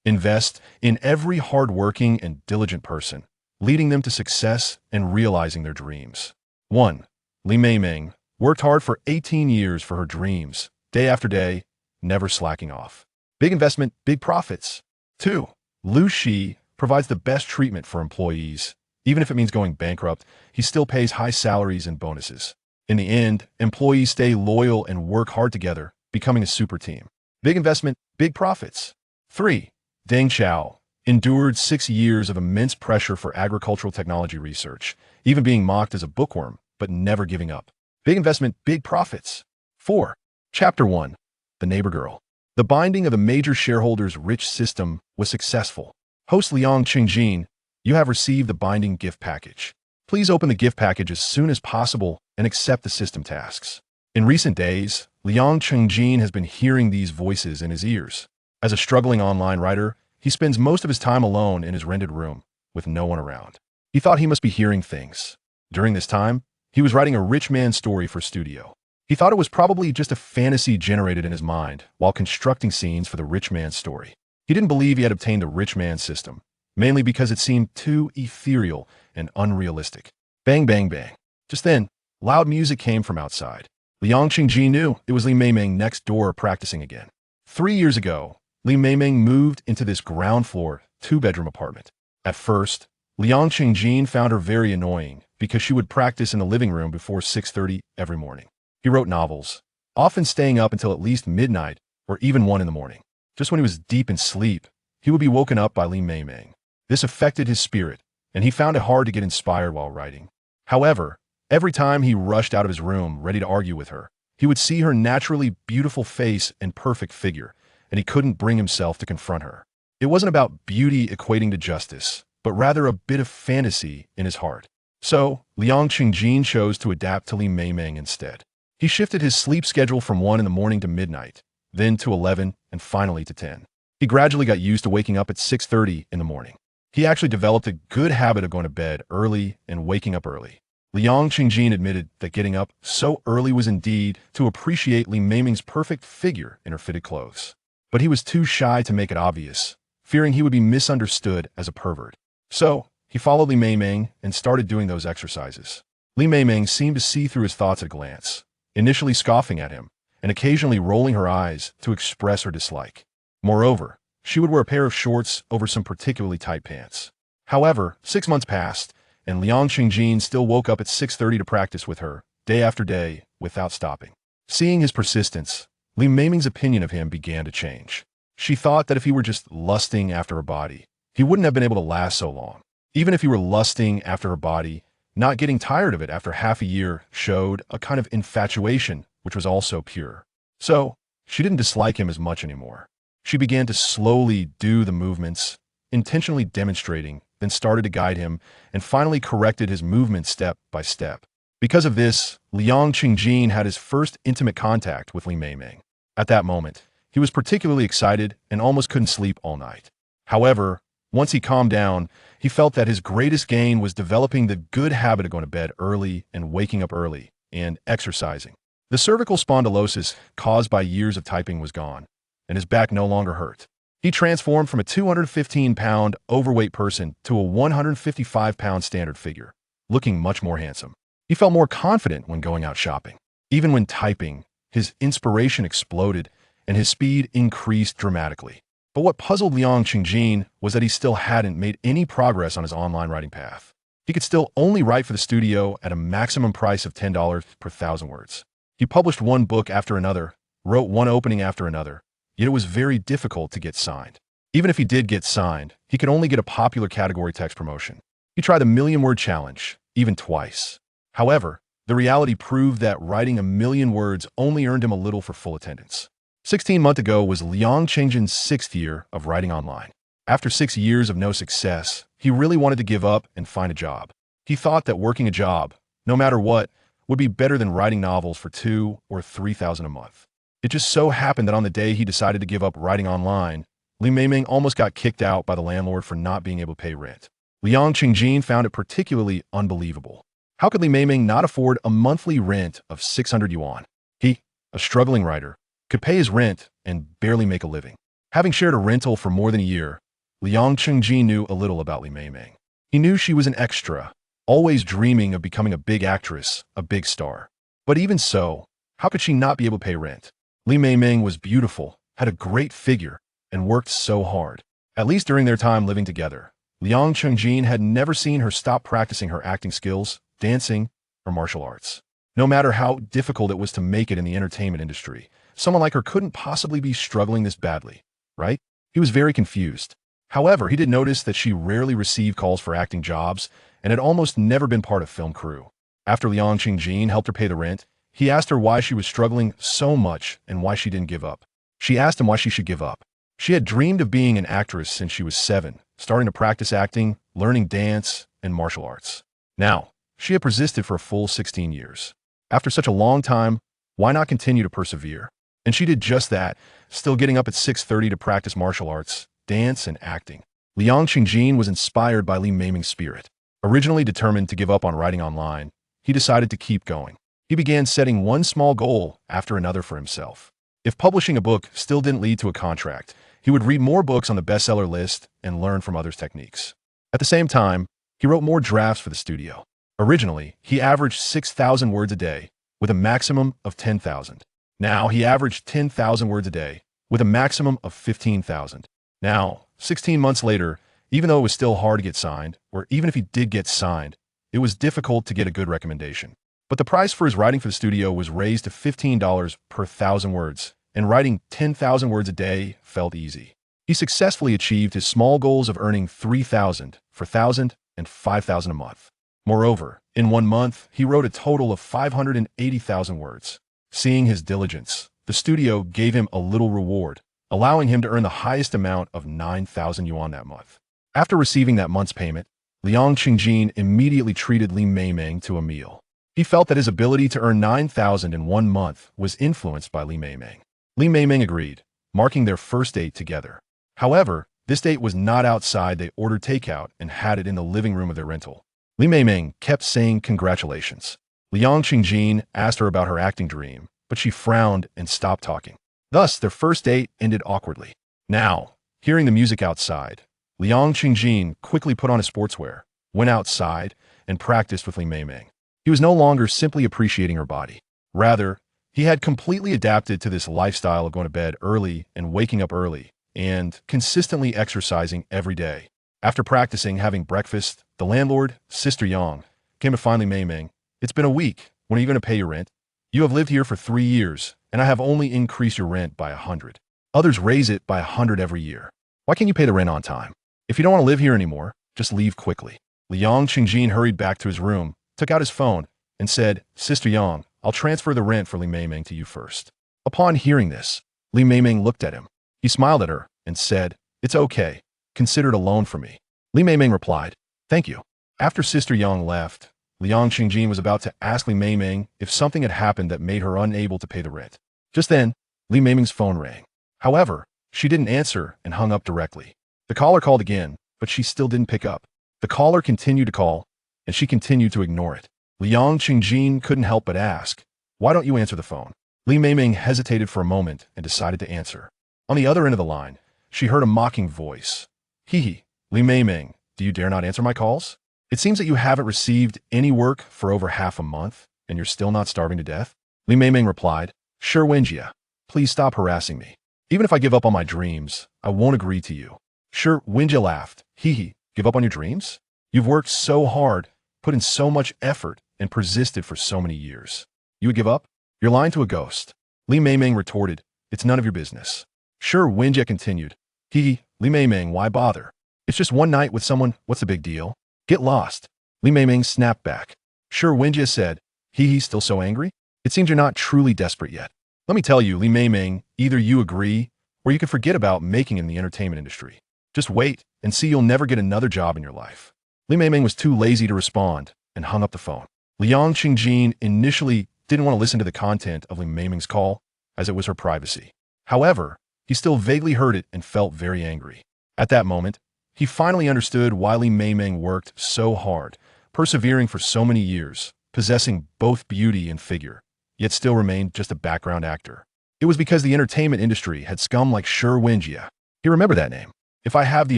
Invest in every hardworking and diligent person, leading them to success and realizing their dreams. 1. Meimeng worked hard for 18 years for her dreams, day after day, never slacking off. Big investment, big profits. 2. Liu Xi provides the best treatment for employees. Even if it means going bankrupt, he still pays high salaries and bonuses. In the end, employees stay loyal and work hard together, becoming a super team. Big investment, big profits. 3. Deng Chao endured 6 years of immense pressure for agricultural technology research, even being mocked as a bookworm, but never giving up. Big investment, big profits. 4. Chapter 1. The Neighbor Girl. The binding of the major shareholder's rich system was successful. Host Liu Xi, you have received the binding gift package. Please open the gift package as soon as possible and accept the system tasks. In recent days, Liu Xi has been hearing these voices in his ears. As a struggling online writer, he spends most of his time alone in his rented room, with no one around. He thought he must be hearing things. During this time, he was writing a rich man's story for studio. He thought it was probably just a fantasy generated in his mind while constructing scenes for the rich man's story. He didn't believe he had obtained the rich man's system, mainly because it seemed too ethereal and unrealistic. Bang, bang, bang. Just then, loud music came from outside. Liu Xi knew it was Meimeng next door practicing again. 3 years ago, Meimeng moved into this ground floor, 2-bedroom apartment. At first, Liu Xi found her very annoying because she would practice in the living room before 6:30 every morning. He wrote novels, often staying up until at least midnight or even 1 in the morning. Just when he was deep in sleep, he would be woken up by Meimeng. This affected his spirit, and he found it hard to get inspired while writing. However, every time he rushed out of his room ready to argue with her, he would see her naturally beautiful face and perfect figure, and he couldn't bring himself to confront her. It wasn't about beauty equating to justice, but rather a bit of fantasy in his heart. So, Liu Xi chose to adapt to Meimeng instead. He shifted his sleep schedule from 1 in the morning to midnight, then to 11, and finally to 10. He gradually got used to waking up at 6:30 in the morning. He actually developed a good habit of going to bed early and waking up early. Liu Xi admitted that getting up so early was indeed to appreciate Meimeng's perfect figure in her fitted clothes. But he was too shy to make it obvious, fearing he would be misunderstood as a pervert. So, he followed Meimeng and started doing those exercises. Meimeng seemed to see through his thoughts at a glance, initially scoffing at him, and occasionally rolling her eyes to express her dislike. Moreover, she would wear a pair of shorts over some particularly tight pants. However, 6 months passed, and Liu Xi still woke up at 6:30 to practice with her, day after day, without stopping. Seeing his persistence, Meimeng's opinion of him began to change. She thought that if he were just lusting after her body, he wouldn't have been able to last so long. Even if he were lusting after her body, not getting tired of it after half a year showed a kind of infatuation, which was also pure. So, she didn't dislike him as much anymore. She began to slowly do the movements, intentionally demonstrating, then started to guide him, and finally corrected his movement step by step. Because of this, Liu Xi had his first intimate contact with Meimeng. At that moment, he was particularly excited and almost couldn't sleep all night. However, once he calmed down, he felt that his greatest gain was developing the good habit of going to bed early and waking up early, and exercising. The cervical spondylosis caused by years of typing was gone, and his back no longer hurt. He transformed from a 215-pound overweight person to a 155-pound standard figure, looking much more handsome. He felt more confident when going out shopping. Even when typing, his inspiration exploded, and his speed increased dramatically. But what puzzled Liu Xi was that he still hadn't made any progress on his online writing path. He could still only write for the studio at a maximum price of $10 per 1,000 words. He published one book after another, wrote one opening after another, yet it was very difficult to get signed. Even if he did get signed, he could only get a popular category text promotion. He tried the million-word challenge, even twice. However, the reality proved that writing 1,000,000 words only earned him a little for full attendance. 16 months ago was Liu Xi's 6th year of writing online. After 6 years of no success, he really wanted to give up and find a job. He thought that working a job, no matter what, would be better than writing novels for $2,000 or $3,000 a month. It just so happened that on the day he decided to give up writing online, Meimeng almost got kicked out by the landlord for not being able to pay rent. Liu Xi found it particularly unbelievable. How could Meimeng not afford a monthly rent of 600 yuan? He, a struggling writer, could pay his rent and barely make a living. Having shared a rental for more than a year, Liang Chengji knew a little about Li Meimeng. He knew she was an extra, always dreaming of becoming a big actress, a big star. But even so, how could she not be able to pay rent? Li Meimeng was beautiful, had a great figure, and worked so hard. At least during their time living together, Liang Chengjin had never seen her stop practicing her acting skills, dancing, or martial arts. No matter how difficult it was to make it in the entertainment industry, someone like her couldn't possibly be struggling this badly, right? He was very confused. However, he did notice that she rarely received calls for acting jobs and had almost never been part of film crew. After Liang Qingjin helped her pay the rent, he asked her why she was struggling so much and why she didn't give up. She asked him why she should give up. She had dreamed of being an actress since she was 7, starting to practice acting, learning dance, and martial arts. Now, she had persisted for a full 16 years. After such a long time, why not continue to persevere? And she did just that, still getting up at 6:30 to practice martial arts, dance, and acting. Liang Qingjin was inspired by Li Meimeng's spirit. Originally determined to give up on writing online, he decided to keep going. He began setting one small goal after another for himself. If publishing a book still didn't lead to a contract, he would read more books on the bestseller list and learn from others' techniques. At the same time, he wrote more drafts for the studio. Originally, he averaged 6,000 words a day, with a maximum of 10,000. Now, he averaged 10,000 words a day, with a maximum of 15,000. Now, 16 months later, even though it was still hard to get signed, or even if he did get signed, it was difficult to get a good recommendation. But the price for his writing for the studio was raised to $15 per 1,000 words, and writing 10,000 words a day felt easy. He successfully achieved his small goals of earning 3,000 for 1,000 and 5,000 a month. Moreover, in 1 month, he wrote a total of 580,000 words. Seeing his diligence, the studio gave him a little reward, allowing him to earn the highest amount of 9,000 yuan that month. After receiving that month's payment, Liang Qingjin immediately treated Li Meimeng to a meal. He felt that his ability to earn 9,000 in 1 month was influenced by Li Meimeng. Li Meimeng agreed, marking their first date together. However, this date was not outside. They ordered takeout and had it in the living room of their rental. Li Meimeng kept saying congratulations. Liang Qingjin asked her about her acting dream, but she frowned and stopped talking. Thus, their first date ended awkwardly. Now, hearing the music outside, Liang Qingjin quickly put on his sportswear, went outside, and practiced with Li Meimeng. He was no longer simply appreciating her body. Rather, he had completely adapted to this lifestyle of going to bed early and waking up early, and consistently exercising every day. After practicing having breakfast, the landlord, Sister Yang, came to find Li Meimeng. It's been a week. When are you going to pay your rent? You have lived here for 3 years, and I have only increased your rent by 100. Others raise it by 100 every year. Why can't you pay the rent on time? If you don't want to live here anymore, just leave quickly. Liang Qingjin hurried back to his room, took out his phone, and said, Sister Yang, I'll transfer the rent for Li Meimeng to you first. Upon hearing this, Li Meimeng looked at him. He smiled at her and said, It's okay. Consider it a loan for me. Li Meimeng replied, Thank you. After Sister Yang left, Liang Qingjin was about to ask Li Meimeng if something had happened that made her unable to pay the rent. Just then, Li Meimeng's phone rang. However, she didn't answer and hung up directly. The caller called again, but she still didn't pick up. The caller continued to call, and she continued to ignore it. Liang Qingjin couldn't help but ask, Why don't you answer the phone? Li Meimeng hesitated for a moment and decided to answer. On the other end of the line, she heard a mocking voice. Hee, Li Meimeng, do you dare not answer my calls? It seems that you haven't received any work for over half a month, and you're still not starving to death? Li Meimeng replied, Sure, Wenjia. Please stop harassing me. Even if I give up on my dreams, I won't agree to you. Sure, Wenjia laughed. Hee, give up on your dreams? You've worked so hard, put in so much effort, and persisted for so many years. You would give up? You're lying to a ghost. Li Meimeng retorted, It's none of your business. Sure, Wenjia continued. Li Meimeng, why bother? It's just one night with someone, what's the big deal? Get lost. Li Meimeng snapped back. Sure, Wenjia said. Still so angry? It seems you're not truly desperate yet. Let me tell you, Li Meimeng, either you agree, or you can forget about making it in the entertainment industry. Just wait and see you'll never get another job in your life. Li Meimeng was too lazy to respond and hung up the phone. Liang Qingjin initially didn't want to listen to the content of Li Meimeng's call, as it was her privacy. However, he still vaguely heard it and felt very angry. At that moment, he finally understood why Li Meimeng worked so hard, persevering for so many years, possessing both beauty and figure, yet still remained just a background actor. It was because the entertainment industry had scum like Wenjia. He remembered that name. If I have the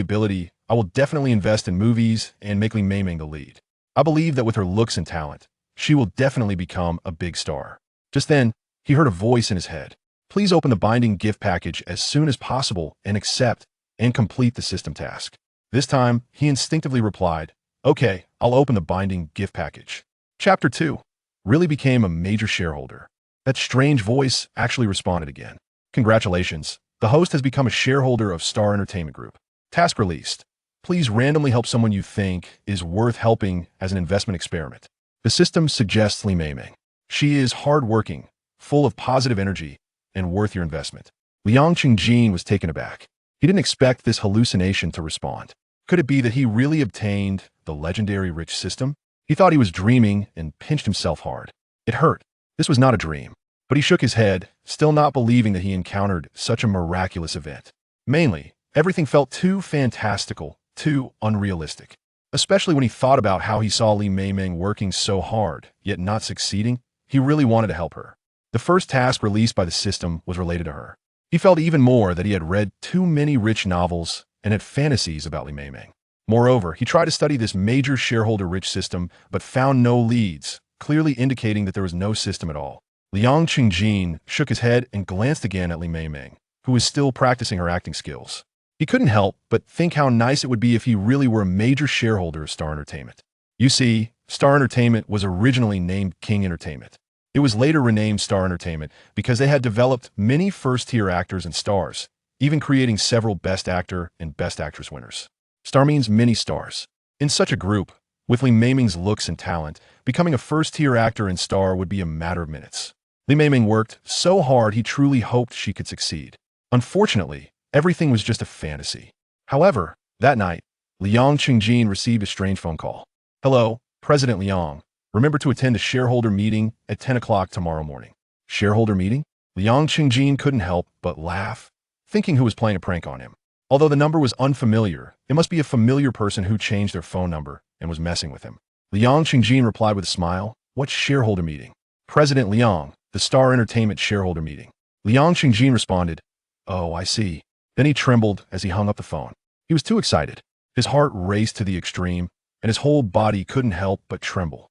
ability, I will definitely invest in movies and make Li Meimeng the lead. I believe that with her looks and talent, she will definitely become a big star. Just then, he heard a voice in his head. Please open the binding gift package as soon as possible and accept and complete the system task. This time, he instinctively replied, okay, I'll open the binding gift package. Chapter 2. Really became a major shareholder. That strange voice actually responded again. Congratulations. The host has become a shareholder of Star Entertainment Group. Task released. Please randomly help someone you think is worth helping as an investment experiment. The system suggests Li Meimeng. She is hardworking, full of positive energy, and worth your investment. Liang Qingjin was taken aback. He didn't expect this hallucination to respond. Could it be that he really obtained the legendary rich system? He thought he was dreaming and pinched himself hard. It hurt. This was not a dream. But he shook his head, still not believing that he encountered such a miraculous event. Mainly, everything felt too fantastical, too unrealistic. Especially when he thought about how he saw Li Meimeng working so hard, yet not succeeding. He really wanted to help her. The first task released by the system was related to her. He felt even more that he had read too many rich novels and had fantasies about Li Meimeng. Moreover, he tried to study this major shareholder rich system, but found no leads, clearly indicating that there was no system at all. Liang Qingjin shook his head and glanced again at Li Meimeng, who was still practicing her acting skills. He couldn't help but think how nice it would be if he really were a major shareholder of Star Entertainment. You see, Star Entertainment was originally named King Entertainment. It was later renamed Star Entertainment because they had developed many first-tier actors and stars, even creating several Best Actor and Best Actress winners. Star means many stars. In such a group, with Li Meimeng's looks and talent, becoming a first-tier actor and star would be a matter of minutes. Li Meimeng worked so hard he truly hoped she could succeed. Unfortunately, everything was just a fantasy. However, that night, Liang Qingjin received a strange phone call. Hello, President Liang. Remember to attend a shareholder meeting at 10 o'clock tomorrow morning. Shareholder meeting? Liang Qingjin couldn't help but laugh, thinking who was playing a prank on him. Although the number was unfamiliar, it must be a familiar person who changed their phone number and was messing with him. Liang Qingjin replied with a smile, what shareholder meeting? President Liang, the Star Entertainment shareholder meeting. Liang Qingjin responded, oh, I see. Then he trembled as he hung up the phone. He was too excited. His heart raced to the extreme, and his whole body couldn't help but tremble.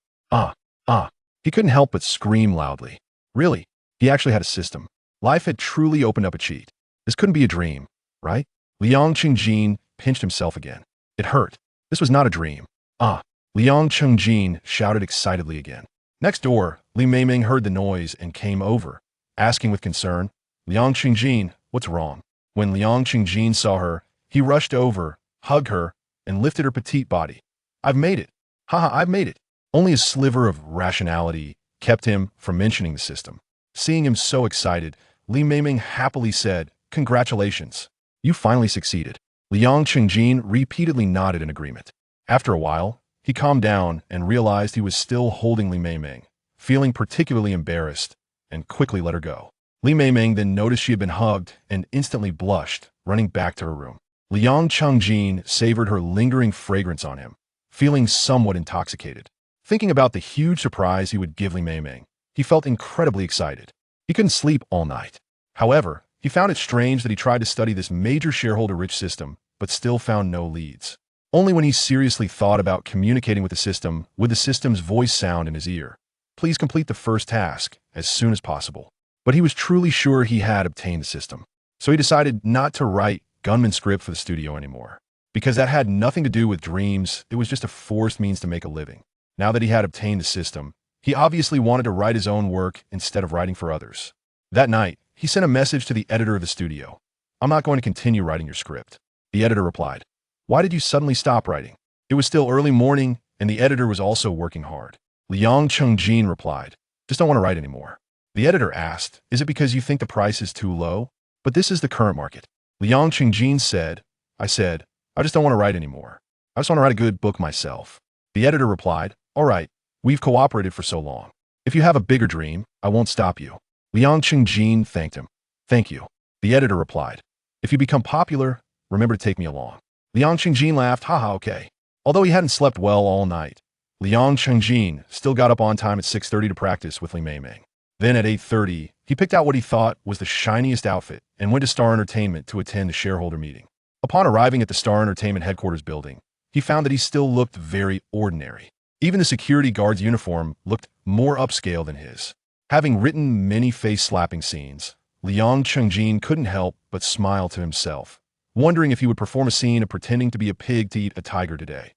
He couldn't help but scream loudly. Really, he actually had a system. Life had truly opened up a cheat. This couldn't be a dream, right? Liang Qingjin pinched himself again. It hurt. This was not a dream. Liang Qingjin shouted excitedly again. Next door, Li Meimeng heard the noise and came over, asking with concern, Liang Qingjin, what's wrong? When Liang Qingjin saw her, he rushed over, hugged her, and lifted her petite body. I've made it. I've made it. Only a sliver of rationality kept him from mentioning the system. Seeing him so excited, Li Meimeng happily said, congratulations. You finally succeeded. Liang Qingjin repeatedly nodded in agreement. After a while, he calmed down and realized he was still holding Li Meimeng, feeling particularly embarrassed, and quickly let her go. Li Meimeng then noticed she had been hugged and instantly blushed, running back to her room. Liang Qingjin savored her lingering fragrance on him, feeling somewhat intoxicated. Thinking about the huge surprise he would give Li Meimeng, he felt incredibly excited. He couldn't sleep all night. However, he found it strange that he tried to study this major shareholder-rich system, but still found no leads. Only when he seriously thought about communicating with the system would the system's voice sound in his ear. Please complete the first task as soon as possible. But he was truly sure he had obtained the system. So he decided not to write gunman script for the studio anymore. Because that had nothing to do with dreams, it was just a forced means to make a living. Now that he had obtained the system, he obviously wanted to write his own work instead of writing for others. That night, he sent a message to the editor of the studio. I'm not going to continue writing your script. The editor replied, why did you suddenly stop writing? It was still early morning, and the editor was also working hard. Liang Qingjin replied, just don't want to write anymore. The editor asked, is it because you think the price is too low? But this is the current market. Liang Qingjin said, I just don't want to write anymore. I just want to write a good book myself. The editor replied, all right, we've cooperated for so long. If you have a bigger dream, I won't stop you. Liang Qingjin thanked him. Thank you. The editor replied, if you become popular, remember to take me along. Liang Qingjin laughed, haha, okay. Although he hadn't slept well all night, Liang Qingjin still got up on time at 6:30 to practice with Li Meimeng. Then at 8:30, He picked out what he thought was the shiniest outfit and went to Star Entertainment to attend the shareholder meeting. Upon arriving at the Star Entertainment headquarters building, he found that he still looked very ordinary. Even the security guard's uniform looked more upscale than his. Having written many face-slapping scenes, Liang Chengjin couldn't help but smile to himself, wondering if he would perform a scene of pretending to be a pig to eat a tiger today.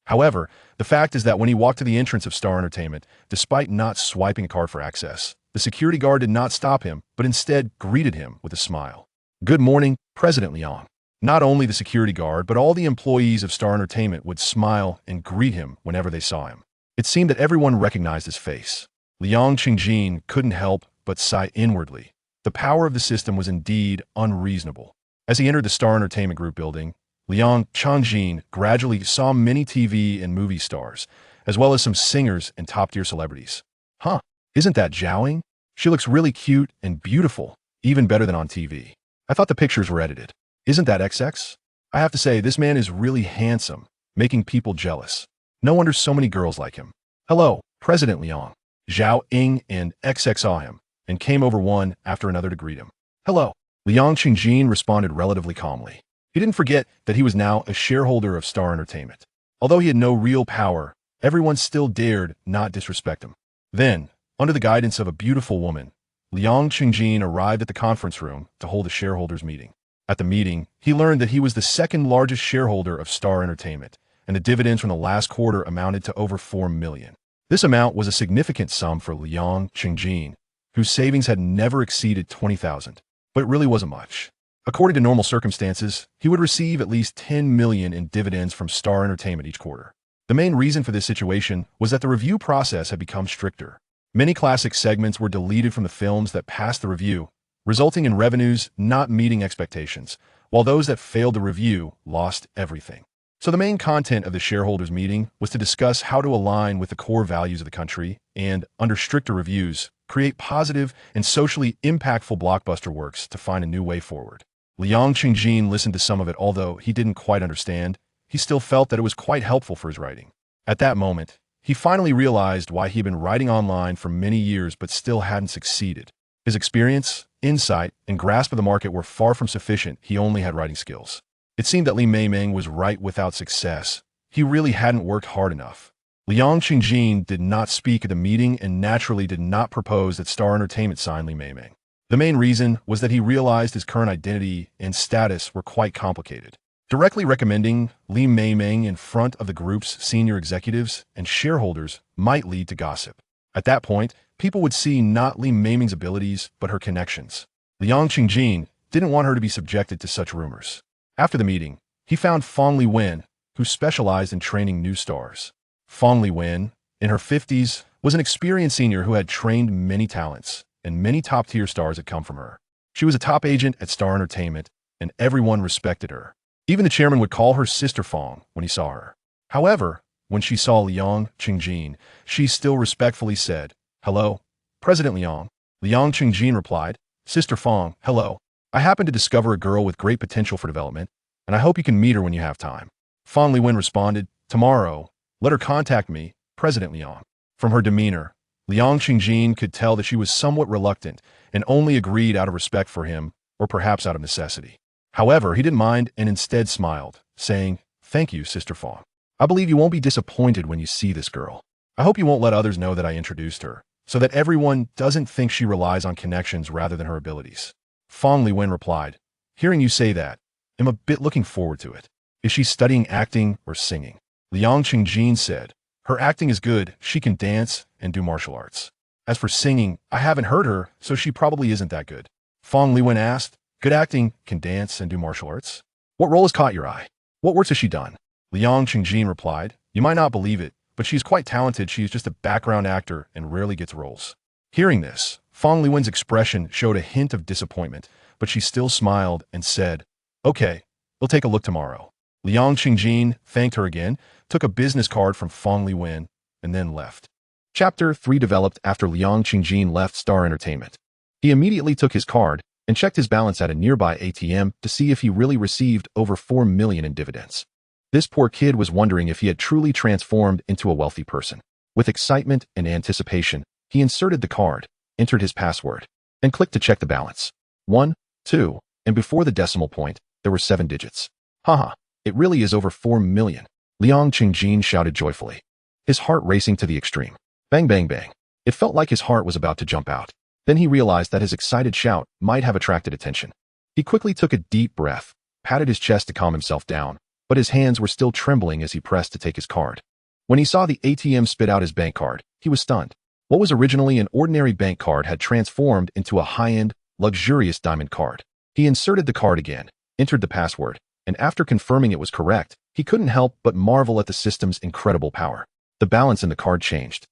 However, the fact is that when he walked to the entrance of Star Entertainment, despite not swiping a card for access, the security guard did not stop him, but instead greeted him with a smile. "Good morning, President Liang." Not only the security guard, but all the employees of Star Entertainment would smile and greet him whenever they saw him. It seemed that everyone recognized his face. Liang Qingjin couldn't help but sigh inwardly. The power of the system was indeed unreasonable. As he entered the Star Entertainment Group building, Liang Qingjin gradually saw many TV and movie stars, as well as some singers and top-tier celebrities. "Huh, isn't that Zhaoying? She looks really cute and beautiful, even better than on TV. I thought the pictures were edited. Isn't that XX? I have to say, this man is really handsome, making people jealous. No wonder so many girls like him. Hello, President Liang." Zhao Ying and XX saw him, and came over one after another to greet him. "Hello." Liang Qingjin responded relatively calmly. He didn't forget that he was now a shareholder of Star Entertainment. Although he had no real power, everyone still dared not disrespect him. Then, under the guidance of a beautiful woman, Liang Qingjin arrived at the conference room to hold a shareholders meeting. At the meeting, he learned that he was the second largest shareholder of Star Entertainment, and the dividends from the last quarter amounted to over 4 million. This amount was a significant sum for Liang Qingjin, whose savings had never exceeded 20,000. But it really wasn't much. According to normal circumstances, he would receive at least 10 million in dividends from Star Entertainment each quarter. The main reason for this situation was that the review process had become stricter. Many classic segments were deleted from the films that passed the review, resulting in revenues not meeting expectations, while those that failed the review lost everything. So the main content of the shareholders meeting was to discuss how to align with the core values of the country and, under stricter reviews, create positive and socially impactful blockbuster works to find a new way forward. Liang Qingjin listened to some of it, although he didn't quite understand. He still felt that it was quite helpful for his writing. At that moment, he finally realized why he had been writing online for many years but still hadn't succeeded. His experience, insight, and grasp of the market were far from sufficient. He only had writing skills. It seemed that Li Meimeng was right without success. He really hadn't worked hard enough. Liang Qingjin did not speak at the meeting and naturally did not propose that Star Entertainment sign Li Meimeng. The main reason was that he realized his current identity and status were quite complicated. Directly recommending Li Meimeng in front of the group's senior executives and shareholders might lead to gossip. At that point, people would see not Li Meimeng's abilities, but her connections. Liang Qingjin didn't want her to be subjected to such rumors. After the meeting, he found Fong Liwen, who specialized in training new stars. Fong Liwen, in her 50s, was an experienced senior who had trained many talents, and many top-tier stars had come from her. She was a top agent at Star Entertainment, and everyone respected her. Even the chairman would call her Sister Fong when he saw her. However, when she saw Liang Qingjin, she still respectfully said, "Hello, President Liang." Liang Qingjin replied, "Sister Fong, hello. I happen to discover a girl with great potential for development, and I hope you can meet her when you have time." Fong Liwen responded, "Tomorrow. Let her contact me, President Liang." From her demeanor, Liang Qingjin could tell that she was somewhat reluctant and only agreed out of respect for him, or perhaps out of necessity. However, he didn't mind and instead smiled, saying, "Thank you, Sister Fong. I believe you won't be disappointed when you see this girl. I hope you won't let others know that I introduced her, so that everyone doesn't think she relies on connections rather than her abilities." Fong Liwen replied, "Hearing you say that, I'm a bit looking forward to it. Is she studying acting or singing?" Liang Qingjin said, "Her acting is good. She can dance and do martial arts. As for singing, I haven't heard her, so she probably isn't that good." Fong Liwen asked, "Good acting, can dance and do martial arts? What role has caught your eye? What works has she done?" Liang Qingjin replied, "You might not believe it, but she's quite talented. She is just a background actor and rarely gets roles." Hearing this, Fong Liwen's expression showed a hint of disappointment, but she still smiled and said, "Okay, we'll take a look tomorrow." Liang Qingjin thanked her again, took a business card from Fong Liwen, and then left. Chapter 3 developed after Liang Qingjin left Star Entertainment. He immediately took his card and checked his balance at a nearby ATM to see if he really received over 4 million in dividends. This poor kid was wondering if he had truly transformed into a wealthy person. With excitement and anticipation, he inserted the card, entered his password, and clicked to check the balance. 1, 2, and before the decimal point, there were 7 digits. Haha, it really is over 4 million. Liang Qingjin shouted joyfully, his heart racing to the extreme. Bang bang bang. It felt like his heart was about to jump out. Then he realized that his excited shout might have attracted attention. He quickly took a deep breath, patted his chest to calm himself down, but his hands were still trembling as he pressed to take his card. When he saw the ATM spit out his bank card, he was stunned. What was originally an ordinary bank card had transformed into a high-end, luxurious diamond card. He inserted the card again, entered the password, and after confirming it was correct, he couldn't help but marvel at the system's incredible power. The balance in the card changed,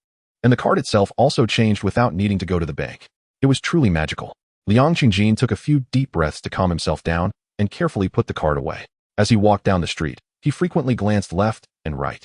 and the card itself also changed without needing to go to the bank. It was truly magical. Liang Qingjin took a few deep breaths to calm himself down and carefully put the card away. As he walked down the street, he frequently glanced left and right,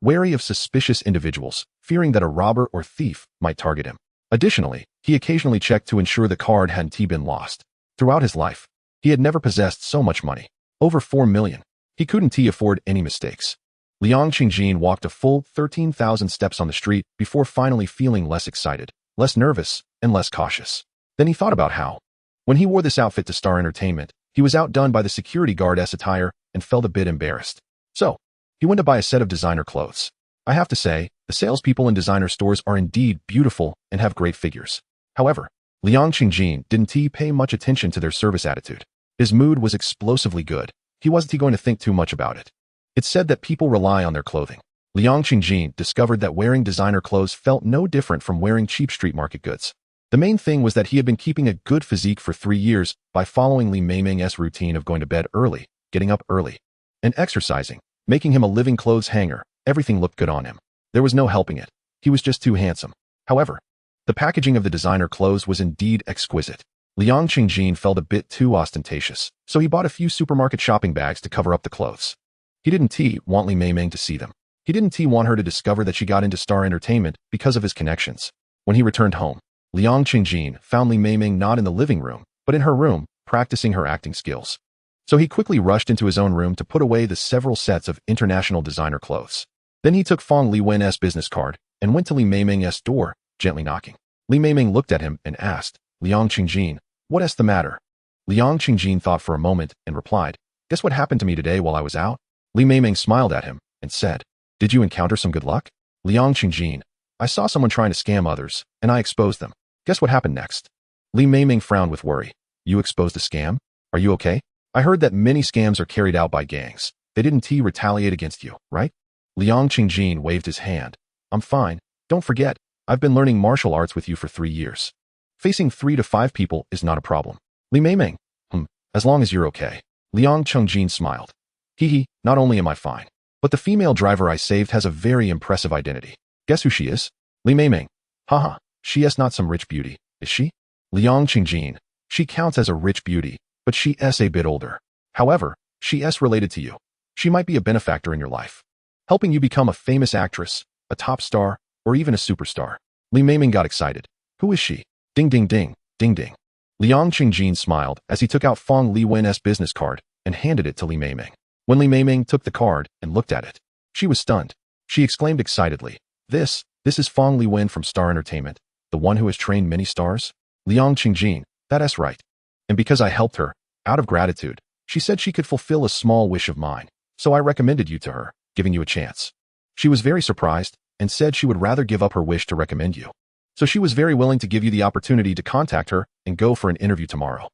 wary of suspicious individuals, fearing that a robber or thief might target him. Additionally, he occasionally checked to ensure the card hadn't been lost. Throughout his life, he had never possessed so much money. Over 4 million. He couldn't afford any mistakes. Liang Qingjin walked a full 13,000 steps on the street before finally feeling less excited, less nervous, and less cautious. Then he thought about how, when he wore this outfit to Star Entertainment, he was outdone by the security guard's attire and felt a bit embarrassed. So, he went to buy a set of designer clothes. I have to say, the salespeople in designer stores are indeed beautiful and have great figures. However, Liang Qingjin didn't pay much attention to their service attitude. His mood was explosively good. He wasn't going to think too much about it. It's said that people rely on their clothing. Liang Qingjin discovered that wearing designer clothes felt no different from wearing cheap street market goods. The main thing was that he had been keeping a good physique for 3 years by following Li Meimeng's routine of going to bed early, getting up early, and exercising, making him a living clothes hanger. Everything looked good on him. There was no helping it. He was just too handsome. However, the packaging of the designer clothes was indeed exquisite. Liang Qingjin felt a bit too ostentatious, so he bought a few supermarket shopping bags to cover up the clothes. He didn't want Li Meimeng to see them. He didn't want her to discover that she got into Star Entertainment because of his connections. When he returned home, Liang Qingjin found Li Meimeng not in the living room, but in her room, practicing her acting skills. So he quickly rushed into his own room to put away the several sets of international designer clothes. Then he took Fong Liwen's business card and went to Li Meimeng's door, gently knocking. Li Meimeng looked at him and asked, Liang Qingjin, what's the matter? Liang Qingjin thought for a moment and replied, guess what happened to me today while I was out? Li Meimeng smiled at him and said, did you encounter some good luck? Liang Qingjin, I saw someone trying to scam others, and I exposed them. Guess what happened next? Li Meimeng frowned with worry. You exposed a scam? Are you okay? I heard that many scams are carried out by gangs. They didn't retaliate against you, right? Liang Qingjin waved his hand. I'm fine. Don't forget, I've been learning martial arts with you for 3 years. Facing 3 to 5 people is not a problem. Li Meimeng, as long as you're okay. Liang Qingjin smiled. Hee, not only am I fine, but the female driver I saved has a very impressive identity. Guess who she is? Li Meimeng. Haha, she is not some rich beauty, is she? Liang Qingjin, she counts as a rich beauty, but she is a bit older. However, she is related to you. She might be a benefactor in your life, helping you become a famous actress, a top star, or even a superstar. Li Meimeng got excited. Who is she? Ding ding ding, ding ding. Liang Qingjin smiled as he took out Fong Liwen's business card and handed it to Li Meimeng. When Li Meimeng took the card and looked at it, she was stunned. She exclaimed excitedly, This is Fong Liwen from Star Entertainment, the one who has trained many stars? Liang Qingjin, that is right. And because I helped her, out of gratitude, she said she could fulfill a small wish of mine, so I recommended you to her, giving you a chance. She was very surprised and said she would rather give up her wish to recommend you. So she was very willing to give you the opportunity to contact her and go for an interview tomorrow.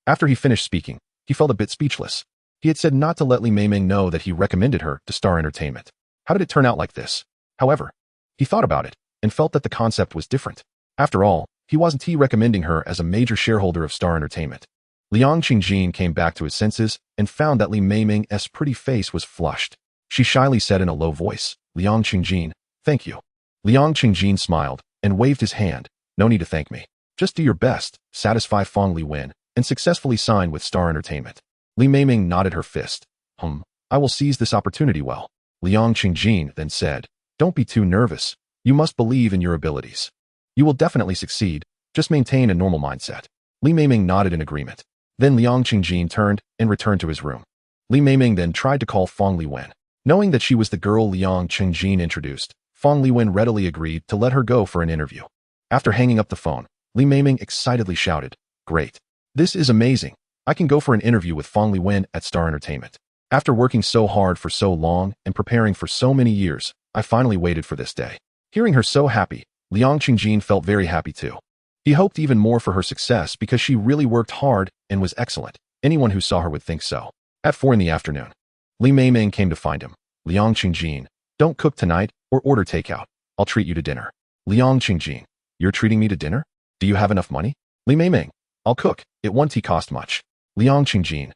After he finished speaking, he felt a bit speechless. He had said not to let Li Meimeng know that he recommended her to Star Entertainment. How did it turn out like this? However, he thought about it and felt that the concept was different. After all, he wasn't recommending her as a major shareholder of Star Entertainment. Liang Qingjin came back to his senses and found that Li Meimeng's pretty face was flushed. She shyly said in a low voice, Liang Qingjin, thank you. Liang Qingjin smiled and waved his hand. No need to thank me. Just do your best, satisfy Fong Liwen, and successfully sign with Star Entertainment. Li Meimeng nodded her fist. I will seize this opportunity well. Liang Qingjin then said, don't be too nervous. You must believe in your abilities. You will definitely succeed. Just maintain a normal mindset. Li Meimeng nodded in agreement. Then Liang Qingjin turned and returned to his room. Li Meimeng then tried to call Fong Liwen. Knowing that she was the girl Liang Qingjin introduced, Fong Liwen readily agreed to let her go for an interview. After hanging up the phone, Li Meimeng excitedly shouted, "Great. This is amazing. I can go for an interview with Fong Liwen at Star Entertainment. After working so hard for so long and preparing for so many years, I finally waited for this day." Hearing her so happy, Liang Qingjin felt very happy too. He hoped even more for her success because she really worked hard and was excellent. Anyone who saw her would think so. At 4 in the afternoon, Li Meimeng came to find him. "Liang Qingjin, don't cook tonight or order takeout. I'll treat you to dinner." "Liang Qingjin, you're treating me to dinner? Do you have enough money?" "Li Meimeng, I'll cook. It won't cost much." "Liang Qingjin,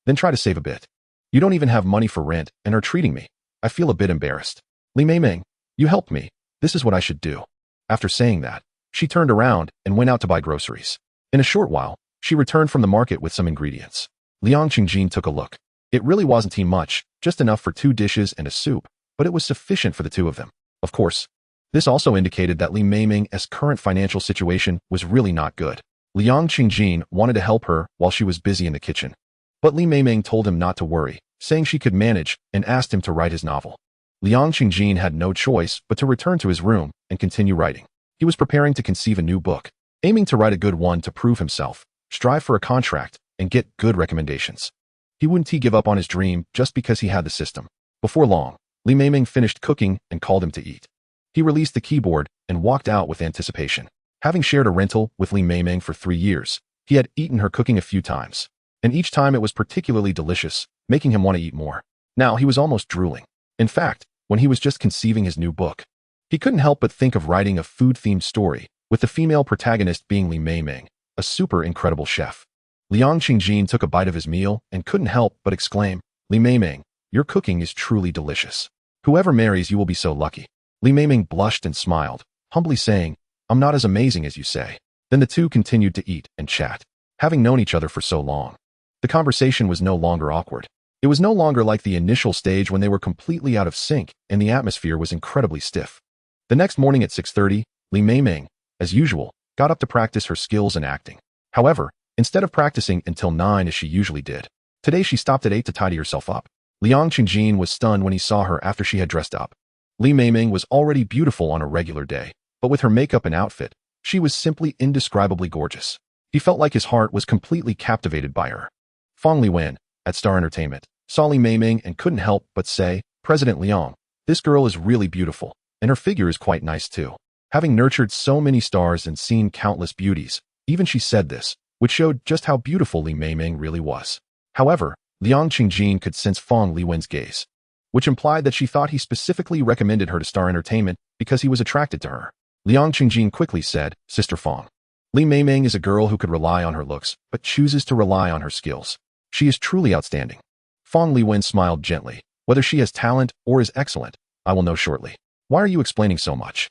then try to save a bit. You don't even have money for rent and are treating me. I feel a bit embarrassed." "Li Meimeng, you helped me. This is what I should do." After saying that, she turned around and went out to buy groceries. In a short while, she returned from the market with some ingredients. Liang Qingjin took a look. It really wasn't much, just enough for 2 dishes and a soup, but it was sufficient for the 2 of them. Of course, this also indicated that Li Meimeng's current financial situation was really not good. Liang Qingjin wanted to help her while she was busy in the kitchen. But Li Meimeng told him not to worry, saying she could manage, and asked him to write his novel. Liang Qingjin had no choice but to return to his room and continue writing. He was preparing to conceive a new book, aiming to write a good one to prove himself, strive for a contract, and get good recommendations. He wouldn't give up on his dream just because he had the system. Before long, Li Meimeng finished cooking and called him to eat. He released the keyboard and walked out with anticipation. Having shared a rental with Li Meimeng for 3 years, he had eaten her cooking a few times, and each time it was particularly delicious, making him want to eat more. Now he was almost drooling. In fact, when he was just conceiving his new book, he couldn't help but think of writing a food-themed story, with the female protagonist being Li Meimeng, a super incredible chef. Liang Qingjin took a bite of his meal and couldn't help but exclaim, "Li Meimeng, your cooking is truly delicious. Whoever marries you will be so lucky." Li Meimeng blushed and smiled, humbly saying, "I'm not as amazing as you say." Then the 2 continued to eat and chat. Having known each other for so long, the conversation was no longer awkward. It was no longer like the initial stage when they were completely out of sync and the atmosphere was incredibly stiff. The next morning at 6:30, Li Meimeng, as usual, got up to practice her skills in acting. However, instead of practicing until 9 as she usually did, today she stopped at 8 to tidy herself up. Liang Qingjin was stunned when he saw her after she had dressed up. Li Meimeng was already beautiful on a regular day, but with her makeup and outfit, she was simply indescribably gorgeous. He felt like his heart was completely captivated by her. Fong Liwen, at Star Entertainment, saw Li Meimeng and couldn't help but say, "President Liang, this girl is really beautiful, and her figure is quite nice too." Having nurtured so many stars and seen countless beauties, even she said this, which showed just how beautiful Li Meimeng really was. However, Liang Qingjin could sense Fong Liwen's gaze, which implied that she thought he specifically recommended her to Star Entertainment because he was attracted to her. Liang Qingjin quickly said, "Sister Fong, Li Meimeng is a girl who could rely on her looks, but chooses to rely on her skills. She is truly outstanding." Fong Liwen smiled gently. "Whether she has talent or is excellent, I will know shortly. Why are you explaining so much?"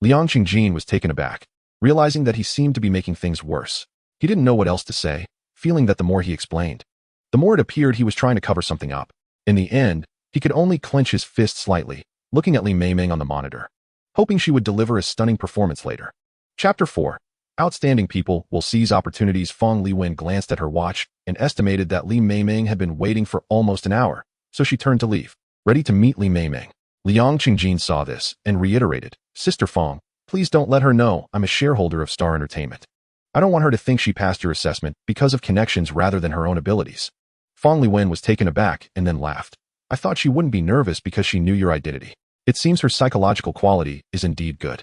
Liang Qingjin was taken aback, realizing that he seemed to be making things worse. He didn't know what else to say, feeling that the more he explained, the more it appeared he was trying to cover something up. In the end, he could only clench his fist slightly, looking at Li Meimeng on the monitor, hoping she would deliver a stunning performance later. Chapter 4. Outstanding people will seize opportunities. Fong Liwen glanced at her watch and estimated that Li Meimeng had been waiting for almost an hour, so she turned to leave, ready to meet Li Meimeng. Liang Qingjin saw this and reiterated, "Sister Fong, please don't let her know I'm a shareholder of Star Entertainment. I don't want her to think she passed your assessment because of connections rather than her own abilities." Fong Liwen was taken aback and then laughed. "I thought she wouldn't be nervous because she knew your identity. It seems her psychological quality is indeed good."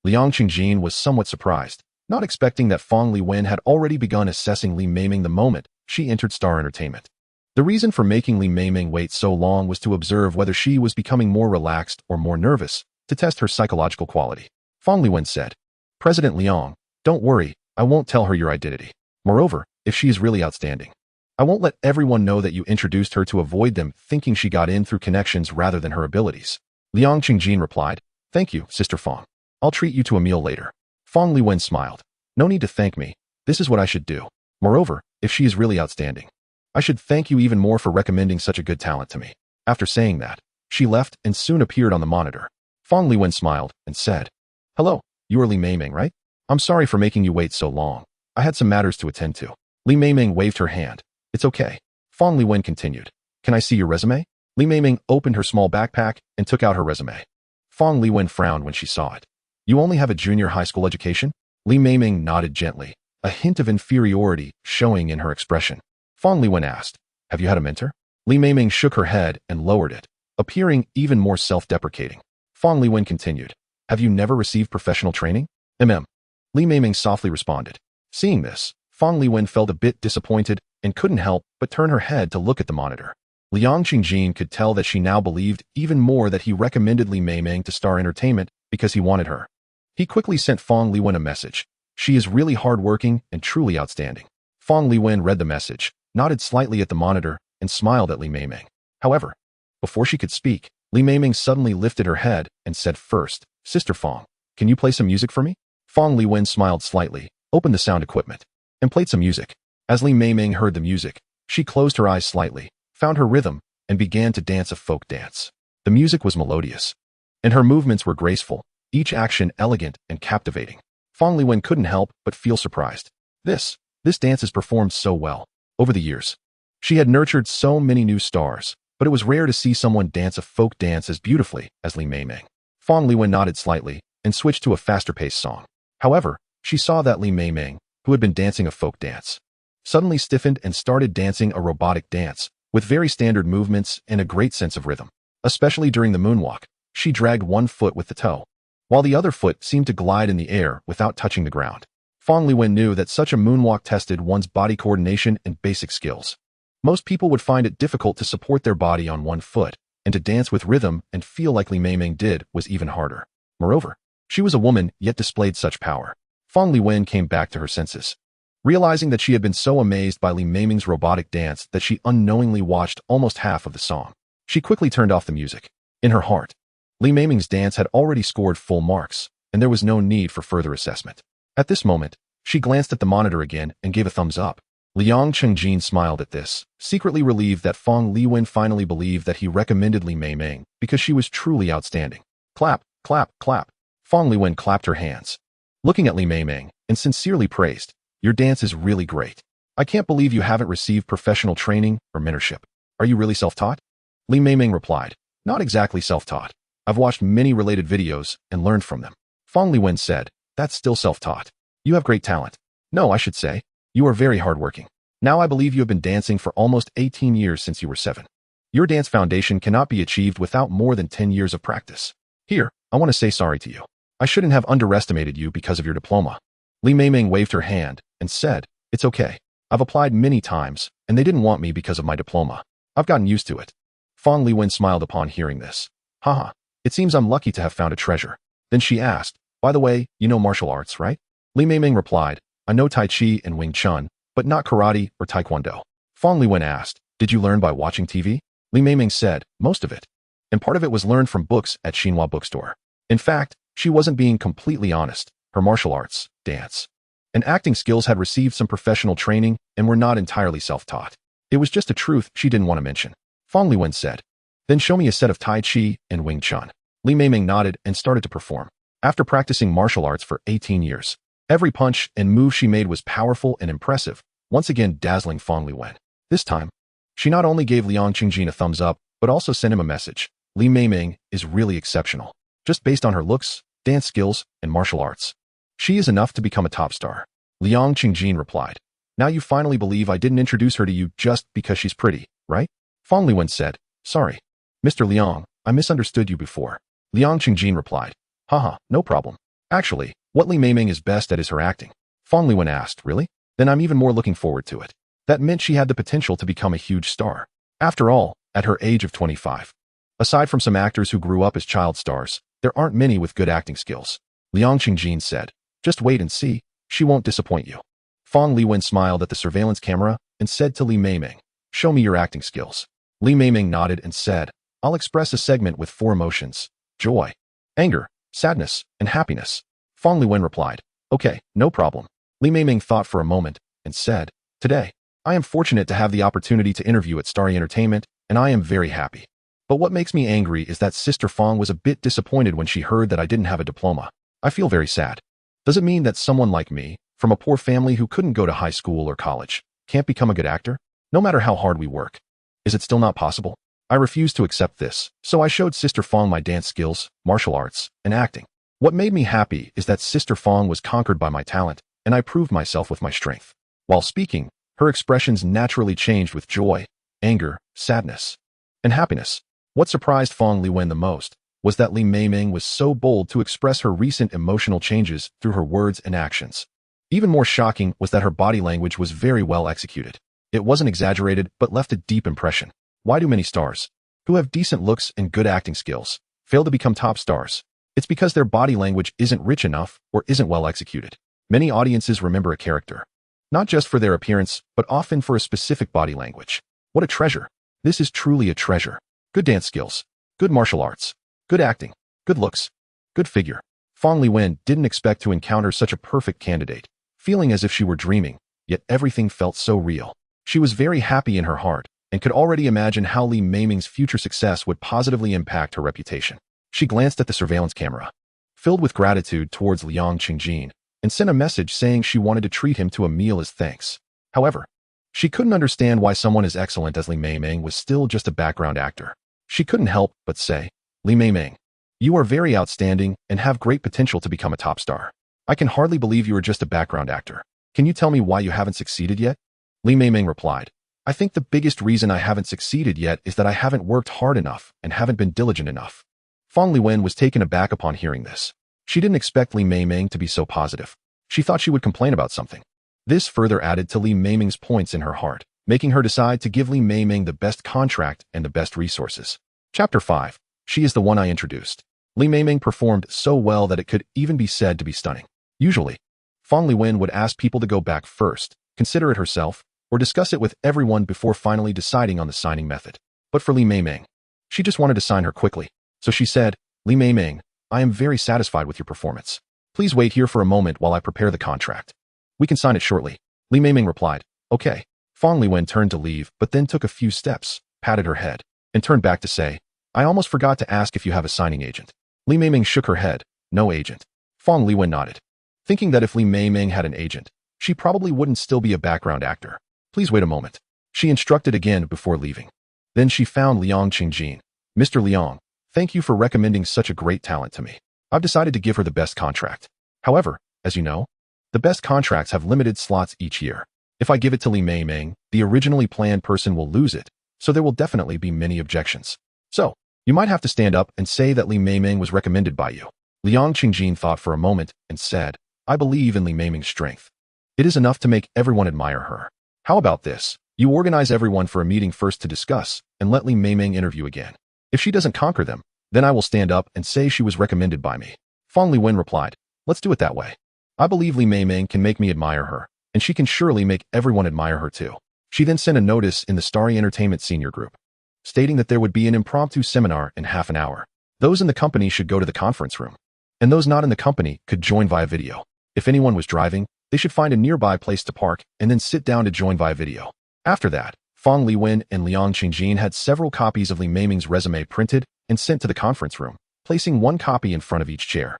Liang Qingjin was somewhat surprised, not expecting that Fong Liwen had already begun assessing Li Meimeng the moment she entered Star Entertainment. The reason for making Li Meimeng wait so long was to observe whether she was becoming more relaxed or more nervous, to test her psychological quality. Fong Liwen said, "President Liang, don't worry, I won't tell her your identity. Moreover, if she is really outstanding, I won't let everyone know that you introduced her to avoid them thinking she got in through connections rather than her abilities." Liang Qingjin replied, "Thank you, Sister Fong. I'll treat you to a meal later." Fong Liwen smiled. "No need to thank me. This is what I should do. Moreover, if she is really outstanding, I should thank you even more for recommending such a good talent to me." After saying that, she left and soon appeared on the monitor. Fong Liwen smiled and said, "Hello, you are Li Meimeng, right? I'm sorry for making you wait so long. I had some matters to attend to." Li Meimeng waved her hand. "It's okay." Fong Liwen continued, "Can I see your resume?" Li Meimeng opened her small backpack and took out her resume. Fong Liwen frowned when she saw it. "You only have a junior high school education? Li Meimeng nodded gently, a hint of inferiority showing in her expression. Fong Liwen asked, "Have you had a mentor?" Li Meimeng shook her head and lowered it, appearing even more self-deprecating. Fong Liwen continued, "Have you never received professional training?" Li Meimeng softly responded. Seeing this, Fong Liwen felt a bit disappointed and couldn't help but turn her head to look at the monitor. Liang Qingjin could tell that she now believed even more that he recommended Li Meimeng to Star Entertainment because he wanted her. He quickly sent Fong Liwen a message. "She is really hardworking and truly outstanding." Fong Liwen read the message, nodded slightly at the monitor, and smiled at Li Meimeng. However, before she could speak, Li Meimeng suddenly lifted her head and said, "First, Sister Fong, can you play some music for me?" Fong Liwen smiled slightly, opened the sound equipment, and played some music. As Li Meimeng heard the music, she closed her eyes slightly, found her rhythm, and began to dance a folk dance. The music was melodious, and her movements were graceful, each action elegant and captivating. Fong Liwen couldn't help but feel surprised. This dance is performed so well. Over the years, she had nurtured so many new stars, but it was rare to see someone dance a folk dance as beautifully as Li Meimeng. Fong Liwen nodded slightly and switched to a faster-paced song. However, she saw that Li Meimeng, who had been dancing a folk dance, suddenly stiffened and started dancing a robotic dance, with very standard movements and a great sense of rhythm. Especially during the moonwalk, she dragged one foot with the toe, while the other foot seemed to glide in the air without touching the ground. Fong Liwen knew that such a moonwalk tested one's body coordination and basic skills. Most people would find it difficult to support their body on one foot, and to dance with rhythm and feel like Li Meimeng did was even harder. Moreover, she was a woman yet displayed such power. Fong Liwen came back to her senses, realizing that she had been so amazed by Li Meimeng's robotic dance that she unknowingly watched almost half of the song. She quickly turned off the music. In her heart, Li Meimeng's dance had already scored full marks, and there was no need for further assessment. At this moment, she glanced at the monitor again and gave a thumbs up. Liang Qingjin smiled at this, secretly relieved that Fong Liwen finally believed that he recommended Li Meimeng because she was truly outstanding. Clap, clap, clap. Fong Liwen clapped her hands, looking at Li Meimeng, and sincerely praised, "Your dance is really great. I can't believe you haven't received professional training or mentorship. Are you really self-taught?" Li Meimeng replied, "Not exactly self-taught. I've watched many related videos and learned from them." Fong Liwen said, "That's still self-taught. You have great talent. No, I should say, you are very hardworking. Now I believe you have been dancing for almost 18 years since you were 7. Your dance foundation cannot be achieved without more than 10 years of practice. Here, I want to say sorry to you. I shouldn't have underestimated you because of your diploma." Li Meimeng waved her hand and said, "It's okay. I've applied many times, and they didn't want me because of my diploma. I've gotten used to it." Fong Liwen smiled upon hearing this. "Haha, it seems I'm lucky to have found a treasure." Then she asked, "By the way, you know martial arts, right?" Li Meimeng replied, "I know Tai Chi and Wing Chun, but not karate or taekwondo." Fong Liwen asked, "Did you learn by watching TV?" Li Meimeng said, "Most of it. And part of it was learned from books at Xinhua bookstore." In fact, she wasn't being completely honest. Her martial arts, dance, and acting skills had received some professional training and were not entirely self-taught. It was just a truth she didn't want to mention. Fong Liwen said, "Then show me a set of Tai Chi and Wing Chun." Li Meimeng nodded and started to perform. After practicing martial arts for 18 years, every punch and move she made was powerful and impressive, once again dazzling Fong Liwen. This time, she not only gave Liang Qingjin a thumbs up, but also sent him a message. Li Meimeng is really exceptional. Just based on her looks, dance skills, and martial arts, she is enough to become a top star. Liang Qingjin replied, "Now you finally believe I didn't introduce her to you just because she's pretty, right?" Fong Liwen said, "Sorry, Mr. Liang, I misunderstood you before." Liang Qingjin replied, "Haha, no problem. Actually, what Li Meimeng is best at is her acting." Fong Liwen asked, "Really? Then I'm even more looking forward to it." That meant she had the potential to become a huge star. After all, at her age of 25, aside from some actors who grew up as child stars, there aren't many with good acting skills. Liang Qingjin said, "Just wait and see, she won't disappoint you." Fong Liwen smiled at the surveillance camera and said to Li Meimeng, "Show me your acting skills." Li Meimeng nodded and said, "I'll express a segment with 4 emotions: joy, anger, sadness, and happiness." Fong Liwen replied, "Okay, no problem." Li Meimeng thought for a moment and said, "Today, I am fortunate to have the opportunity to interview at Starry Entertainment, and I am very happy. But what makes me angry is that Sister Fong was a bit disappointed when she heard that I didn't have a diploma. I feel very sad. Does it mean that someone like me, from a poor family who couldn't go to high school or college, can't become a good actor? No matter how hard we work. Is it still not possible? I refuse to accept this, so I showed Sister Fong my dance skills, martial arts, and acting. What made me happy is that Sister Fong was conquered by my talent, and I proved myself with my strength. While speaking, her expressions naturally changed with joy, anger, sadness, and happiness. What surprised Fong Liwen the most was that Li Meimeng was so bold to express her recent emotional changes through her words and actions. Even more shocking was that her body language was very well executed. It wasn't exaggerated, but left a deep impression. Why do many stars, who have decent looks and good acting skills, fail to become top stars? It's because their body language isn't rich enough or isn't well executed. Many audiences remember a character, not just for their appearance, but often for a specific body language. What a treasure. This is truly a treasure. Good dance skills, good martial arts, good acting, good looks, good figure. Fong Liwen didn't expect to encounter such a perfect candidate, feeling as if she were dreaming, yet everything felt so real. She was very happy in her heart and could already imagine how Li Meimeng's future success would positively impact her reputation. She glanced at the surveillance camera, filled with gratitude towards Liang Qingjin, and sent a message saying she wanted to treat him to a meal as thanks. However, she couldn't understand why someone as excellent as Li Meimeng was still just a background actor. She couldn't help but say, Li Meimeng, you are very outstanding and have great potential to become a top star. I can hardly believe you are just a background actor. Can you tell me why you haven't succeeded yet? Li Meimeng replied, I think the biggest reason I haven't succeeded yet is that I haven't worked hard enough and haven't been diligent enough. Fong Liwen was taken aback upon hearing this. She didn't expect Li Meimeng to be so positive. She thought she would complain about something. This further added to Li Meimeng's points in her heart, making her decide to give Li Meimeng the best contract and the best resources. Chapter 5. She is the one I introduced. Li Meimeng performed so well that it could even be said to be stunning. Usually, Fong Liwen would ask people to go back first, consider it herself, or discuss it with everyone before finally deciding on the signing method. But for Li Meimeng, she just wanted to sign her quickly. So she said, Li Meimeng, I am very satisfied with your performance. Please wait here for a moment while I prepare the contract. We can sign it shortly. Li Meimeng replied, okay. Fong Liwen turned to leave, but then took a few steps, patted her head, and turned back to say, I almost forgot to ask if you have a signing agent. Li Meimeng shook her head, no agent. Fong Liwen nodded, thinking that if Li Meimeng had an agent, she probably wouldn't still be a background actor. Please wait a moment. She instructed again before leaving. Then she found Liang Qingjin. Mr. Liang, thank you for recommending such a great talent to me. I've decided to give her the best contract. However, as you know, the best contracts have limited slots each year. If I give it to Li Meimeng, the originally planned person will lose it, so there will definitely be many objections. So, you might have to stand up and say that Li Meimeng was recommended by you. Liang Qingjin thought for a moment and said, I believe in Li Meimeng's strength. It is enough to make everyone admire her. How about this? You organize everyone for a meeting first to discuss, and let Li Meimeng interview again. If she doesn't conquer them, then I will stand up and say she was recommended by me. Fong Liwen replied, let's do it that way. I believe Li Meimeng can make me admire her, and she can surely make everyone admire her too. She then sent a notice in the Starry Entertainment Senior Group, stating that there would be an impromptu seminar in half an hour. Those in the company should go to the conference room, and those not in the company could join via video. If anyone was driving, they should find a nearby place to park and then sit down to join via video. After that, Fong Liwen and Liang Qingjin had several copies of Li Meimeng's resume printed and sent to the conference room, placing one copy in front of each chair.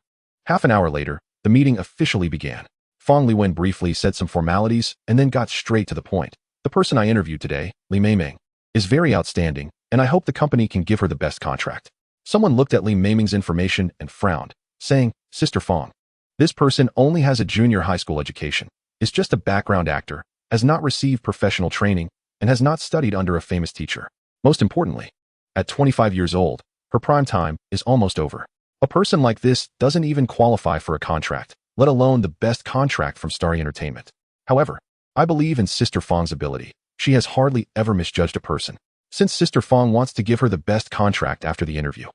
Half an hour later, the meeting officially began. Fong Liwen briefly said some formalities and then got straight to the point. The person I interviewed today, Li Meimeng, is very outstanding, and I hope the company can give her the best contract. Someone looked at Li Meimeng's information and frowned, saying, Sister Fong, this person only has a junior high school education, is just a background actor, has not received professional training, and has not studied under a famous teacher. Most importantly, at 25 years old, her prime time is almost over. A person like this doesn't even qualify for a contract, let alone the best contract from Starry Entertainment. However, I believe in Sister Fong's ability. She has hardly ever misjudged a person. Since Sister Fong wants to give her the best contract after the interview,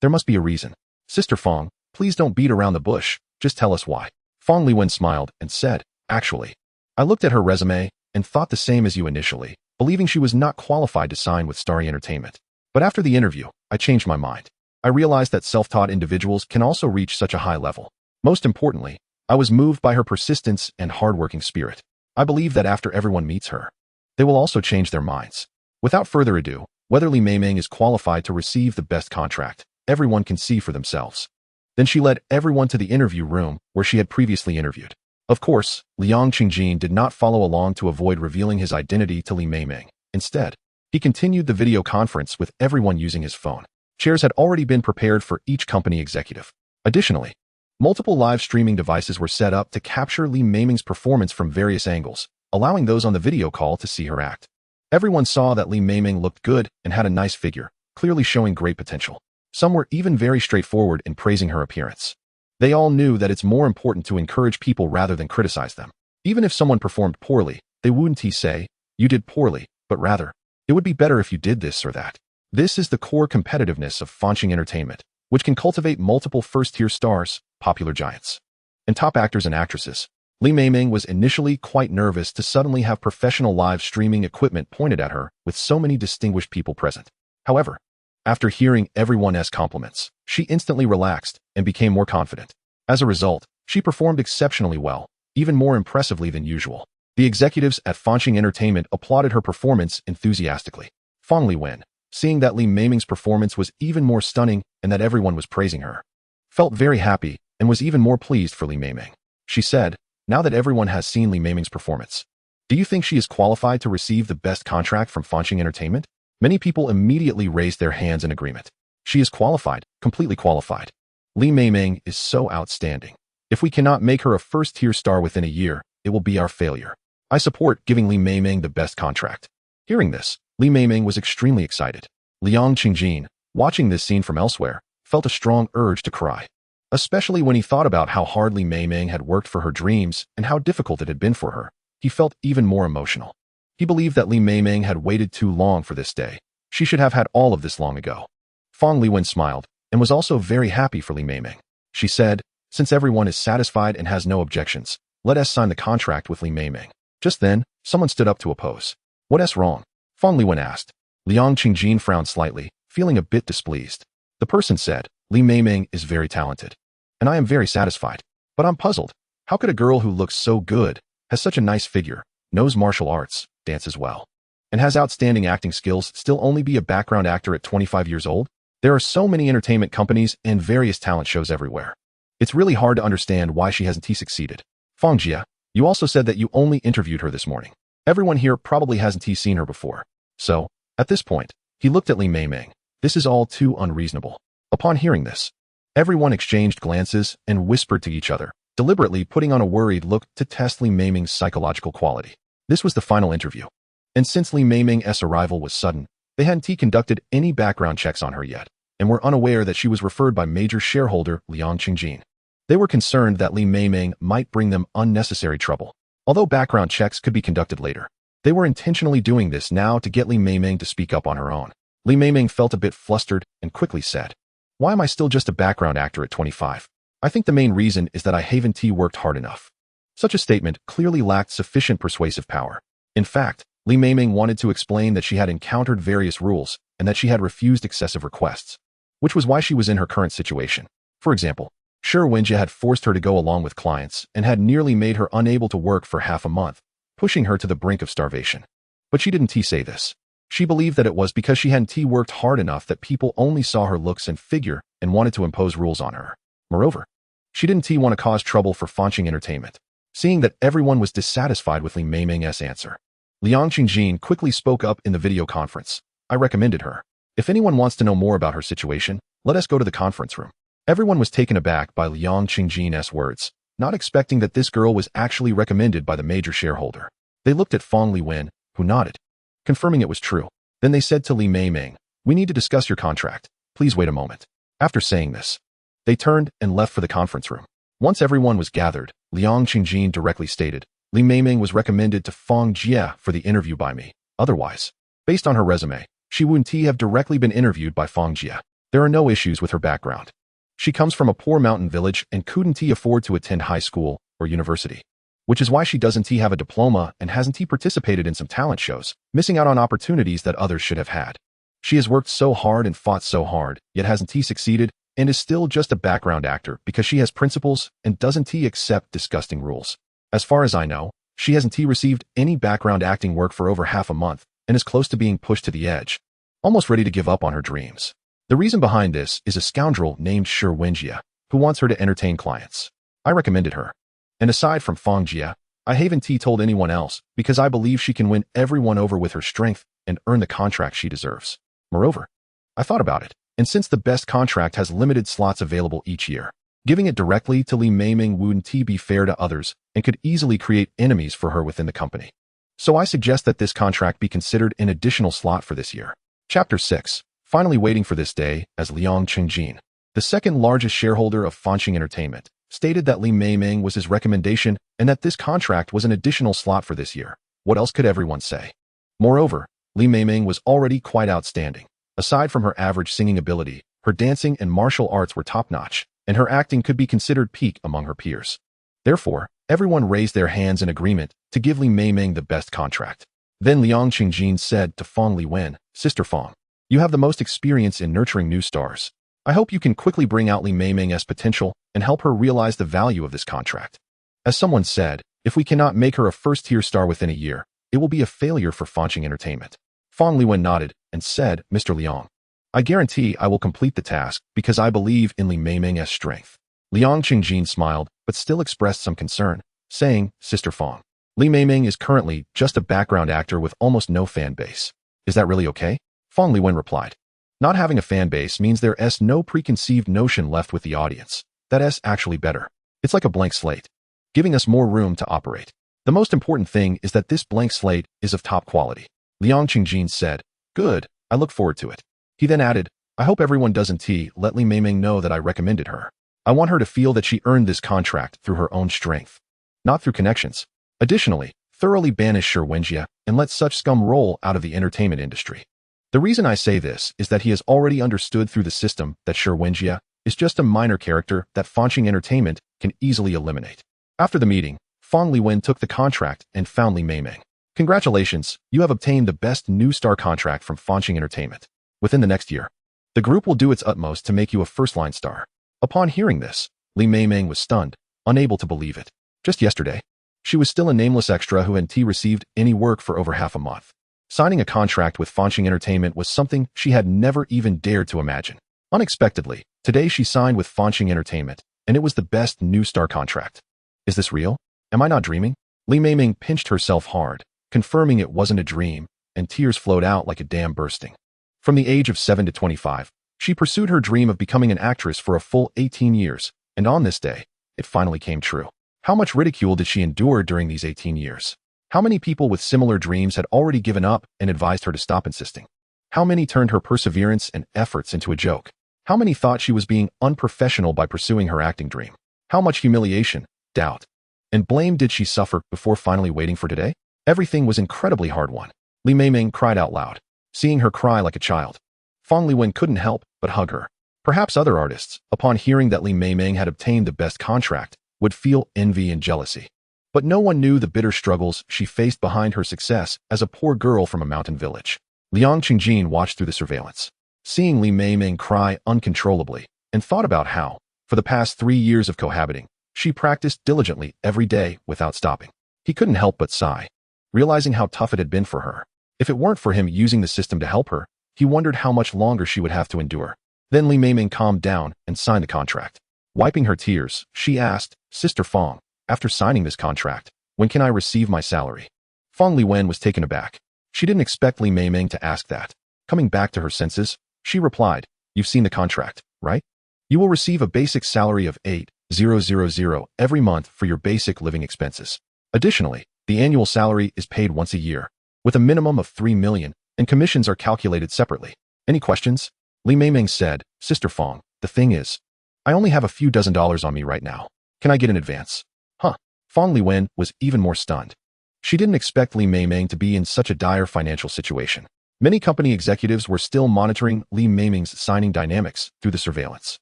there must be a reason. Sister Fong, please don't beat around the bush, just tell us why. Fong Liwen smiled and said, actually, I looked at her resume and thought the same as you initially, believing she was not qualified to sign with Starry Entertainment. But after the interview, I changed my mind. I realized that self-taught individuals can also reach such a high level. Most importantly, I was moved by her persistence and hardworking spirit. I believe that after everyone meets her, they will also change their minds. Without further ado, whether Li Meimeng is qualified to receive the best contract, everyone can see for themselves. Then she led everyone to the interview room where she had previously interviewed. Of course, Liang Qingjin did not follow along to avoid revealing his identity to Li Meimeng. Instead, he continued the video conference with everyone using his phone. Chairs had already been prepared for each company executive. Additionally, Multiple live streaming devices were set up to capture Li Meimeng's performance from various angles, allowing those on the video call to see her act. Everyone saw that Li Meimeng looked good and had a nice figure, clearly showing great potential. Some were even very straightforward in praising her appearance. They all knew that it's more important to encourage people rather than criticize them. Even if someone performed poorly, they wouldn't say, "You did poorly," but rather, "It would be better if you did this or that." This is the core competitiveness of Fanqing Entertainment, which can cultivate multiple first-tier stars, popular giants, and top actors and actresses. Li Meimeng was initially quite nervous to suddenly have professional live streaming equipment pointed at her with so many distinguished people present. However, after hearing everyone's compliments, she instantly relaxed and became more confident. As a result, she performed exceptionally well, even more impressively than usual. The executives at Fanqing Entertainment applauded her performance enthusiastically. Fang Liwen, seeing that Li Meimeng's performance was even more stunning and that everyone was praising her, felt very happy and was even more pleased for Li Meimeng. She said, "Now that everyone has seen Li Meimeng's performance, do you think she is qualified to receive the best contract from Fanqing Entertainment?" Many people immediately raised their hands in agreement. She is qualified, completely qualified. Li Meimeng is so outstanding. If we cannot make her a first-tier star within a year, it will be our failure. I support giving Li Meimeng the best contract. Hearing this, Li Meimeng was extremely excited. Liang Qingjin, watching this scene from elsewhere, felt a strong urge to cry, especially when he thought about how hard Li Meimeng had worked for her dreams and how difficult it had been for her. He felt even more emotional. He believed that Li Meimeng had waited too long for this day. She should have had all of this long ago. Fang Liwen smiled and was also very happy for Li Meimeng. She said, "Since everyone is satisfied and has no objections, let us sign the contract with Li Meimeng." Just then, someone stood up to oppose. "What's wrong?" Fang Liwen asked. Liang Qingjin frowned slightly, feeling a bit displeased. The person said, "Li Meimeng is very talented, and I am very satisfied. But I'm puzzled. How could a girl who looks so good, has such a nice figure, knows martial arts, dances well, and has outstanding acting skills still only be a background actor at 25 years old? There are so many entertainment companies and various talent shows everywhere. It's really hard to understand why she hasn't succeeded." Fang Jia, you also said that you only interviewed her this morning. Everyone here probably hasn't seen her before. So, at this point, he looked at Li Meimeng. This is all too unreasonable. Upon hearing this, everyone exchanged glances and whispered to each other, deliberately putting on a worried look to test Li Meimeng's psychological quality. This was the final interview. And since Li Meimeng's arrival was sudden, they hadn't conducted any background checks on her yet, and were unaware that she was referred by Major Shareholder Liang Qingjin. They were concerned that Li Meimeng might bring them unnecessary trouble. Although background checks could be conducted later, they were intentionally doing this now to get Li Meimeng to speak up on her own. Li Meimeng felt a bit flustered and quickly said, "Why am I still just a background actor at 25? I think the main reason is that I haven't worked hard enough." Such a statement clearly lacked sufficient persuasive power. In fact, Li Meimeng wanted to explain that she had encountered various rules and that she had refused excessive requests, which was why she was in her current situation. For example, Wenjie had forced her to go along with clients and had nearly made her unable to work for half a month, pushing her to the brink of starvation. But she didn't say this. She believed that it was because she hadn't worked hard enough that people only saw her looks and figure and wanted to impose rules on her. Moreover, she didn't want to cause trouble for Fanqing Entertainment. Seeing that everyone was dissatisfied with Li Meimeng's answer, Liang Qingjin quickly spoke up in the video conference. "I recommended her. If anyone wants to know more about her situation, let us go to the conference room." Everyone was taken aback by Liang Qingjin's words, not expecting that this girl was actually recommended by the major shareholder. They looked at Fang Liwen, who nodded, confirming it was true. Then they said to Li Meimeng, "We need to discuss your contract. Please wait a moment." After saying this, they turned and left for the conference room. Once everyone was gathered, Liang Qingjin directly stated, "Li Meimeng was recommended to Fang Jia for the interview by me. Otherwise, based on her resume, she wouldn't have directly been interviewed by Fang Jia. There are no issues with her background. She comes from a poor mountain village and couldn't afford to attend high school or university, which is why she doesn't have a diploma and hasn't participated in some talent shows, missing out on opportunities that others should have had. She has worked so hard and fought so hard, yet hasn't succeeded, and is still just a background actor because she has principles and doesn't accept disgusting rules. As far as I know, she hasn't received any background acting work for over half a month and is close to being pushed to the edge, almost ready to give up on her dreams. The reason behind this is a scoundrel named Wenjie, who wants her to entertain clients. I recommended her. And aside from Fang Jia, I haven't told anyone else because I believe she can win everyone over with her strength and earn the contract she deserves. Moreover, I thought about it, and since the best contract has limited slots available each year, Giving it directly to Li Meimeng wouldn't be fair to others and could easily create enemies for her within the company. So I suggest that this contract be considered an additional slot for this year. Chapter 6. Finally waiting for this day, as Liu Xi, the second largest shareholder of Fanqing Entertainment, stated that Li Meimeng was his recommendation and that this contract was an additional slot for this year. What else could everyone say? Moreover, Li Meimeng was already quite outstanding. Aside from her average singing ability, her dancing and martial arts were top-notch, and her acting could be considered peak among her peers. Therefore, everyone raised their hands in agreement to give Li Meimeng the best contract. Then Liu Xi said to Fang Liwen, "Sister Fang, you have the most experience in nurturing new stars. I hope you can quickly bring out Li Meimeng's potential and help her realize the value of this contract." As someone said, if we cannot make her a first-tier star within a year, it will be a failure for Fanqing Entertainment. Fang Liwen nodded and said, "Mr. Liang, I guarantee I will complete the task because I believe in Li Meimeng's strength." Liu Xi smiled, but still expressed some concern, saying, "Sister Fang, Li Meimeng is currently just a background actor with almost no fan base. Is that really okay?" Fang Liwen replied, "Not having a fan base means there's no preconceived notion left with the audience. That's actually better. It's like a blank slate, giving us more room to operate. The most important thing is that this blank slate is of top quality." Liu Xi said, "Good, I look forward to it." He then added, "I hope everyone doesn't let Li Meimeng know that I recommended her. I want her to feel that she earned this contract through her own strength, not through connections. Additionally, thoroughly banish Wenjia and let such scum roll out of the entertainment industry." The reason I say this is that he has already understood through the system that Wenjia is just a minor character that Fanqing Entertainment can easily eliminate. After the meeting, Fang Liwen took the contract and found Li Meimeng. "Congratulations, you have obtained the best new star contract from Fanqing Entertainment. Within the next year, the group will do its utmost to make you a first-line star." Upon hearing this, Li Meimeng was stunned, unable to believe it. Just yesterday, she was still a nameless extra who hadn't received any work for over half a month. Signing a contract with Fanqing Entertainment was something she had never even dared to imagine. Unexpectedly, today she signed with Fanqing Entertainment, and it was the best new star contract. Is this real? Am I not dreaming? Li Meimeng pinched herself hard, confirming it wasn't a dream, and tears flowed out like a dam bursting. From the age of 7 to 25, she pursued her dream of becoming an actress for a full 18 years, and on this day, it finally came true. How much ridicule did she endure during these 18 years? How many people with similar dreams had already given up and advised her to stop insisting? How many turned her perseverance and efforts into a joke? How many thought she was being unprofessional by pursuing her acting dream? How much humiliation, doubt, and blame did she suffer before finally waiting for today? Everything was incredibly hard-won. Li Meimeng cried out loud, seeing her cry like a child. Fang Liwen couldn't help but hug her. Perhaps other artists, upon hearing that Li Meimeng had obtained the best contract, would feel envy and jealousy. But no one knew the bitter struggles she faced behind her success as a poor girl from a mountain village. Liu Xi watched through the surveillance, seeing Li Meimeng cry uncontrollably, and thought about how, for the past 3 years of cohabiting, she practiced diligently every day without stopping. He couldn't help but sigh, realizing how tough it had been for her. If it weren't for him using the system to help her, he wondered how much longer she would have to endure. Then Li Meimeng calmed down and signed the contract. Wiping her tears, she asked, "Sister Fang, after signing this contract, when can I receive my salary?" Fang Liwen was taken aback. She didn't expect Li Meimeng to ask that. Coming back to her senses, she replied, "You've seen the contract, right? You will receive a basic salary of 8,000 every month for your basic living expenses. Additionally, the annual salary is paid once a year, with a minimum of 3 million, and commissions are calculated separately. Any questions?" Li Meimeng said, "Sister Fang, the thing is, I only have a few dozen dollars on me right now. Can I get an advance?" Huh. Fang Liwen was even more stunned. She didn't expect Li Meimeng to be in such a dire financial situation. Many company executives were still monitoring Li Meimeng's signing dynamics through the surveillance.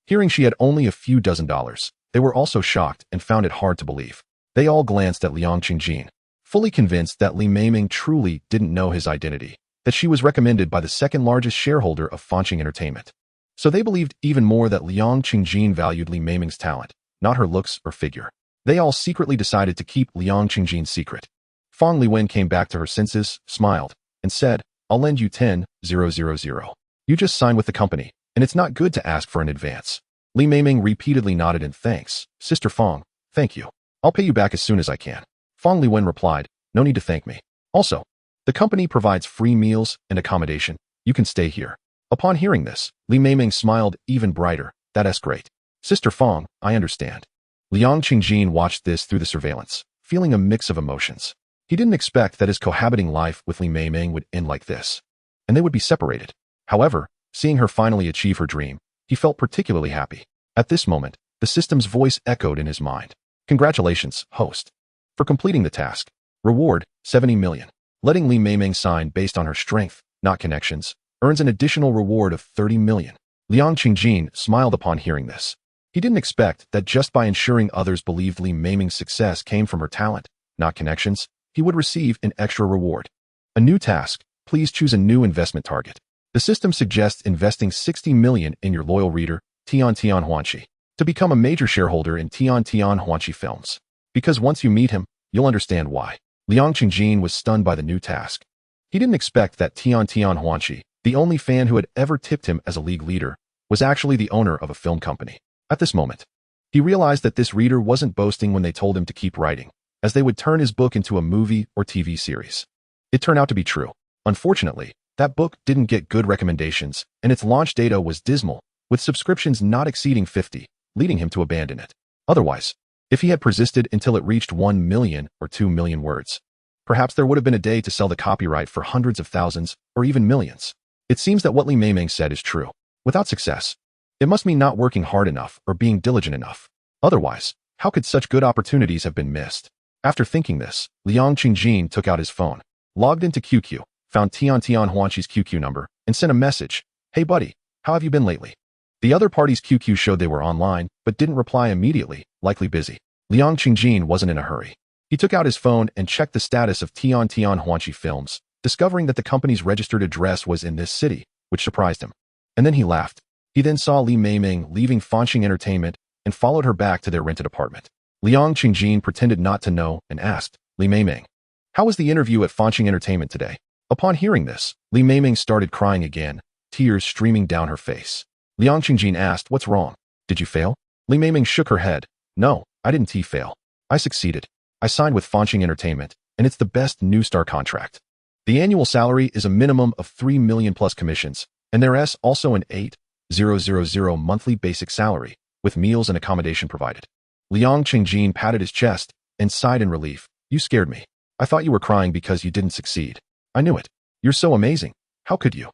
Hearing she had only a few dozen dollars, they were also shocked and found it hard to believe. They all glanced at Liu Xi, fully convinced that Li Meimeng truly didn't know his identity, that she was recommended by the second largest shareholder of Fanqing Entertainment. So they believed even more that Liu Xi valued Li Meimeng's talent, not her looks or figure. They all secretly decided to keep Liu Xing's secret. Fang Liwen came back to her senses, smiled, and said, "I'll lend you 10,000. You just signed with the company, and it's not good to ask for an advance." Li Meimeng repeatedly nodded in thanks. "Sister Fang, thank you. I'll pay you back as soon as I can." Fang Liwen replied, "No need to thank me. Also, the company provides free meals and accommodation. You can stay here." Upon hearing this, Li Meimeng smiled even brighter. "That's great. Sister Fong, I understand. Liang Qingjin watched this through the surveillance, feeling a mix of emotions. He didn't expect that his cohabiting life with Li Meimeng would end like this, and they would be separated. However, seeing her finally achieve her dream, he felt particularly happy. At this moment, the system's voice echoed in his mind. Congratulations, host, for completing the task. Reward, 70 million. Letting Li Meimeng sign based on her strength, not connections, earns an additional reward of 30 million. Liang Qingjin smiled upon hearing this. He didn't expect that just by ensuring others believed Li Meimeng's success came from her talent, not connections, he would receive an extra reward. A new task. Please choose a new investment target. The system suggests investing 60 million in your loyal reader, Tian Huanqi, to become a major shareholder in Tian Huanqi Films. Because once you meet him, you'll understand why. Liang Qingjin was stunned by the new task. He didn't expect that Tian Huanqi, the only fan who had ever tipped him as a league leader, was actually the owner of a film company. At this moment, he realized that this reader wasn't boasting when they told him to keep writing, as they would turn his book into a movie or TV series. It turned out to be true. Unfortunately, that book didn't get good recommendations, and its launch data was dismal, with subscriptions not exceeding 50, leading him to abandon it. Otherwise, if he had persisted until it reached 1 million or 2 million words, perhaps there would have been a day to sell the copyright for hundreds of thousands or even millions. It seems that what Li Meimeng said is true. Without success, it must mean not working hard enough or being diligent enough. Otherwise, how could such good opportunities have been missed? After thinking this, Liang Qingjin took out his phone, logged into QQ, found Tian Huanqi's QQ number, and sent a message. Hey buddy, how have you been lately? The other party's QQ showed they were online, but didn't reply immediately, likely busy. Liang Qingjin wasn't in a hurry. He took out his phone and checked the status of Tian Huanqi Films, discovering that the company's registered address was in this city, which surprised him. And then he laughed. He then saw Li Meimeng leaving Fanxing Entertainment and followed her back to their rented apartment. Liang Qingjin pretended not to know and asked, Li Meimeng, how was the interview at Fanxing Entertainment today? Upon hearing this, Li Meimeng started crying again, tears streaming down her face. Liang Qingjin asked, what's wrong? Did you fail? Li Meimeng shook her head. No, I didn't fail. I succeeded. I signed with Fanxing Entertainment, and it's the best new star contract. The annual salary is a minimum of 3 million plus commissions, and there's also an 8,000 monthly basic salary, with meals and accommodation provided. Liang Qingjin patted his chest and sighed in relief. You scared me. I thought you were crying because you didn't succeed. I knew it. You're so amazing. How could you?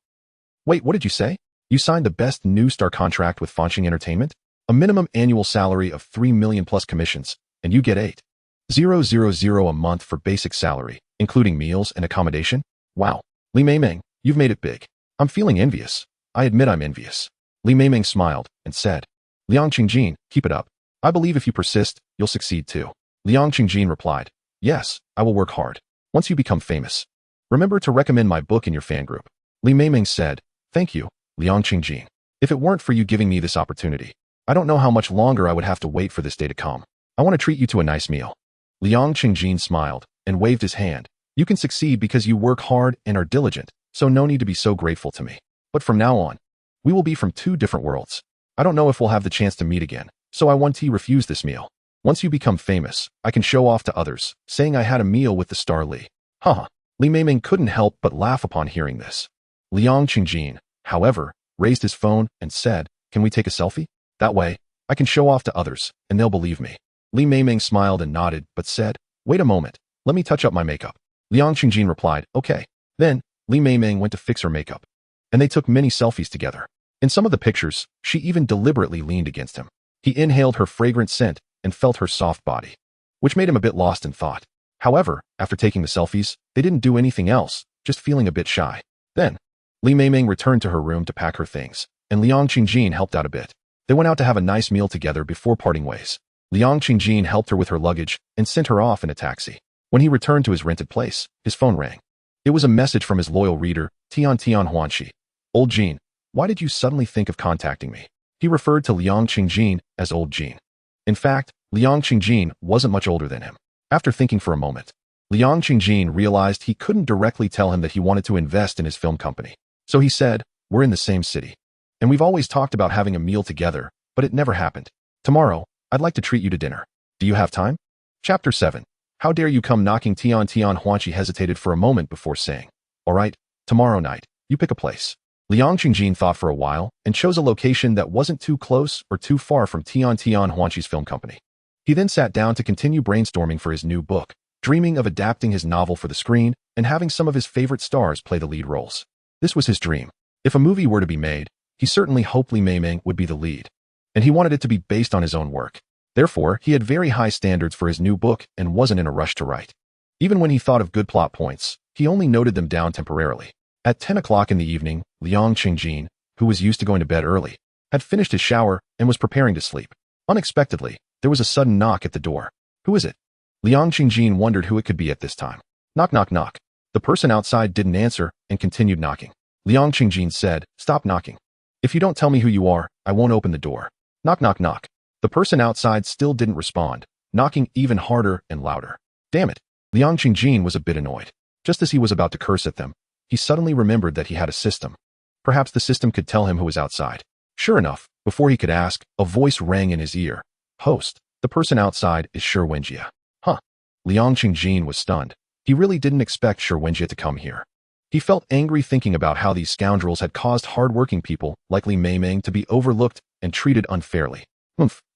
Wait, what did you say? You signed the best new star contract with Fanxing Entertainment? A minimum annual salary of 3 million plus commissions, and you get 8,000 a month for basic salary, including meals and accommodation? Wow. Li Meimeng, you've made it big. I'm feeling envious. I admit I'm envious. Li Meimeng smiled and said, Liang Qingjin, keep it up. I believe if you persist, you'll succeed too. Liang Qingjin replied, yes, I will work hard. Once you become famous, remember to recommend my book in your fan group. Li Meimeng said, thank you, Liang Qingjin. If it weren't for you giving me this opportunity, I don't know how much longer I would have to wait for this day to come. I want to treat you to a nice meal. Liang Qingjin smiled and waved his hand. You can succeed because you work hard and are diligent, so no need to be so grateful to me. But from now on, we will be from 2 different worlds. I don't know if we'll have the chance to meet again, so I want to refuse this meal. Once you become famous, I can show off to others, saying I had a meal with the star Li. Haha. Li Meimeng couldn't help but laugh upon hearing this. Liang Qingjin, however, raised his phone and said, can we take a selfie? That way, I can show off to others, and they'll believe me. Li Meimeng smiled and nodded, but said, wait a moment, let me touch up my makeup. Liang Qingjin replied, okay. Then, Li Meimeng went to fix her makeup, and they took many selfies together. In some of the pictures, she even deliberately leaned against him. He inhaled her fragrant scent and felt her soft body, which made him a bit lost in thought. However, after taking the selfies, they didn't do anything else, just feeling a bit shy. Then, Li Meimeng returned to her room to pack her things, and Liang Qingjin helped out a bit. They went out to have a nice meal together before parting ways. Liang Qingjin helped her with her luggage and sent her off in a taxi. When he returned to his rented place, his phone rang. It was a message from his loyal reader, Tian Huanqi. Old Jean, why did you suddenly think of contacting me? He referred to Liang Qingjin as Old Jean. In fact, Liang Qingjin wasn't much older than him. After thinking for a moment, Liang Qingjin realized he couldn't directly tell him that he wanted to invest in his film company. So he said, we're in the same city, and we've always talked about having a meal together, but it never happened. Tomorrow, I'd like to treat you to dinner. Do you have time? Chapter 7. How dare you come knocking? Tian Huanqi hesitated for a moment before saying, all right, tomorrow night, you pick a place. Liang Qingjin thought for a while and chose a location that wasn't too close or too far from Tian Huanqi's film company. He then sat down to continue brainstorming for his new book, dreaming of adapting his novel for the screen and having some of his favorite stars play the lead roles. This was his dream. If a movie were to be made, he certainly hoped Li Meimeng would be the lead, and he wanted it to be based on his own work. Therefore, he had very high standards for his new book and wasn't in a rush to write. Even when he thought of good plot points, he only noted them down temporarily. At 10 o'clock in the evening, Liang Qingjin, who was used to going to bed early, had finished his shower and was preparing to sleep. Unexpectedly, there was a sudden knock at the door. Who is it? Liang Qingjin wondered who it could be at this time. Knock, knock, knock. The person outside didn't answer and continued knocking. Liang Qingjin said, "Stop knocking. If you don't tell me who you are, I won't open the door." Knock, knock, knock. The person outside still didn't respond, knocking even harder and louder. Damn it. Liang Qingjin was a bit annoyed. Just as he was about to curse at them, he suddenly remembered that he had a system. Perhaps the system could tell him who was outside. Sure enough, before he could ask, a voice rang in his ear. "Host, the person outside is Shi Wenjie." Huh. Liang Qingjin was stunned. He really didn't expect Shi Wenjie to come here. He felt angry thinking about how these scoundrels had caused hardworking people like Li Meimeng to be overlooked and treated unfairly.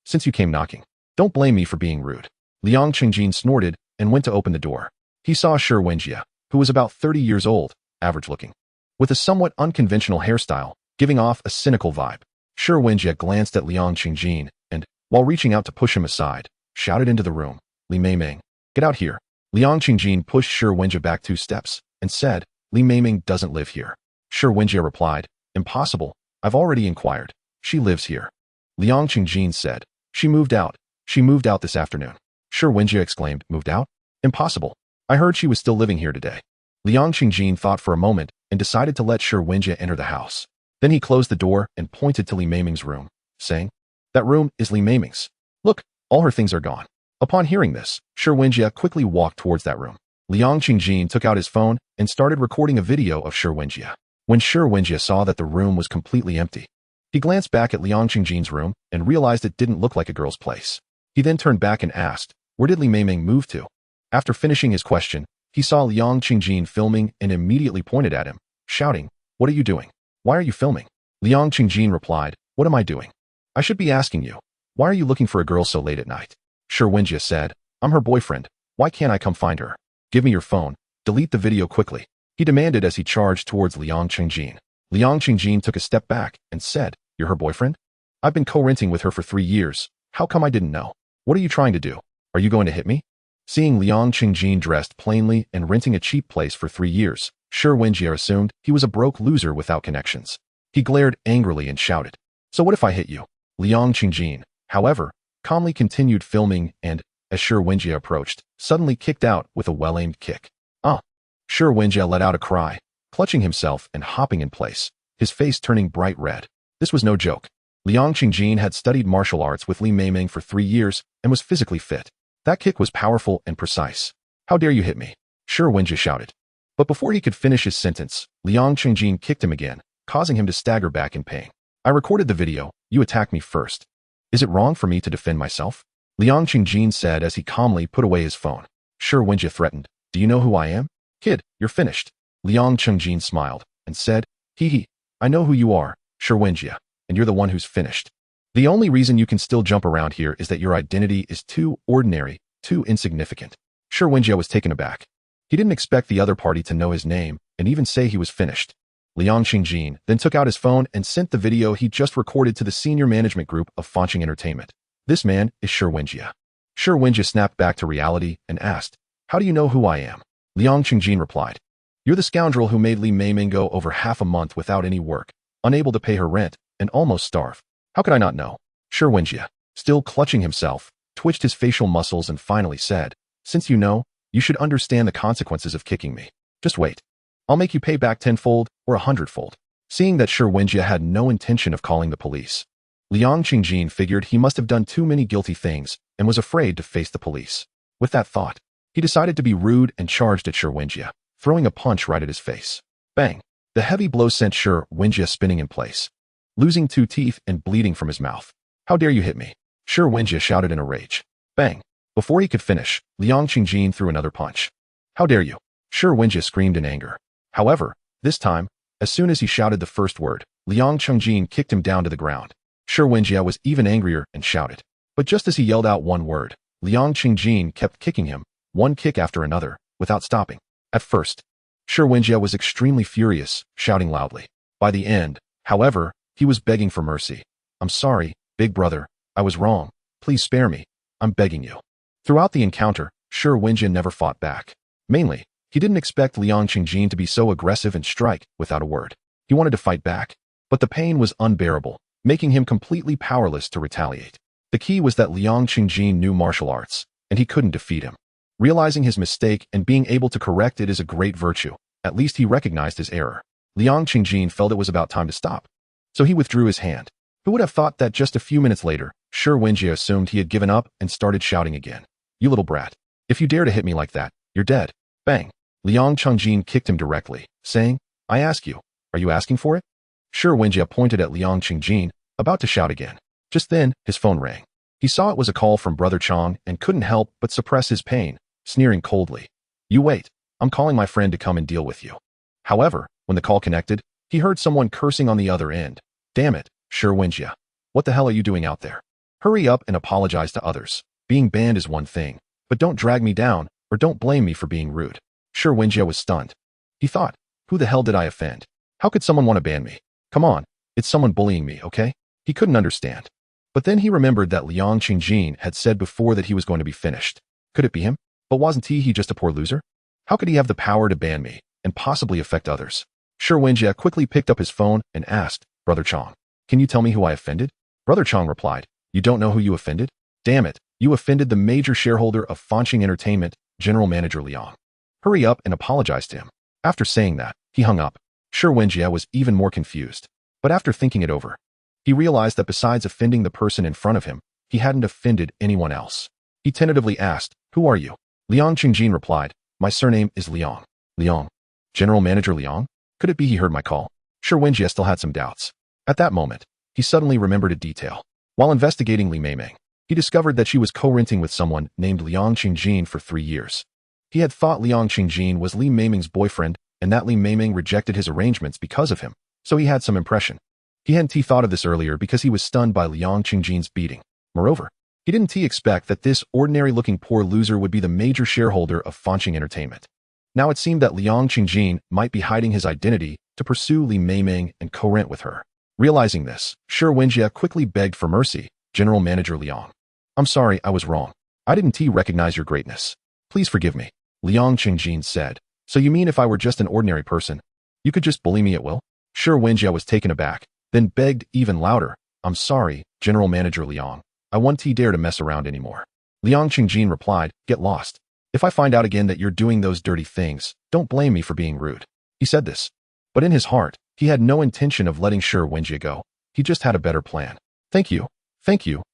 Since you came knocking, don't blame me for being rude. Liang Qingjin snorted and went to open the door. He saw Shi Wenjie, who was about 30 years old, average-looking, with a somewhat unconventional hairstyle, giving off a cynical vibe. Shi Wenjie glanced at Liang Qingjin and, while reaching out to push him aside, shouted into the room, "Li Meimeng, get out here." Liang Qingjin pushed Shi Wenjie back 2 steps and said, "Li Meimeng doesn't live here." Shi Wenjie replied, "Impossible. I've already inquired. She lives here." Liang Qingjin said, "She moved out. She moved out this afternoon." Shi Wenjie exclaimed, "Moved out? Impossible. I heard she was still living here today." Liang Qingjin thought for a moment and decided to let Shi Wenjie enter the house. Then he closed the door and pointed to Li Meimeng's room, saying, "That room is Li Meimeng's. Look, all her things are gone." Upon hearing this, Shi Wenjie quickly walked towards that room. Liang Qingjin took out his phone and started recording a video of Shi Wenjie. When Shi Wenjie saw that the room was completely empty, he glanced back at Liang Qingjin's room and realized it didn't look like a girl's place. He then turned back and asked, "Where did Li Meimeng move to?" After finishing his question, he saw Liang Qingjin filming and immediately pointed at him, shouting, "What are you doing? Why are you filming?" Liang Qingjin replied, "What am I doing? I should be asking you. Why are you looking for a girl so late at night?" Shi Wenjie said, "I'm her boyfriend. Why can't I come find her?" "Give me your phone. Delete the video quickly," he demanded as he charged towards Liang Qingjin. Liang Qingjin took a step back and said, "You're her boyfriend? I've been co-renting with her for 3 years. How come I didn't know? What are you trying to do? Are you going to hit me?" Seeing Liang Qingjin dressed plainly and renting a cheap place for 3 years, Shi Wenjie assumed he was a broke loser without connections. He glared angrily and shouted, "So what if I hit you?" Liang Qingjin, however, calmly continued filming and, as Shi Wenjie approached, suddenly kicked out with a well-aimed kick. "Ah!" Shi Wenjie let out a cry, clutching himself and hopping in place, his face turning bright red. This was no joke. Liang Qingjin had studied martial arts with Li Meimeng for 3 years and was physically fit. That kick was powerful and precise. "How dare you hit me?" Shi Wenjie shouted. But before he could finish his sentence, Liang Qingjin kicked him again, causing him to stagger back in pain. "I recorded the video. You attacked me first. Is it wrong for me to defend myself?" Liang Qingjin said as he calmly put away his phone. Shi Wenjie threatened, "Do you know who I am? Kid, you're finished." Liang Qingjin smiled and said, "Hee, I know who you are, Shi Wenjie, and you're the one who's finished. The only reason you can still jump around here is that your identity is too ordinary, too insignificant." Shi Wenjie was taken aback. He didn't expect the other party to know his name and even say he was finished. Liang Qingjin then took out his phone and sent the video he just recorded to the senior management group of Fancheng Entertainment. "This man is Shi Wenjie." Shi Wenjie snapped back to reality and asked, "How do you know who I am?" Liang Qingjin replied, "You're the scoundrel who made Li Meimeng go over half a month without any work, unable to pay her rent, and almost starve. How could I not know?" Shi Wenjie, still clutching himself, twitched his facial muscles and finally said, "Since you know, you should understand the consequences of kicking me. Just wait. I'll make you pay back 10-fold or 100-fold. Seeing that Shi Wenjie had no intention of calling the police, Liang Qingjin figured he must have done too many guilty things and was afraid to face the police. With that thought, he decided to be rude and charged at Shi Wenjie, throwing a punch right at his face. Bang! The heavy blow sent Shi Wenjie spinning in place, losing 2 teeth and bleeding from his mouth. "How dare you hit me?" Shi Wenjie shouted in a rage. Bang! Before he could finish, Liang Qingjin threw another punch. "How dare you?" Shi Wenjie screamed in anger. However, this time, As soon as he shouted the first word, Liang Chengjin kicked him down to the ground. Shi Wenjie was even angrier and shouted. But just as he yelled out one word, Liang Chengjin kept kicking him, one kick after another, without stopping. At first, Shi Wenjie was extremely furious, shouting loudly. By the end, however, he was begging for mercy. "I'm sorry, big brother, I was wrong. Please spare me. I'm begging you." Throughout the encounter, Shi Wenjie never fought back. Mainly, he didn't expect Liang Chengjin to be so aggressive and strike without a word. He wanted to fight back, but the pain was unbearable, making him completely powerless to retaliate. The key was that Liang Chengjin knew martial arts, and he couldn't defeat him. Realizing his mistake and being able to correct it is a great virtue. At least he recognized his error. Liang Chengjin felt it was about time to stop, so he withdrew his hand. Who would have thought that just a few minutes later, Shi Wenjie assumed he had given up and started shouting again. "You little brat. If you dare to hit me like that, you're dead." Bang! Liang Chengjin kicked him directly, saying, "I ask you, are you asking for it?" Shi Wenjie pointed at Liang Chengjin, about to shout again. Just then, his phone rang. He saw it was a call from Brother Chang and couldn't help but suppress his pain, sneering coldly. "You wait, I'm calling my friend to come and deal with you." However, when the call connected, he heard someone cursing on the other end. "Damn it, Shi Wenjie. What the hell are you doing out there? Hurry up and apologize to others. Being banned is one thing, but don't drag me down or don't blame me for being rude." Shi Wenjie was stunned. He thought, who the hell did I offend? How could someone want to ban me? Come on, it's someone bullying me, okay? He couldn't understand. But then he remembered that Liang Chengjin had said before that he was going to be finished. Could it be him? But wasn't he just a poor loser? How could he have the power to ban me and possibly affect others? Shi Wenjie quickly picked up his phone and asked, "Brother Chang, can you tell me who I offended?" Brother Chang replied, "You don't know who you offended? Damn it, you offended the major shareholder of Fancheng Entertainment, General Manager Liang. Hurry up and apologize to him." After saying that, he hung up. Shi Wenjie was even more confused. But after thinking it over, he realized that besides offending the person in front of him, he hadn't offended anyone else. He tentatively asked, "Who are you?" Liang Chengjin replied, "My surname is Liang." Liang? General Manager Liang? Could it be he heard my call? Shi Wenjie still had some doubts. At that moment, he suddenly remembered a detail. While investigating Meimeng, he discovered that she was co-renting with someone named Liang Chengjin for 3 years. He had thought Liang Chengjin was Meimeng's boyfriend and that Meimeng rejected his arrangements because of him, so he had some impression. He hadn't thought of this earlier because he was stunned by Liang Chengjin's beating. Moreover, he didn't expect that this ordinary-looking poor loser would be the major shareholder of Fancheng Entertainment. Now it seemed that Liang Chengjin might be hiding his identity to pursue Meimeng and co-rent with her. Realizing this, Shi Wenjie quickly begged for mercy. "General Manager Liang, I'm sorry, I was wrong. I didn't recognize your greatness. Please forgive me." Liang Chengjin said, "So you mean if I were just an ordinary person, you could just bully me at will?" Shi Wenjie was taken aback, then begged even louder, "I'm sorry, General Manager Liang. I won't dare to mess around anymore." Liang Chengjin replied, "Get lost. If I find out again that you're doing those dirty things, don't blame me for being rude." He said this, but in his heart, he had no intention of letting Shi Wenjie go. He just had a better plan. Thank you,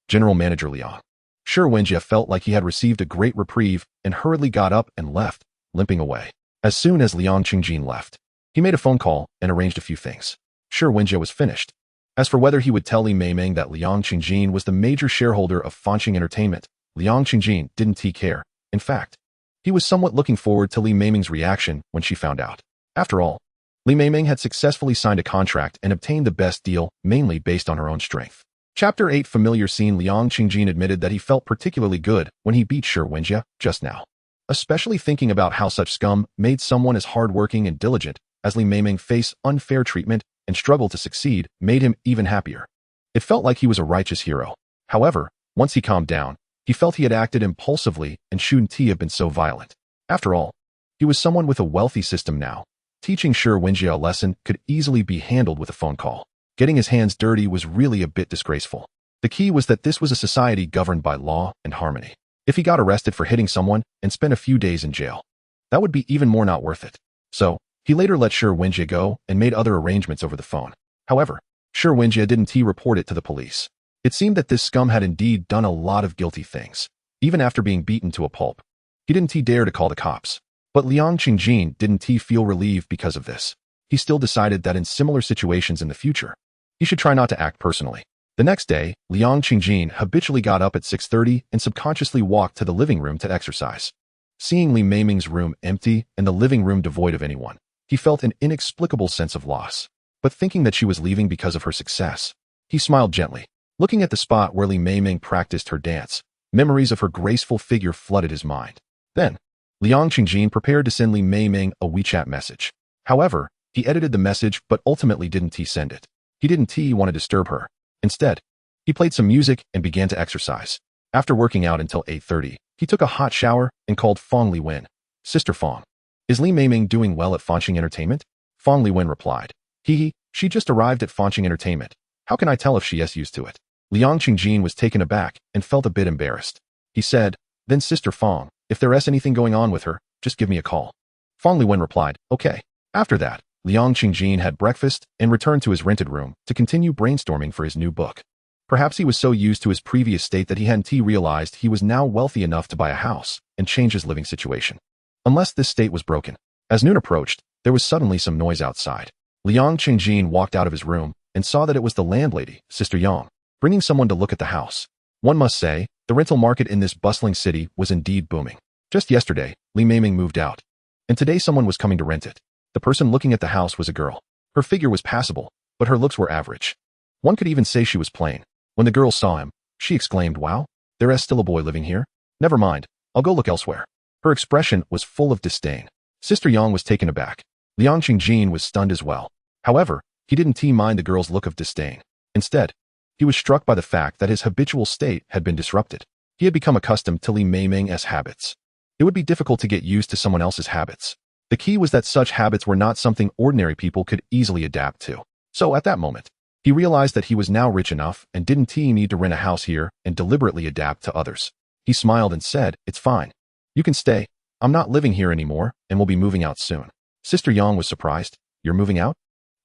General Manager Liang." Shi Wenjie felt like he had received a great reprieve and hurriedly got up and left, limping away. As soon as Liang Chengjin left, he made a phone call and arranged a few things. Shi Wenjie was finished. As for whether he would tell Meimeng that Liang Chengjin was the major shareholder of Fancheng Entertainment, Liang Chengjin didn't care. In fact, he was somewhat looking forward to Meimeng's reaction when she found out. After all, Meimeng had successfully signed a contract and obtained the best deal, mainly based on her own strength. Chapter 8 Familiar scene. Liang Chengjin admitted that he felt particularly good when he beat Shi Wenjie just now. Especially thinking about how such scum made someone as hardworking and diligent as Meimeng face unfair treatment and struggle to succeed made him even happier. It felt like he was a righteous hero. However, once he calmed down, he felt he had acted impulsively and shouldn't have been so violent. After all, he was someone with a wealthy system now. Teaching Shi Wenjie a lesson could easily be handled with a phone call. Getting his hands dirty was really a bit disgraceful. The key was that this was a society governed by law and harmony. If he got arrested for hitting someone and spent a few days in jail, that would be even more not worth it. So, he later let Shi Wenjie go and made other arrangements over the phone. However, Shi Wenjie didn't report it to the police. It seemed that this scum had indeed done a lot of guilty things, even after being beaten to a pulp. He didn't dare to call the cops. But Liang Chengjin didn't feel relieved because of this. He still decided that in similar situations in the future, he should try not to act personally. The next day, Liang Chengjin habitually got up at 6:30 and subconsciously walked to the living room to exercise. Seeing Meimeng's room empty and the living room devoid of anyone, He felt an inexplicable sense of loss. But thinking that she was leaving because of her success, he smiled gently. Looking at the spot where Li Meimeng practiced her dance, memories of her graceful figure flooded his mind. Then, Liang Qingjin prepared to send Li Meimeng a WeChat message. However, he edited the message but ultimately didn't send it. He didn't want to disturb her. Instead, he played some music and began to exercise. After working out until 8:30, he took a hot shower and called Fong Liwen. Sister Fong, is Li Meimeng doing well at Fanqing Entertainment? Fong Liwen replied. She just arrived at Fanqing Entertainment. How can I tell if she is used to it? Liang Qingjin was taken aback and felt a bit embarrassed. He said, then Sister Fong, if there is anything going on with her, just give me a call. Fong Liwen replied, okay. After that, Liang Qingjin had breakfast and returned to his rented room to continue brainstorming for his new book. Perhaps he was so used to his previous state that he hadn't realized he was now wealthy enough to buy a house and change his living situation. Unless this state was broken. As noon approached, there was suddenly some noise outside. Liang Qingjin walked out of his room and saw that it was the landlady, Sister Yang, bringing someone to look at the house. One must say, the rental market in this bustling city was indeed booming. Just yesterday, Li Meimeng moved out, and today someone was coming to rent it. The person looking at the house was a girl. Her figure was passable, but her looks were average. One could even say she was plain. When the girl saw him, she exclaimed, wow, there is still a boy living here? Never mind, I'll go look elsewhere. Her expression was full of disdain. Sister Yang was taken aback. Liang Qingjin was stunned as well. However, he didn't mind the girl's look of disdain. Instead, he was struck by the fact that his habitual state had been disrupted. He had become accustomed to Li Meimeng's habits. It would be difficult to get used to someone else's habits. The key was that such habits were not something ordinary people could easily adapt to. So at that moment, he realized that he was now rich enough and didn't need to rent a house here and deliberately adapt to others. He smiled and said, it's fine. You can stay. I'm not living here anymore and will be moving out soon. Sister Yang was surprised. You're moving out?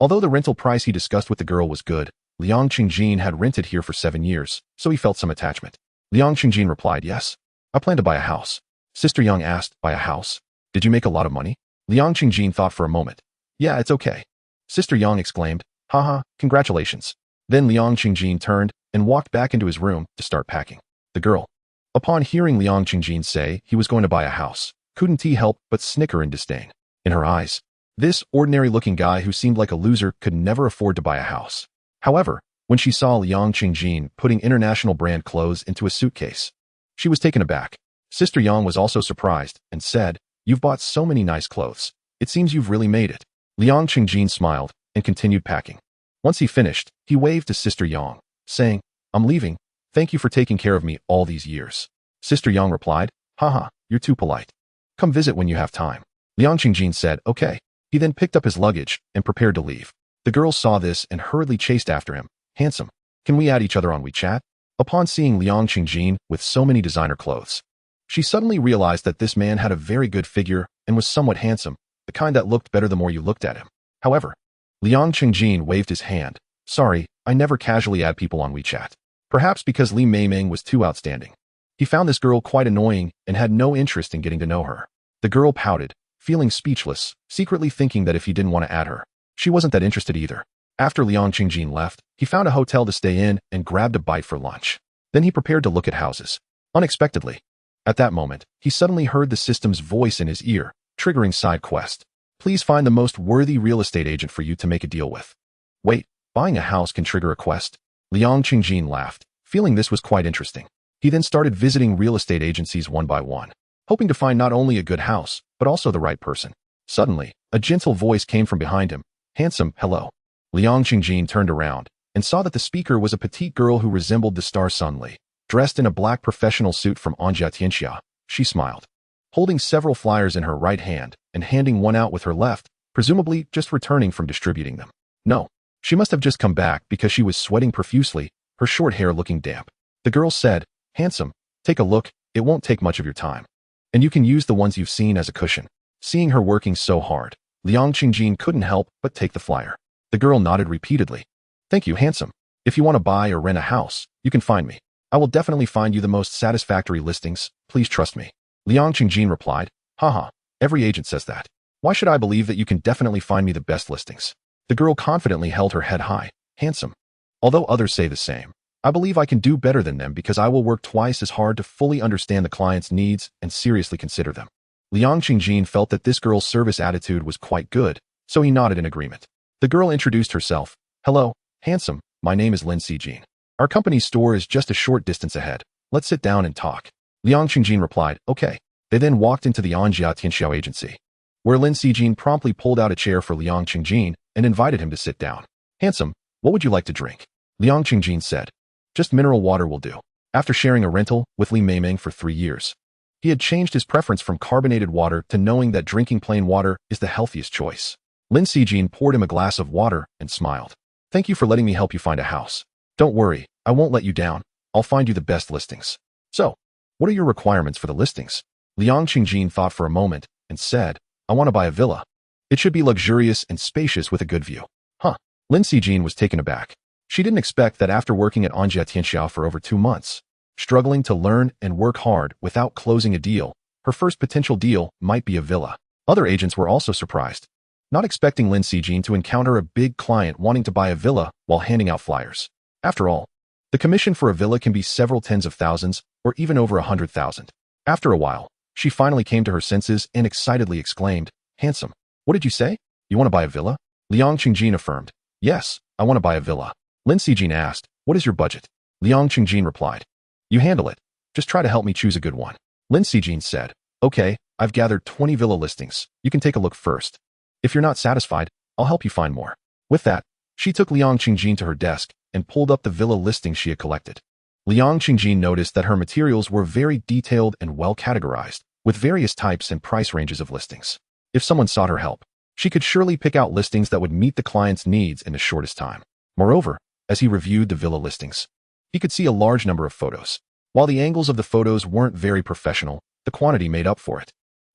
Although the rental price he discussed with the girl was good, Liang Qingjin had rented here for 7 years, so he felt some attachment. Liang Qingjin replied, yes. I plan to buy a house. Sister Yang asked, buy a house? Did you make a lot of money? Liang Qingjin thought for a moment. Yeah, it's okay. Sister Yang exclaimed, haha, congratulations. Then Liang Qingjin turned and walked back into his room to start packing. The girl, upon hearing Liang Qingjin say he was going to buy a house, couldn't help but snicker in disdain. In her eyes, this ordinary-looking guy who seemed like a loser could never afford to buy a house. However, when she saw Liang Qingjin putting international brand clothes into a suitcase, she was taken aback. Sister Yang was also surprised and said, you've bought so many nice clothes. It seems you've really made it. Liang Qingjin smiled and continued packing. Once he finished, he waved to Sister Yang, saying, I'm leaving. Thank you for taking care of me all these years. Sister Yang replied, haha, you're too polite. Come visit when you have time. Liang Qingjin said, okay. He then picked up his luggage and prepared to leave. The girl saw this and hurriedly chased after him. Handsome, can we add each other on WeChat? Upon seeing Liang Qingjin with so many designer clothes, she suddenly realized that this man had a very good figure and was somewhat handsome, the kind that looked better the more you looked at him. However, Liang Qingjin waved his hand. Sorry, I never casually add people on WeChat. Perhaps because Li Meimeng was too outstanding. He found this girl quite annoying and had no interest in getting to know her. The girl pouted, feeling speechless, secretly thinking that if he didn't want to add her, she wasn't that interested either. After Liang Qingjin left, he found a hotel to stay in and grabbed a bite for lunch. Then he prepared to look at houses. Unexpectedly, at that moment, he suddenly heard the system's voice in his ear, triggering side quest. Please find the most worthy real estate agent for you to make a deal with. Wait, buying a house can trigger a quest? Liang Qingjin laughed, feeling this was quite interesting. He then started visiting real estate agencies one by one, hoping to find not only a good house, but also the right person. Suddenly, a gentle voice came from behind him. Handsome, hello. Liang Qingjin turned around and saw that the speaker was a petite girl who resembled the star Sun Li. Dressed in a black professional suit from Anja Tianxia, she smiled, holding several flyers in her right hand and handing one out with her left, presumably just returning from distributing them. No, she must have just come back because she was sweating profusely, her short hair looking damp. The girl said, handsome, take a look, it won't take much of your time. And you can use the ones you've seen as a cushion. Seeing her working so hard, Liang Qingjin couldn't help but take the flyer. The girl nodded repeatedly. Thank you, handsome. If you want to buy or rent a house, you can find me. I will definitely find you the most satisfactory listings, please trust me. Liang Qingjin replied, haha, every agent says that. Why should I believe that you can definitely find me the best listings? The girl confidently held her head high. Handsome. Although others say the same, I believe I can do better than them because I will work twice as hard to fully understand the client's needs and seriously consider them. Liang Qingjin felt that this girl's service attitude was quite good, so he nodded in agreement. The girl introduced herself. Hello, handsome, my name is Lin Xijin. Our company's store is just a short distance ahead. Let's sit down and talk. Liang Qingjin replied, okay. They then walked into the Anjia Tianxiao agency, where Lin Xijin promptly pulled out a chair for Liang Qingjin and invited him to sit down. Handsome, what would you like to drink? Liang Qingjin said. Just mineral water will do. After sharing a rental with Li Meimeng for 3 years, he had changed his preference from carbonated water to knowing that drinking plain water is the healthiest choice. Lin Xijin poured him a glass of water and smiled. Thank you for letting me help you find a house. Don't worry, I won't let you down. I'll find you the best listings. So, what are your requirements for the listings? Liang Qingjin thought for a moment and said, I want to buy a villa. It should be luxurious and spacious with a good view. Huh. Lin Xijin was taken aback. She didn't expect that after working at Anjia Tianxiao for over 2 months, struggling to learn and work hard without closing a deal, her first potential deal might be a villa. Other agents were also surprised, not expecting Lin Xijin to encounter a big client wanting to buy a villa while handing out flyers. After all, the commission for a villa can be several tens of thousands or even over 100,000. After a while, she finally came to her senses and excitedly exclaimed, handsome, what did you say? You want to buy a villa? Liang Qingjin affirmed, yes, I want to buy a villa. Lin Xijin asked, what is your budget? Liang Qingjin replied, you handle it. Just try to help me choose a good one. Lin Xijin said, okay, I've gathered 20 villa listings. You can take a look first. If you're not satisfied, I'll help you find more. With that, she took Liang Qingjin to her desk and pulled up the villa listings she had collected. Liang Qingjin noticed that her materials were very detailed and well categorized, with various types and price ranges of listings. If someone sought her help, she could surely pick out listings that would meet the client's needs in the shortest time. Moreover, as he reviewed the villa listings, he could see a large number of photos. While the angles of the photos weren't very professional, the quantity made up for it.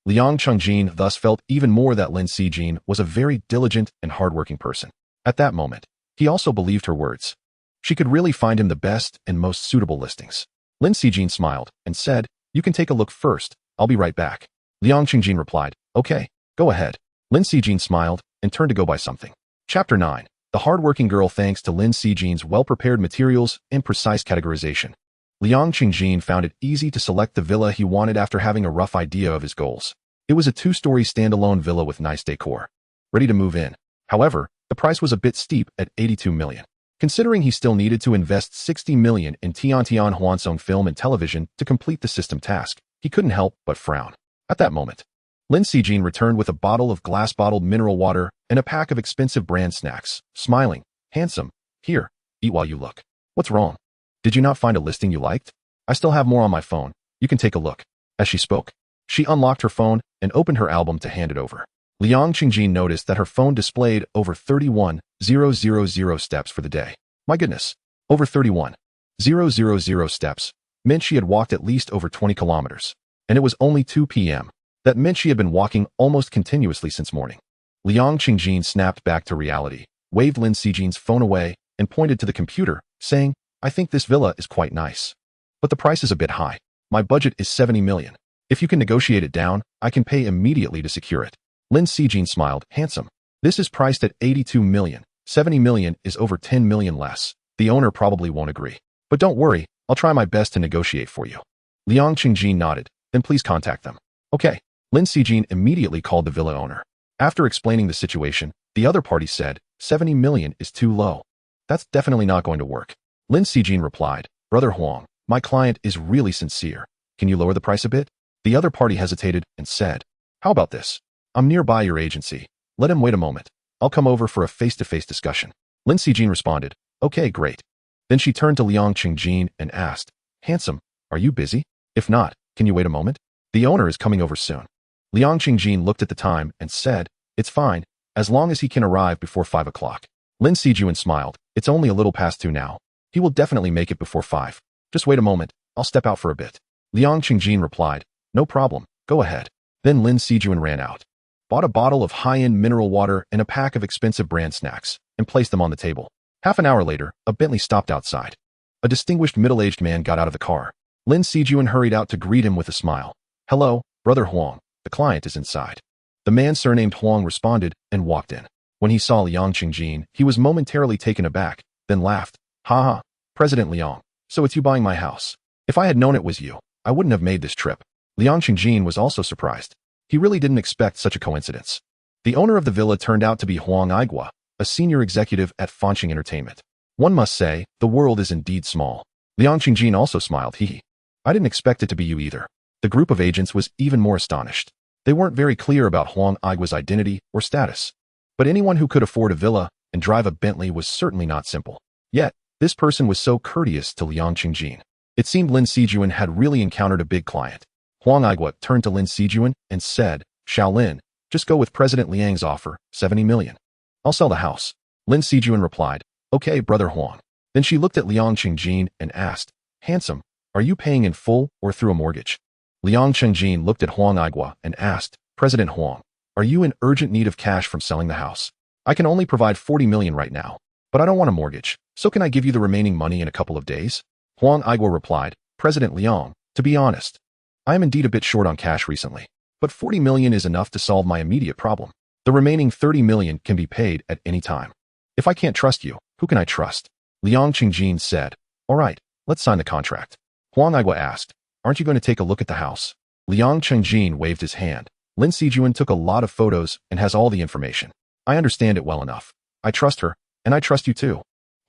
Liang Qingjin thus felt even more that Lin Xijin was a very diligent and hardworking person. At that moment, he also believed her words. She could really find him the best and most suitable listings. Lin Xijin smiled and said, you can take a look first. I'll be right back. Liang Qingjin replied, okay, go ahead. Lin Xijin smiled and turned to go buy something. Chapter 9. The hardworking girl. Thanks to Lin Xijin's well-prepared materials and precise categorization, Liang Qingjin found it easy to select the villa he wanted after having a rough idea of his goals. It was a 2-story standalone villa with nice decor, ready to move in. However, the price was a bit steep at 82 million. Considering he still needed to invest 60 million in Tiantian Huansong film and television to complete the system task, he couldn't help but frown. At that moment, Lin Xijin returned with a bottle of glass-bottled mineral water and a pack of expensive brand snacks, smiling, handsome, here, eat while you look. What's wrong? Did you not find a listing you liked? I still have more on my phone. You can take a look. As she spoke, she unlocked her phone and opened her album to hand it over. Liang Qingjin noticed that her phone displayed over 31,000 steps for the day. My goodness, over 31,000 steps meant she had walked at least over 20 kilometers. And it was only 2 p.m. That meant she had been walking almost continuously since morning. Liang Qingjin snapped back to reality, waved Lin Xijin's phone away, and pointed to the computer, saying, I think this villa is quite nice. But the price is a bit high. My budget is 70 million. If you can negotiate it down, I can pay immediately to secure it. Lin Xijin smiled, handsome. This is priced at 82 million. 70 million is over 10 million less. The owner probably won't agree. But don't worry, I'll try my best to negotiate for you. Liang Qingjin nodded, then please contact them. Okay. Lin Xijin immediately called the villa owner. After explaining the situation, the other party said, 70 million is too low. That's definitely not going to work. Lin Xijin replied, Brother Huang, my client is really sincere. Can you lower the price a bit? The other party hesitated and said, how about this? I'm nearby your agency. Let him wait a moment. I'll come over for a face-to-face discussion. Lin Xijin responded, okay, great. Then she turned to Liang Qingjin and asked, handsome, are you busy? If not, can you wait a moment? The owner is coming over soon. Liang Qingjin looked at the time and said, it's fine, as long as he can arrive before 5 o'clock. Lin Xijin smiled, it's only a little past 2 now. He will definitely make it before 5. Just wait a moment, I'll step out for a bit. Liang Qingjin replied, no problem, go ahead. Then Lin Xijin ran out, bought a bottle of high-end mineral water and a pack of expensive brand snacks, and placed them on the table. Half an hour later, a Bentley stopped outside. A distinguished middle-aged man got out of the car. Lin Xijin hurried out to greet him with a smile. Hello, Brother Huang. The client is inside. The man surnamed Huang responded and walked in. When he saw Liang Qingjin, he was momentarily taken aback, then laughed. Ha, President Liang, so it's you buying my house. If I had known it was you, I wouldn't have made this trip. Liang Qingjin was also surprised. He really didn't expect such a coincidence. The owner of the villa turned out to be Huang Aigua, a senior executive at Fanqing Entertainment. One must say, the world is indeed small. Liang Qingjin also smiled, hee hee. I didn't expect it to be you either. The group of agents was even more astonished. They weren't very clear about Huang Aigua's identity or status. But anyone who could afford a villa and drive a Bentley was certainly not simple. Yet, this person was so courteous to Liang Qingjin. It seemed Lin Sijuan had really encountered a big client. Huang Aigua turned to Lin Sijuan and said, Shaolin, just go with President Liang's offer, 70 million. I'll sell the house. Lin Sijuan replied, okay, brother Huang. Then she looked at Liang Qingjin and asked, handsome, are you paying in full or through a mortgage? Liang Qingjin looked at Huang Aigua and asked, President Huang, are you in urgent need of cash from selling the house? I can only provide 40 million right now, but I don't want a mortgage, so can I give you the remaining money in a couple of days? Huang Aigua replied, President Liang, to be honest, I am indeed a bit short on cash recently, but 40 million is enough to solve my immediate problem. The remaining 30 million can be paid at any time. If I can't trust you, who can I trust? Liang Qingjin said, all right, let's sign the contract. Huang Aigua asked, aren't you going to take a look at the house? Liang Qingjin waved his hand. Lin Sijuan took a lot of photos and has all the information. I understand it well enough. I trust her, and I trust you too.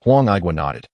Huang Aigua nodded.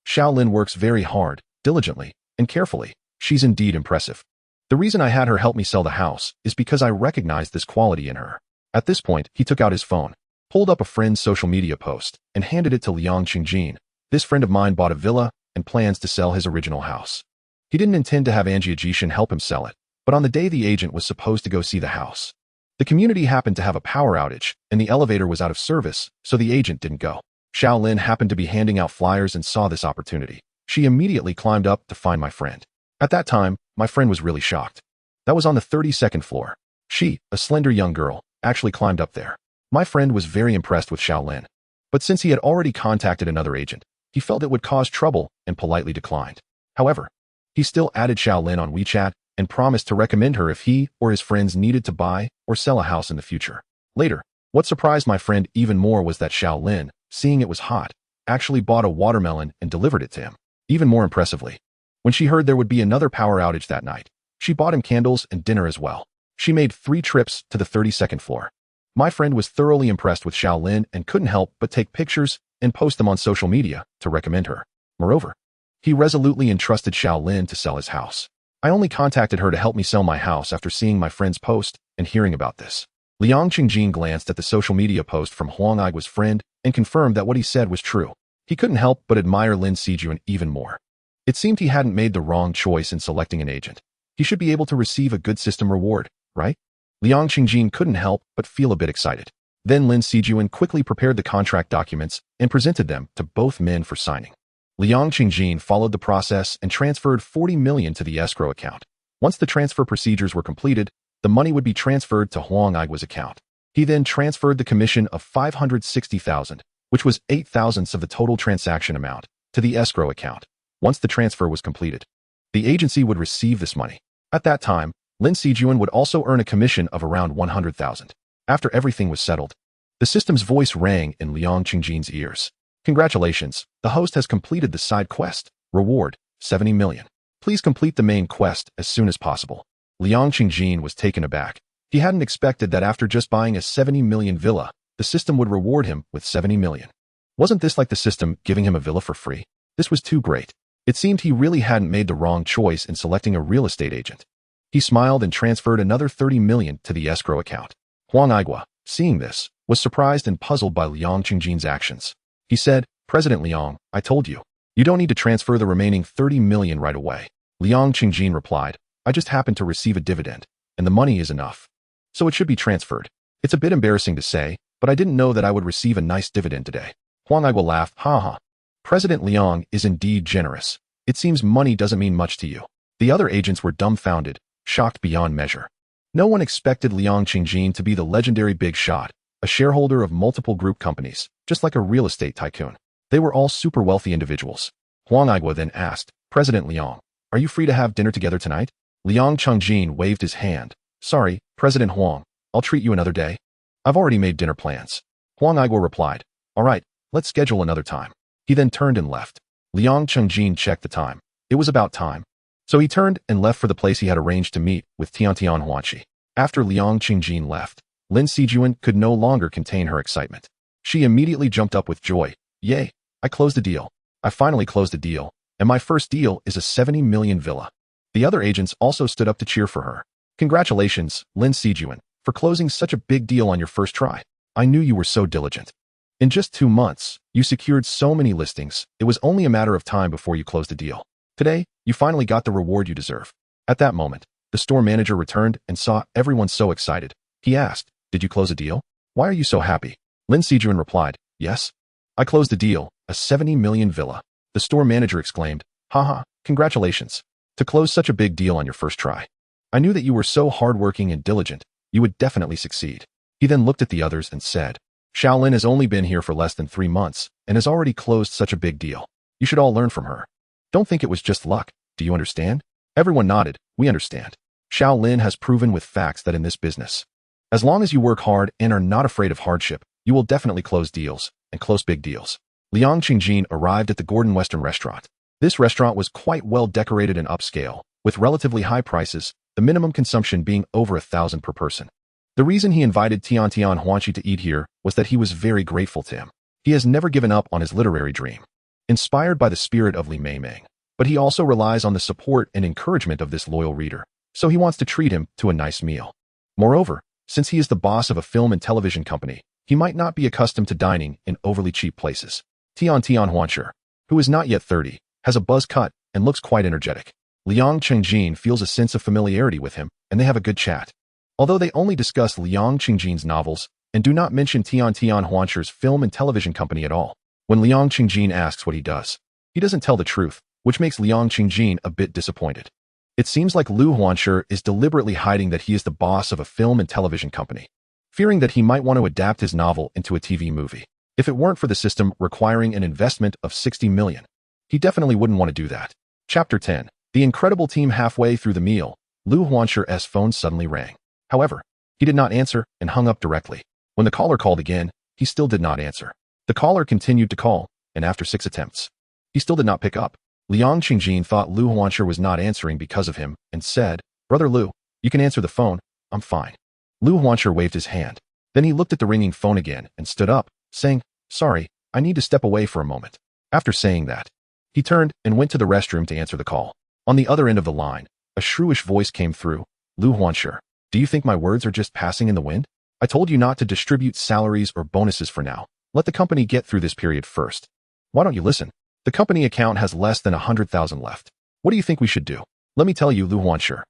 Shaolin works very hard, diligently, and carefully. She's indeed impressive. The reason I had her help me sell the house is because I recognized this quality in her. At this point, he took out his phone, pulled up a friend's social media post, and handed it to Liang Qingjin. This friend of mine bought a villa and plans to sell his original house. He didn't intend to have Angie Ajishan help him sell it, but on the day the agent was supposed to go see the house, the community happened to have a power outage and the elevator was out of service, so the agent didn't go. Shaolin happened to be handing out flyers and saw this opportunity. She immediately climbed up to find my friend. At that time, my friend was really shocked. That was on the 32nd floor. She, a slender young girl, actually climbed up there. My friend was very impressed with Shaolin, but since he had already contacted another agent, he felt it would cause trouble and politely declined. However, he still added Shaolin on WeChat and promised to recommend her if he or his friends needed to buy or sell a house in the future. Later, what surprised my friend even more was that Shaolin, seeing it was hot, actually bought a watermelon and delivered it to him. Even more impressively, when she heard there would be another power outage that night, she bought him candles and dinner as well. She made 3 trips to the 32nd floor. My friend was thoroughly impressed with Shaolin and couldn't help but take pictures and post them on social media to recommend her. Moreover, he resolutely entrusted Shaolin to sell his house. I only contacted her to help me sell my house after seeing my friend's post and hearing about this. Liang Qingjin glanced at the social media post from Huang Aigua's friend and confirmed that what he said was true. He couldn't help but admire Lin Sijuan even more. It seemed he hadn't made the wrong choice in selecting an agent. He should be able to receive a good system reward, right? Liang Qingjin couldn't help but feel a bit excited. Then Lin Sijuan quickly prepared the contract documents and presented them to both men for signing. Liang Qingjin followed the process and transferred 40 million to the escrow account. Once the transfer procedures were completed, the money would be transferred to Huang Aigua's account. He then transferred the commission of 560,000, which was 8,000ths of the total transaction amount, to the escrow account. Once the transfer was completed, the agency would receive this money. At that time, Lin Sijuan would also earn a commission of around 100,000. After everything was settled, the system's voice rang in Liang Qingjin's ears. Congratulations, the host has completed the side quest. Reward, 70 million. Please complete the main quest as soon as possible. Liang Qingjin was taken aback. He hadn't expected that after just buying a 70 million villa, the system would reward him with 70 million. Wasn't this like the system giving him a villa for free? This was too great. It seemed he really hadn't made the wrong choice in selecting a real estate agent. He smiled and transferred another 30 million to the escrow account. Huang Aigua, seeing this, was surprised and puzzled by Liang Qingjin's actions. He said, President Liang, I told you. You don't need to transfer the remaining 30 million right away. Liang Qingjin replied, I just happened to receive a dividend, and the money is enough. So it should be transferred. It's a bit embarrassing to say, but I didn't know that I would receive a nice dividend today. Huang Aigua laughed, ha. President Liang is indeed generous. It seems money doesn't mean much to you. The other agents were dumbfounded, shocked beyond measure. No one expected Liang Qingjin to be the legendary big shot, a shareholder of multiple group companies, just like a real estate tycoon. They were all super wealthy individuals. Huang Aigua then asked, President Liang, are you free to have dinner together tonight? Liang Qingjin waved his hand. Sorry, President Huang, I'll treat you another day. I've already made dinner plans. Huang Aigua replied, all right, let's schedule another time. He then turned and left. Liang Qingjin checked the time. It was about time. So he turned and left for the place he had arranged to meet with Tiantian Huanqi. After Liang Qingjin left, Lin Sijuan could no longer contain her excitement. She immediately jumped up with joy. Yay, I closed a deal. I finally closed a deal, and my first deal is a 70 million villa. The other agents also stood up to cheer for her. Congratulations, Lin Sijuan, for closing such a big deal on your first try. I knew you were so diligent. In just 2 months, you secured so many listings, it was only a matter of time before you closed the deal. Today, you finally got the reward you deserve. At that moment, the store manager returned and saw everyone so excited. He asked, did you close a deal? Why are you so happy? Lin Sijuan replied, yes. I closed a deal, a 70 million villa. The store manager exclaimed, haha, congratulations. To close such a big deal on your first try. I knew that you were so hardworking and diligent, you would definitely succeed. He then looked at the others and said, Shaolin has only been here for less than 3 months and has already closed such a big deal. You should all learn from her. Don't think it was just luck, do you understand? Everyone nodded, we understand. Shaolin has proven with facts that in this business, as long as you work hard and are not afraid of hardship, you will definitely close deals, and close big deals. Liang Qingjin arrived at the Gordon Western restaurant. This restaurant was quite well decorated and upscale, with relatively high prices, the minimum consumption being over 1,000 per person. The reason he invited Tian Huanqi to eat here was that he was very grateful to him. He has never given up on his literary dream. Inspired by the spirit of Li Meimeng, but he also relies on the support and encouragement of this loyal reader, so he wants to treat him to a nice meal. Moreover, since he is the boss of a film and television company, he might not be accustomed to dining in overly cheap places. Tian Huanqi, who is not yet 30, has a buzz cut and looks quite energetic. Liang Qingjin feels a sense of familiarity with him, and they have a good chat. Although they only discuss Liang Qingjin's novels and do not mention Tian Huanqi's film and television company at all, when Liang Qingjin asks what he does, he doesn't tell the truth, which makes Liang Qingjin a bit disappointed. It seems like Liu Huanqi is deliberately hiding that he is the boss of a film and television company, fearing that he might want to adapt his novel into a TV movie. If it weren't for the system requiring an investment of 60 million, he definitely wouldn't want to do that. Chapter 10. The incredible team. Halfway through the meal, Liu Huanqi's phone suddenly rang. However, he did not answer and hung up directly. When the caller called again, he still did not answer. The caller continued to call, and after 6 attempts, he still did not pick up. Liang Qingjin thought Liu Huanqi was not answering because of him and said, Brother Liu, you can answer the phone, I'm fine. Liu Huanqi waved his hand. Then he looked at the ringing phone again and stood up, saying, sorry, I need to step away for a moment. After saying that, he turned and went to the restroom to answer the call. On the other end of the line, a shrewish voice came through. Liu Huanqi, do you think my words are just passing in the wind? I told you not to distribute salaries or bonuses for now. Let the company get through this period first. Why don't you listen? The company account has less than 100,000 left. What do you think we should do? Let me tell you, Liu Huanqi.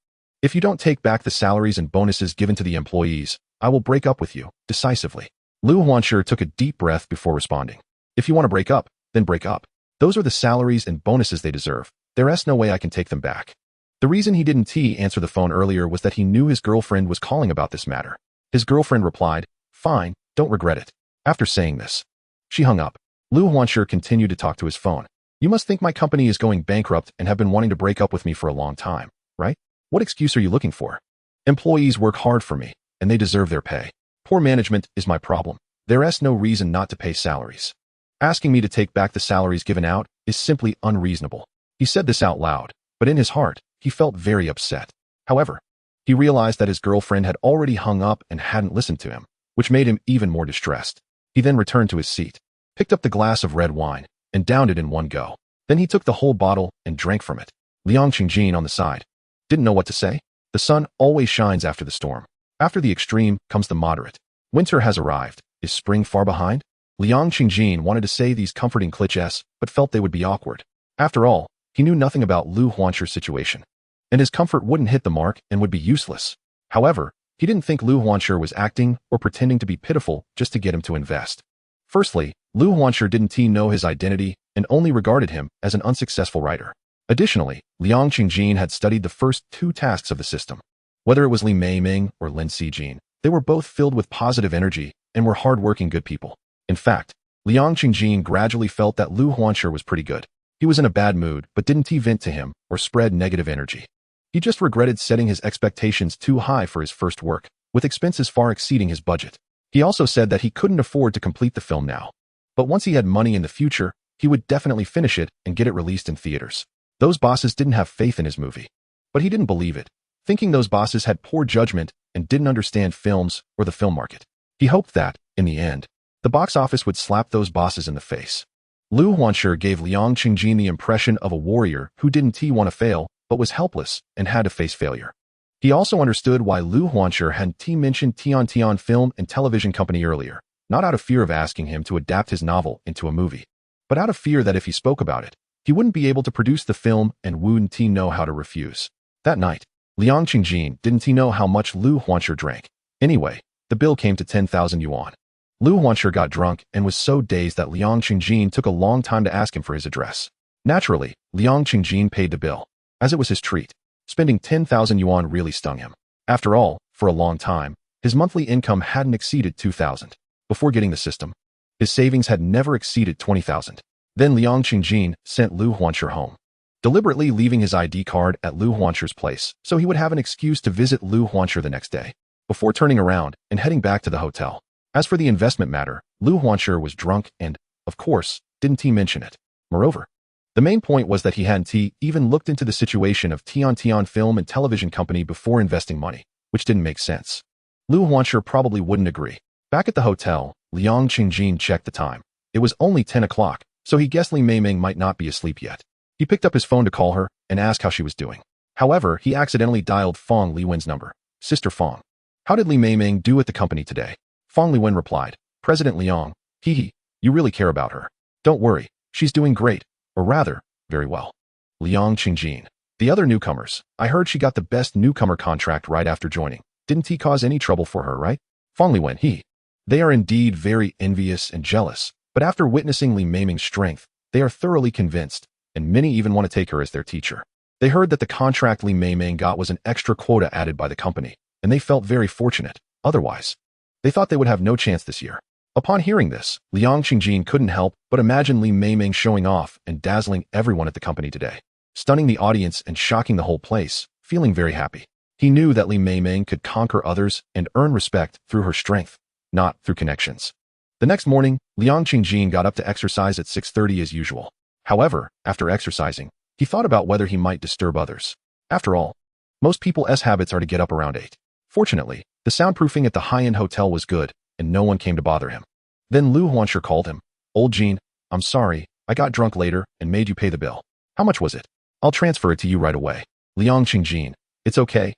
If you don't take back the salaries and bonuses given to the employees, I will break up with you, decisively. Liu Huanqi took a deep breath before responding. If you want to break up, then break up. Those are the salaries and bonuses they deserve. There's no way I can take them back. The reason he didn't answer the phone earlier was that he knew his girlfriend was calling about this matter. His girlfriend replied, fine, don't regret it. After saying this, she hung up. Liu Huanqi continued to talk to his phone. You must think my company is going bankrupt and have been wanting to break up with me for a long time, right? What excuse are you looking for? Employees work hard for me, and they deserve their pay. Poor management is my problem. There's no reason not to pay salaries. Asking me to take back the salaries given out is simply unreasonable. He said this out loud, but in his heart, he felt very upset. However, he realized that his girlfriend had already hung up and hadn't listened to him, which made him even more distressed. He then returned to his seat, picked up the glass of red wine, and downed it in one go. Then he took the whole bottle and drank from it. Liang Qingjin on the side didn't know what to say. The sun always shines after the storm. After the extreme comes the moderate. Winter has arrived. Is spring far behind? Liang Qingjin wanted to say these comforting clichés, but felt they would be awkward. After all, he knew nothing about Liu Huanqi's situation, and his comfort wouldn't hit the mark and would be useless. However, he didn't think Liu Huanqi was acting or pretending to be pitiful just to get him to invest. Firstly, Liu Huanqi didn't know his identity and only regarded him as an unsuccessful writer. Additionally, Liang Qingjin had studied the first 2 tasks of the system. Whether it was Li Meimeng or Lin Sijuan, they were both filled with positive energy and were hardworking good people. In fact, Liang Qingjin gradually felt that Liu Huanqi was pretty good. He was in a bad mood but didn't vent to him or spread negative energy. He just regretted setting his expectations too high for his first work, with expenses far exceeding his budget. He also said that he couldn't afford to complete the film now. But once he had money in the future, he would definitely finish it and get it released in theaters. Those bosses didn't have faith in his movie. But he didn't believe it. Thinking those bosses had poor judgment, and didn't understand films or the film market. He hoped that, in the end, the box office would slap those bosses in the face. Liu Xi gave Liang Qingjin the impression of a warrior who didn't want to fail, but was helpless and had to face failure. He also understood why Liu Xi hadn't mentioned Tian Film and Television Company earlier, not out of fear of asking him to adapt his novel into a movie, but out of fear that if he spoke about it, he wouldn't be able to produce the film and wouldn't know how to refuse. That night, Liang Qingjin didn't know how much Liu Xi drank. Anyway, the bill came to 10,000 yuan. Liu Xi got drunk and was so dazed that Liang Qingjin took a long time to ask him for his address. Naturally, Liang Qingjin paid the bill, as it was his treat. Spending 10,000 yuan really stung him. After all, for a long time, his monthly income hadn't exceeded 2,000. Before getting the system, his savings had never exceeded 20,000. Then Liang Qingjin sent Liu Xi home, deliberately leaving his ID card at Liu Xi's place so he would have an excuse to visit Liu Xi the next day, before turning around and heading back to the hotel. As for the investment matter, Liu Xi was drunk and, of course, didn't mention it. Moreover, the main point was that he hadn't even looked into the situation of Tian Film and Television Company before investing money, which didn't make sense. Liu Xi probably wouldn't agree. Back at the hotel, Liang Qingjin checked the time. It was only 10 o'clock, so he guessed Li Meimeng might not be asleep yet. He picked up his phone to call her and ask how she was doing. However, he accidentally dialed Fong Liwen's number. Sister Fong. How did Li Meimeng do at the company today? Fong Liwen replied, President Liang, you really care about her. Don't worry, she's doing great, or rather, very well. Liang Qingjin. The other newcomers, I heard she got the best newcomer contract right after joining. Didn't he cause any trouble for her, right? Fong Liwen, They are indeed very envious and jealous, but after witnessing Li Meimeng's strength, they are thoroughly convinced, and many even want to take her as their teacher. They heard that the contract Li Meimeng got was an extra quota added by the company, and they felt very fortunate. Otherwise, they thought they would have no chance this year. Upon hearing this, Liang Qingjin couldn't help but imagine Li Meimeng showing off and dazzling everyone at the company today, stunning the audience and shocking the whole place, feeling very happy. He knew that Li Meimeng could conquer others and earn respect through her strength, not through connections. The next morning, Liang Qingjin got up to exercise at 6:30 as usual. However, after exercising, he thought about whether he might disturb others. After all, most people's habits are to get up around 8. Fortunately, the soundproofing at the high-end hotel was good, and no one came to bother him. Then Liu Xi called him. Old Jean, I'm sorry, I got drunk later and made you pay the bill. How much was it? I'll transfer it to you right away. Liang Qingjin, it's okay,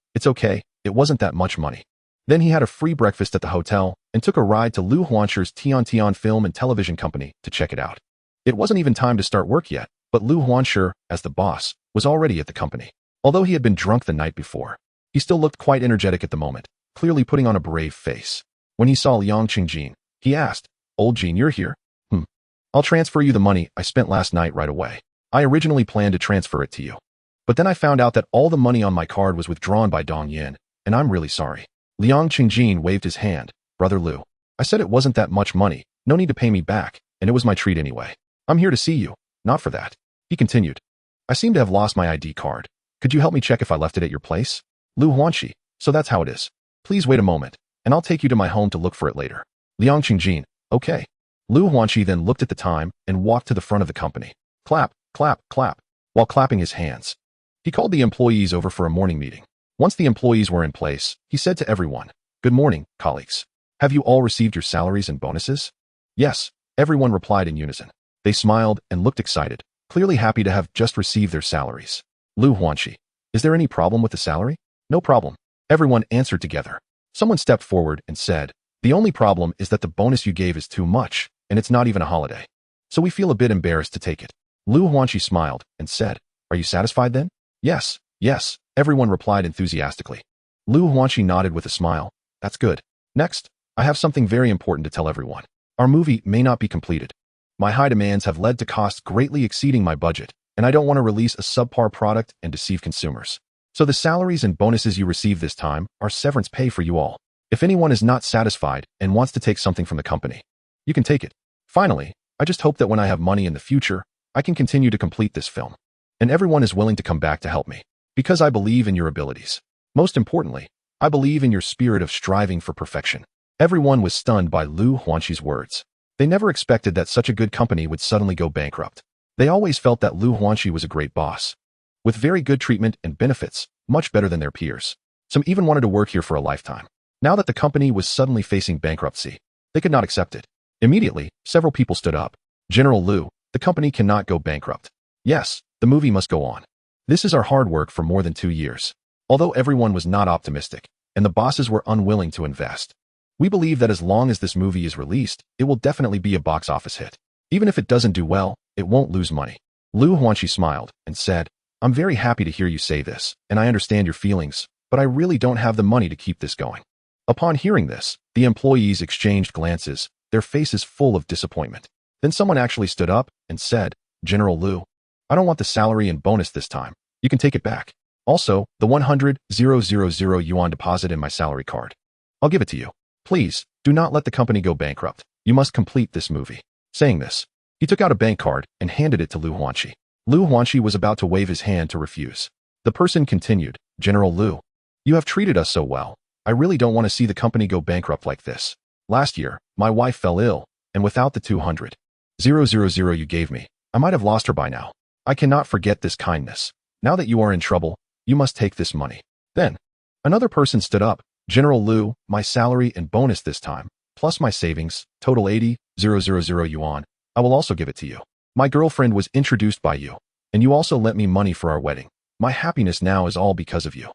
it wasn't that much money. Then he had a free breakfast at the hotel and took a ride to Liu Xi's Tian Film and Television Company to check it out. It wasn't even time to start work yet, but Liu Xi, as the boss, was already at the company. Although he had been drunk the night before, he still looked quite energetic at the moment, clearly putting on a brave face. When he saw Liang Qingjin, he asked, Old Jean, you're here? I'll transfer you the money I spent last night right away. I originally planned to transfer it to you, but then I found out that all the money on my card was withdrawn by Dong Yin, and I'm really sorry. Liang Qingjin waved his hand. Brother Liu, I said it wasn't that much money, no need to pay me back, and it was my treat anyway. I'm here to see you, not for that. He continued. I seem to have lost my ID card. Could you help me check if I left it at your place? Liu Xi, so that's how it is. Please wait a moment, and I'll take you to my home to look for it later. Liang Qingjin, okay. Liu Xi then looked at the time and walked to the front of the company. Clap, clap, clap, while clapping his hands. He called the employees over for a morning meeting. Once the employees were in place, he said to everyone, Good morning, colleagues. Have you all received your salaries and bonuses? Yes, everyone replied in unison. They smiled and looked excited, clearly happy to have just received their salaries. Liu Xi, is there any problem with the salary? No problem. Everyone answered together. Someone stepped forward and said, The only problem is that the bonus you gave is too much, and it's not even a holiday. So we feel a bit embarrassed to take it. Liu Xi smiled and said, Are you satisfied then? Yes, yes, everyone replied enthusiastically. Liu Xi nodded with a smile. That's good. Next, I have something very important to tell everyone. Our movie may not be completed. My high demands have led to costs greatly exceeding my budget, and I don't want to release a subpar product and deceive consumers. So the salaries and bonuses you receive this time are severance pay for you all. If anyone is not satisfied and wants to take something from the company, you can take it. Finally, I just hope that when I have money in the future, I can continue to complete this film. And everyone is willing to come back to help me. Because I believe in your abilities. Most importantly, I believe in your spirit of striving for perfection. Everyone was stunned by Liu Xi's words. They never expected that such a good company would suddenly go bankrupt. They always felt that Liu Xi was a great boss, with very good treatment and benefits, much better than their peers. Some even wanted to work here for a lifetime. Now that the company was suddenly facing bankruptcy, they could not accept it. Immediately, several people stood up. General Liu, the company cannot go bankrupt. Yes, the movie must go on. This is our hard work for more than 2 years. Although everyone was not optimistic, and the bosses were unwilling to invest, we believe that as long as this movie is released, it will definitely be a box office hit. Even if it doesn't do well, it won't lose money. Liu Xi smiled and said, I'm very happy to hear you say this, and I understand your feelings, but I really don't have the money to keep this going. Upon hearing this, the employees exchanged glances, their faces full of disappointment. Then someone actually stood up and said, General Liu, I don't want the salary and bonus this time. You can take it back. Also, the 100,000 yuan deposit in my salary card. I'll give it to you. Please, do not let the company go bankrupt. You must complete this movie. Saying this, he took out a bank card and handed it to Liu Xi. Liu Xi was about to wave his hand to refuse. The person continued, General Liu, you have treated us so well. I really don't want to see the company go bankrupt like this. Last year, my wife fell ill, and without the 200,000 you gave me, I might have lost her by now. I cannot forget this kindness. Now that you are in trouble, you must take this money. Then, another person stood up, General Liu, my salary and bonus this time, plus my savings, total 80,000 yuan, I will also give it to you. My girlfriend was introduced by you, and you also lent me money for our wedding. My happiness now is all because of you.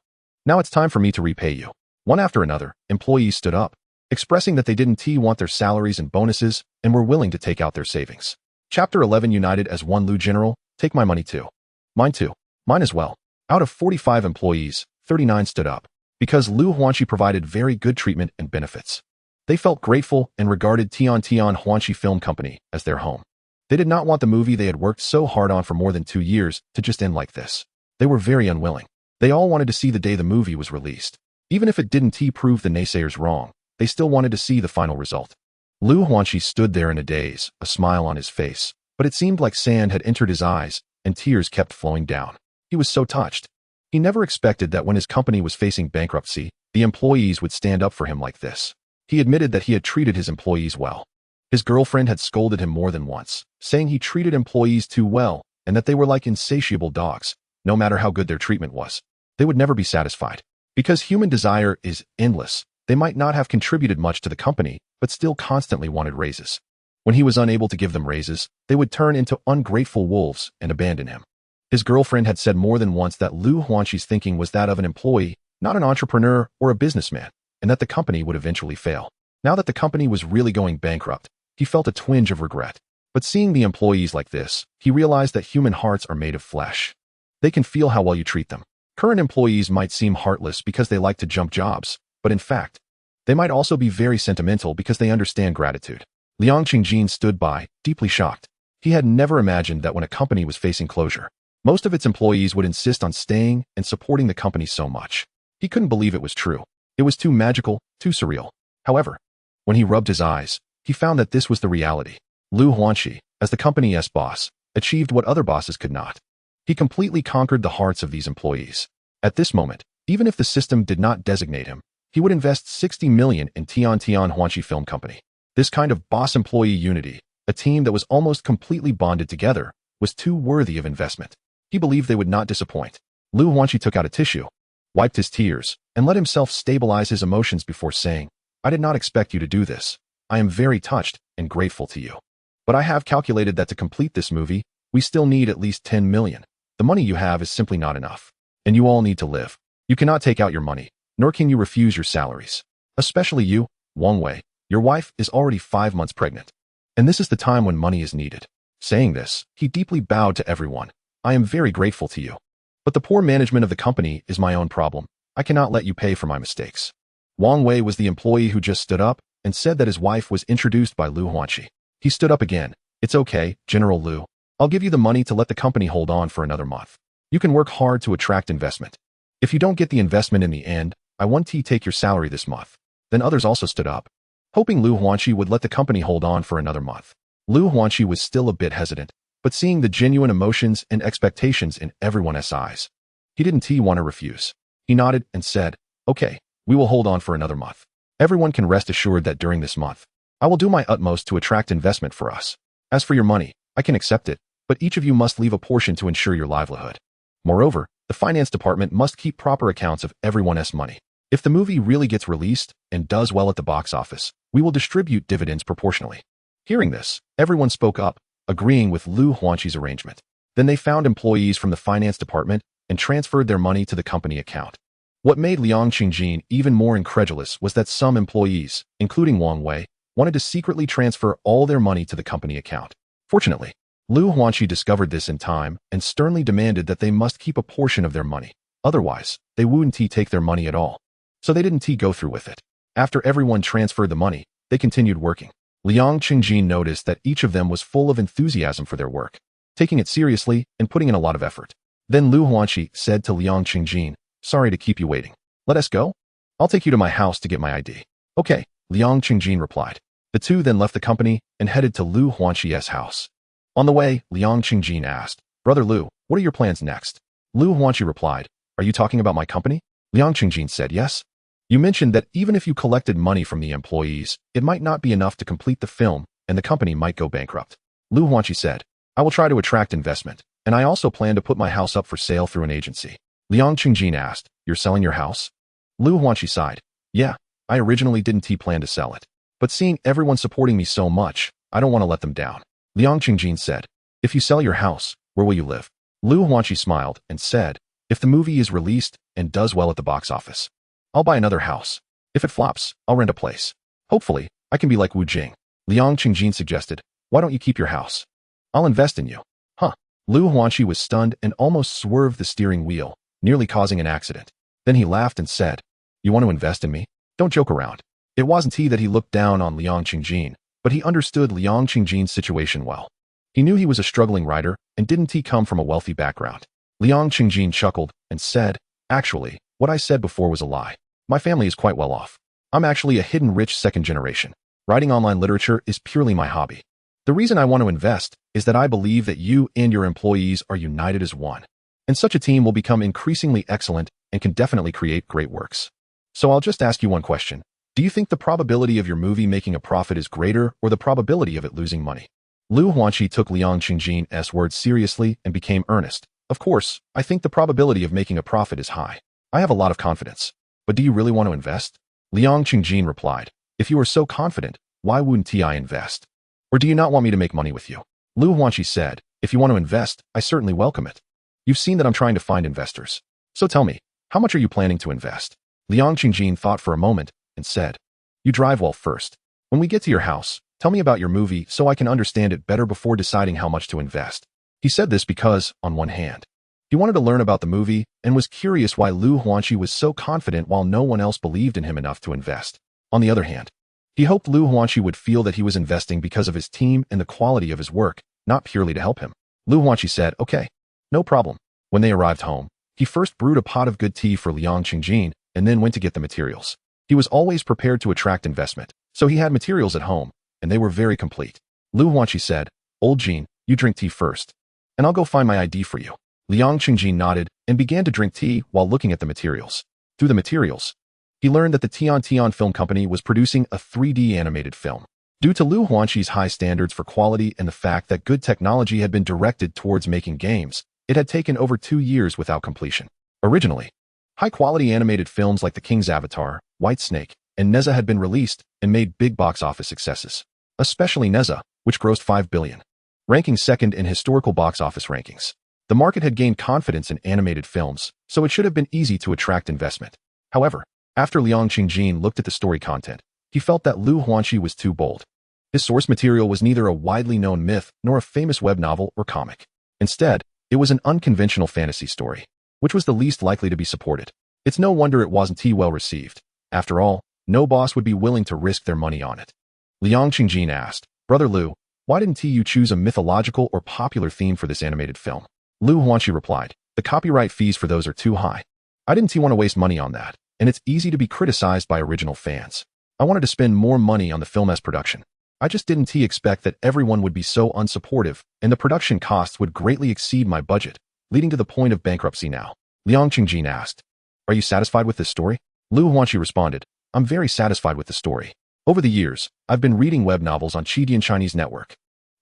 Now it's time for me to repay you. One after another, employees stood up, expressing that they didn't want their salaries and bonuses and were willing to take out their savings. Chapter 11 United as one. Liu General, take my money too. Mine too. Mine as well. Out of 45 employees, 39 stood up, because Liu Xi provided very good treatment and benefits. They felt grateful and regarded Tian Huanxi Film Company as their home. They did not want the movie they had worked so hard on for more than 2 years to just end like this. They were very unwilling. They all wanted to see the day the movie was released. Even if it didn't prove the naysayers wrong, they still wanted to see the final result. Liu Xi stood there in a daze, a smile on his face, but it seemed like sand had entered his eyes, and tears kept flowing down. He was so touched. He never expected that when his company was facing bankruptcy, the employees would stand up for him like this. He admitted that he had treated his employees well. His girlfriend had scolded him more than once, saying he treated employees too well and that they were like insatiable dogs. No matter how good their treatment was, they would never be satisfied. Because human desire is endless, they might not have contributed much to the company, but still constantly wanted raises. When he was unable to give them raises, they would turn into ungrateful wolves and abandon him. His girlfriend had said more than once that Liu Xi's thinking was that of an employee, not an entrepreneur or a businessman, and that the company would eventually fail. Now that the company was really going bankrupt, he felt a twinge of regret. But seeing the employees like this, he realized that human hearts are made of flesh. They can feel how well you treat them. Current employees might seem heartless because they like to jump jobs, but in fact, they might also be very sentimental because they understand gratitude. Liang Qingjin stood by, deeply shocked. He had never imagined that when a company was facing closure, most of its employees would insist on staying and supporting the company so much. He couldn't believe it was true. It was too magical, too surreal. However, when he rubbed his eyes, he found that this was the reality. Liu Xi, as the company's boss, achieved what other bosses could not. He completely conquered the hearts of these employees. At this moment, even if the system did not designate him, he would invest 60 million in Tian Huanxi Film Company. This kind of boss-employee unity, a team that was almost completely bonded together, was too worthy of investment. He believed they would not disappoint. Liu Xi took out a tissue, wiped his tears, and let himself stabilize his emotions before saying, I did not expect you to do this. I am very touched and grateful to you. But I have calculated that to complete this movie, we still need at least 10 million. The money you have is simply not enough. And you all need to live. You cannot take out your money, nor can you refuse your salaries. Especially you, Wang Wei. Your wife is already 5 months pregnant. And this is the time when money is needed. Saying this, he deeply bowed to everyone. I am very grateful to you. But the poor management of the company is my own problem. I cannot let you pay for my mistakes. Wang Wei was the employee who just stood up and said that his wife was introduced by Liu Xi. He stood up again. It's okay, General Liu. I'll give you the money to let the company hold on for another month. You can work hard to attract investment. If you don't get the investment in the end, I want to take your salary this month. Then others also stood up, hoping Liu Xi would let the company hold on for another month. Liu Xi was still a bit hesitant, but seeing the genuine emotions and expectations in everyone's eyes, he didn't want to refuse. He nodded and said, okay, we will hold on for another month. Everyone can rest assured that during this month, I will do my utmost to attract investment for us. As for your money, I can accept it, but each of you must leave a portion to ensure your livelihood. Moreover, The finance department must keep proper accounts of everyone's money. If the movie really gets released and does well at the box office, we will distribute dividends proportionally. Hearing this, everyone spoke up, agreeing with Liu Xuanqi's arrangement. Then they found employees from the finance department and transferred their money to the company account. What made Liang Qingjin even more incredulous was that some employees, including Wang Wei, wanted to secretly transfer all their money to the company account. Fortunately, Liu Xuanqi discovered this in time and sternly demanded that they must keep a portion of their money. Otherwise, they wouldn't take their money at all. So they didn't go through with it. After everyone transferred the money, they continued working. Liang Qingjin noticed that each of them was full of enthusiasm for their work, taking it seriously and putting in a lot of effort. Then Liu Xuanqi said to Liang Qingjin, "Sorry to keep you waiting. Let us go? I'll take you to my house to get my ID." "Okay," Liang Qingjin replied. The two then left the company and headed to Liu Xuanqi's house. On the way, Liang Qingjin asked, "Brother Liu, what are your plans next?" Liu Xuanqi replied, "Are you talking about my company?" Liang Qingjin said, "Yes. You mentioned that even if you collected money from the employees, it might not be enough to complete the film and the company might go bankrupt." Liu Xuanqi said, "I will try to attract investment, and I also plan to put my house up for sale through an agency." Liang Qingjin asked, "You're selling your house?" Liu Xuanqi sighed, "Yeah, I originally didn't plan to sell it. But seeing everyone supporting me so much, I don't want to let them down." Liang Qingjin said, "If you sell your house, where will you live?" Liu Xuanqi smiled and said, "If the movie is released and does well at the box office, I'll buy another house. If it flops, I'll rent a place. Hopefully, I can be like Wu Jing." Liang Qingjin suggested, "Why don't you keep your house? I'll invest in you." "Huh." Liu Xuanqi was stunned and almost swerved the steering wheel, nearly causing an accident. Then he laughed and said, "You want to invest in me? Don't joke around." It wasn't that he looked down on Liang Qingjin, but he understood Liang Qingjin's situation well. He knew he was a struggling writer and didn't come from a wealthy background. Liang Qingjin chuckled and said, "Actually, what I said before was a lie. My family is quite well off. I'm actually a hidden rich second generation. Writing online literature is purely my hobby. The reason I want to invest is that I believe that you and your employees are united as one. And such a team will become increasingly excellent and can definitely create great works. So I'll just ask you one question. Do you think the probability of your movie making a profit is greater or the probability of it losing money?" Liu Xuanqi took Liang Qingjin's words seriously and became earnest. "Of course, I think the probability of making a profit is high. I have a lot of confidence. But do you really want to invest?" Liang Qingjin replied, "If you are so confident, why wouldn't I invest? Or do you not want me to make money with you?" Liu Xuanqi said, "If you want to invest, I certainly welcome it. You've seen that I'm trying to find investors. So tell me, how much are you planning to invest?" Liang Qingjin thought for a moment and said, "You drive well first. When we get to your house, tell me about your movie so I can understand it better before deciding how much to invest." He said this because, on one hand, he wanted to learn about the movie and was curious why Liu Xuanqi was so confident while no one else believed in him enough to invest. On the other hand, he hoped Liu Xuanqi would feel that he was investing because of his team and the quality of his work, not purely to help him. Liu Xuanqi said, "Okay, no problem." When they arrived home, he first brewed a pot of good tea for Liang Qingjin and then went to get the materials. He was always prepared to attract investment, so he had materials at home, and they were very complete. Liu Xuanqi said, "Old Jin, you drink tea first, and I'll go find my ID for you." Liang Qingjin nodded and began to drink tea while looking at the materials. Through the materials, he learned that the Tian Film Company was producing a 3D animated film. Due to Liu Xuanqi's high standards for quality and the fact that good technology had been directed towards making games, it had taken over 2 years without completion. Originally, high-quality animated films like The King's Avatar, White Snake, and Neza had been released and made big box office successes, especially Neza, which grossed 5 billion, ranking second in historical box office rankings. The market had gained confidence in animated films, so it should have been easy to attract investment. However, after Liang Qingjin looked at the story content, he felt that Liu Xuanqi was too bold. His source material was neither a widely known myth nor a famous web novel or comic. Instead, it was an unconventional fantasy story, which was the least likely to be supported. It's no wonder it wasn't well received. After all, no boss would be willing to risk their money on it. Liang Qingjin asked, "Brother Liu, why didn't you choose a mythological or popular theme for this animated film?" Liu Xuanqi replied, "The copyright fees for those are too high. I didn't want to waste money on that, and it's easy to be criticized by original fans. I wanted to spend more money on the film's production. I just didn't expect that everyone would be so unsupportive, and the production costs would greatly exceed my budget, leading to the point of bankruptcy now." Liang Qingjin asked, "Are you satisfied with this story?" Liu Xuanqi responded, "I'm very satisfied with the story. Over the years, I've been reading web novels on Qidian Chinese Network.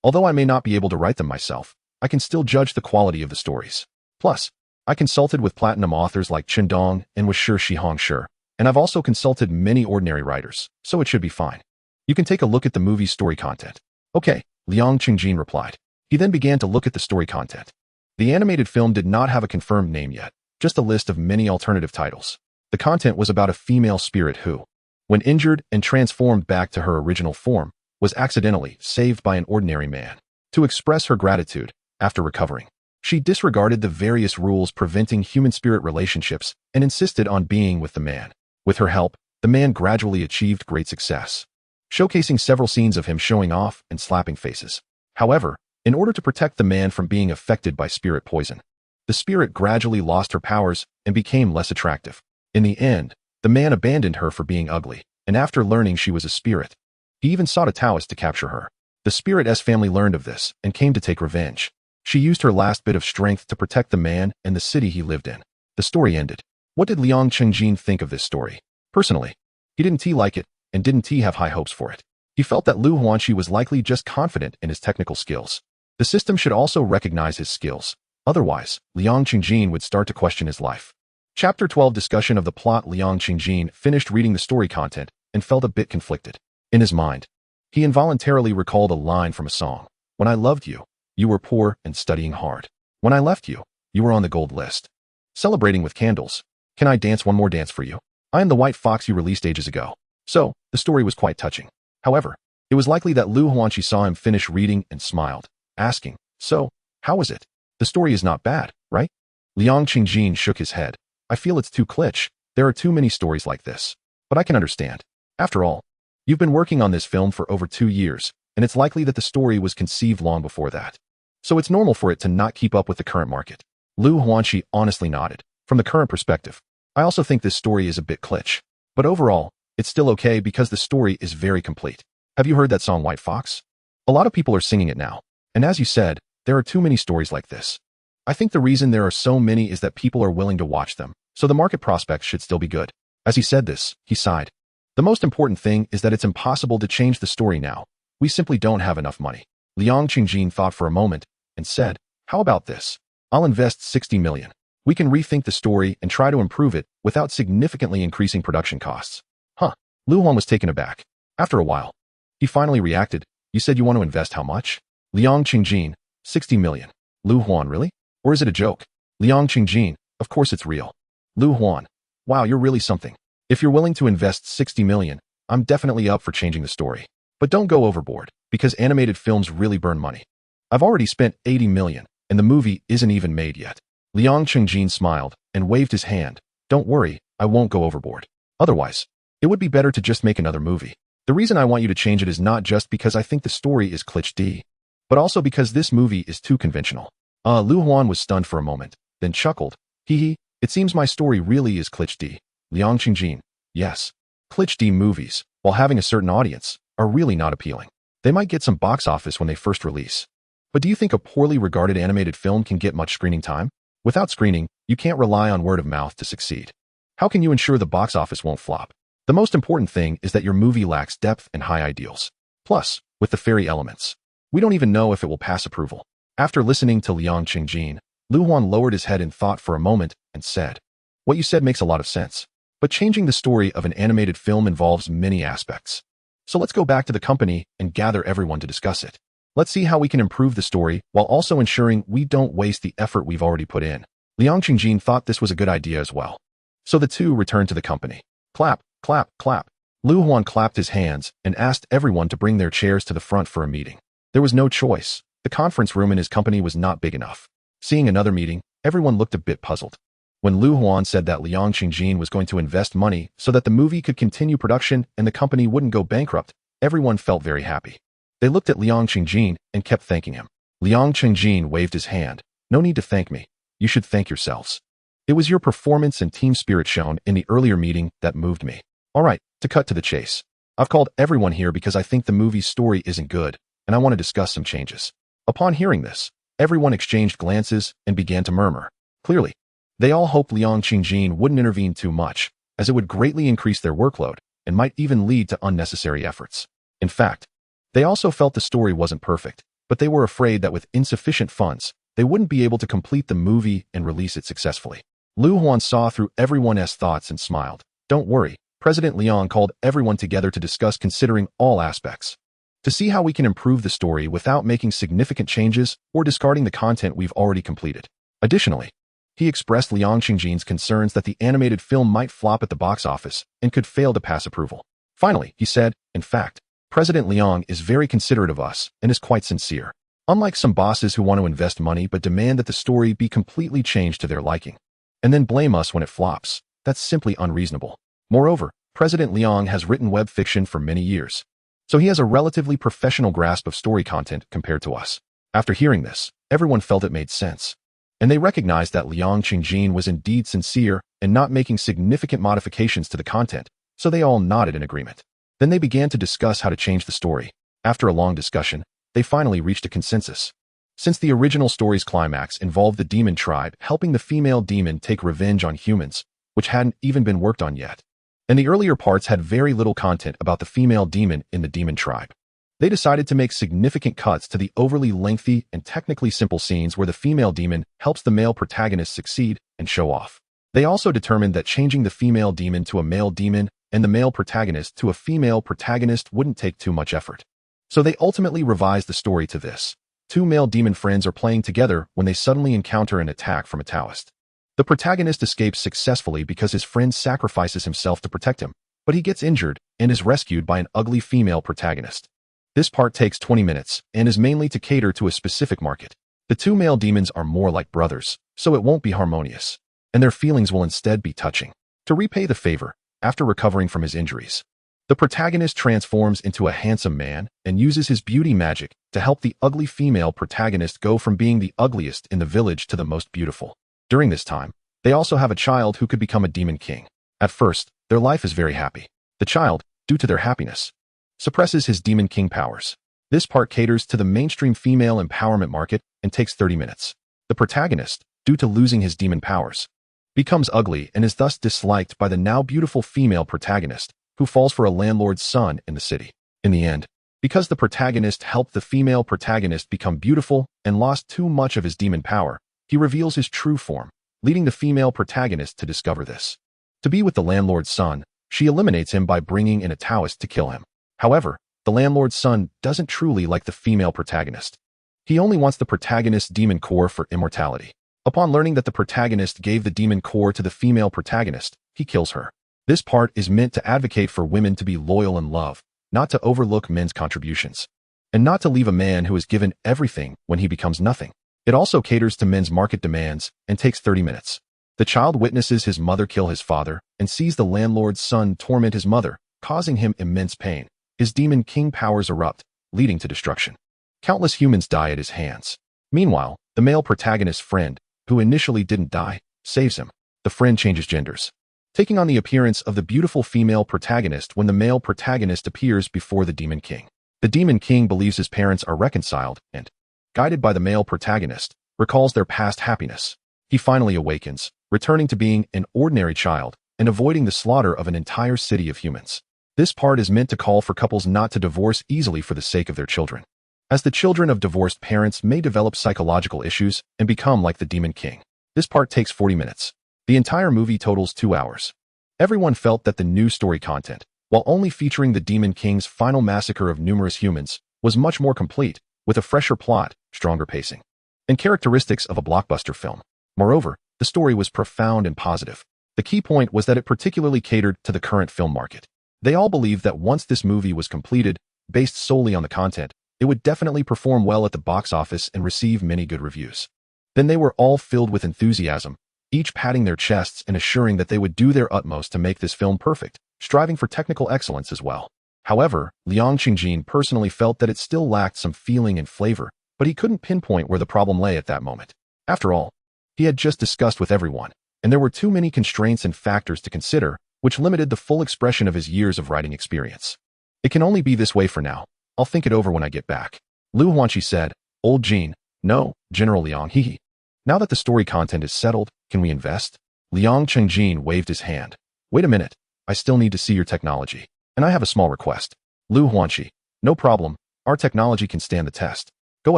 Although I may not be able to write them myself, I can still judge the quality of the stories. Plus, I consulted with platinum authors like Chen Dong and was sure Shi Hong sure, and I've also consulted many ordinary writers, so it should be fine. You can take a look at the movie's story content. Okay, Liang Qingjin replied. He then began to look at the story content. The animated film did not have a confirmed name yet, just a list of many alternative titles. The content was about a female spirit who, when injured and transformed back to her original form, was accidentally saved by an ordinary man. To express her gratitude, after recovering, she disregarded the various rules preventing human spirit relationships and insisted on being with the man. With her help, the man gradually achieved great success, showcasing several scenes of him showing off and slapping faces. However, in order to protect the man from being affected by spirit poison, the spirit gradually lost her powers and became less attractive. In the end, the man abandoned her for being ugly, and after learning she was a spirit, he even sought a Taoist to capture her. The spirit's family learned of this and came to take revenge. She used her last bit of strength to protect the man and the city he lived in. The story ended. What did Liang Qingjin think of this story? Personally, he didn't like it, and didn't have high hopes for it. He felt that Liu Huanqi was likely just confident in his technical skills. The system should also recognize his skills. Otherwise, Liang Qingjin would start to question his life. Chapter 12 Discussion of the plot. Liang Qingjin finished reading the story content and felt a bit conflicted. In his mind, he involuntarily recalled a line from a song. When I loved you, you were poor and studying hard. When I left you, you were on the gold list. Celebrating with candles. Can I dance one more dance for you? I am the white fox you released ages ago. So, the story was quite touching. However, it was likely that Liu Huanqi saw him finish reading and smiled, asking, so, how was it? The story is not bad, right? Liang Qingjin shook his head. I feel it's too kitsch. There are too many stories like this. But I can understand. After all, you've been working on this film for over 2 years, and it's likely that the story was conceived long before that. So it's normal for it to not keep up with the current market. Liu Huanqi honestly nodded. From the current perspective, I also think this story is a bit kitsch. But overall, it's still okay because the story is very complete. Have you heard that song White Fox? A lot of people are singing it now. And as you said, there are too many stories like this. I think the reason there are so many is that people are willing to watch them, so the market prospects should still be good. As he said this, he sighed. The most important thing is that it's impossible to change the story now. We simply don't have enough money. Liang Qingjin thought for a moment and said, how about this? I'll invest 60 million. We can rethink the story and try to improve it without significantly increasing production costs. Huh. Liu Huan was taken aback. After a while, he finally reacted. You said you want to invest how much? Liang Qingjin, 60 million. Liu Huan, really? Or is it a joke? Liang Qingjin, of course it's real. Liu Huan, wow, you're really something. If you're willing to invest 60 million, I'm definitely up for changing the story. But don't go overboard, because animated films really burn money. I've already spent 80 million, and the movie isn't even made yet. Liang Qingjin smiled and waved his hand. Don't worry, I won't go overboard. Otherwise, it would be better to just make another movie. The reason I want you to change it is not just because I think the story is kitsch, but also because this movie is too conventional. Liu Huan was stunned for a moment, then chuckled. Hee, it seems my story really is kitsch. Liang Qingjin, yes. Kitsch movies, while having a certain audience, are really not appealing. They might get some box office when they first release. But do you think a poorly regarded animated film can get much screening time? Without screening, you can't rely on word of mouth to succeed. How can you ensure the box office won't flop? The most important thing is that your movie lacks depth and high ideals. Plus, with the fairy elements, we don't even know if it will pass approval. After listening to Liang Qingjin, Liu Huan lowered his head in thought for a moment and said, what you said makes a lot of sense. But changing the story of an animated film involves many aspects. So let's go back to the company and gather everyone to discuss it. Let's see how we can improve the story while also ensuring we don't waste the effort we've already put in. Liang Qingjin thought this was a good idea as well. So the two returned to the company. Clap, clap, clap. Liu Huan clapped his hands and asked everyone to bring their chairs to the front for a meeting. There was no choice. The conference room in his company was not big enough. Seeing another meeting, everyone looked a bit puzzled. When Liu Huan said that Liang Qingjin was going to invest money so that the movie could continue production and the company wouldn't go bankrupt, everyone felt very happy. They looked at Liang Qingjin and kept thanking him. Liang Qingjin waved his hand. No need to thank me. You should thank yourselves. It was your performance and team spirit shown in the earlier meeting that moved me. All right, to cut to the chase. I've called everyone here because I think the movie's story isn't good, and I want to discuss some changes. Upon hearing this, everyone exchanged glances and began to murmur. Clearly, they all hoped Liang Qingjin wouldn't intervene too much, as it would greatly increase their workload and might even lead to unnecessary efforts. In fact, they also felt the story wasn't perfect, but they were afraid that with insufficient funds, they wouldn't be able to complete the movie and release it successfully. Liu Huan saw through everyone's thoughts and smiled. Don't worry, President Liang called everyone together to discuss considering all aspects, to see how we can improve the story without making significant changes or discarding the content we've already completed. Additionally, he expressed Liang Qingjin's concerns that the animated film might flop at the box office and could fail to pass approval. Finally, he said, in fact, President Liang is very considerate of us and is quite sincere. Unlike some bosses who want to invest money but demand that the story be completely changed to their liking, and then blame us when it flops, that's simply unreasonable. Moreover, President Liang has written web fiction for many years, so he has a relatively professional grasp of story content compared to us. After hearing this, everyone felt it made sense, and they recognized that Liang Qingjin was indeed sincere and not making significant modifications to the content, so they all nodded in agreement. Then they began to discuss how to change the story. After a long discussion, they finally reached a consensus. Since the original story's climax involved the demon tribe helping the female demon take revenge on humans, which hadn't even been worked on yet, and the earlier parts had very little content about the female demon in the demon tribe, they decided to make significant cuts to the overly lengthy and technically simple scenes where the female demon helps the male protagonist succeed and show off. They also determined that changing the female demon to a male demon and the male protagonist to a female protagonist wouldn't take too much effort. So they ultimately revised the story to this. Two male demon friends are playing together when they suddenly encounter an attack from a Taoist. The protagonist escapes successfully because his friend sacrifices himself to protect him, but he gets injured and is rescued by an ugly female protagonist. This part takes 20 minutes and is mainly to cater to a specific market. The two male demons are more like brothers, so it won't be harmonious, and their feelings will instead be touching. To repay the favor, after recovering from his injuries, the protagonist transforms into a handsome man and uses his beauty magic to help the ugly female protagonist go from being the ugliest in the village to the most beautiful. During this time, they also have a child who could become a demon king. At first, their life is very happy. The child, due to their happiness, suppresses his demon king powers. This part caters to the mainstream female empowerment market and takes 30 minutes. The protagonist, due to losing his demon powers, becomes ugly and is thus disliked by the now beautiful female protagonist, who falls for a landlord's son in the city. In the end, because the protagonist helped the female protagonist become beautiful and lost too much of his demon power, he reveals his true form, leading the female protagonist to discover this. To be with the landlord's son, she eliminates him by bringing in a Taoist to kill him. However, the landlord's son doesn't truly like the female protagonist. He only wants the protagonist's demon core for immortality. Upon learning that the protagonist gave the demon core to the female protagonist, he kills her. This part is meant to advocate for women to be loyal in love, not to overlook men's contributions, and not to leave a man who is given everything when he becomes nothing. It also caters to men's market demands and takes 30 minutes. The child witnesses his mother kill his father and sees the landlord's son torment his mother, causing him immense pain. His demon king powers erupt, leading to destruction. Countless humans die at his hands. Meanwhile, the male protagonist's friend, who initially didn't die, saves him. The friend changes genders, taking on the appearance of the beautiful female protagonist when the male protagonist appears before the demon king. The demon king believes his parents are reconciled and, guided by the male protagonist, recalls their past happiness. He finally awakens, returning to being an ordinary child and avoiding the slaughter of an entire city of humans. This part is meant to call for couples not to divorce easily for the sake of their children, as the children of divorced parents may develop psychological issues and become like the demon king. This part takes 40 minutes. The entire movie totals 2 hours. Everyone felt that the new story content, while only featuring the demon king's final massacre of numerous humans, was much more complete, with a fresher plot, stronger pacing, and characteristics of a blockbuster film. Moreover, the story was profound and positive. The key point was that it particularly catered to the current film market. They all believed that once this movie was completed, based solely on the content, it would definitely perform well at the box office and receive many good reviews. Then they were all filled with enthusiasm, each patting their chests and assuring that they would do their utmost to make this film perfect, striving for technical excellence as well. However, Liang Qingjin personally felt that it still lacked some feeling and flavor, but he couldn't pinpoint where the problem lay at that moment. After all, he had just discussed with everyone, and there were too many constraints and factors to consider, which limited the full expression of his years of writing experience. It can only be this way for now. I'll think it over when I get back. Liu Huanqi said. Old Jean. No, General Liang, hehe. Now that the story content is settled, can we invest? Liang Qingjin waved his hand. Wait a minute, I still need to see your technology, and I have a small request. Liu Huanqi. No problem, our technology can stand the test. Go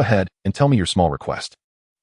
ahead and tell me your small request.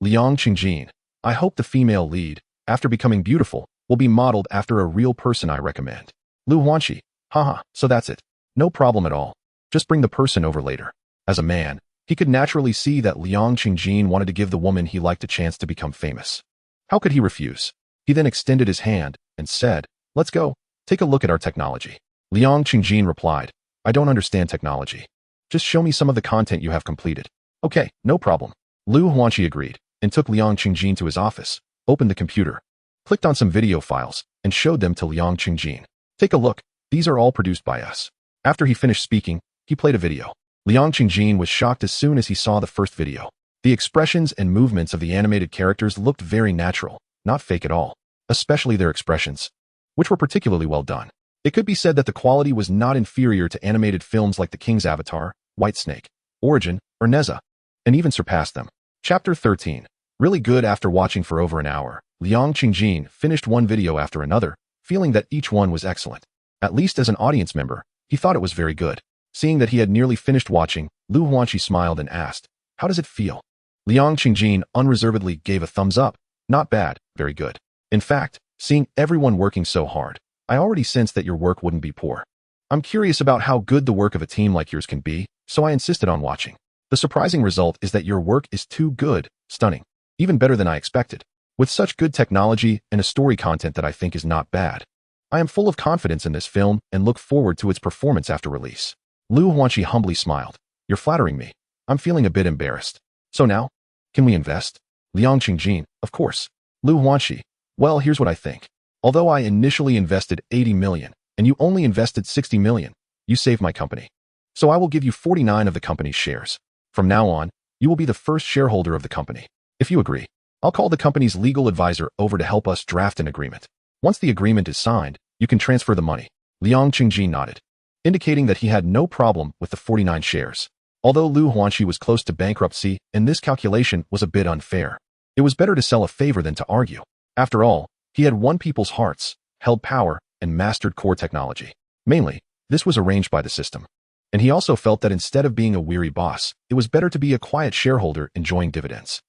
Liang Qingjin, I hope the female lead, after becoming beautiful, will be modeled after a real person I recommend. Liu Xi, haha, so that's it. No problem at all. Just bring the person over later. As a man, he could naturally see that Liang Qingjin wanted to give the woman he liked a chance to become famous. How could he refuse? He then extended his hand and said, let's go, take a look at our technology. Liang Qingjin replied, I don't understand technology. Just show me some of the content you have completed. Okay, no problem. Liu Xi agreed and took Liang Qingjin to his office, opened the computer, clicked on some video files, and showed them to Liang Qingjin. Take a look, these are all produced by us. After he finished speaking, he played a video. Liang Qingjin was shocked as soon as he saw the first video. The expressions and movements of the animated characters looked very natural, not fake at all, especially their expressions, which were particularly well done. It could be said that the quality was not inferior to animated films like The King's Avatar, Whitesnake, Origin, or Neza, and even surpassed them. Chapter 13. Really good. After watching for over an hour, Liang Qingjin finished one video after another, feeling that each one was excellent. At least as an audience member, he thought it was very good. Seeing that he had nearly finished watching, Liu Xi smiled and asked, how does it feel? Liang Qingjin unreservedly gave a thumbs up. Not bad, very good. In fact, seeing everyone working so hard, I already sensed that your work wouldn't be poor. I'm curious about how good the work of a team like yours can be, so I insisted on watching. The surprising result is that your work is too good, stunning, even better than I expected. With such good technology and a story content that I think is not bad. I am full of confidence in this film and look forward to its performance after release. Liu Xi humbly smiled. You're flattering me. I'm feeling a bit embarrassed. So now, can we invest? Liang Qingjin, of course. Liu Xi, well, here's what I think. Although I initially invested 80 million and you only invested 60 million, you saved my company. So I will give you 49 of the company's shares. From now on, you will be the first shareholder of the company. If you agree, I'll call the company's legal advisor over to help us draft an agreement. Once the agreement is signed, you can transfer the money. Liang Qingjin nodded, indicating that he had no problem with the 49 shares. Although Liu Xi was close to bankruptcy and this calculation was a bit unfair, it was better to sell a favor than to argue. After all, he had won people's hearts, held power, and mastered core technology. Mainly, this was arranged by the system. And he also felt that instead of being a weary boss, it was better to be a quiet shareholder enjoying dividends.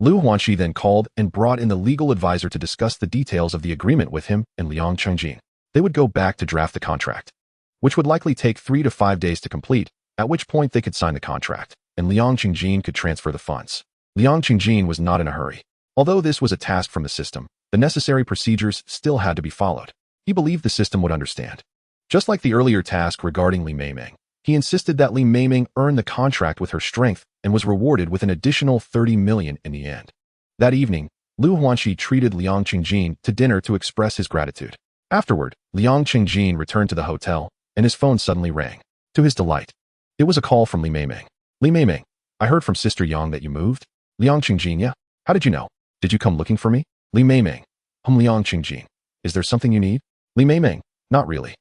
Liu Xi then called and brought in the legal advisor to discuss the details of the agreement with him and Liang Qingjin. They would go back to draft the contract, which would likely take 3 to 5 days to complete, at which point they could sign the contract, and Liang Qingjin could transfer the funds. Liang Qingjin was not in a hurry. Although this was a task from the system, the necessary procedures still had to be followed. He believed the system would understand. Just like the earlier task regarding Li Meimeng, he insisted that Li Meimeng earn the contract with her strength and was rewarded with an additional 30 million in the end. That evening, Liu Xi treated Liang Qingjin to dinner to express his gratitude. Afterward, Liang Qingjin returned to the hotel, and his phone suddenly rang. To his delight, it was a call from Li Meimeng. Li Meimeng, I heard from Sister Yang that you moved. Liang Qingjin, yeah? How did you know? Did you come looking for me? Li Meimeng, Liang Qingjin, is there something you need? Li Meimeng, not really.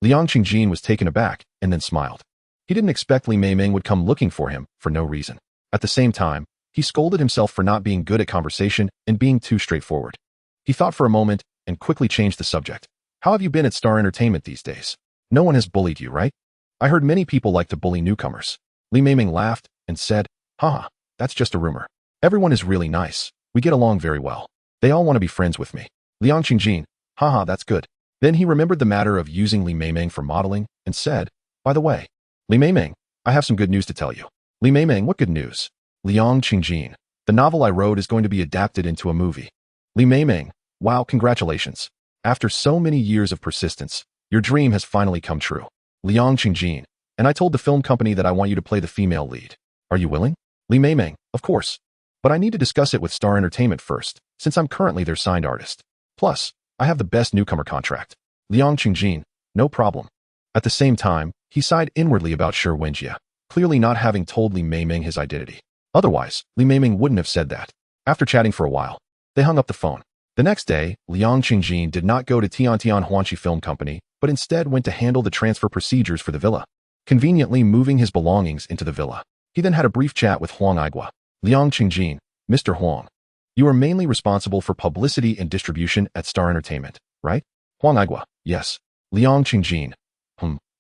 Liang Qingjin was taken aback and then smiled. He didn't expect Li Meimeng would come looking for him for no reason. At the same time, he scolded himself for not being good at conversation and being too straightforward. He thought for a moment and quickly changed the subject. How have you been at Star Entertainment these days? No one has bullied you, right? I heard many people like to bully newcomers. Li Meimeng laughed and said, haha, that's just a rumor. Everyone is really nice. We get along very well. They all want to be friends with me. Liang Qingjin, haha, that's good. Then he remembered the matter of using Li Meimeng for modeling and said, by the way, Li Meimeng, I have some good news to tell you. Li Meimeng, what good news? Liang Qingjin, the novel I wrote is going to be adapted into a movie. Li Meimeng, wow, congratulations. After so many years of persistence, your dream has finally come true. Liang Qingjin, and I told the film company that I want you to play the female lead. Are you willing? Li Meimeng, of course. But I need to discuss it with Star Entertainment first, since I'm currently their signed artist. Plus, I have the best newcomer contract. Liang Qingjin, no problem. At the same time, he sighed inwardly about Shi Wenjie, clearly not having told Li Meimeng his identity. Otherwise, Li Meimeng wouldn't have said that. After chatting for a while, they hung up the phone. The next day, Liang Qingjin did not go to Tiantian Huanqi Film Company, but instead went to handle the transfer procedures for the villa, conveniently moving his belongings into the villa. He then had a brief chat with Huang Aigua. Liang Qingjin, Mr. Huang, you are mainly responsible for publicity and distribution at Star Entertainment, right? Huang Aigua, yes. Liang Qingjin,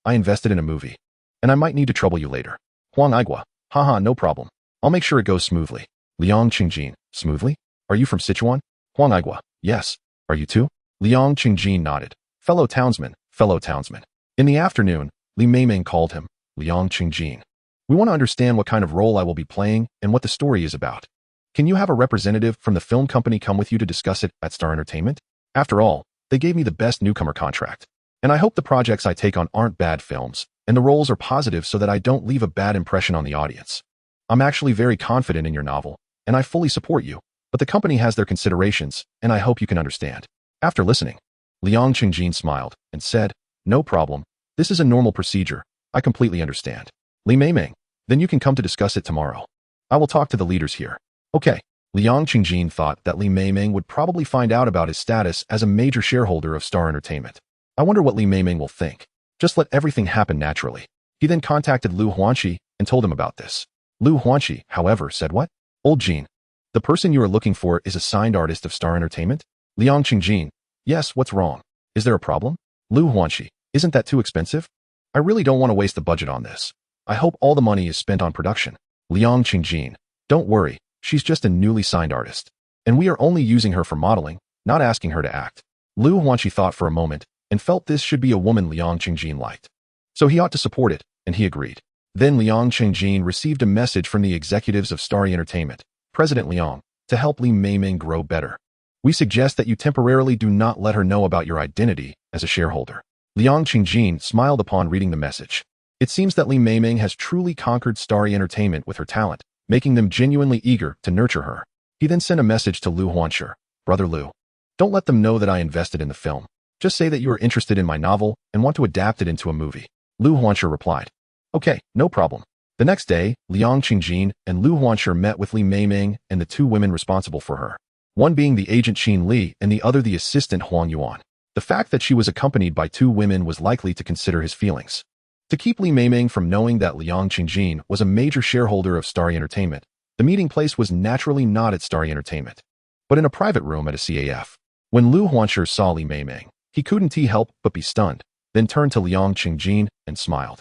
I invested in a movie, and I might need to trouble you later. Huang Aigua, haha, no problem. I'll make sure it goes smoothly. Liang Qingjin, smoothly. Are you from Sichuan? Huang Aigua, yes. Are you too? Liang Qingjin nodded. Fellow townsman, fellow townsman. In the afternoon, Li Meimeng called him, Liang Qingjin. We want to understand what kind of role I will be playing and what the story is about. Can you have a representative from the film company come with you to discuss it at Star Entertainment? After all, they gave me the best newcomer contract. And I hope the projects I take on aren't bad films, and the roles are positive so that I don't leave a bad impression on the audience. I'm actually very confident in your novel, and I fully support you, but the company has their considerations, and I hope you can understand. After listening, Liang Qingjin smiled and said, no problem. This is a normal procedure. I completely understand. Li Meimeng, then you can come to discuss it tomorrow. I will talk to the leaders here. Okay. Liang Qingjin thought that Li Meimeng would probably find out about his status as a major shareholder of Star Entertainment. I wonder what Li Meimeng will think. Just let everything happen naturally. He then contacted Liu Xi and told him about this. Liu Xi, however, said what? Old Jean. The person you are looking for is a signed artist of Star Entertainment? Liang Qingjin. Yes, what's wrong? Is there a problem? Liu Xi. Isn't that too expensive? I really don't want to waste the budget on this. I hope all the money is spent on production. Liang Qingjin. Don't worry. She's just a newly signed artist. And we are only using her for modeling, not asking her to act. Liu Xi thought for a moment and felt this should be a woman Liang Qingjin liked. So he ought to support it, and he agreed. Then Liang Qingjin received a message from the executives of Starry Entertainment, President Liang, to help Li Meimeng grow better. We suggest that you temporarily do not let her know about your identity as a shareholder. Liang Qingjin smiled upon reading the message. It seems that Li Meimeng has truly conquered Starry Entertainment with her talent, making them genuinely eager to nurture her. He then sent a message to Liu Xi. Brother Liu, don't let them know that I invested in the film. Just say that you are interested in my novel and want to adapt it into a movie. Liu Xi replied. Okay, no problem. The next day, Liang Qingjin and Liu Xi met with Li Meimeng and the two women responsible for her. One being the agent Qin Li and the other the assistant Huang Yuan. The fact that she was accompanied by two women was likely to consider his feelings. To keep Li Meimeng from knowing that Liang Qingjin was a major shareholder of Starry Entertainment, the meeting place was naturally not at Starry Entertainment, but in a private room at a CAF. When Liu Xi saw Li Meimeng, he couldn't help but be stunned, then turned to Liang Qingjin and smiled,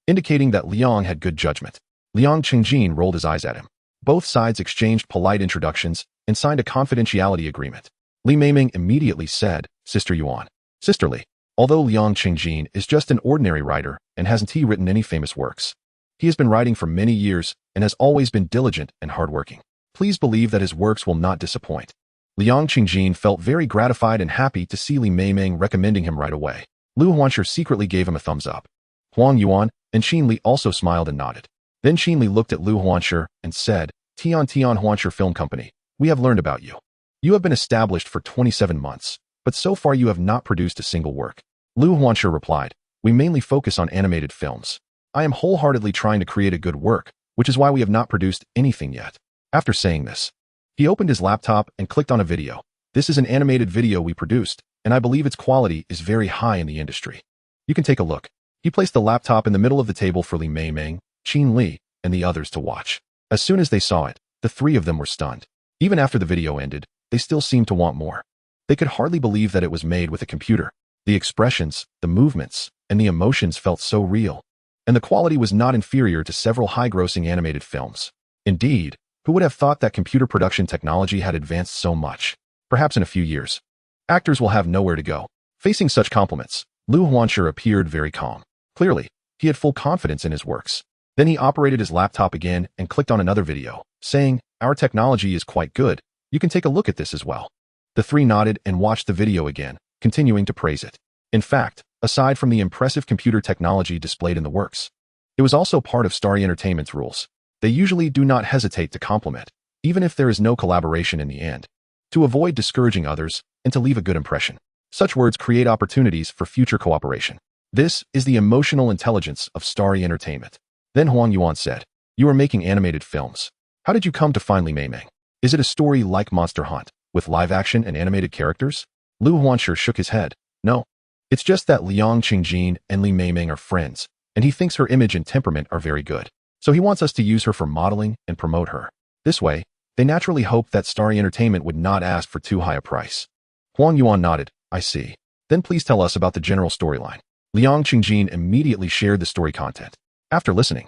indicating that Liang had good judgment. Liang Qingjin rolled his eyes at him. Both sides exchanged polite introductions and signed a confidentiality agreement. Li Meimeng immediately said, Sister Yuan. Sisterly. Although Liang Qingjin is just an ordinary writer and hasn't written any famous works, he has been writing for many years and has always been diligent and hardworking. Please believe that his works will not disappoint. Liang Qingjin felt very gratified and happy to see Li Meimeng recommending him right away. Liu Xi secretly gave him a thumbs up. Huang Yuan and Qin Li also smiled and nodded. Then Qin Li looked at Liu Xi and said, Tian Huansher Film Company, we have learned about you. You have been established for 27 months, but so far you have not produced a single work. Liu Xi replied, we mainly focus on animated films. I am wholeheartedly trying to create a good work, which is why we have not produced anything yet. After saying this, he opened his laptop and clicked on a video. This is an animated video we produced, and I believe its quality is very high in the industry. You can take a look. He placed the laptop in the middle of the table for Li Meimeng, Qin Li, and the others to watch. As soon as they saw it, the three of them were stunned. Even after the video ended, they still seemed to want more. They could hardly believe that it was made with a computer. The expressions, the movements, and the emotions felt so real. And the quality was not inferior to several high-grossing animated films. Indeed, who would have thought that computer production technology had advanced so much? Perhaps in a few years, actors will have nowhere to go. Facing such compliments, Liu Xi appeared very calm. Clearly, he had full confidence in his works. Then he operated his laptop again and clicked on another video, saying, our technology is quite good. You can take a look at this as well. The three nodded and watched the video again, continuing to praise it. In fact, aside from the impressive computer technology displayed in the works, it was also part of Starry Entertainment's rules. They usually do not hesitate to compliment, even if there is no collaboration in the end, to avoid discouraging others and to leave a good impression. Such words create opportunities for future cooperation. This is the emotional intelligence of Starry Entertainment. Then Huang Yuan said, you are making animated films. How did you come to find Li Meimeng? Is it a story like Monster Hunt, with live action and animated characters? Liu Xi shook his head. No. It's just that Liang Qingjin and Li Meimeng are friends, and he thinks her image and temperament are very good. So he wants us to use her for modeling and promote her. This way, they naturally hoped that Starry Entertainment would not ask for too high a price. Huang Yuan nodded. I see. Then please tell us about the general storyline. Liang Qingjin immediately shared the story content. After listening,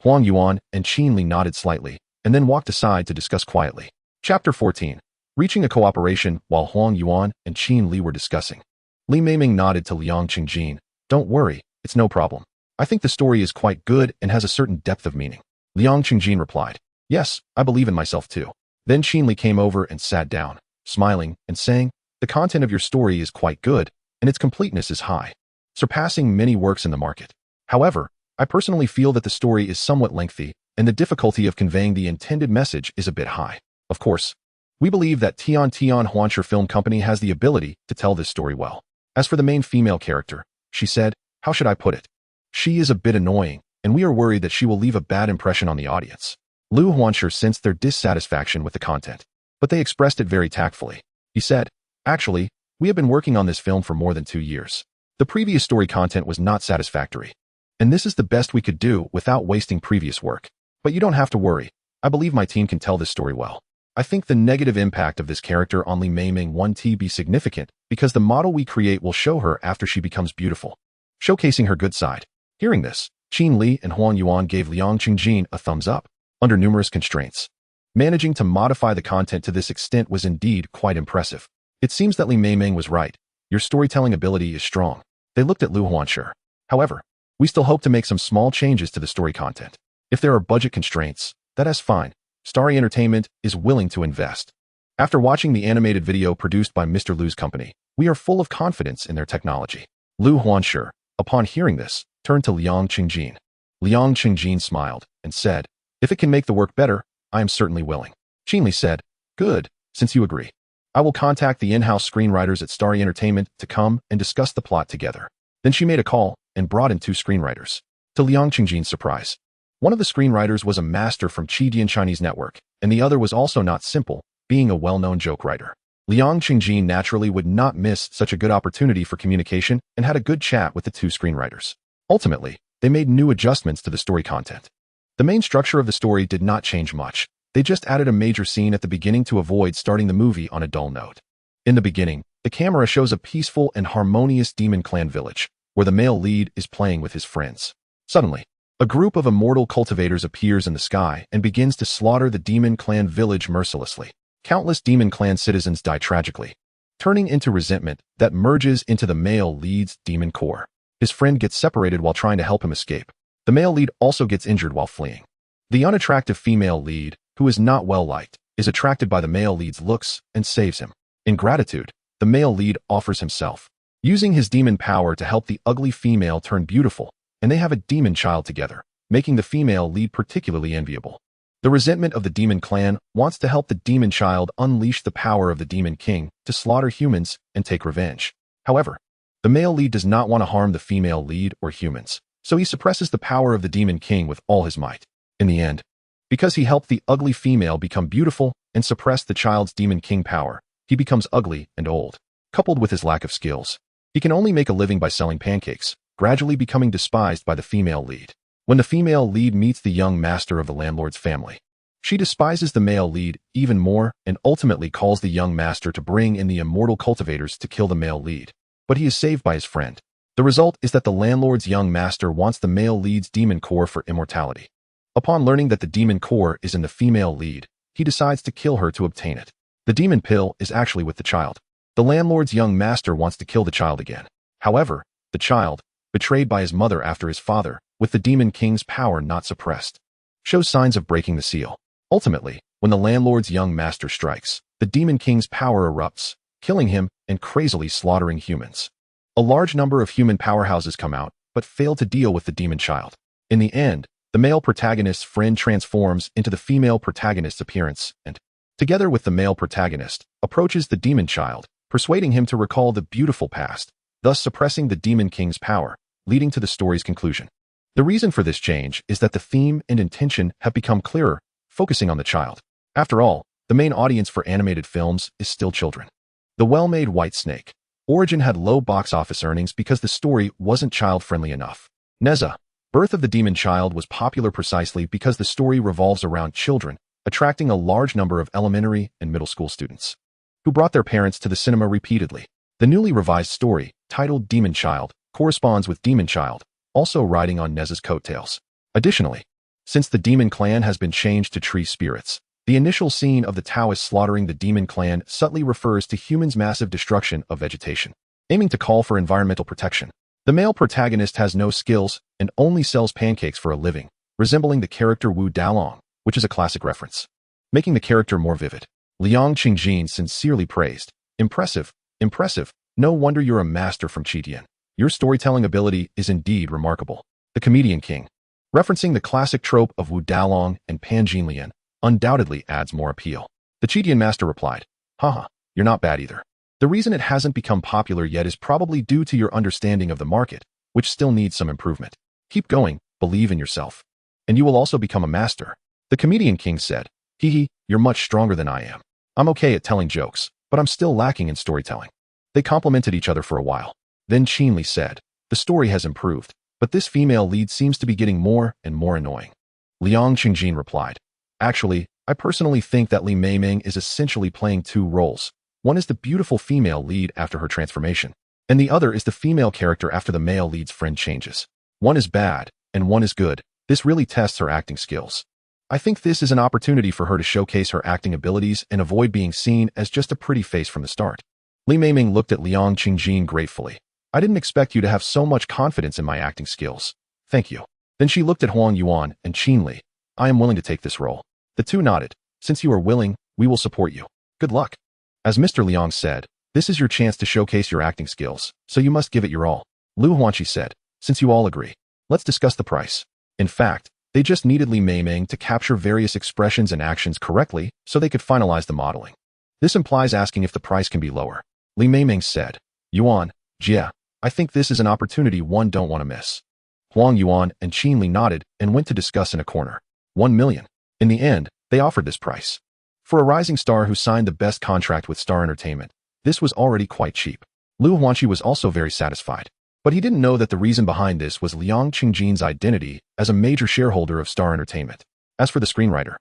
Huang Yuan and Qin Li nodded slightly and then walked aside to discuss quietly. Chapter 14. Reaching a cooperation while Huang Yuan and Qin Li were discussing. Li Meimeng nodded to Liang Qingjin. Don't worry, it's no problem. I think the story is quite good and has a certain depth of meaning. Liang Qingjin replied. Yes, I believe in myself too. Then Qin Li came over and sat down, smiling and saying, the content of your story is quite good, and its completeness is high, surpassing many works in the market. However, I personally feel that the story is somewhat lengthy, and the difficulty of conveying the intended message is a bit high. Of course, we believe that Tian Huanshe Film Company has the ability to tell this story well. As for the main female character, she said, how should I put it? She is a bit annoying, and we are worried that she will leave a bad impression on the audience. Liu Huanshe sensed their dissatisfaction with the content, but they expressed it very tactfully. He said, actually, we have been working on this film for more than 2 years. The previous story content was not satisfactory, and this is the best we could do without wasting previous work. But you don't have to worry. I believe my team can tell this story well. I think the negative impact of this character on Li Meimeng won't be significant because the model we create will show her after she becomes beautiful, showcasing her good side. Hearing this, Qin Li and Huang Yuan gave Liang Qingjin a thumbs up. Under numerous constraints, managing to modify the content to this extent was indeed quite impressive. It seems that Li Meimeng was right. Your storytelling ability is strong. They looked at Liu Huanshe. However, we still hope to make some small changes to the story content. If there are budget constraints, that is fine. Starry Entertainment is willing to invest. After watching the animated video produced by Mr. Liu's company, we are full of confidence in their technology. Liu Huanshe, upon hearing this, turned to Liang Qingjin. Liang Qingjin smiled and said, if it can make the work better, I am certainly willing. Qin Li said, good, since you agree. I will contact the in-house screenwriters at Starry Entertainment to come and discuss the plot together. Then she made a call and brought in 2 screenwriters. To Liang Qingjin's surprise, one of the screenwriters was a master from Qidian Chinese Network, and the other was also not simple, being a well-known joke writer. Liang Qingjin naturally would not miss such a good opportunity for communication and had a good chat with the 2 screenwriters. Ultimately, they made new adjustments to the story content. The main structure of the story did not change much. They just added a major scene at the beginning to avoid starting the movie on a dull note. In the beginning, the camera shows a peaceful and harmonious demon clan village, where the male lead is playing with his friends. Suddenly, a group of immortal cultivators appears in the sky and begins to slaughter the demon clan village mercilessly. Countless demon clan citizens die tragically, turning into resentment that merges into the male lead's demon core. His friend gets separated while trying to help him escape. The male lead also gets injured while fleeing. The unattractive female lead, who is not well liked, is attracted by the male lead's looks and saves him. In gratitude, the male lead offers himself, using his demon power to help the ugly female turn beautiful, and they have a demon child together, making the female lead particularly enviable. The resentment of the demon clan wants to help the demon child unleash the power of the demon king to slaughter humans and take revenge. However, the male lead does not want to harm the female lead or humans, so he suppresses the power of the demon king with all his might. In the end, because he helped the ugly female become beautiful and suppressed the child's demon king power, he becomes ugly and old. Coupled with his lack of skills, he can only make a living by selling pancakes, gradually becoming despised by the female lead. When the female lead meets the young master of the landlord's family, she despises the male lead even more and ultimately calls the young master to bring in the immortal cultivators to kill the male lead. But he is saved by his friend. The result is that the landlord's young master wants the male lead's demon core for immortality. Upon learning that the demon core is in the female lead, he decides to kill her to obtain it. The demon pill is actually with the child. The landlord's young master wants to kill the child again. However, the child, betrayed by his mother after his father, with the demon king's power not suppressed, shows signs of breaking the seal. Ultimately, when the landlord's young master strikes, the demon king's power erupts, killing him and crazily slaughtering humans. A large number of human powerhouses come out, but fail to deal with the demon child. In the end, the male protagonist's friend transforms into the female protagonist's appearance and, together with the male protagonist, approaches the demon child, persuading him to recall the beautiful past, thus suppressing the demon king's power, leading to the story's conclusion. The reason for this change is that the theme and intention have become clearer, focusing on the child. After all, the main audience for animated films is still children. The well-made White Snake origin had low box office earnings because the story wasn't child-friendly enough. Neza, Birth of the Demon Child was popular precisely because the story revolves around children, attracting a large number of elementary and middle school students, who brought their parents to the cinema repeatedly. The newly revised story, titled Demon Child, corresponds with Demon Child, also riding on Neza's coattails. Additionally, Since the demon clan has been changed to tree spirits, the initial scene of the Taoists slaughtering the demon clan subtly refers to humans' massive destruction of vegetation, aiming to call for environmental protection. The male protagonist has no skills and only sells pancakes for a living, resembling the character Wu Dalong, which is a classic reference, making the character more vivid. Liang Qingjin sincerely praised, "Impressive, impressive. No wonder you're a master from Qitian. Your storytelling ability is indeed remarkable." The comedian king, referencing the classic trope of Wu Dalong and Pan Jinlian, undoubtedly adds more appeal. The Qitian master replied, "Haha, you're not bad either. The reason it hasn't become popular yet is probably due to your understanding of the market, which still needs some improvement. Keep going, believe in yourself, and you will also become a master." The comedian king said, "Hee, you're much stronger than I am. I'm okay at telling jokes, but I'm still lacking in storytelling." They complimented each other for a while. Then Qin Li said, "The story has improved, but this female lead seems to be getting more and more annoying." Liang Qingjin replied, "Actually, I personally think that Li Meimeng is essentially playing two roles. One is the beautiful female lead after her transformation, and the other is the female character after the male lead's friend changes. One is bad, and one is good. This really tests her acting skills. I think this is an opportunity for her to showcase her acting abilities and avoid being seen as just a pretty face from the start." Li Meimeng looked at Liang Qingjin gratefully. "I didn't expect you to have so much confidence in my acting skills. Thank you." Then she looked at Huang Yuan and Qin Li. "I am willing to take this role." The two nodded. "Since you are willing, we will support you. Good luck." As Mr. Liang said, "This is your chance to showcase your acting skills, so you must give it your all." Lu Huanqi said, "Since you all agree, let's discuss the price." In fact, they just needed Li Meimeng to capture various expressions and actions correctly so they could finalize the modeling. This implies asking if the price can be lower. Li Meimeng said, "Yuan, Jia, I think this is an opportunity one don't want to miss." Huang Yuan and Qin Li nodded and went to discuss in a corner. 1 million. In the end, they offered this price. For a rising star who signed the best contract with Star Entertainment, this was already quite cheap. Lu Huanqi was also very satisfied. But he didn't know that the reason behind this was Liang Qingjin's identity as a major shareholder of Star Entertainment. As for the screenwriter,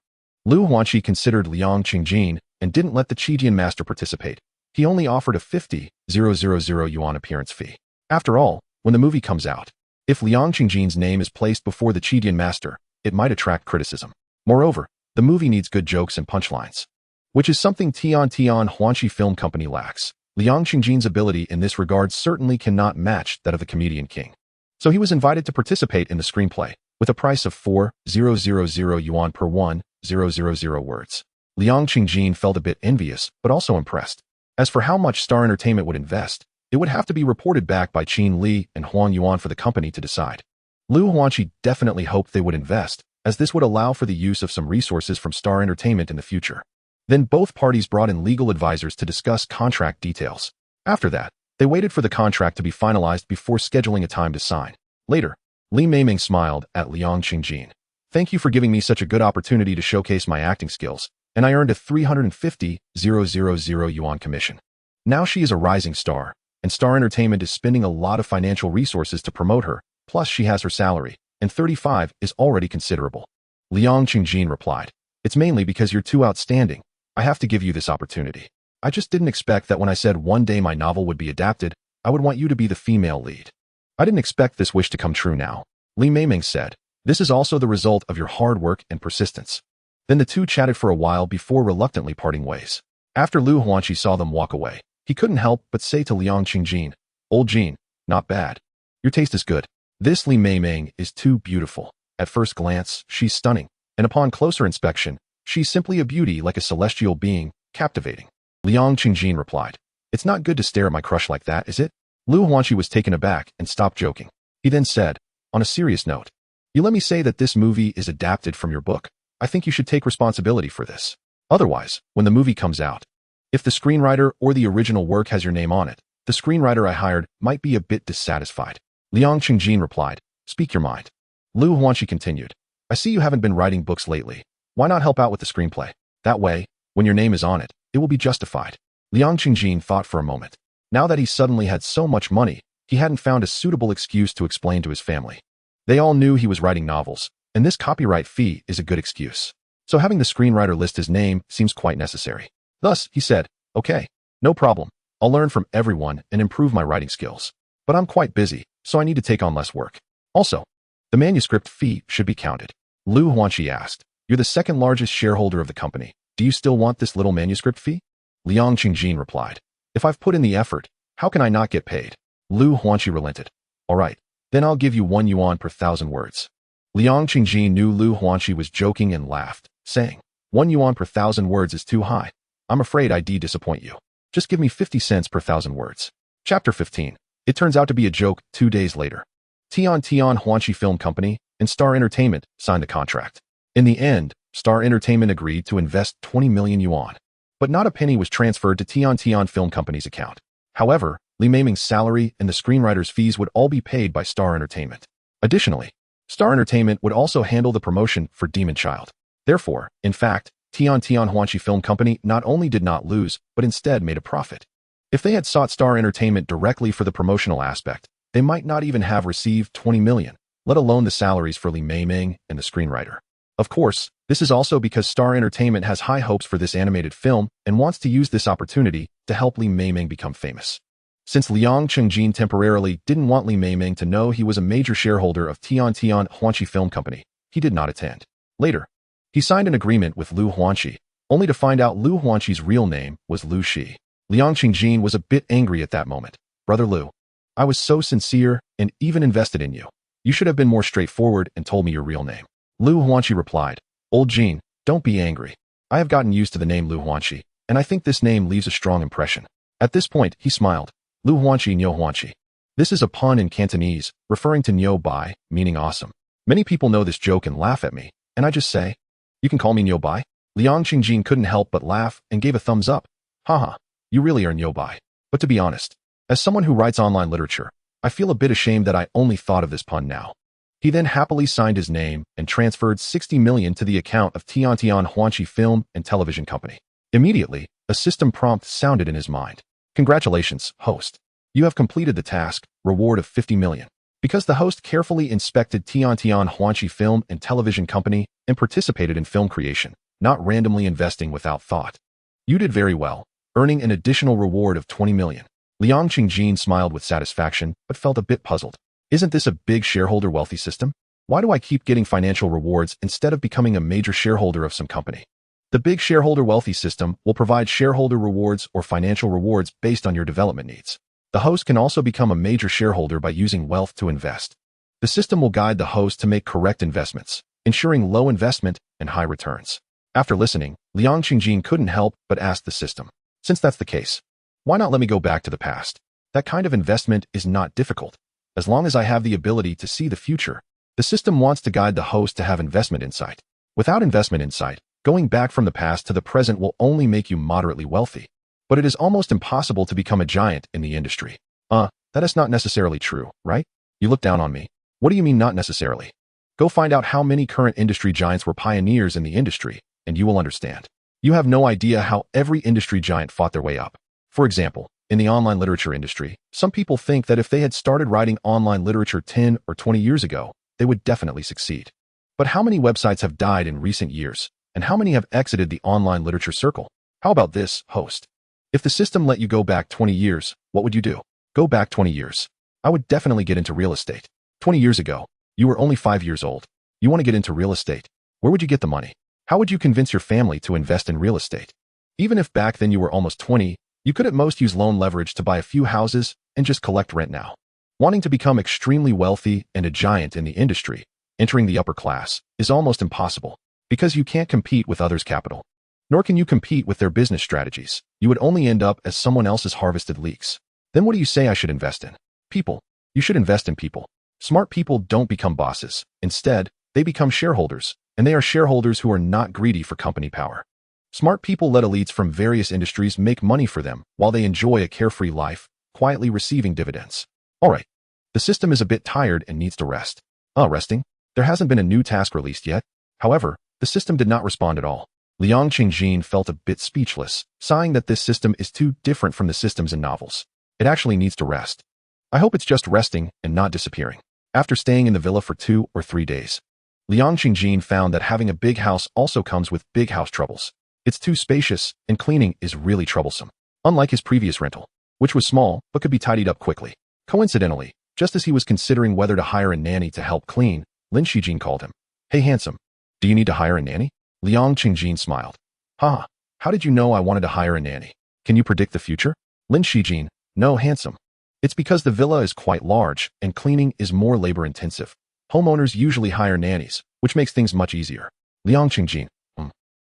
Lu Huanqi considered Liang Qingjin and didn't let the Qitian master participate. He only offered a 50,000 yuan appearance fee. After all, when the movie comes out, if Liang Qingjin's name is placed before the Qitian master, it might attract criticism. Moreover, the movie needs good jokes and punchlines, which is something Tian Huanqi Film Company lacks. Liang Qingjin's ability in this regard certainly cannot match that of the comedian king. So he was invited to participate in the screenplay, with a price of 4,000 yuan per 1,000 words. Liang Qingjin felt a bit envious, but also impressed. As for how much Star Entertainment would invest, it would have to be reported back by Qin Li and Huang Yuan for the company to decide. Lu Huanqi definitely hoped they would invest, as this would allow for the use of some resources from Star Entertainment in the future. Then both parties brought in legal advisors to discuss contract details. After that, they waited for the contract to be finalized before scheduling a time to sign. Later, Li Meimeng smiled at Liang Qingjin. "Thank you for giving me such a good opportunity to showcase my acting skills, and I earned a 350,000 yuan commission. Now she is a rising star, and Star Entertainment is spending a lot of financial resources to promote her, plus she has her salary, and 35 is already considerable." Liang Qingjin replied, "It's mainly because you're too outstanding. I have to give you this opportunity. I just didn't expect that when I said one day my novel would be adapted, I would want you to be the female lead. I didn't expect this wish to come true now." Li Meimeng said, "This is also the result of your hard work and persistence." Then the two chatted for a while before reluctantly parting ways. After Lu Huanqi saw them walk away, he couldn't help but say to Liang Qingjin, "Old Jin, not bad. Your taste is good. This Li Meimeng is too beautiful. At first glance, she's stunning, and upon closer inspection, she's simply a beauty like a celestial being, captivating." Liang Qingjin replied, "It's not good to stare at my crush like that, is it?" Lu Huanqi was taken aback and stopped joking. He then said, on a serious note, "You let me say that this movie is adapted from your book. I think you should take responsibility for this. Otherwise, when the movie comes out, if the screenwriter or the original work has your name on it, the screenwriter I hired might be a bit dissatisfied." Liang Qingjin replied, "Speak your mind." Lu Huanqi continued, "I see you haven't been writing books lately. Why not help out with the screenplay? That way, when your name is on it, it will be justified." Liang Qingjin thought for a moment. Now that he suddenly had so much money, he hadn't found a suitable excuse to explain to his family. They all knew he was writing novels, and this copyright fee is a good excuse. So having the screenwriter list his name seems quite necessary. Thus, he said, "Okay, no problem. I'll learn from everyone and improve my writing skills. But I'm quite busy, so I need to take on less work. Also, the manuscript fee should be counted." Liu Xi asked. You're the second largest shareholder of the company. Do you still want this little manuscript fee? Liang Qingjin replied. If I've put in the effort, how can I not get paid? Liu Xi relented. All right, then I'll give you 1 yuan per 1,000 words. Liang Qingjin knew Liu Xi was joking and laughed, saying, 1 yuan per 1,000 words is too high. I'm afraid I disappoint you. Just give me 50 cents per 1,000 words. Chapter 15. It turns out to be a joke. 2 days later. Tian Huanxi Film Company and Star Entertainment signed a contract. In the end, Star Entertainment agreed to invest 20 million yuan. But not a penny was transferred to Tian Film Company's account. However, Meimeng's salary and the screenwriter's fees would all be paid by Star Entertainment. Additionally, Star Entertainment would also handle the promotion for Demon Child. Therefore, in fact, Tian Huanxi Film Company not only did not lose, but instead made a profit. If they had sought Star Entertainment directly for the promotional aspect, they might not even have received 20 million, let alone the salaries for Li Meimeng and the screenwriter. Of course, this is also because Star Entertainment has high hopes for this animated film and wants to use this opportunity to help Li Meimeng become famous. Since Liang Qingjin temporarily didn't want Li Meimeng to know he was a major shareholder of Tian Huanxi Film Company, he did not attend. Later, he signed an agreement with Liu Xi, only to find out Liu Xuanxi's real name was Liu Xi. Liang Qingjin was a bit angry at that moment. Brother Liu, I was so sincere and even invested in you. You should have been more straightforward and told me your real name. Liu Xi replied, Old Jin, don't be angry. I have gotten used to the name Liu Xi, and I think this name leaves a strong impression. At this point, he smiled. Liu Xi Niu Xuanxi. This is a pun in Cantonese, referring to Niu Bai, meaning awesome. Many people know this joke and laugh at me, and I just say, you can call me Niu Bai? Liang Qingjin couldn't help but laugh and gave a thumbs up. Haha, you really are Niu Bai. But to be honest, as someone who writes online literature, I feel a bit ashamed that I only thought of this pun now. He then happily signed his name and transferred 60 million to the account of Tian Huanxi Film and Television Company. Immediately, a system prompt sounded in his mind. Congratulations, host. You have completed the task, reward of 50 million. Because the host carefully inspected Tian Huanxi Film and Television Company and participated in film creation, not randomly investing without thought. You did very well, earning an additional reward of 20 million. Liang Qingjin smiled with satisfaction, but felt a bit puzzled. Isn't this a big shareholder wealthy system? Why do I keep getting financial rewards instead of becoming a major shareholder of some company? The big shareholder wealthy system will provide shareholder rewards or financial rewards based on your development needs. The host can also become a major shareholder by using wealth to invest. The system will guide the host to make correct investments, ensuring low investment and high returns. After listening, Liang Qingjin couldn't help but ask the system, since that's the case, why not let me go back to the past? That kind of investment is not difficult. As long as I have the ability to see the future, the system wants to guide the host to have investment insight. Without investment insight, going back from the past to the present will only make you moderately wealthy. But it is almost impossible to become a giant in the industry. That is not necessarily true, right? You look down on me. What do you mean not necessarily? Go find out how many current industry giants were pioneers in the industry, and you will understand. You have no idea how every industry giant fought their way up. For example, in the online literature industry, some people think that if they had started writing online literature 10 or 20 years ago, they would definitely succeed. But how many websites have died in recent years, and how many have exited the online literature circle? How about this, host? If the system let you go back 20 years, what would you do? Go back 20 years. I would definitely get into real estate. 20 years ago, you were only 5 years old. You want to get into real estate. Where would you get the money? How would you convince your family to invest in real estate? Even if back then you were almost 20, you could at most use loan leverage to buy a few houses and just collect rent now. Wanting to become extremely wealthy and a giant in the industry, entering the upper class, is almost impossible because you can't compete with others' capital. Nor can you compete with their business strategies. You would only end up as someone else's harvested leeks. Then what do you say I should invest in? People. You should invest in people. Smart people don't become bosses. Instead, they become shareholders, and they are shareholders who are not greedy for company power. Smart people let elites from various industries make money for them while they enjoy a carefree life, quietly receiving dividends. All right. The system is a bit tired and needs to rest. Resting? There hasn't been a new task released yet. However, the system did not respond at all. Liang Qingjin felt a bit speechless, sighing that this system is too different from the systems in novels. It actually needs to rest. I hope it's just resting and not disappearing. After staying in the villa for 2 or 3 days, Liang Qingjin found that having a big house also comes with big house troubles. It's too spacious, and cleaning is really troublesome. Unlike his previous rental, which was small but could be tidied up quickly. Coincidentally, just as he was considering whether to hire a nanny to help clean, Lin Shijin called him. Hey handsome, Do you need to hire a nanny? Liang Qingjin smiled. Haha, how did you know I wanted to hire a nanny? Can you predict the future? Lin Shijin, no, handsome. It's because the villa is quite large and cleaning is more labor-intensive. Homeowners usually hire nannies, which makes things much easier. Liang Qingjin,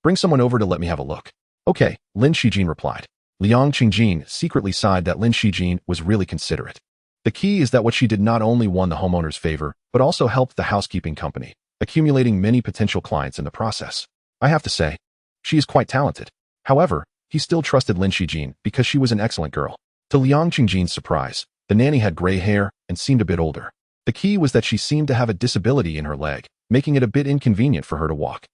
bring someone over to let me have a look. Okay, Lin Shijin replied. Liang Qingjin secretly sighed that Lin Shijin was really considerate. The key is that what she did not only won the homeowner's favor, but also helped the housekeeping company, accumulating many potential clients in the process. I have to say, she is quite talented. However, he still trusted Lin Shijin because she was an excellent girl. To Liang Qingjin's surprise, the nanny had gray hair and seemed a bit older. The key was that she seemed to have a disability in her leg, making it a bit inconvenient for her to walk.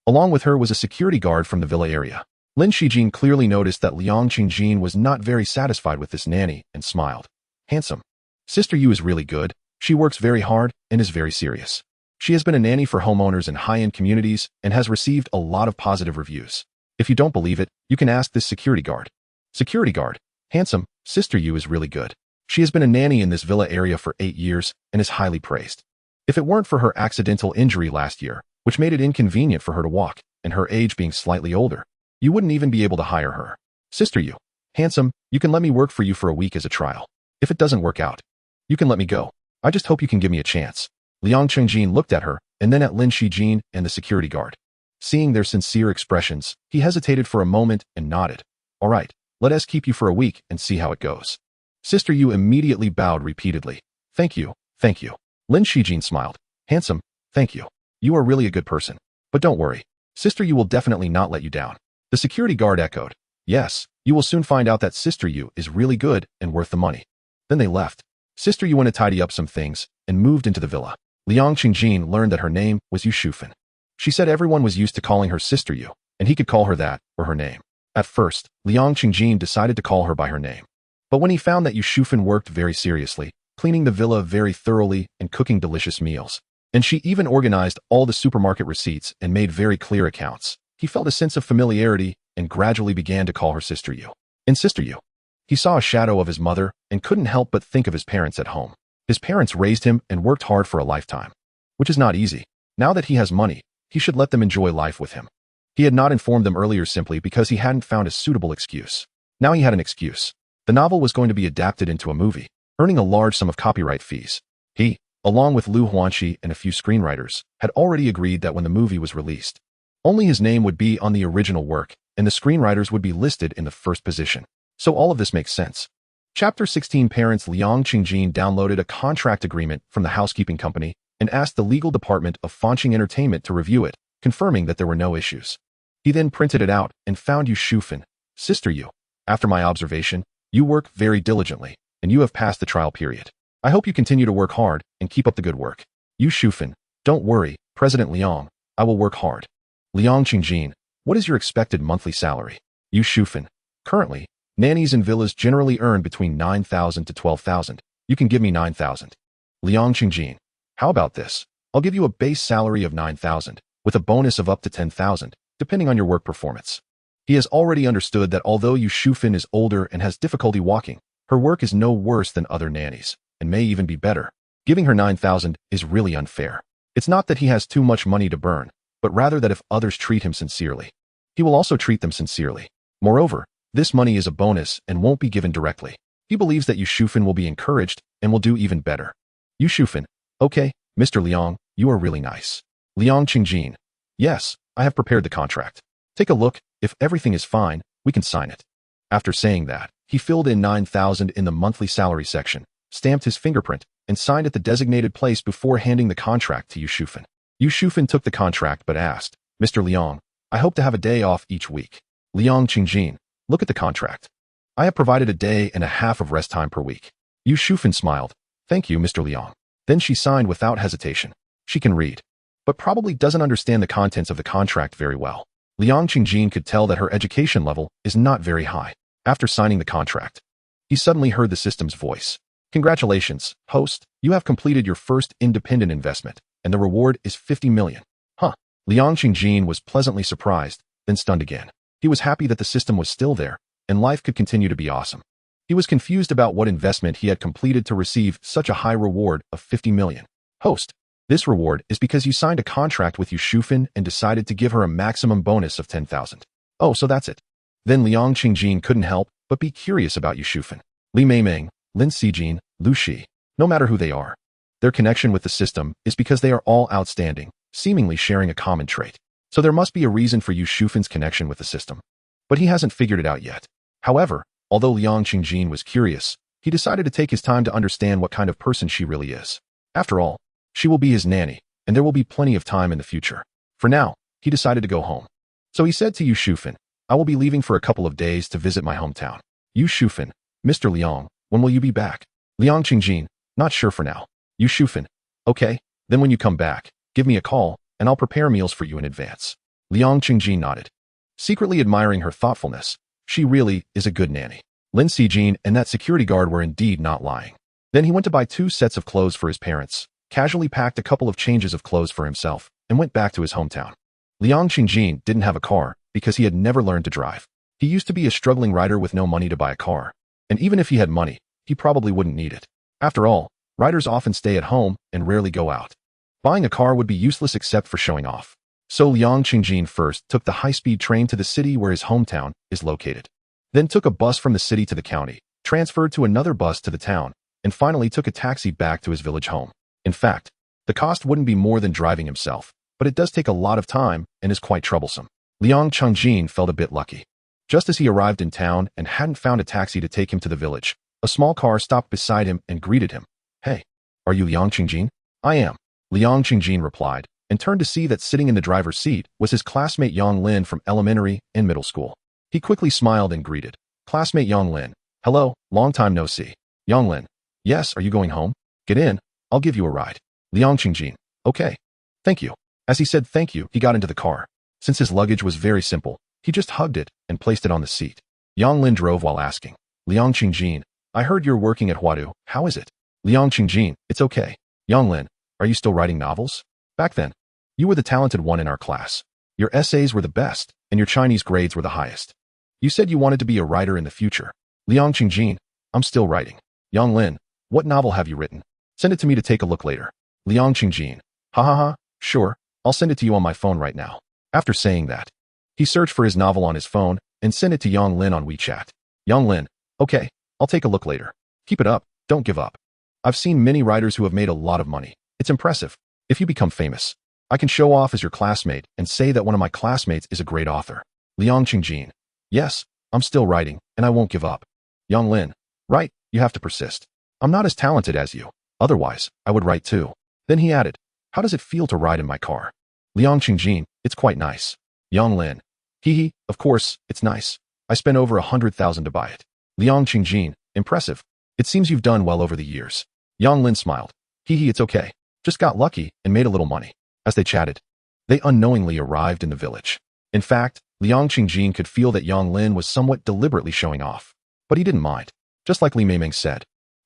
Along with her was a security guard from the villa area. Lin Shijin clearly noticed that Liang Qingjin was not very satisfied with this nanny and smiled. Handsome. Sister Yu is really good. She works very hard and is very serious. She has been a nanny for homeowners in high-end communities and has received a lot of positive reviews. If you don't believe it, you can ask this security guard. Security guard. Handsome. Sister Yu is really good. She has been a nanny in this villa area for 8 years and is highly praised. If it weren't for her accidental injury last year, which made it inconvenient for her to walk, and her age being slightly older, you wouldn't even be able to hire her. Sister Yu. Handsome, you can let me work for you for a week as a trial. If it doesn't work out, you can let me go. I just hope you can give me a chance. Liang Qingjin looked at her, and then at Lin Shijin and the security guard. Seeing their sincere expressions, he hesitated for a moment and nodded. All right, let us keep you for a week and see how it goes. Sister Yu immediately bowed repeatedly. Thank you, thank you. Lin Shijin smiled. Handsome, thank you. You are really a good person. But don't worry. Sister Yu will definitely not let you down. The security guard echoed. Yes, you will soon find out that Sister Yu is really good and worth the money. Then they left. Sister Yu went to tidy up some things and moved into the villa. Liang Qingjin learned that her name was Yu Shufan. She said everyone was used to calling her Sister Yu, and he could call her that or her name. At first, Liang Qingjin decided to call her by her name. But when he found that Yu Shufan worked very seriously, cleaning the villa very thoroughly and cooking delicious meals, and she even organized all the supermarket receipts and made very clear accounts, he felt a sense of familiarity and gradually began to call her Sister Yu. And Sister Yu. He saw a shadow of his mother and couldn't help but think of his parents at home. His parents raised him and worked hard for a lifetime, which is not easy. Now that he has money, he should let them enjoy life with him. He had not informed them earlier simply because he hadn't found a suitable excuse. Now he had an excuse. The novel was going to be adapted into a movie, earning a large sum of copyright fees. He, along with Liu Xi and a few screenwriters, had already agreed that when the movie was released, only his name would be on the original work, and the screenwriters would be listed in the first position. So all of this makes sense. Chapter 16 Parents Liang Qingjin downloaded a contract agreement from the housekeeping company and asked the legal department of Fanqing Entertainment to review it, confirming that there were no issues. He then printed it out and found Yu Shufan. Sister Yu. After my observation, you work very diligently, and you have passed the trial period. I hope you continue to work hard and keep up the good work. Yu Shufan. Don't worry, President Liang, I will work hard. Liang Qingjin. What is your expected monthly salary? Yu Shufan. Currently, nannies in villas generally earn between 9,000 to 12,000. You can give me 9,000. Liang Qingjin. How about this? I'll give you a base salary of 9,000, with a bonus of up to 10,000, depending on your work performance. He has already understood that although Yu Shufan is older and has difficulty walking, her work is no worse than other nannies, and may even be better. Giving her 9,000 is really unfair. It's not that he has too much money to burn, but rather that if others treat him sincerely, he will also treat them sincerely. Moreover, this money is a bonus and won't be given directly. He believes that Yu Shufan will be encouraged and will do even better. Yu Shufan. Okay, Mr. Liang, you are really nice. Liang Qingjin. Yes, I have prepared the contract. Take a look. If everything is fine, we can sign it. After saying that, he filled in 9,000 in the monthly salary section, stamped his fingerprint, and signed at the designated place before handing the contract to Yu Shufan. Yu Shufan took the contract but asked, Mr. Liang, I hope to have a day off each week. Liang Qingjin. Look at the contract. I have provided a day and a half of rest time per week. Yu Shufan smiled. Thank you, Mr. Liang. Then she signed without hesitation. She can read, but probably doesn't understand the contents of the contract very well. Liang Qingjin could tell that her education level is not very high. After signing the contract, he suddenly heard the system's voice. Congratulations, host, you have completed your first independent investment, and the reward is 50 million. Huh. Liang Qingjin was pleasantly surprised, then stunned again. He was happy that the system was still there, and life could continue to be awesome. He was confused about what investment he had completed to receive such a high reward of 50 million. Host, This reward is because you signed a contract with Yu Shufan and decided to give her a maximum bonus of 10,000. Oh, so that's it. Then Liang Qingjin couldn't help but be curious about Yu Shufan. Li Meimeng, Lin Xijin, Liu Xi, no matter who they are, their connection with the system is because they are all outstanding, seemingly sharing a common trait. So there must be a reason for Yu Shufan's connection with the system. But he hasn't figured it out yet. However, although Liang Qingjin was curious, he decided to take his time to understand what kind of person she really is. After all, she will be his nanny, and there will be plenty of time in the future. For now, he decided to go home. So he said to Yu Shufan, I will be leaving for a couple of days to visit my hometown. Yu Shufan, Mr. Liang, when will you be back? Liang Qingjin, not sure for now. Yu Shufan, okay, then when you come back, give me a call, and I'll prepare meals for you in advance. Liang Qingjin nodded, secretly admiring her thoughtfulness. She really is a good nanny. Lin Xijin and that security guard were indeed not lying. Then he went to buy 2 sets of clothes for his parents, casually packed a couple of changes of clothes for himself, and went back to his hometown. Liang Qingjin didn't have a car because he had never learned to drive. He used to be a struggling writer with no money to buy a car. And even if he had money, he probably wouldn't need it. After all, writers often stay at home and rarely go out. Buying a car would be useless except for showing off. So Liang Qingjin first took the high-speed train to the city where his hometown is located. Then took a bus from the city to the county, transferred to another bus to the town, and finally took a taxi back to his village home. In fact, the cost wouldn't be more than driving himself, but it does take a lot of time and is quite troublesome. Liang Qingjin felt a bit lucky. Just as he arrived in town and hadn't found a taxi to take him to the village, a small car stopped beside him and greeted him. Hey, are you Liang Qingjin? I am. Liang Qingjin replied, and turned to see that sitting in the driver's seat was his classmate Yang Lin from elementary and middle school. He quickly smiled and greeted. Classmate Yang Lin, hello, long time no see. Yang Lin, yes, are you going home? Get in, I'll give you a ride. Liang Qingjin, okay. Thank you. As he said thank you, he got into the car. Since his luggage was very simple, he just hugged it and placed it on the seat. Yang Lin drove while asking, Liang Qingjin, I heard you're working at Huadu, how is it? Liang Qingjin, it's okay. Yang Lin, are you still writing novels? Back then, you were the talented one in our class. Your essays were the best, and your Chinese grades were the highest. You said you wanted to be a writer in the future. Liang Qingjin, I'm still writing. Yang Lin, what novel have you written? Send it to me to take a look later. Liang Qingjin, ha ha ha, sure, I'll send it to you on my phone right now. After saying that, he searched for his novel on his phone and sent it to Yang Lin on WeChat. Yang Lin, okay, I'll take a look later. Keep it up, don't give up. I've seen many writers who have made a lot of money. It's impressive. If you become famous, I can show off as your classmate and say that one of my classmates is a great author. Liang Qingjin, yes, I'm still writing, and I won't give up. Yang Lin, right, you have to persist. I'm not as talented as you. Otherwise, I would write too. Then he added, how does it feel to ride in my car? Liang Qingjin, it's quite nice. Yang Lin, hee, of course, it's nice. I spent over 100,000 to buy it. Liang Qingjin, impressive. It seems you've done well over the years. Yang Lin smiled. Hee, it's okay. Just got lucky and made a little money. As they chatted, they unknowingly arrived in the village. In fact, Liang Qingjin could feel that Yang Lin was somewhat deliberately showing off. But he didn't mind. Just like Li Meimeng said,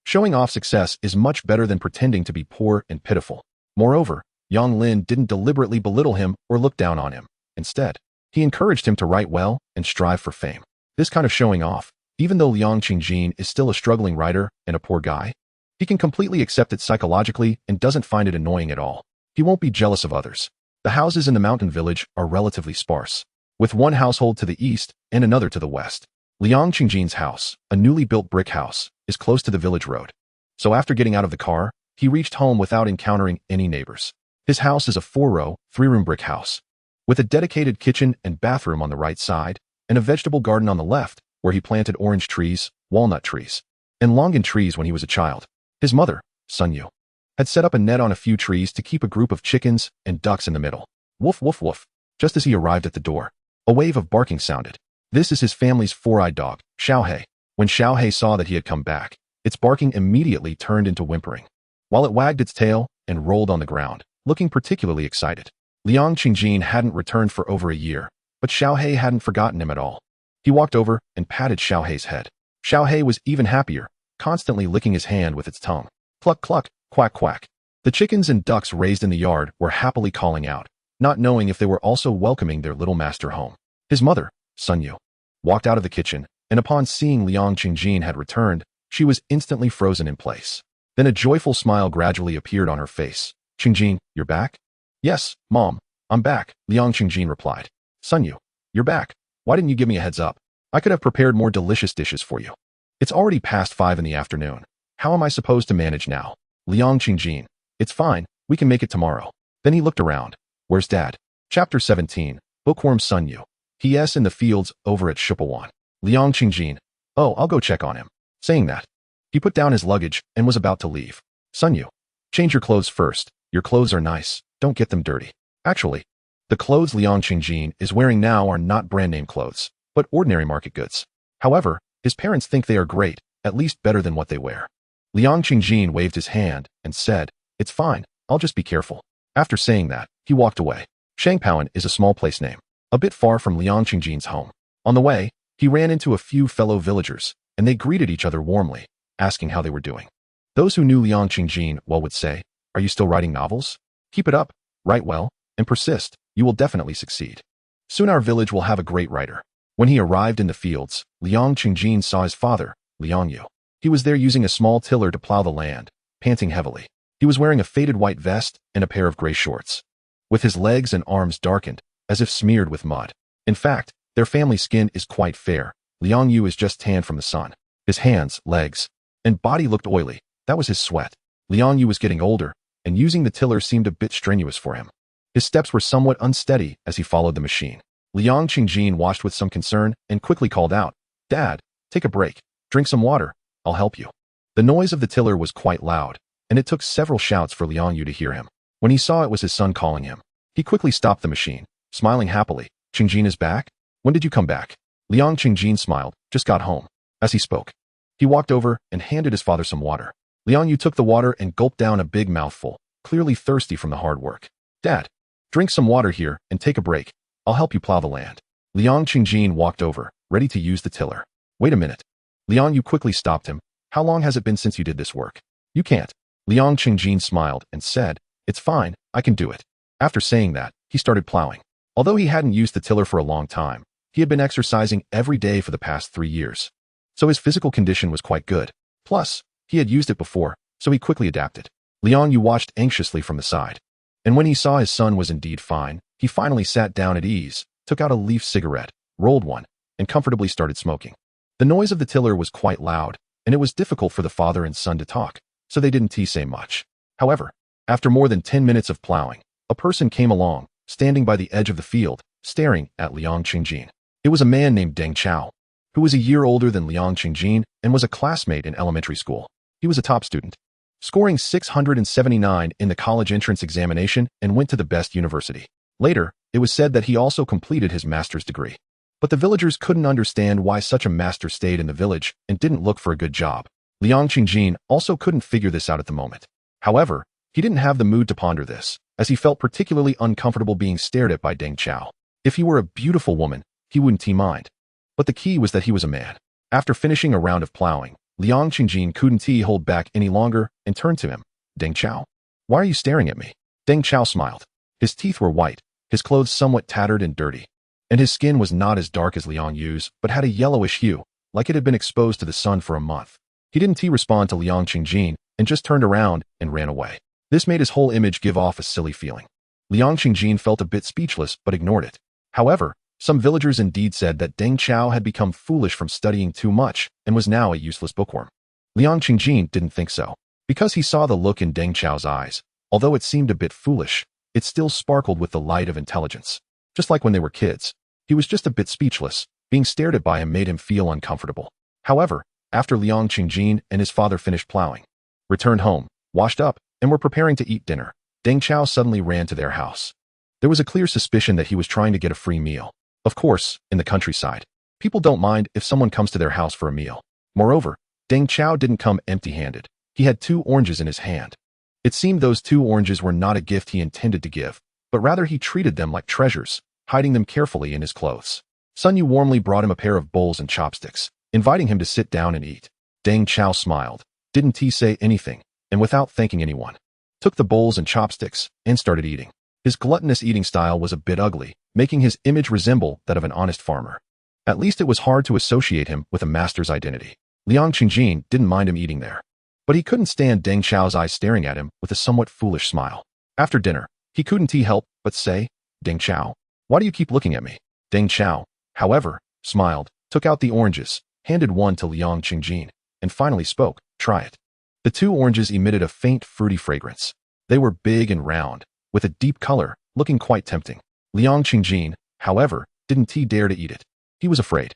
showing off success is much better than pretending to be poor and pitiful. Moreover, Yang Lin didn't deliberately belittle him or look down on him. Instead, he encouraged him to write well and strive for fame. This kind of showing off, even though Liang Qingjin is still a struggling writer and a poor guy, he can completely accept it psychologically and doesn't find it annoying at all. He won't be jealous of others. The houses in the mountain village are relatively sparse, with one household to the east and another to the west. Liang Qingjin's house, a newly built brick house, is close to the village road. So after getting out of the car, he reached home without encountering any neighbors. His house is a 4-row, 3-room brick house, with a dedicated kitchen and bathroom on the right side, and a vegetable garden on the left, where he planted orange trees, walnut trees, and longan trees when he was a child. His mother, Sun Yu, had set up a net on a few trees to keep a group of chickens and ducks in the middle. Woof, woof, woof. Just as he arrived at the door, a wave of barking sounded. This is his family's 4-eyed dog, Xiaohei. When Xiaohei saw that he had come back, its barking immediately turned into whimpering, while it wagged its tail and rolled on the ground, looking particularly excited. Liang Qingjin hadn't returned for over a year, but Xiaohei hadn't forgotten him at all. He walked over and patted Xiaohei's head. Xiaohei was even happier, constantly licking his hand with its tongue. Cluck, cluck, quack, quack. The chickens and ducks raised in the yard were happily calling out, not knowing if they were also welcoming their little master home. His mother, Sun Yu, walked out of the kitchen, and upon seeing Liang Qingjin had returned, she was instantly frozen in place. Then a joyful smile gradually appeared on her face. Qingjin, you're back? Yes, Mom, I'm back, Liang Qingjin replied. Son Yu, you're back. Why didn't you give me a heads up? I could have prepared more delicious dishes for you. It's already past 5 in the afternoon. How am I supposed to manage now? Liang Qingjin, it's fine, we can make it tomorrow. Then he looked around. Where's Dad? Chapter 17, Bookworm Sun Yu. He.s. in the fields over at Shipawan. Liang Qingjin, oh, I'll go check on him. Saying that, he put down his luggage and was about to leave. Sun Yu, change your clothes first. Your clothes are nice. Don't get them dirty. Actually, the clothes Liang Qingjin is wearing now are not brand name clothes, but ordinary market goods. However, his parents think they are great, at least better than what they wear. Liang Qingjin waved his hand and said, it's fine, I'll just be careful. After saying that, he walked away. Shangpaoan is a small place name, a bit far from Liang Qingjin's home. On the way, he ran into a few fellow villagers, and they greeted each other warmly, asking how they were doing. Those who knew Liang Qingjin well would say, are you still writing novels? Keep it up, write well, and persist, you will definitely succeed. Soon our village will have a great writer. When he arrived in the fields, Liang Qingjin saw his father, Liang Yu. He was there using a small tiller to plow the land, panting heavily. He was wearing a faded white vest and a pair of gray shorts, with his legs and arms darkened, as if smeared with mud. In fact, their family skin is quite fair. Liang Yu is just tanned from the sun. His hands, legs, and body looked oily. That was his sweat. Liang Yu was getting older, and using the tiller seemed a bit strenuous for him. His steps were somewhat unsteady as he followed the machine. Liang Qingjin watched with some concern and quickly called out, Dad, take a break. Drink some water. I'll help you. The noise of the tiller was quite loud, and it took several shouts for Liang Yu to hear him. When he saw it was his son calling him, he quickly stopped the machine, smiling happily. Qingjin is back? When did you come back? Liang Qingjin smiled, just got home. As he spoke, he walked over and handed his father some water. Liang Yu took the water and gulped down a big mouthful, clearly thirsty from the hard work. Dad, drink some water here and take a break. I'll help you plow the land. Liang Qingjin walked over, ready to use the tiller. Wait a minute. Liang Yu quickly stopped him. How long has it been since you did this work? You can't. Liang Qingjin smiled and said, it's fine, I can do it. After saying that, he started plowing. Although he hadn't used the tiller for a long time, he had been exercising every day for the past 3 years. So his physical condition was quite good. Plus, he had used it before, so he quickly adapted. Liang Yu watched anxiously from the side. And when he saw his son was indeed fine, he finally sat down at ease, took out a leaf cigarette, rolled one, and comfortably started smoking. The noise of the tiller was quite loud, and it was difficult for the father and son to talk, so they didn't say much. However, after more than 10 minutes of plowing, a person came along, standing by the edge of the field, staring at Liang Qingjin. It was a man named Deng Chao, who was a year older than Liang Qingjin and was a classmate in elementary school. He was a top student, scoring 679 in the college entrance examination and went to the best university. Later, it was said that he also completed his master's degree. But the villagers couldn't understand why such a master stayed in the village and didn't look for a good job. Liang Qingjin also couldn't figure this out at the moment. However, he didn't have the mood to ponder this, as he felt particularly uncomfortable being stared at by Deng Chao. If he were a beautiful woman, he wouldn't mind. But the key was that he was a man. After finishing a round of plowing, Liang Qingjin couldn't hold back any longer and turned to him. Deng Chao, why are you staring at me? Deng Chao smiled. His teeth were white, his clothes somewhat tattered and dirty, and his skin was not as dark as Liang Yu's, but had a yellowish hue, like it had been exposed to the sun for a month. He didn't respond to Liang Qingjin and just turned around and ran away. This made his whole image give off a silly feeling. Liang Qingjin felt a bit speechless but ignored it. However, some villagers indeed said that Deng Chao had become foolish from studying too much and was now a useless bookworm. Liang Qingjin didn't think so, because he saw the look in Deng Chao's eyes. Although it seemed a bit foolish, it still sparkled with the light of intelligence. Just like when they were kids, he was just a bit speechless. Being stared at by him made him feel uncomfortable. However, after Liang Qingjin and his father finished plowing, returned home, washed up, and were preparing to eat dinner, Deng Chao suddenly ran to their house. There was a clear suspicion that he was trying to get a free meal. Of course, in the countryside, people don't mind if someone comes to their house for a meal. Moreover, Deng Chao didn't come empty-handed. He had 2 oranges in his hand. It seemed those 2 oranges were not a gift he intended to give, but rather he treated them like treasures, hiding them carefully in his clothes. Sun Yu warmly brought him a pair of bowls and chopsticks, inviting him to sit down and eat. Deng Chao smiled, didn't say anything, and without thanking anyone, took the bowls and chopsticks and started eating. His gluttonous eating style was a bit ugly, making his image resemble that of an honest farmer. At least it was hard to associate him with a master's identity. Liang Qingjin didn't mind him eating there, but he couldn't stand Deng Chao's eyes staring at him with a somewhat foolish smile. After dinner, he couldn't help but say, "Deng Chao, why do you keep looking at me?" Deng Chao, however, smiled, took out the oranges, handed one to Liu Xi, and finally spoke, "Try it." The two oranges emitted a faint fruity fragrance. They were big and round, with a deep color, looking quite tempting. Liu Xi, however, didn't dare to eat it. He was afraid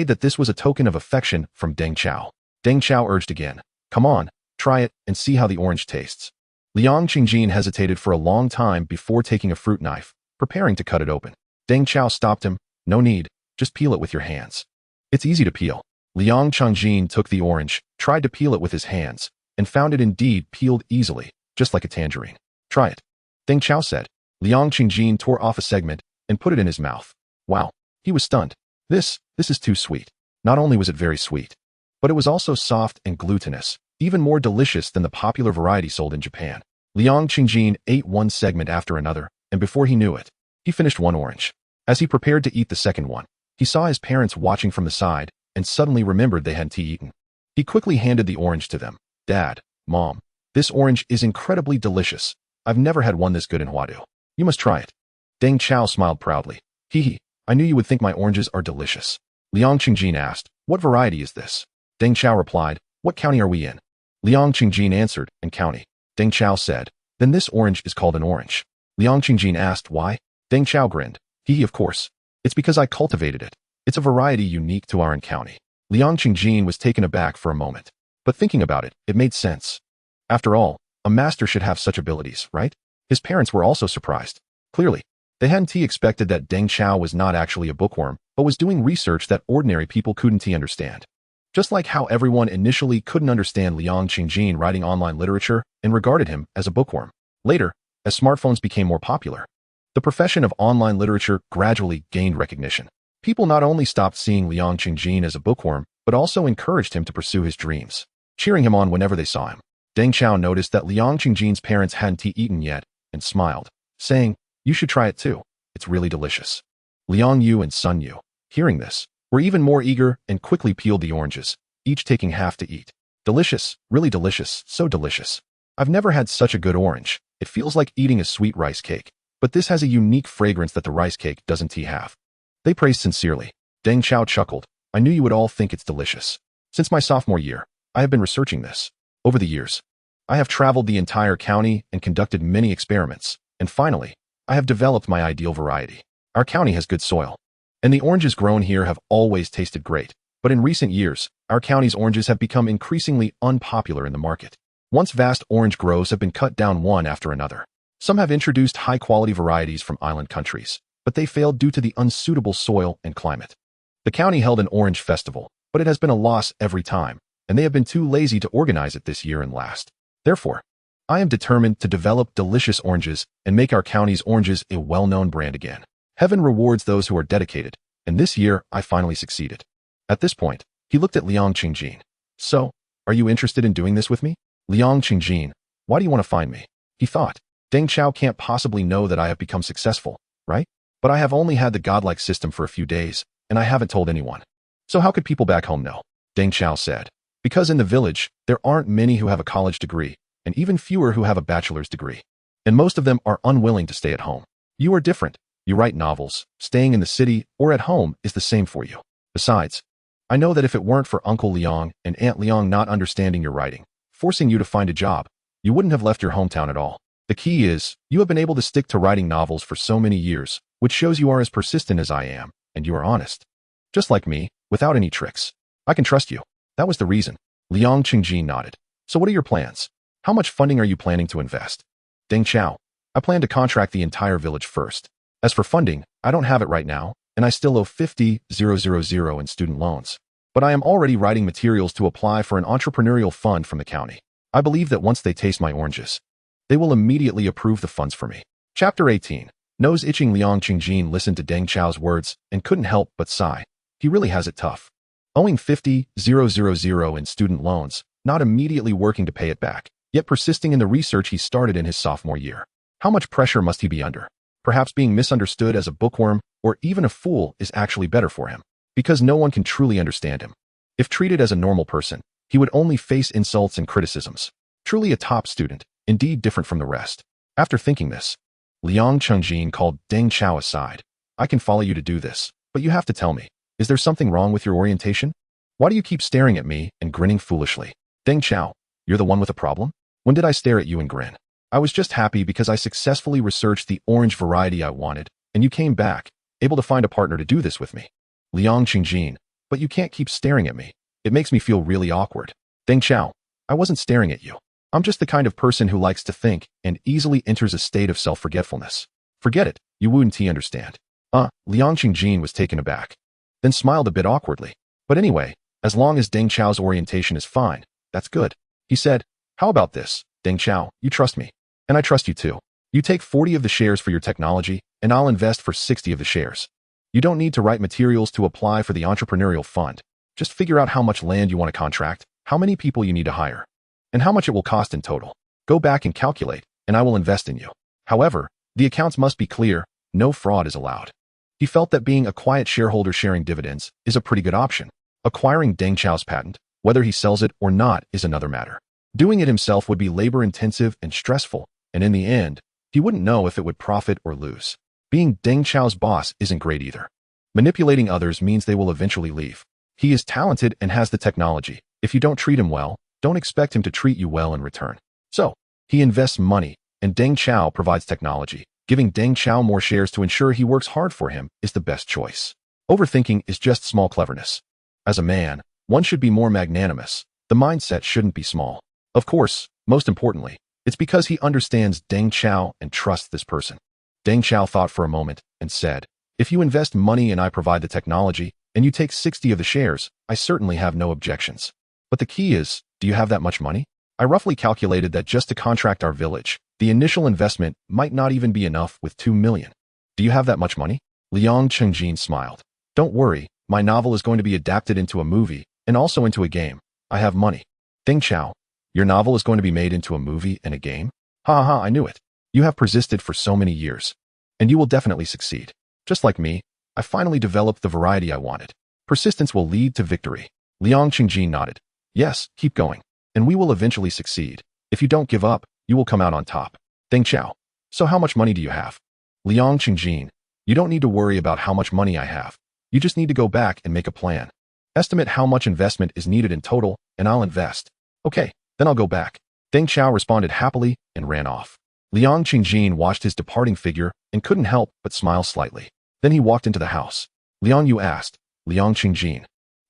that this was a token of affection from Deng Chao. Deng Chao urged again, "Come on, try it and see how the orange tastes." Liu Xi hesitated for a long time before taking a fruit knife, preparing to cut it open. Deng Chao stopped him. "No need, just peel it with your hands. It's easy to peel." Liu Xi took the orange, tried to peel it with his hands, and found it indeed peeled easily, just like a tangerine. "Try it," Deng Chao said. Liu Xi tore off a segment and put it in his mouth. Wow, he was stunned. This is too sweet." Not only was it very sweet, but it was also soft and glutinous, even more delicious than the popular variety sold in Japan. Liu Xi ate one segment after another, and before he knew it, he finished one orange. As he prepared to eat the second one, he saw his parents watching from the side and suddenly remembered they hadn't eaten. He quickly handed the orange to them. "Dad, Mom, this orange is incredibly delicious. I've never had one this good in Huadu. You must try it." Deng Chao smiled proudly. "Hee, I knew you would think my oranges are delicious." Liu Xi asked, "What variety is this?" Deng Chao replied, "What county are we in?" Liu Xi answered, "In county." Deng Chao said, "Then this orange is called an orange." Liu Xi asked, "Why?" Deng Chao grinned. Of course. It's because I cultivated it. It's a variety unique to our county." Liu Xi was taken aback for a moment. But thinking about it, it made sense. After all, a master should have such abilities, right? His parents were also surprised. Clearly, they hadn't expected that Deng Chao was not actually a bookworm, but was doing research that ordinary people couldn't understand. Just like how everyone initially couldn't understand Liu Xi writing online literature and regarded him as a bookworm. Later, as smartphones became more popular, the profession of online literature gradually gained recognition. People not only stopped seeing Liu Xi as a bookworm, but also encouraged him to pursue his dreams, cheering him on whenever they saw him. Deng Chao noticed that Liu Xi's parents hadn't eaten yet and smiled, saying, "You should try it too. It's really delicious." Liang Yu and Sun Yu, hearing this, were even more eager and quickly peeled the oranges, each taking half to eat. "Delicious, really delicious, so delicious. I've never had such a good orange. It feels like eating a sweet rice cake, but this has a unique fragrance that the rice cake doesn't have." They praised sincerely. Deng Chao chuckled, "I knew you would all think it's delicious. Since my sophomore year, I have been researching this. Over the years, I have traveled the entire county and conducted many experiments, and finally, I have developed my ideal variety. Our county has good soil, and the oranges grown here have always tasted great. But in recent years, our county's oranges have become increasingly unpopular in the market. Once vast orange groves have been cut down one after another. Some have introduced high-quality varieties from island countries, but they failed due to the unsuitable soil and climate. The county held an orange festival, but it has been a loss every time, and they have been too lazy to organize it this year and last. Therefore, I am determined to develop delicious oranges and make our county's oranges a well-known brand again. Heaven rewards those who are dedicated, and this year I finally succeeded." At this point, he looked at Liu Xi. "So, are you interested in doing this with me?" Liu Xi, "Why do you want to find me?" He thought, "Deng Chao can't possibly know that I have become successful, right? But I have only had the godlike system for a few days, and I haven't told anyone. So how could people back home know?" Deng Chao said, "Because in the village, there aren't many who have a college degree, and even fewer who have a bachelor's degree. And most of them are unwilling to stay at home. You are different. You write novels. Staying in the city or at home is the same for you. Besides, I know that if it weren't for Uncle Liang and Aunt Liang not understanding your writing, forcing you to find a job, you wouldn't have left your hometown at all. The key is, you have been able to stick to writing novels for so many years, which shows you are as persistent as I am, and you are honest. Just like me, without any tricks. I can trust you." That was the reason. Liu Xi nodded. "So what are your plans? How much funding are you planning to invest?" Deng Chao, "I plan to contract the entire village first. As for funding, I don't have it right now, and I still owe 50,000 in student loans. But I am already writing materials to apply for an entrepreneurial fund from the county. I believe that once they taste my oranges, they will immediately approve the funds for me." Chapter 18. Nose-itching Liu Xi listened to Deng Chao's words and couldn't help but sigh. He really has it tough. Owing 50,000 in student loans, not immediately working to pay it back, yet persisting in the research he started in his sophomore year. How much pressure must he be under? Perhaps being misunderstood as a bookworm or even a fool is actually better for him, because no one can truly understand him. If treated as a normal person, he would only face insults and criticisms. Truly a top student, indeed different from the rest. After thinking this, Liang Chengjin called Deng Chao aside. I can follow you to do this, but you have to tell me, is there something wrong with your orientation? Why do you keep staring at me and grinning foolishly? Deng Chao, you're the one with a problem? When did I stare at you and grin? I was just happy because I successfully researched the orange variety I wanted, and you came back, able to find a partner to do this with me. Liang Chengjin, but you can't keep staring at me. It makes me feel really awkward. Deng Chao, I wasn't staring at you. I'm just the kind of person who likes to think and easily enters a state of self-forgetfulness. Forget it, you wouldn't understand. Liang Chengjin was taken aback, then smiled a bit awkwardly. But anyway, as long as Deng Chao's orientation is fine, that's good. He said, how about this, Deng Chao, you trust me. And I trust you too. You take 40 of the shares for your technology, and I'll invest for 60 of the shares. You don't need to write materials to apply for the entrepreneurial fund. Just figure out how much land you want to contract, how many people you need to hire, and how much it will cost in total. Go back and calculate, and I will invest in you. However, the accounts must be clear, no fraud is allowed. He felt that being a quiet shareholder sharing dividends is a pretty good option. Acquiring Deng Chao's patent, whether he sells it or not, is another matter. Doing it himself would be labor-intensive and stressful, and in the end, he wouldn't know if it would profit or lose. Being Deng Chao's boss isn't great either. Manipulating others means they will eventually leave. He is talented and has the technology. If you don't treat him well, don't expect him to treat you well in return. So, he invests money, and Deng Chao provides technology. Giving Deng Chao more shares to ensure he works hard for him is the best choice. Overthinking is just small cleverness. As a man, one should be more magnanimous. The mindset shouldn't be small. Of course, most importantly, it's because he understands Deng Chao and trusts this person. Deng Chao thought for a moment and said, if you invest money and I provide the technology, and you take 60 of the shares, I certainly have no objections. But the key is, do you have that much money? I roughly calculated that just to contract our village, the initial investment might not even be enough with 2 million. Do you have that much money? Liang Chengjin smiled. Don't worry, my novel is going to be adapted into a movie and also into a game. I have money. Deng Chao, your novel is going to be made into a movie and a game? Ha ha, I knew it. You have persisted for so many years. And you will definitely succeed. Just like me, I finally developed the variety I wanted. Persistence will lead to victory. Liang Chengjin nodded. Yes, keep going. And we will eventually succeed. If you don't give up, you will come out on top. Deng Chao, so how much money do you have? Liang Chengjin, you don't need to worry about how much money I have. You just need to go back and make a plan. Estimate how much investment is needed in total, and I'll invest. Okay, then I'll go back. Deng Chao responded happily and ran off. Liang Chengjin watched his departing figure and couldn't help but smile slightly. Then he walked into the house. Liang Yu asked, Liang Chengjin,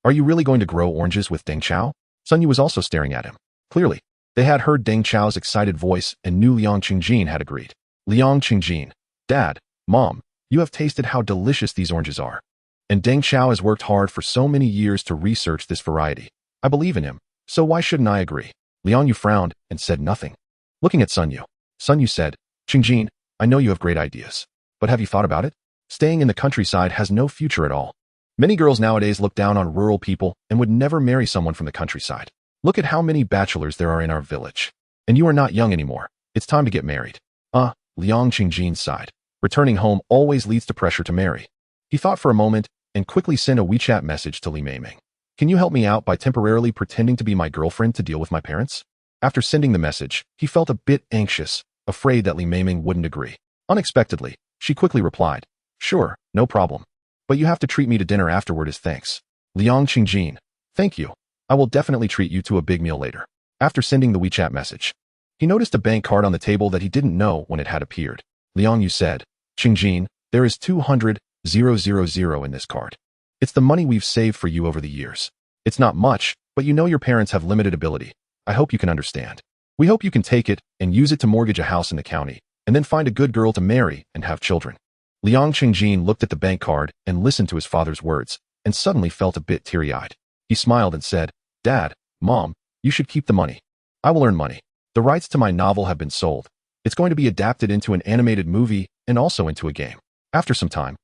are you really going to grow oranges with Deng Chao? Sun Yu was also staring at him. Clearly, they had heard Deng Chao's excited voice and knew Liang Chengjin had agreed. Liang Chengjin, Dad, Mom, you have tasted how delicious these oranges are. And Deng Chao has worked hard for so many years to research this variety. I believe in him, so why shouldn't I agree? Liang Yu frowned and said nothing. Looking at Sun Yu said, Chengjin, I know you have great ideas. But have you thought about it? Staying in the countryside has no future at all. Many girls nowadays look down on rural people and would never marry someone from the countryside. Look at how many bachelors there are in our village. And you are not young anymore. It's time to get married. Liang Chengjin sighed. Returning home always leads to pressure to marry. He thought for a moment and quickly sent a WeChat message to Li Meimeng. Can you help me out by temporarily pretending to be my girlfriend to deal with my parents? After sending the message, he felt a bit anxious, afraid that Li Meimeng wouldn't agree. Unexpectedly, she quickly replied, sure, no problem. But you have to treat me to dinner afterward as thanks. Liang Chengjin, thank you. I will definitely treat you to a big meal later. After sending the WeChat message, he noticed a bank card on the table that he didn't know when it had appeared. Liang Yu said, Chengjin, there is 200,000 in this card. It's the money we've saved for you over the years. It's not much, but you know your parents have limited ability. I hope you can understand. We hope you can take it and use it to mortgage a house in the county, and then find a good girl to marry and have children. Liang Chengjin looked at the bank card and listened to his father's words, and suddenly felt a bit teary-eyed. He smiled and said, Dad, Mom, you should keep the money. I will earn money. The rights to my novel have been sold. It's going to be adapted into an animated movie and also into a game. After some time,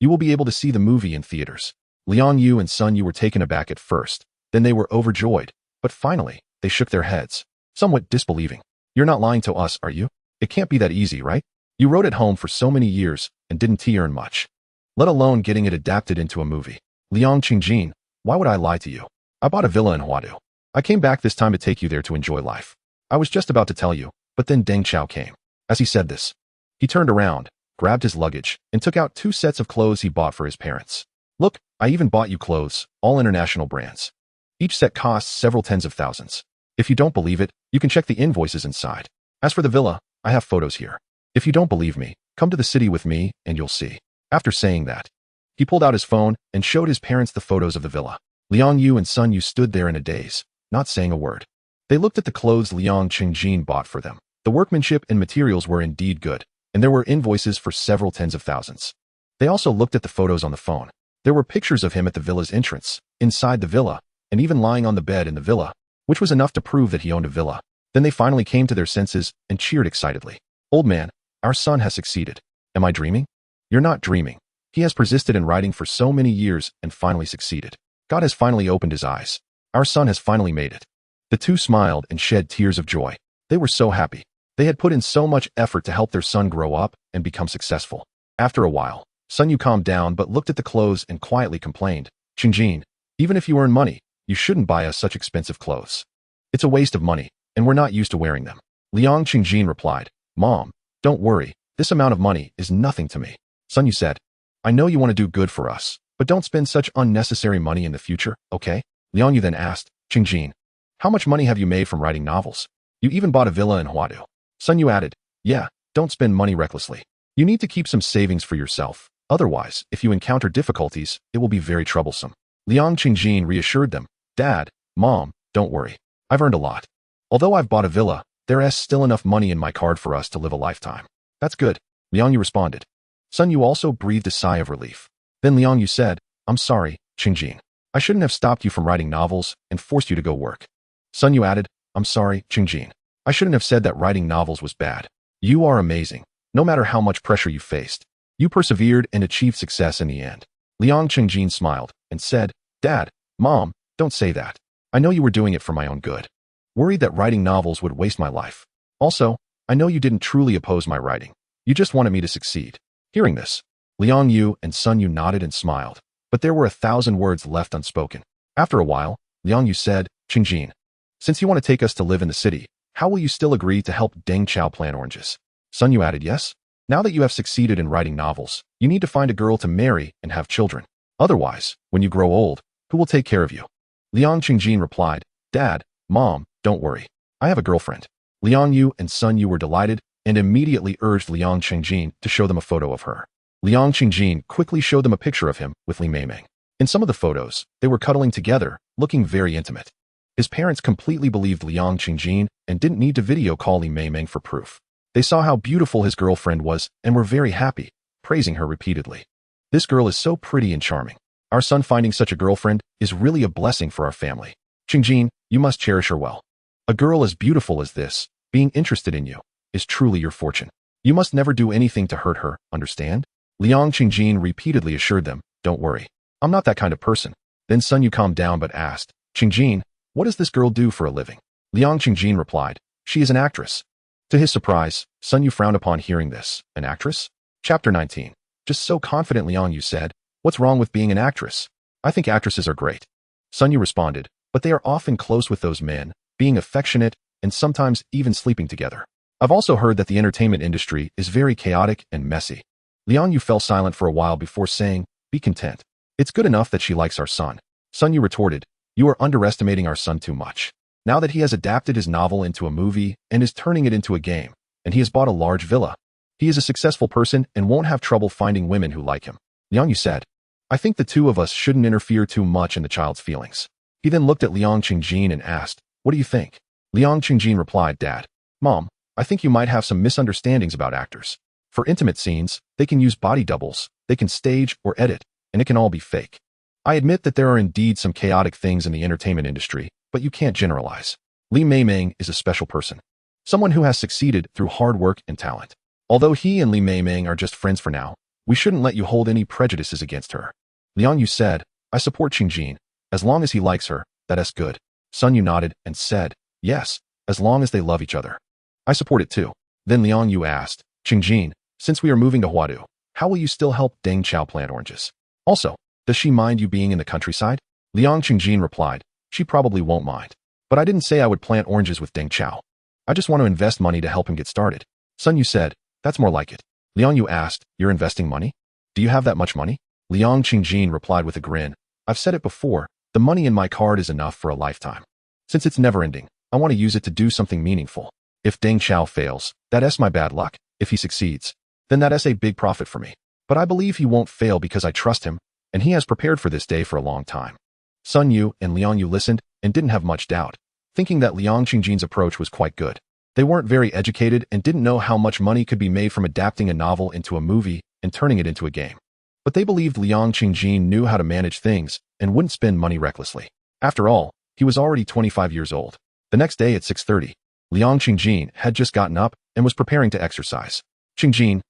you will be able to see the movie in theaters. Liang Yu and Sun Yu were taken aback at first, then they were overjoyed, but finally, they shook their heads, somewhat disbelieving. You're not lying to us, are you? It can't be that easy, right? You wrote at home for so many years and didn't earn much, let alone getting it adapted into a movie. Liang Chengjin, why would I lie to you? I bought a villa in Huadu. I came back this time to take you there to enjoy life. I was just about to tell you, but then Deng Chao came. As he said this, he turned around, grabbed his luggage, and took out 2 sets of clothes he bought for his parents. Look, I even bought you clothes, all international brands. Each set costs several tens of thousands. If you don't believe it, you can check the invoices inside. As for the villa, I have photos here. If you don't believe me, come to the city with me and you'll see. After saying that, he pulled out his phone and showed his parents the photos of the villa. Liang Yu and Sun Yu stood there in a daze, not saying a word. They looked at the clothes Liang Qingjin bought for them. The workmanship and materials were indeed good, and there were invoices for several tens of thousands. They also looked at the photos on the phone. There were pictures of him at the villa's entrance, inside the villa, and even lying on the bed in the villa, which was enough to prove that he owned a villa. Then they finally came to their senses and cheered excitedly. Old man, our son has succeeded. Am I dreaming? You're not dreaming. He has persisted in writing for so many years and finally succeeded. God has finally opened his eyes. Our son has finally made it. The two smiled and shed tears of joy. They were so happy. They had put in so much effort to help their son grow up and become successful. After a while, Sun Yu calmed down but looked at the clothes and quietly complained, Qingjin, even if you earn money, you shouldn't buy us such expensive clothes. It's a waste of money, and we're not used to wearing them. Liang Qingjin replied, Mom, don't worry, this amount of money is nothing to me. Sun Yu said, I know you want to do good for us, but don't spend such unnecessary money in the future, okay? Liang Yu then asked, Qingjin, how much money have you made from writing novels? You even bought a villa in Huadu. Sun Yu added, yeah, don't spend money recklessly. You need to keep some savings for yourself. Otherwise, if you encounter difficulties, it will be very troublesome. Liang Qingjin reassured them, Dad, Mom, don't worry. I've earned a lot. Although I've bought a villa, there is still enough money in my card for us to live a lifetime. That's good, Liang Yu responded. Sun Yu also breathed a sigh of relief. Then Liang Yu said, I'm sorry, Qingjin. I shouldn't have stopped you from writing novels and forced you to go work. Sun Yu added, I'm sorry, Qingjin. I shouldn't have said that writing novels was bad. You are amazing. No matter how much pressure you faced, you persevered and achieved success in the end. Liang Qingjin smiled and said, Dad, Mom, don't say that. I know you were doing it for my own good. Worried that writing novels would waste my life. Also, I know you didn't truly oppose my writing. You just wanted me to succeed. Hearing this, Liang Yu and Sun Yu nodded and smiled, but there were 1,000 words left unspoken. After a while, Liang Yu said, Qingjin, since you want to take us to live in the city, how will you still agree to help Deng Chao plant oranges? Sun Yu added, yes. Now that you have succeeded in writing novels, you need to find a girl to marry and have children. Otherwise, when you grow old, who will take care of you? Liang Qingjin replied, Dad, Mom, don't worry. I have a girlfriend. Liang Yu and Sun Yu were delighted and immediately urged Liang Qingjin to show them a photo of her. Liang Qingjin quickly showed them a picture of him with Li Meimeng. In some of the photos, they were cuddling together, looking very intimate. His parents completely believed Liang Qingjin and didn't need to video call Li Meimeng for proof. They saw how beautiful his girlfriend was and were very happy, praising her repeatedly. This girl is so pretty and charming. Our son finding such a girlfriend is really a blessing for our family. Qingjin, you must cherish her well. A girl as beautiful as this, being interested in you, is truly your fortune. You must never do anything to hurt her, understand? Liang Qingjin repeatedly assured them, don't worry. I'm not that kind of person. Then Sun Yu calmed down but asked, Qingjin, what does this girl do for a living? Liang Qingjin replied, she is an actress. To his surprise, Sun Yu frowned upon hearing this. An actress? Chapter 19. Just so confident, Liang Yu said, what's wrong with being an actress? I think actresses are great. Sun Yu responded, but they are often close with those men, being affectionate, and sometimes even sleeping together. I've also heard that the entertainment industry is very chaotic and messy. Liang Yu fell silent for a while before saying, be content. It's good enough that she likes our son. Sun Yu retorted, you are underestimating our son too much. Now that he has adapted his novel into a movie and is turning it into a game, and he has bought a large villa, he is a successful person and won't have trouble finding women who like him. Liang Yu said, I think the two of us shouldn't interfere too much in the child's feelings. He then looked at Liang Qingjin and asked, what do you think? Liang Qingjin replied, Dad, Mom, I think you might have some misunderstandings about actors. For intimate scenes, they can use body doubles, they can stage or edit, and it can all be fake. I admit that there are indeed some chaotic things in the entertainment industry, but you can't generalize. Li Meimeng is a special person. Someone who has succeeded through hard work and talent. Although he and Li Meimeng are just friends for now, we shouldn't let you hold any prejudices against her. Liang Yu said, I support Qingjin. As long as he likes her, that is good. Sun Yu nodded and said, yes, as long as they love each other. I support it too. Then Liang Yu asked, Qingjin, since we are moving to Huadu, how will you still help Deng Chao plant oranges? Also, does she mind you being in the countryside? Liang Qingjin replied, she probably won't mind. But I didn't say I would plant oranges with Deng Chao. I just want to invest money to help him get started. Sun Yu said, "That's more like it." Liang Yu asked, "You're investing money? Do you have that much money?" Liang Qingjin replied with a grin, "I've said it before, the money in my card is enough for a lifetime. Since it's never-ending, I want to use it to do something meaningful. If Deng Chao fails, that's my bad luck. If he succeeds, then that's a big profit for me. But I believe he won't fail because I trust him, and he has prepared for this day for a long time." Sun Yu and Liang Yu listened and didn't have much doubt, thinking that Liang Qingjin's approach was quite good. They weren't very educated and didn't know how much money could be made from adapting a novel into a movie and turning it into a game. But they believed Liang Qingjin knew how to manage things and wouldn't spend money recklessly. After all, he was already 25 years old. The next day at 6:30, Liang Qingjin had just gotten up and was preparing to exercise. Qingjin,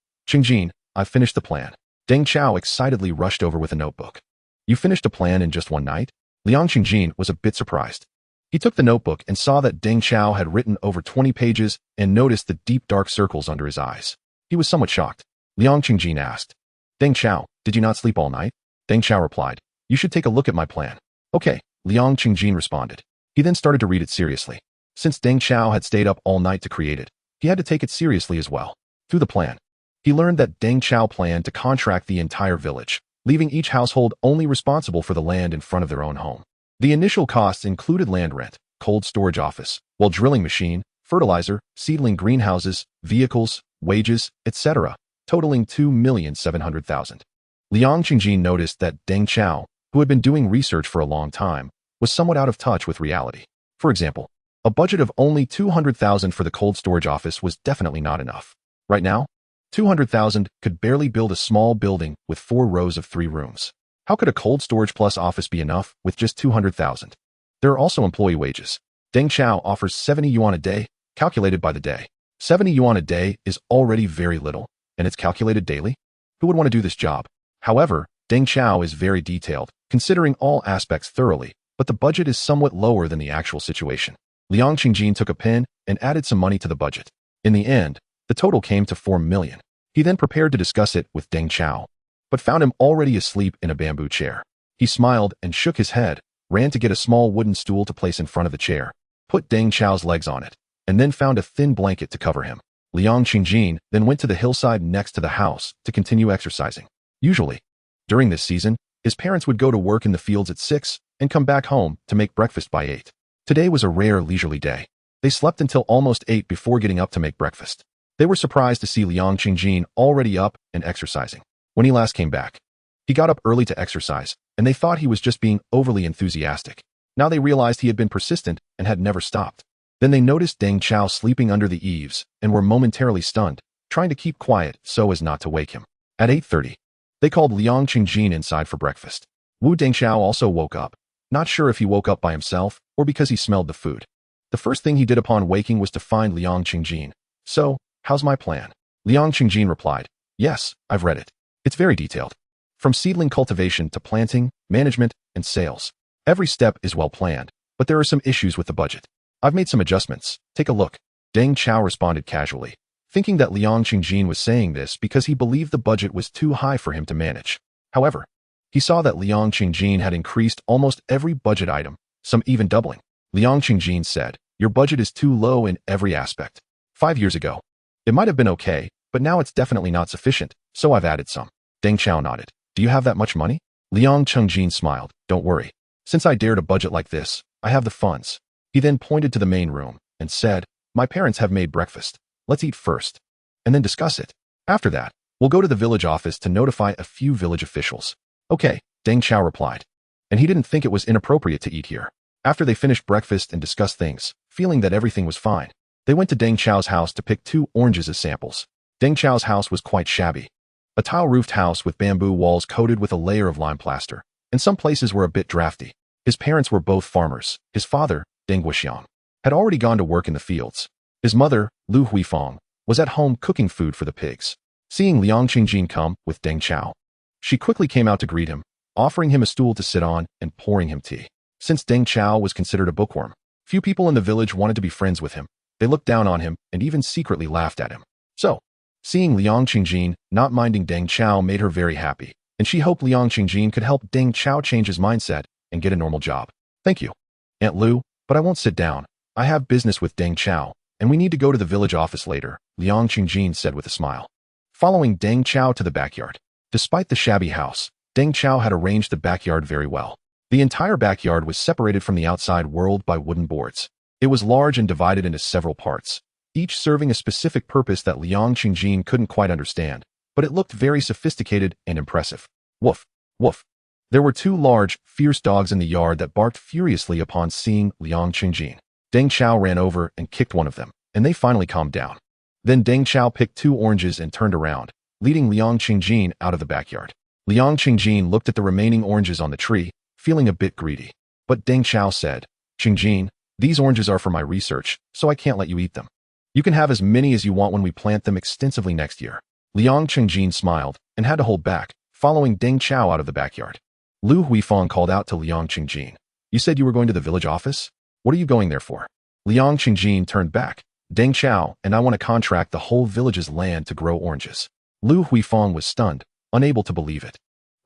I've finished the plan." Deng Chao excitedly rushed over with a notebook. "You finished a plan in just one night?" Liang Qingjin was a bit surprised. He took the notebook and saw that Deng Chao had written over 20 pages and noticed the deep dark circles under his eyes. He was somewhat shocked. Liang Qingjin asked, "Deng Chao, did you not sleep all night?" Deng Chao replied, "You should take a look at my plan." "Okay," Liang Qingjin responded. He then started to read it seriously. Since Deng Chao had stayed up all night to create it, he had to take it seriously as well. Through the plan, he learned that Deng Chao planned to contract the entire village, leaving each household only responsible for the land in front of their own home. The initial costs included land rent, cold storage office, well drilling machine, fertilizer, seedling greenhouses, vehicles, wages, etc., totaling 2,700,000. Liang Qingjin noticed that Deng Chao, who had been doing research for a long time, was somewhat out of touch with reality. For example, a budget of only 200,000 for the cold storage office was definitely not enough. Right now, 200,000 could barely build a small building with 4 rows of 3 rooms. How could a cold storage plus office be enough with just 200,000? There are also employee wages. Deng Chao offers 70 yuan a day, calculated by the day. 70 yuan a day is already very little, and it's calculated daily. Who would want to do this job? However, Deng Chao is very detailed, considering all aspects thoroughly, but the budget is somewhat lower than the actual situation. Liang Qingjin took a pen and added some money to the budget. In the end, the total came to 4 million. He then prepared to discuss it with Deng Chao, but found him already asleep in a bamboo chair. He smiled and shook his head, ran to get a small wooden stool to place in front of the chair, put Deng Chao's legs on it, and then found a thin blanket to cover him. Liang Qingjin then went to the hillside next to the house to continue exercising. Usually, during this season, his parents would go to work in the fields at 6 and come back home to make breakfast by 8. Today was a rare leisurely day. They slept until almost 8 before getting up to make breakfast. They were surprised to see Liang Qingjin already up and exercising. When he last came back, he got up early to exercise, and they thought he was just being overly enthusiastic. Now they realized he had been persistent and had never stopped. Then they noticed Deng Chao sleeping under the eaves and were momentarily stunned, trying to keep quiet so as not to wake him. At 8:30, they called Liang Qingjin inside for breakfast. Deng Chao also woke up, not sure if he woke up by himself or because he smelled the food. The first thing he did upon waking was to find Liang Qingjin. "So, how's my plan?" Liang Qingjin replied, "Yes, I've read it. It's very detailed. From seedling cultivation to planting, management, and sales. Every step is well planned, but there are some issues with the budget. I've made some adjustments. Take a look." Deng Chao responded casually, thinking that Liang Qingjin was saying this because he believed the budget was too high for him to manage. However, he saw that Liang Qingjin had increased almost every budget item, some even doubling. Liang Qingjin said, "Your budget is too low in every aspect. 5 years ago, it might have been okay, but now it's definitely not sufficient, so I've added some." Deng Chao nodded. "Do you have that much money?" Liang Qingjin smiled. "Don't worry. Since I dared a budget like this, I have the funds." He then pointed to the main room and said, "My parents have made breakfast. Let's eat first, and then discuss it. After that, we'll go to the village office to notify a few village officials." "Okay," Deng Chao replied, and he didn't think it was inappropriate to eat here. After they finished breakfast and discussed things, feeling that everything was fine, they went to Deng Chao's house to pick 2 oranges as samples. Deng Chao's house was quite shabby. A tile-roofed house with bamboo walls coated with a layer of lime plaster, and some places were a bit drafty. His parents were both farmers. His father, Deng Guoxiang, had already gone to work in the fields. His mother, Liu Huifeng, was at home cooking food for the pigs. Seeing Liang Qingjin come with Deng Chao, she quickly came out to greet him, offering him a stool to sit on and pouring him tea. Since Deng Chao was considered a bookworm, few people in the village wanted to be friends with him. They looked down on him and even secretly laughed at him. So, seeing Liang Qingjin not minding Deng Chao made her very happy, and she hoped Liang Qingjin could help Deng Chao change his mindset and get a normal job. "Thank you, Aunt Liu, but I won't sit down. I have business with Deng Chao. and we need to go to the village office later, Liu Xi said with a smile. Following Deng Chao to the backyard. Despite the shabby house, Deng Chao had arranged the backyard very well. The entire backyard was separated from the outside world by wooden boards. It was large and divided into several parts, each serving a specific purpose that Liu Xi couldn't quite understand, but it looked very sophisticated and impressive. Woof, woof. There were two large, fierce dogs in the yard that barked furiously upon seeing Liu Xi. Deng Chao ran over and kicked one of them, and they finally calmed down. Then Deng Chao picked 2 oranges and turned around, leading Liu Xi out of the backyard. Liu Xi looked at the remaining oranges on the tree, feeling a bit greedy. But Deng Chao said, "Xinjin, these oranges are for my research, so I can't let you eat them. You can have as many as you want when we plant them extensively next year." Liu Xi smiled and had to hold back, following Deng Chao out of the backyard. Lu Huifeng called out to Liu Xi, "You said you were going to the village office? What are you going there for?" Liu Xi turned back. "Deng Chao and I want to contract the whole village's land to grow oranges." Lu Huifeng was stunned, unable to believe it.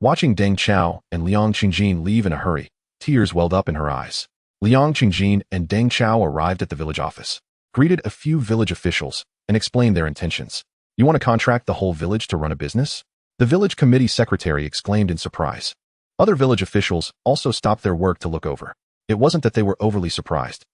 Watching Deng Chao and Liu Xi leave in a hurry, tears welled up in her eyes. Liu Xi and Deng Chao arrived at the village office, greeted a few village officials, and explained their intentions. "You want to contract the whole village to run a business?" The village committee secretary exclaimed in surprise. Other village officials also stopped their work to look over. It wasn't that they were overly surprised,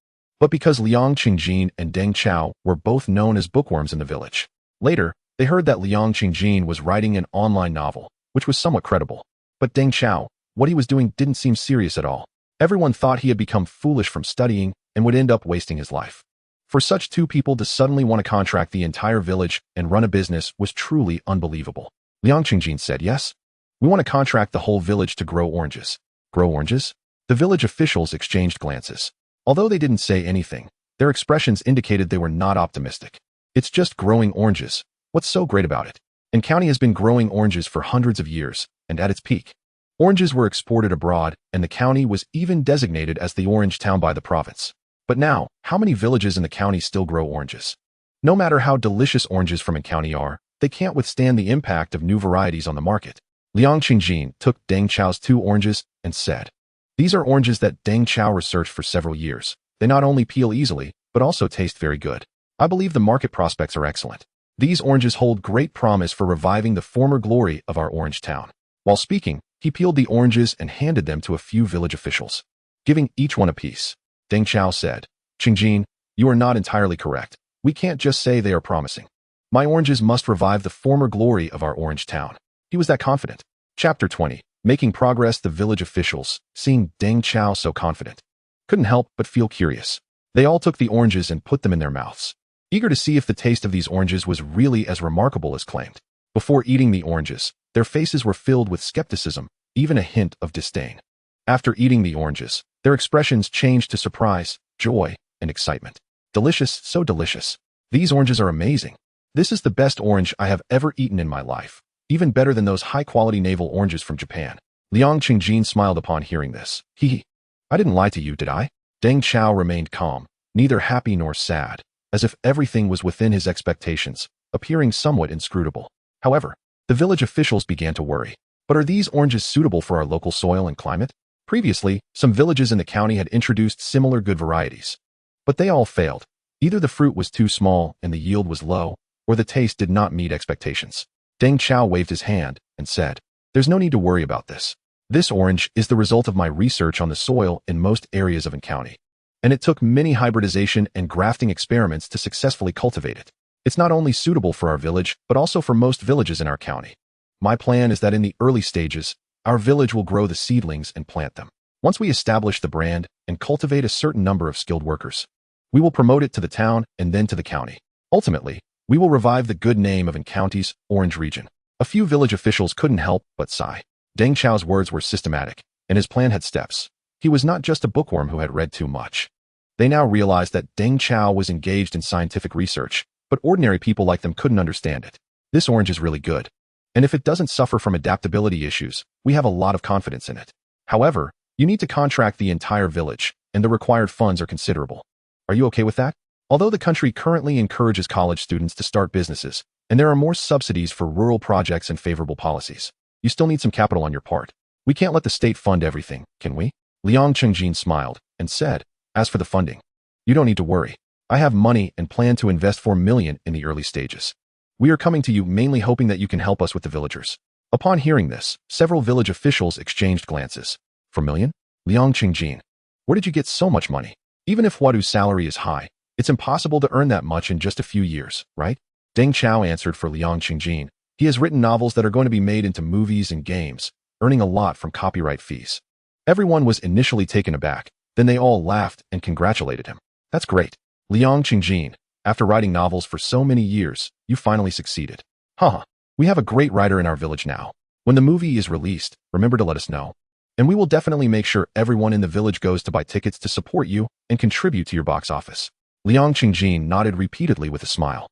but because Liu Xi and Deng Chao were both known as bookworms in the village. Later, they heard that Liu Xi was writing an online novel, which was somewhat credible. But Deng Chao, what he was doing didn't seem serious at all. Everyone thought he had become foolish from studying and would end up wasting his life. For such two people to suddenly want to contract the entire village and run a business was truly unbelievable. Liu Xi said, "Yes, we want to contract the whole village to grow oranges." Grow oranges? The village officials exchanged glances. Although they didn't say anything, their expressions indicated they were not optimistic. "It's just growing oranges. What's so great about it?" And county has been growing oranges for hundreds of years, and at its peak, oranges were exported abroad, and the county was even designated as the orange town by the province. But now, how many villages in the county still grow oranges? No matter how delicious oranges from a county are, they can't withstand the impact of new varieties on the market. Liu Xi took Deng Chao's 2 oranges and said, "These are oranges that Deng Chao researched for several years. They not only peel easily, but also taste very good. I believe the market prospects are excellent. These oranges hold great promise for reviving the former glory of our orange town." While speaking, he peeled the oranges and handed them to a few village officials, giving each one a piece. Deng Chao said, "Xinjin, you are not entirely correct. We can't just say they are promising. My oranges must revive the former glory of our orange town." He was that confident. Chapter 20. Making progress. The village officials, seeing Deng Chao so confident, couldn't help but feel curious. They all took the oranges and put them in their mouths, eager to see if the taste of these oranges was really as remarkable as claimed. Before eating the oranges, their faces were filled with skepticism, even a hint of disdain. After eating the oranges, their expressions changed to surprise, joy, and excitement. "Delicious, so delicious. These oranges are amazing. This is the best orange I have ever eaten in my life. Even better than those high-quality navel oranges from Japan." Liu Xi smiled upon hearing this. I didn't lie to you, did I?" Deng Chao remained calm, neither happy nor sad, as if everything was within his expectations, appearing somewhat inscrutable. However, the village officials began to worry. "But are these oranges suitable for our local soil and climate?" Previously, some villages in the county had introduced similar good varieties, but they all failed. Either the fruit was too small and the yield was low, or the taste did not meet expectations. Deng Chao waved his hand and said, "There's no need to worry about this. This orange is the result of my research on the soil in most areas of the county, and it took many hybridization and grafting experiments to successfully cultivate it. It's not only suitable for our village, but also for most villages in our county. My plan is that in the early stages, our village will grow the seedlings and plant them. Once we establish the brand and cultivate a certain number of skilled workers, we will promote it to the town and then to the county. Ultimately, we will revive the good name of the county's orange region." A few village officials couldn't help but sigh. Deng Chao's words were systematic, and his plan had steps. He was not just a bookworm who had read too much. They now realized that Deng Chao was engaged in scientific research, but ordinary people like them couldn't understand it. "This orange is really good, and if it doesn't suffer from adaptability issues, we have a lot of confidence in it. However, you need to contract the entire village, and the required funds are considerable. Are you okay with that? Although the country currently encourages college students to start businesses, and there are more subsidies for rural projects and favorable policies, you still need some capital on your part. We can't let the state fund everything, can we?" Liu Xi smiled and said, "As for the funding, you don't need to worry. I have money and plan to invest 4 million in the early stages. We are coming to you mainly hoping that you can help us with the villagers." Upon hearing this, several village officials exchanged glances. "4 million? Liang Qingjin, where did you get so much money? Even if Wadu's salary is high, it's impossible to earn that much in just a few years, right?" Deng Chao answered for Liang Qingjin. "He has written novels that are going to be made into movies and games, earning a lot from copyright fees." Everyone was initially taken aback, then they all laughed and congratulated him. "That's great. Liang Qingjin, after writing novels for so many years, you finally succeeded. Haha, we have a great writer in our village now. When the movie is released, remember to let us know. And we will definitely make sure everyone in the village goes to buy tickets to support you and contribute to your box office." Liang Qingjin nodded repeatedly with a smile.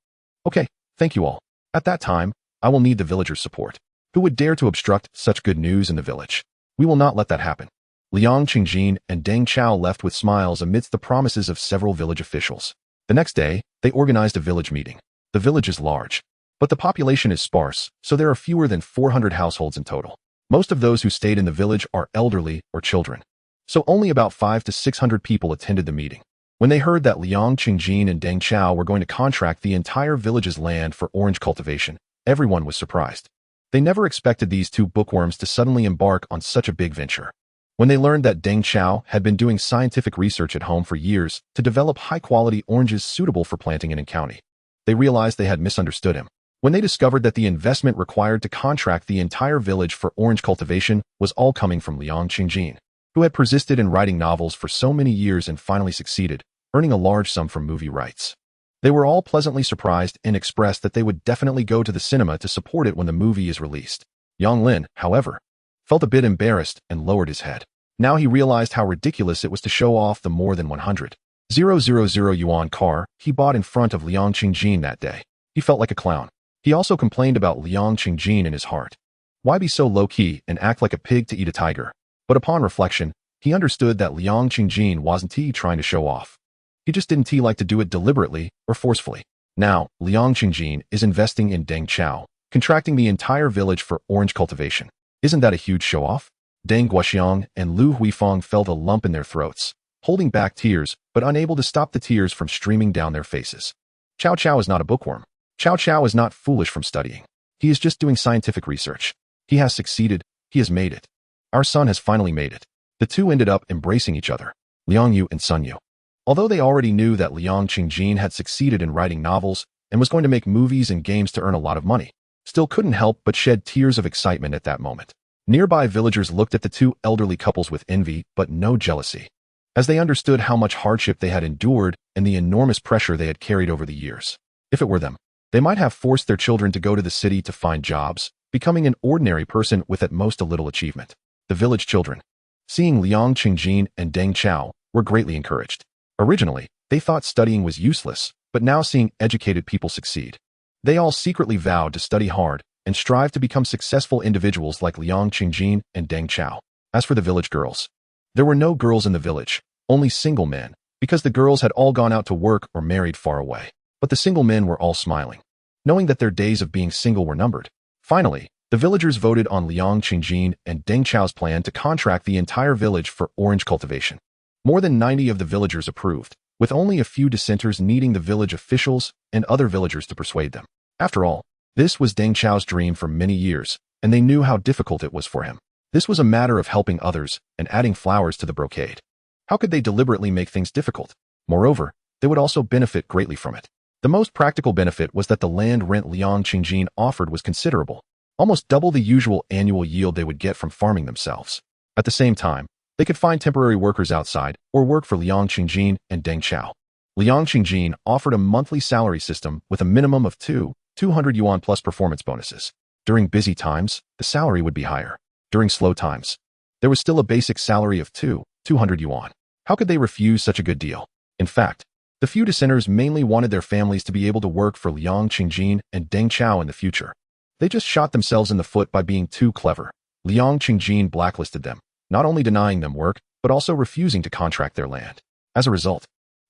"Okay, thank you all. At that time, I will need the villagers' support. Who would dare to obstruct such good news in the village? We will not let that happen." Liang Qingjin and Deng Chao left with smiles amidst the promises of several village officials. The next day, they organized a village meeting. The village is large, but the population is sparse, so there are fewer than 400 households in total. Most of those who stayed in the village are elderly or children, so only about 500 to 600 people attended the meeting. When they heard that Liang Qingjin and Deng Chao were going to contract the entire village's land for orange cultivation, everyone was surprised. They never expected these two bookworms to suddenly embark on such a big venture. When they learned that Deng Chao had been doing scientific research at home for years to develop high-quality oranges suitable for planting in a county, they realized they had misunderstood him. When they discovered that the investment required to contract the entire village for orange cultivation was all coming from Liang Qingjin, who had persisted in writing novels for so many years and finally succeeded, earning a large sum from movie rights. They were all pleasantly surprised and expressed that they would definitely go to the cinema to support it when the movie is released. Yang Lin, however, felt a bit embarrassed and lowered his head. Now he realized how ridiculous it was to show off the more than 100,000 yuan car he bought in front of Liang Qingjin that day. He felt like a clown. He also complained about Liang Qingjin in his heart. Why be so low-key and act like a pig to eat a tiger? But upon reflection, he understood that Liang Qingjin wasn't trying to show off. He just didn't like to do it deliberately or forcefully. Now, Liang Qingjin is investing in Deng Chao, contracting the entire village for orange cultivation. Isn't that a huge show-off? Deng Guoxiang and Lu Huifeng felt a lump in their throats, holding back tears but unable to stop the tears from streaming down their faces. Cao Cao is not a bookworm. Cao Cao is not foolish from studying. He is just doing scientific research. He has succeeded. He has made it. Our son has finally made it. The two ended up embracing each other, Liang Yu and Sun Yu. Although they already knew that Liang Qingjin had succeeded in writing novels and was going to make movies and games to earn a lot of money, still couldn't help but shed tears of excitement at that moment. Nearby villagers looked at the two elderly couples with envy but no jealousy, as they understood how much hardship they had endured and the enormous pressure they had carried over the years. If it were them, they might have forced their children to go to the city to find jobs, becoming an ordinary person with at most a little achievement. The village children, seeing Liang Qingjin and Deng Chao, were greatly encouraged. Originally, they thought studying was useless, but now seeing educated people succeed, they all secretly vowed to study hard and strive to become successful individuals like Liang Qingjin and Deng Chao. As for the village girls, there were no girls in the village, only single men, because the girls had all gone out to work or married far away. But the single men were all smiling, knowing that their days of being single were numbered. Finally, the villagers voted on Liang Qingjin and Deng Chao's plan to contract the entire village for orange cultivation. More than 90 of the villagers approved, with only a few dissenters needing the village officials and other villagers to persuade them. After all, this was Deng Chao's dream for many years, and they knew how difficult it was for him. This was a matter of helping others and adding flowers to the brocade. How could they deliberately make things difficult? Moreover, they would also benefit greatly from it. The most practical benefit was that the land rent Liang Qingjin offered was considerable, almost double the usual annual yield they would get from farming themselves. At the same time, they could find temporary workers outside or work for Liang Qingjin and Deng Chao. Liang Qingjin offered a monthly salary system with a minimum of 200 yuan plus performance bonuses. During busy times, the salary would be higher. During slow times, there was still a basic salary of 200 yuan. How could they refuse such a good deal? In fact, the few dissenters mainly wanted their families to be able to work for Liang Qingjin and Deng Chao in the future. They just shot themselves in the foot by being too clever. Liang Qingjin blacklisted them, not only denying them work, but also refusing to contract their land. As a result,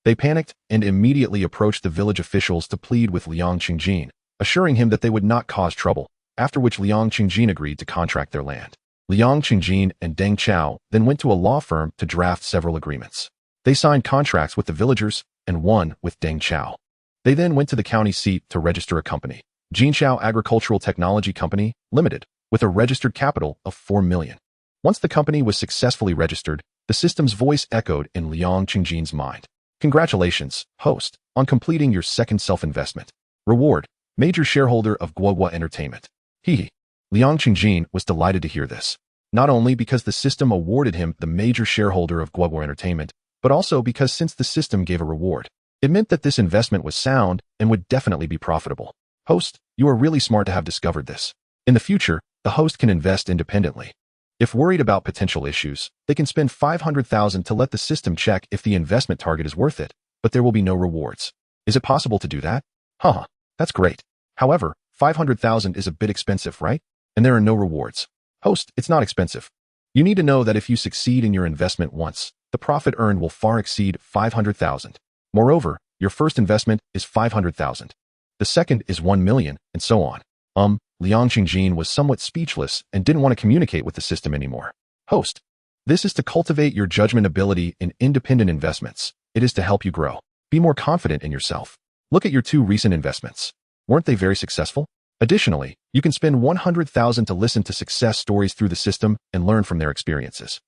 they panicked and immediately approached the village officials to plead with Liang Qingjin, assuring him that they would not cause trouble, after which Liang Qingjin agreed to contract their land. Liang Qingjin and Deng Chao then went to a law firm to draft several agreements. They signed contracts with the villagers, and one with Deng Chao. They then went to the county seat to register a company, Deng Chao Agricultural Technology Company, Limited, with a registered capital of 4 million. Once the company was successfully registered, the system's voice echoed in Liu Xi's mind. Congratulations, host, on completing your second self-investment. Reward, major shareholder of Guogua Entertainment. Hee. Liu Xi was delighted to hear this, not only because the system awarded him the major shareholder of Guogua Entertainment, but also because since the system gave a reward, it meant that this investment was sound and would definitely be profitable. Host, you are really smart to have discovered this. In the future, the host can invest independently. If worried about potential issues, they can spend 500,000 to let the system check if the investment target is worth it, but there will be no rewards. Is it possible to do that? Huh, that's great. However, 500,000 is a bit expensive, right? And there are no rewards. Host, it's not expensive. You need to know that if you succeed in your investment once, the profit earned will far exceed 500,000. Moreover, your first investment is 500,000. The second is 1 million, and so on. Liu Xi was somewhat speechless and didn't want to communicate with the system anymore. Host, this is to cultivate your judgment ability in independent investments. It is to help you grow. Be more confident in yourself. Look at your 2 recent investments. Weren't they very successful? Additionally, you can spend 100,000 to listen to success stories through the system and learn from their experiences.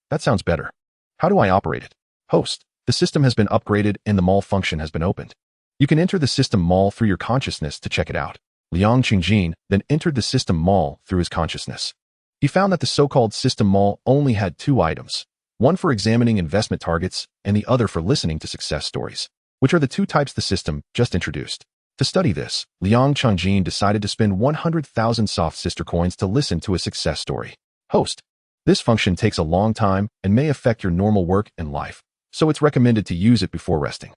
That sounds better. How do I operate it? Host, the system has been upgraded and the mall function has been opened. You can enter the system mall through your consciousness to check it out. Liu Xi then entered the system mall through his consciousness. He found that the so-called system mall only had 2 items, one for examining investment targets and the other for listening to success stories, which are the 2 types the system just introduced. To study this, Liu Xi decided to spend 100,000 soft sister coins to listen to a success story. Host, this function takes a long time and may affect your normal work and life, so it's recommended to use it before resting.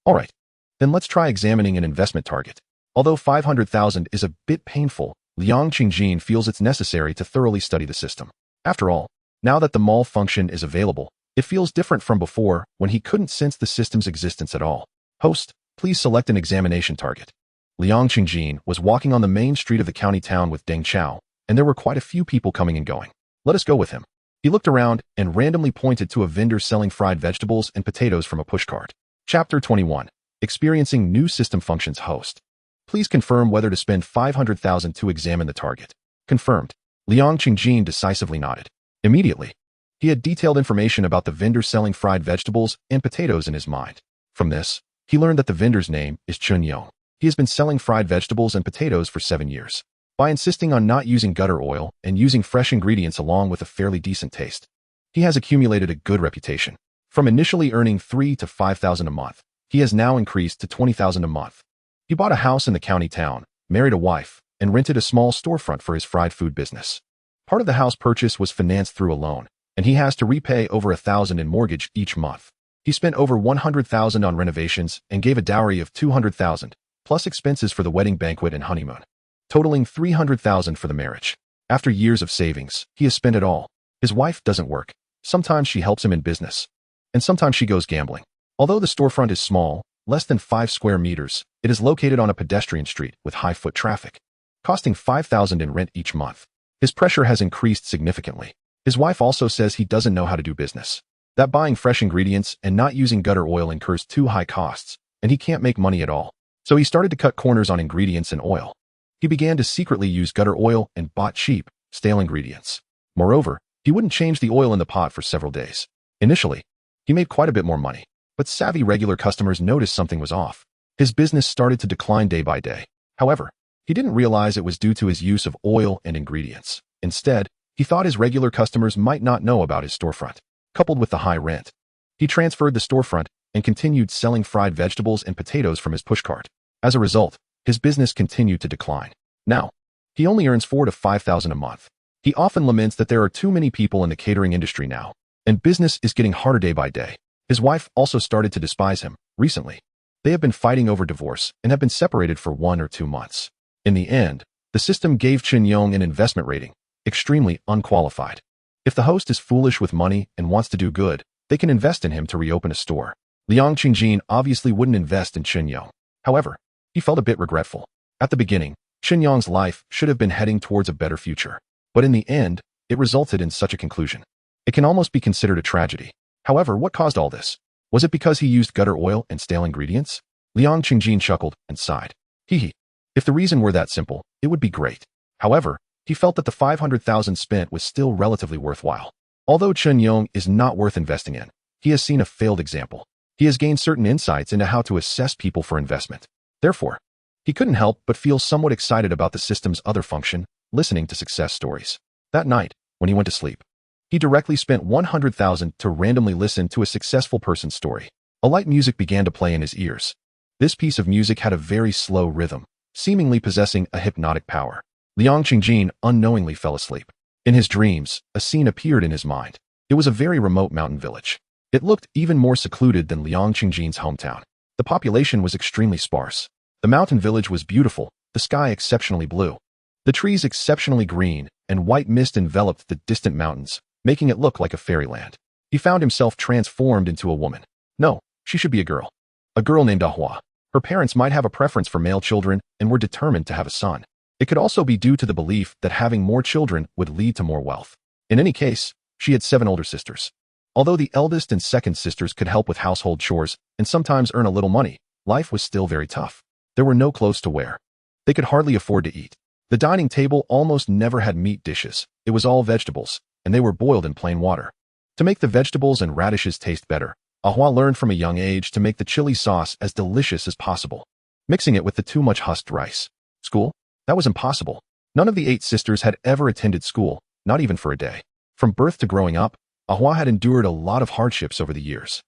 Alright. Then let's try examining an investment target. Although 500,000 is a bit painful, Liu Xi feels it's necessary to thoroughly study the system. After all, now that the mall function is available, it feels different from before when he couldn't sense the system's existence at all. Host, please select an examination target. Liu Xi was walking on the main street of the county town with Deng Chao, and there were quite a few people coming and going. Let us go with him. He looked around and randomly pointed to a vendor selling fried vegetables and potatoes from a pushcart. Chapter 21. Experiencing New System Functions. Host, please confirm whether to spend 500,000 to examine the target. Confirmed. Liu Xi decisively nodded. Immediately, he had detailed information about the vendor selling fried vegetables and potatoes in his mind. From this, he learned that the vendor's name is Chun Yong. He has been selling fried vegetables and potatoes for 7 years. By insisting on not using gutter oil and using fresh ingredients along with a fairly decent taste, he has accumulated a good reputation. From initially earning 3,000 to 5,000 a month, he has now increased to 20,000 a month. He bought a house in the county town, married a wife, and rented a small storefront for his fried food business. Part of the house purchase was financed through a loan, and he has to repay over 1,000 in mortgage each month. He spent over 100,000 on renovations and gave a dowry of 200,000, plus expenses for the wedding banquet and honeymoon, totaling 300,000 for the marriage. After years of savings, he has spent it all. His wife doesn't work. Sometimes she helps him in business, and sometimes she goes gambling. Although the storefront is small, less than 5 square meters, it is located on a pedestrian street with high foot traffic, costing 5,000 in rent each month. His pressure has increased significantly. His wife also says he doesn't know how to do business, that buying fresh ingredients and not using gutter oil incurs too high costs, and he can't make money at all. So he started to cut corners on ingredients and oil. He began to secretly use gutter oil and bought cheap, stale ingredients. Moreover, he wouldn't change the oil in the pot for several days. Initially, he made quite a bit more money, but savvy regular customers noticed something was off. His business started to decline day by day. However, he didn't realize it was due to his use of oil and ingredients. Instead, he thought his regular customers might not know about his storefront. Coupled with the high rent, he transferred the storefront and continued selling fried vegetables and potatoes from his pushcart. As a result, his business continued to decline. Now, he only earns 4,000 to 5,000 a month. He often laments that there are too many people in the catering industry now, and business is getting harder day by day. His wife also started to despise him. Recently, they have been fighting over divorce and have been separated for 1 or 2 months. In the end, the system gave Chun Yong an investment rating, extremely unqualified. If the host is foolish with money and wants to do good, they can invest in him to reopen a store. Liu Xi obviously wouldn't invest in Chun Yong. However, he felt a bit regretful. At the beginning, Chun Yong's life should have been heading towards a better future, but in the end, it resulted in such a conclusion. It can almost be considered a tragedy. However, what caused all this? Was it because he used gutter oil and stale ingredients? Liu Xi chuckled and sighed. Hee. If the reason were that simple, it would be great. However, he felt that the 500,000 spent was still relatively worthwhile. Although Chen Yong is not worth investing in, he has seen a failed example. He has gained certain insights into how to assess people for investment. Therefore, he couldn't help but feel somewhat excited about the system's other function, listening to success stories. That night, when he went to sleep, he directly spent 100,000 to randomly listen to a successful person's story. A light music began to play in his ears. This piece of music had a very slow rhythm, seemingly possessing a hypnotic power. Liu Xi unknowingly fell asleep. In his dreams, a scene appeared in his mind. It was a very remote mountain village. It looked even more secluded than Liu Xi's hometown. The population was extremely sparse. The mountain village was beautiful, the sky exceptionally blue. The trees exceptionally green, and white mist enveloped the distant mountains, making it look like a fairyland. He found himself transformed into a woman. No, she should be a girl. A girl named Ahua. Her parents might have a preference for male children and were determined to have a son. It could also be due to the belief that having more children would lead to more wealth. In any case, she had 7 older sisters. Although the eldest and second sisters could help with household chores and sometimes earn a little money, life was still very tough. There were no clothes to wear. They could hardly afford to eat. The dining table almost never had meat dishes. It was all vegetables, and they were boiled in plain water. To make the vegetables and radishes taste better, Ahua learned from a young age to make the chili sauce as delicious as possible, mixing it with the too much husked rice. School? That was impossible. None of the 8 sisters had ever attended school, not even for a day. From birth to growing up, Ahua had endured a lot of hardships over the years.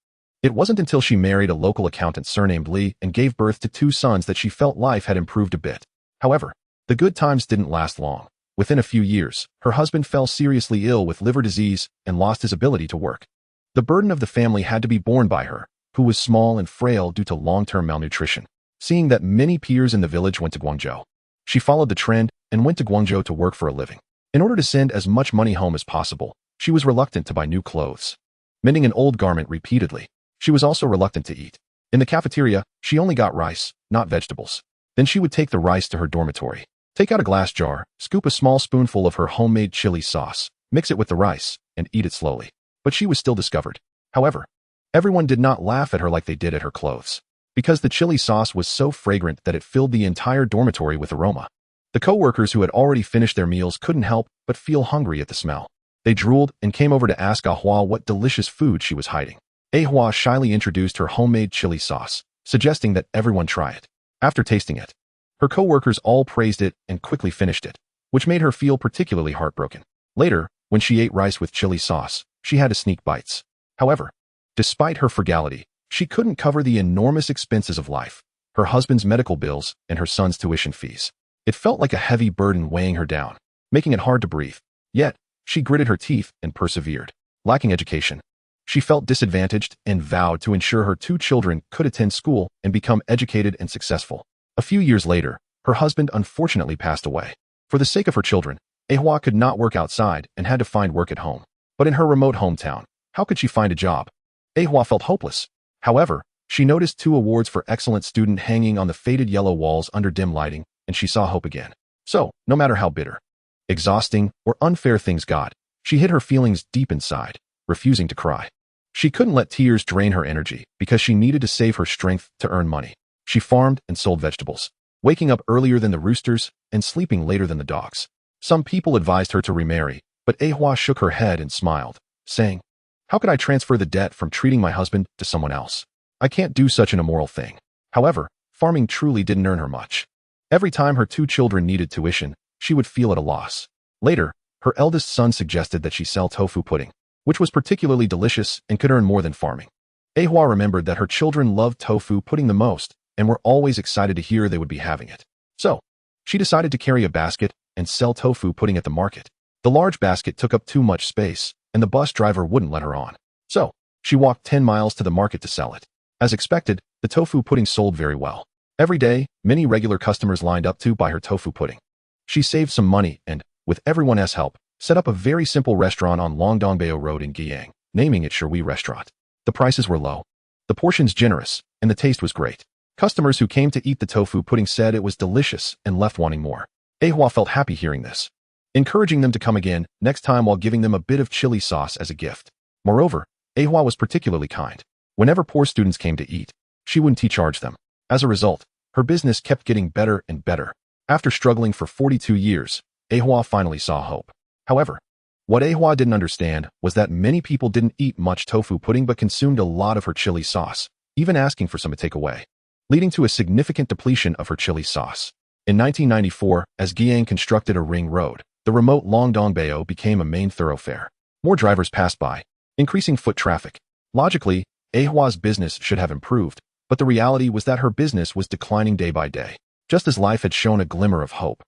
It wasn't until she married a local accountant surnamed Li and gave birth to 2 sons that she felt life had improved a bit. However, the good times didn't last long. Within a few years, her husband fell seriously ill with liver disease and lost his ability to work. The burden of the family had to be borne by her, who was small and frail due to long-term malnutrition. Seeing that many peers in the village went to Guangzhou, she followed the trend and went to Guangzhou to work for a living. In order to send as much money home as possible, she was reluctant to buy new clothes. Mending an old garment repeatedly, she was also reluctant to eat. In the cafeteria, she only got rice, not vegetables. Then she would take the rice to her dormitory, take out a glass jar, scoop a small spoonful of her homemade chili sauce, mix it with the rice, and eat it slowly. But she was still discovered. However, everyone did not laugh at her like they did at her clothes, because the chili sauce was so fragrant that it filled the entire dormitory with aroma. The co-workers who had already finished their meals couldn't help but feel hungry at the smell. They drooled and came over to ask Ahua what delicious food she was hiding. Ahua shyly introduced her homemade chili sauce, suggesting that everyone try it. After tasting it, her co-workers all praised it and quickly finished it, which made her feel particularly heartbroken. Later, when she ate rice with chili sauce, she had to sneak bites. However, despite her frugality, she couldn't cover the enormous expenses of life, her husband's medical bills and her son's tuition fees. It felt like a heavy burden weighing her down, making it hard to breathe. Yet, she gritted her teeth and persevered. Lacking education, she felt disadvantaged and vowed to ensure her 2 children could attend school and become educated and successful. A few years later, her husband unfortunately passed away. For the sake of her children, Ahua could not work outside and had to find work at home. But in her remote hometown, how could she find a job? Ahua felt hopeless. However, she noticed 2 awards for excellent student hanging on the faded yellow walls under dim lighting, and she saw hope again. So, no matter how bitter, exhausting, or unfair things got, she hid her feelings deep inside, refusing to cry. She couldn't let tears drain her energy because she needed to save her strength to earn money. She farmed and sold vegetables, waking up earlier than the roosters and sleeping later than the dogs. Some people advised her to remarry, but Ahua shook her head and smiled, saying, "How could I transfer the debt from treating my husband to someone else? I can't do such an immoral thing." However, farming truly didn't earn her much. Every time her 2 children needed tuition, she would feel at a loss. Later, her eldest son suggested that she sell tofu pudding, which was particularly delicious and could earn more than farming. Ahua remembered that her children loved tofu pudding the most and were always excited to hear they would be having it. So, she decided to carry a basket and sell tofu pudding at the market. The large basket took up too much space, and the bus driver wouldn't let her on. So, she walked 10 miles to the market to sell it. As expected, the tofu pudding sold very well. Every day, many regular customers lined up to buy her tofu pudding. She saved some money and, with everyone else's help, set up a very simple restaurant on Longdongbao Road in Guiyang, naming it Shui Restaurant. The prices were low, the portions generous, and the taste was great. Customers who came to eat the tofu pudding said it was delicious and left wanting more. Ahua felt happy hearing this, encouraging them to come again next time while giving them a bit of chili sauce as a gift. Moreover, Ahua was particularly kind. Whenever poor students came to eat, she wouldn't charge them. As a result, her business kept getting better and better. After struggling for 42 years, Ahua finally saw hope. However, what Ahua didn't understand was that many people didn't eat much tofu pudding but consumed a lot of her chili sauce, even asking for some to take away, leading to a significant depletion of her chili sauce. In 1994, as Guiyang constructed a ring road, the remote Longdongbao became a main thoroughfare. More drivers passed by, increasing foot traffic. Logically, Ahua's business should have improved, but the reality was that her business was declining day by day. Just as life had shown a glimmer of hope,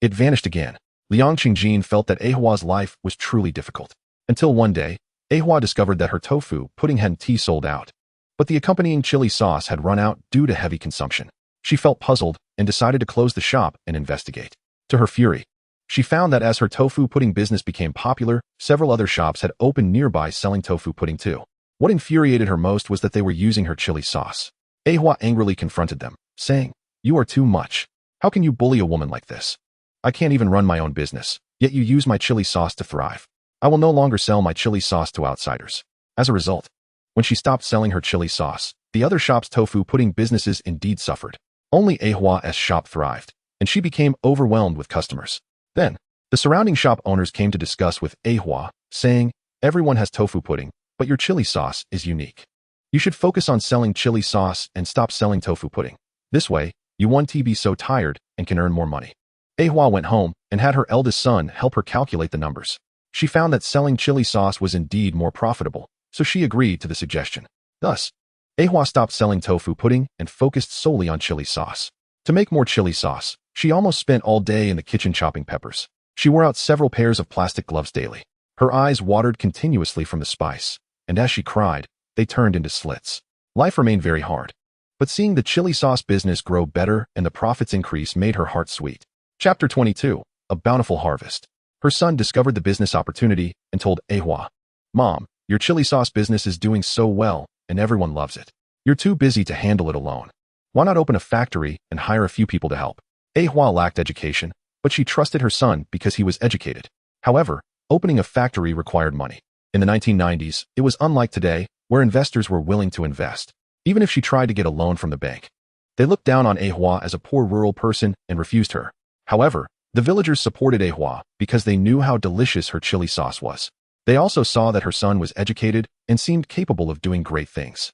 it vanished again. Liang Qingjin felt that Ahua's life was truly difficult. Until one day, Ahua discovered that her tofu pudding and tea sold out, but the accompanying chili sauce had run out due to heavy consumption. She felt puzzled and decided to close the shop and investigate. To her fury, she found that as her tofu pudding business became popular, several other shops had opened nearby selling tofu pudding too. What infuriated her most was that they were using her chili sauce. Ahua angrily confronted them, saying, "You are too much. How can you bully a woman like this? I can't even run my own business, yet you use my chili sauce to thrive. I will no longer sell my chili sauce to outsiders." As a result, when she stopped selling her chili sauce, the other shop's tofu pudding businesses indeed suffered. Only Ahua's shop thrived, and she became overwhelmed with customers. Then, the surrounding shop owners came to discuss with Ahua, saying, "Everyone has tofu pudding, but your chili sauce is unique. You should focus on selling chili sauce and stop selling tofu pudding. This way, you won't be so tired and can earn more money." Ahua went home and had her eldest son help her calculate the numbers. She found that selling chili sauce was indeed more profitable, so she agreed to the suggestion. Thus, Ahua stopped selling tofu pudding and focused solely on chili sauce. To make more chili sauce, she almost spent all day in the kitchen chopping peppers. She wore out several pairs of plastic gloves daily. Her eyes watered continuously from the spice, and as she cried, they turned into slits. Life remained very hard, but seeing the chili sauce business grow better and the profits increase made her heart sweet. Chapter 22, A Bountiful Harvest. Her son discovered the business opportunity and told Ahua, "Mom, your chili sauce business is doing so well, and everyone loves it. You're too busy to handle it alone. Why not open a factory and hire a few people to help?" Ahua lacked education, but she trusted her son because he was educated. However, opening a factory required money. In the 1990s, it was unlike today, where investors were willing to invest, even if she tried to get a loan from the bank. They looked down on Ahua as a poor rural person and refused her. However, the villagers supported Ahua because they knew how delicious her chili sauce was. They also saw that her son was educated and seemed capable of doing great things.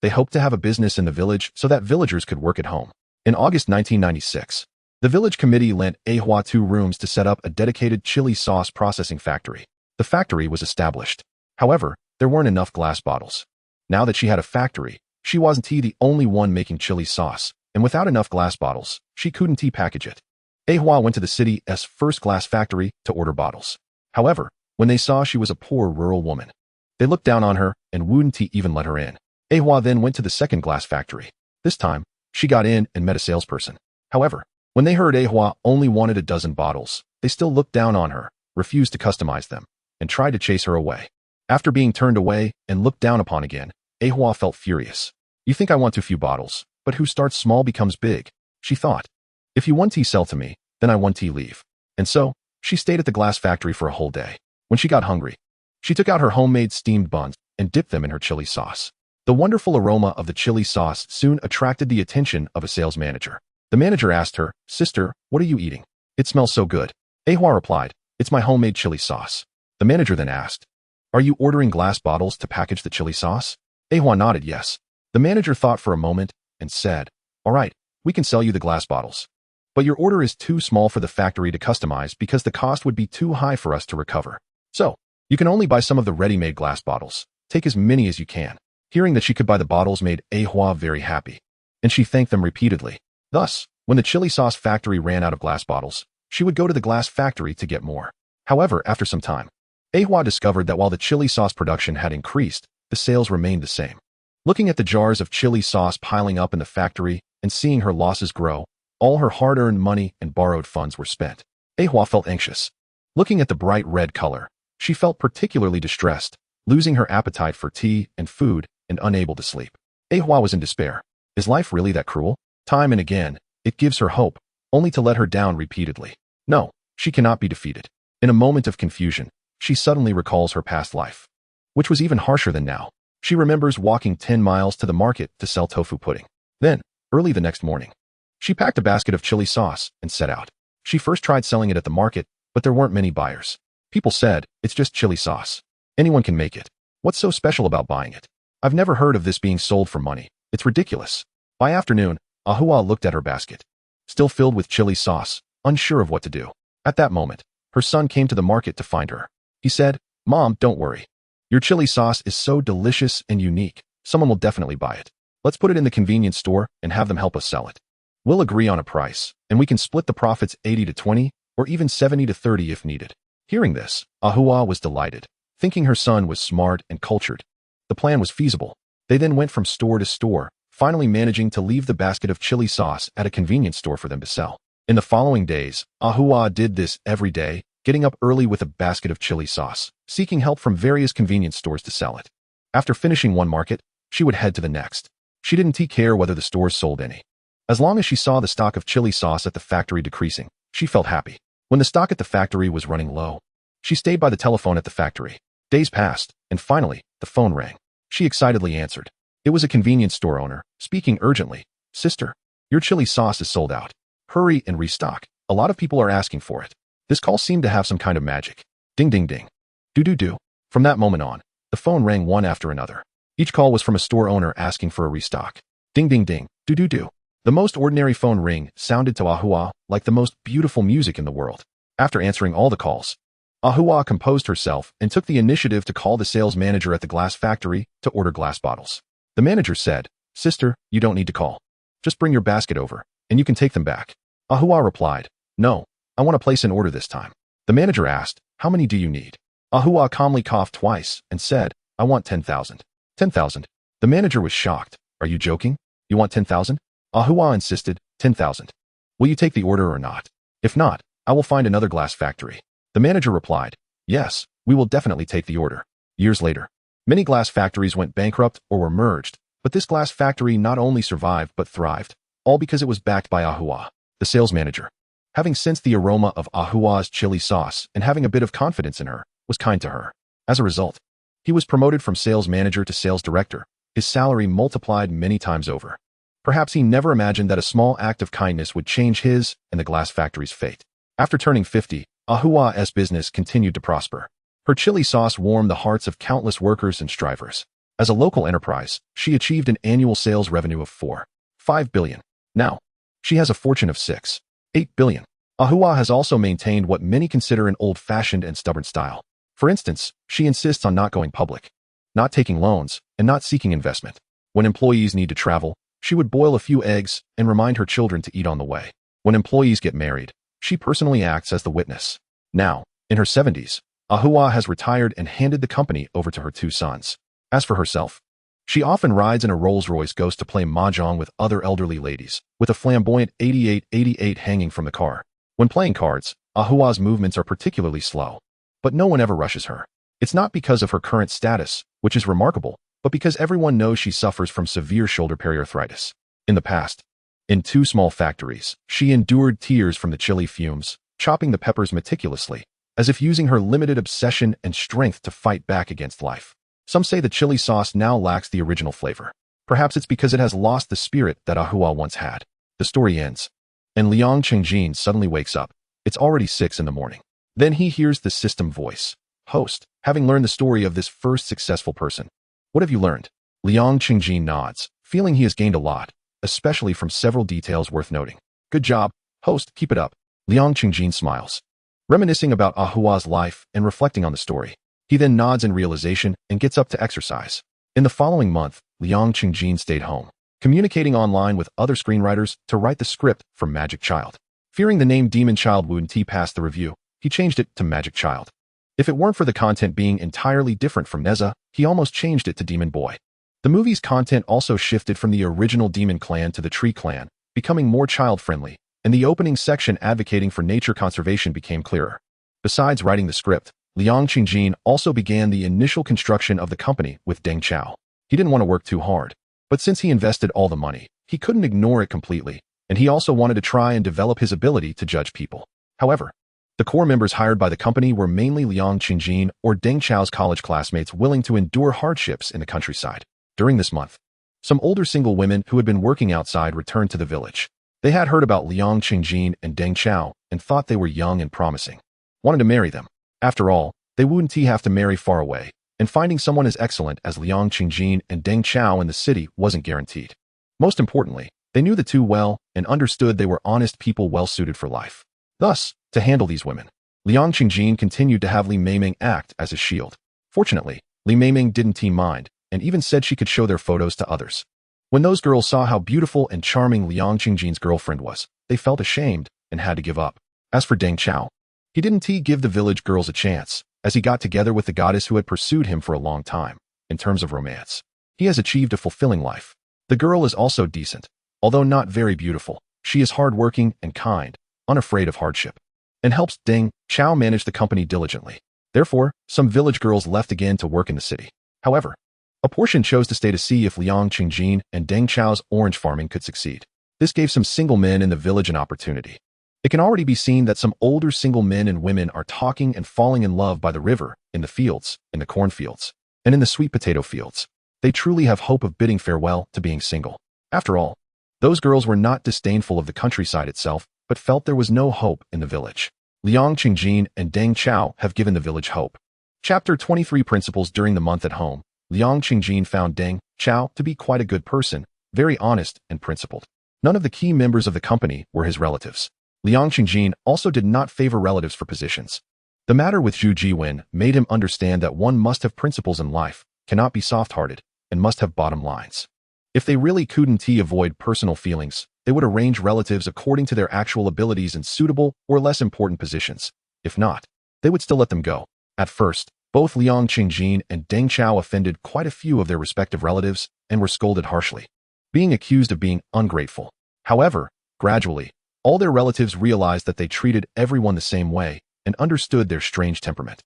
They hoped to have a business in the village so that villagers could work at home. In August 1996, the village committee lent Ahua 2 rooms to set up a dedicated chili sauce processing factory. The factory was established. However, there weren't enough glass bottles. Now that she had a factory, she wasn't the only one making chili sauce, and without enough glass bottles, she couldn't package it. Ahua went to the city's first glass factory to order bottles. However, when they saw she was a poor rural woman, they looked down on her and wouldn't even let her in. Ahua then went to the second glass factory. This time, she got in and met a salesperson. However, when they heard Ahua only wanted a dozen bottles, they still looked down on her, refused to customize them, and tried to chase her away. After being turned away and looked down upon again, Ahua felt furious. "You think I want too few bottles, but who starts small becomes big," she thought. "If you want tea sell to me, then I want tea leave." And so, she stayed at the glass factory for a whole day. When she got hungry, she took out her homemade steamed buns and dipped them in her chili sauce. The wonderful aroma of the chili sauce soon attracted the attention of a sales manager. The manager asked her, "Sister, what are you eating? It smells so good." Ahua replied, "It's my homemade chili sauce." The manager then asked, "Are you ordering glass bottles to package the chili sauce?" Ahua nodded yes. The manager thought for a moment and said, "All right, we can sell you the glass bottles. But your order is too small for the factory to customize because the cost would be too high for us to recover. So, you can only buy some of the ready-made glass bottles. Take as many as you can." Hearing that she could buy the bottles made Ahua very happy, and she thanked them repeatedly. Thus, when the chili sauce factory ran out of glass bottles, she would go to the glass factory to get more. However, after some time, Ahua discovered that while the chili sauce production had increased, the sales remained the same. Looking at the jars of chili sauce piling up in the factory and seeing her losses grow, all her hard-earned money and borrowed funds were spent. Ahua felt anxious. Looking at the bright red color, she felt particularly distressed, losing her appetite for tea and food and unable to sleep. Ahua was in despair. Is life really that cruel? Time and again, it gives her hope, only to let her down repeatedly. No, she cannot be defeated. In a moment of confusion, she suddenly recalls her past life, which was even harsher than now. She remembers walking 10 miles to the market to sell tofu pudding. Then, early the next morning, she packed a basket of chili sauce and set out. She first tried selling it at the market, but there weren't many buyers. People said, "It's just chili sauce. Anyone can make it. What's so special about buying it? I've never heard of this being sold for money. It's ridiculous." By afternoon, Ahua looked at her basket, still filled with chili sauce, unsure of what to do. At that moment, her son came to the market to find her. He said, "Mom, don't worry. Your chili sauce is so delicious and unique. Someone will definitely buy it. Let's put it in the convenience store and have them help us sell it. We'll agree on a price, and we can split the profits 80 to 20, or even 70 to 30 if needed." Hearing this, Ahua was delighted, thinking her son was smart and cultured. The plan was feasible. They then went from store to store, finally managing to leave the basket of chili sauce at a convenience store for them to sell. In the following days, Ahua did this every day, getting up early with a basket of chili sauce, seeking help from various convenience stores to sell it. After finishing one market, she would head to the next. She didn't care whether the stores sold any. As long as she saw the stock of chili sauce at the factory decreasing, she felt happy. When the stock at the factory was running low, she stayed by the telephone at the factory. Days passed, and finally, the phone rang. She excitedly answered. It was a convenience store owner, speaking urgently. "Sister, your chili sauce is sold out. Hurry and restock. A lot of people are asking for it." This call seemed to have some kind of magic. Ding ding ding. Do. From that moment on, the phone rang one after another. Each call was from a store owner asking for a restock. Ding ding ding. Do. The most ordinary phone ring sounded to Ahua like the most beautiful music in the world. After answering all the calls, Ahua composed herself and took the initiative to call the sales manager at the glass factory to order glass bottles. The manager said, "Sister, you don't need to call. Just bring your basket over, and you can take them back." Ahua replied, "No, I want to place an order this time." The manager asked, "How many do you need?" Ahua calmly coughed twice and said, "I want 10,000. 10,000. The manager was shocked. "Are you joking? You want 10,000? Ahua insisted, 10,000. "Will you take the order or not? If not, I will find another glass factory." The manager replied, "Yes, we will definitely take the order." Years later, many glass factories went bankrupt or were merged, but this glass factory not only survived but thrived, all because it was backed by Ahua, the sales manager. Having sensed the aroma of Ahua's chili sauce and having a bit of confidence in her, was kind to her. As a result, he was promoted from sales manager to sales director. His salary multiplied many times over. Perhaps he never imagined that a small act of kindness would change his and the glass factory's fate. After turning 50, Ahua's business continued to prosper. Her chili sauce warmed the hearts of countless workers and strivers. As a local enterprise, she achieved an annual sales revenue of 4.5 billion. Now, she has a fortune of 6.8 billion. Ahua has also maintained what many consider an old-fashioned and stubborn style. For instance, she insists on not going public, not taking loans, and not seeking investment. When employees need to travel, she would boil a few eggs and remind her children to eat on the way. When employees get married, she personally acts as the witness. Now, in her 70s, Ahua has retired and handed the company over to her two sons. As for herself, she often rides in a Rolls-Royce Ghost to play mahjong with other elderly ladies, with a flamboyant 8888 hanging from the car. When playing cards, Ahua's movements are particularly slow. But no one ever rushes her. It's not because of her current status, which is remarkable, but because everyone knows she suffers from severe shoulder periarthritis. In the past, in two small factories, she endured tears from the chili fumes, chopping the peppers meticulously, as if using her limited obsession and strength to fight back against life. Some say the chili sauce now lacks the original flavor. Perhaps it's because it has lost the spirit that Ahua once had. The story ends, and Liang Chengjin suddenly wakes up. It's already 6 in the morning. Then he hears the system voice. "Host, having learned the story of this first successful person, what have you learned?" Liang Chengjin nods, feeling he has gained a lot, especially from several details worth noting. "Good job, host, keep it up." Liang Chengjin smiles, reminiscing about Ahua's life and reflecting on the story. He then nods in realization and gets up to exercise. In the following month, Liang Chengjin stayed home, communicating online with other screenwriters to write the script for Magic Child. Fearing the name Demon Child wouldn't pass the review, he changed it to Magic Child. If it weren't for the content being entirely different from Neza, he almost changed it to Demon Boy. The movie's content also shifted from the original Demon Clan to the Tree Clan, becoming more child-friendly, and the opening section advocating for nature conservation became clearer. Besides writing the script, Liang Chengjin also began the initial construction of the company with Deng Chao. He didn't want to work too hard, but since he invested all the money, he couldn't ignore it completely, and he also wanted to try and develop his ability to judge people. However, The core members hired by the company were mainly Liang Qingjin or Deng Chao's college classmates willing to endure hardships in the countryside. During this month, some older single women who had been working outside returned to the village. They had heard about Liang Qingjin and Deng Chao and thought they were young and promising, wanted to marry them. After all, they wouldn't have to marry far away, and finding someone as excellent as Liang Qingjin and Deng Chao in the city wasn't guaranteed. Most importantly, they knew the two well and understood they were honest people well suited for life. Thus, to handle these women, Liang Qingjin continued to have Li Meimeng act as his shield. Fortunately, Li Meimeng didn't mind, and even said she could show their photos to others. When those girls saw how beautiful and charming Liang Qingjin's girlfriend was, they felt ashamed and had to give up. As for Deng Chao, he didn't give the village girls a chance, as he got together with the goddess who had pursued him for a long time. In terms of romance, he has achieved a fulfilling life. The girl is also decent, although not very beautiful. She is hardworking and kind, unafraid of hardship, and helps Deng Chao manage the company diligently. Therefore, some village girls left again to work in the city. However, a portion chose to stay to see if Liang Qingjin and Deng Chao's orange farming could succeed. This gave some single men in the village an opportunity. It can already be seen that some older single men and women are talking and falling in love by the river, in the fields, in the cornfields, and in the sweet potato fields. They truly have hope of bidding farewell to being single. After all, those girls were not disdainful of the countryside itself, but felt there was no hope in the village. Liang Qingjin and Deng Chao have given the village hope. Chapter 23 Principles During the month at home. Liang Qingjin found Deng Chao to be quite a good person, very honest and principled. None of the key members of the company were his relatives. Liang Qingjin also did not favor relatives for positions. The matter with Zhu Jiwen made him understand that one must have principles in life, cannot be soft-hearted, and must have bottom lines. If they really couldn't avoid personal feelings, they would arrange relatives according to their actual abilities in suitable or less important positions. If not, they would still let them go. At first, both Liang Qingjin and Deng Chao offended quite a few of their respective relatives and were scolded harshly, being accused of being ungrateful. However, gradually, all their relatives realized that they treated everyone the same way and understood their strange temperament,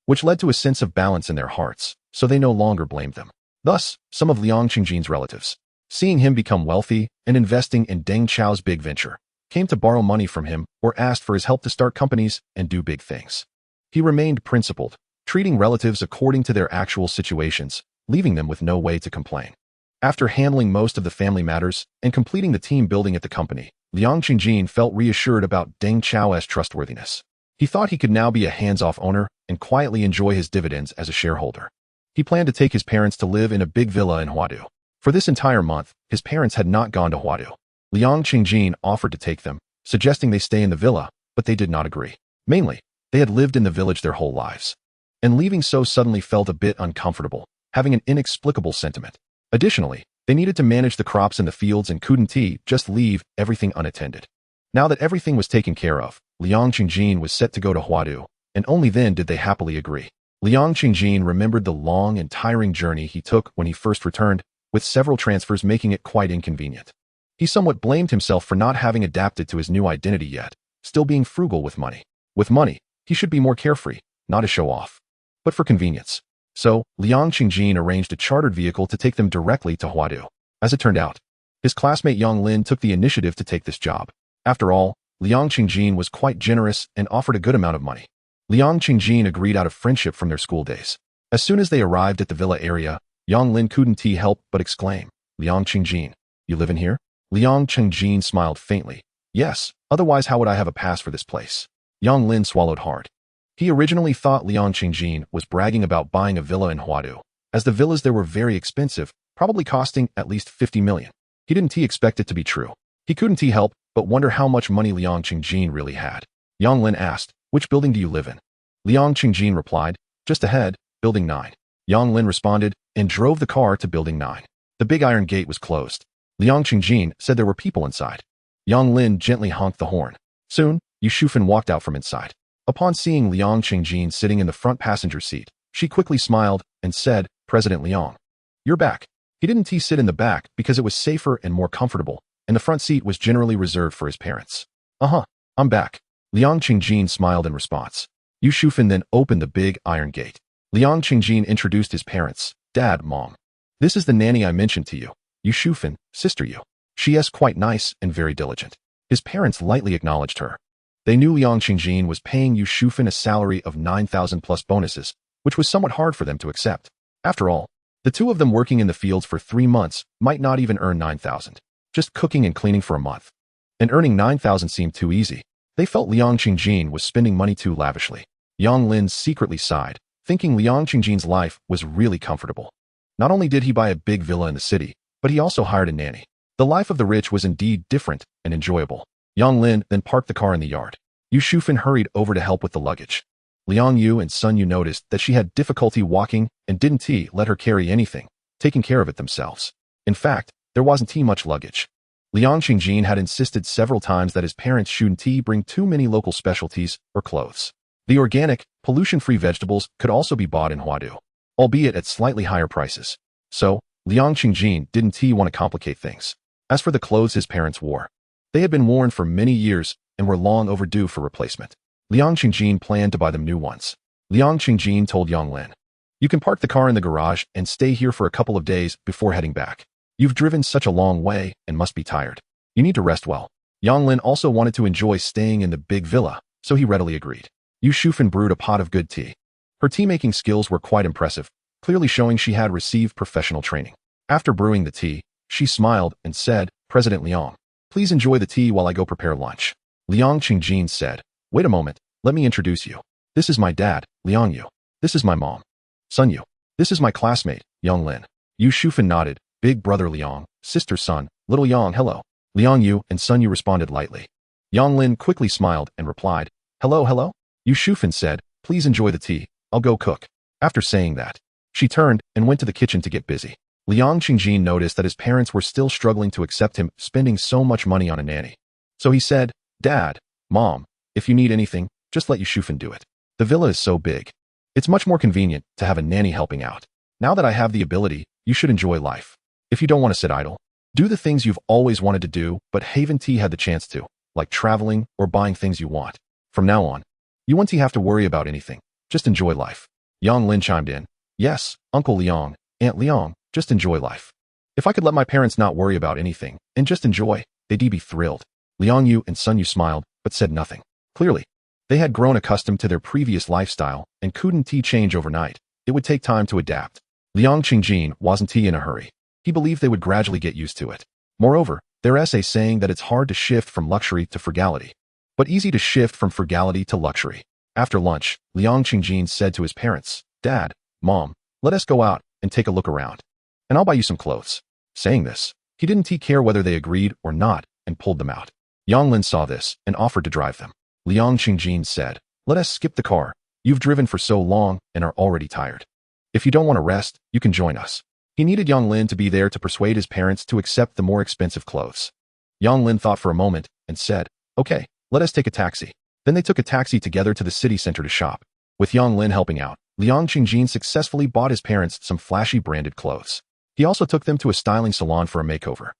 which led to a sense of balance in their hearts, so they no longer blamed them. Thus, some of Liang Qingjin's relatives, seeing him become wealthy and investing in Deng Chao's big venture, came to borrow money from him or asked for his help to start companies and do big things. He remained principled, treating relatives according to their actual situations, leaving them with no way to complain. After handling most of the family matters and completing the team building at the company, Liang Qingjin felt reassured about Deng Chao's trustworthiness. He thought he could now be a hands-off owner and quietly enjoy his dividends as a shareholder. He planned to take his parents to live in a big villa in Huadu. For this entire month, his parents had not gone to Huadu. Liang Qingjin offered to take them, suggesting they stay in the villa, but they did not agree. Mainly, they had lived in the village their whole lives, and leaving so suddenly felt a bit uncomfortable, having an inexplicable sentiment. Additionally, they needed to manage the crops in the fields and couldn't just leave everything unattended. Now that everything was taken care of, Liang Qingjin was set to go to Huadu, and only then did they happily agree. Liang Qingjin remembered the long and tiring journey he took when he first returned, with several transfers making it quite inconvenient. He somewhat blamed himself for not having adapted to his new identity yet, still being frugal with money. With money, he should be more carefree, not a show-off, but for convenience. So, Liang Qingjin arranged a chartered vehicle to take them directly to Huadu. As it turned out, his classmate Yang Lin took the initiative to take this job. After all, Liang Qingjin was quite generous and offered a good amount of money. Liang Qingjin agreed out of friendship from their school days. As soon as they arrived at the villa area, Yang Lin couldn't help but exclaim, "Liang Qingjin, you live in here?" Liang Qingjin smiled faintly. "Yes, otherwise how would I have a pass for this place?" Yang Lin swallowed hard. He originally thought Liang Qingjin was bragging about buying a villa in Huadu, as the villas there were very expensive, probably costing at least 50 million. He didn't expect it to be true. He couldn't help but wonder how much money Liang Qingjin really had. Yang Lin asked, "Which building do you live in?" Liang Qingjin replied, "Just ahead, building 9. Yang Lin responded and drove the car to building 9. The big iron gate was closed. Liang Qingjin said there were people inside. Yang Lin gently honked the horn. Soon, Yu Shufan walked out from inside. Upon seeing Liang Qingjin sitting in the front passenger seat, she quickly smiled and said, "President Liang, you're back." He didn't sit in the back because it was safer and more comfortable, and the front seat was generally reserved for his parents. "Uh-huh, I'm back." Liang Qingjin smiled in response. Yu Shufan then opened the big iron gate. Liang Qingjin introduced his parents, "Dad, Mom. This is the nanny I mentioned to you, Yu Shufan, sister Yu. She is quite nice and very diligent." His parents lightly acknowledged her. They knew Liang Qingjin was paying Yu Shufan a salary of 9,000 plus bonuses, which was somewhat hard for them to accept. After all, the two of them working in the fields for 3 months might not even earn 9,000, just cooking and cleaning for a month. And earning 9,000 seemed too easy. They felt Liang Qingjin was spending money too lavishly. Yang Lin secretly sighed, thinking Liang Qingjin's life was really comfortable. Not only did he buy a big villa in the city, but he also hired a nanny. The life of the rich was indeed different and enjoyable. Yang Lin then parked the car in the yard. Yu Shufan hurried over to help with the luggage. Liang Yu and Sun Yu noticed that she had difficulty walking and didn't let her carry anything, taking care of it themselves. In fact, there wasn't much luggage. Liang Qingjin had insisted several times that his parents shouldn't bring too many local specialties or clothes. The organic, pollution-free vegetables could also be bought in Huadu, albeit at slightly higher prices. So, Liang Qingjin didn't want to complicate things. As for the clothes his parents wore, they had been worn for many years and were long overdue for replacement. Liang Qingjin planned to buy them new ones. Liang Qingjin told Yang Lin, "You can park the car in the garage and stay here for a couple of days before heading back. You've driven such a long way and must be tired. You need to rest well." Yang Lin also wanted to enjoy staying in the big villa, so he readily agreed. Yu Shufan brewed a pot of good tea. Her tea-making skills were quite impressive, clearly showing she had received professional training. After brewing the tea, she smiled and said, "President Liang, please enjoy the tea while I go prepare lunch." Liang Qingjin said, "Wait a moment, let me introduce you. This is my dad, Liang Yu. This is my mom, Sun Yu. This is my classmate, Yang Lin." Yu Shufan nodded, "Big brother Liang, sister Sun, little Yang, hello." Liang Yu and Sun Yu responded lightly. Yang Lin quickly smiled and replied, "Hello, hello." Yu Shufan said, "Please enjoy the tea, I'll go cook." After saying that, she turned and went to the kitchen to get busy. Liang Qingjin noticed that his parents were still struggling to accept him spending so much money on a nanny. So he said, "Dad, Mom, if you need anything, just let Yu Shufan do it. The villa is so big. It's much more convenient to have a nanny helping out. Now that I have the ability, you should enjoy life. If you don't want to sit idle, do the things you've always wanted to do but haven't had the chance to, like traveling or buying things you want. From now on, you won't have to worry about anything. Just enjoy life." Yang Lin chimed in, "Yes, Uncle Liang, Aunt Liang, just enjoy life. If I could let my parents not worry about anything and just enjoy, they'd be thrilled." Liang Yu and Sun Yu smiled, but said nothing. Clearly, they had grown accustomed to their previous lifestyle and couldn't change overnight. It would take time to adapt. Liang Qingjin wasn't in a hurry. He believed they would gradually get used to it. Moreover, their essay saying that it's hard to shift from luxury to frugality, but easy to shift from frugality to luxury. After lunch, Liang Qingjin said to his parents, "Dad, Mom, let us go out and take a look around, and I'll buy you some clothes." Saying this, he didn't care whether they agreed or not and pulled them out. Yang Lin saw this and offered to drive them. Liang Qingjin said, "Let us skip the car. You've driven for so long and are already tired. If you don't want to rest, you can join us." He needed Yang Lin to be there to persuade his parents to accept the more expensive clothes. Yang Lin thought for a moment and said, "Okay, let us take a taxi." Then they took a taxi together to the city center to shop. With Yang Lin helping out, Liang Qingjin successfully bought his parents some flashy branded clothes. He also took them to a styling salon for a makeover.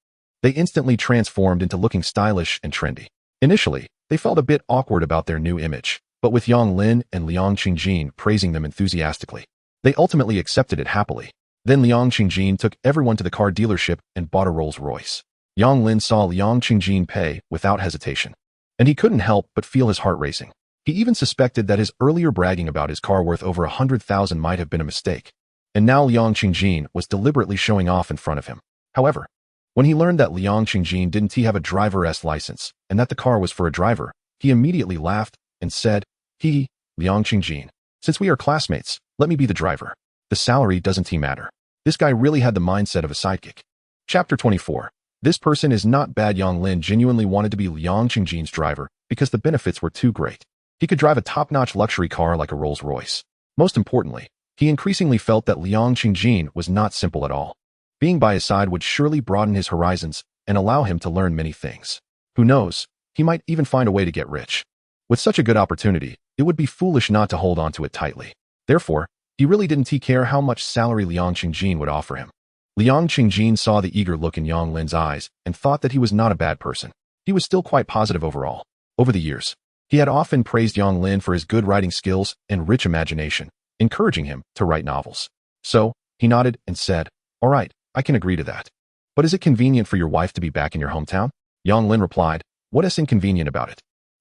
They instantly transformed into looking stylish and trendy. Initially, they felt a bit awkward about their new image, but with Yang Lin and Liang Qingjin praising them enthusiastically, they ultimately accepted it happily. Then Liang Qingjin took everyone to the car dealership and bought a Rolls-Royce. Yang Lin saw Liang Qingjin pay without hesitation, and he couldn't help but feel his heart racing. He even suspected that his earlier bragging about his car worth over 100,000 might have been a mistake, and now Liang Qingjin was deliberately showing off in front of him. However, when he learned that Liang Qingjin didn't have a driver's license and that the car was for a driver, he immediately laughed and said, Liang Qingjin, since we are classmates, let me be the driver. The salary doesn't matter." This guy really had the mindset of a sidekick. Chapter 24. This person is not bad. Yang Lin genuinely wanted to be Liang Qingjin's driver because the benefits were too great. He could drive a top-notch luxury car like a Rolls-Royce. Most importantly, he increasingly felt that Liang Qingjin was not simple at all. Being by his side would surely broaden his horizons and allow him to learn many things. Who knows, he might even find a way to get rich. With such a good opportunity, it would be foolish not to hold on to it tightly. Therefore, he really didn't care how much salary Liang Qingjin would offer him. Liang Qingjin saw the eager look in Yang Lin's eyes and thought that he was not a bad person. He was still quite positive overall. Over the years, he had often praised Yang Lin for his good writing skills and rich imagination, encouraging him to write novels. So, he nodded and said, "All right, I can agree to that. But is it convenient for your wife to be back in your hometown?" Yang Lin replied, "What is inconvenient about it?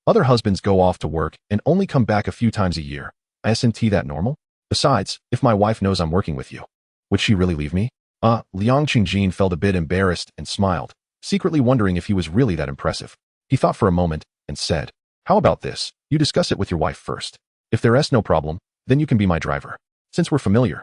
Other husbands go off to work and only come back a few times a year. Isn't that normal? Besides, if my wife knows I'm working with you, would she really leave me? Liang Qingjin felt a bit embarrassed and smiled, secretly wondering if he was really that impressive. He thought for a moment and said, how about this? You discuss it with your wife first. If there's no problem, then you can be my driver. Since we're familiar.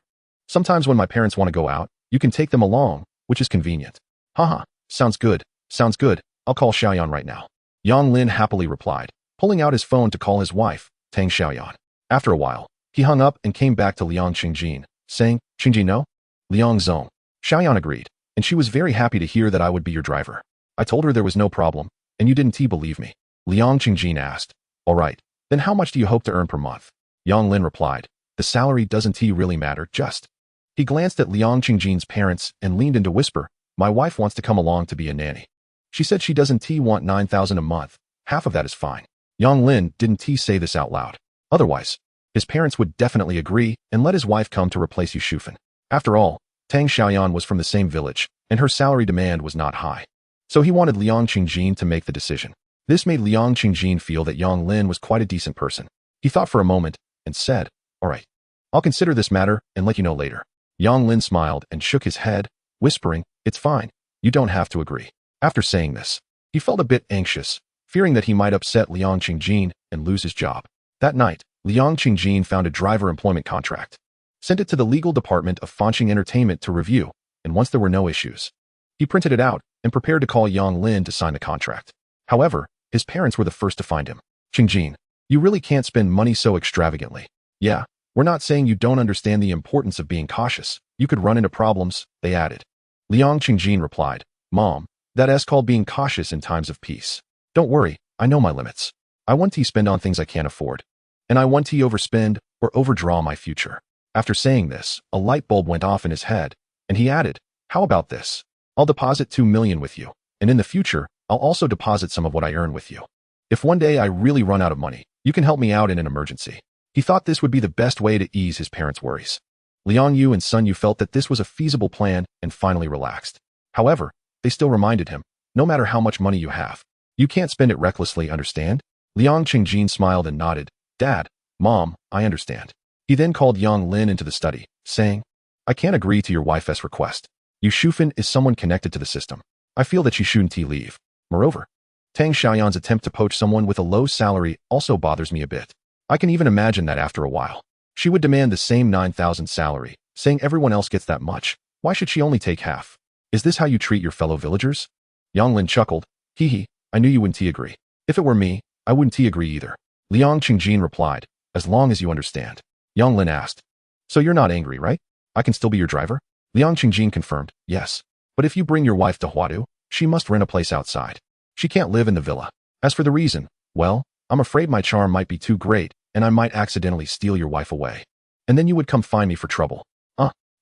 Sometimes when my parents want to go out, you can take them along, which is convenient. Haha, sounds good. Sounds good. I'll call Xiaoyan right now. Yang Lin happily replied, pulling out his phone to call his wife, Tang Xiaoyan. After a while, he hung up and came back to Liang Qingjin, saying, Qingjin no? Liang Zong. Xiaoyan agreed, and she was very happy to hear that I would be your driver. I told her there was no problem, and you didn't believe me. Liang Qingjin asked, all right, then how much do you hope to earn per month? Yang Lin replied, the salary doesn't really matter, just. He glanced at Liang Qingjin's parents and leaned in to whisper, my wife wants to come along to be a nanny. She said she doesn't want 9,000 a month, half of that is fine. Yang Lin didn't say this out loud. Otherwise, his parents would definitely agree and let his wife come to replace Yu Shufan. After all, Tang Xiaoyan was from the same village, and her salary demand was not high. So he wanted Liang Qingjin to make the decision. This made Liang Qingjin feel that Yang Lin was quite a decent person. He thought for a moment and said, all right, I'll consider this matter and let you know later. Yang Lin smiled and shook his head, whispering, it's fine, you don't have to agree. After saying this, he felt a bit anxious, fearing that he might upset Liang Qingjin and lose his job. That night, Liang Qingjin found a driver employment contract, sent it to the legal department of Fanqing Entertainment to review, and once there were no issues, he printed it out and prepared to call Yang Lin to sign the contract. However, his parents were the first to find him. Qingjin, you really can't spend money so extravagantly. Yeah, we're not saying you don't understand the importance of being cautious. You could run into problems, they added. Liang Qingjin replied, Mom, that's called being cautious in times of peace. Don't worry, I know my limits. I want to spend on things I can't afford. And I want to overspend or overdraw my future. After saying this, a light bulb went off in his head, and he added, how about this? I'll deposit 2 million with you, and in the future, I'll also deposit some of what I earn with you. If one day I really run out of money, you can help me out in an emergency. He thought this would be the best way to ease his parents' worries. Liang Yu and Sun Yu felt that this was a feasible plan and finally relaxed. However, they still reminded him, no matter how much money you have, you can't spend it recklessly, understand? Liang Qingjin smiled and nodded, Dad, Mom, I understand. He then called Yang Lin into the study, saying, I can't agree to your wife's request. Yu Shufan is someone connected to the system. I feel that she shouldn't leave. Moreover, Tang Xiaoyan's attempt to poach someone with a low salary also bothers me a bit. I can even imagine that after a while, she would demand the same 9,000 salary, saying everyone else gets that much. Why should she only take half? Is this how you treat your fellow villagers? Yang Lin chuckled, hee, I knew you wouldn't agree. If it were me, I wouldn't agree either. Liang Qingjin replied, as long as you understand. Yang Lin asked, so you're not angry, right? I can still be your driver? Liang Qingjin confirmed, yes. But if you bring your wife to Huadu, she must rent a place outside. She can't live in the villa. As for the reason, well, I'm afraid my charm might be too great, and I might accidentally steal your wife away. And then you would come find me for trouble.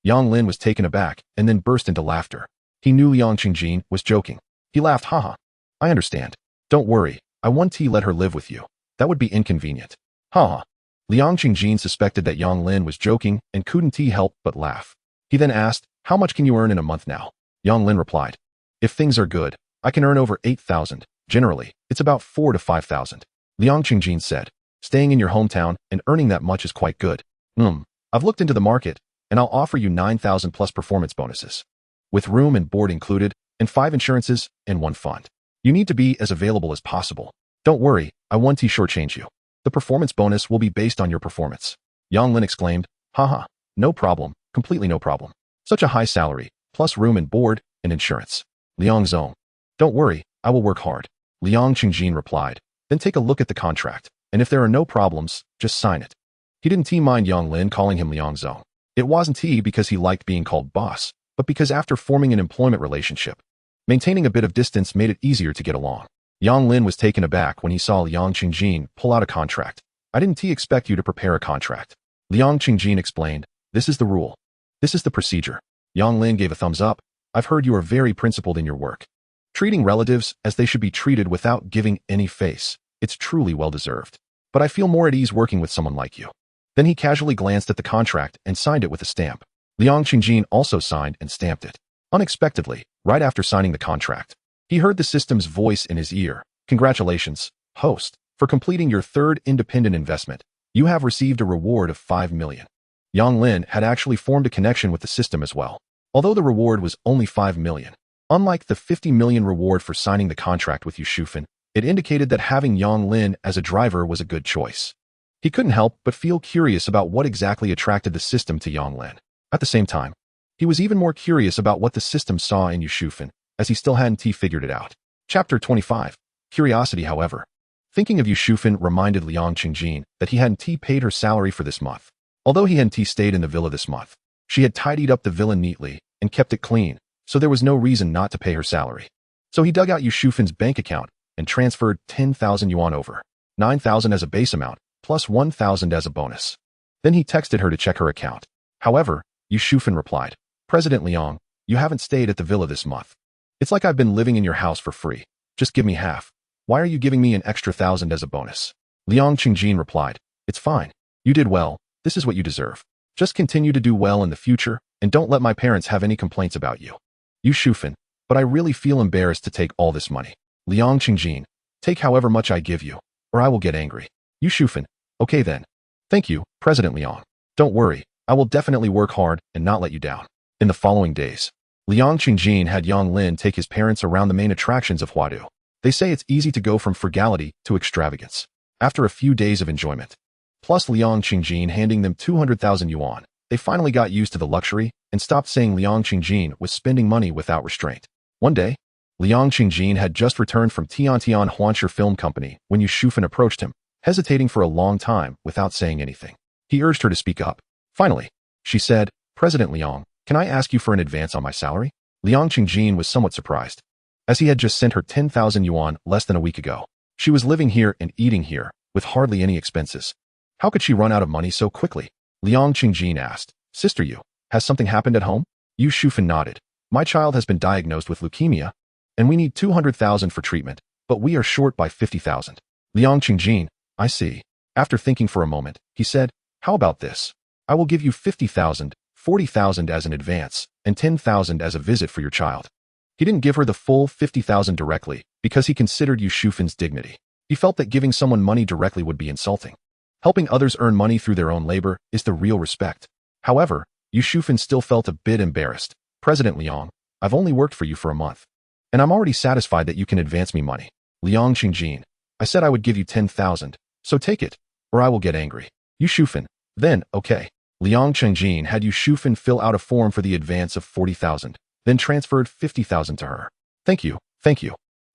Yang Lin was taken aback and then burst into laughter. He knew Liang Qingjin was joking. He laughed, haha. I understand. Don't worry, I want to let her live with you. That would be inconvenient. Haha. Liang Qingjin suspected that Yang Lin was joking and couldn't help but laugh. He then asked, how much can you earn in a month now? Yang Lin replied, if things are good, I can earn over 8,000. Generally, it's about 4 to 5,000. Liang Qingjin said, staying in your hometown and earning that much is quite good. I've looked into the market, and I'll offer you 9,000 plus performance bonuses. With room and board included, and 5 insurances, and 1 fund. You need to be as available as possible. Don't worry, I won't shortchange you. The performance bonus will be based on your performance. Yang Lin exclaimed, haha, no problem, completely no problem. Such a high salary, plus room and board, and insurance. Liang Zong. Don't worry, I will work hard. Liang Qingjin replied, then take a look at the contract, and if there are no problems, just sign it. He didn't mind Yang Lin calling him Liang Zong. It wasn't because he liked being called boss, but because after forming an employment relationship, maintaining a bit of distance made it easier to get along. Yang Lin was taken aback when he saw Liang Qingjin pull out a contract. I didn't expect you to prepare a contract. Liang Qingjin explained, this is the rule. This is the procedure. Yang Lin gave a thumbs up. I've heard you are very principled in your work. Treating relatives as they should be treated without giving any face. It's truly well-deserved. But I feel more at ease working with someone like you. Then he casually glanced at the contract and signed it with a stamp. Liang Qingjin also signed and stamped it. Unexpectedly, right after signing the contract, he heard the system's voice in his ear. Congratulations, host. For completing your third independent investment, you have received a reward of 5 million. Yang Lin had actually formed a connection with the system as well. Although the reward was only 5 million, unlike the 50 million reward for signing the contract with Yu Shufan, it indicated that having Yang Lin as a driver was a good choice. He couldn't help but feel curious about what exactly attracted the system to Yang Lin. At the same time, he was even more curious about what the system saw in Yu Shufan, as he still hadn't figured it out. Chapter 25. Curiosity, however. Thinking of Yu Shufan reminded Liang Qingjin that he hadn't paid her salary for this month. Although he hadn't stayed in the villa this month, she had tidied up the villa neatly and kept it clean, so there was no reason not to pay her salary. So he dug out Yu Shufan's bank account and transferred 10,000 yuan over, 9,000 as a base amount, plus 1,000 as a bonus. Then he texted her to check her account. However, Yu Shufan replied, "President Liang, you haven't stayed at the villa this month. It's like I've been living in your house for free. Just give me half. Why are you giving me an extra 1,000 as a bonus?" Liang Qingjin replied, "It's fine. You did well. This is what you deserve. Just continue to do well in the future, and don't let my parents have any complaints about you." Yu Shufan, "But I really feel embarrassed to take all this money." Liang Qingjin, "Take however much I give you, or I will get angry." Yu Shufan, "Okay then. Thank you, President Liang. Don't worry, I will definitely work hard and not let you down." In the following days, Liang Qingjin had Yang Lin take his parents around the main attractions of Huadu. They say it's easy to go from frugality to extravagance after a few days of enjoyment. Plus Liang Qingjin handing them 200,000 yuan, they finally got used to the luxury and stopped saying Liang Qingjin was spending money without restraint. One day, Liang Qingjin had just returned from Tiantian Huanshi Film Company when Yu Shufan approached him, hesitating for a long time without saying anything. He urged her to speak up. Finally, she said, "President Liang, can I ask you for an advance on my salary?" Liang Qingjin was somewhat surprised, as he had just sent her 10,000 yuan less than a week ago. She was living here and eating here, with hardly any expenses. How could she run out of money so quickly? Liang Qingjin asked, "Sister Yu, has something happened at home?" Yu Shufan nodded. "My child has been diagnosed with leukemia, and we need 200,000 for treatment, but we are short by 50,000. Liang Qingjin, "I see." After thinking for a moment, he said, "How about this? I will give you 50,000, 40,000 as an advance, and 10,000 as a visit for your child." He didn't give her the full 50,000 directly because he considered Yu Shufan's dignity. He felt that giving someone money directly would be insulting. Helping others earn money through their own labor is the real respect. However, Yu Shufan still felt a bit embarrassed. "President Liang, I've only worked for you for a month, and I'm already satisfied that you can advance me money." Liang Qingjin, "I said I would give you 10,000, so take it, or I will get angry." Yu Shufan, "Then, okay." Liang Qingjin had Yu Shufan fill out a form for the advance of 40,000, then transferred 50,000 to her. Thank you,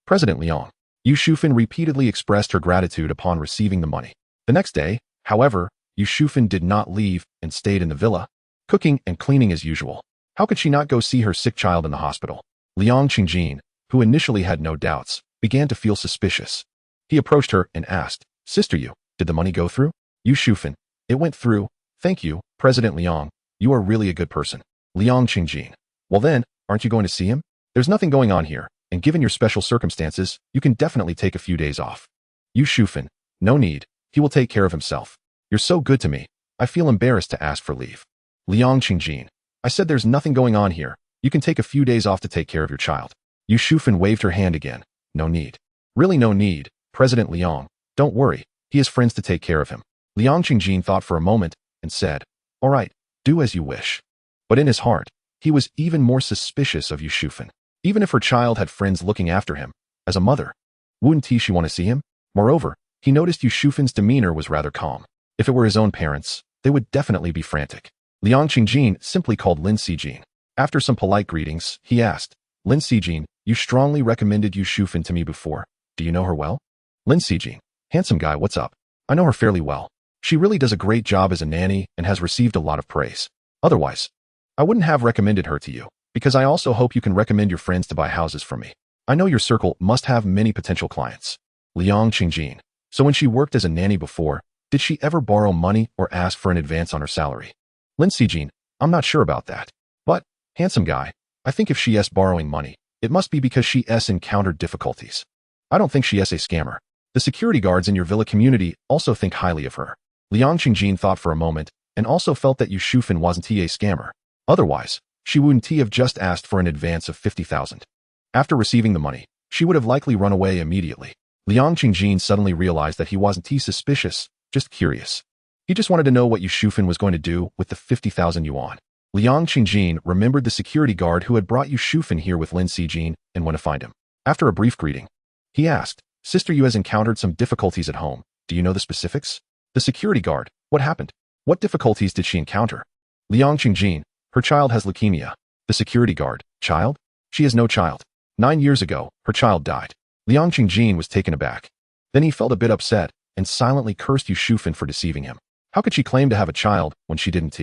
President Liang." Yu Shufan repeatedly expressed her gratitude upon receiving the money. The next day, however, Yu Shufan did not leave and stayed in the villa, cooking and cleaning as usual. How could she not go see her sick child in the hospital? Liang Qingjin, who initially had no doubts, began to feel suspicious. He approached her and asked, "Sister Yu, did the money go through?" Yu Shufan, "It went through. Thank you, President Liang. You are really a good person." Liang Qingjin, "Well then, aren't you going to see him? There's nothing going on here, and given your special circumstances, you can definitely take a few days off." Yu Shufan, "No need. He will take care of himself. You're so good to me. I feel embarrassed to ask for leave." Liang Qingjin, "I said there's nothing going on here. You can take a few days off to take care of your child." Yu Shufan waved her hand again. "No need. Really no need, President Liang. Don't worry. He has friends to take care of him." Liang Qingjin thought for a moment and said, "All right, do as you wish." But in his heart, he was even more suspicious of Yu Shufan. Even if her child had friends looking after him, as a mother, wouldn't she want to see him? Moreover, he noticed Yu Shufan's demeanor was rather calm. If it were his own parents, they would definitely be frantic. Liang Qingjin simply called Lin Xijin. After some polite greetings, he asked, "Lin Xijin, you strongly recommended Yu Shufan to me before. Do you know her well?" Lin Xijin, "Handsome guy, what's up? I know her fairly well. She really does a great job as a nanny and has received a lot of praise. Otherwise, I wouldn't have recommended her to you, because I also hope you can recommend your friends to buy houses from me. I know your circle must have many potential clients." Liang Qingjin, "So when she worked as a nanny before, did she ever borrow money or ask for an advance on her salary?" Lin Xijin, "I'm not sure about that. But, handsome guy, I think if she is borrowing money, it must be because she has encountered difficulties. I don't think she is a scammer. The security guards in your villa community also think highly of her." Liang Qingjin thought for a moment and also felt that Yu Shufan wasn't a scammer. Otherwise, she wouldn't have just asked for an advance of 50,000. After receiving the money, she would have likely run away immediately. Liang Qingjin suddenly realized that he wasn't suspicious, just curious. He just wanted to know what Yu Shufan was going to do with the 50,000 yuan. Liang Qingjin remembered the security guard who had brought Yu Shufan here with Lin Xijin and went to find him. After a brief greeting, he asked, Sister Yu has encountered some difficulties at home. Do you know the specifics? The security guard, what happened? What difficulties did she encounter? Liang Qingjin, her child has leukemia. The security guard, child? She has no child. 9 years ago, her child died. Liang Qingjin was taken aback. Then he felt a bit upset and silently cursed Yu Shufan for deceiving him. How could she claim to have a child when she didn't?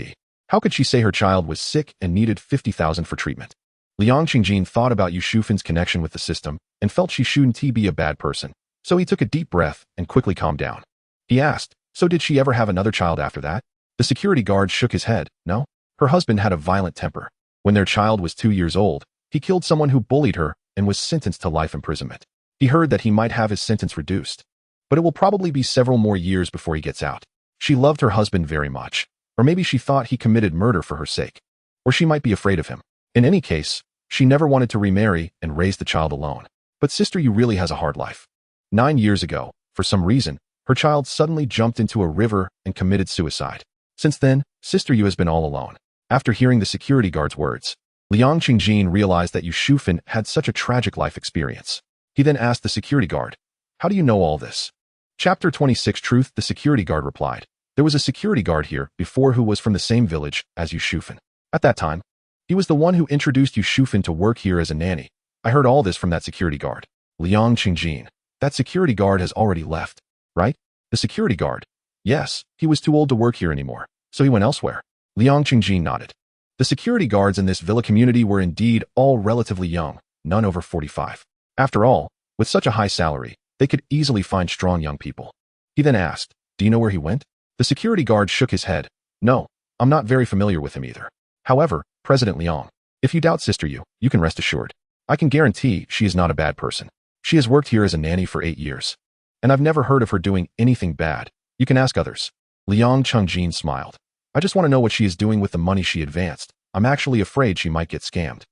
How could she say her child was sick and needed 50,000 for treatment? Liang Qingjin thought about Yu Shufan's connection with the system and felt she shouldn't be a bad person. So he took a deep breath and quickly calmed down. He asked, so did she ever have another child after that? The security guard shook his head. No. Her husband had a violent temper. When their child was 2 years old, he killed someone who bullied her and was sentenced to life imprisonment. He heard that he might have his sentence reduced, but it will probably be several more years before he gets out. She loved her husband very much. Or maybe she thought he committed murder for her sake. Or she might be afraid of him. In any case, she never wanted to remarry and raise the child alone. But Sister Yu really has a hard life. 9 years ago, for some reason, her child suddenly jumped into a river and committed suicide. Since then, Sister Yu has been all alone. After hearing the security guard's words, Liang Qingjin realized that Yu Shufan had such a tragic life experience. He then asked the security guard, how do you know all this? Chapter 26 Truth. The security guard replied, there was a security guard here before who was from the same village as Yu Shufan. At that time, he was the one who introduced Yu Shufan to work here as a nanny. I heard all this from that security guard. Liang Qingjin, that security guard has already left, right? The security guard. Yes, he was too old to work here anymore, so he went elsewhere. Liang Qingjin nodded. The security guards in this villa community were indeed all relatively young, none over 45. After all, with such a high salary, they could easily find strong young people. He then asked, do you know where he went? The security guard shook his head. No, I'm not very familiar with him either. However, President Liang, if you doubt Sister Yu, you can rest assured. I can guarantee she is not a bad person. She has worked here as a nanny for 8 years. And I've never heard of her doing anything bad. You can ask others. Liang Qingjin smiled. I just want to know what she is doing with the money she advanced. I'm actually afraid she might get scammed.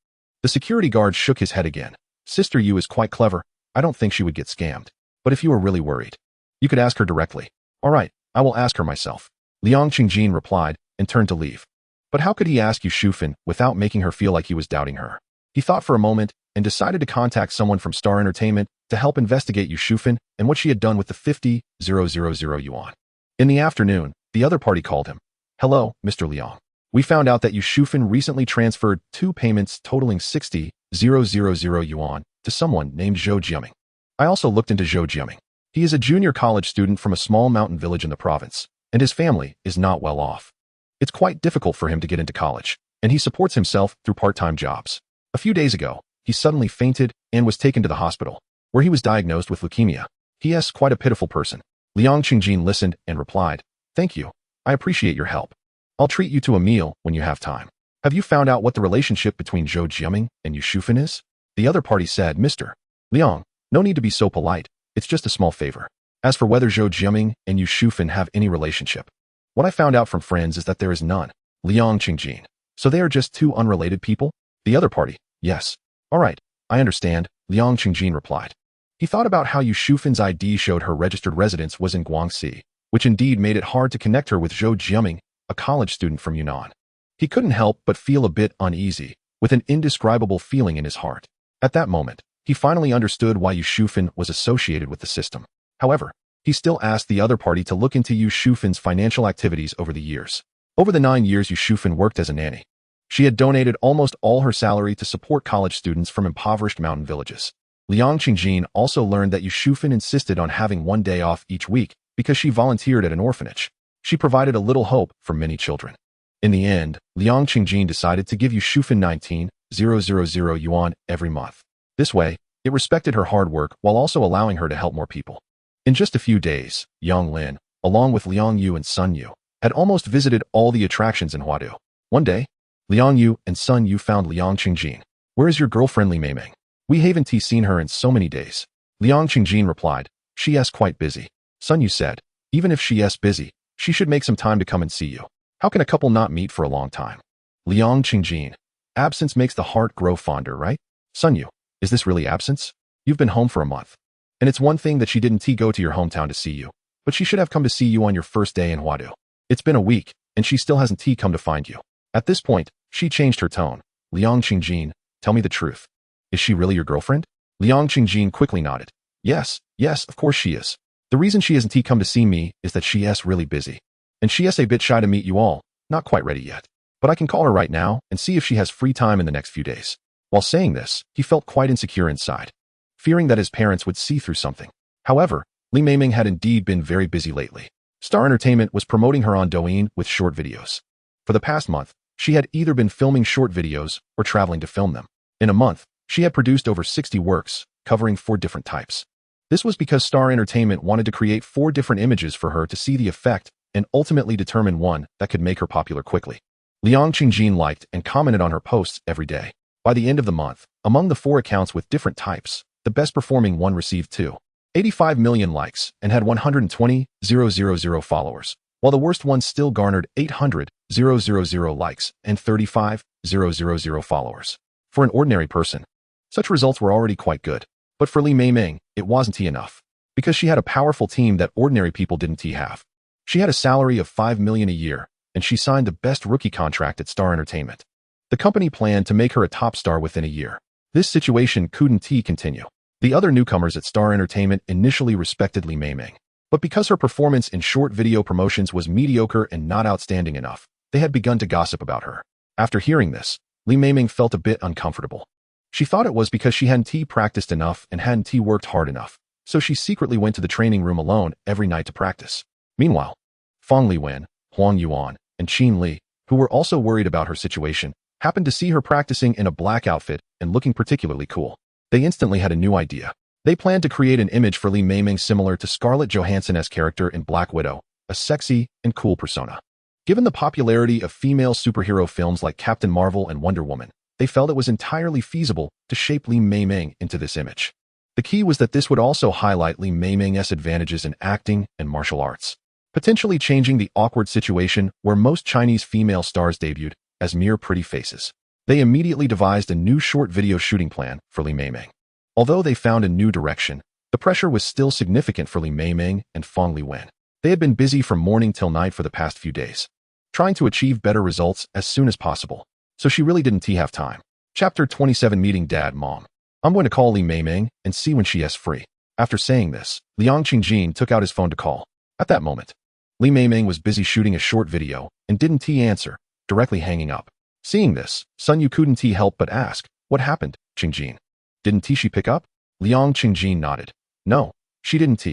The security guard shook his head again. Sister Yu is quite clever. I don't think she would get scammed. But if you are really worried, you could ask her directly. All right, I will ask her myself. Liang Qingjin replied and turned to leave. But how could he ask Yu Shufan without making her feel like he was doubting her? He thought for a moment and decided to contact someone from Star Entertainment to help investigate Yu Shufan and what she had done with the 50,000 yuan. In the afternoon, the other party called him. Hello, Mr. Liang. We found out that Yu Shufan recently transferred 2 payments totaling 60,000 yuan to someone named Zhou Jiaming. I also looked into Zhou Jiaming. He is a junior college student from a small mountain village in the province, and his family is not well off. It's quite difficult for him to get into college, and he supports himself through part-time jobs. A few days ago, he suddenly fainted and was taken to the hospital, where he was diagnosed with leukemia. He is quite a pitiful person. Liang Qingjin listened and replied, thank you. I appreciate your help. I'll treat you to a meal when you have time. Have you found out what the relationship between Zhou Jiaming and Yu Shufan is? The other party said, Mr. Liang, no need to be so polite. It's just a small favor. As for whether Zhou Jiaming and Yu Shufan have any relationship, what I found out from friends is that there is none. Liang Qingjin. So they are just 2 unrelated people? The other party, yes. All right, I understand, Liang Qingjin replied. He thought about how Yu Shufan's ID showed her registered residence was in Guangxi, which indeed made it hard to connect her with Zhou Jiaming, a college student from Yunnan. He couldn't help but feel a bit uneasy, with an indescribable feeling in his heart. At that moment, he finally understood why Yu Shufan was associated with the system. However, he still asked the other party to look into Yu Shufan's financial activities over the years. Over the 9 years Yu Shufan worked as a nanny, she had donated almost all her salary to support college students from impoverished mountain villages. Liang Qingjin also learned that Yu Shufan insisted on having 1 day off each week because she volunteered at an orphanage. She provided a little hope for many children. In the end, Liang Qingjin decided to give Yu Shufan 19,000 yuan every month. This way, it respected her hard work while also allowing her to help more people. In just a few days, Yang Lin, along with Liang Yu and Sun Yu, had almost visited all the attractions in Huadu. One day, Liang Yu and Sun Yu found Liang Qingjin. Where is your girlfriend Li Meimeng? We haven't seen her in so many days. Liang Qingjin replied, she is quite busy. Sun Yu said, even if she is busy, she should make some time to come and see you. How can a couple not meet for a long time? Liang Qingjin, absence makes the heart grow fonder, right? Sun Yu, is this really absence? You've been home for a month. And it's one thing that she didn't go to your hometown to see you, but she should have come to see you on your first day in Huadu. It's been a week, and she still hasn't come to find you. At this point, she changed her tone. Liang Qingjin, tell me the truth. Is she really your girlfriend? Liang Qingjin quickly nodded. Yes, of course she is. The reason she hasn't come to see me is that she is really busy. And she is a bit shy to meet you all, not quite ready yet. But I can call her right now and see if she has free time in the next few days. While saying this, he felt quite insecure inside, fearing that his parents would see through something. However, Li Meimeng had indeed been very busy lately. Star Entertainment was promoting her on Douyin with short videos. For the past month, she had either been filming short videos or traveling to film them. In a month, she had produced over 60 works, covering 4 different types. This was because Star Entertainment wanted to create 4 different images for her to see the effect and ultimately determine one that could make her popular quickly. Liang Qingjin liked and commented on her posts every day. By the end of the month, among the 4 accounts with different types, the best performing one received 2.85 million likes and had 120,000 followers, while the worst one still garnered 800,000 likes and 35,000 followers. For an ordinary person, such results were already quite good. But for Li Meimeng, it wasn't enough, because she had a powerful team that ordinary people didn't have. She had a salary of 5 million a year, and she signed the best rookie contract at Star Entertainment. The company planned to make her a top star within a year. This situation couldn't continue. The other newcomers at Star Entertainment initially respected Li Meimeng, but because her performance in short video promotions was mediocre and not outstanding enough, they had begun to gossip about her. After hearing this, Li Meimeng felt a bit uncomfortable. She thought it was because she hadn't practiced enough and hadn't worked hard enough, so she secretly went to the training room alone every night to practice. Meanwhile, Fang Liwen, Huang Yuan, and Qin Li, who were also worried about her situation, happened to see her practicing in a black outfit and looking particularly cool. They instantly had a new idea. They planned to create an image for Li Meimeng similar to Scarlett Johansson's character in Black Widow, a sexy and cool persona. Given the popularity of female superhero films like Captain Marvel and Wonder Woman, they felt it was entirely feasible to shape Li Meimeng into this image. The key was that this would also highlight Li Meimeng's advantages in acting and martial arts, potentially changing the awkward situation where most Chinese female stars debuted as mere pretty faces. They immediately devised a new short video shooting plan for Li Meimeng. Although they found a new direction, the pressure was still significant for Li Meimeng and Fang Liwen. They had been busy from morning till night for the past few days, trying to achieve better results as soon as possible. So she really didn't have time. Chapter 27 Meeting Dad Mom. I'm going to call Li Meimeng and see when she is free. After saying this, Liang Qingjin took out his phone to call. At that moment, Li Meimeng was busy shooting a short video and didn't answer, directly hanging up. Seeing this, Sun Yu couldn't help but ask, what happened, Qingjin? Didn't she pick up? Liang Qingjin nodded. No, she didn't.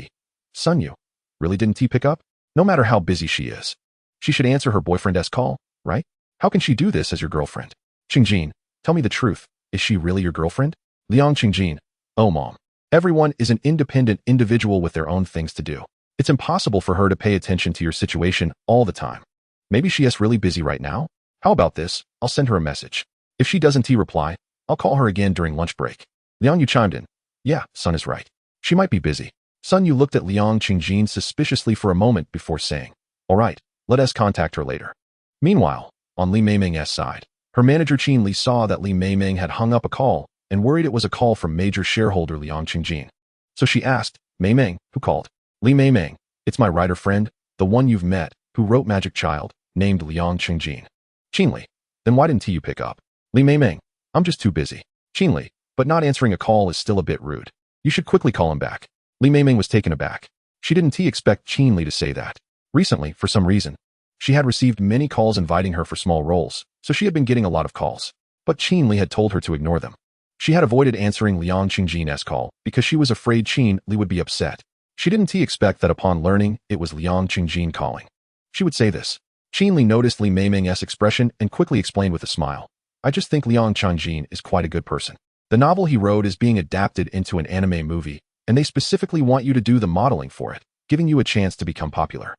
Sun Yu really didn't pick up? No matter how busy she is, she should answer her boyfriend's call, right? How can she do this as your girlfriend? Qingjin, tell me the truth. Is she really your girlfriend? Liang Qingjin. Oh, Mom. Everyone is an independent individual with their own things to do. It's impossible for her to pay attention to your situation all the time. Maybe she is really busy right now? How about this? I'll send her a message. If she doesn't reply, I'll call her again during lunch break. Liang Yu chimed in. Yeah, Sun is right. She might be busy. Sun Yu looked at Liang Qingjin suspiciously for a moment before saying, all right, let us contact her later. Meanwhile, on Li Meimeng's side, her manager Qin Li saw that Li Meimeng had hung up a call and worried it was a call from Major Shareholder Liang Qingjin. So she asked, Meimeng, who called? Li Meimeng, it's my writer friend, the one you've met, who wrote Magic Child, named Liang Qingjin. Qin Li, then why didn't you pick up? Li Meimeng, I'm just too busy. Qin Li, but not answering a call is still a bit rude. You should quickly call him back. Li Meimeng was taken aback. She didn't expect Qin Li to say that. Recently, for some reason, she had received many calls inviting her for small roles, so she had been getting a lot of calls. But Qin Li had told her to ignore them. She had avoided answering Liang Qingjin's call because she was afraid Qin Li would be upset. She didn't expect that upon learning it was Liang Qingjin calling, she would say this. Qin Li noticed Li Meimeng's expression and quickly explained with a smile. I just think Liang Qingjin is quite a good person. The novel he wrote is being adapted into an anime movie, and they specifically want you to do the modeling for it, giving you a chance to become popular.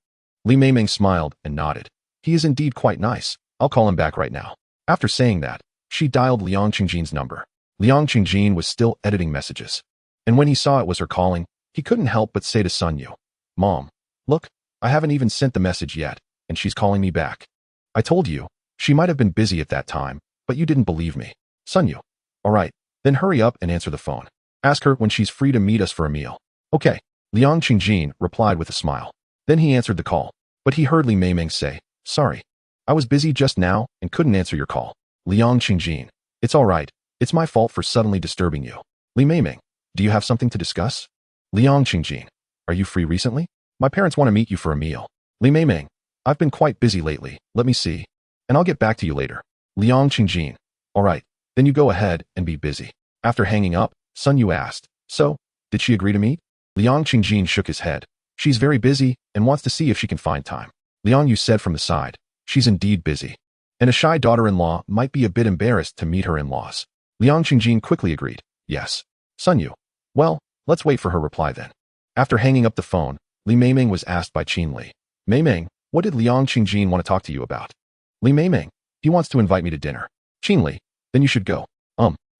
Li Meimeng smiled and nodded. He is indeed quite nice. I'll call him back right now. After saying that, she dialed Liang Qingjin's number. Liang Qingjin was still editing messages. And when he saw it was her calling, he couldn't help but say to Sun Yu, Mom, look, I haven't even sent the message yet, and she's calling me back. I told you, she might have been busy at that time, but you didn't believe me. Sun Yu. All right, then hurry up and answer the phone. Ask her when she's free to meet us for a meal. Okay, Liang Qingjin replied with a smile. Then he answered the call. But he heard Li Meimeng say, "Sorry, I was busy just now and couldn't answer your call." Liang Qingjin, "It's all right. It's my fault for suddenly disturbing you." Li Meimeng, "Do you have something to discuss?" Liang Qingjin, "Are you free recently? My parents want to meet you for a meal." Li Meimeng, "I've been quite busy lately. Let me see. And I'll get back to you later." Liang Qingjin, "All right, then you go ahead and be busy." After hanging up, Sun Yu asked, "So, did she agree to meet?" Liang Qingjin shook his head. "She's very busy and wants to see if she can find time." Liang Yu said from the side, "She's indeed busy. And a shy daughter-in-law might be a bit embarrassed to meet her in-laws." Liang Qingjin quickly agreed, "Yes." Sun Yu, "Well, let's wait for her reply then." After hanging up the phone, Li Meimeng was asked by Qin Li, "Meimeng, what did Liang Qingjin want to talk to you about?" Li Meimeng, "He wants to invite me to dinner." Qin Li, "Then you should go."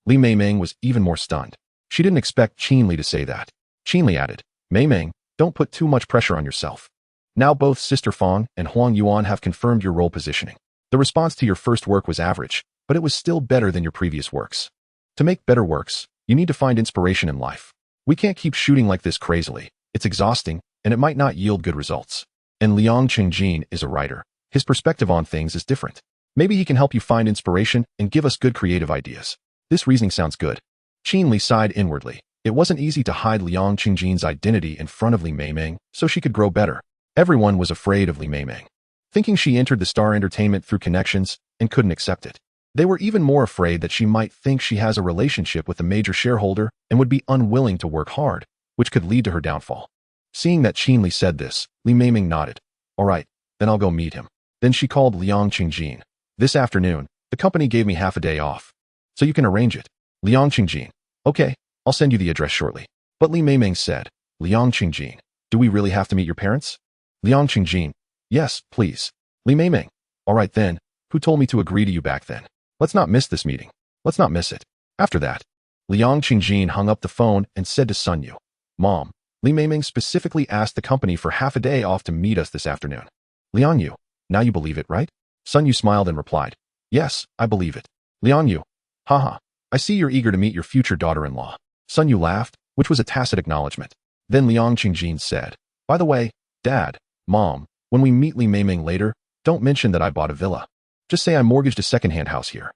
Li Meimeng was even more stunned. She didn't expect Qin Li to say that. Qin Li added, "Meimeng, don't put too much pressure on yourself. Now both Sister Fang and Huang Yuan have confirmed your role positioning. The response to your first work was average, but it was still better than your previous works. To make better works, you need to find inspiration in life. We can't keep shooting like this crazily. It's exhausting, and it might not yield good results. And Liang Qingjin is a writer. His perspective on things is different. Maybe he can help you find inspiration and give us good creative ideas." This reasoning sounds good. Qin Li sighed inwardly. It wasn't easy to hide Liang Qingjin's identity in front of Li Meimeng so she could grow better. Everyone was afraid of Li Meimeng, thinking she entered the Star Entertainment through connections and couldn't accept it. They were even more afraid that she might think she has a relationship with a major shareholder and would be unwilling to work hard, which could lead to her downfall. Seeing that Qin Li said this, Li Meimeng nodded. "All right, then I'll go meet him." Then she called Liang Qingjin. "This afternoon, the company gave me half a day off. So you can arrange it." Liang Qingjin, "Okay, I'll send you the address shortly." But Li Meimeng said, "Liang Qingjin, do we really have to meet your parents?" Liang Qingjin, "Yes, please." Li Meimeng, "All right then, who told me to agree to you back then? Let's not miss this meeting. Let's not miss it." After that, Liang Qingjin hung up the phone and said to Sun Yu, "Mom, Li Meimeng specifically asked the company for half a day off to meet us this afternoon." Liang Yu, "Now you believe it, right?" Sun Yu smiled and replied, "Yes, I believe it." Liang Yu, "Haha, I see you're eager to meet your future daughter-in-law." Sun Yu laughed, which was a tacit acknowledgement. Then Liang Qingjin said, "By the way, Dad, Mom, when we meet Li Meimeng later, don't mention that I bought a villa. Just say I mortgaged a second-hand house here."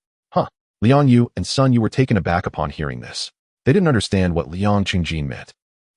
Liang Yu and Sun Yu were taken aback upon hearing this. They didn't understand what Liang Qingjin meant.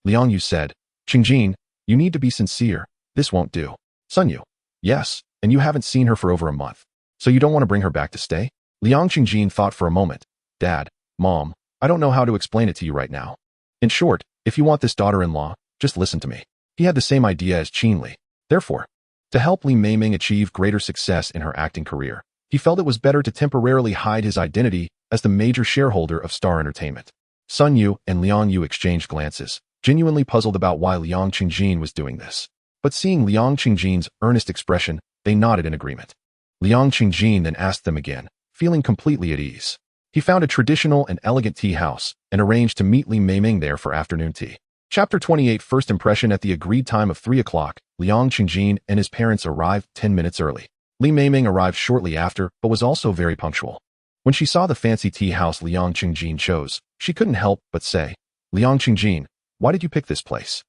Liang Yu said, "Qingjin, you need to be sincere. This won't do." Sun Yu, "Yes, and you haven't seen her for over a month. So you don't want to bring her back to stay?" Liang Qingjin thought for a moment. "Dad, Mom, I don't know how to explain it to you right now. In short, if you want this daughter-in-law, just listen to me." He had the same idea as Qin Li. Therefore, to help Li Meimeng achieve greater success in her acting career, he felt it was better to temporarily hide his identity as the major shareholder of Star Entertainment. Sun Yu and Liang Yu exchanged glances, genuinely puzzled about why Liang Qingjin was doing this. But seeing Liang Qingjin's earnest expression, they nodded in agreement. Liang Qingjin then asked them again, feeling completely at ease. He found a traditional and elegant tea house and arranged to meet Li Meimeng there for afternoon tea. Chapter 28 First impression. At the agreed time of 3 o'clock, Liang Qingjin and his parents arrived 10 minutes early. Li Meimeng arrived shortly after, but was also very punctual. When she saw the fancy tea house Liang Qingjin chose, she couldn't help but say, "Liang Qingjin, why did you pick this place?"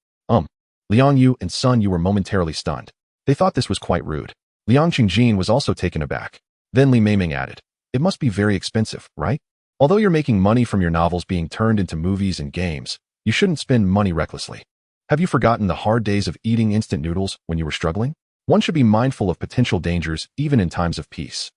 Liang Yu and Sun Yu were momentarily stunned. They thought this was quite rude. Liang Qingjin was also taken aback. Then Li Meimeng added, "It must be very expensive, right? Although you're making money from your novels being turned into movies and games, you shouldn't spend money recklessly. Have you forgotten the hard days of eating instant noodles when you were struggling? One should be mindful of potential dangers even in times of peace."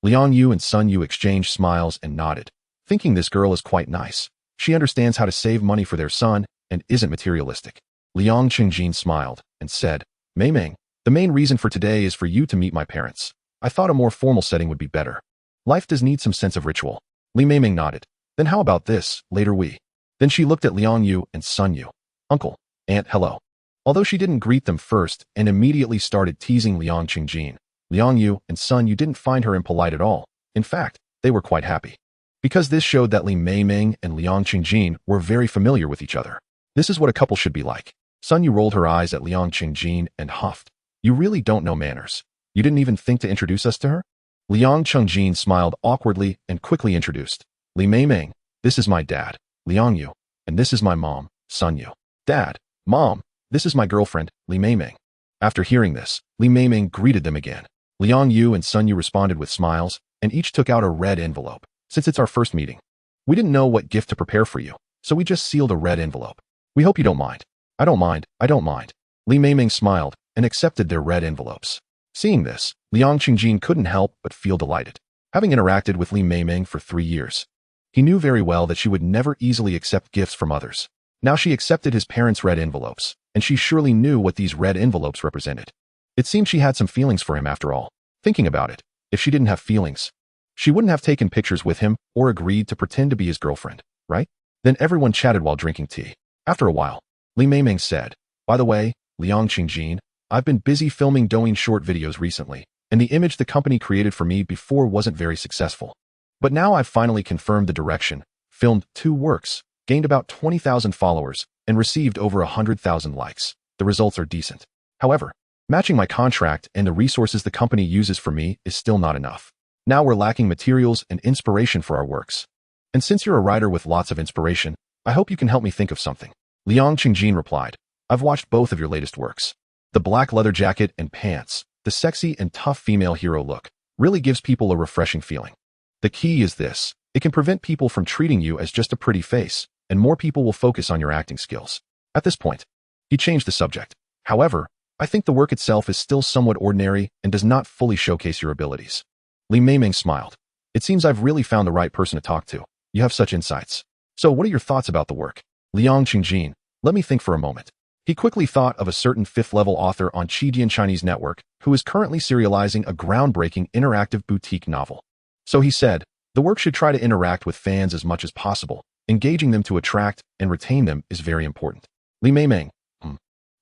Liang Yu and Sun Yu exchanged smiles and nodded, thinking this girl is quite nice. She understands how to save money for their son and isn't materialistic. Liang Qingjin smiled and said, "Meimeng, the main reason for today is for you to meet my parents. I thought a more formal setting would be better. Life does need some sense of ritual." Li Meimeng nodded. "Then how about this, later we?" Then she looked at Liang Yu and Sun Yu. "Uncle, Aunt, hello." Although she didn't greet them first and immediately started teasing Liang Qingjin, Liang Yu and Sun Yu didn't find her impolite at all. In fact, they were quite happy. Because this showed that Li Meimeng and Liang Qingjin were very familiar with each other. This is what a couple should be like. Sun Yu rolled her eyes at Liang Qingjin and huffed. "You really don't know manners. You didn't even think to introduce us to her?" Liang Qingjin smiled awkwardly and quickly introduced. "Li Meimeng, this is my dad, Liang Yu, and this is my mom, Sun Yu." "Dad, "Mom, this is my girlfriend, Li Meimeng." After hearing this, Li Meimeng greeted them again. Liang Yu and Sun Yu responded with smiles, and each took out a red envelope. "Since it's our first meeting, we didn't know what gift to prepare for you, so we just sealed a red envelope. We hope you don't mind." "I don't mind, I don't mind." Li Meimeng smiled and accepted their red envelopes. Seeing this, Liang Qingjin couldn't help but feel delighted. Having interacted with Li Meimeng for 3 years, he knew very well that she would never easily accept gifts from others. Now she accepted his parents' red envelopes, and she surely knew what these red envelopes represented. It seemed she had some feelings for him after all. Thinking about it, if she didn't have feelings, she wouldn't have taken pictures with him or agreed to pretend to be his girlfriend, right? Then everyone chatted while drinking tea. After a while, Li Meimeng said, "By the way, Liang Qingjin, I've been busy filming Douyin short videos recently, and the image the company created for me before wasn't very successful. But now I've finally confirmed the direction, filmed 2 works, gained about 20,000 followers, and received over 100,000 likes. The results are decent. However, matching my contract and the resources the company uses for me is still not enough. Now we're lacking materials and inspiration for our works. And since you're a writer with lots of inspiration, I hope you can help me think of something." Liang Qingjin replied, "I've watched both of your latest works. The black leather jacket and pants, the sexy and tough female hero look, really gives people a refreshing feeling. The key is this: it can prevent people from treating you as just a pretty face, and more people will focus on your acting skills." At this point, he changed the subject. "However, I think the work itself is still somewhat ordinary and does not fully showcase your abilities." Li Meimeng smiled. "It seems I've really found the right person to talk to. You have such insights. So what are your thoughts about the work?" Liang Qingjin, "Let me think for a moment." He quickly thought of a certain 5th-level author on Qidian Chinese Network who is currently serializing a groundbreaking interactive boutique novel. So he said, "The work should try to interact with fans as much as possible. Engaging them to attract and retain them is very important." Li Meimeng,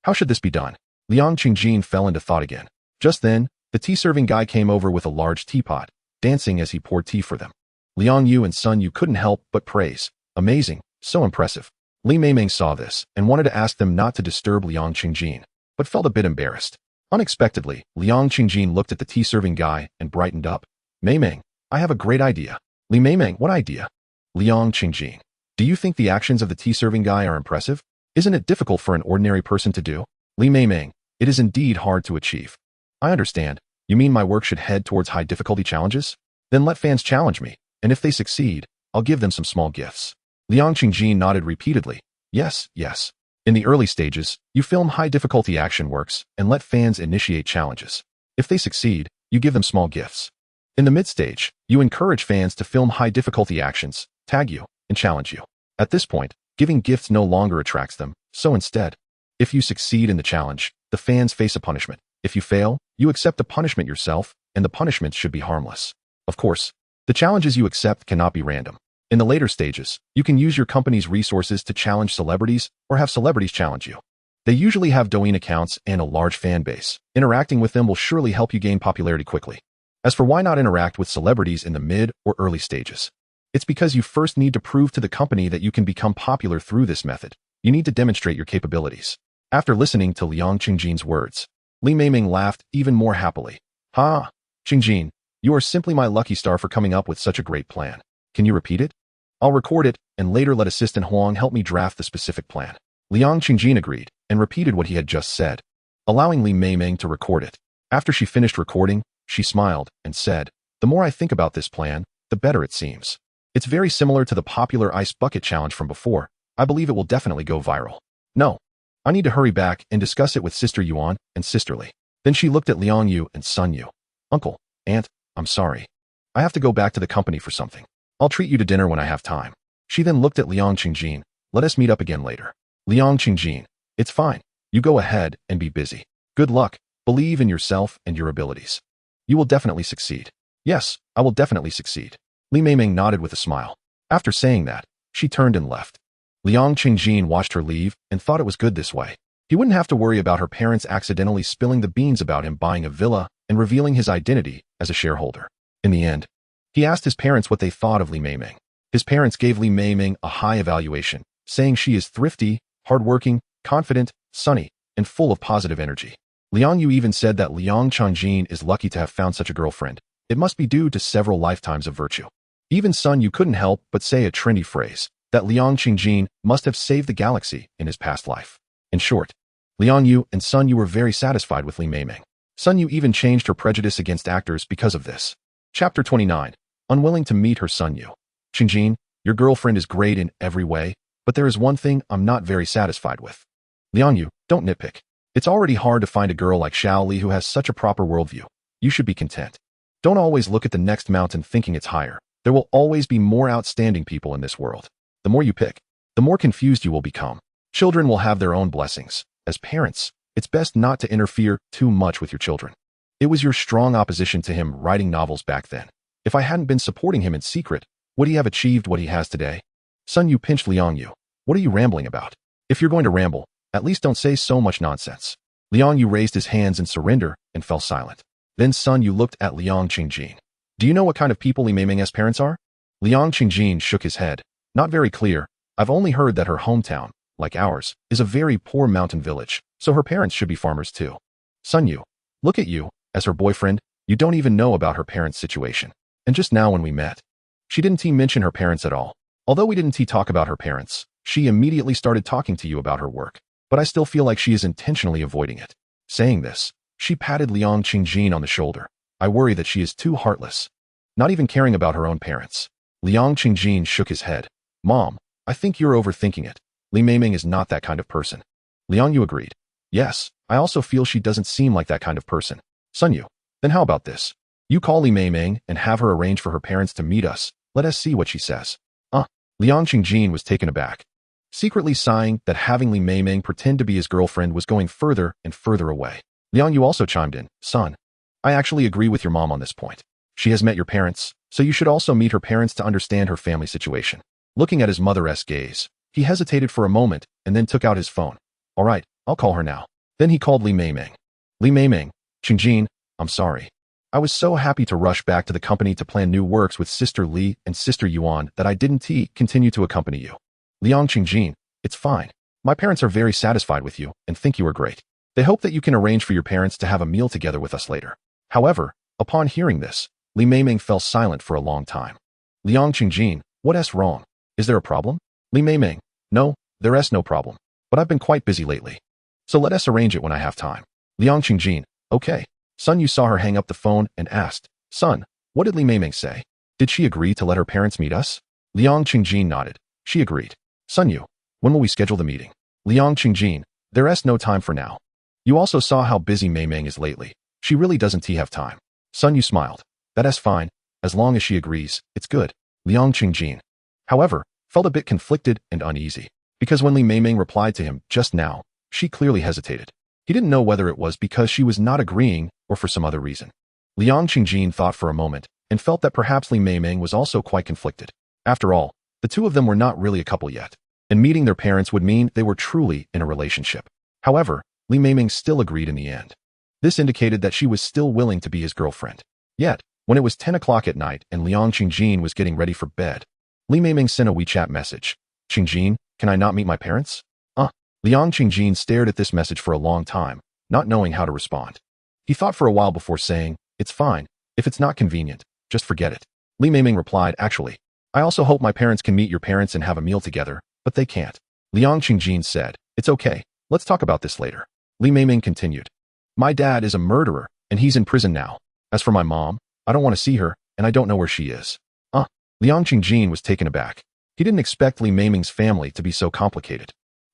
How should this be done?" Liang Qingjin fell into thought again. Just then, the tea-serving guy came over with a large teapot, dancing as he poured tea for them. Liang Yu and Sun Yu couldn't help but praise. "Amazing, so impressive." Li Meimeng saw this and wanted to ask them not to disturb Liang Qingjin, but felt a bit embarrassed. Unexpectedly, Liang Qingjin looked at the tea-serving guy and brightened up. "Meimeng, I have a great idea." Li Meimeng, "What idea?" Liang Qingjin, "Do you think the actions of the tea-serving guy are impressive? Isn't it difficult for an ordinary person to do?" Li Meimeng, "It is indeed hard to achieve." "I understand. You mean my work should head towards high-difficulty challenges? Then let fans challenge me, and if they succeed, I'll give them some small gifts." Liang Qingjin nodded repeatedly. "Yes, yes. In the early stages, you film high-difficulty action works and let fans initiate challenges. If they succeed, you give them small gifts. In the mid-stage, you encourage fans to film high-difficulty actions, tag you, and challenge you. At this point, giving gifts no longer attracts them, so instead, if you succeed in the challenge, the fans face a punishment. If you fail, you accept the punishment yourself, and the punishment should be harmless. Of course, the challenges you accept cannot be random. In the later stages, you can use your company's resources to challenge celebrities or have celebrities challenge you. They usually have Douyin accounts and a large fan base. Interacting with them will surely help you gain popularity quickly. As for why not interact with celebrities in the mid or early stages, it's because you first need to prove to the company that you can become popular through this method. You need to demonstrate your capabilities. After listening to Liang Qingjin's words, Li Meimeng laughed even more happily. "Ha! Qingjin, you are simply my lucky star for coming up with such a great plan. Can you repeat it?" "I'll record it, and later let Assistant Huang help me draft the specific plan." Liang Qingjin agreed, and repeated what he had just said, allowing Li Meimeng to record it. After she finished recording, she smiled and said, "The more I think about this plan, the better it seems. It's very similar to the popular ice bucket challenge from before. I believe it will definitely go viral. No, I need to hurry back and discuss it with Sister Yuan and Sister Li." Then she looked at Liang Yu and Sun Yu. "Uncle, Aunt, I'm sorry. I have to go back to the company for something. I'll treat you to dinner when I have time." She then looked at Liang Qingjin. "Let us meet up again later." Liang Qingjin, "It's fine. You go ahead and be busy. Good luck. Believe in yourself and your abilities. You will definitely succeed." "Yes, I will definitely succeed." Li Meimeng nodded with a smile. After saying that, she turned and left. Liang Qingjin watched her leave and thought it was good this way. He wouldn't have to worry about her parents accidentally spilling the beans about him buying a villa and revealing his identity as a shareholder. In the end, he asked his parents what they thought of Li Meimeng. His parents gave Li Meimeng a high evaluation, saying she is thrifty, hardworking, confident, sunny, and full of positive energy. Liang Yu even said that Liang Qingjin is lucky to have found such a girlfriend. It must be due to several lifetimes of virtue. Even Sun Yu couldn't help but say a trendy phrase, that Liang Qingjin must have saved the galaxy in his past life. In short, Liang Yu and Sun Yu were very satisfied with Li Meimeng. Sun Yu even changed her prejudice against actors because of this. Chapter 29. Unwilling to meet her Sun Yu. Qingjin, your girlfriend is great in every way, but there is one thing I'm not very satisfied with. Liang Yu, don't nitpick. It's already hard to find a girl like Xiao Li who has such a proper worldview. You should be content. Don't always look at the next mountain thinking it's higher. There will always be more outstanding people in this world. The more you pick, the more confused you will become. Children will have their own blessings. As parents, it's best not to interfere too much with your children. It was your strong opposition to him writing novels back then. If I hadn't been supporting him in secret, would he have achieved what he has today? Sun Yu pinched Liang Yu. What are you rambling about? If you're going to ramble, at least don't say so much nonsense. Liang Yu raised his hands in surrender and fell silent. Then Sun Yu looked at Liang Qingjin. Do you know what kind of people Li Meimeng's parents are? Liang Qingjin shook his head. Not very clear. I've only heard that her hometown, like ours, is a very poor mountain village, so her parents should be farmers too. Sun Yu, look at you. As her boyfriend, you don't even know about her parents' situation. And just now when we met, she didn't mention her parents at all. Although we didn't talk about her parents, she immediately started talking to you about her work. But I still feel like she is intentionally avoiding it. Saying this, she patted Liang Qingjin on the shoulder. I worry that she is too heartless, not even caring about her own parents. Liang Qingjin shook his head. Mom, I think you're overthinking it. Li Meimeng is not that kind of person. Liang Yu agreed. Yes, I also feel she doesn't seem like that kind of person. Sun Yu, then how about this? You call Li Meimeng and have her arrange for her parents to meet us. Let us see what she says. Liang Qingjin was taken aback, secretly sighing that having Li Meimeng pretend to be his girlfriend was going further and further away. Liang Yu also chimed in. Son, I actually agree with your mom on this point. She has met your parents, so you should also meet her parents to understand her family situation. Looking at his mother's gaze, he hesitated for a moment and then took out his phone. All right, I'll call her now. Then he called Li Meimeng. Li Meimeng, Qingjin, I'm sorry. I was so happy to rush back to the company to plan new works with Sister Li and Sister Yuan that I didn't continue to accompany you. Liang Qingjin, it's fine. My parents are very satisfied with you and think you are great. They hope that you can arrange for your parents to have a meal together with us later. However, upon hearing this, Li Meimeng fell silent for a long time. Liang Qingjin, what's wrong? Is there a problem? Li Meimeng, no, there's no problem. But I've been quite busy lately. So let us arrange it when I have time. Liang Qingjin, okay. Sun Yu saw her hang up the phone and asked, Son, what did Li Meimeng say? Did she agree to let her parents meet us? Liang Qingjin nodded. She agreed. Sun Yu, when will we schedule the meeting? Liang Qingjin, there's no time for now. You also saw how busy Meimeng is lately. She really doesn't have time. Sun Yu smiled. That's fine. As long as she agrees, it's good. Liang Qingjin, however, felt a bit conflicted and uneasy, because when Li Meimeng replied to him just now, she clearly hesitated. He didn't know whether it was because she was not agreeing or for some other reason. Liang Qingjin thought for a moment and felt that perhaps Li Meimeng was also quite conflicted. After all, the two of them were not really a couple yet, and meeting their parents would mean they were truly in a relationship. However, Li Meimeng still agreed in the end. This indicated that she was still willing to be his girlfriend. Yet, when it was 10 o'clock at night and Liang Qingjin was getting ready for bed, Li Meimeng sent a WeChat message. Qingjin, can I not meet my parents? Liang Qingjin stared at this message for a long time, not knowing how to respond. He thought for a while before saying, it's fine. If it's not convenient, just forget it. Li Meimeng replied, actually, I also hope my parents can meet your parents and have a meal together, but they can't. Liang Qingjin said, it's okay. Let's talk about this later. Li Meimeng continued. My dad is a murderer, and he's in prison now. As for my mom, I don't want to see her, and I don't know where she is. Liang Qingjin was taken aback. He didn't expect Li Meimeng's family to be so complicated.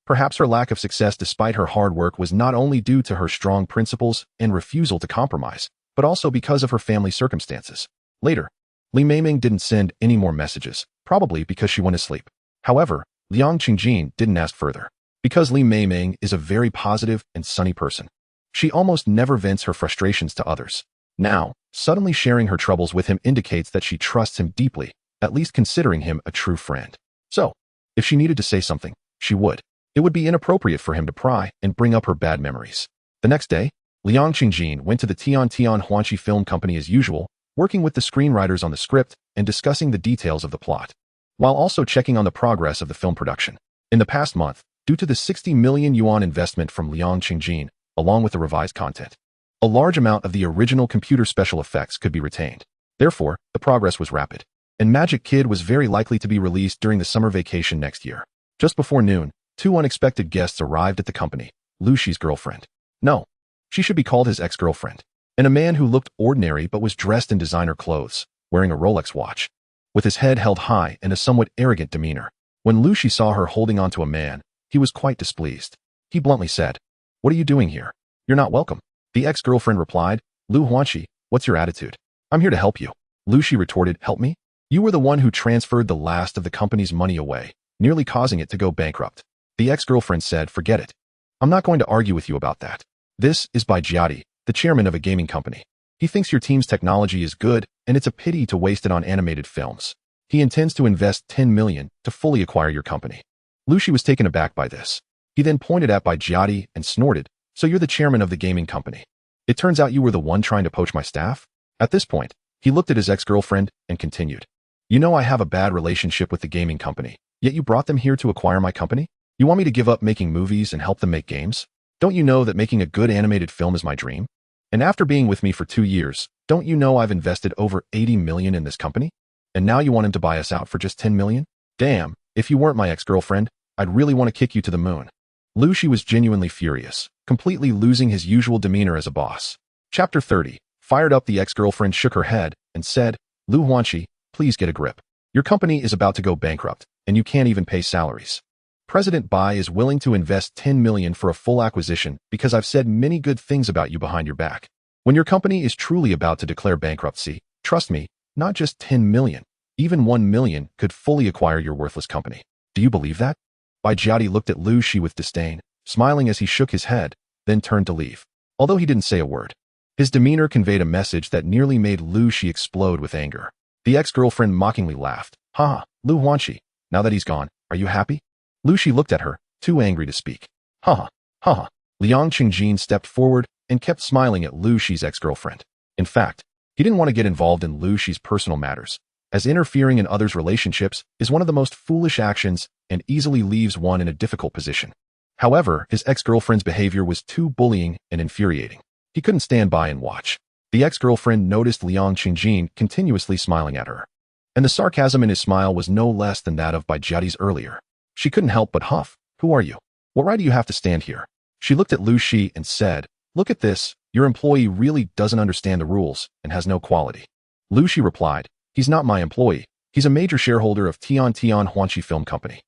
Perhaps her lack of success despite her hard work was not only due to her strong principles and refusal to compromise, but also because of her family circumstances. Later, Li Meimeng didn't send any more messages, probably because she went to sleep. However, Liang Qingjin didn't ask further, because Li Meimeng is a very positive and sunny person. She almost never vents her frustrations to others. Now, suddenly sharing her troubles with him indicates that she trusts him deeply, at least considering him a true friend. So, if she needed to say something, she would. It would be inappropriate for him to pry and bring up her bad memories. The next day, Liang Qingjin went to the Tian Huanxi Film Company as usual, working with the screenwriters on the script and discussing the details of the plot, while also checking on the progress of the film production. In the past month, due to the 60 million yuan investment from Liang Qingjin, along with the revised content, a large amount of the original computer special effects could be retained. Therefore, the progress was rapid, and Magic Kid was very likely to be released during the summer vacation next year. Just before noon, Two unexpected guests arrived at the company. Liu Xi's girlfriend. No, she should be called his ex-girlfriend. And a man who looked ordinary but was dressed in designer clothes, wearing a Rolex watch, with his head held high and a somewhat arrogant demeanor. When Liu Xi saw her holding onto a man, he was quite displeased. He bluntly said, "What are you doing here? You're not welcome." The ex-girlfriend replied, "Liu Huanxi, what's your attitude? I'm here to help you." Liu Xi retorted, "Help me? You were the one who transferred the last of the company's money away, nearly causing it to go bankrupt." The ex-girlfriend said, "Forget it. I'm not going to argue with you about that. This is by Jiadi, the chairman of a gaming company. He thinks your team's technology is good, and it's a pity to waste it on animated films. He intends to invest 10 million to fully acquire your company." Liu Xi was taken aback by this. He then pointed at Jiadi and snorted, "So you're the chairman of the gaming company. It turns out you were the one trying to poach my staff?" At this point, he looked at his ex-girlfriend and continued, "You know I have a bad relationship with the gaming company, yet you brought them here to acquire my company? You want me to give up making movies and help them make games? Don't you know that making a good animated film is my dream? And after being with me for 2 years, don't you know I've invested over 80 million in this company? And now you want him to buy us out for just 10 million? Damn, if you weren't my ex-girlfriend, I'd really want to kick you to the moon." Liu Xi was genuinely furious, completely losing his usual demeanor as a boss. Chapter 30. Fired up, the ex-girlfriend shook her head and said, "Liu Huanxi, please get a grip. Your company is about to go bankrupt, and you can't even pay salaries. President Bai is willing to invest 10 million for a full acquisition because I've said many good things about you behind your back. When your company is truly about to declare bankruptcy, trust me, not just 10 million, even 1 million could fully acquire your worthless company. Do you believe that?" Jiadi looked at Liu Xi with disdain, smiling as he shook his head, then turned to leave. Although he didn't say a word, his demeanor conveyed a message that nearly made Liu Xi explode with anger. The ex-girlfriend mockingly laughed. "Haha, Liu Huanxi, now that he's gone, are you happy?" Liu Xi looked at her, too angry to speak. Haha, haha. Liang Qingjin stepped forward and kept smiling at Liu Xi's ex-girlfriend. In fact, he didn't want to get involved in Liu Xi's personal matters, as interfering in others' relationships is one of the most foolish actions and easily leaves one in a difficult position. However, his ex-girlfriend's behavior was too bullying and infuriating. He couldn't stand by and watch. The ex-girlfriend noticed Liang Qingjin continuously smiling at her, and the sarcasm in his smile was no less than that of Jiadi's earlier. She couldn't help but huff. "Who are you? What right do you have to stand here?" She looked at Liu Xi and said, "Look at this, your employee really doesn't understand the rules and has no quality." Liu Xi replied, "He's not my employee. He's a major shareholder of Tian Huanxi Film Company."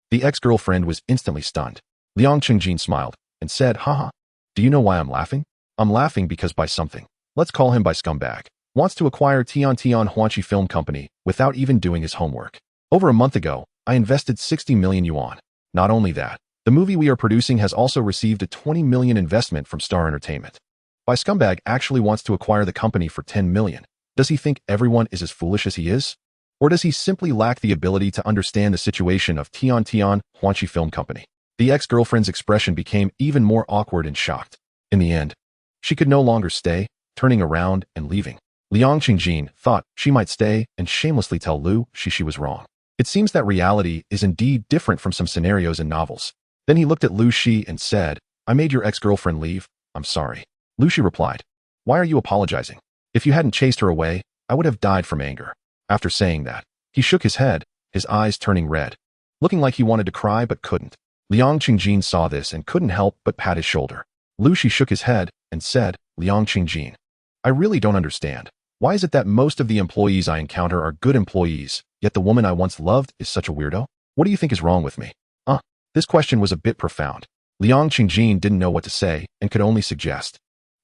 The ex-girlfriend was instantly stunned. Liang Qingjin smiled and said, "Haha, do you know why I'm laughing? I'm laughing because by something, let's call him by scumbag, wants to acquire Tian Huanxi Film Company without even doing his homework. Over a month ago, I invested 60 million yuan. Not only that, the movie we are producing has also received a 20 million investment from Star Entertainment. By scumbag actually wants to acquire the company for 10 million. Does he think everyone is as foolish as he is? Or does he simply lack the ability to understand the situation of Tian Huanxi Film Company?" The ex-girlfriend's expression became even more awkward and shocked. In the end, she could no longer stay, turning around and leaving. Liang Qingjin thought she might stay and shamelessly tell Liu Xi she was wrong. It seems that reality is indeed different from some scenarios in novels. Then he looked at Liu Xi and said, "I made your ex-girlfriend leave. I'm sorry." Liu Xi replied, "Why are you apologizing? If you hadn't chased her away, I would have died from anger." After saying that, he shook his head, his eyes turning red, looking like he wanted to cry but couldn't. Liang Qingjin saw this and couldn't help but pat his shoulder. Liu Xi shook his head and said, "Liang Qingjin, I really don't understand. Why is it that most of the employees I encounter are good employees, yet the woman I once loved is such a weirdo? What do you think is wrong with me?" This question was a bit profound. Liang Qingjin didn't know what to say and could only suggest,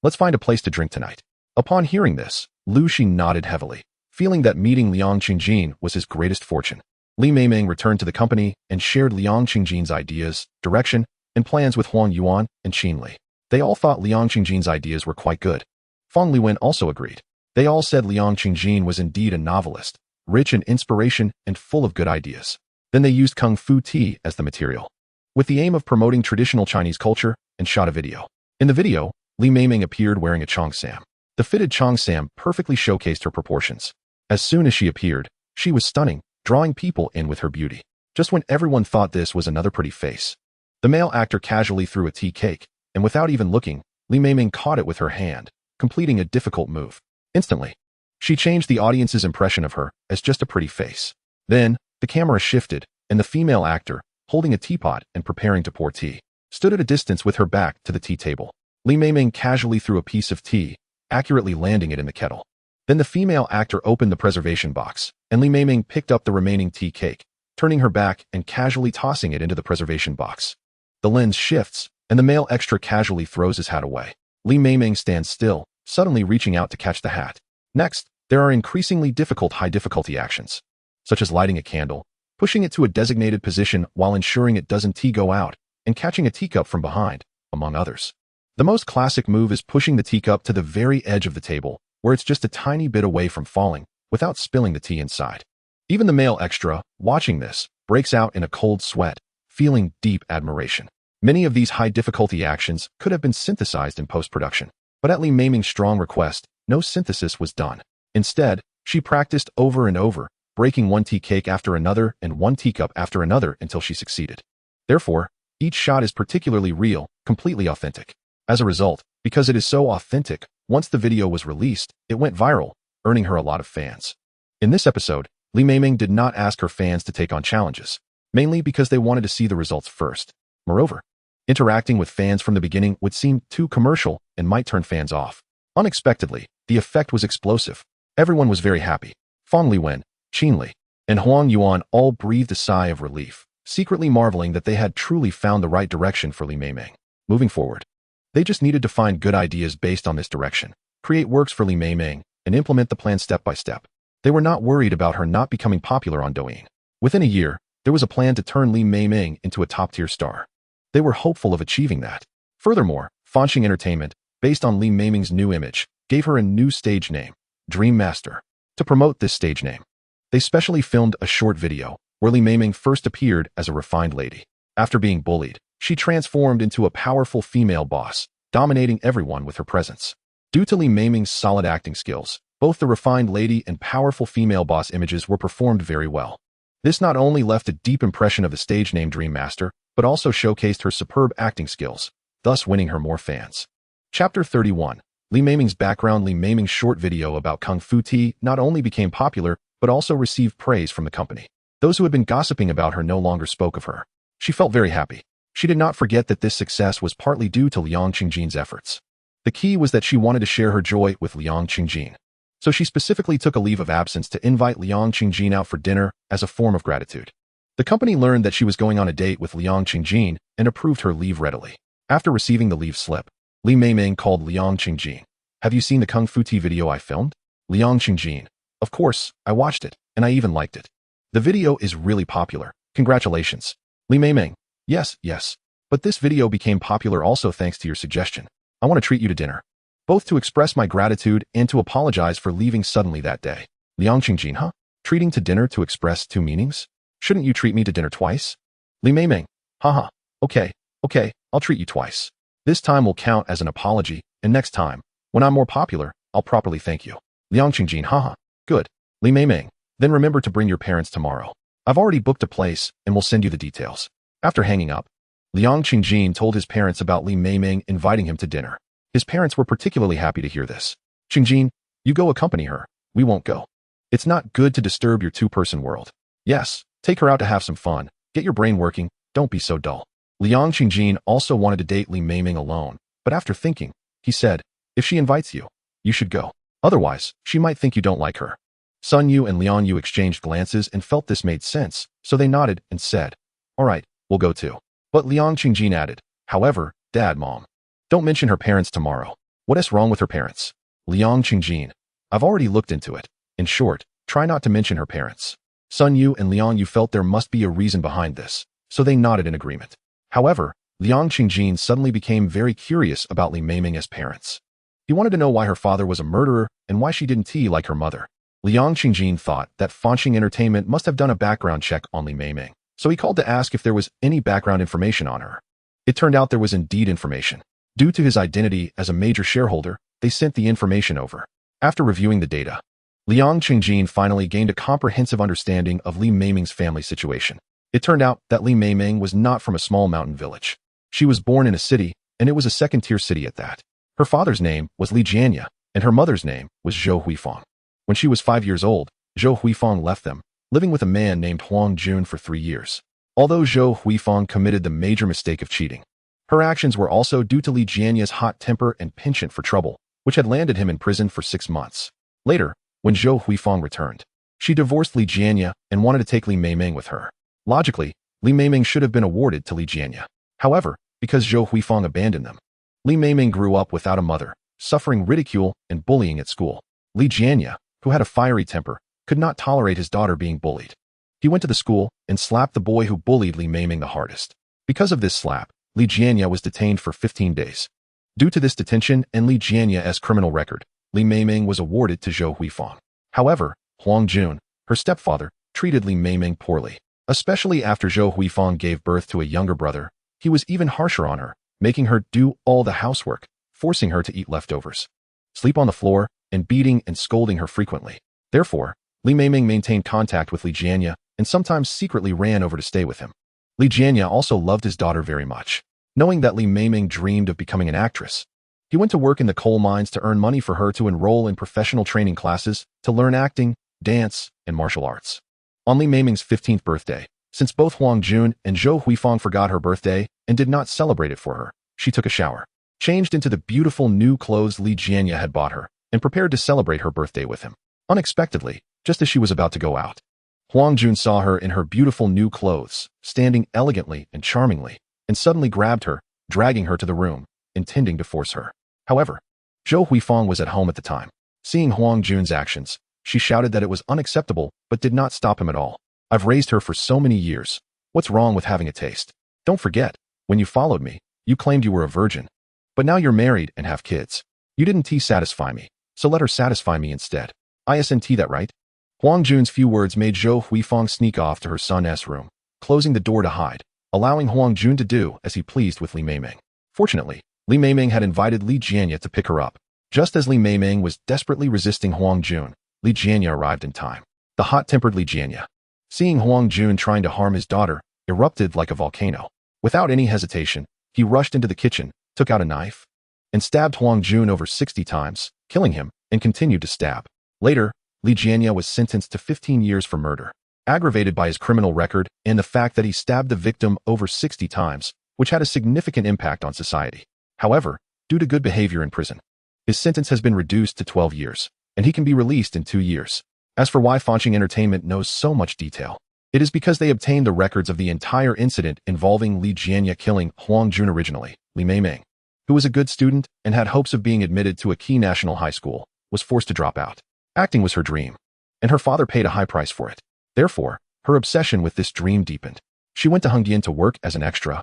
"Let's find a place to drink tonight." Upon hearing this, Liu Xi nodded heavily, feeling that meeting Liang Qingjin was his greatest fortune. Li Meimeng returned to the company and shared Liang Qingjin's ideas, direction, and plans with Huang Yuan and Qin Li. They all thought Liang Qingjin's ideas were quite good. Feng Liwen also agreed. They all said Liang Qingjin was indeed a novelist, rich in inspiration and full of good ideas. Then they used Kung Fu tea as the material, with the aim of promoting traditional Chinese culture, and shot a video. In the video, Li Meimeng appeared wearing a cheongsam. The fitted cheongsam perfectly showcased her proportions. As soon as she appeared, she was stunning, drawing people in with her beauty. Just when everyone thought this was another pretty face, the male actor casually threw a tea cake, and without even looking, Li Meimeng caught it with her hand, completing a difficult move. Instantly, she changed the audience's impression of her as just a pretty face. Then, the camera shifted, and the female actor, holding a teapot and preparing to pour tea, stood at a distance with her back to the tea table. Li Meimeng casually threw a piece of tea, accurately landing it in the kettle. Then the female actor opened the preservation box, and Li Meimeng picked up the remaining tea cake, turning her back and casually tossing it into the preservation box. The lens shifts, and the male extra casually throws his hat away. Li Meimeng stands still, suddenly reaching out to catch the hat. Next, there are increasingly difficult high-difficulty actions, such as lighting a candle, pushing it to a designated position while ensuring it doesn't go out, and catching a teacup from behind, among others. The most classic move is pushing the teacup to the very edge of the table, where it's just a tiny bit away from falling, without spilling the tea inside. Even the male extra, watching this, breaks out in a cold sweat, feeling deep admiration. Many of these high-difficulty actions could have been synthesized in post-production, but at Li Meimeng's strong request, no synthesis was done. Instead, she practiced over and over, breaking one tea cake after another and one teacup after another until she succeeded. Therefore, each shot is particularly real, completely authentic. As a result, because it is so authentic, once the video was released, it went viral, earning her a lot of fans. In this episode, Li Meimeng did not ask her fans to take on challenges, mainly because they wanted to see the results first. Moreover, interacting with fans from the beginning would seem too commercial and might turn fans off. Unexpectedly, the effect was explosive. Everyone was very happy. Fang Liwen, Qin Li, and Huang Yuan all breathed a sigh of relief, secretly marveling that they had truly found the right direction for Li Meimeng. Moving forward, they just needed to find good ideas based on this direction, create works for Li Meimeng, and implement the plan step by step. They were not worried about her not becoming popular on Douyin. Within a year, there was a plan to turn Li Meimeng into a top-tier star. They were hopeful of achieving that. Furthermore, Fanxing Entertainment, based on Li Meimeng's new image, gave her a new stage name, Dream Master. To promote this stage name, they specially filmed a short video where Li Meimeng first appeared as a refined lady. After being bullied, she transformed into a powerful female boss, dominating everyone with her presence. Due to Li Meimeng's solid acting skills, both the refined lady and powerful female boss images were performed very well. This not only left a deep impression of the stage name Dream Master, but also showcased her superb acting skills, thus winning her more fans. Chapter 31. Li Meimeng's background. Li Meimeng's short video about Kung Fu Tea not only became popular, but also received praise from the company. Those who had been gossiping about her no longer spoke of her. She felt very happy. She did not forget that this success was partly due to Liang Qingjin's efforts. The key was that she wanted to share her joy with Liang Qingjin. So she specifically took a leave of absence to invite Liang Qingjin out for dinner as a form of gratitude. The company learned that she was going on a date with Liang Qingjin and approved her leave readily. After receiving the leave slip, Li Meimeng called Liang Qingjin. "Have you seen the Kung Fu Tea video I filmed?" Liang Qingjin: "Of course, I watched it, and I even liked it. The video is really popular. Congratulations." Li Meimeng: Yes, but this video became popular also thanks to your suggestion. I want to treat you to dinner, both to express my gratitude and to apologize for leaving suddenly that day." Liang Qingjin: Huh? Treating to dinner to express two meanings? Shouldn't you treat me to dinner twice? Li Meimeng: Haha, okay, I'll treat you twice. This time will count as an apology, and next time, when I'm more popular, I'll properly thank you. Liang Qingjin: Haha, good. Li Meimeng: Then remember to bring your parents tomorrow. I've already booked a place and will send you the details. After hanging up, Liang Qingjin told his parents about Li Meimeng inviting him to dinner. His parents were particularly happy to hear this. "Qingjin, you go accompany her. We won't go. It's not good to disturb your two-person world. Yes, take her out to have some fun. Get your brain working. Don't be so dull." Liang Qingjin also wanted to date Li Meimeng alone, but after thinking, he said, "If she invites you, you should go. Otherwise, she might think you don't like her." Sun Yu and Liang Yu exchanged glances and felt this made sense, so they nodded and said, "All right, we'll go too." But Liang Qingjin added, "However, Dad, Mom, don't mention her parents tomorrow. What is wrong with her parents?" Liang Qingjin: "I've already looked into it. In short, try not to mention her parents." Sun Yu and Liang Yu felt there must be a reason behind this, so they nodded in agreement. However, Liang Qingjin suddenly became very curious about Li Meimeng's parents. He wanted to know why her father was a murderer and why she didn't tea like her mother. Liang Qingjin thought that Fanxing Entertainment must have done a background check on Li Meimeng, so he called to ask if there was any background information on her. It turned out there was indeed information. Due to his identity as a major shareholder, they sent the information over. After reviewing the data, Liang Qingjin finally gained a comprehensive understanding of Li Meimeng's family situation. It turned out that Li Meimeng was not from a small mountain village. She was born in a city, and it was a second-tier city at that. Her father's name was Li Jianya, and her mother's name was Zhou Huifang. When she was 5 years old, Zhou Huifang left them, living with a man named Huang Jun for 3 years. Although Zhou Huifang committed the major mistake of cheating, her actions were also due to Li Jianya's hot temper and penchant for trouble, which had landed him in prison for 6 months. Later, when Zhou Huifang returned, she divorced Li Jianya and wanted to take Li Meimeng with her. Logically, Li Meimeng should have been awarded to Li Jianya. However, because Zhou Huifang abandoned them, Li Meimeng grew up without a mother, suffering ridicule and bullying at school. Li Jianya, who had a fiery temper, could not tolerate his daughter being bullied. He went to the school and slapped the boy who bullied Li Meimeng the hardest. Because of this slap, Li Jianya was detained for 15 days. Due to this detention and Li Jianya's criminal record, Li Meimeng was awarded to Zhou Huifang. However, Huang Jun, her stepfather, treated Li Meimeng poorly. Especially after Zhou Huifang gave birth to a younger brother, he was even harsher on her, making her do all the housework, forcing her to eat leftovers, sleep on the floor, and beating and scolding her frequently. Therefore, Li Meimeng maintained contact with Li Jianya and sometimes secretly ran over to stay with him. Li Jianya also loved his daughter very much. Knowing that Li Meimeng dreamed of becoming an actress, he went to work in the coal mines to earn money for her to enroll in professional training classes to learn acting, dance, and martial arts. On Li Meimeng's 15th birthday, since both Huang Jun and Zhou Huifang forgot her birthday and did not celebrate it for her, she took a shower, changed into the beautiful new clothes Li Jianya had bought her, and prepared to celebrate her birthday with him. Unexpectedly, just as she was about to go out, Huang Jun saw her in her beautiful new clothes, standing elegantly and charmingly, and suddenly grabbed her, dragging her to the room, intending to force her. However, Zhou Huifang was at home at the time. Seeing Huang Jun's actions, she shouted that it was unacceptable but did not stop him at all. "I've raised her for so many years. What's wrong with having a taste? Don't forget, when you followed me, you claimed you were a virgin. But now you're married and have kids. You didn't satisfy me, so let her satisfy me instead. Isn't that right?" Huang Jun's few words made Zhou Huifang sneak off to her son's room, closing the door to hide, allowing Huang Jun to do as he pleased with Li Meimeng. Fortunately, Li Meimeng had invited Li Jianya to pick her up. Just as Li Meimeng was desperately resisting Huang Jun, Li Jianya arrived in time. The hot-tempered Li Jianya, seeing Huang Jun trying to harm his daughter, erupted like a volcano. Without any hesitation, he rushed into the kitchen, took out a knife, and stabbed Huang Jun over 60 times, killing him, and continued to stab. Later, Li Jianya was sentenced to 15 years for murder, aggravated by his criminal record and the fact that he stabbed the victim over 60 times, which had a significant impact on society. However, due to good behavior in prison, his sentence has been reduced to 12 years, and he can be released in 2 years. As for why Fancheng Entertainment knows so much detail, it is because they obtained the records of the entire incident involving Li Jianya killing Huang Jun originally. Li Meimeng, who was a good student and had hopes of being admitted to a key national high school, was forced to drop out. Acting was her dream, and her father paid a high price for it. Therefore, her obsession with this dream deepened. She went to Hengdian to work as an extra,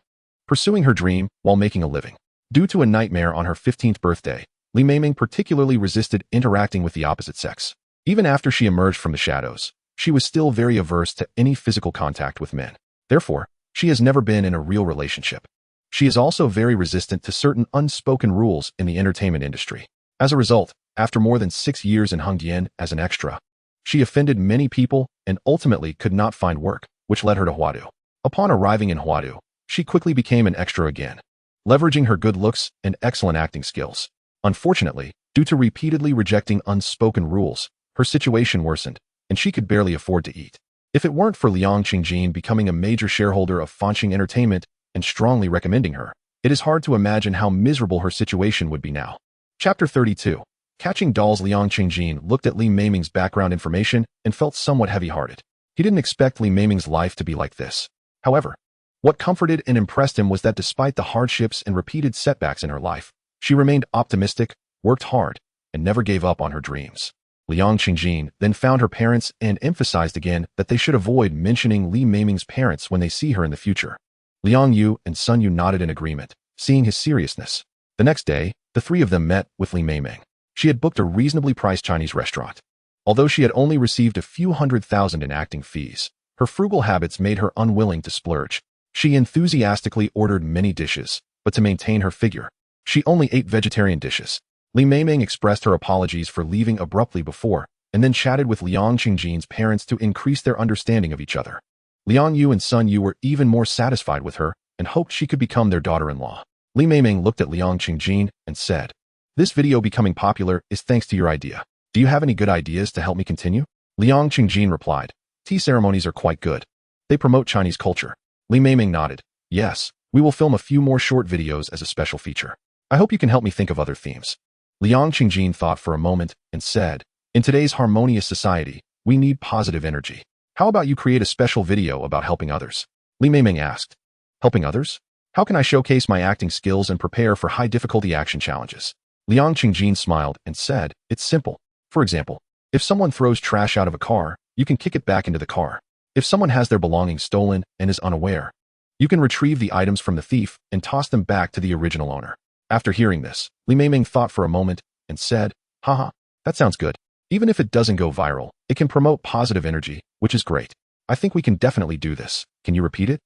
pursuing her dream while making a living. Due to a nightmare on her 15th birthday, Li Meimeng particularly resisted interacting with the opposite sex. Even after she emerged from the shadows, she was still very averse to any physical contact with men. Therefore, she has never been in a real relationship. She is also very resistant to certain unspoken rules in the entertainment industry. As a result, after more than 6 years in Hengdian as an extra, she offended many people and ultimately could not find work, which led her to Huadu. Upon arriving in Huadu, she quickly became an extra again, leveraging her good looks and excellent acting skills. Unfortunately, due to repeatedly rejecting unspoken rules, her situation worsened, and she could barely afford to eat. If it weren't for Liang Qingjin becoming a major shareholder of Fancheng Entertainment and strongly recommending her, it is hard to imagine how miserable her situation would be now. Chapter 32. Catching Dolls. Liang Qingjin looked at Li Meimeng's background information and felt somewhat heavy-hearted. He didn't expect Li Meimeng's life to be like this. However, what comforted and impressed him was that despite the hardships and repeated setbacks in her life, she remained optimistic, worked hard, and never gave up on her dreams. Liang Qingjin then found her parents and emphasized again that they should avoid mentioning Li Meimeng's parents when they see her in the future. Liang Yu and Sun Yu nodded in agreement, seeing his seriousness. The next day, the three of them met with Li Meimeng. She had booked a reasonably priced Chinese restaurant. Although she had only received a few $100,000 in acting fees, her frugal habits made her unwilling to splurge. She enthusiastically ordered many dishes, but to maintain her figure, she only ate vegetarian dishes. Li Meimeng expressed her apologies for leaving abruptly before, and then chatted with Liang Qingjin's parents to increase their understanding of each other. Liang Yu and Sun Yu were even more satisfied with her and hoped she could become their daughter-in-law. Li Meimeng looked at Liang Qingjin and said, "This video becoming popular is thanks to your idea. Do you have any good ideas to help me continue?" Liang Qingjin replied, "Tea ceremonies are quite good. They promote Chinese culture." Li Meimeng nodded. Yes, we will film a few more short videos as a special feature. I hope you can help me think of other themes. Liang Qingjin thought for a moment and said, in today's harmonious society, we need positive energy. How about you create a special video about helping others? Li Meimeng asked. Helping others? How can I showcase my acting skills and prepare for high-difficulty action challenges? Liang Qingjin smiled and said, it's simple. For example, if someone throws trash out of a car, you can kick it back into the car. If someone has their belongings stolen and is unaware, you can retrieve the items from the thief and toss them back to the original owner. After hearing this, Li Meimeng thought for a moment and said, haha, that sounds good. Even if it doesn't go viral, it can promote positive energy, which is great. I think we can definitely do this. Can you repeat it?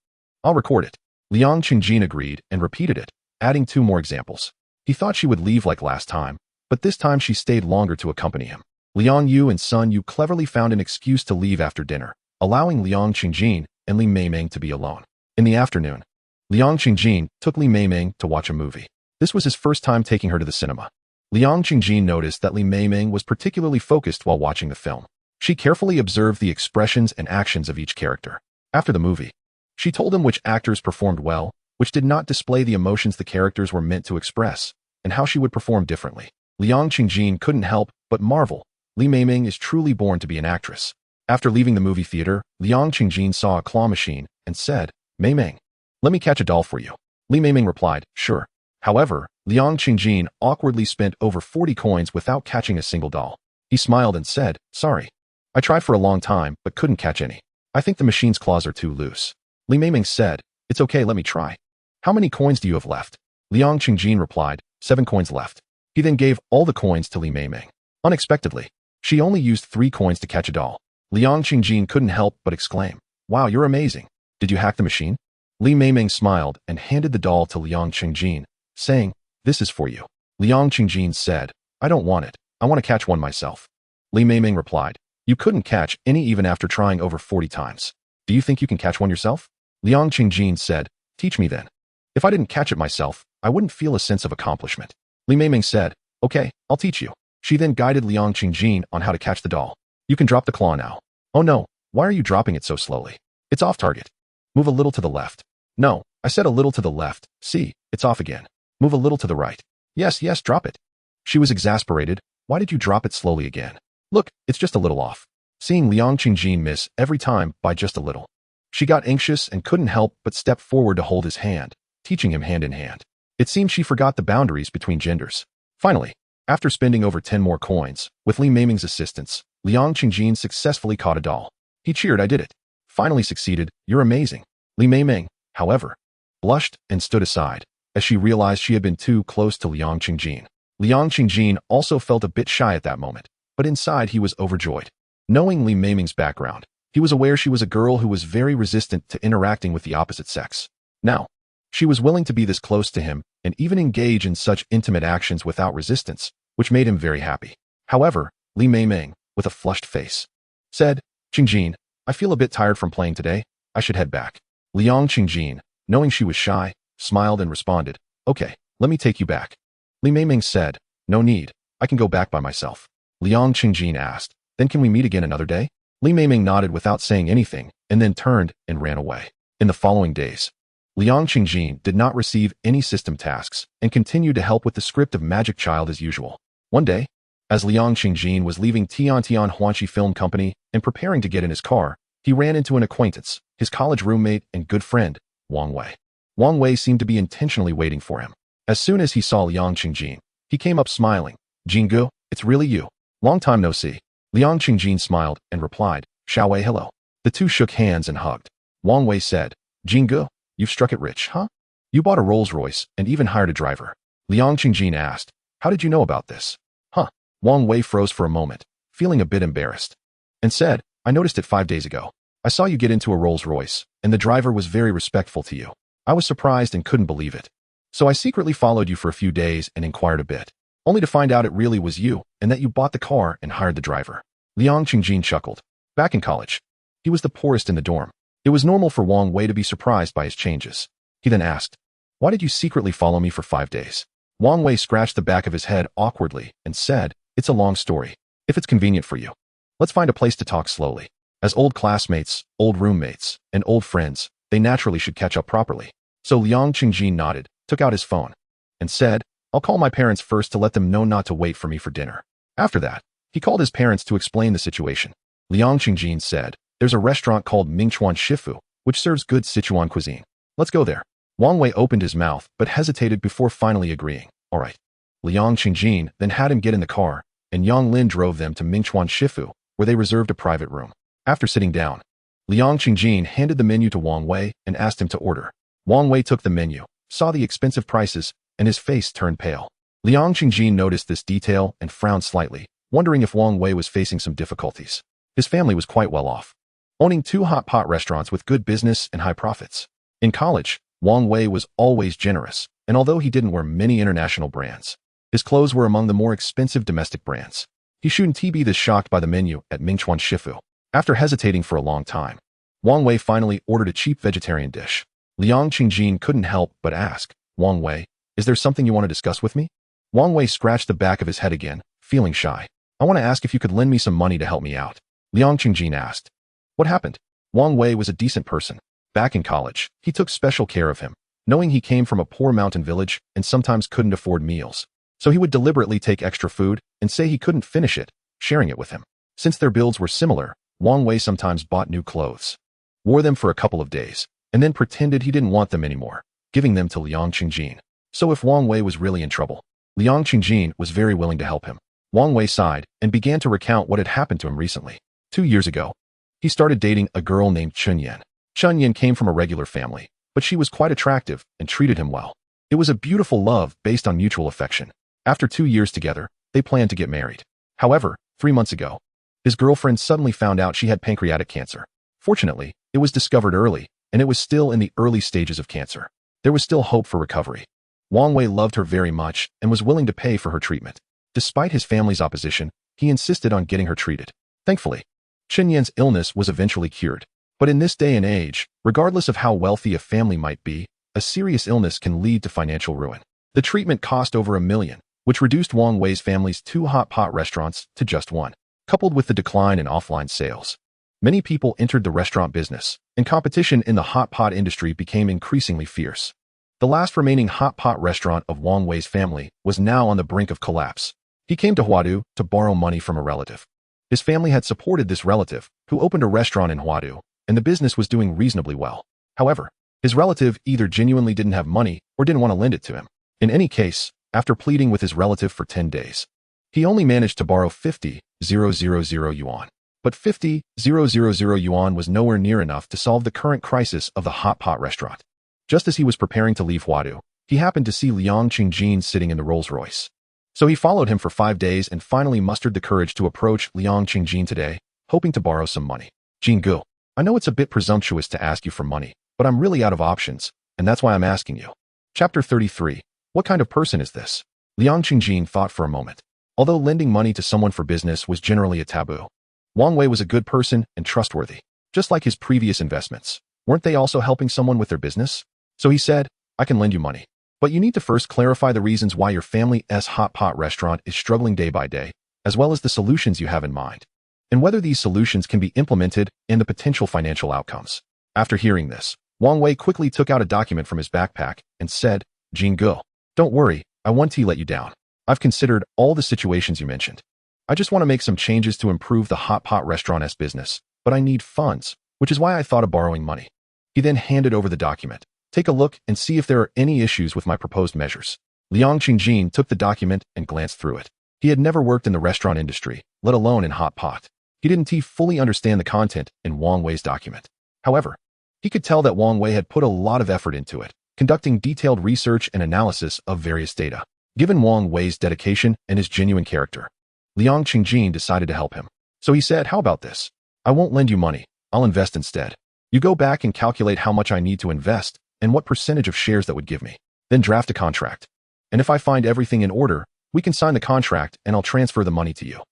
I'll record it. Liang Qingjin agreed and repeated it, adding 2 more examples. He thought she would leave like last time, but this time she stayed longer to accompany him. Liang Yu and Sun Yu cleverly found an excuse to leave after dinner, allowing Liang Qingjin and Li Meimeng to be alone. In the afternoon, Liang Qingjin took Li Meimeng to watch a movie. This was his first time taking her to the cinema. Liang Qingjin noticed that Li Meimeng was particularly focused while watching the film. She carefully observed the expressions and actions of each character. After the movie, she told him which actors performed well, which did not display the emotions the characters were meant to express, and how she would perform differently. Liang Qingjin couldn't help but marvel. Li Meimeng is truly born to be an actress. After leaving the movie theater, Liang Qingjin saw a claw machine and said, Meimeng, let me catch a doll for you. Li Meimeng replied, sure. However, Liang Qingjin awkwardly spent over 40 coins without catching a single doll. He smiled and said, sorry. I tried for a long time, but couldn't catch any. I think the machine's claws are too loose. Li Meimeng said, it's okay, let me try. How many coins do you have left? Liang Qingjin replied, 7 coins left. He then gave all the coins to Li Meimeng. Unexpectedly, she only used 3 coins to catch a doll. Liang Qingjin couldn't help but exclaim, wow, you're amazing. Did you hack the machine? Li Meimeng smiled and handed the doll to Liang Qingjin, saying, this is for you. Liang Qingjin said, I don't want it. I want to catch one myself. Li Meimeng replied, you couldn't catch any even after trying over 40 times. Do you think you can catch one yourself? Liang Qingjin said, teach me then. If I didn't catch it myself, I wouldn't feel a sense of accomplishment. Li Meimeng said, okay, I'll teach you. She then guided Liang Qingjin on how to catch the doll. You can drop the claw now. Oh no, why are you dropping it so slowly? It's off target. Move a little to the left. No, I said a little to the left. See, it's off again. Move a little to the right. Yes, drop it. She was exasperated. Why did you drop it slowly again? Look, it's just a little off. Seeing Liang Qingjin miss every time by just a little, she got anxious and couldn't help but step forward to hold his hand, teaching him hand in hand. It seemed she forgot the boundaries between genders. Finally, after spending over 10 more coins, with Li Meimeng's assistance, Liang Qingjin successfully caught a doll. He cheered, I did it. Finally succeeded, you're amazing. Li Meimeng, however, blushed and stood aside, as she realized she had been too close to Liang Qingjin. Liang Qingjin also felt a bit shy at that moment, but inside he was overjoyed. Knowing Li Meimeng's background, he was aware she was a girl who was very resistant to interacting with the opposite sex. Now, she was willing to be this close to him and even engage in such intimate actions without resistance, which made him very happy. However, Li Meimeng, with a flushed face, said, Qingjin, I feel a bit tired from playing today. I should head back. Liang Qingjin, knowing she was shy, smiled and responded, okay, let me take you back. Li Meimeng said, no need, I can go back by myself. Liang Qingjin asked, then can we meet again another day? Li Meimeng nodded without saying anything and then turned and ran away. In the following days, Liang Qingjin did not receive any system tasks and continued to help with the script of Magic Child as usual. One day, as Liang Qingjin was leaving Tiantian Huanxi Film Company and preparing to get in his car, he ran into an acquaintance, his college roommate and good friend, Wang Wei. Wang Wei seemed to be intentionally waiting for him. As soon as he saw Liang Qingjin, he came up smiling. Jingu, it's really you. Long time no see. Liang Qingjin smiled and replied, Xiao Wei, hello. The two shook hands and hugged. Wang Wei said, Jingu, you've struck it rich, huh? You bought a Rolls-Royce and even hired a driver. Liang Qingjin asked, how did you know about this? Huh? Wang Wei froze for a moment, feeling a bit embarrassed, and said, I noticed it 5 days ago. I saw you get into a Rolls-Royce, and the driver was very respectful to you. I was surprised and couldn't believe it. So I secretly followed you for a few days and inquired a bit, only to find out it really was you and that you bought the car and hired the driver. Liang Qingjin chuckled. Back in college, he was the poorest in the dorm. It was normal for Wang Wei to be surprised by his changes. He then asked, why did you secretly follow me for 5 days? Wang Wei scratched the back of his head awkwardly and said, it's a long story. If it's convenient for you, let's find a place to talk slowly. As old classmates, old roommates, and old friends, they naturally should catch up properly. So Liang Qingjin nodded, took out his phone, and said, "I'll call my parents first to let them know not to wait for me for dinner." After that, he called his parents to explain the situation. Liang Qingjin said, "There's a restaurant called Mingchuan Shifu, which serves good Sichuan cuisine. Let's go there." Wang Wei opened his mouth but hesitated before finally agreeing. All right. Liang Qingjin then had him get in the car, and Yang Lin drove them to Mingchuan Shifu, where they reserved a private room. After sitting down, Liang Qingjin handed the menu to Wang Wei and asked him to order. Wang Wei took the menu, saw the expensive prices, and his face turned pale. Liang Qingjin noticed this detail and frowned slightly, wondering if Wang Wei was facing some difficulties. His family was quite well off, owning 2 hot pot restaurants with good business and high profits. In college, Wang Wei was always generous, and although he didn't wear many international brands, his clothes were among the more expensive domestic brands. He shouldn't be this shocked by the menu at Mingchuan Shifu. After hesitating for a long time, Wang Wei finally ordered a cheap vegetarian dish. Liang Qingjin couldn't help but ask, "Wang Wei, is there something you want to discuss with me?" Wang Wei scratched the back of his head again, feeling shy. "I want to ask if you could lend me some money to help me out." Liang Qingjin asked. "What happened?" Wang Wei was a decent person. Back in college, he took special care of him, knowing he came from a poor mountain village and sometimes couldn't afford meals. So he would deliberately take extra food and say he couldn't finish it, sharing it with him. Since their builds were similar, Wang Wei sometimes bought new clothes, wore them for a couple of days, and then pretended he didn't want them anymore, giving them to Liang Qingjin. So if Wang Wei was really in trouble, Liang Qingjin was very willing to help him. Wang Wei sighed and began to recount what had happened to him recently. 2 years ago, he started dating a girl named Chunyan. Chunyan came from a regular family, but she was quite attractive and treated him well. It was a beautiful love based on mutual affection. After 2 years together, they planned to get married. However, 3 months ago, his girlfriend suddenly found out she had pancreatic cancer. Fortunately, it was discovered early, and it was still in the early stages of cancer. There was still hope for recovery. Wang Wei loved her very much and was willing to pay for her treatment. Despite his family's opposition, he insisted on getting her treated. Thankfully, Chunyan's illness was eventually cured. But in this day and age, regardless of how wealthy a family might be, a serious illness can lead to financial ruin. The treatment cost over $1 million, which reduced Wang Wei's family's 2 hot pot restaurants to just 1. Coupled with the decline in offline sales, many people entered the restaurant business, and competition in the hot pot industry became increasingly fierce. The last remaining hot pot restaurant of Wang Wei's family was now on the brink of collapse. He came to Huadu to borrow money from a relative. His family had supported this relative, who opened a restaurant in Huadu, and the business was doing reasonably well. However, his relative either genuinely didn't have money or didn't want to lend it to him. In any case, after pleading with his relative for 10 days, he only managed to borrow 50,000 yuan. But 50,000 yuan was nowhere near enough to solve the current crisis of the hot pot restaurant. Just as he was preparing to leave Huadu, he happened to see Liang Qingjin sitting in the Rolls-Royce. So he followed him for 5 days and finally mustered the courage to approach Liang Qingjin today, hoping to borrow some money. "Jingu, I know it's a bit presumptuous to ask you for money, but I'm really out of options, and that's why I'm asking you." Chapter 33. What kind of person is this? Liang Qingjin thought for a moment. Although lending money to someone for business was generally a taboo, Wang Wei was a good person and trustworthy. Just like his previous investments, weren't they also helping someone with their business? So he said, "I can lend you money, but you need to first clarify the reasons why your family's hot pot restaurant is struggling day by day, as well as the solutions you have in mind, and whether these solutions can be implemented and the potential financial outcomes." After hearing this, Wang Wei quickly took out a document from his backpack and said, "Jingu, don't worry, I won't let you down. I've considered all the situations you mentioned. I just want to make some changes to improve the hot pot restaurant's business, but I need funds, which is why I thought of borrowing money." He then handed over the document. "Take a look and see if there are any issues with my proposed measures." Liang Qingjin took the document and glanced through it. He had never worked in the restaurant industry, let alone in hot pot. He didn't fully understand the content in Wang Wei's document. However, he could tell that Wang Wei had put a lot of effort into it, conducting detailed research and analysis of various data. Given Wang Wei's dedication and his genuine character, Liang Qingjin decided to help him. So he said, "How about this? I won't lend you money, I'll invest instead. You go back and calculate how much I need to invest and what percentage of shares that would give me. Then draft a contract. And if I find everything in order, we can sign the contract and I'll transfer the money to you."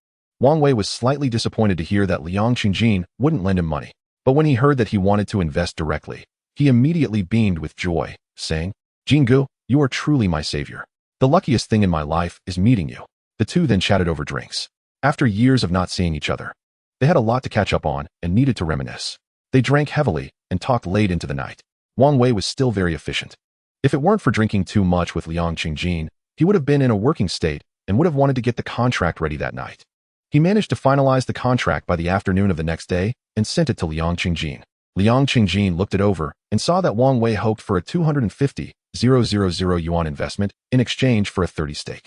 Wang Wei was slightly disappointed to hear that Liang Qingjin wouldn't lend him money. But when he heard that he wanted to invest directly, he immediately beamed with joy, saying, "Jingu, you are truly my savior. The luckiest thing in my life is meeting you." The two then chatted over drinks. After years of not seeing each other, they had a lot to catch up on and needed to reminisce. They drank heavily and talked late into the night. Wang Wei was still very efficient. If it weren't for drinking too much with Liang Qingjin, he would have been in a working state and would have wanted to get the contract ready that night. He managed to finalize the contract by the afternoon of the next day and sent it to Liang Qingjin. Liang Qingjin looked it over and saw that Wang Wei hoped for a 250,000 yuan investment in exchange for a 30 stake.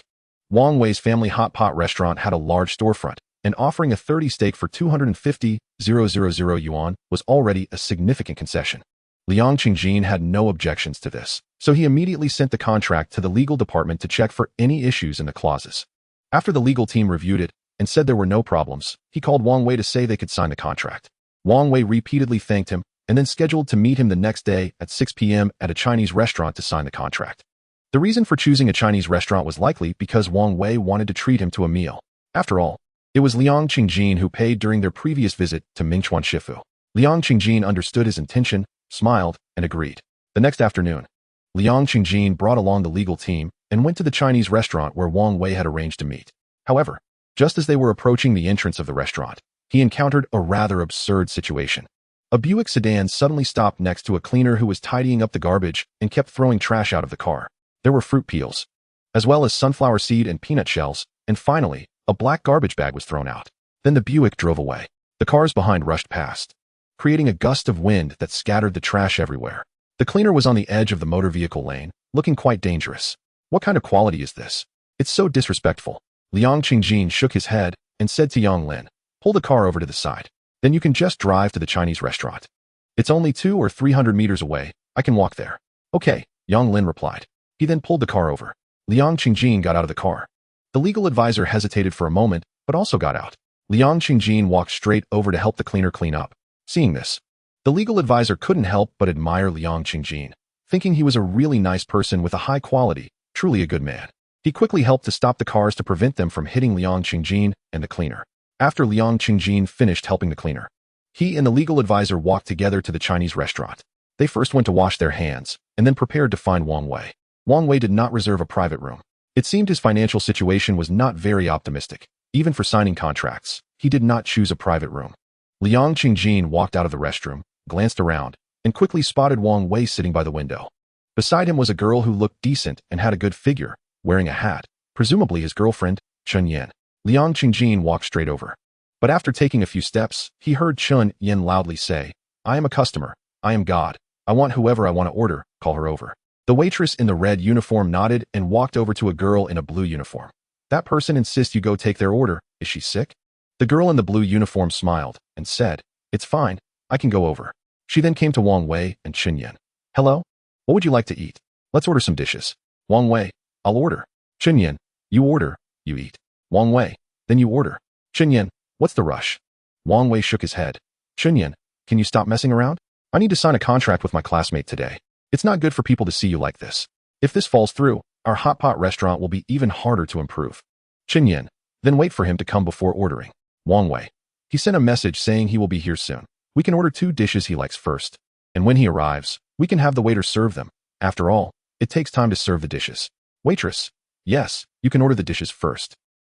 Wang Wei's family hot pot restaurant had a large storefront, and offering a 30 stake for 250,000 yuan was already a significant concession. Liang Qingjin had no objections to this, so he immediately sent the contract to the legal department to check for any issues in the clauses. After the legal team reviewed it and said there were no problems, he called Wang Wei to say they could sign the contract. Wang Wei repeatedly thanked him and then scheduled to meet him the next day at 6 p.m. at a Chinese restaurant to sign the contract. The reason for choosing a Chinese restaurant was likely because Wang Wei wanted to treat him to a meal. After all, it was Liang Qingjin who paid during their previous visit to Mingchuan Shifu. Liang Qingjin understood his intention, smiled, and agreed. The next afternoon, Liang Qingjin brought along the legal team and went to the Chinese restaurant where Wang Wei had arranged to meet. However, just as they were approaching the entrance of the restaurant, he encountered a rather absurd situation. A Buick sedan suddenly stopped next to a cleaner who was tidying up the garbage and kept throwing trash out of the car. There were fruit peels, as well as sunflower seed and peanut shells, and finally, a black garbage bag was thrown out. Then the Buick drove away. The cars behind rushed past, creating a gust of wind that scattered the trash everywhere. The cleaner was on the edge of the motor vehicle lane, looking quite dangerous. What kind of quality is this? It's so disrespectful. Liang Qingjin shook his head and said to Yang Lin, "Pull the car over to the side. Then you can just drive to the Chinese restaurant. It's only 200 or 300 meters away. I can walk there." "Okay," Yang Lin replied. He then pulled the car over. Liang Qingjin got out of the car. The legal advisor hesitated for a moment, but also got out. Liang Qingjin walked straight over to help the cleaner clean up. Seeing this, the legal advisor couldn't help but admire Liang Qingjin, thinking he was a really nice person with a high quality, truly a good man. He quickly helped to stop the cars to prevent them from hitting Liang Qingjin and the cleaner. After Liang Qingjin finished helping the cleaner, he and the legal advisor walked together to the Chinese restaurant. They first went to wash their hands and then prepared to find Wang Wei. Wang Wei did not reserve a private room. It seemed his financial situation was not very optimistic. Even for signing contracts, he did not choose a private room. Liang Qingjin walked out of the restroom, glanced around, and quickly spotted Wang Wei sitting by the window. Beside him was a girl who looked decent and had a good figure, wearing a hat, presumably his girlfriend, Chun Yan. Liang Qingjin walked straight over. But after taking a few steps, he heard Chun Yan loudly say, "I am a customer. I am God. I want whoever I want to order, call her over." The waitress in the red uniform nodded and walked over to a girl in a blue uniform. "That person insists you go take their order. Is she sick?" The girl in the blue uniform smiled and said, "It's fine. I can go over." She then came to Wang Wei and Chun Yan. "Hello? What would you like to eat? Let's order some dishes." "Wang Wei, I'll order." "Chun Yan, you order, you eat." "Wang Wei, then you order." "Chun Yan, what's the rush?" Wang Wei shook his head. "Chun Yan, can you stop messing around? I need to sign a contract with my classmate today. It's not good for people to see you like this. If this falls through, our hot pot restaurant will be even harder to improve." Chun Yan, then wait for him to come before ordering. "Wang Wei, he sent a message saying he will be here soon. We can order 2 dishes he likes first, and when he arrives, we can have the waiter serve them. After all, it takes time to serve the dishes." "Waitress, yes, you can order the dishes first.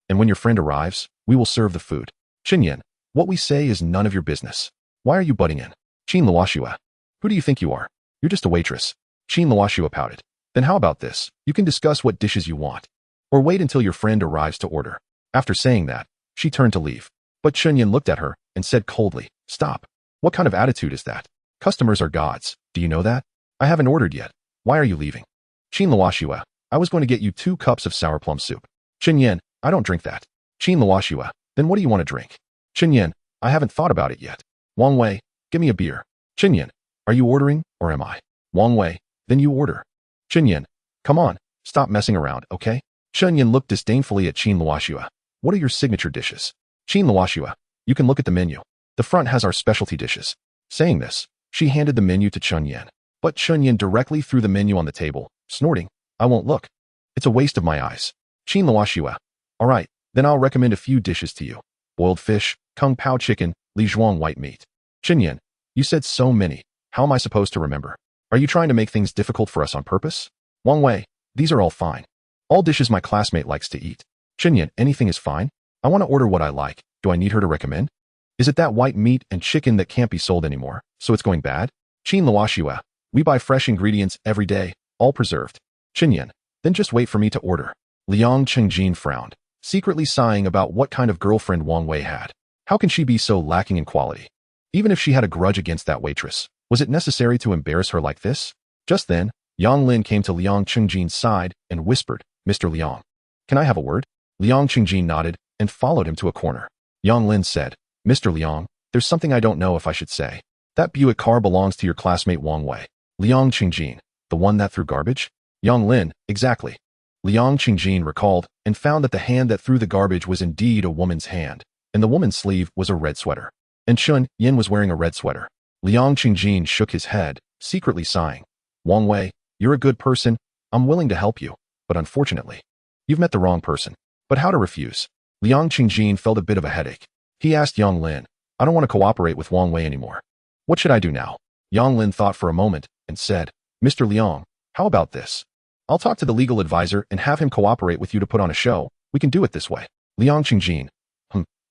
And when your friend arrives, we will serve the food." "Chun Yan, what we say is none of your business. Why are you butting in?" "Qin Luoxua, who do you think you are? You're just a waitress." Qin Luoxua pouted. "Then how about this? You can discuss what dishes you want, or wait until your friend arrives to order." After saying that, she turned to leave. But Chun Yan looked at her and said coldly, "Stop. What kind of attitude is that? Customers are gods. Do you know that? I haven't ordered yet. Why are you leaving?" "Qin Luoxua, I was going to get you 2 cups of sour plum soup." "Chun Yan, I don't drink that." "Qin Luoxua, then what do you want to drink?" "Chun Yan, I haven't thought about it yet." "Wang Wei, give me a beer." "Chun Yan, are you ordering or am I?" "Wang Wei, then you order." "Chun Yan, come on, stop messing around, okay?" Chun Yan looked disdainfully at Qin Luoxua. "What are your signature dishes?" "Qin Luoxua, you can look at the menu. The front has our specialty dishes." Saying this, she handed the menu to Chun Yan. But Chun Yan directly threw the menu on the table, snorting, "I won't look. It's a waste of my eyes." "Qin Luoxua, all right, then I'll recommend a few dishes to you. Boiled fish, kung pao chicken, li zhuang white meat." "Chun Yan, you said so many. How am I supposed to remember? Are you trying to make things difficult for us on purpose?" "Wang Wei, these are all fine. All dishes my classmate likes to eat." "Chun Yan, anything is fine. I want to order what I like. Do I need her to recommend? Is it that white meat and chicken that can't be sold anymore, so it's going bad?" Qin Luoxua. We buy fresh ingredients every day, all preserved. Chinyan. Then just wait for me to order. Liang Qingjin frowned, secretly sighing about what kind of girlfriend Wang Wei had. How can she be so lacking in quality? Even if she had a grudge against that waitress, was it necessary to embarrass her like this? Just then, Yang Lin came to Liang Qingjin's side and whispered, Mr. Liang, can I have a word? Liang Qingjin nodded and followed him to a corner. Yang Lin said, Mr. Liang, there's something I don't know if I should say. That Buick car belongs to your classmate Wang Wei. Liang Qingjin, the one that threw garbage? Yang Lin, exactly. Liang Qingjin recalled and found that the hand that threw the garbage was indeed a woman's hand, and the woman's sleeve was a red sweater. And Chun Yin was wearing a red sweater. Liang Qingjin shook his head, secretly sighing. Wang Wei, you're a good person. I'm willing to help you, but unfortunately, you've met the wrong person. But how to refuse? Liang Qingjin felt a bit of a headache. He asked Yang Lin, I don't want to cooperate with Wang Wei anymore. What should I do now? Yang Lin thought for a moment and said, Mr. Liang, how about this? I'll talk to the legal advisor and have him cooperate with you to put on a show. We can do it this way. Liang Qingjin.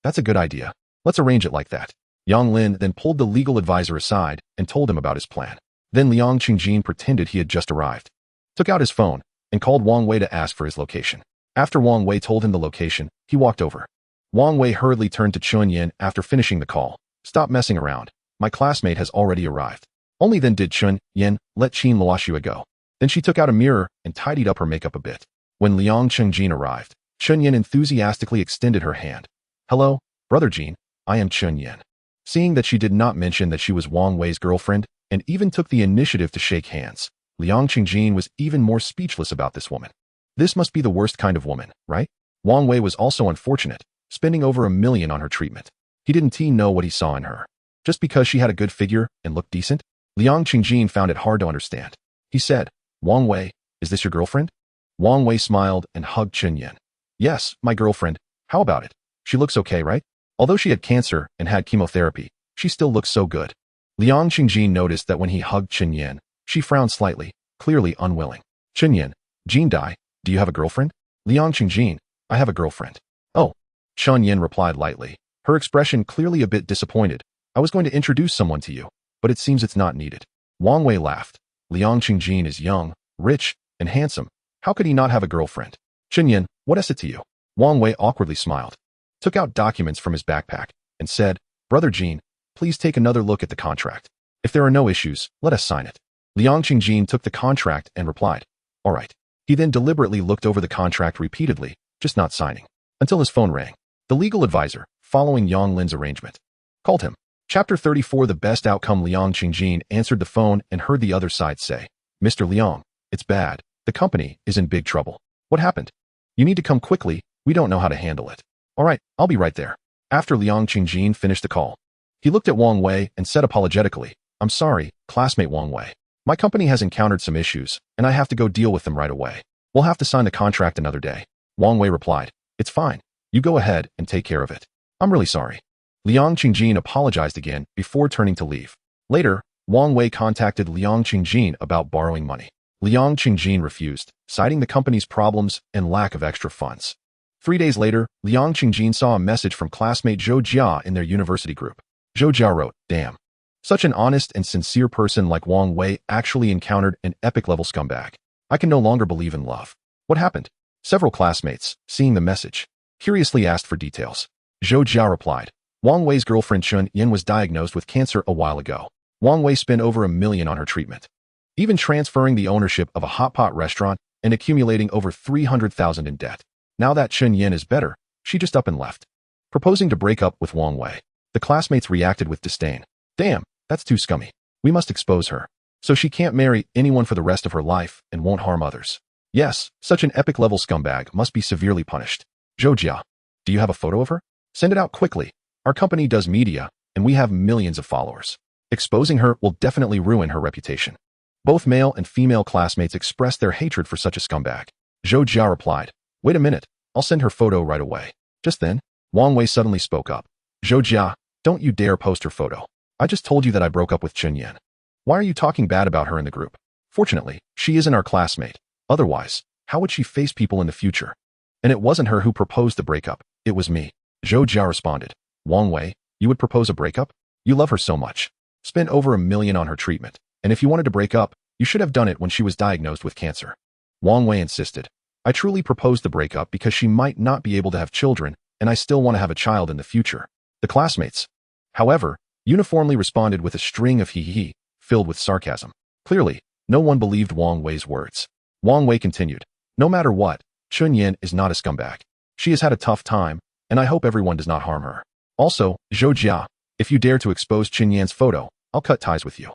That's a good idea. Let's arrange it like that. Yang Lin then pulled the legal advisor aside and told him about his plan. Then Liang Qingjin pretended he had just arrived, took out his phone, and called Wang Wei to ask for his location. After Wang Wei told him the location, he walked over. Wang Wei hurriedly turned to Chun Yin after finishing the call. Stop messing around. My classmate has already arrived. Only then did Chun Yin let Qin Luoxua go. Then she took out a mirror and tidied up her makeup a bit. When Liang Qingjin arrived, Chun Yin enthusiastically extended her hand. Hello, Brother Jin, I am Chun Yin. Seeing that she did not mention that she was Wang Wei's girlfriend, and even took the initiative to shake hands, Liang Qingjin was even more speechless about this woman. This must be the worst kind of woman, right? Wang Wei was also unfortunate, spending over $1 million on her treatment. He didn't know what he saw in her. Just because she had a good figure and looked decent? Liang Qingjin found it hard to understand. He said, Wang Wei, is this your girlfriend? Wang Wei smiled and hugged Chun Yin. Yes, my girlfriend. How about it? She looks okay, right? Although she had cancer and had chemotherapy, she still looks so good. Liang Qingjin noticed that when he hugged Chun Yin, she frowned slightly, clearly unwilling. Chun Yin, Jin Dai, do you have a girlfriend? Liang Qingjin, I have a girlfriend. Oh. Chun Yin replied lightly, her expression clearly a bit disappointed. I was going to introduce someone to you, but it seems it's not needed. Wang Wei laughed. Liang Qingjin is young, rich, and handsome. How could he not have a girlfriend? Chun Yin, what is it to you? Wang Wei awkwardly smiled, took out documents from his backpack, and said, Brother Jin, please take another look at the contract. If there are no issues, let us sign it. Liang Qingjin took the contract and replied, all right. He then deliberately looked over the contract repeatedly, just not signing, until his phone rang. The legal advisor, following Yang Lin's arrangement, called him. Chapter 34 The best outcome. Liang Qingjin answered the phone and heard the other side say, Mr. Liang, it's bad. The company is in big trouble. What happened? You need to come quickly. We don't know how to handle it. All right, I'll be right there. After Liang Qingjin finished the call, he looked at Wang Wei and said apologetically, I'm sorry, classmate Wang Wei. My company has encountered some issues, and I have to go deal with them right away. We'll have to sign the contract another day. Wang Wei replied, it's fine. You go ahead and take care of it. I'm really sorry. Liang Qingjin apologized again before turning to leave. Later, Wang Wei contacted Liang Qingjin about borrowing money. Liang Qingjin refused, citing the company's problems and lack of extra funds. 3 days later, Liang Qingjin saw a message from classmate Zhou Jia in their university group. Zhou Jia wrote, damn. Such an honest and sincere person like Wang Wei actually encountered an epic-level scumbag. I can no longer believe in love. What happened? Several classmates, seeing the message, curiously asked for details. Zhou Jia replied, Wang Wei's girlfriend Chun Yin was diagnosed with cancer a while ago. Wang Wei spent over $1 million on her treatment, even transferring the ownership of a hot pot restaurant and accumulating over $300,000 in debt. Now that Chun Yin is better, she just up and left, proposing to break up with Wang Wei. The classmates reacted with disdain. Damn, that's too scummy. We must expose her, so she can't marry anyone for the rest of her life and won't harm others. Yes, such an epic-level scumbag must be severely punished. Zhou Jia, do you have a photo of her? Send it out quickly. Our company does media, and we have millions of followers. Exposing her will definitely ruin her reputation. Both male and female classmates expressed their hatred for such a scumbag. Zhou Jia replied, wait a minute, I'll send her photo right away. Just then, Wang Wei suddenly spoke up. Zhou Jia, don't you dare post her photo. I just told you that I broke up with Chun Yin. Why are you talking bad about her in the group? Fortunately, she isn't our classmate. Otherwise, how would she face people in the future? And it wasn't her who proposed the breakup, it was me. Zhou Jia responded. Wang Wei, you would propose a breakup? You love her so much. spent over $1 million on her treatment, and if you wanted to break up, you should have done it when she was diagnosed with cancer. Wang Wei insisted. I truly proposed the breakup because she might not be able to have children, and I still want to have a child in the future. The classmates, however, uniformly responded with a string of hee-hee, filled with sarcasm. Clearly, no one believed Wang Wei's words. Wang Wei continued, no matter what, Chun Yin is not a scumbag. She has had a tough time, and I hope everyone does not harm her. Also, Zhou Jia, if you dare to expose Chun Yan's photo, I'll cut ties with you.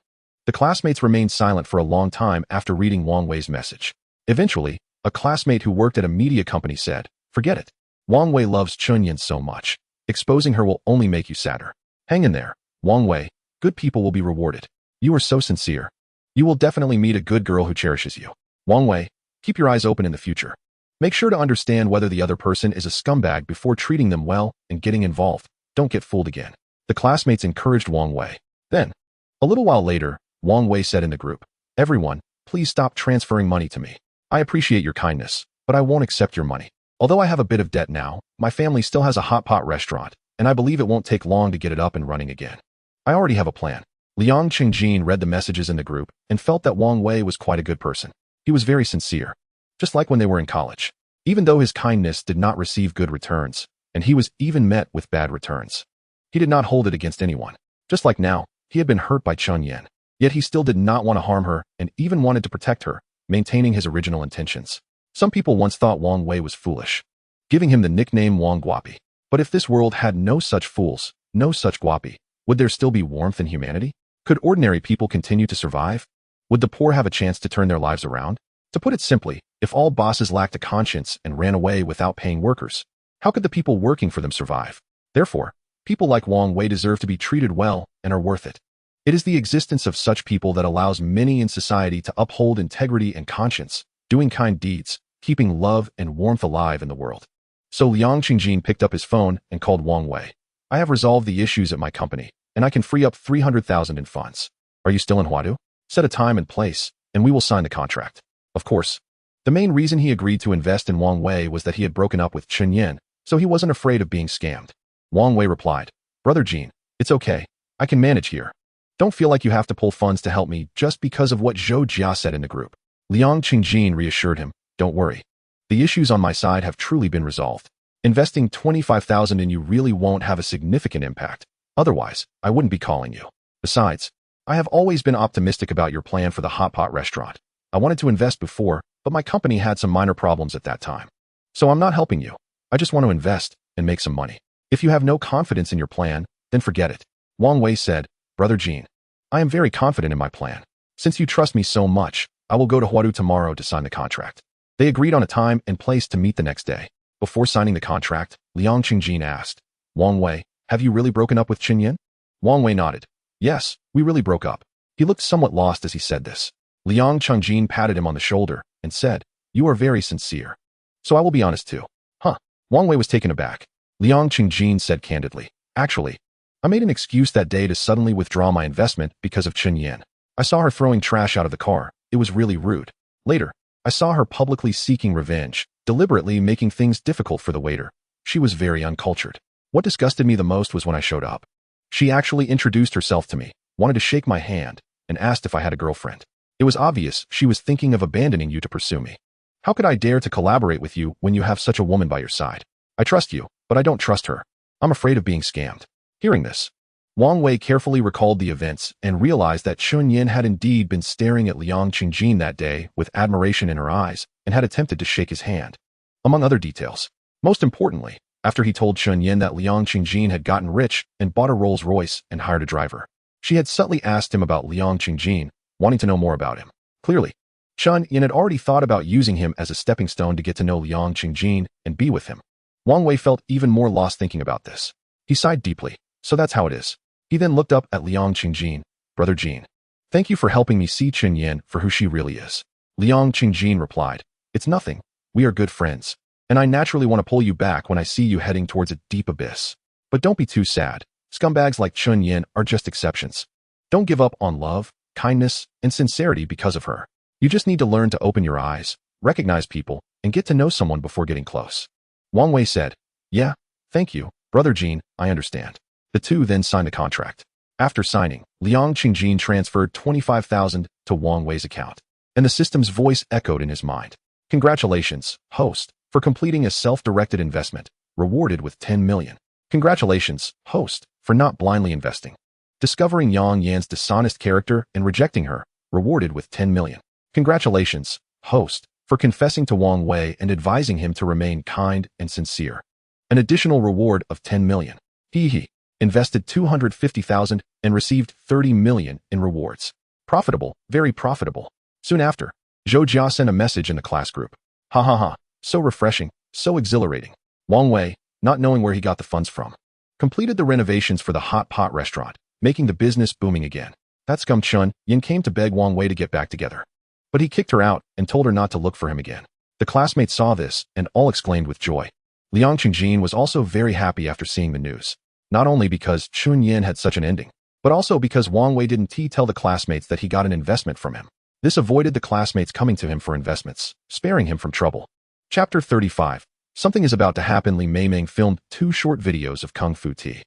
The classmates remained silent for a long time after reading Wang Wei's message. Eventually, a classmate who worked at a media company said, forget it. Wang Wei loves Chun Yin so much. Exposing her will only make you sadder. Hang in there, Wang Wei. Good people will be rewarded. You are so sincere. You will definitely meet a good girl who cherishes you. Wang Wei, keep your eyes open in the future. Make sure to understand whether the other person is a scumbag before treating them well and getting involved. Don't get fooled again. The classmates encouraged Wang Wei. Then, a little while later, Wang Wei said in the group, everyone, please stop transferring money to me. I appreciate your kindness, but I won't accept your money. Although I have a bit of debt now, my family still has a hot pot restaurant, and I believe it won't take long to get it up and running again. I already have a plan. Liang Qingjin read the messages in the group and felt that Wang Wei was quite a good person. He was very sincere, just like when they were in college. Even though his kindness did not receive good returns, and he was even met with bad returns, he did not hold it against anyone. Just like now, he had been hurt by Chun Yin, yet he still did not want to harm her and even wanted to protect her, maintaining his original intentions. Some people once thought Wang Wei was foolish, giving him the nickname Wang Guapi. But if this world had no such fools, no such Guapi, would there still be warmth and humanity? Could ordinary people continue to survive? Would the poor have a chance to turn their lives around? To put it simply, if all bosses lacked a conscience and ran away without paying workers, how could the people working for them survive? Therefore, people like Wang Wei deserve to be treated well and are worth it. It is the existence of such people that allows many in society to uphold integrity and conscience, doing kind deeds, keeping love and warmth alive in the world. So Liang Qingjin picked up his phone and called Wang Wei. I have resolved the issues at my company, and I can free up 300,000 in funds. Are you still in Huadu? Set a time and place, and we will sign the contract. Of course. The main reason he agreed to invest in Wang Wei was that he had broken up with Chun Yin, so he wasn't afraid of being scammed. Wang Wei replied, Brother Jean, it's okay. I can manage here. Don't feel like you have to pull funds to help me just because of what Zhou Jia said in the group. Liang Qingjin reassured him, don't worry. The issues on my side have truly been resolved. Investing 25,000 in you really won't have a significant impact. Otherwise, I wouldn't be calling you. Besides, I have always been optimistic about your plan for the hot pot restaurant. I wanted to invest before, but my company had some minor problems at that time. So I'm not helping you. I just want to invest and make some money. If you have no confidence in your plan, then forget it. Wang Wei said, Brother Jean, I am very confident in my plan. Since you trust me so much, I will go to Huadu tomorrow to sign the contract. They agreed on a time and place to meet the next day. Before signing the contract, Liang Qingjin asked, Wang Wei, have you really broken up with Chun Yin? Wang Wei nodded. Yes, we really broke up. He looked somewhat lost as he said this. Liang Qingjin patted him on the shoulder and said, you are very sincere. So I will be honest too. Huh. Wang Wei was taken aback. Liang Qingjin said candidly, actually, I made an excuse that day to suddenly withdraw my investment because of Chun Yin. I saw her throwing trash out of the car. It was really rude. Later, I saw her publicly seeking revenge, deliberately making things difficult for the waiter. She was very uncultured. What disgusted me the most was when I showed up. She actually introduced herself to me, wanted to shake my hand, and asked if I had a girlfriend. It was obvious she was thinking of abandoning you to pursue me. How could I dare to collaborate with you when you have such a woman by your side? I trust you, but I don't trust her. I'm afraid of being scammed. Hearing this, Wang Wei carefully recalled the events and realized that Chun Yin had indeed been staring at Liang Qingjin that day with admiration in her eyes and had attempted to shake his hand, among other details. Most importantly, after he told Chun Yin that Liang Qingjin had gotten rich and bought a Rolls-Royce and hired a driver, she had subtly asked him about Liang Qingjin, wanting to know more about him. Clearly, Chun Yin had already thought about using him as a stepping stone to get to know Liang Qingjin and be with him. Wang Wei felt even more lost thinking about this. He sighed deeply. So that's how it is. He then looked up at Liang Qingjin. Brother Jean, thank you for helping me see Chun Yin for who she really is. Liang Qingjin replied, it's nothing. We are good friends. And I naturally want to pull you back when I see you heading towards a deep abyss. But don't be too sad. Scumbags like Chun Yin are just exceptions. Don't give up on love, kindness, and sincerity because of her. You just need to learn to open your eyes, recognize people, and get to know someone before getting close. Wang Wei said, yeah, thank you, Brother Jean, I understand. The two then signed a contract. After signing, Liang Qingjin transferred 25,000 to Wang Wei's account, and the system's voice echoed in his mind. Congratulations, host, for completing a self-directed investment, rewarded with 10 million. Congratulations, host, for not blindly investing. Discovering Yang Yan's dishonest character and rejecting her, rewarded with 10 million. Congratulations, host, for confessing to Wang Wei and advising him to remain kind and sincere. An additional reward of 10 million. He invested 250,000 and received 30 million in rewards. Profitable, very profitable. Soon after, Zhou Jia sent a message in the class group. Ha ha ha, so refreshing, so exhilarating. Wang Wei, not knowing where he got the funds from, completed the renovations for the hot pot restaurant, making the business booming again. That scum Chun Yin came to beg Wang Wei to get back together. But he kicked her out and told her not to look for him again. The classmates saw this and all exclaimed with joy. Liang Qingjin was also very happy after seeing the news. Not only because Chun Yin had such an ending, but also because Wang Wei didn't tell the classmates that he got an investment from him. This avoided the classmates coming to him for investments, sparing him from trouble. Chapter 35. Something is about to happen. Li Meimeng filmed 2 short videos of Kung Fu Tea.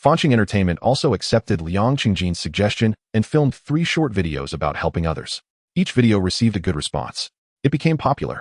Fancheng Entertainment also accepted Liang Qingjin's suggestion and filmed 3 short videos about helping others. Each video received a good response. It became popular.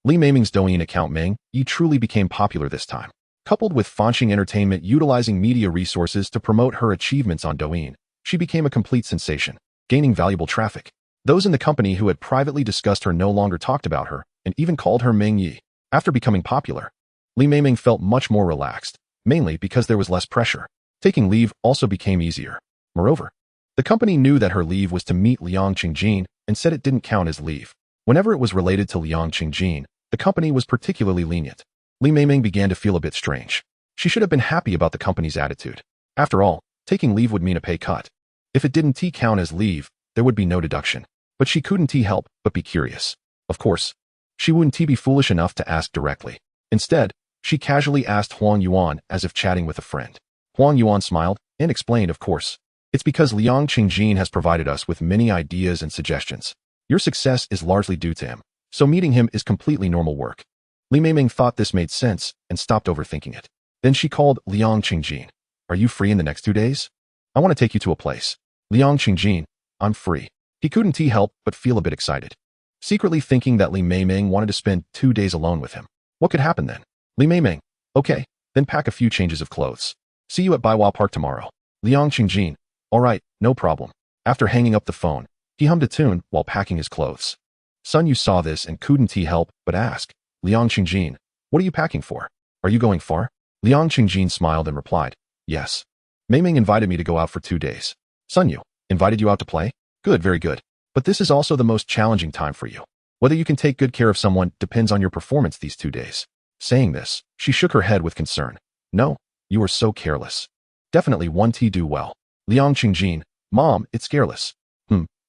Li Meimeng's Douyin account Meng Yi truly became popular this time. Coupled with Fancheng Entertainment utilizing media resources to promote her achievements on Douyin, she became a complete sensation, gaining valuable traffic. Those in the company who had privately discussed her no longer talked about her and even called her Meng Yi. After becoming popular, Li Meimeng felt much more relaxed, mainly because there was less pressure. Taking leave also became easier. Moreover, the company knew that her leave was to meet Liang Qingjin and said it didn't count as leave. Whenever it was related to Liang Qingjin, the company was particularly lenient. Li Meimeng began to feel a bit strange. She should have been happy about the company's attitude. After all, taking leave would mean a pay cut. If it didn't count as leave, there would be no deduction. But she couldn't help but be curious. Of course, she wouldn't be foolish enough to ask directly. Instead, she casually asked Huang Yuan as if chatting with a friend. Huang Yuan smiled and explained, of course. It's because Liang Qingjin has provided us with many ideas and suggestions. Your success is largely due to him, so meeting him is completely normal work. Li Meimeng thought this made sense and stopped overthinking it. Then she called Liang Qingjin. Are you free in the next 2 days? I want to take you to a place. Liang Qingjin, I'm free. He couldn't help but feel a bit excited, secretly thinking that Li Meimeng wanted to spend 2 days alone with him. What could happen then? Li Meimeng, okay, then pack a few changes of clothes. See you at Baiwa Park tomorrow. Liang Qingjin, all right, no problem. After hanging up the phone, he hummed a tune while packing his clothes. Sun Yu saw this and couldn't help but ask, Liang Qingjin, what are you packing for? Are you going far? Liang Qingjin smiled and replied, yes. Meimeng invited me to go out for 2 days. Sun Yu invited you out to play? Good, very good. But this is also the most challenging time for you. Whether you can take good care of someone depends on your performance these 2 days. Saying this, she shook her head with concern. No, you are so careless. Definitely won't do well. Liang Qingjin, Mom, it's careless.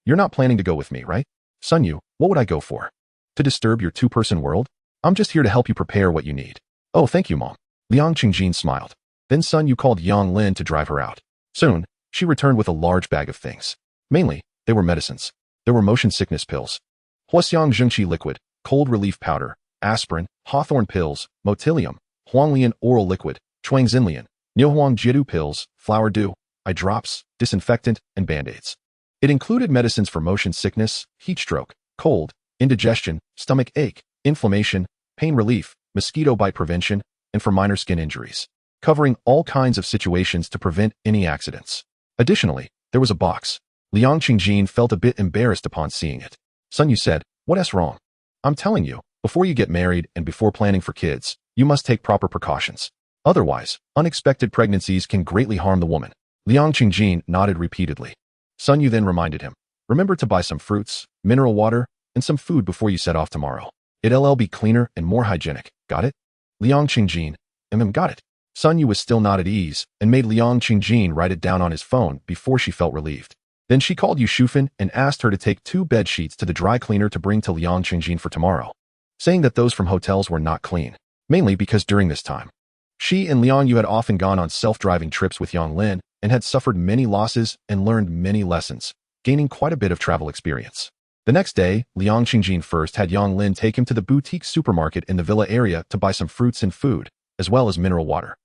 You're not planning to go with me, right? Sun Yu, what would I go for? To disturb your 2-person world? I'm just here to help you prepare what you need. Oh, thank you, Mom. Liang Qingjin smiled. Then Sun Yu called Yang Lin to drive her out. Soon, she returned with a large bag of things. Mainly, they were medicines. There were motion sickness pills, Huaxiang Zhengqi liquid, cold relief powder, aspirin, hawthorn pills, motilium, Huanglian oral liquid, Chuangxinlian, Niuhuang Jidu pills, flower dew, eye drops, disinfectant, and band-aids. It included medicines for motion sickness, heat stroke, cold, indigestion, stomach ache, inflammation, pain relief, mosquito bite prevention, and for minor skin injuries, covering all kinds of situations to prevent any accidents. Additionally, there was a box. Liang Qingjin felt a bit embarrassed upon seeing it. Sun Yu said, what's wrong? I'm telling you, before you get married and before planning for kids, you must take proper precautions. Otherwise, unexpected pregnancies can greatly harm the woman. Liang Qingjin nodded repeatedly. Sun Yu then reminded him, remember to buy some fruits, mineral water, and some food before you set off tomorrow. It'll be cleaner and more hygienic, got it? Liang Qingjin, got it. Sun Yu was still not at ease and made Liang Qingjin write it down on his phone before she felt relieved. Then she called Yu Shufan and asked her to take 2 bed sheets to the dry cleaner to bring to Liang Qingjin for tomorrow, saying that those from hotels were not clean, mainly because during this time, she and Liang Yu had often gone on self-driving trips with Yang Lin and had suffered many losses and learned many lessons, gaining quite a bit of travel experience. The next day, Liang Qingjin first had Yang Lin take him to the boutique supermarket in the villa area to buy some fruits and food, as well as mineral water.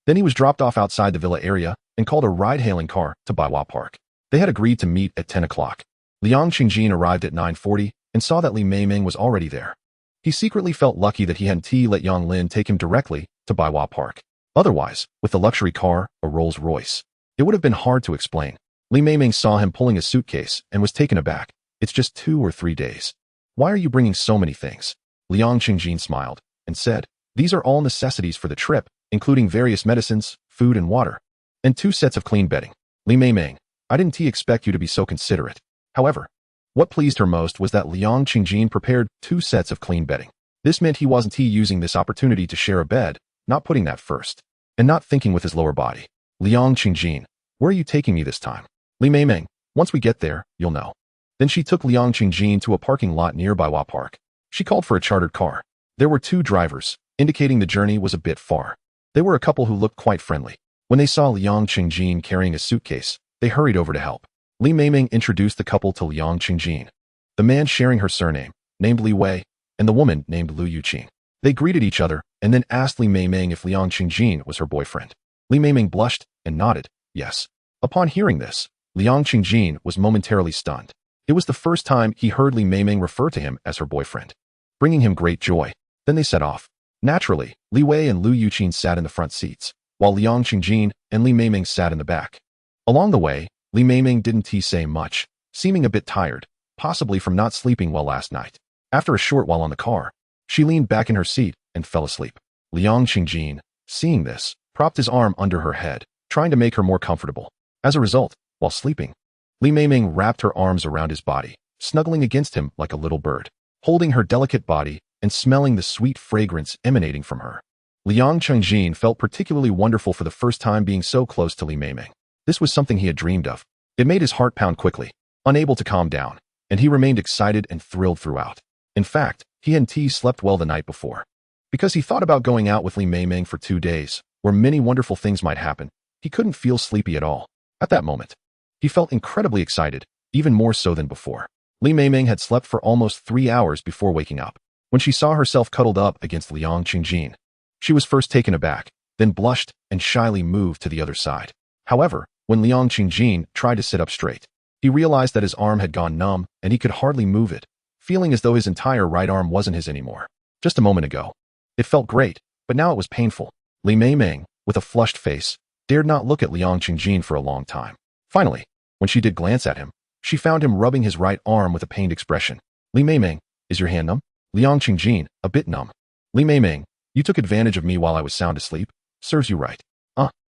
Then he was dropped off outside the villa area and called a ride-hailing car to Baiwa Park. They had agreed to meet at 10 o'clock. Liang Qingjin arrived at 9:40 and saw that Li Meimeng was already there. He secretly felt lucky that he hadn't let Yang Lin take him directly to Baiwa Park. Otherwise, with the luxury car, a Rolls-Royce, it would have been hard to explain. Li Meimeng saw him pulling a suitcase and was taken aback. It's just 2 or 3 days. Why are you bringing so many things? Liang Qingjin smiled and said, these are all necessities for the trip, including various medicines, food and water, and 2 sets of clean bedding. Li Meimeng, I didn't expect you to be so considerate. However, what pleased her most was that Liang Qingjin prepared 2 sets of clean bedding. This meant he wasn't using this opportunity to share a bed, not putting that first, and not thinking with his lower body. Liang Qingjin, where are you taking me this time? Li Meimeng, once we get there, you'll know. Then she took Liang Qingjin to a parking lot near Baiwa Park. She called for a chartered car. There were 2 drivers, indicating the journey was a bit far. They were a couple who looked quite friendly. When they saw Liang Qingjin carrying a suitcase, they hurried over to help. Li Meimeng introduced the couple to Liang Qingjin, the man sharing her surname, named Li Wei, and the woman named Liu Xi. They greeted each other and then asked Li Meimeng if Liang Qingjin was her boyfriend. Li Meimeng blushed and nodded, yes. Upon hearing this, Liang Qingjin was momentarily stunned. It was the first time he heard Li Meimeng refer to him as her boyfriend, bringing him great joy. Then they set off. Naturally, Li Wei and Liu Xi sat in the front seats, while Liang Qingjin and Li Meimeng sat in the back. Along the way, Li Meimeng didn't say much, seeming a bit tired, possibly from not sleeping well last night. After a short while on the car, she leaned back in her seat and fell asleep. Liang Qingjin, seeing this, propped his arm under her head, trying to make her more comfortable. As a result, while sleeping, Li Meimeng wrapped her arms around his body, snuggling against him like a little bird, holding her delicate body and smelling the sweet fragrance emanating from her. Liang Qingjin felt particularly wonderful for the first time being so close to Li Meimeng. This was something he had dreamed of. It made his heart pound quickly, unable to calm down, and he remained excited and thrilled throughout. In fact, he hadn't slept well the night before. Because he thought about going out with Li Meimeng for 2 days, where many wonderful things might happen, he couldn't feel sleepy at all. At that moment, he felt incredibly excited, even more so than before. Li Meimeng had slept for almost 3 hours before waking up. When she saw herself cuddled up against Liang Qingjin, she was first taken aback, then blushed and shyly moved to the other side. However, when Liang Qingjin tried to sit up straight, he realized that his arm had gone numb and he could hardly move it, feeling as though his entire right arm wasn't his anymore. Just a moment ago, it felt great, but now it was painful. Li Meimeng, with a flushed face, dared not look at Liang Qingjin for a long time. Finally, when she did glance at him, she found him rubbing his right arm with a pained expression. Li Meimeng, is your hand numb? Liang Qingjin, a bit numb. Li Meimeng, you took advantage of me while I was sound asleep? Serves you right.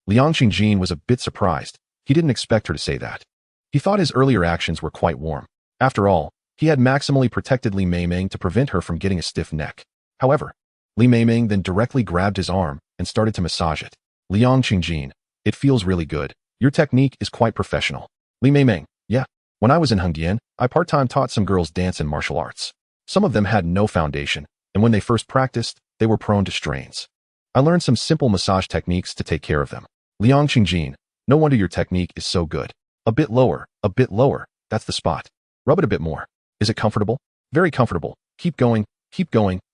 Liang Qingjin was a bit surprised. He didn't expect her to say that. He thought his earlier actions were quite warm. After all, he had maximally protected Li Meimeng to prevent her from getting a stiff neck. However, Li Meimeng then directly grabbed his arm and started to massage it. Liang Qingjin, it feels really good. Your technique is quite professional. Li Meimeng, yeah. When I was in Hengdian, I part-time taught some girls dance and martial arts. Some of them had no foundation, and when they first practiced, they were prone to strains. I learned some simple massage techniques to take care of them. Liang Qingjin, no wonder your technique is so good. A bit lower, that's the spot. Rub it a bit more. Is it comfortable? Very comfortable. Keep going,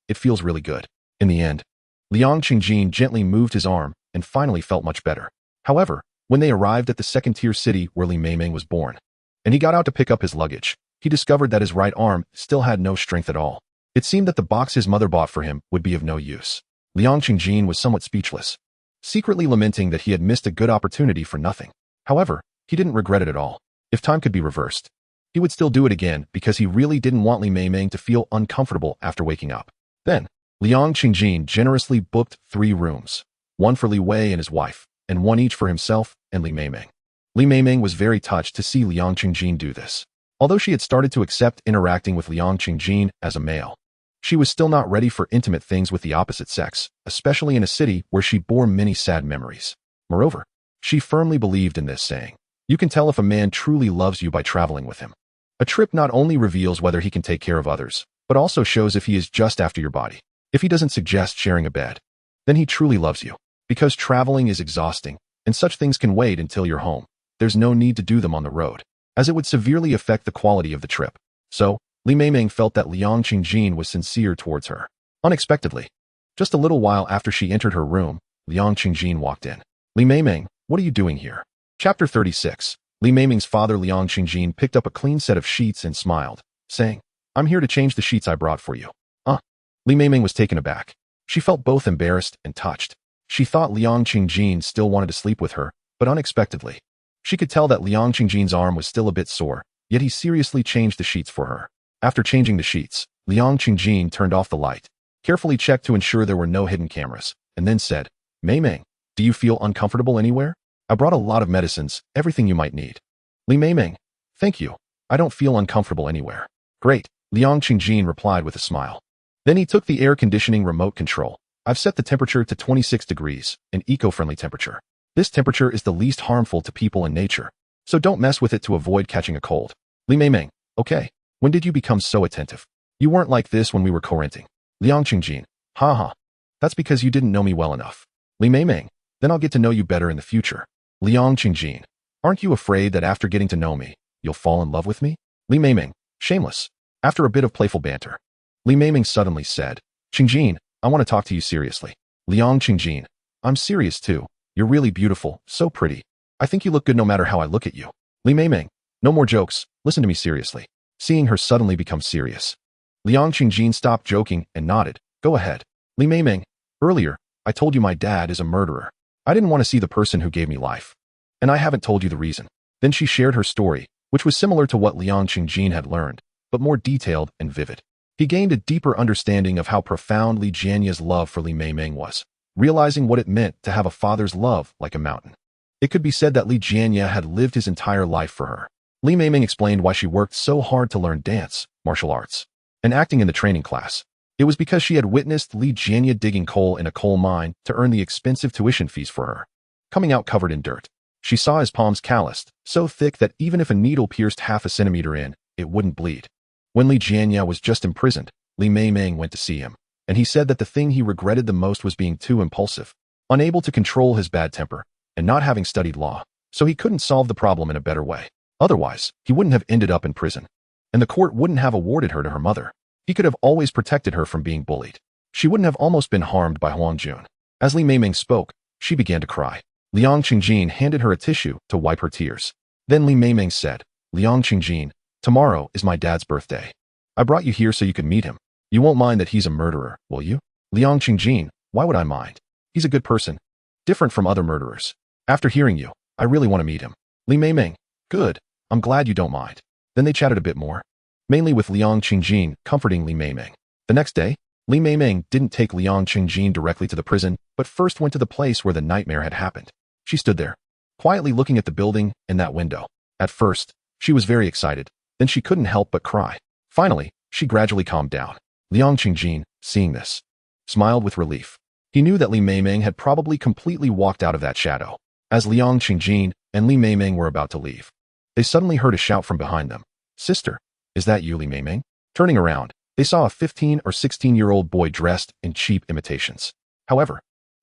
it feels really good. In the end, Liang Qingjin gently moved his arm and finally felt much better. However, when they arrived at the second-tier city where Li Meimeng was born, and he got out to pick up his luggage, he discovered that his right arm still had no strength at all. It seemed that the box his mother bought for him would be of no use. Liang Qingjin was somewhat speechless, secretly lamenting that he had missed a good opportunity for nothing. However, he didn't regret it at all. If time could be reversed, he would still do it again because he really didn't want Li Meimeng to feel uncomfortable after waking up. Then, Liang Qingjin generously booked 3 rooms, one for Li Wei and his wife, and one each for himself and Li Meimeng. Li Meimeng was very touched to see Liang Qingjin do this. Although she had started to accept interacting with Liang Qingjin as a male, she was still not ready for intimate things with the opposite sex, especially in a city where she bore many sad memories. Moreover, she firmly believed in this saying, you can tell if a man truly loves you by traveling with him. A trip not only reveals whether he can take care of others, but also shows if he is just after your body. If he doesn't suggest sharing a bed, then he truly loves you. Because traveling is exhausting, and such things can wait until you're home, there's no need to do them on the road, as it would severely affect the quality of the trip. So, Li Meimeng felt that Liang Qingjin was sincere towards her. Unexpectedly, just a little while after she entered her room, Liang Qingjin walked in. Li Meimeng, what are you doing here? Chapter 36. Li Meimeng's father Liang Qingjin picked up a clean set of sheets and smiled, saying, I'm here to change the sheets I brought for you. Li Meimeng was taken aback. She felt both embarrassed and touched. She thought Liang Qingjin still wanted to sleep with her, but unexpectedly. She could tell that Liang Qingjin's arm was still a bit sore, yet he seriously changed the sheets for her. After changing the sheets, Liang Qingjin turned off the light, carefully checked to ensure there were no hidden cameras, and then said, Meimeng, do you feel uncomfortable anywhere? I brought a lot of medicines, everything you might need. Li Meimeng, thank you. I don't feel uncomfortable anywhere. Great, Liang Qingjin replied with a smile. Then he took the air conditioning remote control. I've set the temperature to 26 degrees, an eco-friendly temperature. This temperature is the least harmful to people and nature, so don't mess with it to avoid catching a cold. Li Meimeng, okay. When did you become so attentive? You weren't like this when we were co-renting. Liang Qingjin, haha. That's because you didn't know me well enough. Li Meimeng, then I'll get to know you better in the future. Liang Qingjin, aren't you afraid that after getting to know me, you'll fall in love with me? Li Meimeng, shameless. After a bit of playful banter, Li Meimeng suddenly said, Qingjin, I want to talk to you seriously. Liang Qingjin, I'm serious too. You're really beautiful, so pretty. I think you look good no matter how I look at you. Li Meimeng, no more jokes, listen to me seriously. Seeing her suddenly become serious, Liang Qingjin stopped joking and nodded. Go ahead. Li Meimeng, earlier, I told you my dad is a murderer. I didn't want to see the person who gave me life. And I haven't told you the reason. Then she shared her story, which was similar to what Liang Qingjin had learned, but more detailed and vivid. He gained a deeper understanding of how profound Li Jianya's love for Li Meimeng was, realizing what it meant to have a father's love like a mountain. It could be said that Li Jianya had lived his entire life for her. Li Meimeng explained why she worked so hard to learn dance, martial arts, and acting in the training class. It was because she had witnessed Li Jianya digging coal in a coal mine to earn the expensive tuition fees for her. Coming out covered in dirt, she saw his palms calloused, so thick that even if a needle pierced half a centimeter in, it wouldn't bleed. When Li Jianya was just imprisoned, Li Meimeng went to see him, and he said that the thing he regretted the most was being too impulsive, unable to control his bad temper, and not having studied law, so he couldn't solve the problem in a better way. Otherwise, he wouldn't have ended up in prison, and the court wouldn't have awarded her to her mother. He could have always protected her from being bullied. She wouldn't have almost been harmed by Huang Jun. As Li Meimeng spoke, she began to cry. Liang Qingjin handed her a tissue to wipe her tears. Then Li Meimeng said, Liang Qingjin, tomorrow is my dad's birthday. I brought you here so you can meet him. You won't mind that he's a murderer, will you? Liang Qingjin, why would I mind? He's a good person, different from other murderers. After hearing you, I really want to meet him. Li Meimeng, good. I'm glad you don't mind. Then they chatted a bit more, mainly with Liang Qingjin comforting Li Meimeng. The next day, Li Meimeng didn't take Liang Qingjin directly to the prison, but first went to the place where the nightmare had happened. She stood there, quietly looking at the building and that window. At first, she was very excited, then she couldn't help but cry. Finally, she gradually calmed down. Liang Qingjin, seeing this, smiled with relief. He knew that Li Meimeng had probably completely walked out of that shadow. As Liang Qingjin and Li Meimeng were about to leave, they suddenly heard a shout from behind them. Sister, is that you, Li Meimeng? Turning around, they saw a 15 or 16-year-old boy dressed in cheap imitations. However,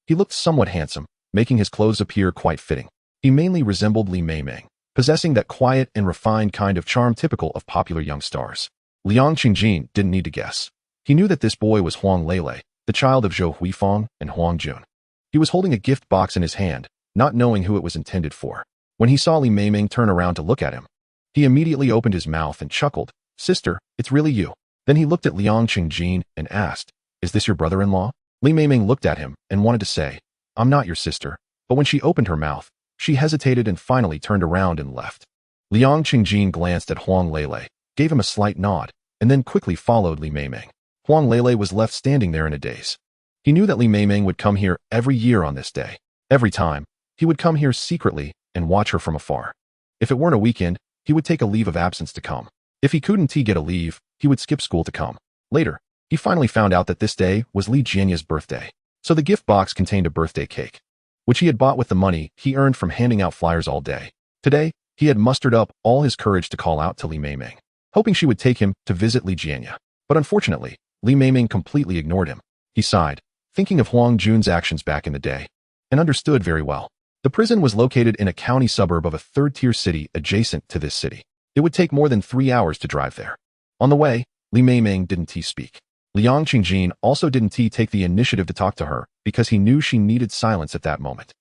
he looked somewhat handsome, making his clothes appear quite fitting. He mainly resembled Li Meimeng, possessing that quiet and refined kind of charm typical of popular young stars. Liang Qingjin didn't need to guess. He knew that this boy was Huang Lele, the child of Zhou Huifang and Huang Jun. He was holding a gift box in his hand, not knowing who it was intended for. When he saw Li Meimeng turn around to look at him, he immediately opened his mouth and chuckled. Sister, it's really you. Then he looked at Liang Qingjin and asked, is this your brother-in-law? Li Meimeng looked at him and wanted to say, I'm not your sister, but when she opened her mouth, she hesitated and finally turned around and left. Liang Qingjin glanced at Huang Lele, gave him a slight nod, and then quickly followed Li Meimeng. Huang Lele was left standing there in a daze. He knew that Li Meimeng would come here every year on this day. Every time, he would come here secretly and watch her from afar. If it weren't a weekend, he would take a leave of absence to come. If he couldn't get a leave, he would skip school to come. Later, he finally found out that this day was Li Jianya's birthday. So the gift box contained a birthday cake, which he had bought with the money he earned from handing out flyers all day. Today, he had mustered up all his courage to call out to Li Meimeng, hoping she would take him to visit Li Jianya. But unfortunately, Li Meimeng completely ignored him. He sighed, thinking of Huang Jun's actions back in the day, and understood very well. The prison was located in a county suburb of a third-tier city adjacent to this city. It would take more than 3 hours to drive there. On the way, Li Meimeng didn't speak. Liang Qingjin also didn't take the initiative to talk to her because he knew she needed silence at that moment.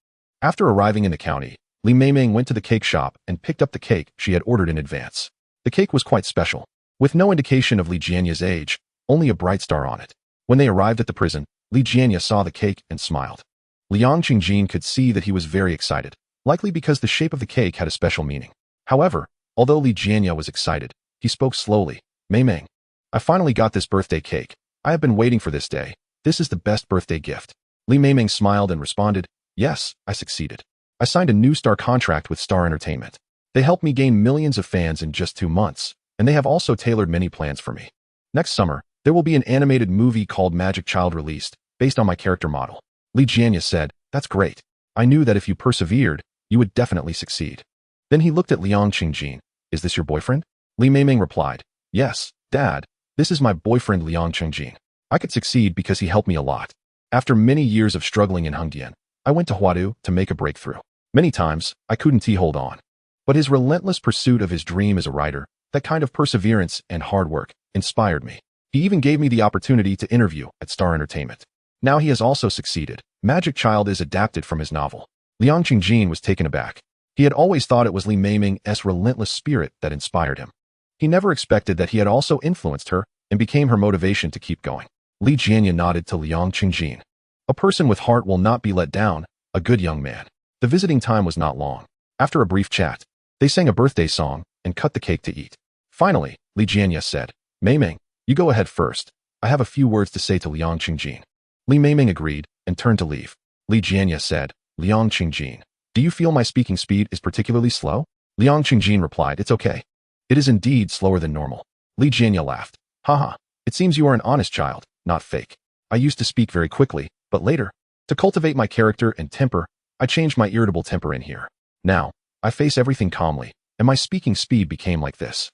After arriving in the county, Li Meimeng went to the cake shop and picked up the cake she had ordered in advance. The cake was quite special, with no indication of Li Jianya's age, only a bright star on it. When they arrived at the prison, Li Jianya saw the cake and smiled. Liang Qingjin could see that he was very excited, likely because the shape of the cake had a special meaning. However, although Li Jianya was excited, he spoke slowly. Meimeng, I finally got this birthday cake. I have been waiting for this day. This is the best birthday gift. Li Meimeng smiled and responded, yes, I succeeded. I signed a new star contract with Star Entertainment. They helped me gain millions of fans in just 2 months, and they have also tailored many plans for me. Next summer, there will be an animated movie called Magic Child released, based on my character model. Li Jianya said, that's great. I knew that if you persevered, you would definitely succeed. Then he looked at Liang Qingjin. Is this your boyfriend? Li Meimeng replied, yes, Dad, this is my boyfriend Liang Qingjin. I could succeed because he helped me a lot. After many years of struggling in Hengdian, I went to Huadu to make a breakthrough. Many times, I couldn't hold on. But his relentless pursuit of his dream as a writer, that kind of perseverance and hard work, inspired me. He even gave me the opportunity to interview at Star Entertainment. Now he has also succeeded. Magic Child is adapted from his novel. Liang Qingjin was taken aback. He had always thought it was Li Meimeng's relentless spirit that inspired him. He never expected that he had also influenced her and became her motivation to keep going. Li Jianya nodded to Liang Qingjin. A person with heart will not be let down, a good young man. The visiting time was not long. After a brief chat, they sang a birthday song and cut the cake to eat. Finally, Li Jianya said, Meimeng, you go ahead first. I have a few words to say to Liang Qingjin. Li Meimeng agreed and turned to leave. Li Jianya said, Liang Qingjin, do you feel my speaking speed is particularly slow? Liang Qingjin replied, it's okay. It is indeed slower than normal. Li Jianya laughed. Haha, it seems you are an honest child, not fake. I used to speak very quickly, but later, to cultivate my character and temper, I changed my irritable temper in here. Now, I face everything calmly, and my speaking speed became like this.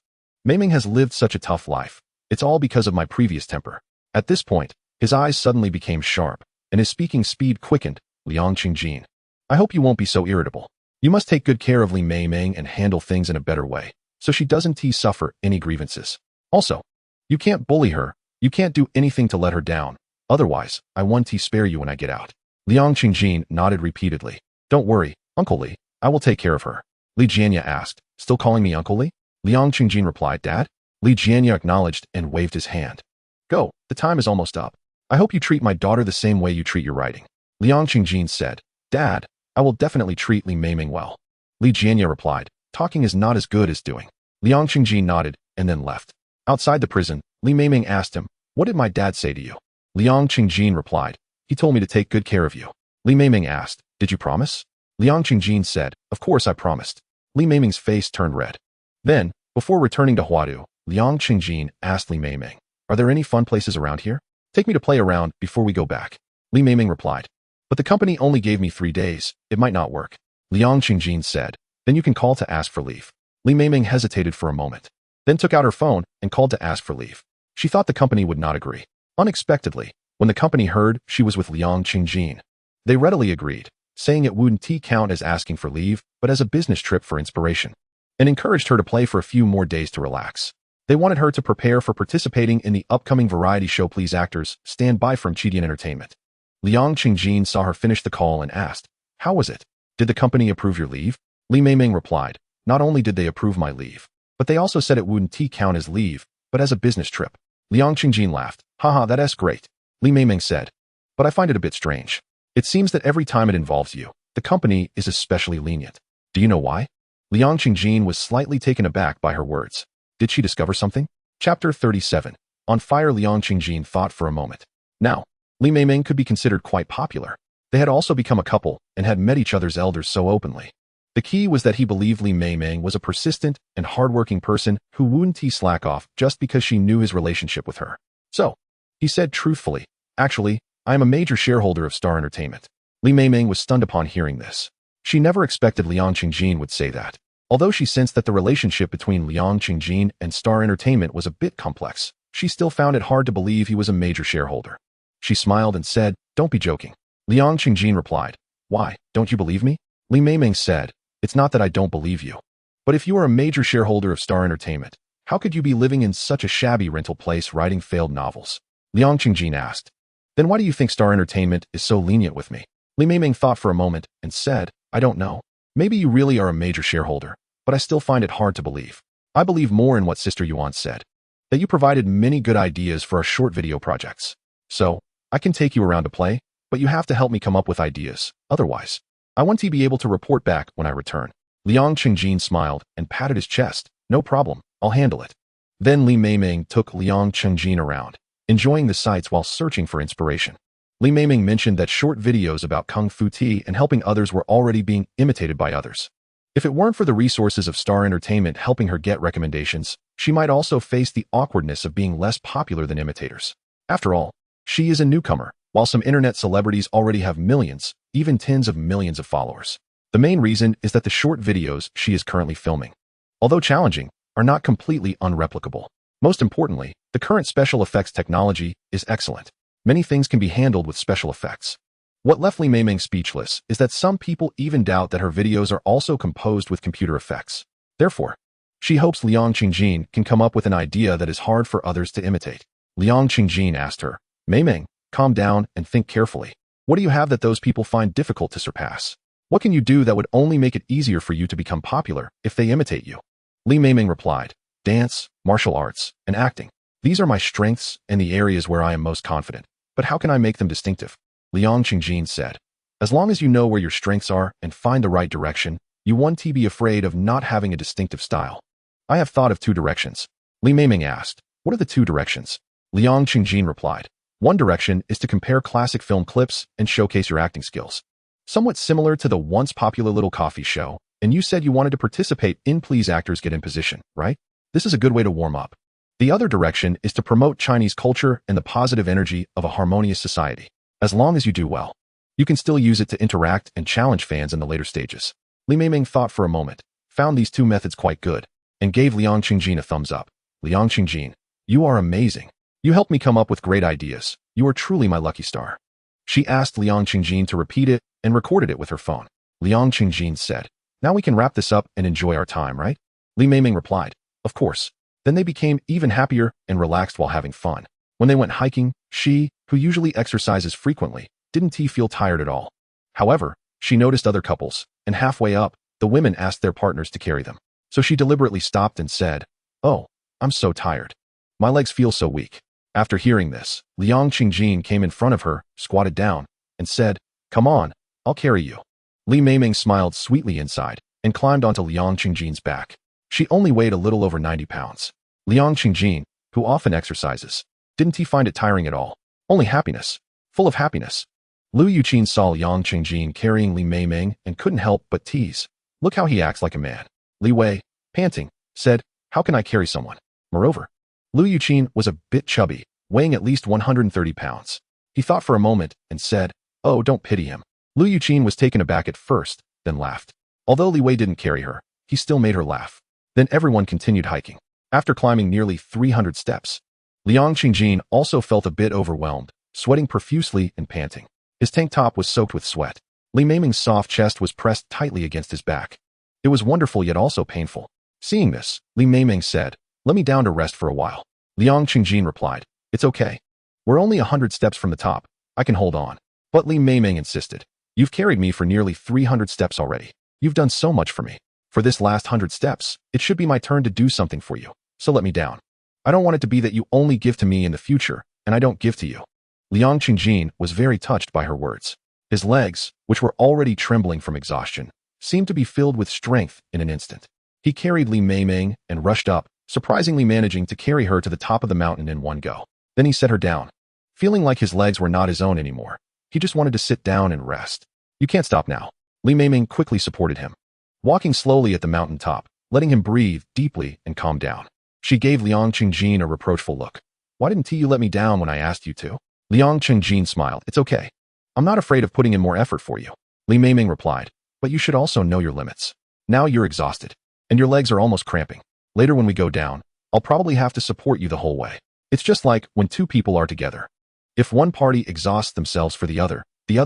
Meimeng has lived such a tough life. It's all because of my previous temper. At this point, his eyes suddenly became sharp, and his speaking speed quickened. Liang Qingjin, I hope you won't be so irritable. You must take good care of Li Meimeng and handle things in a better way, so she doesn't suffer any grievances. Also, you can't bully her. You can't do anything to let her down. Otherwise, I won't spare you when I get out. Liang Qingjin nodded repeatedly. Don't worry, Uncle Li. I will take care of her. Li Jianya asked, still calling me Uncle Li? Liang Qingjin replied, Dad? Li Jianya acknowledged and waved his hand. Go, the time is almost up. I hope you treat my daughter the same way you treat your writing. Liang Qingjin said, Dad, I will definitely treat Li Meimeng well. Li Jianya replied, talking is not as good as doing. Liang Qingjin nodded and then left. Outside the prison, Li Meimeng asked him, what did my dad say to you? Liang Qingjin replied, he told me to take good care of you. Li Meimeng asked, did you promise? Liang Qingjin said, of course I promised. Li Meimeng's face turned red. Then, before returning to Huadu, Liang Qingjin asked Li Meimeng, are there any fun places around here? Take me to play around before we go back. Li Meimeng replied, but the company only gave me 3 days. It might not work. Liang Qingjin said, then you can call to ask for leave. Li Meimeng hesitated for a moment, then took out her phone and called to ask for leave. She thought the company would not agree. Unexpectedly, when the company heard she was with Liang Qingjin, they readily agreed, saying it wouldn't count as asking for leave, but as a business trip for inspiration, and encouraged her to play for a few more days to relax. They wanted her to prepare for participating in the upcoming variety show Please Actors, Stand By from Chidian Entertainment. Liang Qingjin saw her finish the call and asked, how was it? Did the company approve your leave? Li Meimeng replied, not only did they approve my leave, but they also said it wouldn't count as leave, but as a business trip. Liang Qingjin laughed. Haha, that's great. Li Meimeng said, but I find it a bit strange. It seems that every time it involves you, the company is especially lenient. Do you know why? Liang Qingjin was slightly taken aback by her words. Did she discover something? Chapter 37. On fire. Liang Qingjin thought for a moment. Now, Li Meimeng could be considered quite popular. They had also become a couple and had met each other's elders so openly. The key was that he believed Li Meimeng was a persistent and hardworking person who wouldn't slack off just because she knew his relationship with her. So, he said truthfully, actually, I am a major shareholder of Star Entertainment. Li Meimeng was stunned upon hearing this. She never expected Liang Qingjin would say that. Although she sensed that the relationship between Liang Qingjin and Star Entertainment was a bit complex, she still found it hard to believe he was a major shareholder. She smiled and said, don't be joking. Liang Qingjin replied, why, don't you believe me? Li Meimeng said, it's not that I don't believe you. But if you are a major shareholder of Star Entertainment, how could you be living in such a shabby rental place writing failed novels? Liang Qingjin asked. Then why do you think Star Entertainment is so lenient with me? Li Meimeng thought for a moment and said, I don't know. Maybe you really are a major shareholder, but I still find it hard to believe. I believe more in what Sister Yuan said, that you provided many good ideas for our short video projects. So, I can take you around to play, but you have to help me come up with ideas. Otherwise, I want to be able to report back when I return. Liang Qingjin smiled and patted his chest. No problem, I'll handle it. Then Li Meimeng took Liang Qingjin around, enjoying the sights while searching for inspiration. Li Meimeng mentioned that short videos about Kung Fu Tea and helping others were already being imitated by others. If it weren't for the resources of Star Entertainment helping her get recommendations, she might also face the awkwardness of being less popular than imitators. After all, she is a newcomer, while some internet celebrities already have millions, even tens of millions of followers. The main reason is that the short videos she is currently filming, although challenging, are not completely unreplicable. Most importantly, the current special effects technology is excellent. Many things can be handled with special effects. What left Li Meimeng speechless is that some people even doubt that her videos are also composed with computer effects. Therefore, she hopes Liang Qingjin can come up with an idea that is hard for others to imitate. Liang Qingjin asked her, Meimeng, calm down and think carefully. What do you have that those people find difficult to surpass? What can you do that would only make it easier for you to become popular if they imitate you? Li Meimeng replied, dance, martial arts, and acting. These are my strengths and the areas where I am most confident. But how can I make them distinctive? Liang Qingjin said, as long as you know where your strengths are and find the right direction, you won't be afraid of not having a distinctive style. I have thought of 2 directions. Li Meimeng asked, what are the 2 directions? Liang Qingjin replied, one direction is to compare classic film clips and showcase your acting skills. Somewhat similar to the once popular Little Coffee Show, and you said you wanted to participate in Please Actors Get in Position, right? This is a good way to warm up. The other direction is to promote Chinese culture and the positive energy of a harmonious society. As long as you do well, you can still use it to interact and challenge fans in the later stages. Li Meimeng thought for a moment, found these 2 methods quite good, and gave Liang Qingjin a thumbs up. Liang Qingjin, you are amazing. You helped me come up with great ideas. You are truly my lucky star. She asked Liang Qingjin to repeat it and recorded it with her phone. Liang Qingjin said, now we can wrap this up and enjoy our time, right? Li Meimeng replied, of course. Then they became even happier and relaxed while having fun. When they went hiking, she, who usually exercises frequently, didn't feel tired at all. However, she noticed other couples, and halfway up, the women asked their partners to carry them. So she deliberately stopped and said, oh, I'm so tired. My legs feel so weak. After hearing this, Liang Qingjin came in front of her, squatted down, and said, come on, I'll carry you. Li Meimeng smiled sweetly inside and climbed onto Liang Qingjin's back. She only weighed a little over 90 pounds. Liang Qingjin, who often exercises, didn't find it tiring at all. Only happiness. Full of happiness. Liu Xi saw Liang Qingjin carrying Li Meimeng and couldn't help but tease. Look how he acts like a man. Li Wei, panting, said, how can I carry someone? Moreover, Liu Xi was a bit chubby, weighing at least 130 pounds. He thought for a moment and said, oh, don't pity him. Liu Xi was taken aback at first, then laughed. Although Li Wei didn't carry her, he still made her laugh. Then everyone continued hiking. After climbing nearly 300 steps, Liang Qingjin also felt a bit overwhelmed, sweating profusely and panting. His tank top was soaked with sweat. Li Meimeng's soft chest was pressed tightly against his back. It was wonderful yet also painful. Seeing this, Li Meimeng said, let me down to rest for a while. Liang Qingjin replied, it's okay. We're only 100 steps from the top. I can hold on. But Li Meimeng insisted, you've carried me for nearly 300 steps already. You've done so much for me. For this last 100 steps, it should be my turn to do something for you. So let me down. I don't want it to be that you only give to me in the future, and I don't give to you. Liang Qingjin was very touched by her words. His legs, which were already trembling from exhaustion, seemed to be filled with strength in an instant. He carried Li Meimeng and rushed up, surprisingly managing to carry her to the top of the mountain in one go. Then he set her down. Feeling like his legs were not his own anymore, he just wanted to sit down and rest. You can't stop now. Li Meimeng quickly supported him, walking slowly at the mountain top, letting him breathe deeply and calm down. She gave Liang Qingjin a reproachful look. Why didn't you let me down when I asked you to? Liang Qingjin smiled. It's okay. I'm not afraid of putting in more effort for you. Li Meimeng replied, but you should also know your limits. Now you're exhausted, and your legs are almost cramping. Later when we go down, I'll probably have to support you the whole way. It's just like when 2 people are together. If one party exhausts themselves for the other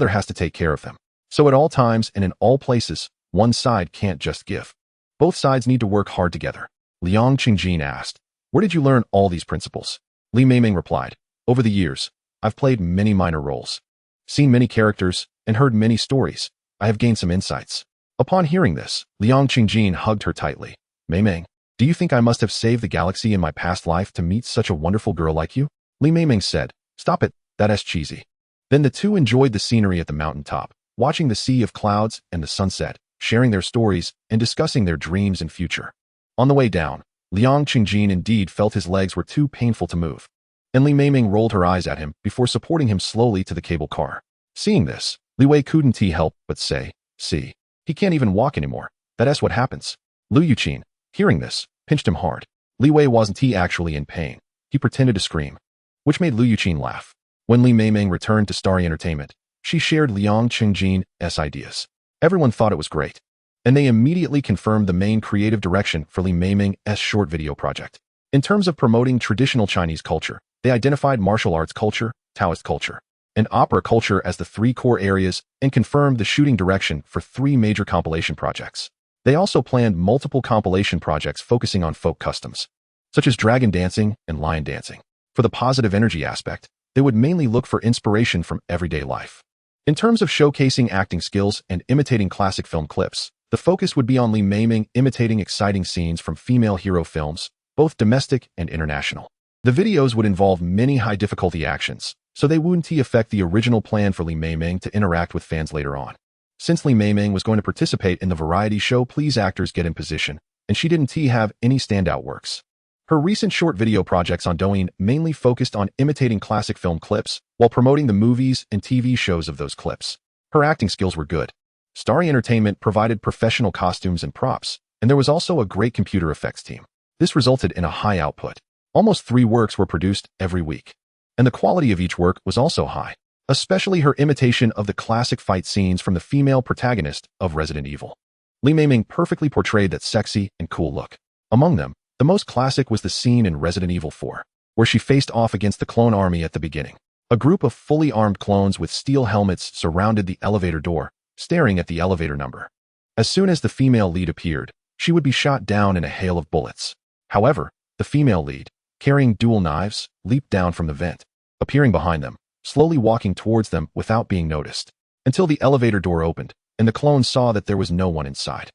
has to take care of them. So at all times and in all places, one side can't just give. Both sides need to work hard together. Liang Qingjin asked, where did you learn all these principles? Li Meimeng replied, over the years, I've played many minor roles, seen many characters, and heard many stories. I have gained some insights. Upon hearing this, Liu Xi hugged her tightly. Meimeng, do you think I must have saved the galaxy in my past life to meet such a wonderful girl like you? Meimeng said, stop it, that's cheesy. Then the two enjoyed the scenery at the mountaintop, watching the sea of clouds and the sunset, sharing their stories and discussing their dreams and future. On the way down, Liu Xi indeed felt his legs were too painful to move, and Meimeng rolled her eyes at him before supporting him slowly to the cable car. Seeing this, Liu couldn't help but say, see, he can't even walk anymore. That's what happens. Liu Xi, hearing this, pinched him hard. Liu wasn't actually in pain. He pretended to scream, which made Liu Xi laugh. When Meimeng returned to Starry Entertainment, she shared Liu Xi's ideas. Everyone thought it was great, and they immediately confirmed the main creative direction for Meimeng's short video project. In terms of promoting traditional Chinese culture, they identified martial arts culture, Taoist culture, and opera culture as the three core areas and confirmed the shooting direction for 3 major compilation projects. They also planned multiple compilation projects focusing on folk customs, such as dragon dancing and lion dancing. For the positive energy aspect, they would mainly look for inspiration from everyday life. In terms of showcasing acting skills and imitating classic film clips, the focus would be on Meimeng imitating exciting scenes from female hero films, both domestic and international. The videos would involve many high-difficulty actions, so they wouldn't affect the original plan for Meimeng to interact with fans later on. Since Meimeng was going to participate in the variety show Please Actors Get in Position, and she didn't have any standout works. Her recent short video projects on Douyin mainly focused on imitating classic film clips while promoting the movies and TV shows of those clips. Her acting skills were good. Starry Entertainment provided professional costumes and props, and there was also a great computer effects team. This resulted in a high output. Almost 3 works were produced every week, and the quality of each work was also high, especially her imitation of the classic fight scenes from the female protagonist of Resident Evil. Meimeng perfectly portrayed that sexy and cool look. Among them, the most classic was the scene in Resident Evil 4, where she faced off against the clone army at the beginning. A group of fully armed clones with steel helmets surrounded the elevator door, staring at the elevator number. As soon as the female lead appeared, she would be shot down in a hail of bullets. However, the female lead, carrying dual knives, leaped down from the vent, appearing behind them, slowly walking towards them without being noticed, until the elevator door opened, and the clones saw that there was no one inside.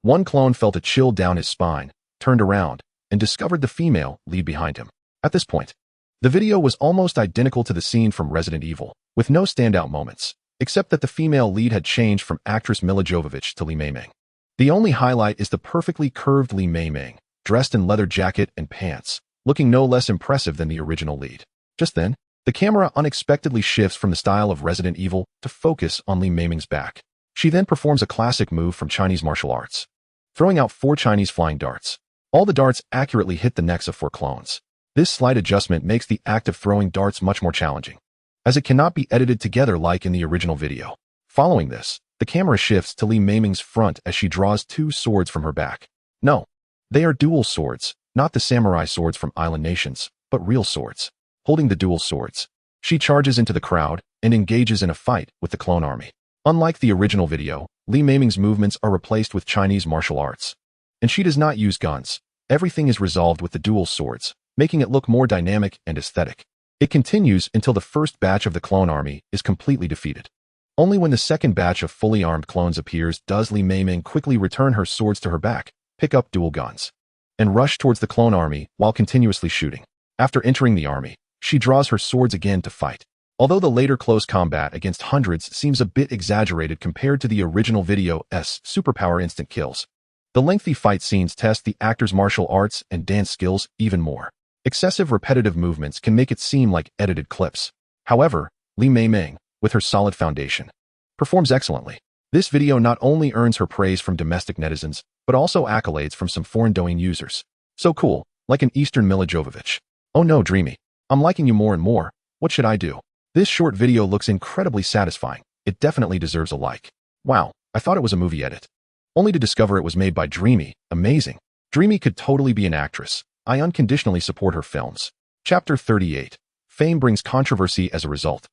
One clone felt a chill down his spine, turned around, and discovered the female lead behind him. At this point, the video was almost identical to the scene from Resident Evil, with no standout moments, except that the female lead had changed from actress Milla Jovovich to Meimeng. The only highlight is the perfectly curved Meimeng, dressed in leather jacket and pants, looking no less impressive than the original lead. Just then, the camera unexpectedly shifts from the style of Resident Evil to focus on Meimeng's back. She then performs a classic move from Chinese martial arts, throwing out 4 Chinese flying darts. All the darts accurately hit the necks of 4 clones. This slight adjustment makes the act of throwing darts much more challenging, as it cannot be edited together like in the original video. Following this, the camera shifts to Meimeng's front as she draws 2 swords from her back. No, they are dual swords, not the samurai swords from Island Nations, but real swords. Holding the dual swords, she charges into the crowd and engages in a fight with the clone army. Unlike the original video, Meimeng's movements are replaced with Chinese martial arts, and she does not use guns. Everything is resolved with the dual swords, making it look more dynamic and aesthetic. It continues until the first batch of the clone army is completely defeated. Only when the second batch of fully armed clones appears does Meimeng quickly return her swords to her back, pick up dual guns, and rush towards the clone army while continuously shooting. After entering the army, she draws her swords again to fight. Although the later close combat against hundreds seems a bit exaggerated compared to the original video's superpower instant kills, the lengthy fight scenes test the actor's martial arts and dance skills even more. Excessive repetitive movements can make it seem like edited clips. However, Meimeng, with her solid foundation, performs excellently. This video not only earns her praise from domestic netizens, but also accolades from some foreign Douyin users. So cool, like an Eastern Milla Jovovich. Oh no, Dreamy. I'm liking you more and more. What should I do? This short video looks incredibly satisfying. It definitely deserves a like. Wow, I thought it was a movie edit, only to discover it was made by Dreamy. Amazing. Dreamy could totally be an actress. I unconditionally support her films. Chapter 38. Fame brings controversy as a result.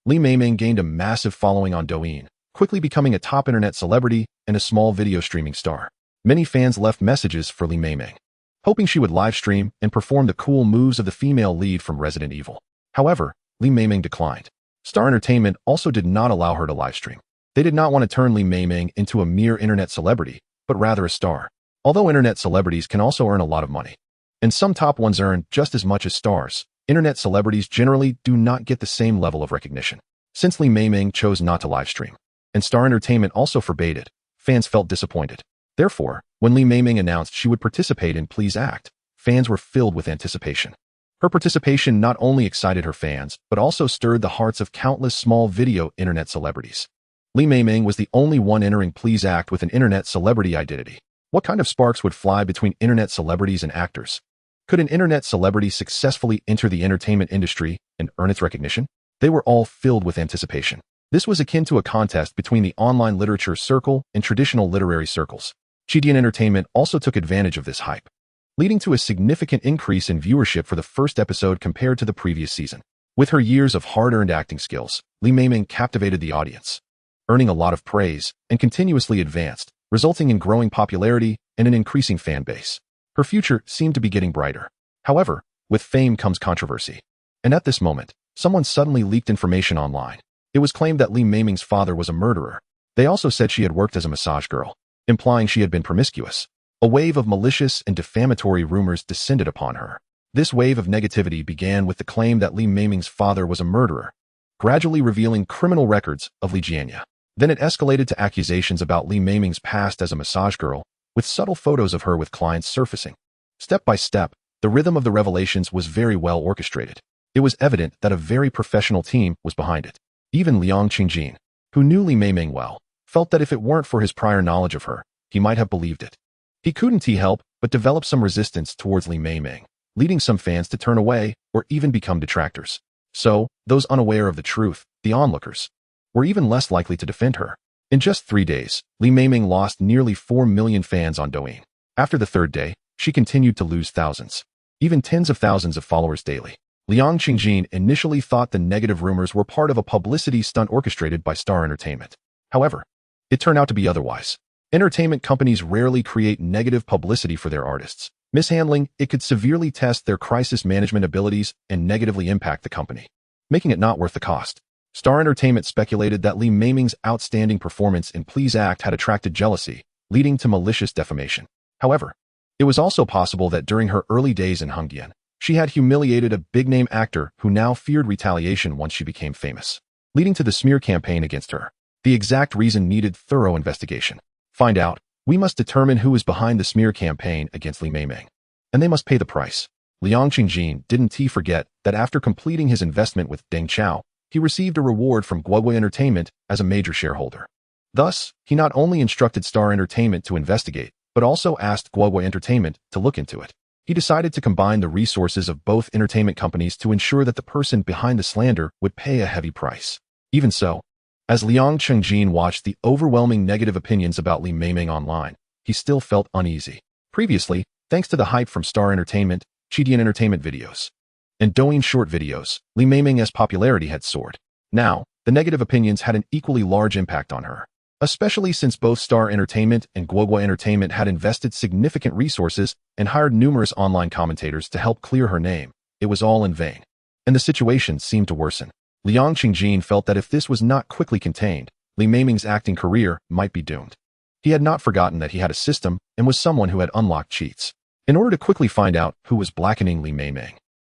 Meimeng gained a massive following on Douyin, quickly becoming a top internet celebrity and a small video streaming star. Many fans left messages for Meimeng, hoping she would live stream and perform the cool moves of the female lead from Resident Evil. However, Meimeng declined. Star Entertainment also did not allow her to live stream. They did not want to turn Li Meimeng into a mere internet celebrity, but rather a star. Although internet celebrities can also earn a lot of money, and some top ones earn just as much as stars, internet celebrities generally do not get the same level of recognition. Since Li Meimeng chose not to livestream, and Star Entertainment also forbade it, fans felt disappointed. Therefore, when Li Meimeng announced she would participate in Please Act, fans were filled with anticipation. Her participation not only excited her fans, but also stirred the hearts of countless small video internet celebrities. Li Meimeng was the only one entering Please Act with an internet celebrity identity. What kind of sparks would fly between internet celebrities and actors? Could an internet celebrity successfully enter the entertainment industry and earn its recognition? They were all filled with anticipation. This was akin to a contest between the online literature circle and traditional literary circles. GDN Entertainment also took advantage of this hype, leading to a significant increase in viewership for the first episode compared to the previous season. With her years of hard-earned acting skills, Li Meimeng captivated the audience, earning a lot of praise and continuously advanced, resulting in growing popularity and an increasing fan base. Her future seemed to be getting brighter. However, with fame comes controversy. And at this moment, someone suddenly leaked information online. It was claimed that Li Meimeng's father was a murderer. They also said she had worked as a massage girl, implying she had been promiscuous. A wave of malicious and defamatory rumors descended upon her. This wave of negativity began with the claim that Li Meimeng's father was a murderer, gradually revealing criminal records of Li Jianya. Then it escalated to accusations about Li Meimeng's past as a massage girl, with subtle photos of her with clients surfacing. Step by step, the rhythm of the revelations was very well orchestrated. It was evident that a very professional team was behind it. Even Liu Xi, who knew Li Meimeng well, felt that if it weren't for his prior knowledge of her, he might have believed it. He couldn't help but develop some resistance towards Li Meimeng, leading some fans to turn away or even become detractors. So, those unaware of the truth, the onlookers, were even less likely to defend her. In just 3 days, Li Meimeng lost nearly 4 million fans on Douyin. After the third day, she continued to lose thousands, even tens of thousands of followers daily. Liu Xi initially thought the negative rumors were part of a publicity stunt orchestrated by Star Entertainment. However, it turned out to be otherwise. Entertainment companies rarely create negative publicity for their artists. Mishandling it could severely test their crisis management abilities and negatively impact the company, making it not worth the cost. Star Entertainment speculated that Li Meimeng's outstanding performance in Please Act had attracted jealousy, leading to malicious defamation. However, it was also possible that during her early days in Hongdian, she had humiliated a big-name actor who now feared retaliation once she became famous, leading to the smear campaign against her. The exact reason needed thorough investigation. Find out, we must determine who is behind the smear campaign against Li Meimeng, and they must pay the price. Liu Xi didn't forget that after completing his investment with Deng Chao, he received a reward from Guoguo Entertainment as a major shareholder. Thus, he not only instructed Star Entertainment to investigate, but also asked Guoguo Entertainment to look into it. He decided to combine the resources of both entertainment companies to ensure that the person behind the slander would pay a heavy price. Even so, as Liu Xi watched the overwhelming negative opinions about Li Meimeng online, he still felt uneasy. Previously, thanks to the hype from Star Entertainment, GDN Entertainment videos, and Douyin short videos, Li Meimeng's popularity had soared. Now, the negative opinions had an equally large impact on her, especially since both Star Entertainment and Guoguo Entertainment had invested significant resources and hired numerous online commentators to help clear her name. It was all in vain, and the situation seemed to worsen. Liu Xi felt that if this was not quickly contained, Li Meimeng's acting career might be doomed. He had not forgotten that he had a system and was someone who had unlocked cheats. In order to quickly find out who was blackening Li Meimeng,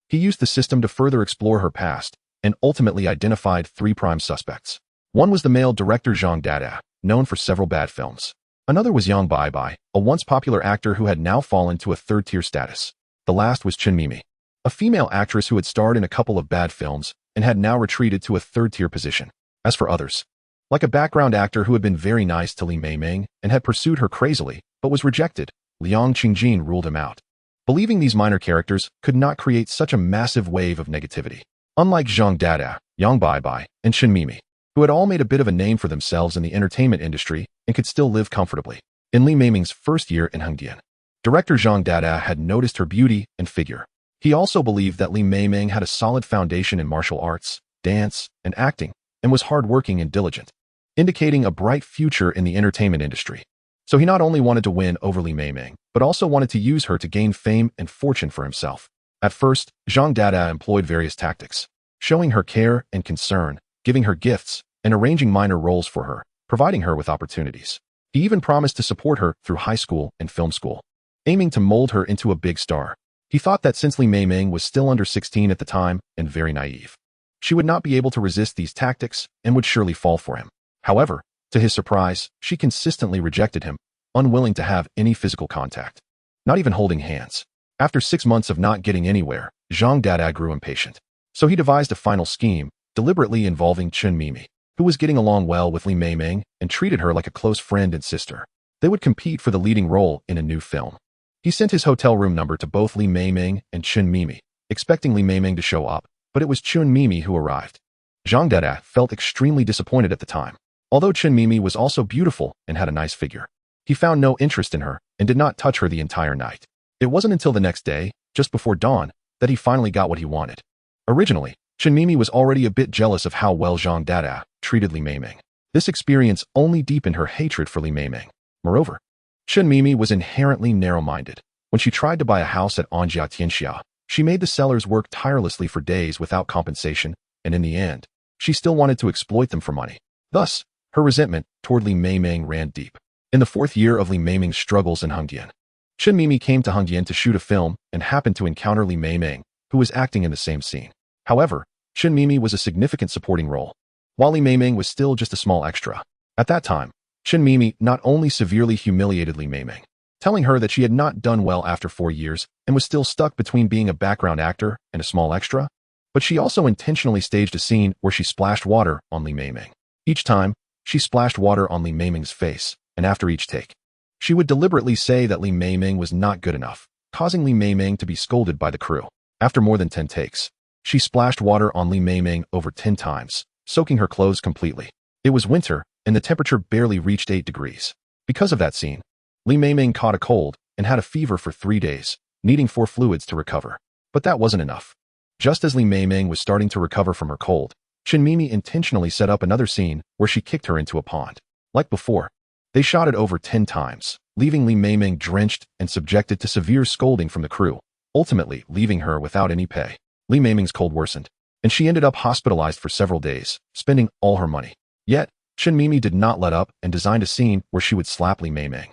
he used the system to further explore her past and ultimately identified 3 prime suspects. One was the male director Zhang Dada, known for several bad films. Another was Yang Bai, a once popular actor who had now fallen to a third-tier status. The last was Chen Mimi, a female actress who had starred in a couple of bad films and had now retreated to a third-tier position. As for others, like a background actor who had been very nice to Li Meimeng and had pursued her crazily, but was rejected, Liu Xi ruled him out, believing these minor characters could not create such a massive wave of negativity. Unlike Zhang Dada, Yang Bai, and Chen Mimi, who had all made a bit of a name for themselves in the entertainment industry and could still live comfortably. In Li Meimeng's first year in Hongdian, director Zhang Dada had noticed her beauty and figure. He also believed that Li Meimeng had a solid foundation in martial arts, dance, and acting, and was hardworking and diligent, indicating a bright future in the entertainment industry. So he not only wanted to win over Li Meimeng, but also wanted to use her to gain fame and fortune for himself. At first, Zhang Dada employed various tactics, showing her care and concern, giving her gifts, and arranging minor roles for her, providing her with opportunities. He even promised to support her through high school and film school, aiming to mold her into a big star. He thought that since Li Meimeng was still under 16 at the time and very naive, she would not be able to resist these tactics and would surely fall for him. However, to his surprise, she consistently rejected him, unwilling to have any physical contact, not even holding hands. After 6 months of not getting anywhere, Zhang Dada grew impatient. So he devised a final scheme, deliberately involving Chen Mimi, who was getting along well with Li Meimeng and treated her like a close friend and sister. They would compete for the leading role in a new film. He sent his hotel room number to both Li Meimeng and Chen Mimi, expecting Li Meimeng to show up, but it was Chen Mimi who arrived. Zhang Dada felt extremely disappointed at the time. Although Chen Mimi was also beautiful and had a nice figure, he found no interest in her and did not touch her the entire night. It wasn't until the next day, just before dawn, that he finally got what he wanted. Originally, Chen Mimi was already a bit jealous of how well Zhang Dada treated Li Meimeng. This experience only deepened her hatred for Li Meimeng. Moreover, Chen Mimi was inherently narrow-minded. When she tried to buy a house at Anjia Tianxia, she made the sellers work tirelessly for days without compensation, and in the end, she still wanted to exploit them for money. Thus, her resentment toward Li Meimeng ran deep. In the 4th year of Li Meimeng's struggles in Hengdian, Chen Mimi came to Hengdian to shoot a film and happened to encounter Li Meimeng, who was acting in the same scene. However, Chen Mimi was a significant supporting role, while Li Meimeng was still just a small extra. At that time, Chen Mimi not only severely humiliated Li Meimeng, telling her that she had not done well after 4 years and was still stuck between being a background actor and a small extra, but she also intentionally staged a scene where she splashed water on Li Meimeng. Each time, she splashed water on Li Meimeng's face, and after each take, she would deliberately say that Li Meimeng was not good enough, causing Li Meimeng to be scolded by the crew. After more than 10 takes, she splashed water on Li Meimeng over 10 times, soaking her clothes completely. It was winter, and the temperature barely reached 8 degrees. Because of that scene, Li Meimeng caught a cold and had a fever for 3 days, needing 4 fluids to recover. But that wasn't enough. Just as Li Meimeng was starting to recover from her cold, Chen Mimi intentionally set up another scene where she kicked her into a pond. Like before, they shot it over 10 times, leaving Li Meimeng drenched and subjected to severe scolding from the crew, ultimately leaving her without any pay. Li Meimeng's cold worsened, and she ended up hospitalized for several days, spending all her money. Yet, Chen Mimi did not let up and designed a scene where she would slap Li Meimeng,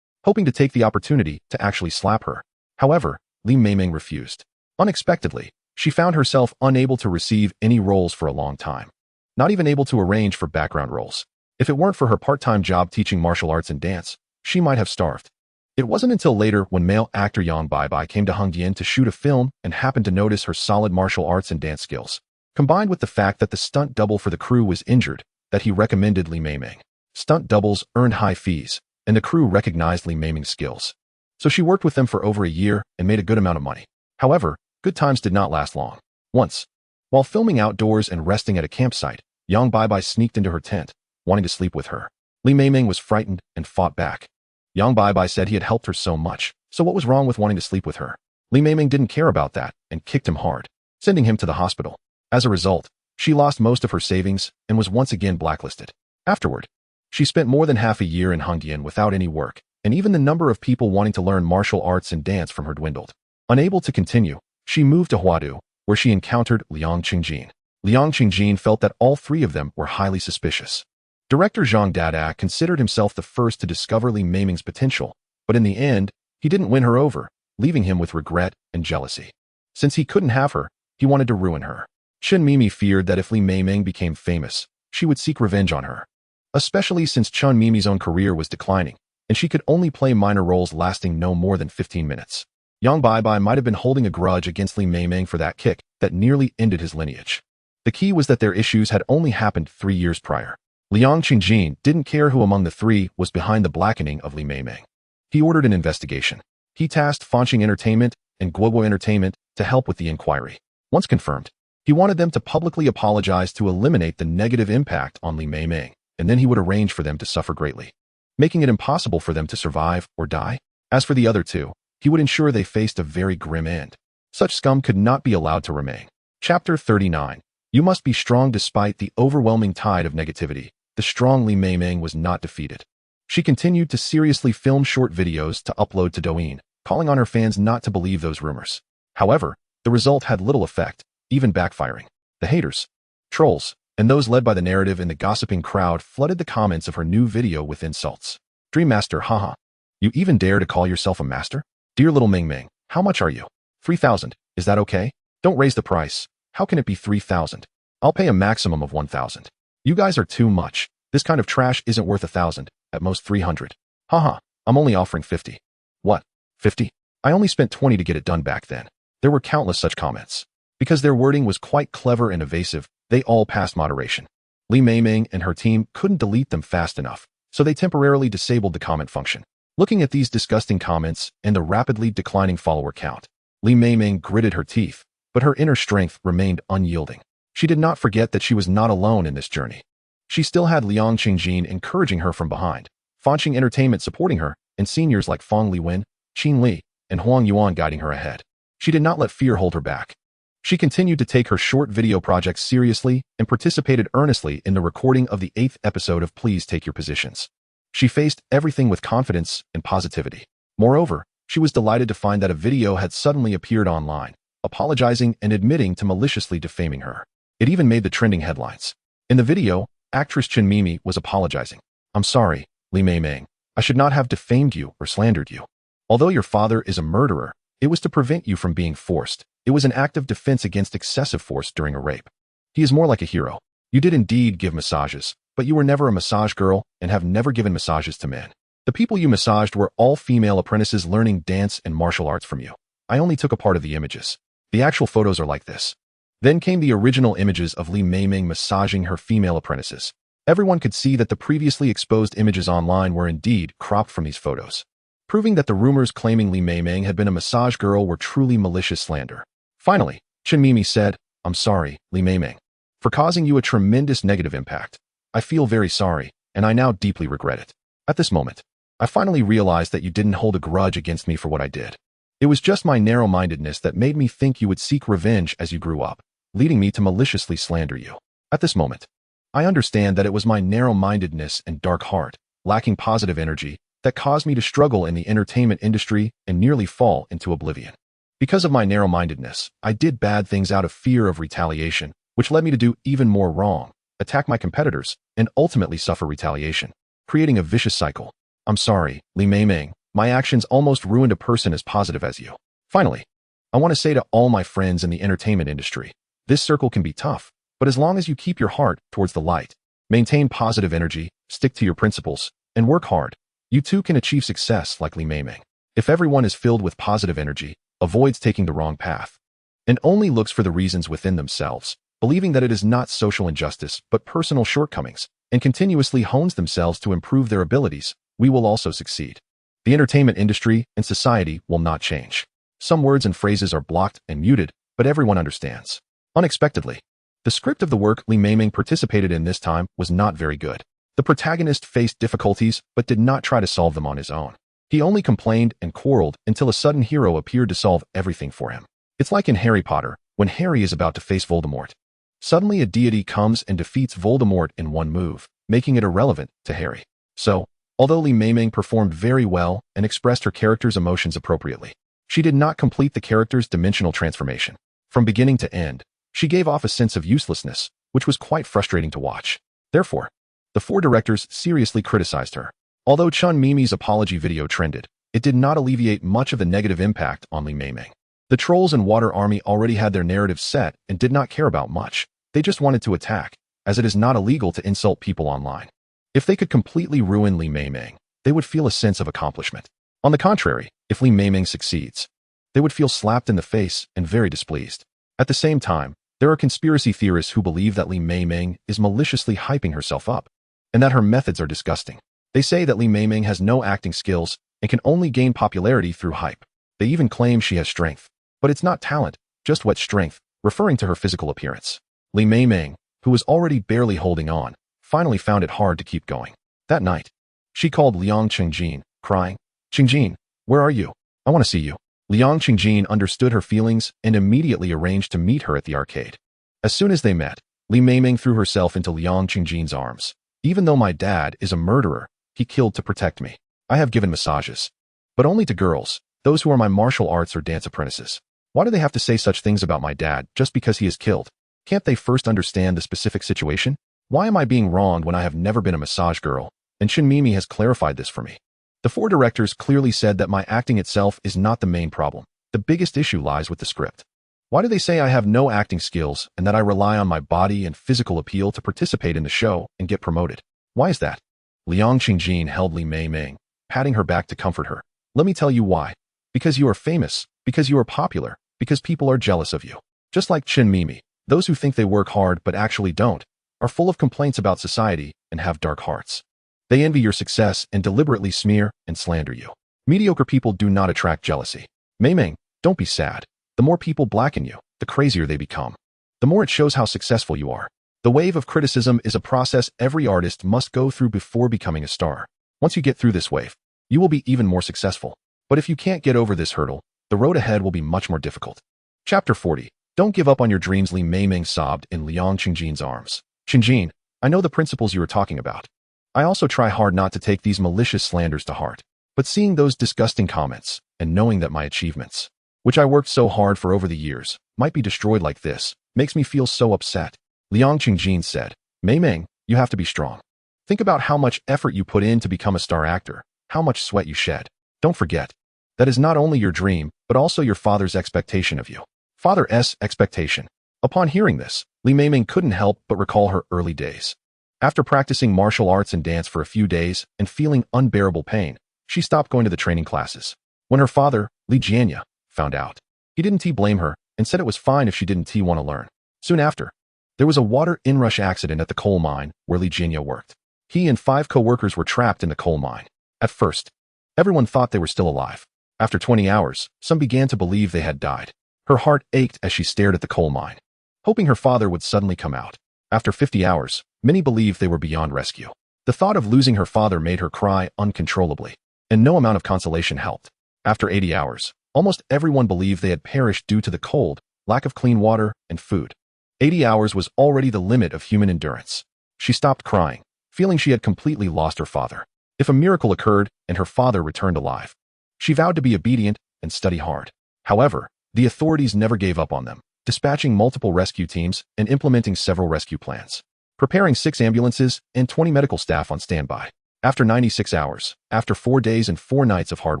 hoping to take the opportunity to actually slap her. However, Li Meimeng refused. Unexpectedly, she found herself unable to receive any roles for a long time, not even able to arrange for background roles. If it weren't for her part-time job teaching martial arts and dance, she might have starved. It wasn't until later when male actor Yang Baibai came to Hengdian to shoot a film and happened to notice her solid martial arts and dance skills, combined with the fact that the stunt double for the crew was injured, that he recommended Li Meimeng. Stunt doubles earned high fees, and the crew recognized Li Meimeng's skills. So she worked with them for over a year and made a good amount of money. However, good times did not last long. Once, while filming outdoors and resting at a campsite, Yang Baibai sneaked into her tent, wanting to sleep with her. Li Meimeng was frightened and fought back. Yang Baibai said he had helped her so much, so what was wrong with wanting to sleep with her? Li Meimeng didn't care about that and kicked him hard, sending him to the hospital. As a result, she lost most of her savings and was once again blacklisted. Afterward, she spent more than half a year in Hengdian without any work, and even the number of people wanting to learn martial arts and dance from her dwindled. Unable to continue, she moved to Huadu, where she encountered Liang Qingjin. Liang Qingjin felt that all 3 of them were highly suspicious. Director Zhang Dada considered himself the first to discover Li Meimeng's potential, but in the end, he didn't win her over, leaving him with regret and jealousy. Since he couldn't have her, he wanted to ruin her. Chen Mimi feared that if Li Meimeng became famous, she would seek revenge on her, especially since Chen Mimi's own career was declining, and she could only play minor roles lasting no more than 15 minutes. Yang Baibai might have been holding a grudge against Li Meimeng for that kick that nearly ended his lineage. The key was that their issues had only happened 3 years prior. Liang Qingjin didn't care who among the 3 was behind the blackening of Li Meimeng. He ordered an investigation. He tasked Fanqing Entertainment and Guobo Entertainment to help with the inquiry. Once confirmed, he wanted them to publicly apologize to eliminate the negative impact on Li Meimeng, and then he would arrange for them to suffer greatly, making it impossible for them to survive or die. As for the other 2, he would ensure they faced a very grim end. Such scum could not be allowed to remain. Chapter 39. You must be strong despite the overwhelming tide of negativity. The strong Li Meimeng was not defeated. She continued to seriously film short videos to upload to Douyin, calling on her fans not to believe those rumors. However, the result had little effect, even backfiring. The haters, trolls, and those led by the narrative in the gossiping crowd flooded the comments of her new video with insults. Dream Master, haha. You even dare to call yourself a master? Dear little Meimeng, how much are you? 3,000, is that okay? Don't raise the price. How can it be 3,000? I'll pay a maximum of 1,000. You guys are too much. This kind of trash isn't worth 1,000, at most 300. Haha, I'm only offering 50. What? 50? I only spent 20 to get it done back then. There were countless such comments. Because their wording was quite clever and evasive, they all passed moderation. Li Meimeng and her team couldn't delete them fast enough, so they temporarily disabled the comment function. Looking at these disgusting comments and the rapidly declining follower count, Li Meimeng gritted her teeth, but her inner strength remained unyielding. She did not forget that she was not alone in this journey. She still had Liu Xi encouraging her from behind, Fanqing Entertainment supporting her, and seniors like Feng Liwen, Qin Li, and Huang Yuan guiding her ahead. She did not let fear hold her back. She continued to take her short video projects seriously and participated earnestly in the recording of the 8th episode of Please Take Your Positions. She faced everything with confidence and positivity. Moreover, she was delighted to find that a video had suddenly appeared online, apologizing and admitting to maliciously defaming her. It even made the trending headlines. In the video, actress Chen Mimi was apologizing. I'm sorry, Li Meimeng. I should not have defamed you or slandered you. Although your father is a murderer, it was to prevent you from being forced. It was an act of defense against excessive force during a rape. He is more like a hero. You did indeed give massages, but you were never a massage girl and have never given massages to men. The people you massaged were all female apprentices learning dance and martial arts from you. I only took a part of the images. The actual photos are like this. Then came the original images of Li Meimeng massaging her female apprentices. Everyone could see that the previously exposed images online were indeed cropped from these photos, proving that the rumors claiming Li Meimeng had been a massage girl were truly malicious slander. Finally, Chen Mimi said, I'm sorry, Li Meimeng, for causing you a tremendous negative impact. I feel very sorry, and I now deeply regret it. At this moment, I finally realized that you didn't hold a grudge against me for what I did. It was just my narrow-mindedness that made me think you would seek revenge as you grew up, leading me to maliciously slander you. At this moment, I understand that it was my narrow-mindedness and dark heart, lacking positive energy, that caused me to struggle in the entertainment industry and nearly fall into oblivion. Because of my narrow-mindedness, I did bad things out of fear of retaliation, which led me to do even more wrong, attack my competitors, and ultimately suffer retaliation, creating a vicious cycle. I'm sorry, Li Meimeng, my actions almost ruined a person as positive as you. Finally, I want to say to all my friends in the entertainment industry, this circle can be tough, but as long as you keep your heart towards the light, maintain positive energy, stick to your principles, and work hard, you too can achieve success like Li Meimeng. If everyone is filled with positive energy, avoids taking the wrong path, and only looks for the reasons within themselves, believing that it is not social injustice but personal shortcomings, and continuously hones themselves to improve their abilities, we will also succeed. The entertainment industry and society will not change. Some words and phrases are blocked and muted, but everyone understands. Unexpectedly, the script of the work Li Meimeng participated in this time was not very good. The protagonist faced difficulties but did not try to solve them on his own. He only complained and quarreled until a sudden hero appeared to solve everything for him. It's like in Harry Potter, when Harry is about to face Voldemort. Suddenly a deity comes and defeats Voldemort in one move, making it irrelevant to Harry. So, although Li Meimeng performed very well and expressed her character's emotions appropriately, she did not complete the character's dimensional transformation. From beginning to end, she gave off a sense of uselessness, which was quite frustrating to watch. Therefore, the 4 directors seriously criticized her. Although Chen Mimi's apology video trended, it did not alleviate much of the negative impact on Li Meimeng. The trolls and water army already had their narrative set and did not care about much. They just wanted to attack, as it is not illegal to insult people online. If they could completely ruin Li Meimeng, they would feel a sense of accomplishment. On the contrary, if Li Meimeng succeeds, they would feel slapped in the face and very displeased. At the same time, there are conspiracy theorists who believe that Li Meimeng is maliciously hyping herself up, and that her methods are disgusting. They say that Li Meimeng has no acting skills and can only gain popularity through hype. They even claim she has strength, but it's not talent, just wet strength, referring to her physical appearance. Li Meimeng, who was already barely holding on, finally found it hard to keep going. That night, she called Liang Qingjin, crying, Qingjin, where are you? I want to see you. Liang Qingjin understood her feelings and immediately arranged to meet her at the arcade. As soon as they met, Li Meimeng threw herself into Liang Qingjin's arms. Even though my dad is a murderer, he killed to protect me. I have given massages, but only to girls, those who are my martial arts or dance apprentices. Why do they have to say such things about my dad just because he is killed? Can't they first understand the specific situation? Why am I being wronged when I have never been a massage girl? And Mimi has clarified this for me. The 4 directors clearly said that my acting itself is not the main problem. The biggest issue lies with the script. Why do they say I have no acting skills and that I rely on my body and physical appeal to participate in the show and get promoted? Why is that? Liang Qingjin held Li Meimeng, patting her back to comfort her. Let me tell you why. Because you are famous, because you are popular, because people are jealous of you. Just like Mimi, those who think they work hard but actually don't, are full of complaints about society and have dark hearts. They envy your success and deliberately smear and slander you. Mediocre people do not attract jealousy. Meimeng, don't be sad. The more people blacken you, the crazier they become. The more it shows how successful you are. The wave of criticism is a process every artist must go through before becoming a star. Once you get through this wave, you will be even more successful. But if you can't get over this hurdle, the road ahead will be much more difficult. Chapter 40. Don't give up on your dreams. Li Meimeng sobbed in Liang Qingjin's arms. Qingjin, I know the principles you are talking about. I also try hard not to take these malicious slanders to heart. But seeing those disgusting comments, and knowing that my achievements, which I worked so hard for over the years, might be destroyed like this, makes me feel so upset. Liang Qingjin said, Meimeng, you have to be strong. Think about how much effort you put in to become a star actor, how much sweat you shed. Don't forget, that is not only your dream, but also your father's expectation of you. Father's expectation. Upon hearing this, Li Meimeng couldn't help but recall her early days. After practicing martial arts and dance for a few days and feeling unbearable pain, she stopped going to the training classes. When her father, Li Jianya, found out, he didn't blame her and said it was fine if she didn't want to learn. Soon after, there was a water inrush accident at the coal mine where Li Jianya worked. He and 5 co-workers were trapped in the coal mine. At first, everyone thought they were still alive. After 20 hours, some began to believe they had died. Her heart ached as she stared at the coal mine, hoping her father would suddenly come out. After 50 hours, many believed they were beyond rescue. The thought of losing her father made her cry uncontrollably, and no amount of consolation helped. After 80 hours, almost everyone believed they had perished due to the cold, lack of clean water, and food. 80 hours was already the limit of human endurance. She stopped crying, feeling she had completely lost her father. If a miracle occurred and her father returned alive, she vowed to be obedient and study hard. However, the authorities never gave up on them, dispatching multiple rescue teams and implementing several rescue plans, preparing 6 ambulances and 20 medical staff on standby. After 96 hours, after 4 days and 4 nights of hard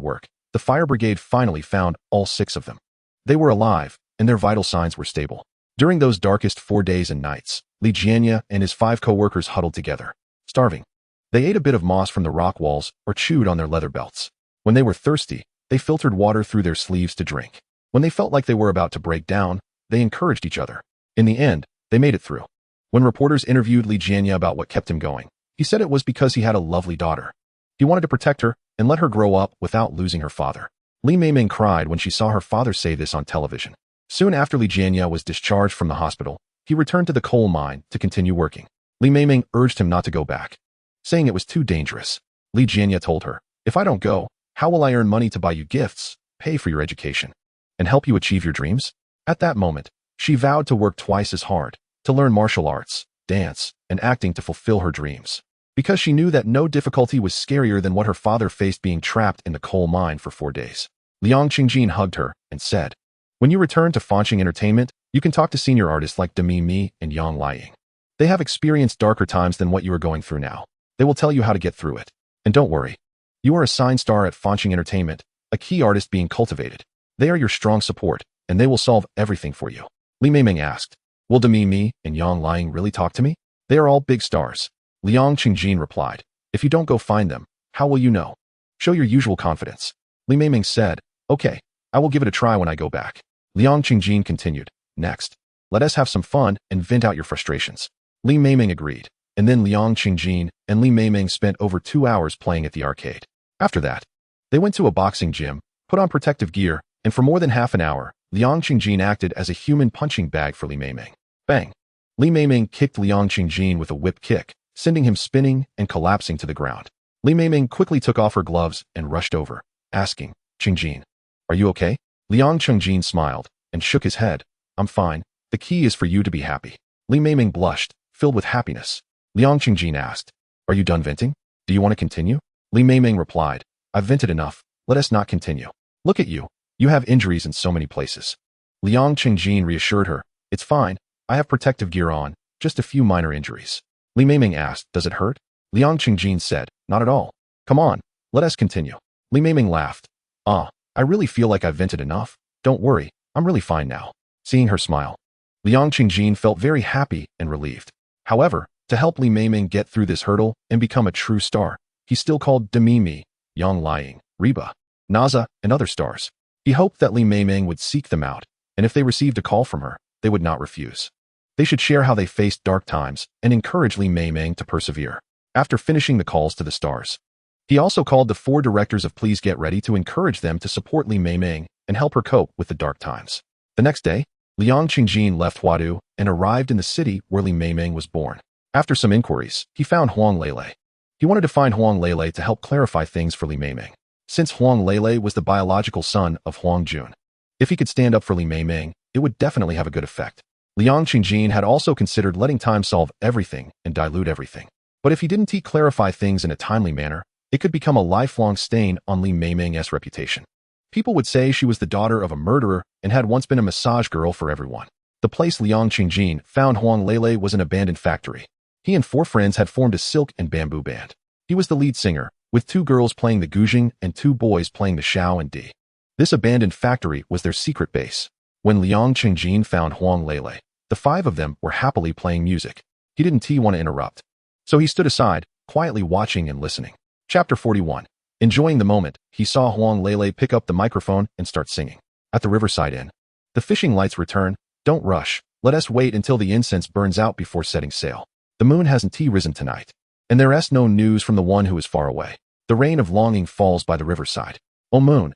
work, the fire brigade finally found all 6 of them. They were alive, and their vital signs were stable. During those darkest 4 days and nights, Li Jianya and his 5 co-workers huddled together, starving. They ate a bit of moss from the rock walls or chewed on their leather belts. When they were thirsty, they filtered water through their sleeves to drink. When they felt like they were about to break down, they encouraged each other. In the end, they made it through. When reporters interviewed Li Jianya about what kept him going, he said it was because he had a lovely daughter. He wanted to protect her and let her grow up without losing her father. Li Meimeng cried when she saw her father say this on television. Soon after Li Jianya was discharged from the hospital, he returned to the coal mine to continue working. Li Meimeng urged him not to go back, saying it was too dangerous. Li Jianya told her, if I don't go, how will I earn money to buy you gifts, pay for your education, and help you achieve your dreams? At that moment, she vowed to work twice as hard, to learn martial arts, dance, and acting to fulfill her dreams. Because she knew that no difficulty was scarier than what her father faced being trapped in the coal mine for 4 days. Liang Qingjin hugged her and said, when you return to Fanqing Entertainment, you can talk to senior artists like Demi Mi and Yang Liang. They have experienced darker times than what you are going through now. They will tell you how to get through it. And don't worry. You are a signed star at Fanqing Entertainment, a key artist being cultivated. They are your strong support, and they will solve everything for you. Li Meimeng asked, will Demi Mi and Yang Liang really talk to me? They are all big stars. Liang Qingjin replied, if you don't go find them, how will you know? Show your usual confidence. Li Meimeng said, okay, I will give it a try when I go back. Liang Qingjin continued, next, let us have some fun and vent out your frustrations. Li Meimeng agreed, and then Liang Qingjin and Li Meimeng spent over 2 hours playing at the arcade. After that, they went to a boxing gym, put on protective gear, and for more than half an hour, Liang Qingjin acted as a human punching bag for Li Meimeng. Bang! Li Meimeng kicked Liang Qingjin with a whip kick, sending him spinning and collapsing to the ground. Li Meimeng quickly took off her gloves and rushed over, asking, Qingjin, are you okay? Liang Qingjin smiled and shook his head. I'm fine. The key is for you to be happy. Li Meimeng blushed, filled with happiness. Liang Qingjin asked, are you done venting? Do you want to continue? Li Meimeng replied, I've vented enough. Let us not continue. Look at you. You have injuries in so many places. Liang Qingjin reassured her, it's fine. I have protective gear on, just a few minor injuries. Li Meimeng asked, does it hurt? Liang Qingjin said, not at all. Come on, let us continue. Li Meimeng laughed. I really feel like I've vented enough. Don't worry, I'm really fine now. Seeing her smile, Liang Qingjin felt very happy and relieved. However, to help Li Meimeng get through this hurdle and become a true star, he still called Demimi, Yang Liang, Reba, Naza, and other stars. He hoped that Li Meimeng would seek them out, and if they received a call from her, they would not refuse. They should share how they faced dark times and encourage Li Meimeng to persevere. After finishing the calls to the stars, he also called the 4 directors of Please Get Ready to encourage them to support Li Meimeng and help her cope with the dark times. The next day, Liang Qingjin left Huadu and arrived in the city where Li Meimeng was born. After some inquiries, he found Huang Lele. He wanted to find Huang Lele to help clarify things for Li Meimeng, since Huang Lele was the biological son of Huang Jun. If he could stand up for Li Meimeng, it would definitely have a good effect. Liang Qingjin had also considered letting time solve everything and dilute everything. But if he didn't clarify things in a timely manner, it could become a lifelong stain on Li Meimeng's reputation. People would say she was the daughter of a murderer and had once been a massage girl for everyone. The place Liang Qingjin found Huang Lele was an abandoned factory. He and 4 friends had formed a silk and bamboo band. He was the lead singer, with 2 girls playing the guzheng and 2 boys playing the xiao and di. This abandoned factory was their secret base. When Liang Qingjin found Huang Lele, the 5 of them were happily playing music. He didn't want to interrupt, so he stood aside, quietly watching and listening. Chapter 41. Enjoying the moment, he saw Huang Lele pick up the microphone and start singing. At the riverside inn, the fishing lights return. Don't rush, let us wait until the incense burns out before setting sail. The moon hasn't risen tonight, and there is no news from the one who is far away. The rain of longing falls by the riverside. O moon,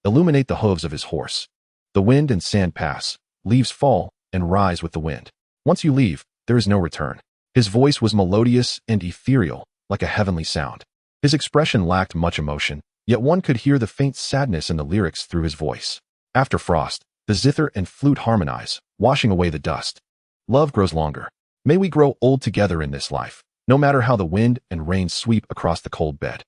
illuminate the hooves of his horse. The wind and sand pass, leaves fall and rise with the wind. Once you leave, there is no return. His voice was melodious and ethereal, like a heavenly sound. His expression lacked much emotion, yet one could hear the faint sadness in the lyrics through his voice. After frost, the zither and flute harmonize, washing away the dust. Love grows longer. May we grow old together in this life, no matter how the wind and rain sweep across the cold bed.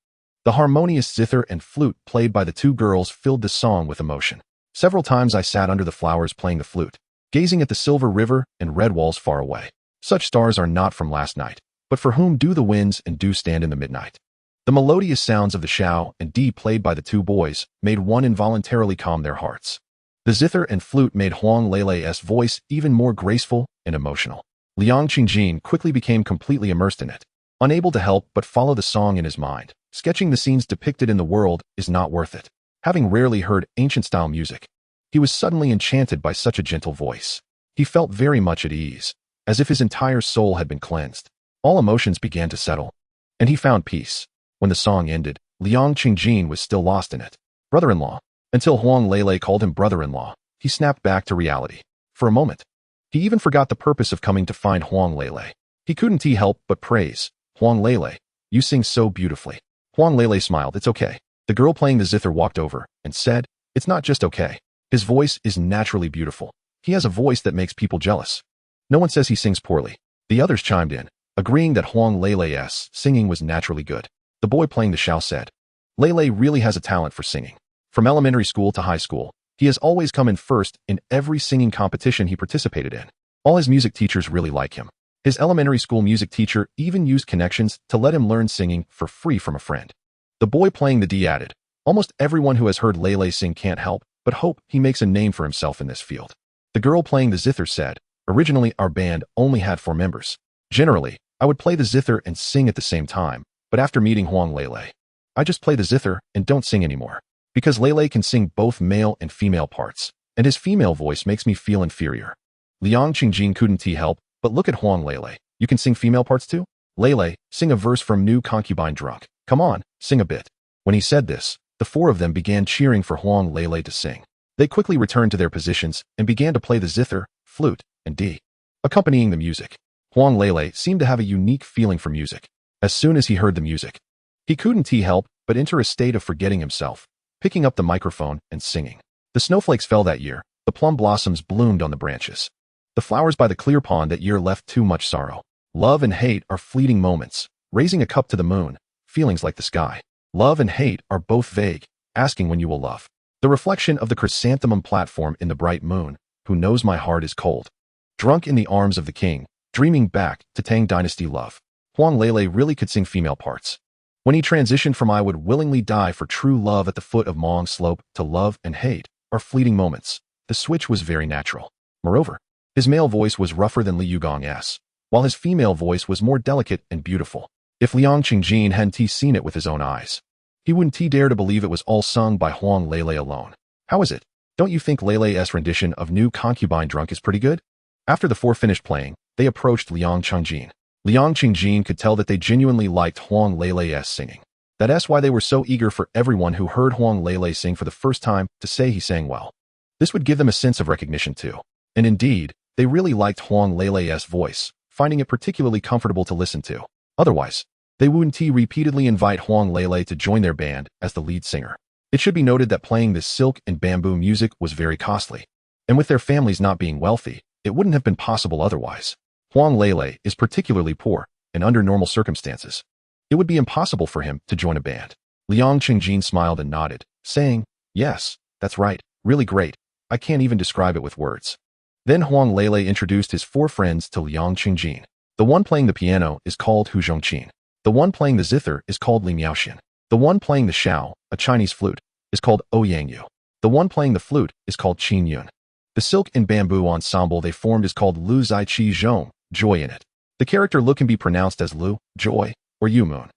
The harmonious zither and flute played by the 2 girls filled the song with emotion. Several times I sat under the flowers playing the flute, gazing at the silver river and red walls far away. Such stars are not from last night, but for whom do the winds and dew stand in the midnight. The melodious sounds of the xiao and di played by the 2 boys made one involuntarily calm their hearts. The zither and flute made Huang Lele's voice even more graceful and emotional. Liang Qingjin quickly became completely immersed in it, unable to help but follow the song in his mind. Sketching the scenes depicted in the world is not worth it. Having rarely heard ancient-style music, he was suddenly enchanted by such a gentle voice. He felt very much at ease, as if his entire soul had been cleansed. All emotions began to settle, and he found peace. When the song ended, Liang Qingjin was still lost in it. Brother-in-law. Until Huang Lele called him brother-in-law, he snapped back to reality. For a moment, he even forgot the purpose of coming to find Huang Lele. He couldn't help but praise. Huang Lele, you sing so beautifully. Huang Lele smiled. It's okay. The girl playing the zither walked over and said, it's not just okay. His voice is naturally beautiful. He has a voice that makes people jealous. No one says he sings poorly. The others chimed in, agreeing that Huang Lele's singing was naturally good. The boy playing the xiao said, Lele really has a talent for singing. From elementary school to high school, he has always come in first in every singing competition he participated in. All his music teachers really like him. His elementary school music teacher even used connections to let him learn singing for free from a friend. The boy playing the di added, almost everyone who has heard Lele sing can't help but hope he makes a name for himself in this field. The girl playing the zither said, originally our band only had 4 members. Generally, I would play the zither and sing at the same time, but after meeting Huang Lele, I just play the zither and don't sing anymore. Because Lele can sing both male and female parts, and his female voice makes me feel inferior. Liang Qingjin couldn't help but look at Huang Lele. You can sing female parts too? Lele, sing a verse from New Concubine Drunk. Come on, sing a bit. When he said this, the 4 of them began cheering for Huang Lele to sing. They quickly returned to their positions and began to play the zither, flute, and di, accompanying the music. Huang Lele seemed to have a unique feeling for music. As soon as he heard the music, he couldn't help but enter a state of forgetting himself, picking up the microphone and singing. The snowflakes fell that year. The plum blossoms bloomed on the branches. The flowers by the clear pond that year left too much sorrow. Love and hate are fleeting moments, raising a cup to the moon, feelings like the sky. Love and hate are both vague, asking when you will love. The reflection of the chrysanthemum platform in the bright moon, who knows my heart is cold. drunk in the arms of the king, dreaming back to Tang Dynasty love. Huang Lele really could sing female parts. When he transitioned from I would willingly die for true love at the foot of Mong slope to love and hate are fleeting moments, the switch was very natural. Moreover, his male voice was rougher than Liu Gong's, while his female voice was more delicate and beautiful. If Liang Qingjin hadn't seen it with his own eyes, he wouldn't dare to believe it was all sung by Huang Lele alone. How is it? Don't you think Lele's rendition of New Concubine Drunk is pretty good? After the four finished playing, they approached Liang Qingjin. Liang Qingjin could tell that they genuinely liked Huang Lele's singing. That's why they were so eager for everyone who heard Huang Lele sing for the first time to say he sang well. This would give them a sense of recognition too. And indeed, they really liked Huang Lele's voice, finding it particularly comfortable to listen to. Otherwise, they wouldn't repeatedly invite Huang Lele to join their band as the lead singer. It should be noted that playing this silk and bamboo music was very costly. And with their families not being wealthy, it wouldn't have been possible otherwise. Huang Lele is particularly poor, and under normal circumstances, it would be impossible for him to join a band. Liang Qingjin smiled and nodded, saying, "Yes, that's right, really great. I can't even describe it with words." Then Huang Lele introduced his four friends to Liang Qingjin. The one playing the piano is called Hu Zhongqin. The one playing the zither is called Li Miaoxian. The one playing the xiao, a Chinese flute, is called O Yangyu. The one playing the flute is called Qin Yun. The silk and bamboo ensemble they formed is called Lu Zai Qi Zhong, joy in it. The character Lu can be pronounced as Lu, joy, or Yu Moon.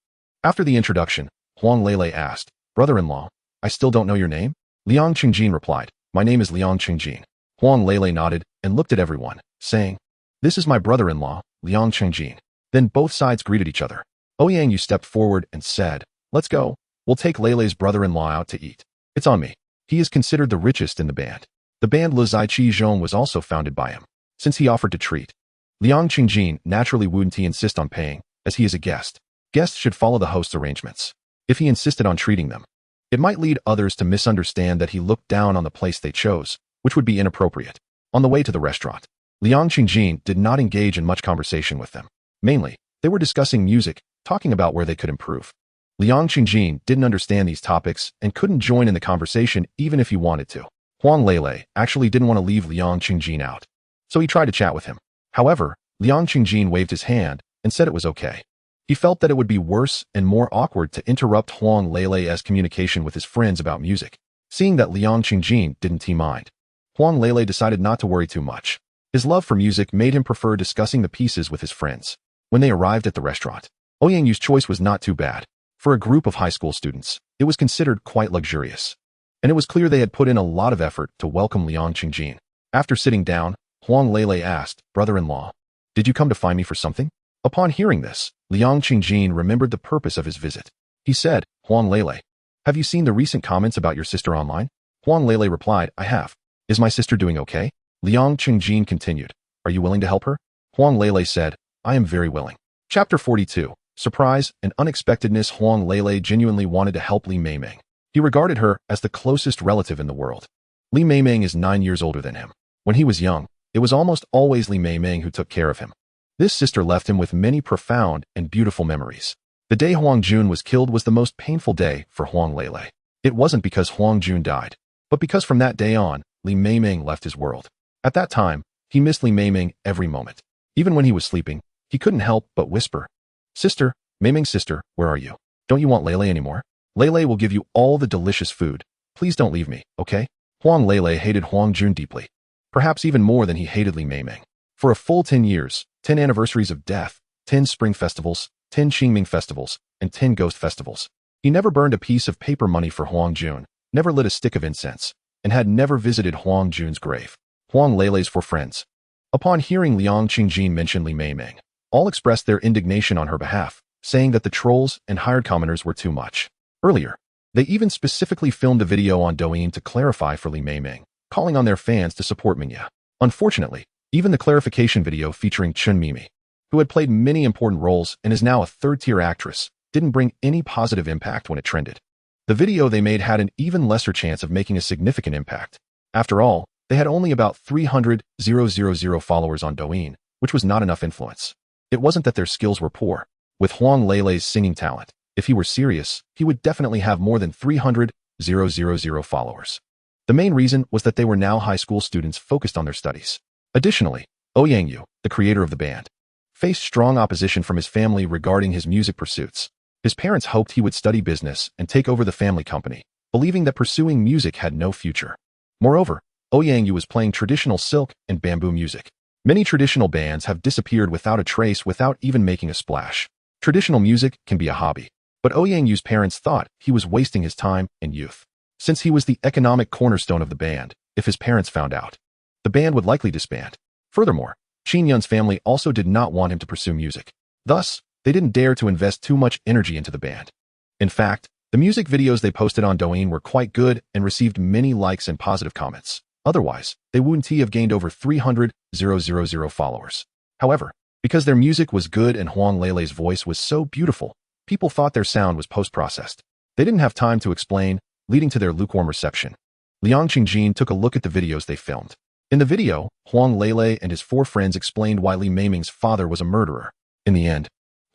After the introduction, Huang Lele asked, "Brother-in-law, I still don't know your name?" Liang Qingjin replied, "My name is Liang Qingjin." Huang Lele nodded and looked at everyone, saying, "This is my brother-in-law, Liang Qingjin." Then both sides greeted each other. Ouyang stepped forward and said, "Let's go. We'll take Lele's brother-in-law out to eat. It's on me." He is considered the richest in the band. The band Le Zai Qi Zhong was also founded by him. Since he offered to treat, Liang Qingjin naturally wouldn't insist on paying, as he is a guest. Guests should follow the host's arrangements. If he insisted on treating them, it might lead others to misunderstand that he looked down on the place they chose, which would be inappropriate. On the way to the restaurant, Liang Qingjin did not engage in much conversation with them. Mainly, they were discussing music, talking about where they could improve. Liang Qingjin didn't understand these topics and couldn't join in the conversation even if he wanted to. Huang Lele actually didn't want to leave Liang Qingjin out, so he tried to chat with him. However, Liang Qingjin waved his hand and said it was okay. He felt that it would be worse and more awkward to interrupt Huang Lele's communication with his friends about music. Seeing that Liang Qingjin didn't mind, Huang Lele decided not to worry too much. His love for music made him prefer discussing the pieces with his friends. When they arrived at the restaurant, Ouyang's choice was not too bad. For a group of high school students, it was considered quite luxurious. And it was clear they had put in a lot of effort to welcome Liang Qingjin. After sitting down, Huang Lele asked, "Brother-in-law, did you come to find me for something?" Upon hearing this, Liang Qingjin remembered the purpose of his visit. He said, "Huang Lele, have you seen the recent comments about your sister online?" Huang Lele replied, "I have. Is my sister doing okay?" Liang Qingjin continued, "Are you willing to help her?" Huang Lele said, "I am very willing." Chapter 42. Surprise and unexpectedness. Huang Lele genuinely wanted to help Li Meimeng. He regarded her as the closest relative in the world. Li Meimeng is 9 years older than him. When he was young, it was almost always Li Meimeng who took care of him. This sister left him with many profound and beautiful memories. The day Huang Jun was killed was the most painful day for Huang Lele. It wasn't because Huang Jun died, but because from that day on, Li Meimeng left his world. At that time, he missed Li Meimeng every moment. Even when he was sleeping, he couldn't help but whisper, "Sister, Meimeng's sister, where are you? Don't you want Lele anymore? Lele will give you all the delicious food. Please don't leave me, okay?" Huang Lele hated Huang Jun deeply, perhaps even more than he hated Li Meimeng. For a full 10 years, 10 anniversaries of death, 10 spring festivals, 10 Qingming festivals, and 10 ghost festivals, he never burned a piece of paper money for Huang Jun, never lit a stick of incense, and had never visited Huang Jun's grave. Huang Lele's four friends, upon hearing Liang Qingjin mention Li Meimeng, all expressed their indignation on her behalf, saying that the trolls and hired commoners were too much. Earlier, they even specifically filmed a video on Douyin to clarify for Li Meimeng, calling on their fans to support Minya. Unfortunately, even the clarification video featuring Chun Mimi, who had played many important roles and is now a third-tier actress, didn't bring any positive impact when it trended. The video they made had an even lesser chance of making a significant impact. After all, they had only about 300,000 followers on Douyin, which was not enough influence. It wasn't that their skills were poor. With Huang Lele's singing talent, if he were serious, he would definitely have more than 300,000 followers. The main reason was that they were now high school students focused on their studies. Additionally, Yang, the creator of the band, faced strong opposition from his family regarding his music pursuits. His parents hoped he would study business and take over the family company, believing that pursuing music had no future. Moreover, Yang was playing traditional silk and bamboo music. Many traditional bands have disappeared without a trace without even making a splash. Traditional music can be a hobby, but Yang's parents thought he was wasting his time and youth. Since he was the economic cornerstone of the band, if his parents found out, the band would likely disband. Furthermore, Qin Yun's family also did not want him to pursue music. Thus, they didn't dare to invest too much energy into the band. In fact, the music videos they posted on Douyin were quite good and received many likes and positive comments. Otherwise, they wouldn't have gained over 300,000 followers. However, because their music was good and Huang Leilei's voice was so beautiful, people thought their sound was post-processed. They didn't have time to explain, leading to their lukewarm reception. Liang Qingjin took a look at the videos they filmed. In the video, Huang Leilei and his 4 friends explained why Li Meimeng's father was a murderer. In the end,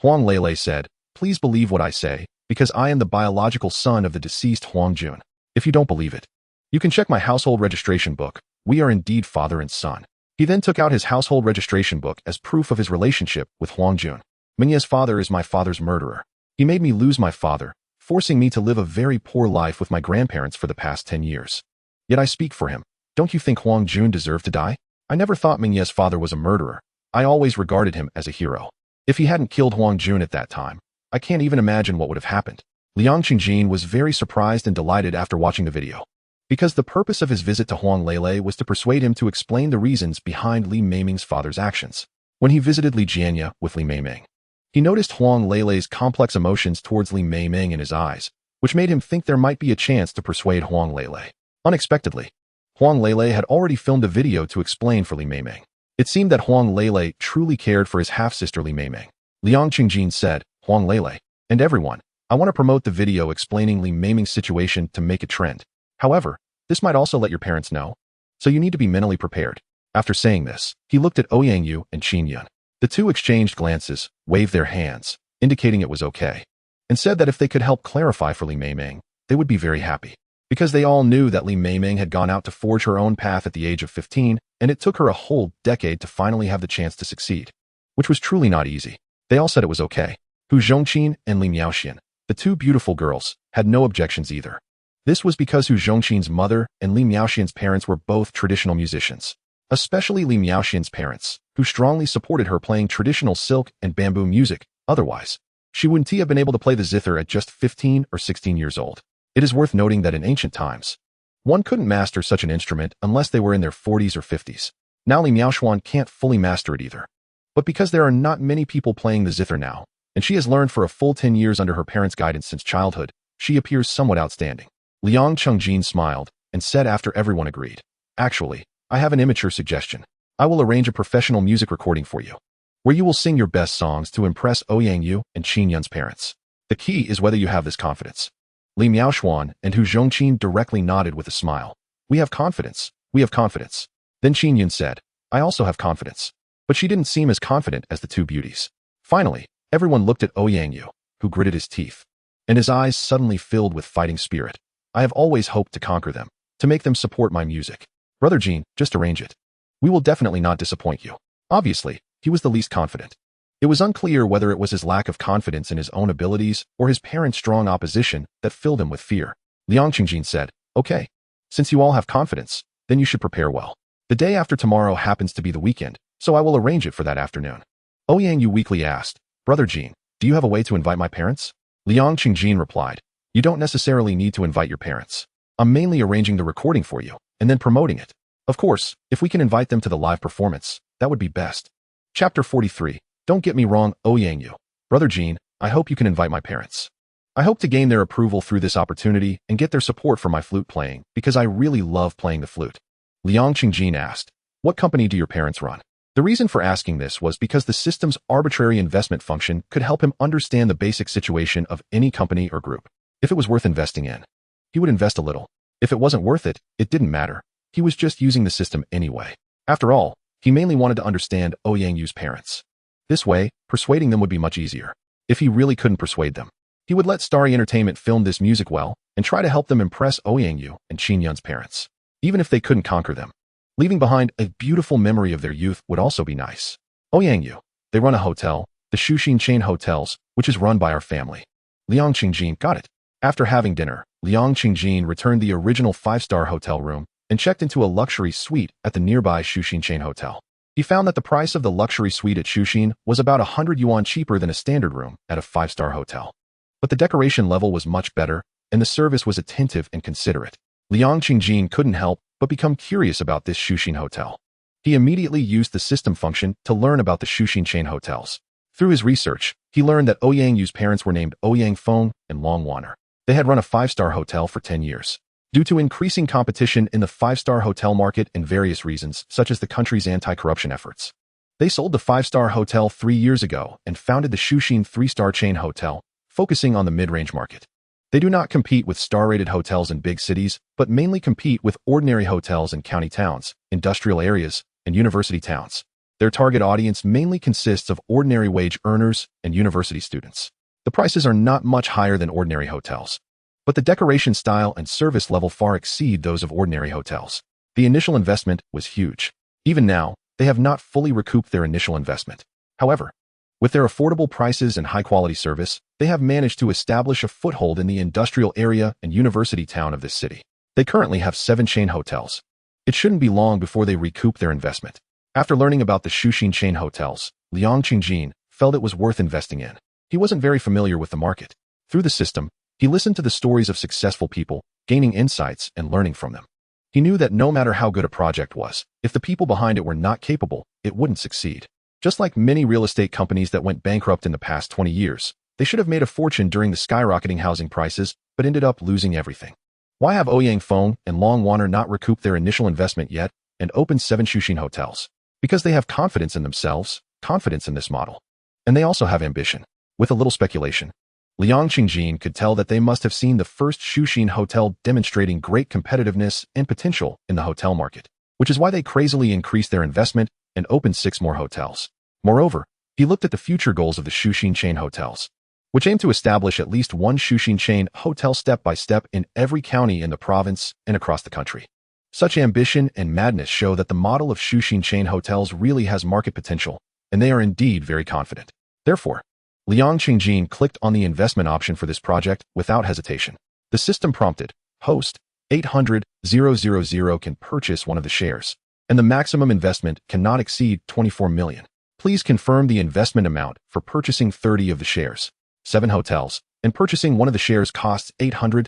Huang Leilei said, "Please believe what I say, because I am the biological son of the deceased Huang Jun. If you don't believe it, you can check my household registration book. We are indeed father and son." He then took out his household registration book as proof of his relationship with Huang Jun. "Mingye's father is my father's murderer. He made me lose my father, forcing me to live a very poor life with my grandparents for the past 10 years. Yet I speak for him. Don't you think Huang Jun deserved to die? I never thought Mingye's father was a murderer. I always regarded him as a hero. If he hadn't killed Huang Jun at that time, I can't even imagine what would have happened." Liang Qingjin was very surprised and delighted after watching the video, because the purpose of his visit to Huang Leilei was to persuade him to explain the reasons behind Li Meimeng's father's actions. When he visited Li Jianya with Li Meimeng, he noticed Huang Leilei's complex emotions towards Li Meimeng in his eyes, which made him think there might be a chance to persuade Huang Leilei. Unexpectedly, Huang Leilei had already filmed a video to explain for Li Meimeng. It seemed that Huang Leilei truly cared for his half-sister Li Meimeng. Liang Qingjin said, "Huang Leilei, and everyone, I want to promote the video explaining Li Meimeng's situation to make it trend. However, this might also let your parents know, so you need to be mentally prepared." After saying this, he looked at Yang and Qin Yun. The two exchanged glances, waved their hands, indicating it was okay, and said that if they could help clarify for Li Meimeng, they would be very happy. Because they all knew that Li Meimeng had gone out to forge her own path at the age of 15, and it took her a whole decade to finally have the chance to succeed, which was truly not easy. They all said it was okay. Hu Zhongqin and Li Miaoxian, the 2 beautiful girls, had no objections either. This was because Hu Zhongqin's mother and Li Miaoxian's parents were both traditional musicians, especially Li Miaoxian's parents, who strongly supported her playing traditional silk and bamboo music. Otherwise, she wouldn't have been able to play the zither at just 15 or 16 years old. It is worth noting that in ancient times, one couldn't master such an instrument unless they were in their 40s or 50s. Now Li Miaoxuan can't fully master it either. But because there are not many people playing the zither now, and she has learned for a full 10 years under her parents' guidance since childhood, she appears somewhat outstanding. Liang Qingjin smiled and said after everyone agreed, "Actually, I have an immature suggestion. I will arrange a professional music recording for you, where you will sing your best songs to impress Yang and Qin Yun's parents. The key is whether you have this confidence." Li Miaoxuan and Hu Zhongqin directly nodded with a smile. "We have confidence. We have confidence." Then Qin Yun said, "I also have confidence." But she didn't seem as confident as the 2 beauties. Finally, everyone looked at Yang, who gritted his teeth, and his eyes suddenly filled with fighting spirit. "I have always hoped to conquer them, to make them support my music. Brother Jean, just arrange it. We will definitely not disappoint you." Obviously, he was the least confident. It was unclear whether it was his lack of confidence in his own abilities or his parents' strong opposition that filled him with fear. Liang Qingjin said, "Okay, since you all have confidence, then you should prepare well. The day after tomorrow happens to be the weekend, so I will arrange it for that afternoon." Yang weakly asked, "Brother Jean, do you have a way to invite my parents?" Liang Qingjin replied, "You don't necessarily need to invite your parents. I'm mainly arranging the recording for you, and then promoting it. Of course, if we can invite them to the live performance, that would be best." Chapter 43. Don't get me wrong, Yang. Brother Jean, I hope you can invite my parents. I hope to gain their approval through this opportunity and get their support for my flute playing, because I really love playing the flute. Liang Qingjin asked, "What company do your parents run?" The reason for asking this was because the system's arbitrary investment function could help him understand the basic situation of any company or group. If it was worth investing in, he would invest a little. If it wasn't worth it, it didn't matter. He was just using the system anyway. After all, he mainly wanted to understand Yang's parents. This way, persuading them would be much easier. If he really couldn't persuade them, he would let Starry Entertainment film this music well and try to help them impress Yang and Qin Yun's parents. Even if they couldn't conquer them, Leaving behind a beautiful memory of their youth would also be nice. Ouyang Yu. They run a hotel, the Shuxin Chain Hotels, which is run by our family. Liang Qingjin got it. After having dinner, Liang Qingjin returned the original 5-star hotel room and checked into a luxury suite at the nearby Shuxin Chain Hotel. He found that the price of the luxury suite at Shuxin was about 100 yuan cheaper than a standard room at a 5-star hotel. But the decoration level was much better, and the service was attentive and considerate. Liang Qingjin couldn't help but become curious about this Shuxin hotel. He immediately used the system function to learn about the Shuxin Chain Hotels. Through his research, he learned that Ouyang Yu's parents were named Ouyang Feng and Long Waner. They had run a 5-star hotel for 10 years. Due to increasing competition in the 5-star hotel market and various reasons, such as the country's anti-corruption efforts, they sold the 5-star hotel 3 years ago and founded the Shuxin 3-star chain hotel, focusing on the mid-range market. They do not compete with star-rated hotels in big cities, but mainly compete with ordinary hotels in county towns, industrial areas, and university towns. Their target audience mainly consists of ordinary wage earners and university students. The prices are not much higher than ordinary hotels, but the decoration style and service level far exceed those of ordinary hotels. The initial investment was huge. Even now, they have not fully recouped their initial investment. However, with their affordable prices and high-quality service, they have managed to establish a foothold in the industrial area and university town of this city. They currently have 7 chain hotels. It shouldn't be long before they recoup their investment. After learning about the Shuxin chain hotels, Liang Qingjin felt it was worth investing in. He wasn't very familiar with the market. Through the system, he listened to the stories of successful people, gaining insights and learning from them. He knew that no matter how good a project was, if the people behind it were not capable, it wouldn't succeed. Just like many real estate companies that went bankrupt in the past 20 years, they should have made a fortune during the skyrocketing housing prices, but ended up losing everything. Why have Ouyang Feng and Long Waner not recouped their initial investment yet and opened 7 Shuxin hotels? Because they have confidence in themselves, confidence in this model. And they also have ambition. With a little speculation, Liang Qingjin could tell that they must have seen the first Shuxin hotel demonstrating great competitiveness and potential in the hotel market, which is why they crazily increased their investment and opened 6 more hotels. Moreover, he looked at the future goals of the Shuxin chain hotels, which aim to establish at least one Shuxin chain hotel step by step in every county in the province and across the country. Such ambition and madness show that the model of Shuxin chain hotels really has market potential, and they are indeed very confident. Therefore, Liang Qingjin clicked on the investment option for this project without hesitation. The system prompted, host, 800,000 can purchase one of the shares, and the maximum investment cannot exceed 24 million. Please confirm the investment amount for purchasing 30 of the shares. 7 hotels, and purchasing one of the shares costs 800,000.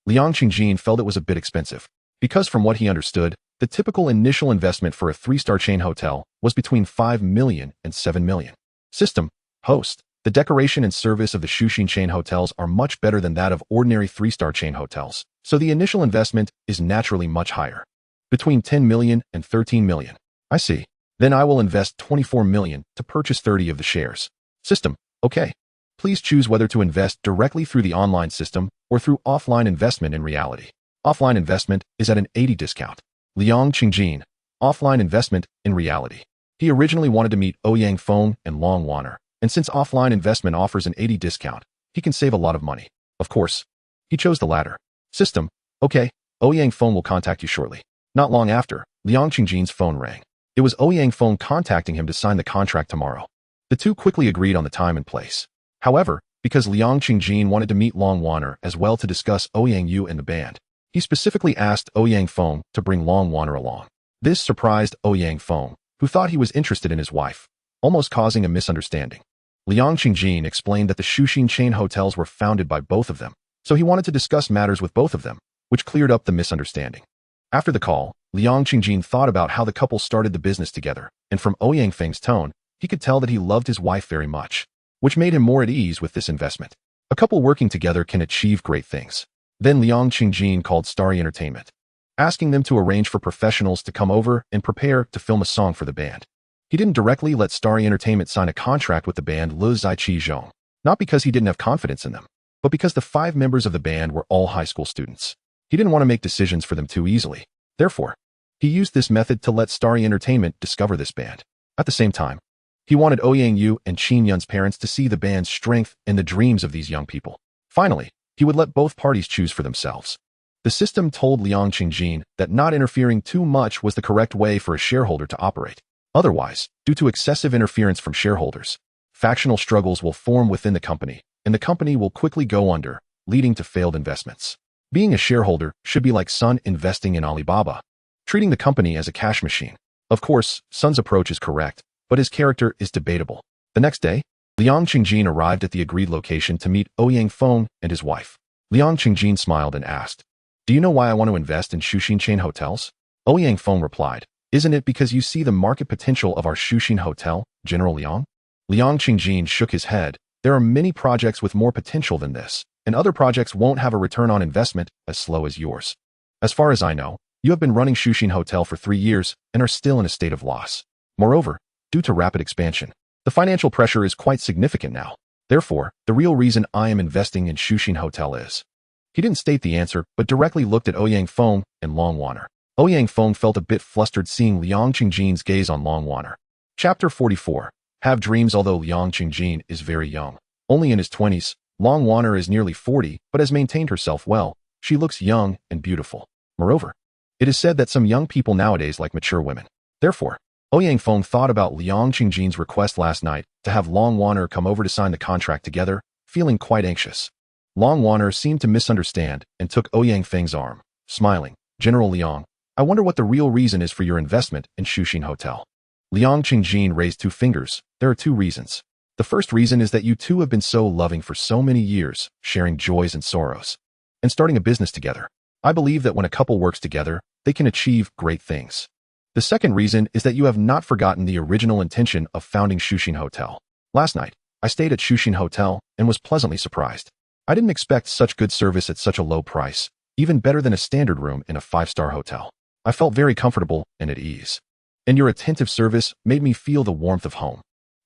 Liang Qingjin felt it was a bit expensive, because from what he understood, the typical initial investment for a 3-star chain hotel was between 5 million and 7 million. System, host, the decoration and service of the Shuxin chain hotels are much better than that of ordinary 3-star chain hotels, so the initial investment is naturally much higher. Between 10 million and 13 million. I see. Then I will invest 24 million to purchase 30 of the shares. System, okay. Please choose whether to invest directly through the online system or through offline investment in reality. Offline investment is at an 80 discount. Liang Qingjin, offline investment in reality. He originally wanted to meet Ouyang Feng and Long Waner, and since offline investment offers an 80 discount, he can save a lot of money. Of course, he chose the latter. System, okay, Ouyang Feng will contact you shortly. Not long after, Liang Qingjin's phone rang. It was Ouyang Feng contacting him to sign the contract tomorrow. The two quickly agreed on the time and place. However, because Liang Qingjin wanted to meet Long Waner as well to discuss Ouyang Yu and the band, he specifically asked Ouyang Feng to bring Long Waner along. This surprised Ouyang Feng, who thought he was interested in his wife, almost causing a misunderstanding. Liang Qingjin explained that the Shuxin chain hotels were founded by both of them, so he wanted to discuss matters with both of them, which cleared up the misunderstanding. After the call, Liang Qingjin thought about how the couple started the business together, and from Ouyang Feng's tone, he could tell that he loved his wife very much, which made him more at ease with this investment. A couple working together can achieve great things. Then Liang Qingjin called Starry Entertainment, asking them to arrange for professionals to come over and prepare to film a song for the band. He didn't directly let Starry Entertainment sign a contract with the band Le Zai Chi Zhong, not because he didn't have confidence in them, but because the 5 members of the band were all high school students. He didn't want to make decisions for them too easily. Therefore, he used this method to let Starry Entertainment discover this band. At the same time, he wanted Ouyang Yu and Qin Yun's parents to see the band's strength and the dreams of these young people. Finally, he would let both parties choose for themselves. The system told Liang Qingjin that not interfering too much was the correct way for a shareholder to operate. Otherwise, due to excessive interference from shareholders, factional struggles will form within the company, and the company will quickly go under, leading to failed investments. Being a shareholder should be like Sun investing in Alibaba, treating the company as a cash machine. Of course, Sun's approach is correct, but his character is debatable. The next day, Liang Qingjin arrived at the agreed location to meet Ouyang Feng and his wife. Liang Qingjin smiled and asked, "Do you know why I want to invest in Shuxin chain hotels?" Ouyang Feng replied, "Isn't it because you see the market potential of our Shuxin hotel, General Liang?" Liang Qingjin shook his head. "There are many projects with more potential than this, and other projects won't have a return on investment as slow as yours. As far as I know, you have been running Shuxin Hotel for 3 years and are still in a state of loss. Moreover, due to rapid expansion, the financial pressure is quite significant now. Therefore, the real reason I am investing in Shuxin Hotel is..." He didn't state the answer, but directly looked at Ouyang Feng and Long Wanner. Ouyang Feng felt a bit flustered seeing Liang Qingjin's gaze on Long Wanner. Chapter 44. Have dreams. Although Liang Qingjin is very young, only in his 20s, Long Wanner is nearly 40, but has maintained herself well. She looks young and beautiful. Moreover, it is said that some young people nowadays like mature women. Therefore, Ouyang Feng thought about Liang Qingjin's request last night to have Long Wanner come over to sign the contract together, feeling quite anxious. Long Wanner seemed to misunderstand and took Ouyang Feng's arm, smiling. "General Liang, I wonder what the real reason is for your investment in Shuxin Hotel." Liang Qingjin raised 2 fingers. "There are 2 reasons. The first reason is that you two have been so loving for so many years, sharing joys and sorrows, and starting a business together. I believe that when a couple works together, they can achieve great things. The second reason is that you have not forgotten the original intention of founding Shuxin Hotel. Last night, I stayed at Shuxin Hotel and was pleasantly surprised. I didn't expect such good service at such a low price, even better than a standard room in a 5-star hotel. I felt very comfortable and at ease. And your attentive service made me feel the warmth of home.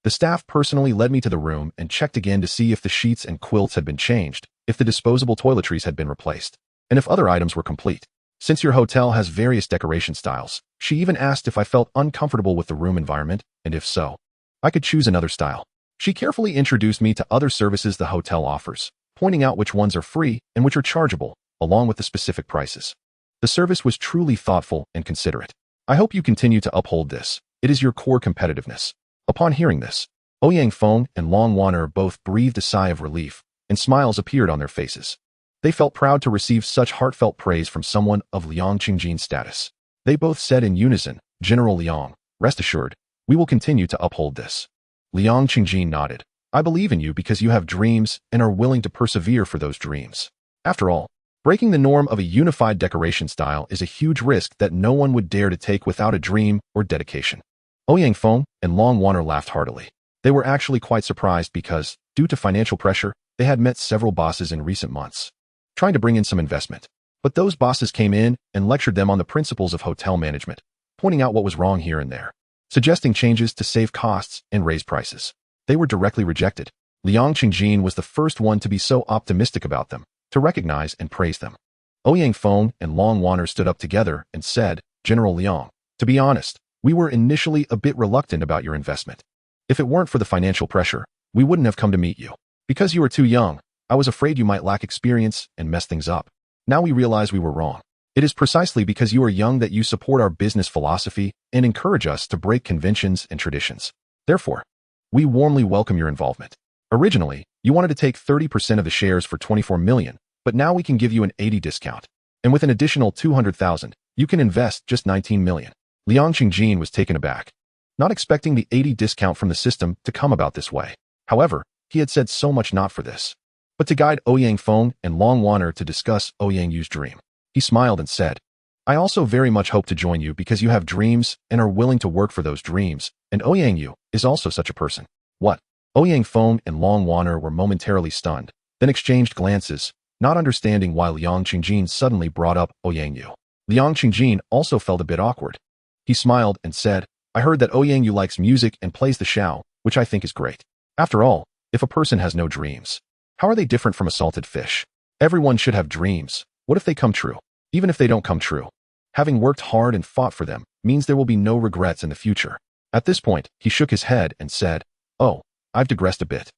The staff personally led me to the room and checked again to see if the sheets and quilts had been changed, if the disposable toiletries had been replaced, and if other items were complete. Since your hotel has various decoration styles, she even asked if I felt uncomfortable with the room environment, and if so, I could choose another style. She carefully introduced me to other services the hotel offers, pointing out which ones are free and which are chargeable, along with the specific prices. The service was truly thoughtful and considerate. I hope you continue to uphold this. It is your core competitiveness. Upon hearing this, Ouyang Feng and Long Wanner both breathed a sigh of relief, and smiles appeared on their faces. They felt proud to receive such heartfelt praise from someone of Liang Qingjin's status. They both said in unison, "General Liang, rest assured, we will continue to uphold this." Liang Qingjin nodded. "I believe in you because you have dreams and are willing to persevere for those dreams. After all, breaking the norm of a unified decoration style is a huge risk that no one would dare to take without a dream or dedication." Ouyang Feng and Long Wanner laughed heartily. They were actually quite surprised because, due to financial pressure, they had met several bosses in recent months, trying to bring in some investment. But those bosses came in and lectured them on the principles of hotel management, pointing out what was wrong here and there, suggesting changes to save costs and raise prices. They were directly rejected. Liang Qingjin was the first one to be so optimistic about them, to recognize and praise them. Ouyang Feng and Long Wanner stood up together and said, "General Liang, to be honest, we were initially a bit reluctant about your investment. If it weren't for the financial pressure, we wouldn't have come to meet you. Because you were too young, I was afraid you might lack experience and mess things up. Now we realize we were wrong. It is precisely because you are young that you support our business philosophy and encourage us to break conventions and traditions. Therefore, we warmly welcome your involvement. Originally, you wanted to take 30% of the shares for 24 million, but now we can give you an 80 discount. And with an additional 200,000, you can invest just 19 million. Liang Qingjin was taken aback, not expecting the 80 discount from the system to come about this way. However, he had said so much not for this, but to guide Ouyang Feng and Long Wanner to discuss Ouyang Yu's dream. He smiled and said, "I also very much hope to join you because you have dreams and are willing to work for those dreams, and Ouyang Yu is also such a person." "What?" Ouyang Feng and Long Wanner were momentarily stunned, then exchanged glances, not understanding why Liang Qingjin suddenly brought up Ouyang Yu. Liang Qingjin also felt a bit awkward. He smiled and said, "I heard that Ouyang Yu likes music and plays the xiao, which I think is great. After all, if a person has no dreams, how are they different from a salted fish? Everyone should have dreams. What if they come true? Even if they don't come true, having worked hard and fought for them means there will be no regrets in the future." At this point, he shook his head and said, "Oh, I've digressed a bit.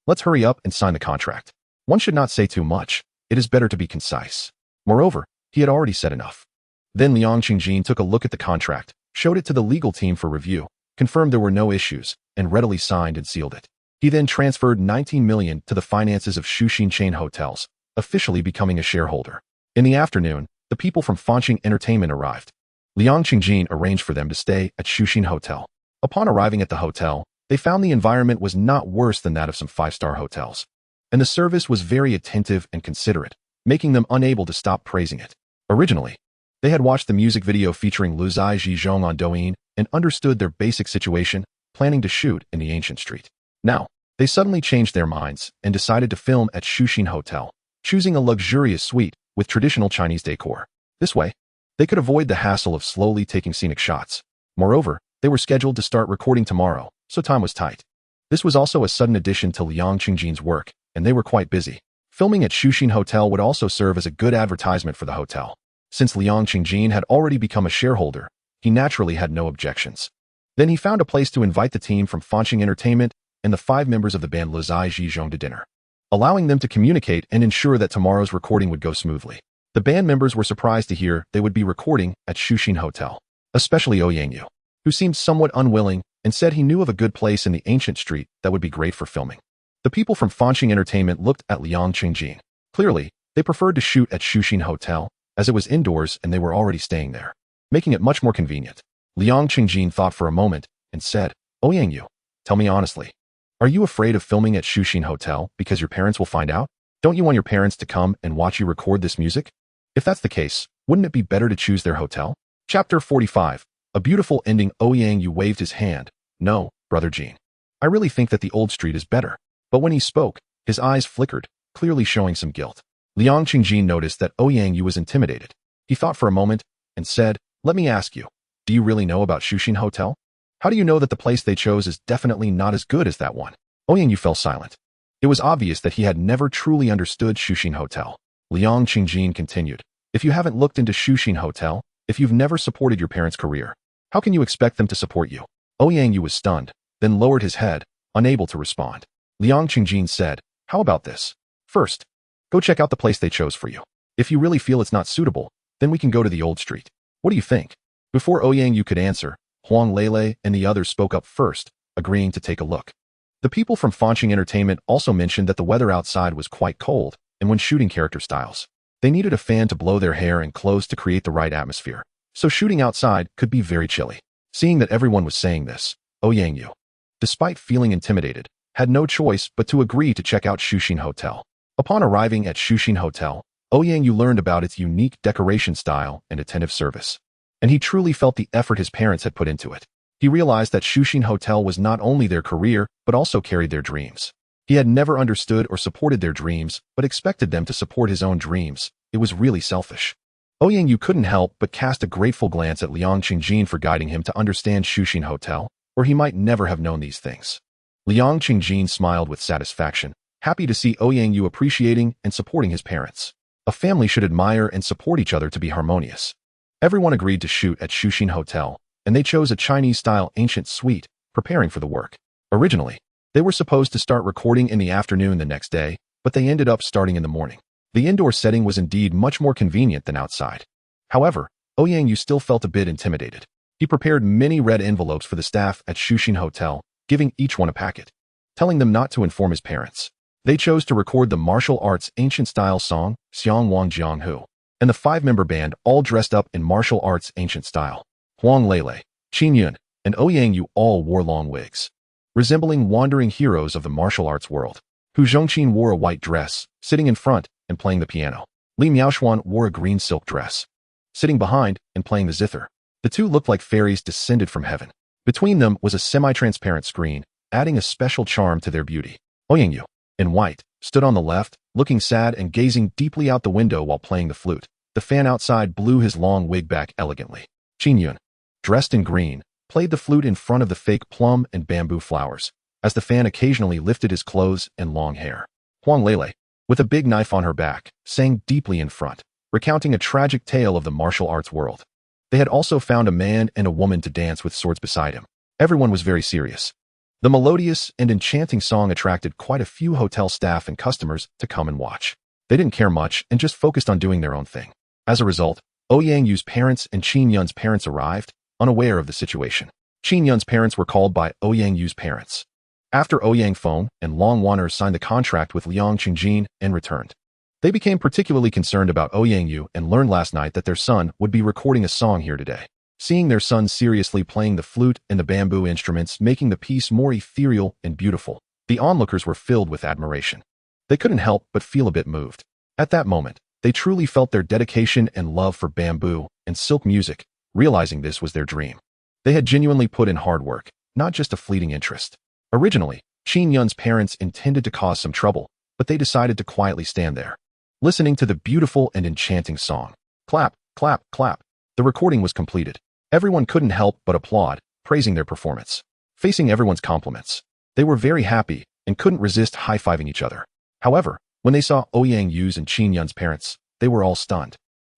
Let's hurry up and sign the contract. One should not say too much. It is better to be concise." Moreover, He had already said enough. Then Liang Qingjin took a look at the contract, showed it to the legal team for review, confirmed there were no issues, and readily signed and sealed it. He then transferred 19 million to the finances of Shuxin chain hotels, officially becoming a shareholder. In the afternoon, the people from Fanqing Entertainment arrived. Liang Qingjin arranged for them to stay at Shuxin Hotel. Upon arriving at the hotel, they found the environment was not worse than that of some five-star hotels, and the service was very attentive and considerate, making them unable to stop praising it. Originally, they had watched the music video featuring Liu Xi on Douyin and understood their basic situation, planning to shoot in the ancient street. Now, they suddenly changed their minds and decided to film at Shuxin Hotel, choosing a luxurious suite with traditional Chinese decor. This way, they could avoid the hassle of slowly taking scenic shots. Moreover, they were scheduled to start recording tomorrow, so time was tight. This was also a sudden addition to Liang Qingjin's work, and they were quite busy. Filming at Shuxin Hotel would also serve as a good advertisement for the hotel. Since Liang Qingjin had already become a shareholder, he naturally had no objections. Then he found a place to invite the team from Fanqing Entertainment and the 5 members of the band Liu Xi to dinner, allowing them to communicate and ensure that tomorrow's recording would go smoothly. The band members were surprised to hear they would be recording at Shuxin Hotel, especially Ouyangyu, who seemed somewhat unwilling and said he knew of a good place in the ancient street that would be great for filming. The people from Fanqing Entertainment looked at Liang Qingjin. Clearly, they preferred to shoot at Shuxin Hotel, as it was indoors and they were already staying there, making it much more convenient. Liang Qingjin thought for a moment and said, Ouyangyu, tell me honestly, are you afraid of filming at Shuxin Hotel because your parents will find out? Don't you want your parents to come and watch you record this music? If that's the case, wouldn't it be better to choose their hotel? Chapter 45. A beautiful ending. Ouyangyu waved his hand. No, Brother Jean. I really think that the old street is better. But when he spoke, his eyes flickered, clearly showing some guilt. Liang Qingjin noticed that Ouyangyu was intimidated. He thought for a moment and said, let me ask you, do you really know about Shuxin Hotel? How do you know that the place they chose is definitely not as good as that one? Ouyangyu fell silent. It was obvious that he had never truly understood Shuxin Hotel. Liang Qingjin continued, if you haven't looked into Shuxin Hotel, if you've never supported your parents' career, how can you expect them to support you? Ouyangyu was stunned, then lowered his head, unable to respond. Liang Qingjin said, how about this? First, go check out the place they chose for you. If you really feel it's not suitable, then we can go to the old street. What do you think? Before Ouyangyu could answer, Huang Lele and the others spoke up first, agreeing to take a look. The people from Fanqing Entertainment also mentioned that the weather outside was quite cold, and when shooting character styles, they needed a fan to blow their hair and clothes to create the right atmosphere, so shooting outside could be very chilly. Seeing that everyone was saying this, Ouyangyu, despite feeling intimidated, had no choice but to agree to check out Shuxin Hotel. Upon arriving at Shuxin Hotel, Ouyangyu learned about its unique decoration style and attentive service, and he truly felt the effort his parents had put into it. He realized that Shuxin Hotel was not only their career, but also carried their dreams. He had never understood or supported their dreams, but expected them to support his own dreams. It was really selfish. Ouyangyu couldn't help but cast a grateful glance at Liang Qingjin for guiding him to understand Shuxin Hotel, where he might never have known these things. Liang Qingjin smiled with satisfaction, happy to see Ouyangyu appreciating and supporting his parents. A family should admire and support each other to be harmonious. Everyone agreed to shoot at Shuxin Hotel, and they chose a Chinese-style ancient suite, preparing for the work. Originally, they were supposed to start recording in the afternoon the next day, but they ended up starting in the morning. The indoor setting was indeed much more convenient than outside. However, Ouyangyu still felt a bit intimidated. He prepared many red envelopes for the staff at Shuxin Hotel, giving each one a packet, telling them not to inform his parents. They chose to record the martial arts ancient-style song, Xiang Wang Jiang Hu, and the 5-member band all dressed up in martial arts ancient style. Huang Lele, Qin Yun, and Ouyangyu all wore long wigs, resembling wandering heroes of the martial arts world. Hu Zhongqin wore a white dress, sitting in front and playing the piano. Li Miaoshuan wore a green silk dress, sitting behind and playing the zither. The two looked like fairies descended from heaven. Between them was a semi-transparent screen, adding a special charm to their beauty. Ouyangyu, in white, stood on the left, looking sad and gazing deeply out the window while playing the flute. The fan outside blew his long wig back elegantly. Qin Yun, dressed in green, played the flute in front of the fake plum and bamboo flowers, as the fan occasionally lifted his clothes and long hair. Huang Lele, with a big knife on her back, sang deeply in front, recounting a tragic tale of the martial arts world. They had also found a man and a woman to dance with swords beside him. Everyone was very serious. The melodious and enchanting song attracted quite a few hotel staff and customers to come and watch. They didn't care much and just focused on doing their own thing. As a result, Ouyang Yu's parents and Qin Yun's parents arrived, unaware of the situation. Qin Yun's parents were called by Ouyang Yu's parents. After Ouyang Feng and Long Wanner signed the contract with Liang Qingjin and returned, they became particularly concerned about Ouyang Yu and learned last night that their son would be recording a song here today. Seeing their son seriously playing the flute and the bamboo instruments, making the piece more ethereal and beautiful, the onlookers were filled with admiration. They couldn't help but feel a bit moved. At that moment, they truly felt their dedication and love for bamboo and silk music, realizing this was their dream. They had genuinely put in hard work, not just a fleeting interest. Originally, Qin Yun's parents intended to cause some trouble, but they decided to quietly stand there, listening to the beautiful and enchanting song. Clap, clap, clap. The recording was completed. Everyone couldn't help but applaud, praising their performance. Facing everyone's compliments, they were very happy and couldn't resist high-fiving each other. However, when they saw Ouyang Yu's and Qin Yun's parents, they were all stunned.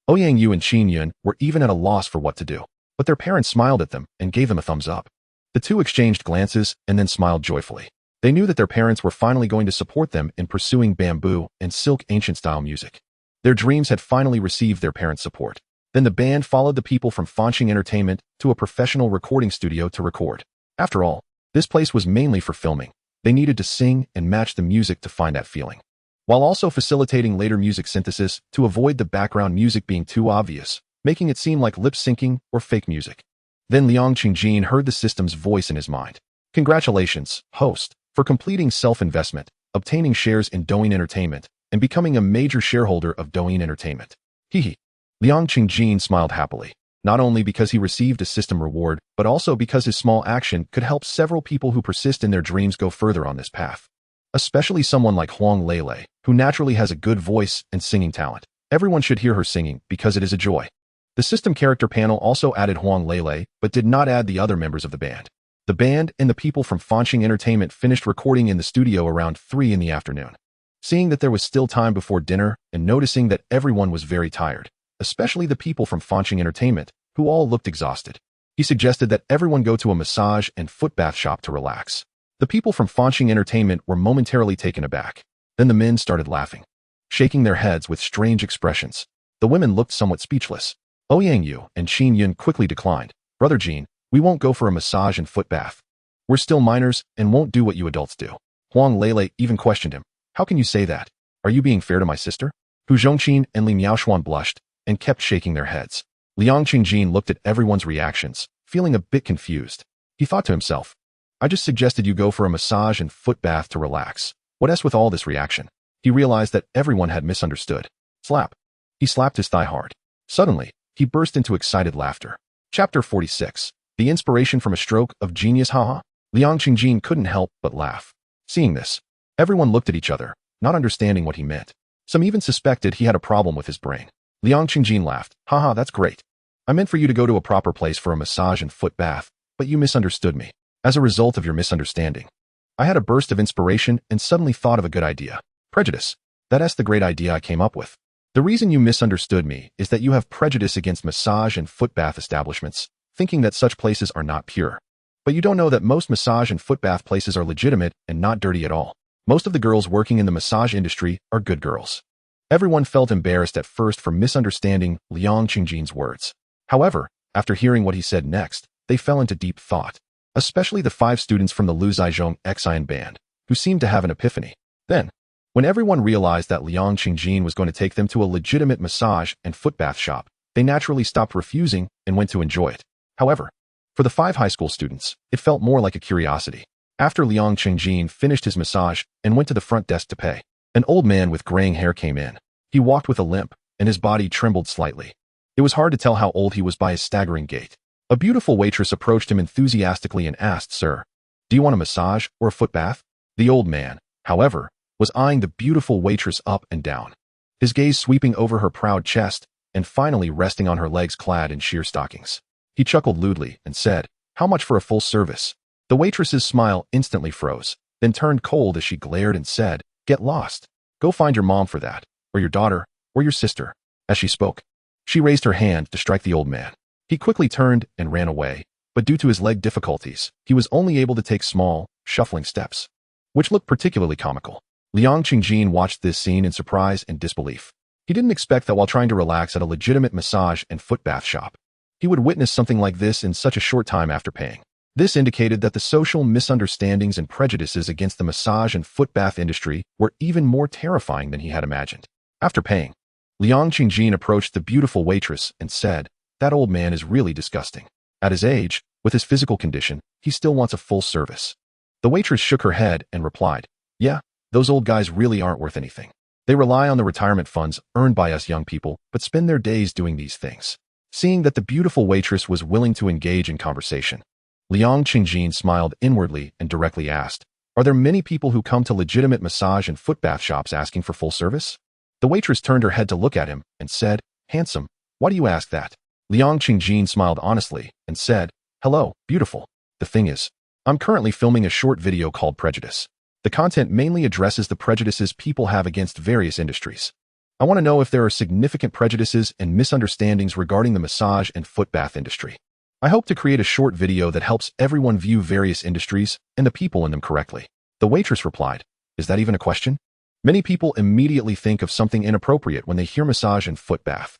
Ouyang Yu and Qin Yun were even at a loss for what to do, but their parents smiled at them and gave them a thumbs up. The two exchanged glances and then smiled joyfully. They knew that their parents were finally going to support them in pursuing bamboo and silk ancient-style music. Their dreams had finally received their parents' support. Then the band followed the people from Fanqing Entertainment to a professional recording studio to record. After all, this place was mainly for filming. They needed to sing and match the music to find that feeling, while also facilitating later music synthesis to avoid the background music being too obvious, making it seem like lip-syncing or fake music. Then Liang Qingjin heard the system's voice in his mind. Congratulations, host, for completing self-investment, obtaining shares in Douyin Entertainment, and becoming a major shareholder of Douyin Entertainment. Hehe. Liang Qingjin smiled happily, not only because he received a system reward, but also because his small action could help several people who persist in their dreams go further on this path. Especially someone like Huang Lele, who naturally has a good voice and singing talent. Everyone should hear her singing because it is a joy. The system character panel also added Huang Lele, but did not add the other members of the band. The band and the people from Fanqing Entertainment finished recording in the studio around 3 in the afternoon. Seeing that there was still time before dinner and noticing that everyone was very tired, especially the people from Fanqing Entertainment, who all looked exhausted, he suggested that everyone go to a massage and foot bath shop to relax. The people from Fanqing Entertainment were momentarily taken aback. Then the men started laughing, shaking their heads with strange expressions. The women looked somewhat speechless. Ouyang Yu and Qin Yun quickly declined. Brother Jean, we won't go for a massage and foot bath. We're still minors and won't do what you adults do. Huang Lele even questioned him. How can you say that? Are you being fair to my sister? Hu Zhongqin and Li Miaoshuan blushed and kept shaking their heads. Liang Qingjin looked at everyone's reactions, feeling a bit confused. He thought to himself, I just suggested you go for a massage and foot bath to relax. What else with all this reaction? He realized that everyone had misunderstood. Slap. He slapped his thigh hard. Suddenly, he burst into excited laughter. Chapter 46. The inspiration from a stroke of genius, haha. Liang Qingjin couldn't help but laugh. Seeing this, everyone looked at each other, not understanding what he meant. Some even suspected he had a problem with his brain. Liang Qingjin laughed. Haha, that's great. I meant for you to go to a proper place for a massage and foot bath, but you misunderstood me. As a result of your misunderstanding, I had a burst of inspiration and suddenly thought of a good idea. Prejudice. That's the great idea I came up with. The reason you misunderstood me is that you have prejudice against massage and foot bath establishments, thinking that such places are not pure. But you don't know that most massage and foot bath places are legitimate and not dirty at all. Most of the girls working in the massage industry are good girls. Everyone felt embarrassed at first for misunderstanding Liang Qingjin's words. However, after hearing what he said next, they fell into deep thought, especially the 5 students from the Lu Zhaizhong Xian band, who seemed to have an epiphany. Then, when everyone realized that Liang Qingjin was going to take them to a legitimate massage and foot bath shop, they naturally stopped refusing and went to enjoy it. However, for the 5 high school students, it felt more like a curiosity. After Liang Qingjin finished his massage and went to the front desk to pay, an old man with graying hair came in. He walked with a limp, and his body trembled slightly. It was hard to tell how old he was by his staggering gait. A beautiful waitress approached him enthusiastically and asked, Sir, do you want a massage or a foot bath? The old man, however, was eyeing the beautiful waitress up and down, his gaze sweeping over her proud chest and finally resting on her legs clad in sheer stockings. He chuckled lewdly and said, How much for a full service? The waitress's smile instantly froze, then turned cold as she glared and said, Get lost. Go find your mom for that, or your daughter, or your sister. As she spoke, she raised her hand to strike the old man. He quickly turned and ran away, but due to his leg difficulties, he was only able to take small, shuffling steps, which looked particularly comical. Liang Qingjin watched this scene in surprise and disbelief. He didn't expect that while trying to relax at a legitimate massage and foot bath shop, he would witness something like this in such a short time after paying. This indicated that the social misunderstandings and prejudices against the massage and foot bath industry were even more terrifying than he had imagined. After paying, Liu Xi approached the beautiful waitress and said, "That old man is really disgusting. At his age, with his physical condition, he still wants a full service." The waitress shook her head and replied, "Yeah, those old guys really aren't worth anything. They rely on the retirement funds earned by us young people, but spend their days doing these things." Seeing that the beautiful waitress was willing to engage in conversation, Liu Xi smiled inwardly and directly asked, "Are there many people who come to legitimate massage and foot bath shops asking for full service?" The waitress turned her head to look at him and said, "Handsome, why do you ask that?" Liu Xi smiled honestly and said, "Hello, beautiful. The thing is, I'm currently filming a short video called Prejudice. The content mainly addresses the prejudices people have against various industries. I want to know if there are significant prejudices and misunderstandings regarding the massage and foot bath industry. I hope to create a short video that helps everyone view various industries and the people in them correctly." The waitress replied, "Is that even a question? Many people immediately think of something inappropriate when they hear massage and foot bath.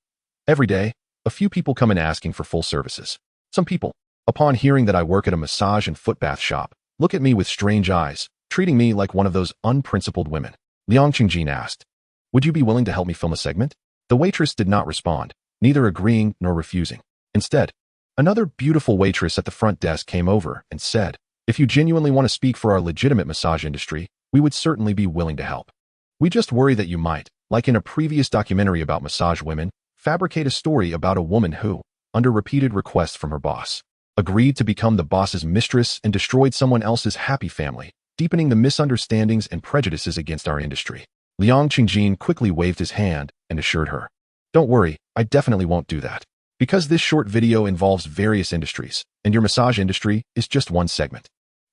Every day, a few people come in asking for full services. Some people, upon hearing that I work at a massage and foot bath shop, look at me with strange eyes, treating me like one of those unprincipled women." Liu Xi asked, "Would you be willing to help me film a segment?" The waitress did not respond, neither agreeing nor refusing. Instead, another beautiful waitress at the front desk came over and said, "If you genuinely want to speak for our legitimate massage industry, we would certainly be willing to help. We just worry that you might, like in a previous documentary about massage women, fabricate a story about a woman who, under repeated requests from her boss, agreed to become the boss's mistress and destroyed someone else's happy family, deepening the misunderstandings and prejudices against our industry." Liu Xi quickly waved his hand and assured her, "Don't worry, I definitely won't do that. Because this short video involves various industries, and your massage industry is just one segment.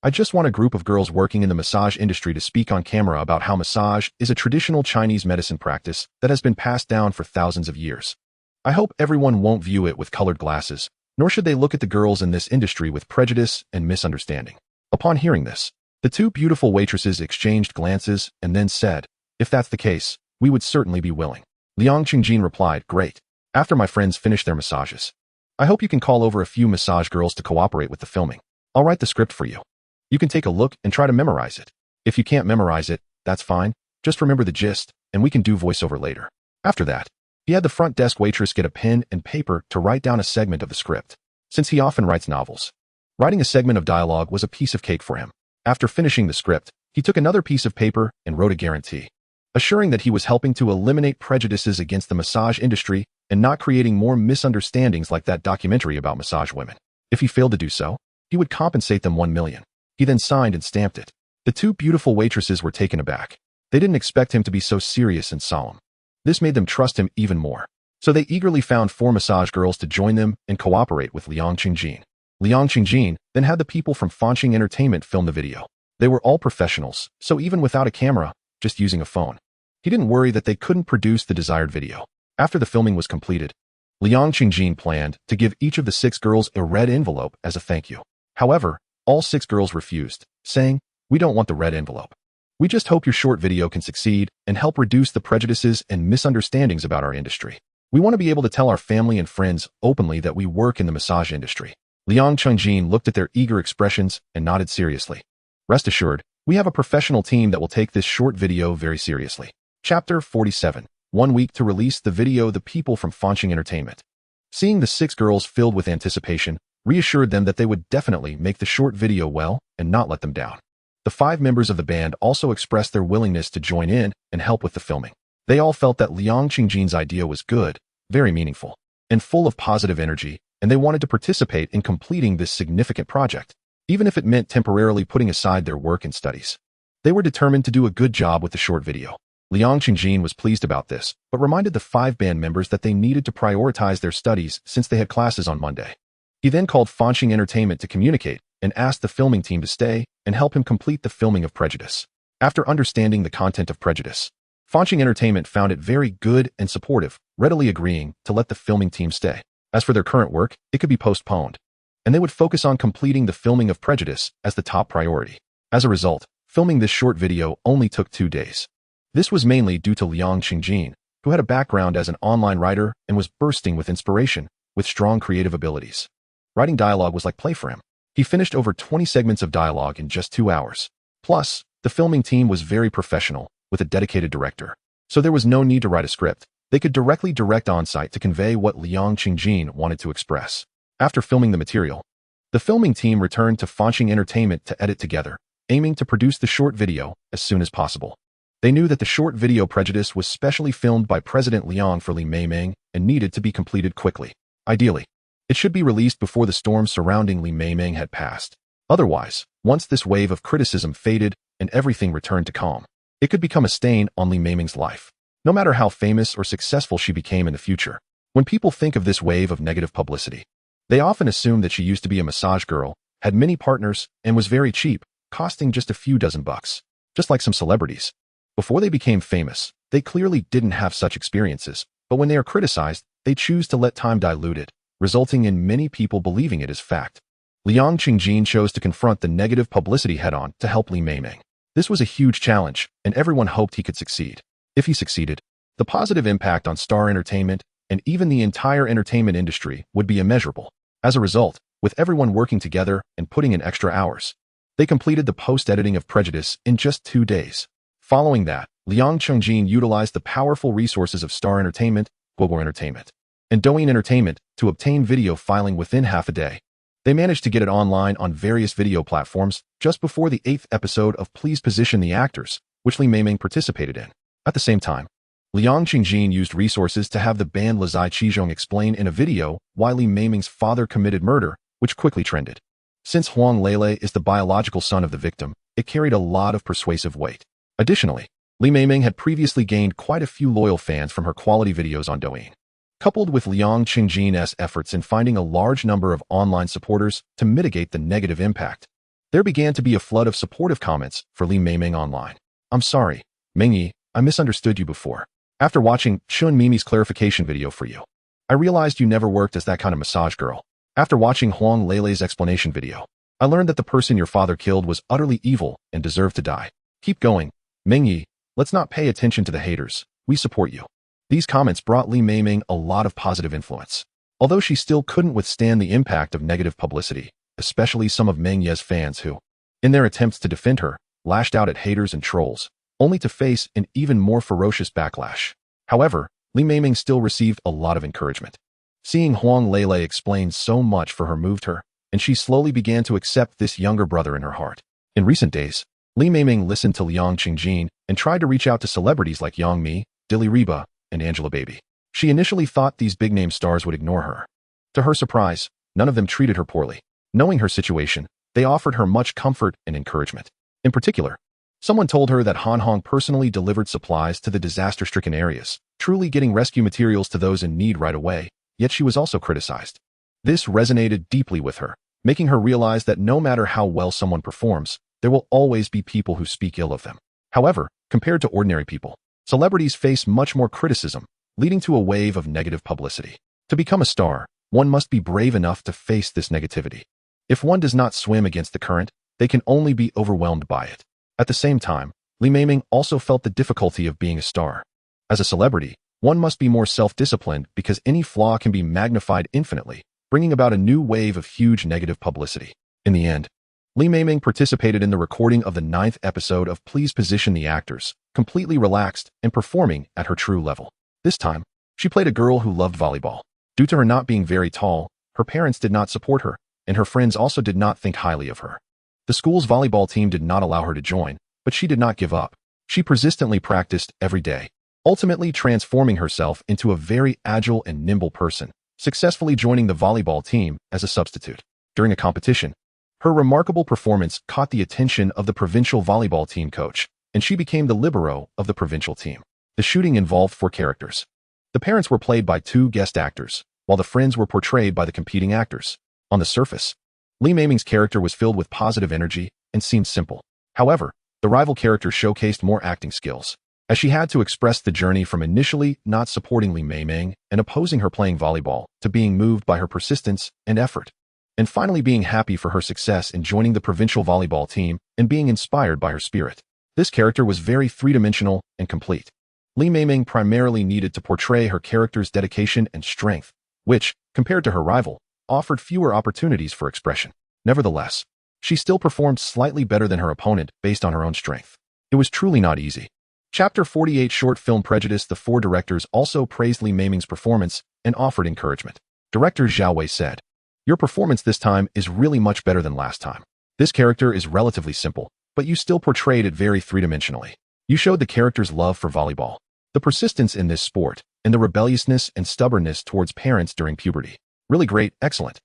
I just want a group of girls working in the massage industry to speak on camera about how massage is a traditional Chinese medicine practice that has been passed down for thousands of years. I hope everyone won't view it with colored glasses, nor should they look at the girls in this industry with prejudice and misunderstanding." Upon hearing this, the two beautiful waitresses exchanged glances and then said, "If that's the case, we would certainly be willing." Liu Xi replied, "Great. After my friends finish their massages, I hope you can call over a few massage girls to cooperate with the filming. I'll write the script for you. You can take a look and try to memorize it. If you can't memorize it, that's fine. Just remember the gist, and we can do voiceover later." After that, he had the front desk waitress get a pen and paper to write down a segment of the script. Since he often writes novels, writing a segment of dialogue was a piece of cake for him. After finishing the script, he took another piece of paper and wrote a guarantee, assuring that he was helping to eliminate prejudices against the massage industry and not creating more misunderstandings like that documentary about massage women. If he failed to do so, he would compensate them $1 million. He then signed and stamped it. The two beautiful waitresses were taken aback. They didn't expect him to be so serious and solemn. This made them trust him even more. So they eagerly found 4 massage girls to join them and cooperate with Liu Xi. Liu Xi then had the people from Fanching Entertainment film the video. They were all professionals, so even without a camera, just using a phone, he didn't worry that they couldn't produce the desired video. After the filming was completed, Liu Xi planned to give each of the 6 girls a red envelope as a thank you. However, all 6 girls refused, saying, "We don't want the red envelope. We just hope your short video can succeed and help reduce the prejudices and misunderstandings about our industry. We want to be able to tell our family and friends openly that we work in the massage industry." Liu Xi looked at their eager expressions and nodded seriously. "Rest assured, we have a professional team that will take this short video very seriously." Chapter 47. 1 week to release the video. The people from Fanching Entertainment, seeing the 6 girls filled with anticipation, reassured them that they would definitely make the short video well and not let them down. The 5 members of the band also expressed their willingness to join in and help with the filming. They all felt that Liu Xi's idea was good, very meaningful, and full of positive energy, and they wanted to participate in completing this significant project, even if it meant temporarily putting aside their work and studies. They were determined to do a good job with the short video. Liu Xi was pleased about this, but reminded the 5 band members that they needed to prioritize their studies since they had classes on Monday. He then called Fanching Entertainment to communicate and asked the filming team to stay and help him complete the filming of Prejudice. After understanding the content of Prejudice, Fanching Entertainment found it very good and supportive, readily agreeing to let the filming team stay. As for their current work, it could be postponed, and they would focus on completing the filming of Prejudice as the top priority. As a result, filming this short video only took 2 days. This was mainly due to Liu Xi, who had a background as an online writer and was bursting with inspiration, with strong creative abilities. Writing dialogue was like play for him. He finished over 20 segments of dialogue in just 2 hours. Plus, the filming team was very professional, with a dedicated director. So there was no need to write a script. They could directly direct on-site to convey what Liu Xi wanted to express. After filming the material, the filming team returned to Fanxing Entertainment to edit together, aiming to produce the short video as soon as possible. They knew that the short video Prejudice was specially filmed by President Liang for Li Meimeng and needed to be completed quickly. Ideally, it should be released before the storm surrounding Li Meimeng had passed. Otherwise, once this wave of criticism faded and everything returned to calm, it could become a stain on Li Meimeng's life. No matter how famous or successful she became in the future, when people think of this wave of negative publicity, they often assume that she used to be a massage girl, had many partners, and was very cheap, costing just a few dozen bucks. Just like some celebrities. Before they became famous, they clearly didn't have such experiences, but when they are criticized, they choose to let time dilute it, resulting in many people believing it as fact. Liu Xi chose to confront the negative publicity head-on to help Li Meimeng. This was a huge challenge, and everyone hoped he could succeed. If he succeeded, the positive impact on Star Entertainment and even the entire entertainment industry would be immeasurable. As a result, with everyone working together and putting in extra hours, they completed the post-editing of Prejudice in just 2 days. Following that, Liu Xi utilized the powerful resources of Star Entertainment, Global Entertainment, and Douyin Entertainment to obtain video filing within half a day. They managed to get it online on various video platforms just before the 8th episode of Please Position the Actors, which Li Meimeng participated in. At the same time, Liu Xi used resources to have the band Lazai Qizhong explain in a video why Li Meimeng's father committed murder, which quickly trended. Since Huang Lele is the biological son of the victim, it carried a lot of persuasive weight. Additionally, Li Meimeng had previously gained quite a few loyal fans from her quality videos on Douyin. Coupled with Liu Xing's efforts in finding a large number of online supporters to mitigate the negative impact, there began to be a flood of supportive comments for Li Meimeng online. "I'm sorry, Mengyi, I misunderstood you before. After watching Chun Mimi's clarification video for you, I realized you never worked as that kind of massage girl. After watching Huang Lele's explanation video, I learned that the person your father killed was utterly evil and deserved to die. Keep going, Mengyi, let's not pay attention to the haters, we support you." These comments brought Li Meimeng a lot of positive influence. Although she still couldn't withstand the impact of negative publicity, especially some of Meng Ye's fans who, in their attempts to defend her, lashed out at haters and trolls, only to face an even more ferocious backlash. However, Li Meimeng still received a lot of encouragement. Seeing Huang Lele explain so much for her moved her, and she slowly began to accept this younger brother in her heart. In recent days, Li Meimeng listened to Liu Xi and tried to reach out to celebrities like Yang Mi, Dilly Reba, and Angelababy. She initially thought these big-name stars would ignore her. To her surprise, none of them treated her poorly. Knowing her situation, they offered her much comfort and encouragement. In particular, someone told her that Han Hong personally delivered supplies to the disaster-stricken areas, truly getting rescue materials to those in need right away, yet she was also criticized. This resonated deeply with her, making her realize that no matter how well someone performs, there will always be people who speak ill of them. However, compared to ordinary people, celebrities face much more criticism, leading to a wave of negative publicity. To become a star, one must be brave enough to face this negativity. If one does not swim against the current, they can only be overwhelmed by it. At the same time, Li Meimeng also felt the difficulty of being a star. As a celebrity, one must be more self-disciplined because any flaw can be magnified infinitely, bringing about a new wave of huge negative publicity. In the end, Li Meimeng participated in the recording of the 9th episode of Please Position the Actors, completely relaxed and performing at her true level. This time, she played a girl who loved volleyball. Due to her not being very tall, her parents did not support her, and her friends also did not think highly of her. The school's volleyball team did not allow her to join, but she did not give up. She persistently practiced every day, ultimately transforming herself into a very agile and nimble person, successfully joining the volleyball team as a substitute. During a competition, her remarkable performance caught the attention of the provincial volleyball team coach, and she became the libero of the provincial team. The shooting involved 4 characters. The parents were played by 2 guest actors, while the friends were portrayed by the competing actors. On the surface, Li Meimeng's character was filled with positive energy and seemed simple. However, the rival character showcased more acting skills, as she had to express the journey from initially not supporting Li Meimeng and opposing her playing volleyball to being moved by her persistence and effort, and finally being happy for her success in joining the provincial volleyball team and being inspired by her spirit. This character was very three-dimensional and complete. Meimeng primarily needed to portray her character's dedication and strength, which, compared to her rival, offered fewer opportunities for expression. Nevertheless, she still performed slightly better than her opponent based on her own strength. It was truly not easy. Chapter 48 Short Film Prejudice. The four directors also praised Meimeng's performance and offered encouragement. Director Zhao Wei said, "Your performance this time is really much better than last time. This character is relatively simple, but you still portrayed it very three-dimensionally. You showed the character's love for volleyball, the persistence in this sport, and the rebelliousness and stubbornness towards parents during puberty. Really great, excellent.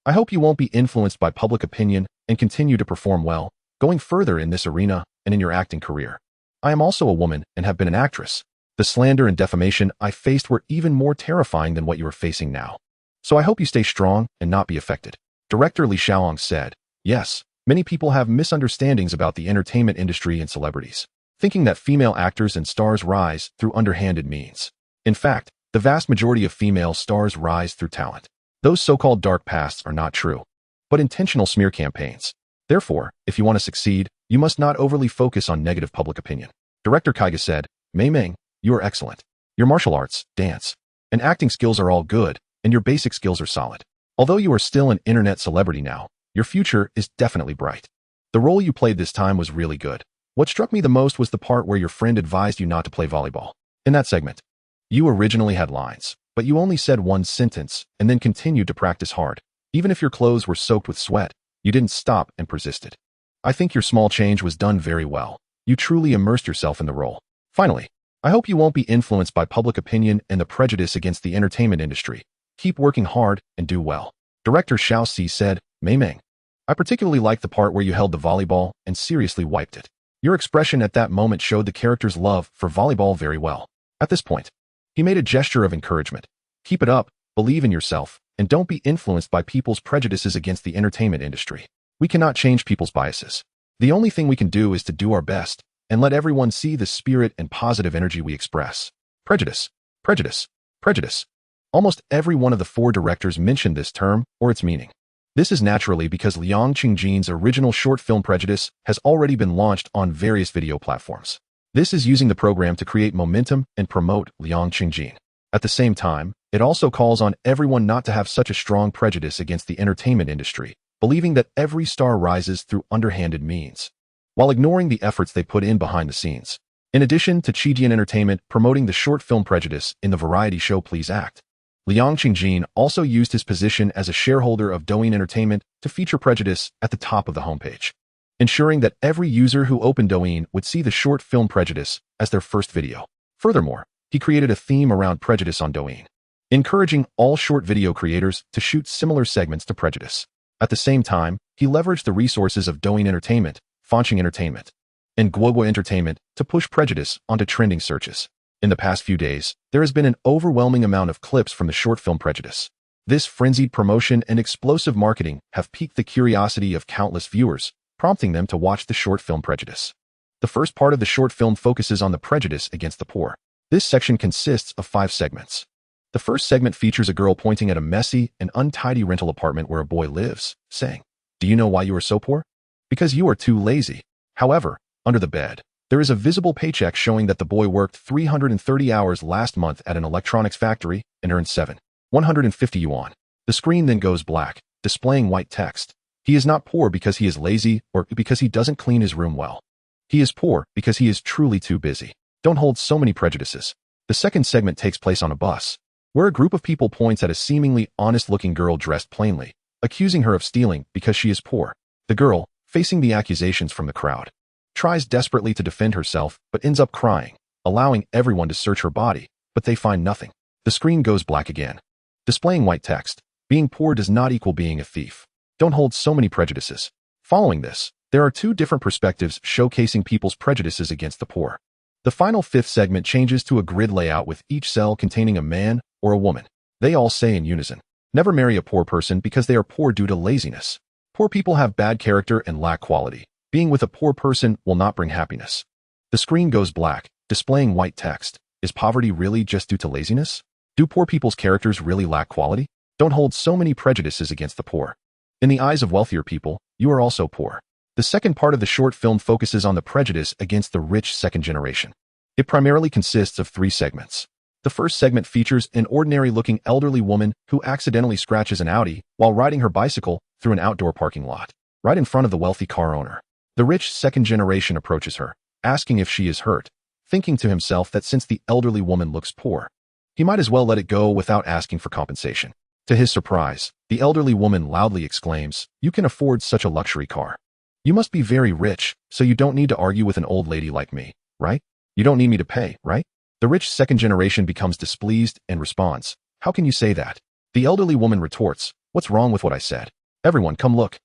I hope you won't be influenced by public opinion and continue to perform well, going further in this arena and in your acting career. I am also a woman and have been an actress. The slander and defamation I faced were even more terrifying than what you are facing now. So I hope you stay strong and not be affected." Director Li Xiaong said, "Yes, many people have misunderstandings about the entertainment industry and celebrities, thinking that female actors and stars rise through underhanded means. In fact, the vast majority of female stars rise through talent. Those so-called dark pasts are not true, but intentional smear campaigns. Therefore, if you want to succeed, you must not overly focus on negative public opinion." Director Kaiga said, "Meimeng, you are excellent. Your martial arts, dance, and acting skills are all good, and your basic skills are solid. Although you are still an internet celebrity now, your future is definitely bright. The role you played this time was really good. What struck me the most was the part where your friend advised you not to play volleyball. In that segment, you originally had lines, but you only said one sentence and then continued to practice hard. Even if your clothes were soaked with sweat, you didn't stop and persisted. I think your small change was done very well. You truly immersed yourself in the role. Finally, I hope you won't be influenced by public opinion and the prejudice against the entertainment industry. Keep working hard and do well." Director Xiao Si said, "Meimeng, I particularly liked the part where you held the volleyball and seriously wiped it. Your expression at that moment showed the character's love for volleyball very well." At this point, he made a gesture of encouragement. "Keep it up, believe in yourself, and don't be influenced by people's prejudices against the entertainment industry. We cannot change people's biases. The only thing we can do is to do our best and let everyone see the spirit and positive energy we express." Prejudice, prejudice, prejudice. Almost every one of the four directors mentioned this term or its meaning. This is naturally because Liang Qingjin's original short film Prejudice has already been launched on various video platforms. This is using the program to create momentum and promote Liang Qingjin. At the same time, it also calls on everyone not to have such a strong prejudice against the entertainment industry, believing that every star rises through underhanded means, while ignoring the efforts they put in behind the scenes. In addition to Qijin Entertainment promoting the short film Prejudice in the variety show Please Act, Liang Qingjin also used his position as a shareholder of Douyin Entertainment to feature Prejudice at the top of the homepage, ensuring that every user who opened Douyin would see the short film Prejudice as their first video. Furthermore, he created a theme around Prejudice on Douyin, encouraging all short video creators to shoot similar segments to Prejudice. At the same time, he leveraged the resources of Douyin Entertainment, Fanqing Entertainment, and Guoguo Entertainment to push Prejudice onto trending searches. In the past few days, there has been an overwhelming amount of clips from the short film Prejudice. This frenzied promotion and explosive marketing have piqued the curiosity of countless viewers, prompting them to watch the short film Prejudice. The first part of the short film focuses on the prejudice against the poor. This section consists of 5 segments. The first segment features a girl pointing at a messy and untidy rental apartment where a boy lives, saying, "Do you know why you are so poor? Because you are too lazy." However, under the bed, there is a visible paycheck showing that the boy worked 330 hours last month at an electronics factory and earned 7,150 yuan. The screen then goes black, displaying white text. He is not poor because he is lazy or because he doesn't clean his room well. He is poor because he is truly too busy. Don't hold so many prejudices. The second segment takes place on a bus, where a group of people points at a seemingly honest-looking girl dressed plainly, accusing her of stealing because she is poor. The girl, facing the accusations from the crowd, tries desperately to defend herself but ends up crying, allowing everyone to search her body, but they find nothing. The screen goes black again, displaying white text. Being poor does not equal being a thief. Don't hold so many prejudices. Following this, there are 2 different perspectives showcasing people's prejudices against the poor. The final 5th segment changes to a grid layout with each cell containing a man or a woman. They all say in unison, "Never marry a poor person because they are poor due to laziness. Poor people have bad character and lack quality. Being with a poor person will not bring happiness." The screen goes black, displaying white text. Is poverty really just due to laziness? Do poor people's characters really lack quality? Don't hold so many prejudices against the poor. In the eyes of wealthier people, you are also poor. The second part of the short film focuses on the prejudice against the rich second generation. It primarily consists of 3 segments. The first segment features an ordinary-looking elderly woman who accidentally scratches an Audi while riding her bicycle through an outdoor parking lot, right in front of the wealthy car owner. The rich second generation approaches her, asking if she is hurt, thinking to himself that since the elderly woman looks poor, he might as well let it go without asking for compensation. To his surprise, the elderly woman loudly exclaims, "You can afford such a luxury car. You must be very rich, so you don't need to argue with an old lady like me, right? You don't need me to pay, right?" The rich second generation becomes displeased and responds, "How can you say that?" The elderly woman retorts, "What's wrong with what I said? Everyone come look."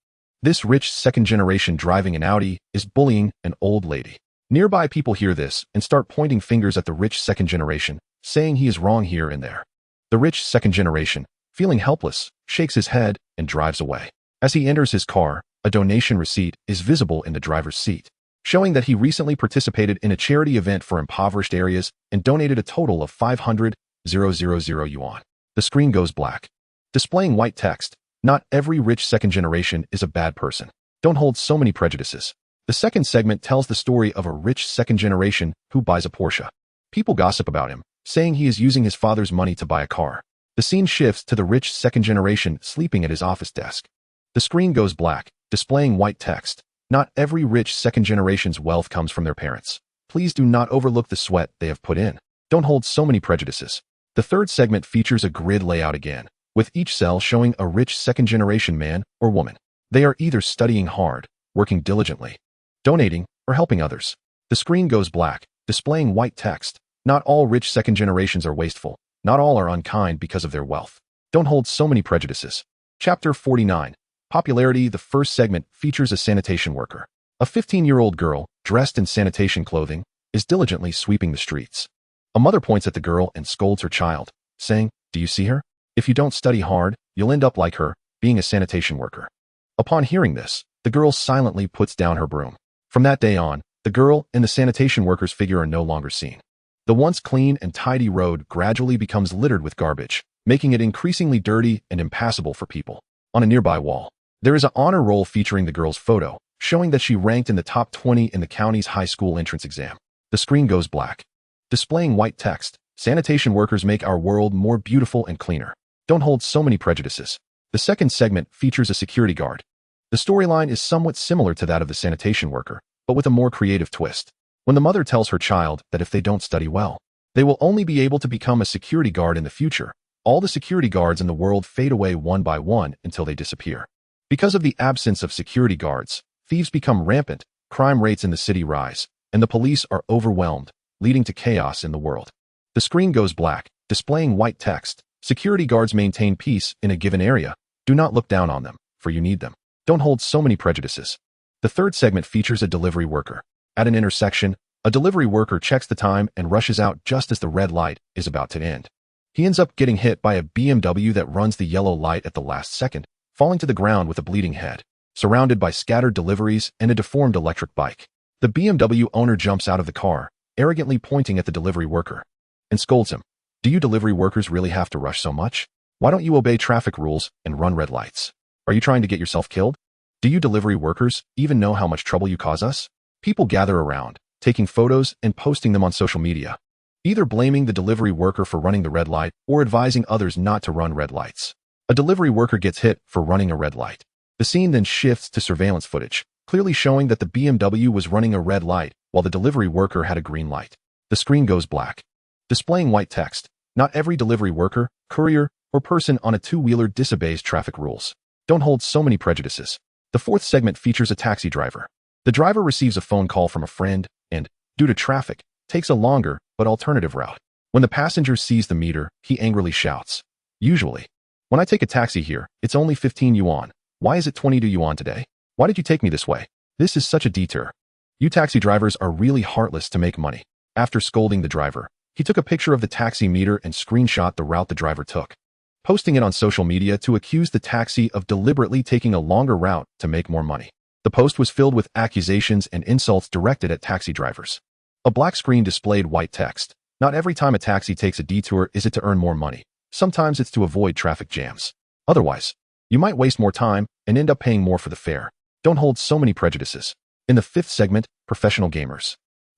This rich second generation driving an Audi is bullying an old lady. Nearby people hear this and start pointing fingers at the rich second generation, saying he is wrong here and there. The rich second generation, feeling helpless, shakes his head and drives away. As he enters his car, a donation receipt is visible in the driver's seat, showing that he recently participated in a charity event for impoverished areas and donated a total of 500,000 yuan. The screen goes black, displaying white text. Not every rich second generation is a bad person. Don't hold so many prejudices. The second segment tells the story of a rich second generation who buys a Porsche. People gossip about him, saying he is using his father's money to buy a car. The scene shifts to the rich second generation sleeping at his office desk. The screen goes black, displaying white text. Not every rich second generation's wealth comes from their parents. Please do not overlook the sweat they have put in. Don't hold so many prejudices. The third segment features a grid layout again, with each cell showing a rich second generation man or woman. They are either studying hard, working diligently, donating, or helping others. The screen goes black, displaying white text. Not all rich second generations are wasteful. Not all are unkind because of their wealth. Don't hold so many prejudices. Chapter 49. Popularity. The first segment features a sanitation worker. A 15-year-old girl, dressed in sanitation clothing, is diligently sweeping the streets. A mother points at the girl and scolds her child, saying, "Do you see her? If you don't study hard, you'll end up like her, being a sanitation worker." Upon hearing this, the girl silently puts down her broom. From that day on, the girl and the sanitation worker's figure are no longer seen. The once clean and tidy road gradually becomes littered with garbage, making it increasingly dirty and impassable for people. On a nearby wall, there is an honor roll featuring the girl's photo, showing that she ranked in the top 20 in the county's high school entrance exam. The screen goes black, displaying white text. Sanitation workers make our world more beautiful and cleaner. Don't hold so many prejudices. The second segment features a security guard. The storyline is somewhat similar to that of the sanitation worker, but with a more creative twist. When the mother tells her child that if they don't study well, they will only be able to become a security guard in the future, all the security guards in the world fade away one by one until they disappear. Because of the absence of security guards, thieves become rampant, crime rates in the city rise, and the police are overwhelmed, leading to chaos in the world. The screen goes black, displaying white text. Security guards maintain peace in a given area. Do not look down on them, for you need them. Don't hold so many prejudices. The third segment features a delivery worker. At an intersection, a delivery worker checks the time and rushes out just as the red light is about to end. He ends up getting hit by a BMW that runs the yellow light at the last second, falling to the ground with a bleeding head, surrounded by scattered deliveries and a deformed electric bike. The BMW owner jumps out of the car, arrogantly pointing at the delivery worker, and scolds him. "Do you delivery workers really have to rush so much? Why don't you obey traffic rules and run red lights? Are you trying to get yourself killed? Do you delivery workers even know how much trouble you cause us?" People gather around, taking photos and posting them on social media, either blaming the delivery worker for running the red light or advising others not to run red lights. A delivery worker gets hit for running a red light. The scene then shifts to surveillance footage, clearly showing that the BMW was running a red light while the delivery worker had a green light. The screen goes black, displaying white text. Not every delivery worker, courier, or person on a two-wheeler disobeys traffic rules. Don't hold so many prejudices. The fourth segment features a taxi driver. The driver receives a phone call from a friend and, due to traffic, takes a longer but alternative route. When the passenger sees the meter, he angrily shouts, "Usually, when I take a taxi here, it's only 15 yuan. Why is it 22 yuan today? Why did you take me this way? This is such a detour. You taxi drivers are really heartless to make money." After scolding the driver, he took a picture of the taxi meter and screenshot the route the driver took, posting it on social media to accuse the taxi of deliberately taking a longer route to make more money. The post was filled with accusations and insults directed at taxi drivers. A black screen displayed white text. Not every time a taxi takes a detour is it to earn more money. Sometimes it's to avoid traffic jams. Otherwise, you might waste more time and end up paying more for the fare. Don't hold so many prejudices. In the fifth segment, professional gamers.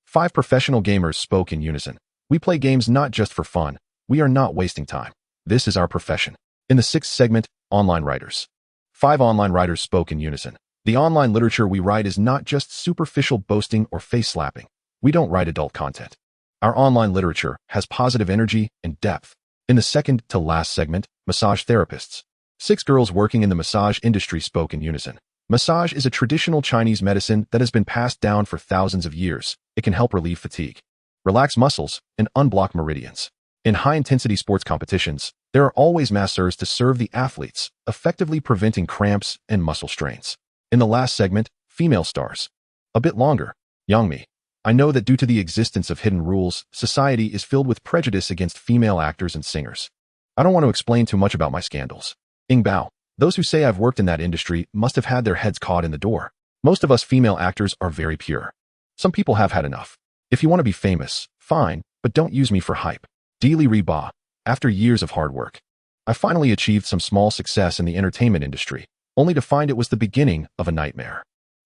5 professional gamers spoke in unison. We play games not just for fun. We are not wasting time. This is our profession. In the 6th segment, online writers. 5 online writers spoke in unison. The online literature we write is not just superficial boasting or face-slapping. We don't write adult content. Our online literature has positive energy and depth. In the second to last segment, massage therapists. 6 girls working in the massage industry spoke in unison. Massage is a traditional Chinese medicine that has been passed down for thousands of years. It can help relieve fatigue, relax muscles, and unblock meridians. In high-intensity sports competitions, there are always masseurs to serve the athletes, effectively preventing cramps and muscle strains. In the last segment, female stars. A bit longer. Yangmi. I know that due to the existence of hidden rules, society is filled with prejudice against female actors and singers. I don't want to explain too much about my scandals. Ing Bao. Those who say I've worked in that industry must have had their heads caught in the door. Most of us female actors are very pure. Some people have had enough. If you want to be famous, fine, but don't use me for hype. Li Riba. After years of hard work, I finally achieved some small success in the entertainment industry, only to find it was the beginning of a nightmare.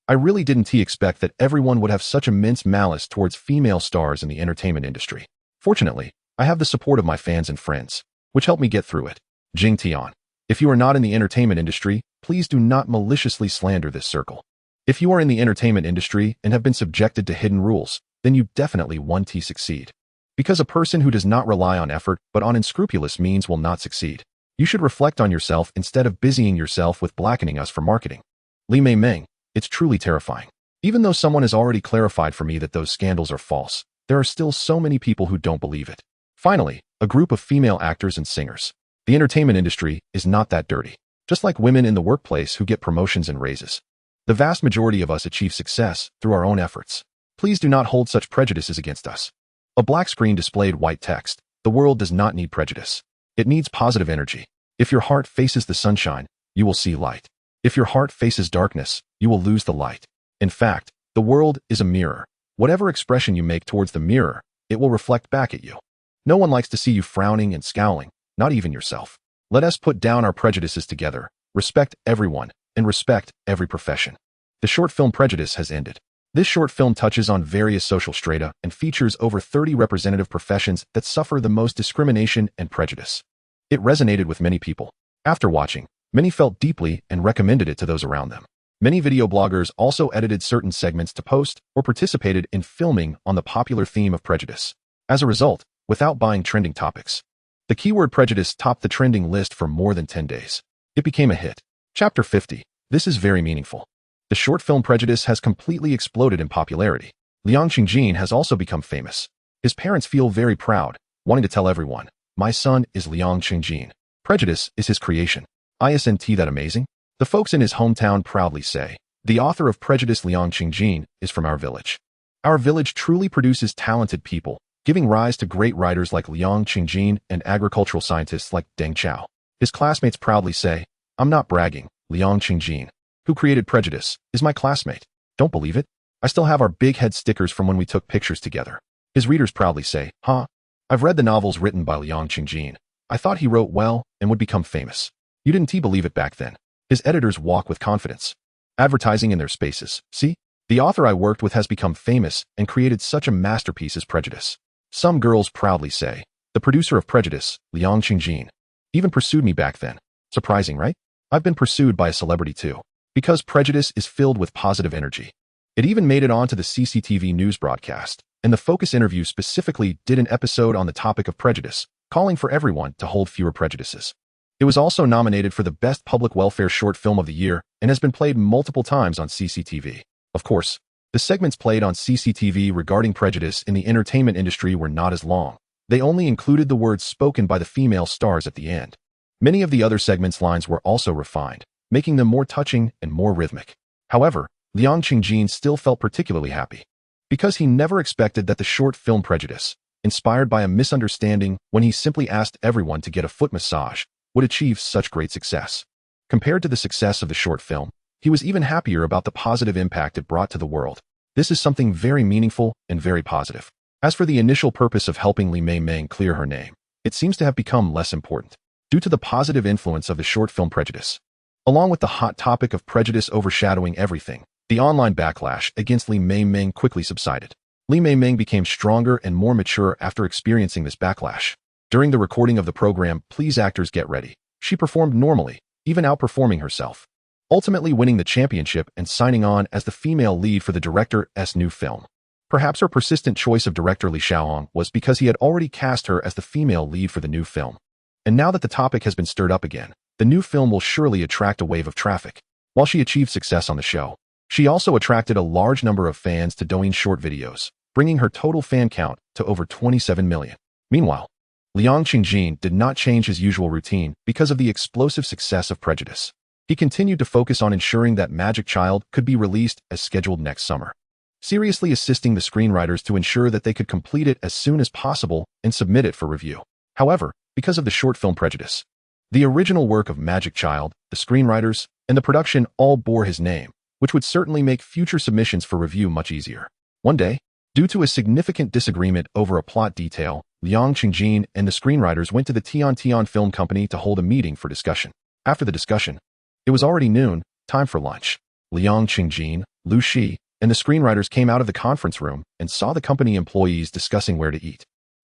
I really didn't expect that everyone would have such immense malice towards female stars in the entertainment industry. Fortunately, I have the support of my fans and friends, which helped me get through it. Jing Tian. If you are not in the entertainment industry, please do not maliciously slander this circle. If you are in the entertainment industry and have been subjected to hidden rules, then you definitely won't succeed. Because a person who does not rely on effort but on unscrupulous means will not succeed. You should reflect on yourself instead of busying yourself with blackening us for marketing. Li Meimeng. It's truly terrifying. Even though someone has already clarified for me that those scandals are false, there are still so many people who don't believe it. Finally, a group of female actors and singers. The entertainment industry is not that dirty. Just like women in the workplace who get promotions and raises. The vast majority of us achieve success through our own efforts. Please do not hold such prejudices against us. A black screen displayed white text. The world does not need prejudice. It needs positive energy. If your heart faces the sunshine, you will see light. If your heart faces darkness, you will lose the light. In fact, the world is a mirror. Whatever expression you make towards the mirror, it will reflect back at you. No one likes to see you frowning and scowling, not even yourself. Let us put down our prejudices together, respect everyone, and respect every profession. The short film Prejudice has ended. This short film touches on various social strata and features over 30 representative professions that suffer the most discrimination and prejudice. It resonated with many people. After watching, many felt deeply and recommended it to those around them. Many video bloggers also edited certain segments to post or participated in filming on the popular theme of prejudice. As a result, without buying trending topics, the keyword prejudice topped the trending list for more than 10 days. It became a hit. Chapter 50. This is very meaningful. The short film Prejudice has completely exploded in popularity. Liang Qingjin has also become famous. His parents feel very proud, wanting to tell everyone, "My son is Liang Qingjin. Prejudice is his creation. Isn't that amazing?" The folks in his hometown proudly say, "The author of Prejudice, Liang Qingjin, is from our village." Our village truly produces talented people, giving rise to great writers like Liang Qingjin and agricultural scientists like Deng Chao. His classmates proudly say, "I'm not bragging, Liang Qingjin, who created Prejudice, is my classmate. Don't believe it? I still have our big head stickers from when we took pictures together." His readers proudly say, "Huh? I've read the novels written by Liang Qingjin. I thought he wrote well and would become famous." You didn't believe it back then. His editors walk with confidence, advertising in their spaces. "See? The author I worked with has become famous and created such a masterpiece as Prejudice." Some girls proudly say, "The producer of Prejudice, Liang Qingjin, even pursued me back then." Surprising, right? I've been pursued by a celebrity too. Because Prejudice is filled with positive energy. It even made it onto the CCTV news broadcast, and the Focus interview specifically did an episode on the topic of prejudice, calling for everyone to hold fewer prejudices. It was also nominated for the Best Public Welfare Short Film of the Year and has been played multiple times on CCTV. Of course, the segments played on CCTV regarding prejudice in the entertainment industry were not as long. They only included the words spoken by the female stars at the end. Many of the other segments' lines were also refined, making them more touching and more rhythmic. However, Liang Qingjin still felt particularly happy, because he never expected that the short film Prejudice, inspired by a misunderstanding when he simply asked everyone to get a foot massage, would achieve such great success. Compared to the success of the short film, he was even happier about the positive impact it brought to the world. This is something very meaningful and very positive. As for the initial purpose of helping Li Meimeng clear her name, it seems to have become less important, due to the positive influence of the short film Prejudice. Along with the hot topic of prejudice overshadowing everything, the online backlash against Li Meimeng quickly subsided. Meimeng became stronger and more mature after experiencing this backlash. During the recording of the program, Please Actors Get Ready, she performed normally, even outperforming herself, ultimately winning the championship and signing on as the female lead for the director's new film. Perhaps her persistent choice of director Liu Xi was because he had already cast her as the female lead for the new film. And now that the topic has been stirred up again, the new film will surely attract a wave of traffic. While she achieved success on the show, she also attracted a large number of fans to Douyin short videos, bringing her total fan count to over 27 million. Meanwhile, Liu Xi did not change his usual routine because of the explosive success of Prejudice. He continued to focus on ensuring that Magic Child could be released as scheduled next summer, seriously assisting the screenwriters to ensure that they could complete it as soon as possible and submit it for review. However, because of the short film Prejudice, the original work of Magic Child, the screenwriters, and the production all bore his name, which would certainly make future submissions for review much easier. One day, due to a significant disagreement over a plot detail, Liu Xi and the screenwriters went to the Tian Film Company to hold a meeting for discussion. After the discussion, it was already noon, time for lunch. Liu Xi, Liu Xi, and the screenwriters came out of the conference room and saw the company employees discussing where to eat.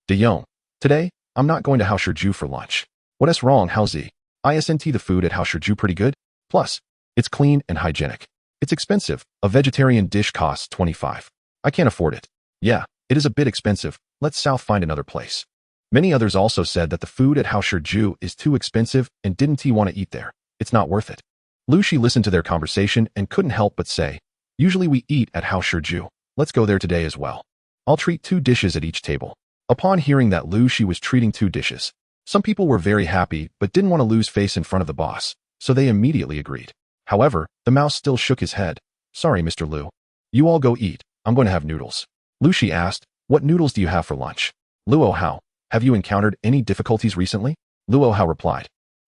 Deng, today, I'm not going to Haoshiju for lunch. What's wrong, Haozi? Isn't the food at Haoshiju pretty good? Plus, it's clean and hygienic. It's expensive. A vegetarian dish costs 25. I can't afford it. Yeah, it is a bit expensive. Let's find another place. Many others also said that the food at Haoshiju is too expensive and didn't want to eat there. It's not worth it. Liu Xi listened to their conversation and couldn't help but say, usually we eat at Haoshiju. Let's go there today as well. I'll treat 2 dishes at each table. Upon hearing that Liu Xi was treating 2 dishes, some people were very happy but didn't want to lose face in front of the boss, so they immediately agreed. However, the mouse still shook his head. Sorry, Mr. Liu. You all go eat. I'm going to have noodles. Liu Xi asked, what noodles do you have for lunch? Luo Hao, have you encountered any difficulties recently? Luo Hao replied,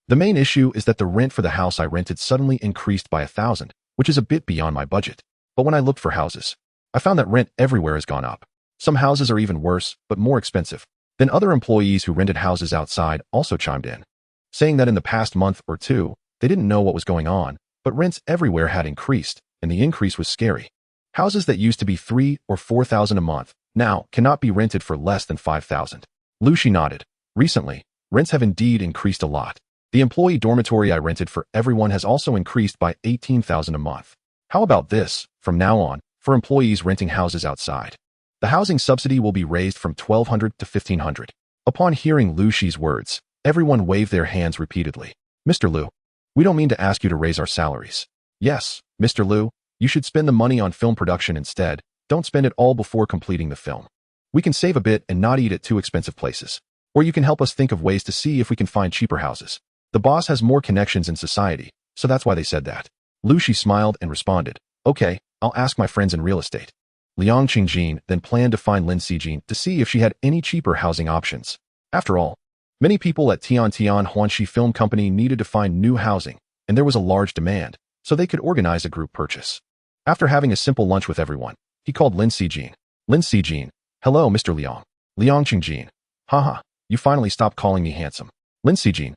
the main issue is that the rent for the house I rented suddenly increased by 1,000, which is a bit beyond my budget. But when I looked for houses, I found that rent everywhere has gone up. Some houses are even worse, but more expensive. Then other employees who rented houses outside also chimed in, saying that in the past month or two, they didn't know what was going on, but rents everywhere had increased, and the increase was scary. Houses that used to be 3,000 or 4,000 a month now cannot be rented for less than 5,000. Liu Xi nodded. Recently, rents have indeed increased a lot. The employee dormitory I rented for everyone has also increased by 18,000 a month. How about this? From now on, for employees renting houses outside, the housing subsidy will be raised from 1,200 to 1,500. Upon hearing Liu Xi's words, everyone waved their hands repeatedly. Mr. Liu, we don't mean to ask you to raise our salaries. Yes, Mr. Liu, you should spend the money on film production instead. Don't spend it all before completing the film. We can save a bit and not eat at too expensive places. Or you can help us think of ways to see if we can find cheaper houses. The boss has more connections in society, so that's why they said that. Liu Xi smiled and responded, okay, I'll ask my friends in real estate. Liu Xi then planned to find Lin Xijin to see if she had any cheaper housing options. After all, many people at Tian Huanxi Film Company needed to find new housing, and there was a large demand, so they could organize a group purchase. After having a simple lunch with everyone, he called Lin Xijin. Lin Xijin, hello, Mr. Liang. Liu Xijin, haha, you finally stopped calling me handsome. Lin Xijin,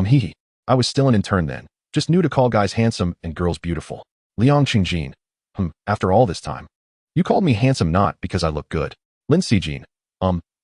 hee. I was still an intern then, just knew to call guys handsome and girls beautiful. Liu Xijin, after all this time. You called me handsome not because I look good. Lin Xijin,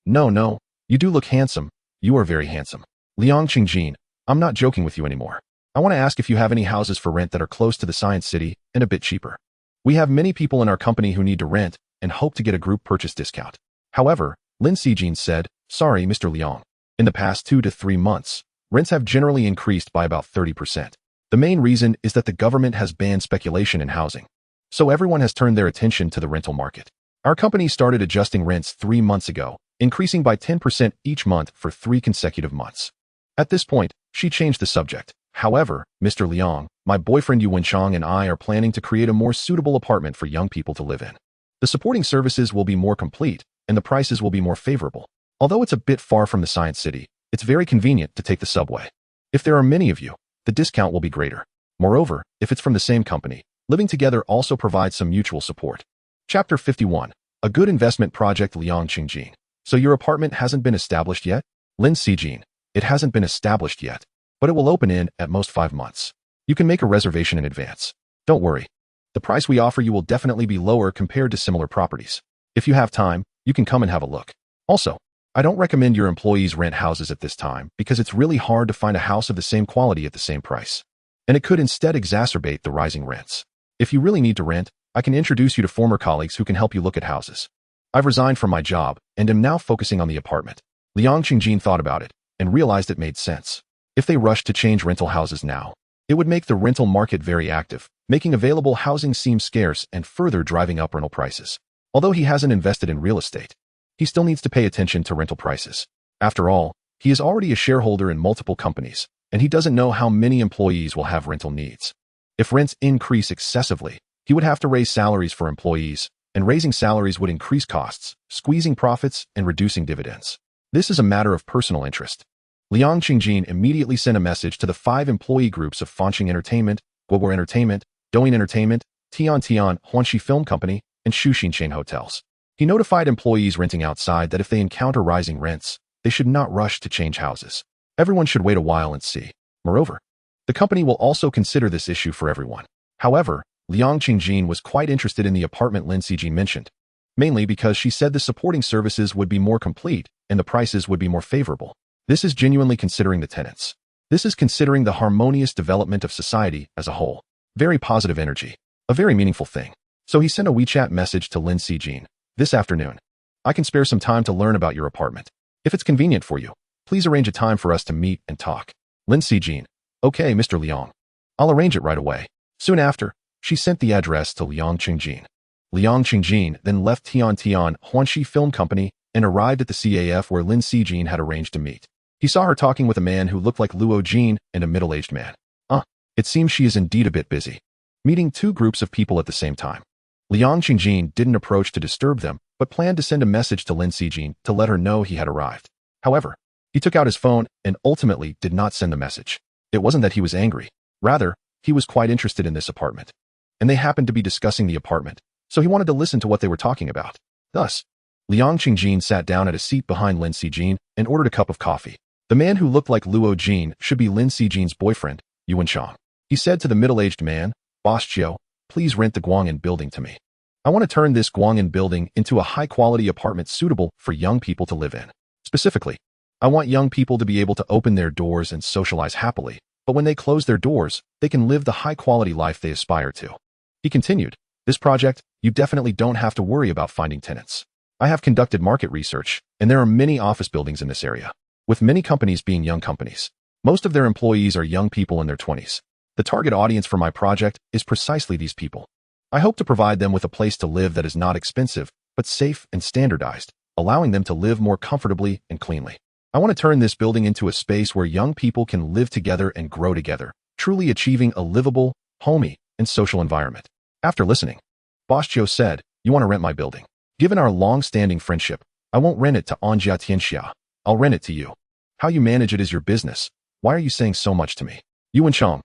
no, you do look handsome. You are very handsome. Liu Xijin, I'm not joking with you anymore. I want to ask if you have any houses for rent that are close to the Science City and a bit cheaper. We have many people in our company who need to rent and hope to get a group purchase discount. However, Lin Xijin said, sorry, Mr. Liang. In the past 2 to 3 months, rents have generally increased by about 30%. The main reason is that the government has banned speculation in housing. So everyone has turned their attention to the rental market. Our company started adjusting rents 3 months ago, increasing by 10% each month for 3 consecutive months. At this point, she changed the subject. However, Mr. Liang, my boyfriend Yu Wenchang and I are planning to create a more suitable apartment for young people to live in. The supporting services will be more complete, and the prices will be more favorable. Although it's a bit far from the Science City, it's very convenient to take the subway. If there are many of you, the discount will be greater. Moreover, if it's from the same company, living together also provides some mutual support. Chapter 51. A good investment project. Liu Xijin. So your apartment hasn't been established yet? Lin Xijin. It hasn't been established yet, but it will open in, at most, 5 months. You can make a reservation in advance. Don't worry. The price we offer you will definitely be lower compared to similar properties. If you have time, you can come and have a look. Also, I don't recommend your employees rent houses at this time because it's really hard to find a house of the same quality at the same price. And it could instead exacerbate the rising rents. If you really need to rent, I can introduce you to former colleagues who can help you look at houses. I've resigned from my job and am now focusing on the apartment. Liu Xi thought about it and realized it made sense. If they rushed to change rental houses now, it would make the rental market very active, making available housing seem scarce and further driving up rental prices. Although he hasn't invested in real estate, he still needs to pay attention to rental prices. After all, he is already a shareholder in multiple companies, and he doesn't know how many employees will have rental needs. If rents increase excessively, he would have to raise salaries for employees, and raising salaries would increase costs, squeezing profits and reducing dividends. This is a matter of personal interest. Liu Xi immediately sent a message to the 5 employee groups of Fanqing Entertainment, Guoguo Entertainment, Douyin Entertainment, Tian Huanxi Film Company, and Shuxin Chain Hotels. He notified employees renting outside that if they encounter rising rents, they should not rush to change houses. Everyone should wait a while and see. Moreover, the company will also consider this issue for everyone. However, Liu Xi was quite interested in the apartment Lin Xijin mentioned, mainly because she said the supporting services would be more complete and the prices would be more favorable. This is genuinely considering the tenants. This is considering the harmonious development of society as a whole. Very positive energy. A very meaningful thing. So he sent a WeChat message to Lin Xijin. This afternoon, I can spare some time to learn about your apartment. If it's convenient for you, please arrange a time for us to meet and talk. Lin Xijin. Okay, Mr. Liang. I'll arrange it right away. Soon after, she sent the address to Liu Xi. Liu Xi then left Tian Huanxi Film Company and arrived at the CAF where Lin Xijin had arranged to meet. He saw her talking with a man who looked like Luo Jin and a middle-aged man. It seems she is indeed a bit busy, meeting 2 groups of people at the same time. Liu Xi didn't approach to disturb them, but planned to send a message to Lin Xijin to let her know he had arrived. However, he took out his phone and ultimately did not send the message. It wasn't that he was angry. Rather, he was quite interested in this apartment. And they happened to be discussing the apartment, so he wanted to listen to what they were talking about. Thus, Liu Xi sat down at a seat behind Lin Xijin and ordered a cup of coffee. The man who looked like Luo Jin should be Lin Xijin's boyfriend, Yuan Chang. He said to the middle-aged man, Boss Chiu, please rent the Guang'an building to me. I want to turn this Guang'an building into a high-quality apartment suitable for young people to live in. Specifically, I want young people to be able to open their doors and socialize happily, but when they close their doors, they can live the high-quality life they aspire to. He continued, this project, you definitely don't have to worry about finding tenants. I have conducted market research, and there are many office buildings in this area, with many companies being young companies. Most of their employees are young people in their 20s. The target audience for my project is precisely these people. I hope to provide them with a place to live that is not expensive, but safe and standardized, allowing them to live more comfortably and cleanly. I want to turn this building into a space where young people can live together and grow together, truly achieving a livable, homey, and social environment. After listening, Boss Chiu said, you want to rent my building. Given our long-standing friendship, I won't rent it to Anjia Tianxia. I'll rent it to you. How you manage it is your business. Why are you saying so much to me? Yuan Chang.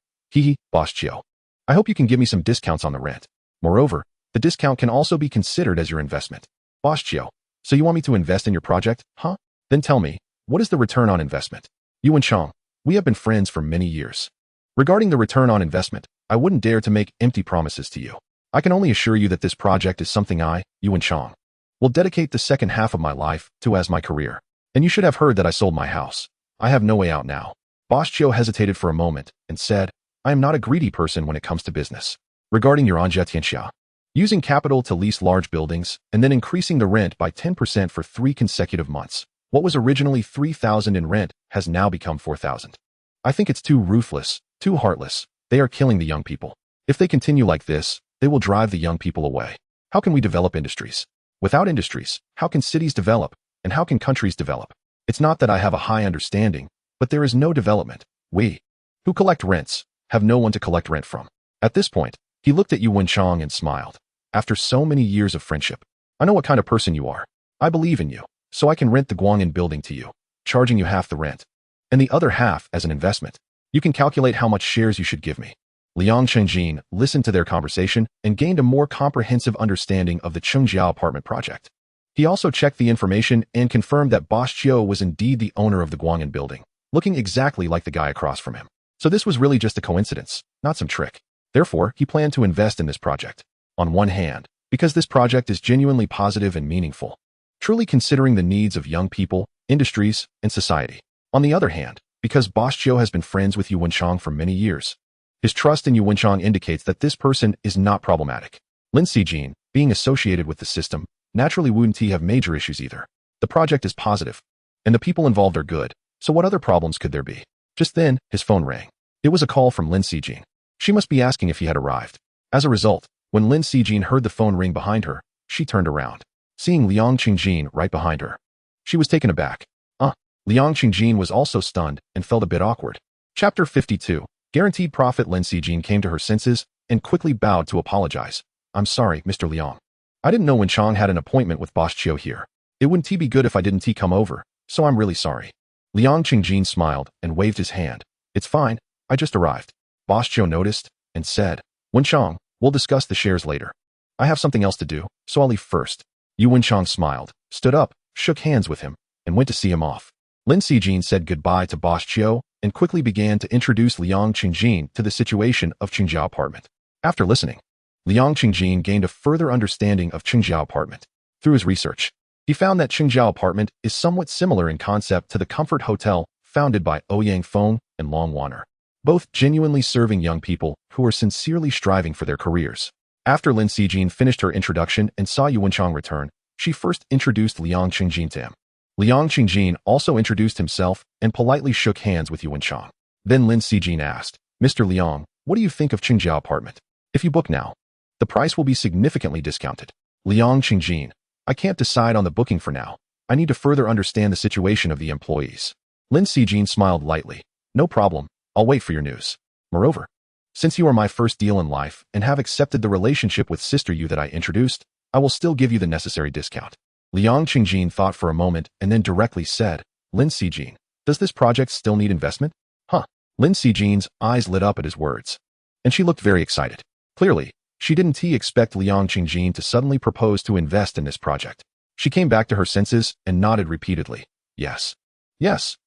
Boss Chiu. I hope you can give me some discounts on the rent. Moreover, the discount can also be considered as your investment. Boss Chiu. So you want me to invest in your project, huh? Then tell me, what is the return on investment? Yuan Chang. We have been friends for many years. Regarding the return on investment, I wouldn't dare to make empty promises to you. I can only assure you that this project is something I, Yuan Chang, will dedicate the second half of my life to as my career. And you should have heard that I sold my house. I have no way out now. Boss Chiu hesitated for a moment and said, I am not a greedy person when it comes to business. Regarding your Anjia Tianxia, using capital to lease large buildings and then increasing the rent by 10% for 3 consecutive months, what was originally 3,000 in rent has now become 4,000. I think it's too ruthless, too heartless. They are killing the young people. If they continue like this, they will drive the young people away. How can we develop industries? Without industries, how can cities develop? And how can countries develop? It's not that I have a high understanding, but there is no development. We, who collect rents, have no one to collect rent from. At this point, he looked at Yuan Chang and smiled. After so many years of friendship, I know what kind of person you are. I believe in you, so I can rent the Guang'an building to you, charging you half the rent, and the other half as an investment. You can calculate how much shares you should give me. Liu Xi listened to their conversation and gained a more comprehensive understanding of the Chengjiao apartment project. He also checked the information and confirmed that Boss Chiu was indeed the owner of the Guang'an building, looking exactly like the guy across from him. So this was really just a coincidence, not some trick. Therefore, he planned to invest in this project. On one hand, because this project is genuinely positive and meaningful, truly considering the needs of young people, industries, and society. On the other hand, because Boss Chiu has been friends with Yu Wenchang for many years, his trust in Yu Wenchang indicates that this person is not problematic. Lin Xijin, being associated with the system, naturally wouldn't have major issues either. The project is positive, and the people involved are good, so what other problems could there be? Just then, his phone rang. It was a call from Lin Xijin. She must be asking if he had arrived. As a result, when Lin Xijin heard the phone ring behind her, she turned around, seeing Liang Qingjin right behind her. She was taken aback. Liang Qingjin was also stunned and felt a bit awkward. Chapter 52. Guaranteed Profit. Lin Xijin came to her senses and quickly bowed to apologize. I'm sorry, Mr. Liang. I didn't know Wenchang had an appointment with Boss Chiu here. It wouldn't be good if I didn't come over, so I'm really sorry. Liang Qingjin smiled and waved his hand. It's fine, I just arrived. Boss Chiu noticed and said, Wenchang, we'll discuss the shares later. I have something else to do, so I'll leave first. Yu Wenchang smiled, stood up, shook hands with him, and went to see him off. Lin Xijin said goodbye to Boss Chiu and quickly began to introduce Liang Qingjin to the situation of Qingjiao apartment. After listening, Liang Qingjin gained a further understanding of Qingjiao apartment. Through his research, he found that Qingjiao apartment is somewhat similar in concept to the Comfort Hotel founded by Ouyang Feng and Long Wanner, both genuinely serving young people who are sincerely striving for their careers. After Lin Xijin finished her introduction and saw Yu Wenchang return, she first introduced Liang Qingjin to him. Liang Qingjin also introduced himself and politely shook hands with Yu Wenchang. Then Lin Xijin asked, Mr. Liang, what do you think of Qingjiao apartment? If you book now, the price will be significantly discounted. Liang Qingjin, I can't decide on the booking for now. I need to further understand the situation of the employees. Lin Xijin smiled lightly. No problem, I'll wait for your news. Moreover, since you are my first deal in life and have accepted the relationship with Sister Yu that I introduced, I will still give you the necessary discount. Liang Qingjin thought for a moment and then directly said, Lin Xijin, does this project still need investment? Lin Xijin's eyes lit up at his words, and she looked very excited. Clearly, she didn't expect Liang Qingjin to suddenly propose to invest in this project. She came back to her senses and nodded repeatedly. Yes,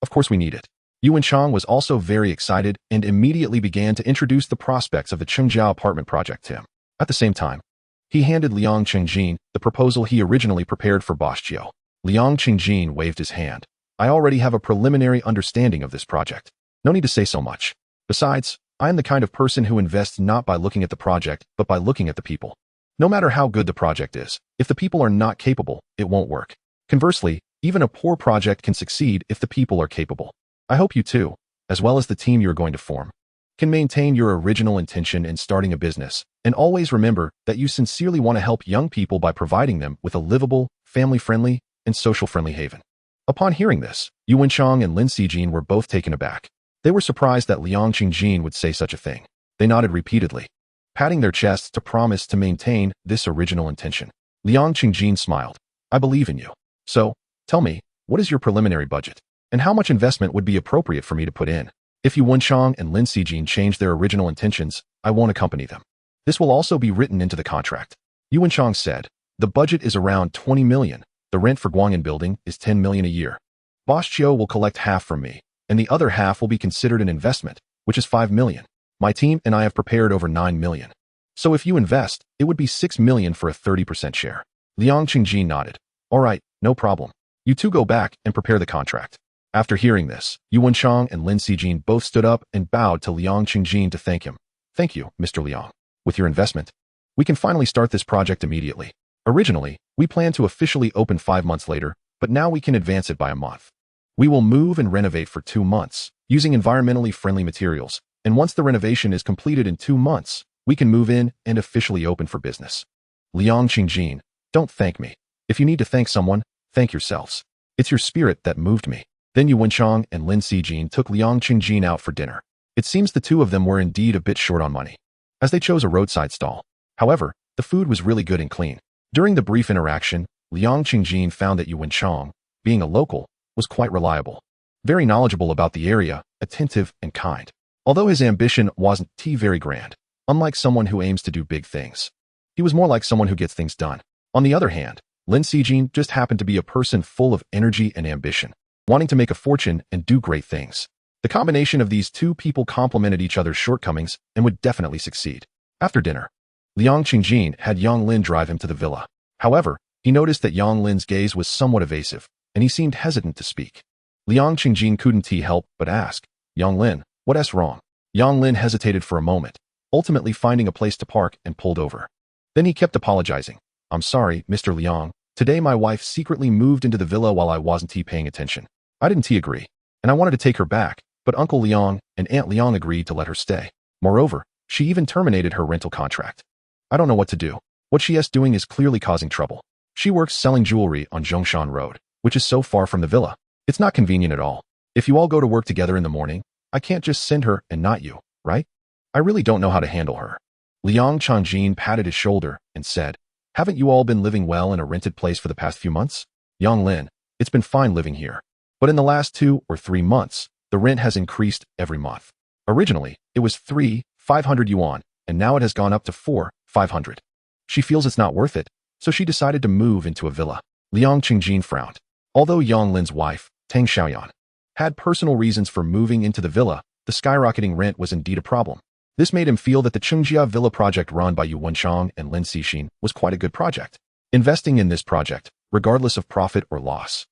of course we need it. Yu Wenchang was also very excited and immediately began to introduce the prospects of the Qingjiao apartment project to him. At the same time, he handed Liang Qingjin the proposal he originally prepared for Boss Chiu. Liang Qingjin waved his hand. I already have a preliminary understanding of this project. No need to say so much. Besides, I am the kind of person who invests not by looking at the project, but by looking at the people. No matter how good the project is, if the people are not capable, it won't work. Conversely, even a poor project can succeed if the people are capable. I hope you too, as well as the team you are going to form, can maintain your original intention in starting a business, and always remember that you sincerely want to help young people by providing them with a livable, family-friendly, and social-friendly haven. Upon hearing this, Yu Wenchang and Lin Xijin were both taken aback. They were surprised that Liang Qingjin would say such a thing. They nodded repeatedly, patting their chests to promise to maintain this original intention. Liang Qingjin smiled. I believe in you. So, tell me, what is your preliminary budget? And how much investment would be appropriate for me to put in? If Yu Wenchang and Lin Xijin change their original intentions, I won't accompany them. This will also be written into the contract. Yu Wenchang said, the budget is around 20 million. The rent for Guangyan building is 10 million a year. Boss Chiu will collect half from me, and the other half will be considered an investment, which is 5 million. My team and I have prepared over 9 million. So if you invest, it would be 6 million for a 30% share. Liang Qingjin nodded. All right, no problem. You two go back and prepare the contract. After hearing this, Yu Wenchang and Lin Xijin both stood up and bowed to Liang Qingjin to thank him. Thank you, Mr. Liang. With your investment, we can finally start this project immediately. Originally, we planned to officially open 5 months later, but now we can advance it by a month. We will move and renovate for 2 months, using environmentally friendly materials, and once the renovation is completed in 2 months, we can move in and officially open for business. Liang Qingjin, don't thank me. If you need to thank someone, thank yourselves. It's your spirit that moved me. Then Yu Wenchang and Lin Xijin took Liang Qingjin out for dinner. It seems the two of them were indeed a bit short on money, as they chose a roadside stall. However, the food was really good and clean. During the brief interaction, Liang Qingjin found that Yu Wenchang, being a local, was quite reliable, very knowledgeable about the area, attentive and kind. Although his ambition wasn't very grand, unlike someone who aims to do big things, he was more like someone who gets things done. On the other hand, Lin Xijin just happened to be a person full of energy and ambition, wanting to make a fortune and do great things. The combination of these two people complemented each other's shortcomings and would definitely succeed. After dinner, Liang Qingjin had Yang Lin drive him to the villa. However, he noticed that Yang Lin's gaze was somewhat evasive, and he seemed hesitant to speak. Liang Qingjin couldn't help but ask, "Yang Lin, what's wrong?" Yang Lin hesitated for a moment, ultimately finding a place to park and pulled over. Then he kept apologizing. "I'm sorry, Mr. Liang. Today my wife secretly moved into the villa while I wasn't paying attention. I didn't agree, and I wanted to take her back, but Uncle Liang and Aunt Liang agreed to let her stay. Moreover, she even terminated her rental contract. I don't know what to do. What she's doing is clearly causing trouble. She works selling jewelry on Zhongshan Road, which is so far from the villa. It's not convenient at all. If you all go to work together in the morning, I can't just send her and not you, right? I really don't know how to handle her." Liang Qingjin patted his shoulder and said, "Haven't you all been living well in a rented place for the past few months? Yang Lin, it's been fine living here. But in the last 2 or 3 months, the rent has increased every month. Originally, it was 3,500 yuan, and now it has gone up to 4,500. She feels it's not worth it, so she decided to move into a villa." Liang Qingjin frowned. Although Yang Lin's wife, Deng Chao, had personal reasons for moving into the villa, the skyrocketing rent was indeed a problem. This made him feel that the Chengjia Villa project run by Yu Wenchang and Lin Xixin was quite a good project. Investing in this project, regardless of profit or loss,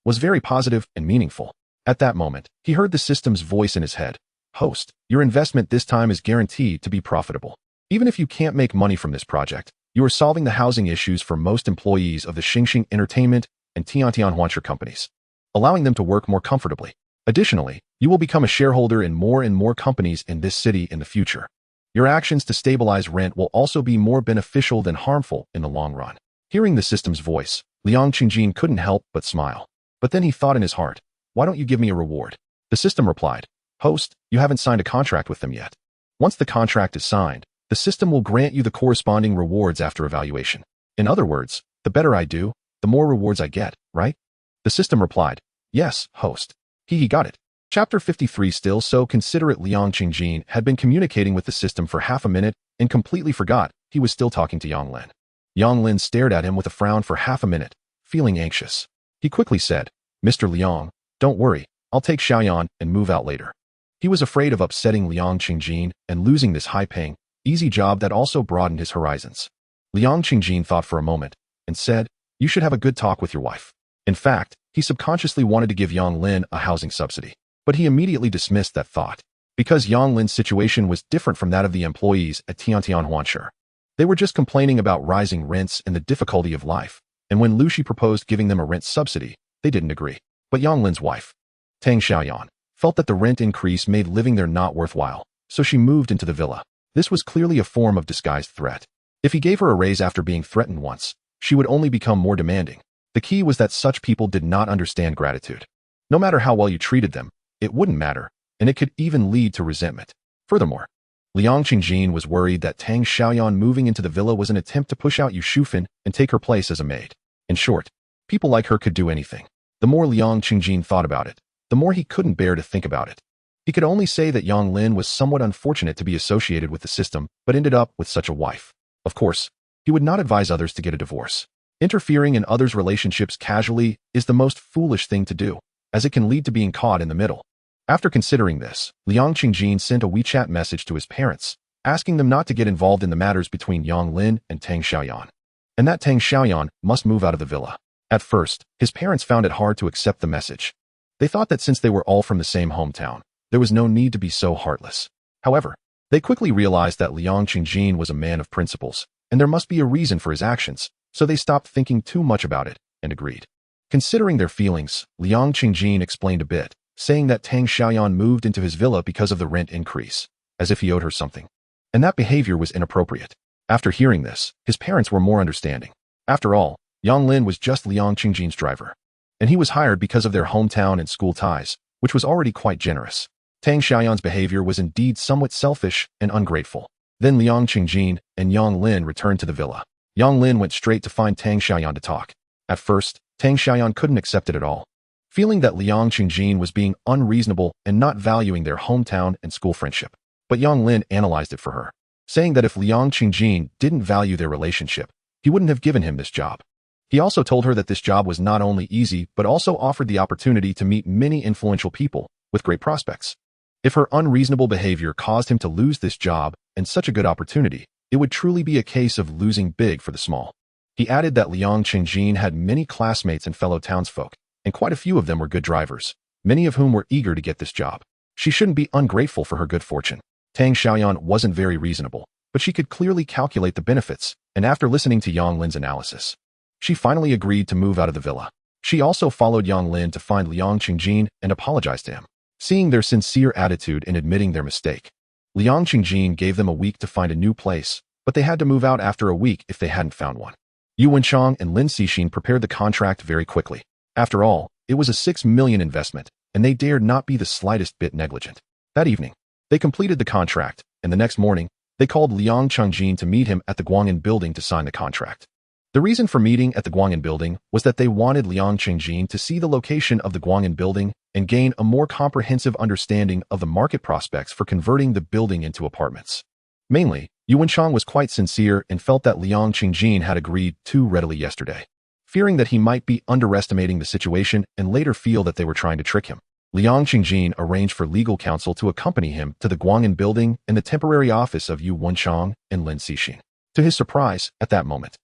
was very positive and meaningful. At that moment, he heard the system's voice in his head. "Host, your investment this time is guaranteed to be profitable. Even if you can't make money from this project, you are solving the housing issues for most employees of the Xingxing Entertainment and Tiantianhuanshe companies, allowing them to work more comfortably. Additionally, you will become a shareholder in more companies in this city in the future. Your actions to stabilize rent will also be more beneficial than harmful in the long run." Hearing the system's voice, Liang Qingjin couldn't help but smile. But then he thought in his heart, "Why don't you give me a reward?" The system replied, "Host, you haven't signed a contract with them yet. Once the contract is signed, the system will grant you the corresponding rewards after evaluation. In other words, the better I do, the more rewards I get, right?" The system replied, "Yes, host." He got it. Chapter 53. Still so considerate, Liang Qingjin had been communicating with the system for half a minute and completely forgot he was still talking to Yang Lin. Yang Lin stared at him with a frown for half a minute, feeling anxious. He quickly said, "Mr. Liang, don't worry, I'll take Xiaoyan and move out later." He was afraid of upsetting Liang Qingjin and losing this high-paying, easy job that also broadened his horizons. Liang Qingjin thought for a moment and said, "You should have a good talk with your wife." In fact, he subconsciously wanted to give Yang Lin a housing subsidy, but he immediately dismissed that thought, because Yang Lin's situation was different from that of the employees at Tiantianhuanshe. They were just complaining about rising rents and the difficulty of life, and when Liu Xi proposed giving them a rent subsidy, they didn't agree. But Yang Lin's wife, Deng Chao, felt that the rent increase made living there not worthwhile, so she moved into the villa. This was clearly a form of disguised threat. If he gave her a raise after being threatened once, she would only become more demanding. The key was that such people did not understand gratitude. No matter how well you treated them, it wouldn't matter, and it could even lead to resentment. Furthermore, Liang Qingjin was worried that Deng Xiaoyan moving into the villa was an attempt to push out Yu Shufan and take her place as a maid. In short, people like her could do anything. The more Liang Qingjin thought about it, the more he couldn't bear to think about it. He could only say that Yang Lin was somewhat unfortunate to be associated with the system, but ended up with such a wife. Of course, he would not advise others to get a divorce. Interfering in others' relationships casually is the most foolish thing to do, as it can lead to being caught in the middle. After considering this, Liang Qingjin sent a WeChat message to his parents, asking them not to get involved in the matters between Yang Lin and Deng Xiaoyan, and that Deng Xiaoyan must move out of the villa. At first, his parents found it hard to accept the message. They thought that since they were all from the same hometown, there was no need to be so heartless. However, they quickly realized that Liang Qingjin was a man of principles, and there must be a reason for his actions, so they stopped thinking too much about it and agreed. Considering their feelings, Liang Qingjin explained a bit, saying that Deng Xiaoyan moved into his villa because of the rent increase, as if he owed her something. And that behavior was inappropriate. After hearing this, his parents were more understanding. After all, Yang Lin was just Liang Qingjin's driver, and he was hired because of their hometown and school ties, which was already quite generous. Deng Xiaoyan's behavior was indeed somewhat selfish and ungrateful. Then Liang Qingjin and Yang Lin returned to the villa. Yang Lin went straight to find Deng Xiaoyan to talk. At first, Deng Xiaoyan couldn't accept it at all, feeling that Liang Qingjin was being unreasonable and not valuing their hometown and school friendship. But Yang Lin analyzed it for her, saying that if Liang Qingjin didn't value their relationship, he wouldn't have given him this job. He also told her that this job was not only easy but also offered the opportunity to meet many influential people with great prospects. If her unreasonable behavior caused him to lose this job and such a good opportunity, it would truly be a case of losing big for the small. He added that Liang Qingjin had many classmates and fellow townsfolk, and quite a few of them were good drivers, many of whom were eager to get this job. She shouldn't be ungrateful for her good fortune. Tang Xiaoyan wasn't very reasonable, but she could clearly calculate the benefits, and after listening to Yang Lin's analysis, she finally agreed to move out of the villa. She also followed Yang Lin to find Liang Qingjin and apologize to him. Seeing their sincere attitude in admitting their mistake, Liang Qingjin gave them a week to find a new place, but they had to move out after a week if they hadn't found one. Yu Wenchang and Lin Xixin prepared the contract very quickly. After all, it was a 6 million investment, and they dared not be the slightest bit negligent. That evening, they completed the contract, and the next morning, they called Liang Qingjin to meet him at the Guang'an building to sign the contract. The reason for meeting at the Guang'an building was that they wanted Liang Qingjin to see the location of the Guang'an building and gain a more comprehensive understanding of the market prospects for converting the building into apartments. Mainly, Yu Wenchang was quite sincere and felt that Liang Qingjin had agreed too readily yesterday. Fearing that he might be underestimating the situation and later feel that they were trying to trick him, Liang Qingjin arranged for legal counsel to accompany him to the Guang'an building and the temporary office of Yu Wenchang and Lin Xixin. To his surprise, at that moment,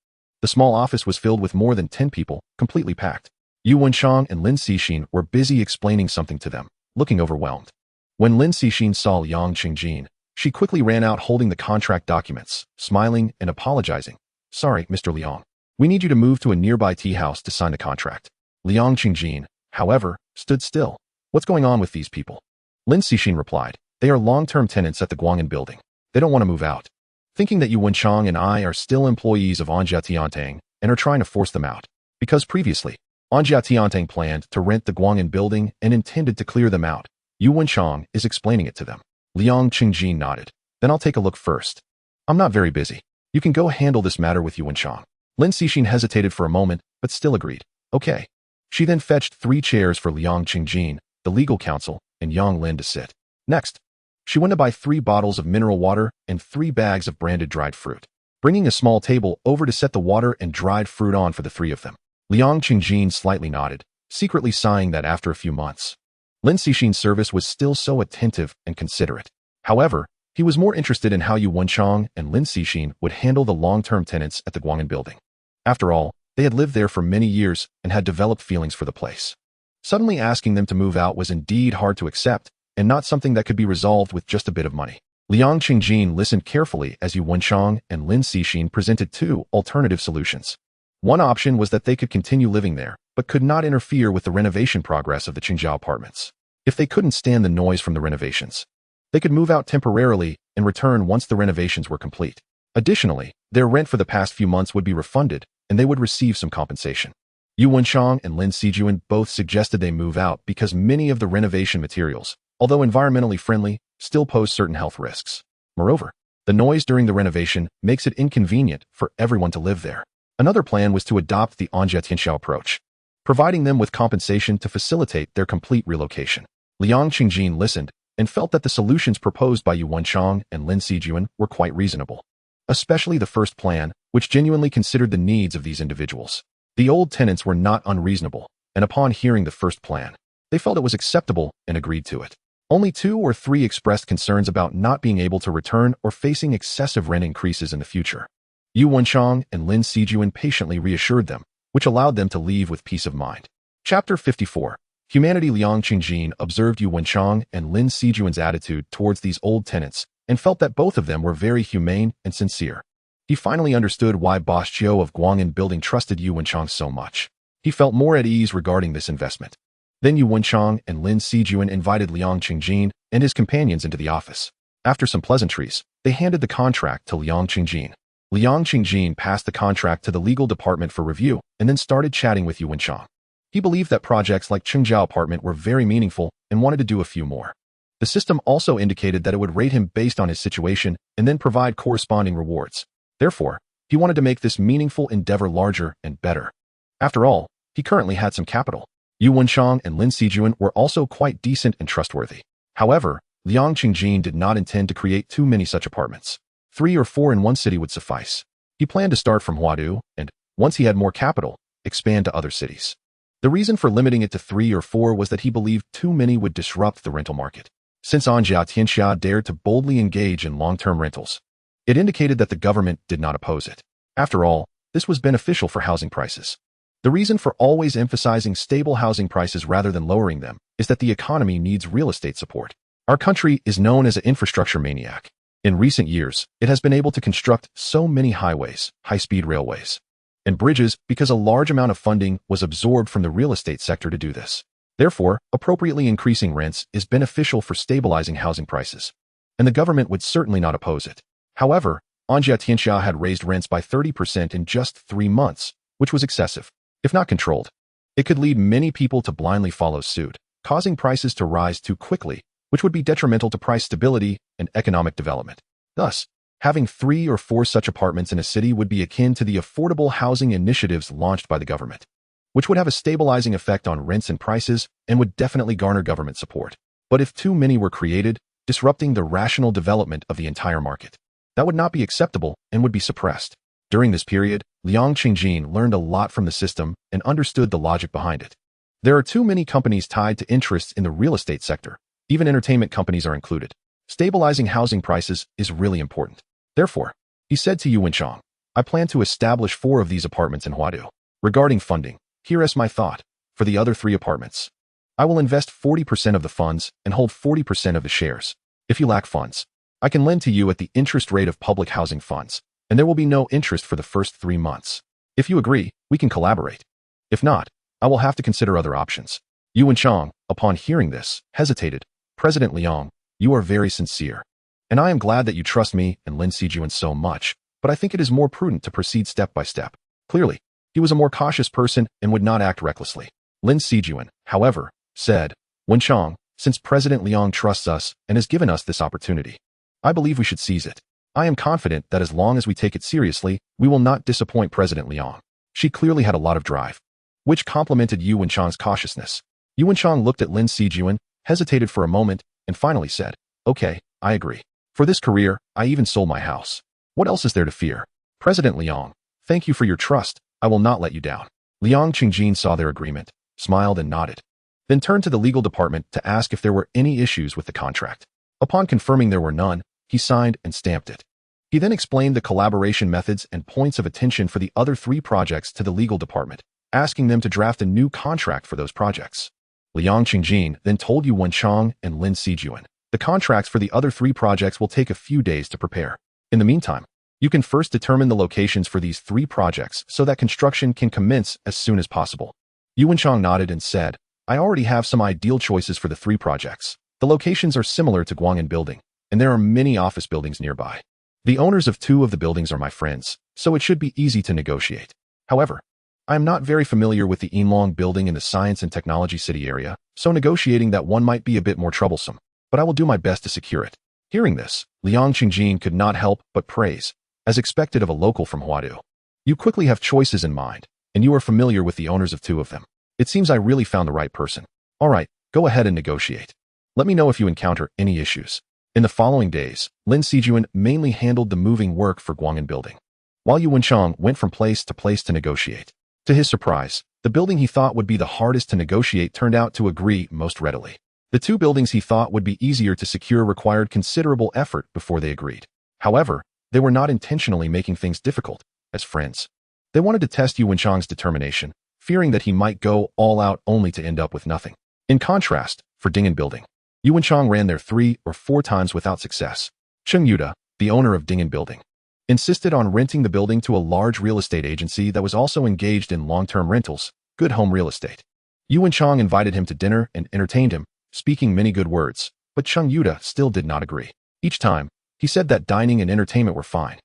the small office was filled with more than 10 people, completely packed. Yu Wenchang and Lin Xixin were busy explaining something to them, looking overwhelmed. When Lin Xixin saw Liang Qingjin, she quickly ran out holding the contract documents, smiling and apologizing. "Sorry, Mr. Liang. We need you to move to a nearby tea house to sign the contract." Liang Qingjin, however, stood still. "What's going on with these people?" Lin Xixin replied, "They are long-term tenants at the Guang'an building. They don't want to move out. Thinking that Yu Wenchang and I are still employees of Anjia Tiantang and are trying to force them out. Because previously, Anjia Tiantang planned to rent the Guang'an building and intended to clear them out. Yu Wenchang is explaining it to them." Liang Qingjin nodded. "Then I'll take a look first. I'm not very busy. You can go handle this matter with Yu Wenchang." Lin Xixin hesitated for a moment, but still agreed. "Okay." She then fetched 3 chairs for Liang Qingjin, the legal counsel, and Yang Lin to sit. Next, she went to buy 3 bottles of mineral water and 3 bags of branded dried fruit, bringing a small table over to set the water and dried fruit on for the 3 of them. Liang Qingjin slightly nodded, secretly sighing that after a few months, Lin Xixin's service was still so attentive and considerate. However, he was more interested in how Yu Wenchang and Lin Xixin would handle the long-term tenants at the Guang'an building. After all, they had lived there for many years and had developed feelings for the place. Suddenly asking them to move out was indeed hard to accept, and not something that could be resolved with just a bit of money. Liang Qingjin listened carefully as Yu Wenchang and Lin Xixin presented 2 alternative solutions. One option was that they could continue living there, but could not interfere with the renovation progress of the Qingjiao apartments. If they couldn't stand the noise from the renovations, they could move out temporarily and return once the renovations were complete. Additionally, their rent for the past few months would be refunded, and they would receive some compensation. Yu Wenchang and Lin Xixin both suggested they move out because many of the renovation materials, although environmentally friendly, still pose certain health risks. Moreover, the noise during the renovation makes it inconvenient for everyone to live there. Another plan was to adopt the Anjia Tianxiao approach, providing them with compensation to facilitate their complete relocation. Liang Qingjin listened and felt that the solutions proposed by Yu Wenchang and Lin Xixin were quite reasonable, especially the first plan, which genuinely considered the needs of these individuals. The old tenants were not unreasonable, and upon hearing the first plan, they felt it was acceptable and agreed to it. Only 2 or 3 expressed concerns about not being able to return or facing excessive rent increases in the future. Yu Wenchang and Lin Xixin patiently reassured them, which allowed them to leave with peace of mind. Chapter 54. Humanity. Liang Qingjin observed Yu Wenchang and Lin Xixin's attitude towards these old tenants and felt that both of them were very humane and sincere. He finally understood why Boss Chiu of Guang'an building trusted Yu Wenchang so much. He felt more at ease regarding this investment. Then Yu Wenchang and Lin Xixin invited Liang Qingjin and his companions into the office. After some pleasantries, they handed the contract to Liang Qingjin. Liang Qingjin passed the contract to the legal department for review and then started chatting with Yu Wenchang. He believed that projects like Qingjiao apartment were very meaningful and wanted to do a few more. The system also indicated that it would rate him based on his situation and then provide corresponding rewards. Therefore, he wanted to make this meaningful endeavor larger and better. After all, he currently had some capital. Yu Wenchang and Lin Xixin were also quite decent and trustworthy. However, Liang Qingjin did not intend to create too many such apartments. 3 or 4 in one city would suffice. He planned to start from Huadu and, once he had more capital, expand to other cities. The reason for limiting it to 3 or 4 was that he believed too many would disrupt the rental market. Since Anjia Tianxia dared to boldly engage in long-term rentals, It indicated that the government did not oppose it. After all, this was beneficial for housing prices. The reason for always emphasizing stable housing prices rather than lowering them is that the economy needs real estate support. Our country is known as an infrastructure maniac. In recent years, it has been able to construct so many highways, high-speed railways, and bridges because a large amount of funding was absorbed from the real estate sector to do this. Therefore, appropriately increasing rents is beneficial for stabilizing housing prices, and the government would certainly not oppose it. However, Anja Tianxia had raised rents by 30% in just 3 months, which was excessive. If not controlled, it could lead many people to blindly follow suit, causing prices to rise too quickly, which would be detrimental to price stability and economic development. Thus, having 3 or 4 such apartments in a city would be akin to the affordable housing initiatives launched by the government, which would have a stabilizing effect on rents and prices and would definitely garner government support. But if too many were created, disrupting the rational development of the entire market, that would not be acceptable and would be suppressed. During this period, Liu Xi learned a lot from the system and understood the logic behind it. There are too many companies tied to interests in the real estate sector. Even entertainment companies are included. Stabilizing housing prices is really important. Therefore, he said to Yu Wenchang, I plan to establish 4 of these apartments in Huadu. Regarding funding, here is my thought. For the other 3 apartments, I will invest 40% of the funds and hold 40% of the shares. If you lack funds, I can lend to you at the interest rate of public housing funds, and there will be no interest for the first 3 months. If you agree, we can collaborate. If not, I will have to consider other options. Yu Wenchang, upon hearing this, hesitated. President Liang, you are very sincere, and I am glad that you trust me and Lin Sijuan so much, but I think it is more prudent to proceed step by step. Clearly, he was a more cautious person and would not act recklessly. Lin Sijuan, however, said, Wenchang, since President Liang trusts us and has given us this opportunity, I believe we should seize it. I am confident that as long as we take it seriously, we will not disappoint President Liang. She clearly had a lot of drive, which complemented Yu Wenchang's cautiousness. Yu Wenchang looked at Lin Sijuan, hesitated for a moment, and finally said, okay, I agree. For this career, I even sold my house. What else is there to fear? President Liang, thank you for your trust. I will not let you down. Liu Qingjin saw their agreement, smiled and nodded, then turned to the legal department to ask if there were any issues with the contract. Upon confirming there were none, he signed and stamped it. He then explained the collaboration methods and points of attention for the other 3 projects to the legal department, asking them to draft a new contract for those projects. Liu Qingjin then told Yu Wenchang and Lin Sijuan, the contracts for the other 3 projects will take a few days to prepare. In the meantime, you can first determine the locations for these 3 projects so that construction can commence as soon as possible. Yu Wenchang nodded and said, I already have some ideal choices for the 3 projects. The locations are similar to Guang'an Building, and there are many office buildings nearby. The owners of 2 of the buildings are my friends, so it should be easy to negotiate. However, I am not very familiar with the Yinlong Building in the Science and Technology City area, so negotiating that one might be a bit more troublesome, but I will do my best to secure it. Hearing this, Liu Qingjin could not help but praise, as expected of a local from Huadu. You quickly have choices in mind, and you are familiar with the owners of 2 of them. It seems I really found the right person. All right, go ahead and negotiate. Let me know if you encounter any issues. In the following days, Lin Sijuan mainly handled the moving work for Guang'an Building, while Yu Wenchang went from place to negotiate. To his surprise, the building he thought would be the hardest to negotiate turned out to agree most readily. The 2 buildings he thought would be easier to secure required considerable effort before they agreed. However, they were not intentionally making things difficult. As friends, they wanted to test Yu Wenchang's determination, fearing that he might go all out only to end up with nothing. In contrast, for Ding'an Building, Yu Wenchang ran there 3 or 4 times without success. Cheng Yuda, the owner of Ding'an Building, insisted on renting the building to a large real estate agency that was also engaged in long-term rentals, Good Home Real Estate. Yu Wenchang invited him to dinner and entertained him, speaking many good words, but Cheng Yuda still did not agree. Each time, he said that dining and entertainment were fine,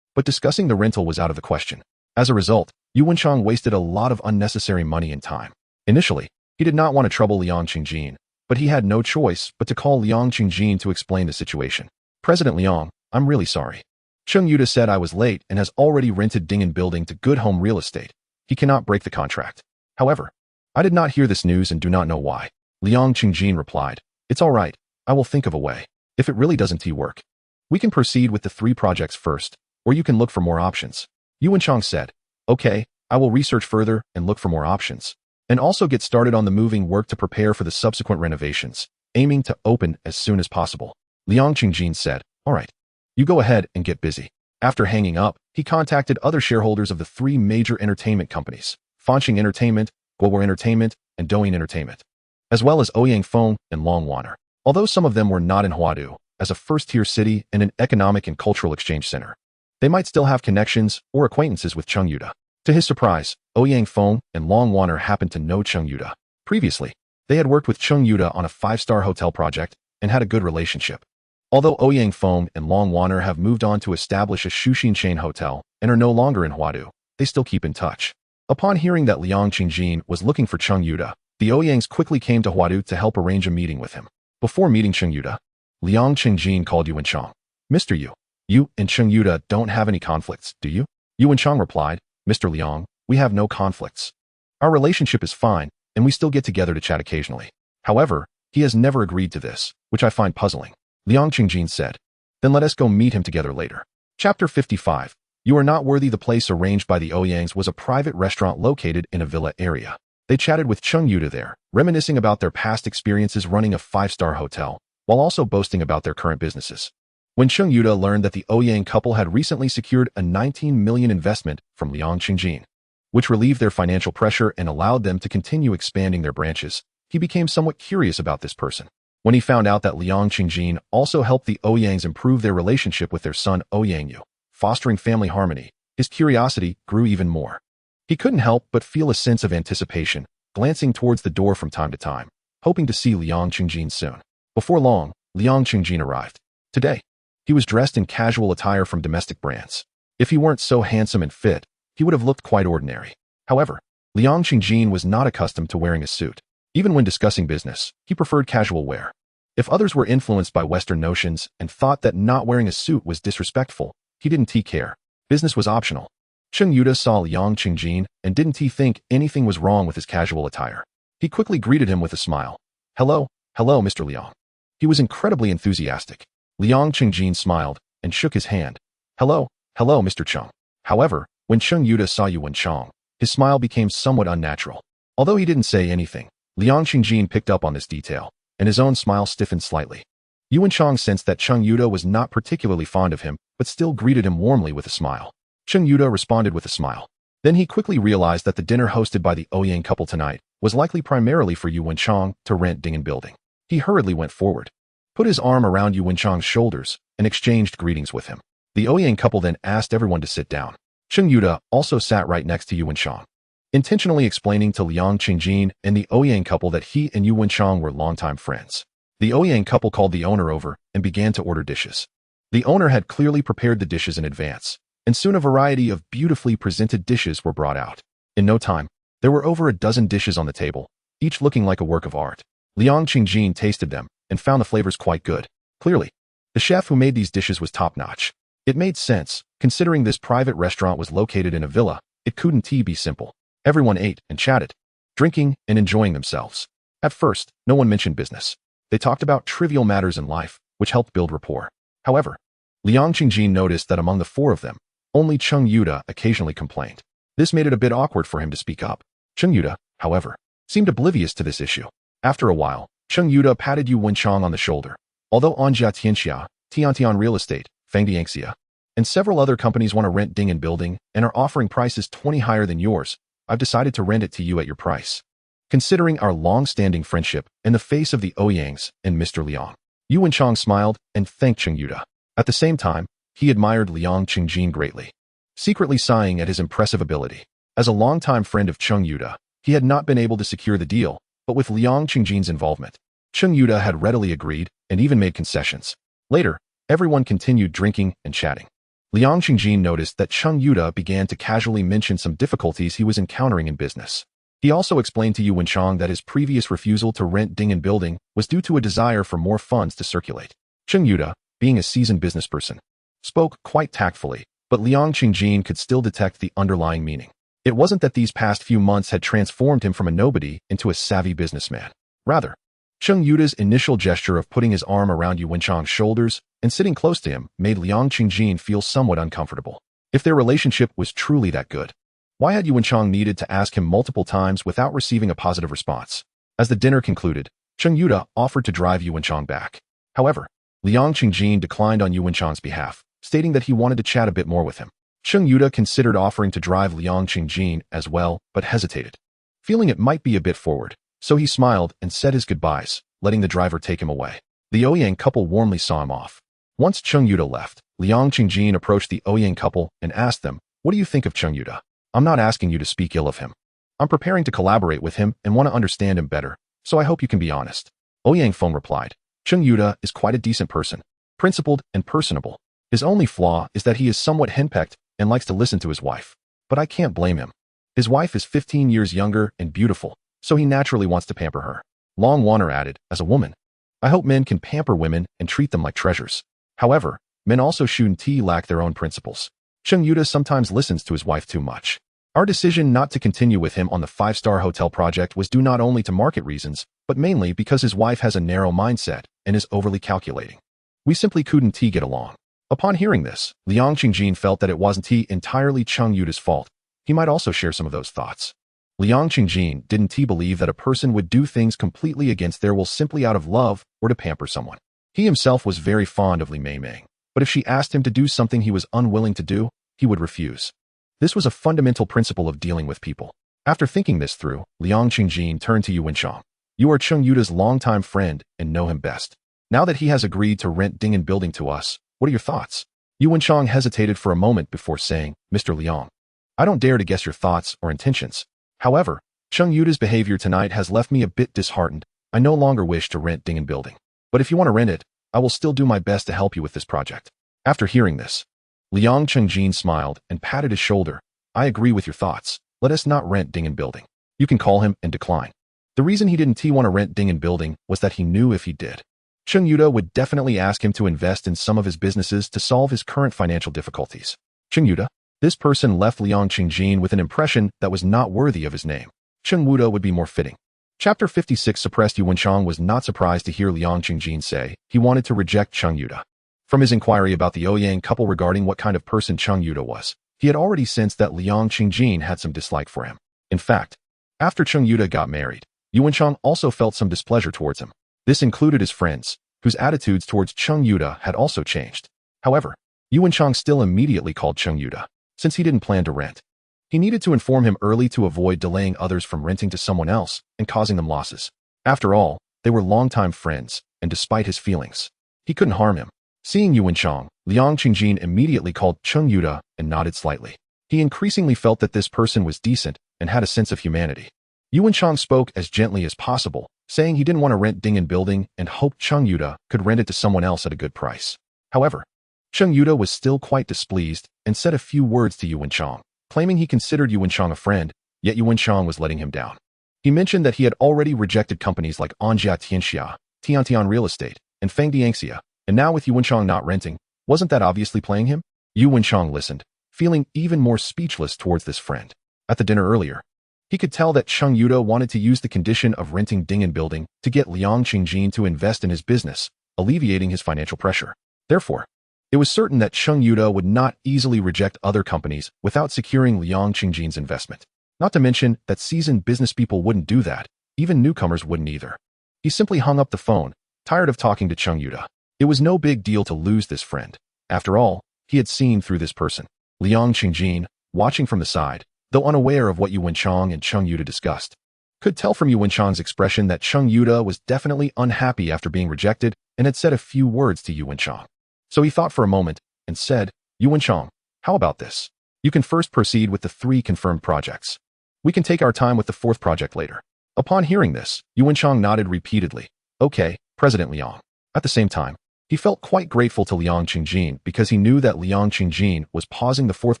but discussing the rental was out of the question. As a result, Yu Wenchang wasted a lot of unnecessary money and time. Initially, he did not want to trouble Liu Qingjin, but he had no choice but to call Liu Qingjin to explain the situation. President Liang, I'm really sorry. Cheng Yuda said I was late and has already rented Ding'an Building to Good Home Real Estate. He cannot break the contract. However, I did not hear this news and do not know why. Liu Qingjin replied, it's all right, I will think of a way. If it really doesn't work, we can proceed with the 3 projects first, or you can look for more options. Yu Wenchang said, okay, I will research further and look for more options, and also get started on the moving work to prepare for the subsequent renovations, aiming to open as soon as possible. Liu Qingjin said, all right, you go ahead and get busy. After hanging up, he contacted other shareholders of the three major entertainment companies, Fanxing Entertainment, Guowar Entertainment, and Douyin Entertainment, as well as Ouyang Feng and Longwaner. Although some of them were not in Huadu, as a first-tier city and an economic and cultural exchange center, they might still have connections or acquaintances with Cheng Yuda. To his surprise, Ouyang Feng and Longwaner happened to know Cheng Yuda. Previously, they had worked with Cheng Yuda on a 5-star hotel project and had a good relationship. Although Ouyang Feng and Longwaner have moved on to establish a Shuxin chain hotel and are no longer in Huadu, they still keep in touch. Upon hearing that Liang Qingjin was looking for Cheng Yuda, the Ouyangs quickly came to Huadu to help arrange a meeting with him. Before meeting Cheng Yuda, Liang Qingjin called Yuan Chang. Mr. Yu, you and Cheng Yuda don't have any conflicts, do you? Yuan Chang replied, Mr. Liang, we have no conflicts. Our relationship is fine, and we still get together to chat occasionally. However, he has never agreed to this, which I find puzzling. Liang Qingjin said, then let us go meet him together later. Chapter 55. You are not worthy. The place arranged by the Ouyangs was a private restaurant located in a villa area. They chatted with Cheng Yuda there, reminiscing about their past experiences running a 5-star hotel, while also boasting about their current businesses. When Cheng Yuda learned that the Ouyang couple had recently secured a 19 million investment from Liang Qingjin, which relieved their financial pressure and allowed them to continue expanding their branches, he became somewhat curious about this person. When he found out that Liang Qingjin also helped the Ouyangs improve their relationship with their son Ouyang Yu, fostering family harmony, his curiosity grew even more. He couldn't help but feel a sense of anticipation, glancing towards the door from time to time, hoping to see Liang Qingjin soon. Before long, Liang Qingjin arrived. Today, he was dressed in casual attire from domestic brands. If he weren't so handsome and fit, he would have looked quite ordinary. However, Liang Qingjin was not accustomed to wearing a suit. Even when discussing business, he preferred casual wear. If others were influenced by Western notions and thought that not wearing a suit was disrespectful, he didn't care. Business was optional. Cheng Yuda saw Liang Qingjin and didn't think anything was wrong with his casual attire. He quickly greeted him with a smile. Hello, Mr. Liang. He was incredibly enthusiastic. Liang Qingjin smiled and shook his hand. Hello, Mr. Cheng. However, when Cheng Yuda saw Yuan Chang, his smile became somewhat unnatural. Although he didn't say anything, Liang Qingjin picked up on this detail, and his own smile stiffened slightly. Yuan Chang sensed that Cheng Yuda was not particularly fond of him, but still greeted him warmly with a smile. Cheng Yuda responded with a smile. Then he quickly realized that the dinner hosted by the Ouyang couple tonight was likely primarily for Yuan Chang to rent Ding Building. He hurriedly went forward, put his arm around Yuan Chang's shoulders, and exchanged greetings with him. The Ouyang couple then asked everyone to sit down. Cheng Yuda also sat right next to Yuan Chang, intentionally explaining to Liang Qingjin and the Ouyang couple that he and Yuan Chang were longtime friends. The Ouyang couple called the owner over and began to order dishes. The owner had clearly prepared the dishes in advance, and soon a variety of beautifully presented dishes were brought out. In no time, there were over a dozen dishes on the table, each looking like a work of art. Liang Qingjin tasted them and found the flavors quite good. Clearly, the chef who made these dishes was top-notch. It made sense, considering this private restaurant was located in a villa. It couldn't be simple. Everyone ate and chatted, drinking and enjoying themselves. At first, no one mentioned business. They talked about trivial matters in life, which helped build rapport. However, Liang Qingjin noticed that among the four of them, only Cheng Yuda occasionally complained. This made it a bit awkward for him to speak up. Cheng Yuda, however, seemed oblivious to this issue. After a while, Cheng Yuda patted Yuan Chang on the shoulder. Although Anjia Tianxia, Tiantian Real Estate, Fangdianxia, and several other companies want to rent Ding Building and are offering prices 20 higher than yours, I've decided to rent it to you at your price. Considering our long-standing friendship in the face of the Ouyangs and Mr. Liang, Yuan Chang smiled and thanked Cheng Yuda. At the same time, he admired Liang Qingjin greatly, secretly sighing at his impressive ability. As a longtime friend of Cheng Yuda, he had not been able to secure the deal, but with Liang Qingjin's involvement, Cheng Yuda had readily agreed and even made concessions. Later, everyone continued drinking and chatting. Liang Qingjin noticed that Cheng Yuda began to casually mention some difficulties he was encountering in business. He also explained to Yuan Chang that his previous refusal to rent Ding Building was due to a desire for more funds to circulate. Cheng Yuda, being a seasoned businessperson, spoke quite tactfully, but Liang Qingjin could still detect the underlying meaning. It wasn't that these past few months had transformed him from a nobody into a savvy businessman. Rather, Cheng Yuda's initial gesture of putting his arm around Yuan Chang's shoulders and sitting close to him made Liang Qingjin feel somewhat uncomfortable. If their relationship was truly that good, why had Yuan Chang needed to ask him multiple times without receiving a positive response? As the dinner concluded, Cheng Yuda offered to drive Yuan Chang back. However, Liang Qingjin declined on Yuan Chang's behalf, stating that he wanted to chat a bit more with him. Cheng Yuda considered offering to drive Liang Qingjin as well, but hesitated, feeling it might be a bit forward. So he smiled and said his goodbyes, letting the driver take him away. The Ouyang couple warmly saw him off. Once Cheng Yuda left, Liang Qingjin approached the Ouyang couple and asked them, "What do you think of Cheng Yuda? I'm not asking you to speak ill of him. I'm preparing to collaborate with him and want to understand him better, so I hope you can be honest." Ouyang Feng replied, "Cheng Yuda is quite a decent person, principled and personable. His only flaw is that he is somewhat henpecked and likes to listen to his wife. But I can't blame him. His wife is 15 years younger and beautiful, so he naturally wants to pamper her." Long Wanner added, "As a woman, I hope men can pamper women and treat them like treasures. However, men also shouldn't lack their own principles. Cheng Yuda sometimes listens to his wife too much. Our decision not to continue with him on the 5-star hotel project was due not only to market reasons, but mainly because his wife has a narrow mindset and is overly calculating. We simply couldn't get along." Upon hearing this, Liang Qingjin felt that it wasn't entirely Cheng Yuda's fault. He might also share some of those thoughts. Liang Qingjin didn't believe that a person would do things completely against their will simply out of love or to pamper someone. He himself was very fond of Li Meimeng, but if she asked him to do something he was unwilling to do, he would refuse. This was a fundamental principle of dealing with people. After thinking this through, Liang Qingjin turned to Yu Wenchang. "You are Cheng Yuda's longtime friend and know him best. Now that he has agreed to rent Ding Building to us, what are your thoughts?" Yu Wenchang hesitated for a moment before saying, "Mr. Liang, I don't dare to guess your thoughts or intentions. However, Cheng Yuda's behavior tonight has left me a bit disheartened. I no longer wish to rent Ding Building. But if you want to rent it, I will still do my best to help you with this project." After hearing this, Liang Qingjin smiled and patted his shoulder. "I agree with your thoughts. Let us not rent Ding Building. You can call him and decline." The reason he didn't want to rent Ding Building was that he knew if he did, Cheng Yuda would definitely ask him to invest in some of his businesses to solve his current financial difficulties. Cheng Yuda? This person left Liang Qingjin with an impression that was not worthy of his name. Cheng Yuda would be more fitting. Chapter 56 Suppressed. Yu Wenchang was not surprised to hear Liang Qingjin say he wanted to reject Cheng Yuda. From his inquiry about the Ouyang couple regarding what kind of person Cheng Yuda was, he had already sensed that Liang Qingjin had some dislike for him. In fact, after Cheng Yuda got married, Yu Wenchang also felt some displeasure towards him. This included his friends, whose attitudes towards Cheng Yuda had also changed. However, Yu Wenchang still immediately called Cheng Yuda, since he didn't plan to rent. He needed to inform him early to avoid delaying others from renting to someone else and causing them losses. After all, they were longtime friends, and despite his feelings, he couldn't harm him. Seeing Yu Wenchang, Liang Qingjin immediately called Cheng Yuda and nodded slightly. He increasingly felt that this person was decent and had a sense of humanity. Yu Wenchang spoke as gently as possible, saying he didn't want to rent Ding Building and hoped Cheng Yuda could rent it to someone else at a good price. However, Cheng Yuda was still quite displeased and said a few words to Yu Wenchang, claiming he considered Yu Wenchang a friend, yet Yu Wenchang was letting him down. He mentioned that he had already rejected companies like Anjia Tianxia, Tiantian Real Estate, and Feng Dianxia, and now with Yu Wenchang not renting, wasn't that obviously playing him? Yu Wenchang listened, feeling even more speechless towards this friend. At the dinner earlier, he could tell that Cheng Yuda wanted to use the condition of renting Ding Building to get Liang Qingjin to invest in his business, alleviating his financial pressure. Therefore, it was certain that Cheng Yuda would not easily reject other companies without securing Liang Qingjin's investment. Not to mention that seasoned business people wouldn't do that, even newcomers wouldn't either. He simply hung up the phone, tired of talking to Cheng Yuda. It was no big deal to lose this friend. After all, he had seen through this person. Liang Qingjin, watching from the side, though unaware of what Yu Wenchang and Cheng Yuda discussed, could tell from Yu Wenchang's expression that Cheng Yuda was definitely unhappy after being rejected and had said a few words to Yu Wenchang. So he thought for a moment and said, "Yu Wenchang, how about this? You can first proceed with the 3 confirmed projects. We can take our time with the 4th project later." Upon hearing this, Yu Wenchang nodded repeatedly. "Okay, President Liang." At the same time, he felt quite grateful to Liang Qingjin because he knew that Liang Qingjin was pausing the 4th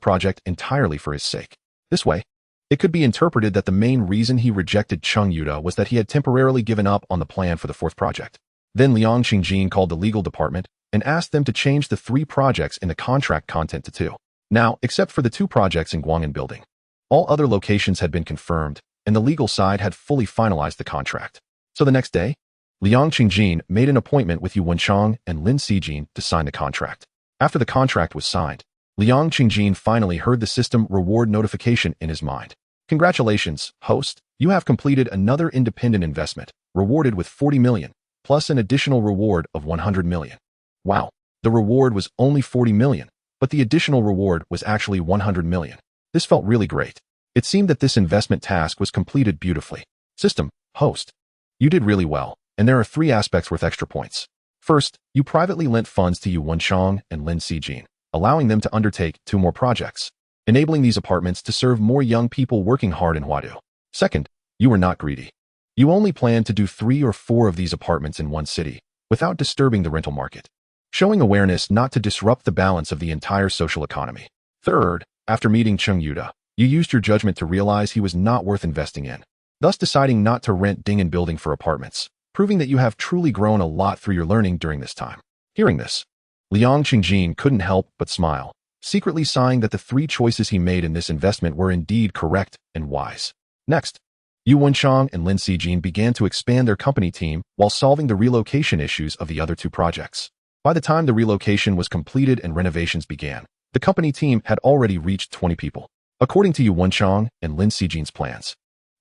project entirely for his sake. This way, it could be interpreted that the main reason he rejected Cheng Yuda was that he had temporarily given up on the plan for the 4th project. Then Liang Qingjin called the legal department and asked them to change the 3 projects in the contract content to 2. Now, except for the 2 projects in Guang'an Building, all other locations had been confirmed, and the legal side had fully finalized the contract. So the next day, Liang Qingjin made an appointment with Yu Wenchang and Lin Xijin to sign the contract. After the contract was signed, Liang Qingjin finally heard the system reward notification in his mind. "Congratulations, host, you have completed another independent investment, rewarded with 40 million, plus an additional reward of 100 million. Wow, The reward was only 40 million, but the additional reward was actually 100 million. This felt really great. It seemed that this investment task was completed beautifully. System, host. You did really well, and there are 3 aspects worth extra points. First, you privately lent funds to Yu Wenchang and Lin Xijin, allowing them to undertake 2 more projects, enabling these apartments to serve more young people working hard in Huadu. Second, you were not greedy. You only planned to do 3 or 4 of these apartments in one city, without disturbing the rental market, showing awareness not to disrupt the balance of the entire social economy. Third, after meeting Cheng Yuda, you used your judgment to realize he was not worth investing in, thus deciding not to rent Ding Building for apartments, proving that you have truly grown a lot through your learning during this time. Hearing this, Liang Qingjin couldn't help but smile, secretly sighing that the 3 choices he made in this investment were indeed correct and wise. Next, Yu Wenchang and Lin Xijin began to expand their company team while solving the relocation issues of the other 2 projects. By the time the relocation was completed and renovations began, the company team had already reached 20 people. According to Yu Wenchang and Lin Xijin's plans,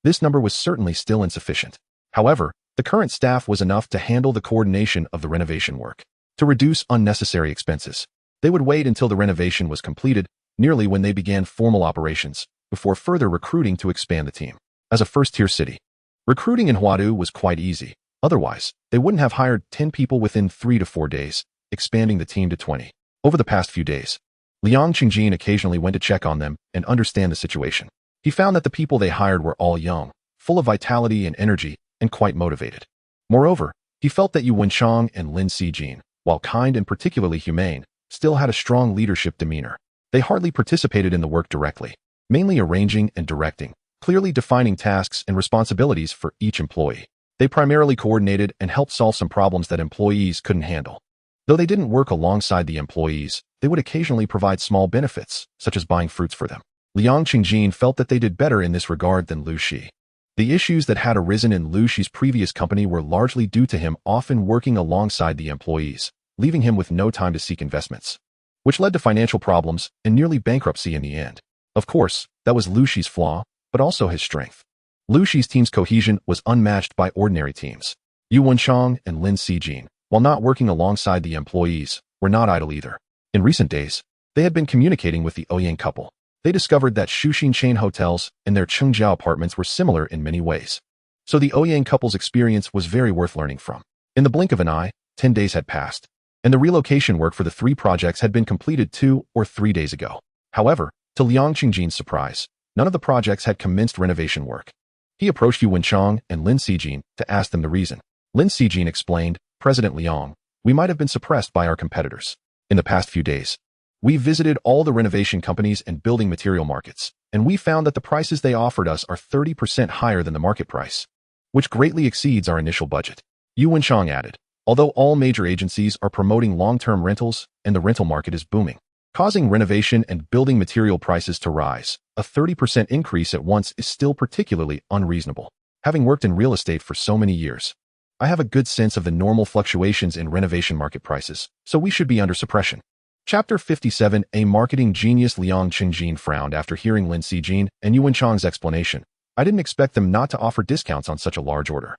this number was certainly still insufficient. However, the current staff was enough to handle the coordination of the renovation work. To reduce unnecessary expenses, they would wait until the renovation was completed, nearly when they began formal operations, before further recruiting to expand the team. As a first-tier city, recruiting in Huadu was quite easy. Otherwise, they wouldn't have hired 10 people within 3 to 4 days, expanding the team to 20. Over the past few days, Liang Qingjin occasionally went to check on them and understand the situation. He found that the people they hired were all young, full of vitality and energy, and quite motivated. Moreover, he felt that Yu Wenchang and Lin Xijin, while kind and particularly humane, still had a strong leadership demeanor. They hardly participated in the work directly, mainly arranging and directing, clearly defining tasks and responsibilities for each employee. They primarily coordinated and helped solve some problems that employees couldn't handle. Though they didn't work alongside the employees, they would occasionally provide small benefits, such as buying fruits for them. Liang Qingjin felt that they did better in this regard than Liu Xi. The issues that had arisen in Liu Xi's previous company were largely due to him often working alongside the employees, leaving him with no time to seek investments, which led to financial problems and nearly bankruptcy in the end. Of course, that was Liu Xi's flaw, but also his strength. Liu Xi's team's cohesion was unmatched by ordinary teams. Yu Wenchang and Lin Xijin, while not working alongside the employees, were not idle either. In recent days, they had been communicating with the Ouyang couple. They discovered that Shuxin chain hotels and their Chengjiao apartments were similar in many ways. So the Ouyang couple's experience was very worth learning from. In the blink of an eye, 10 days had passed, and the relocation work for the 3 projects had been completed 2 or 3 days ago. However, to Liang Qingjin's surprise, none of the projects had commenced renovation work. He approached Yu Wenchang and Lin Xijin to ask them the reason. Lin Xijin explained, "President Liang, we might have been suppressed by our competitors. In the past few days, we visited all the renovation companies and building material markets, and we found that the prices they offered us are 30% higher than the market price, which greatly exceeds our initial budget." Yu Wenchang added, "Although all major agencies are promoting long-term rentals and the rental market is booming, causing renovation and building material prices to rise, a 30% increase at once is still particularly unreasonable. Having worked in real estate for so many years, I have a good sense of the normal fluctuations in renovation market prices, so we should be under suppression." Chapter 57. A marketing genius. Liang Qingjin frowned after hearing Lin Xijin and Yu Wenchang's explanation. "I didn't expect them not to offer discounts on such a large order.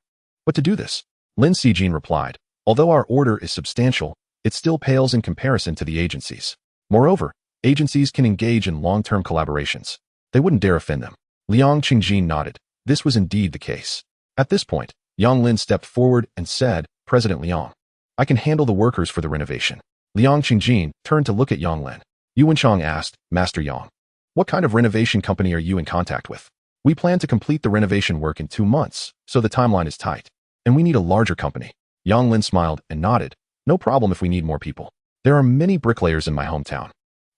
But to do this," Lin Xijin replied, "although our order is substantial, it still pales in comparison to the agencies. Moreover, agencies can engage in long-term collaborations. They wouldn't dare offend them." Liang Qingjin nodded. This was indeed the case. At this point, Yang Lin stepped forward and said, "President Liang, I can handle the workers for the renovation." Liang Qingjin turned to look at Yang Lin. Yu Wenchang asked, "Master Yang, what kind of renovation company are you in contact with? We plan to complete the renovation work in 2 months, so the timeline is tight, and we need a larger company." Yang Lin smiled and nodded. "No problem if we need more people. There are many bricklayers in my hometown,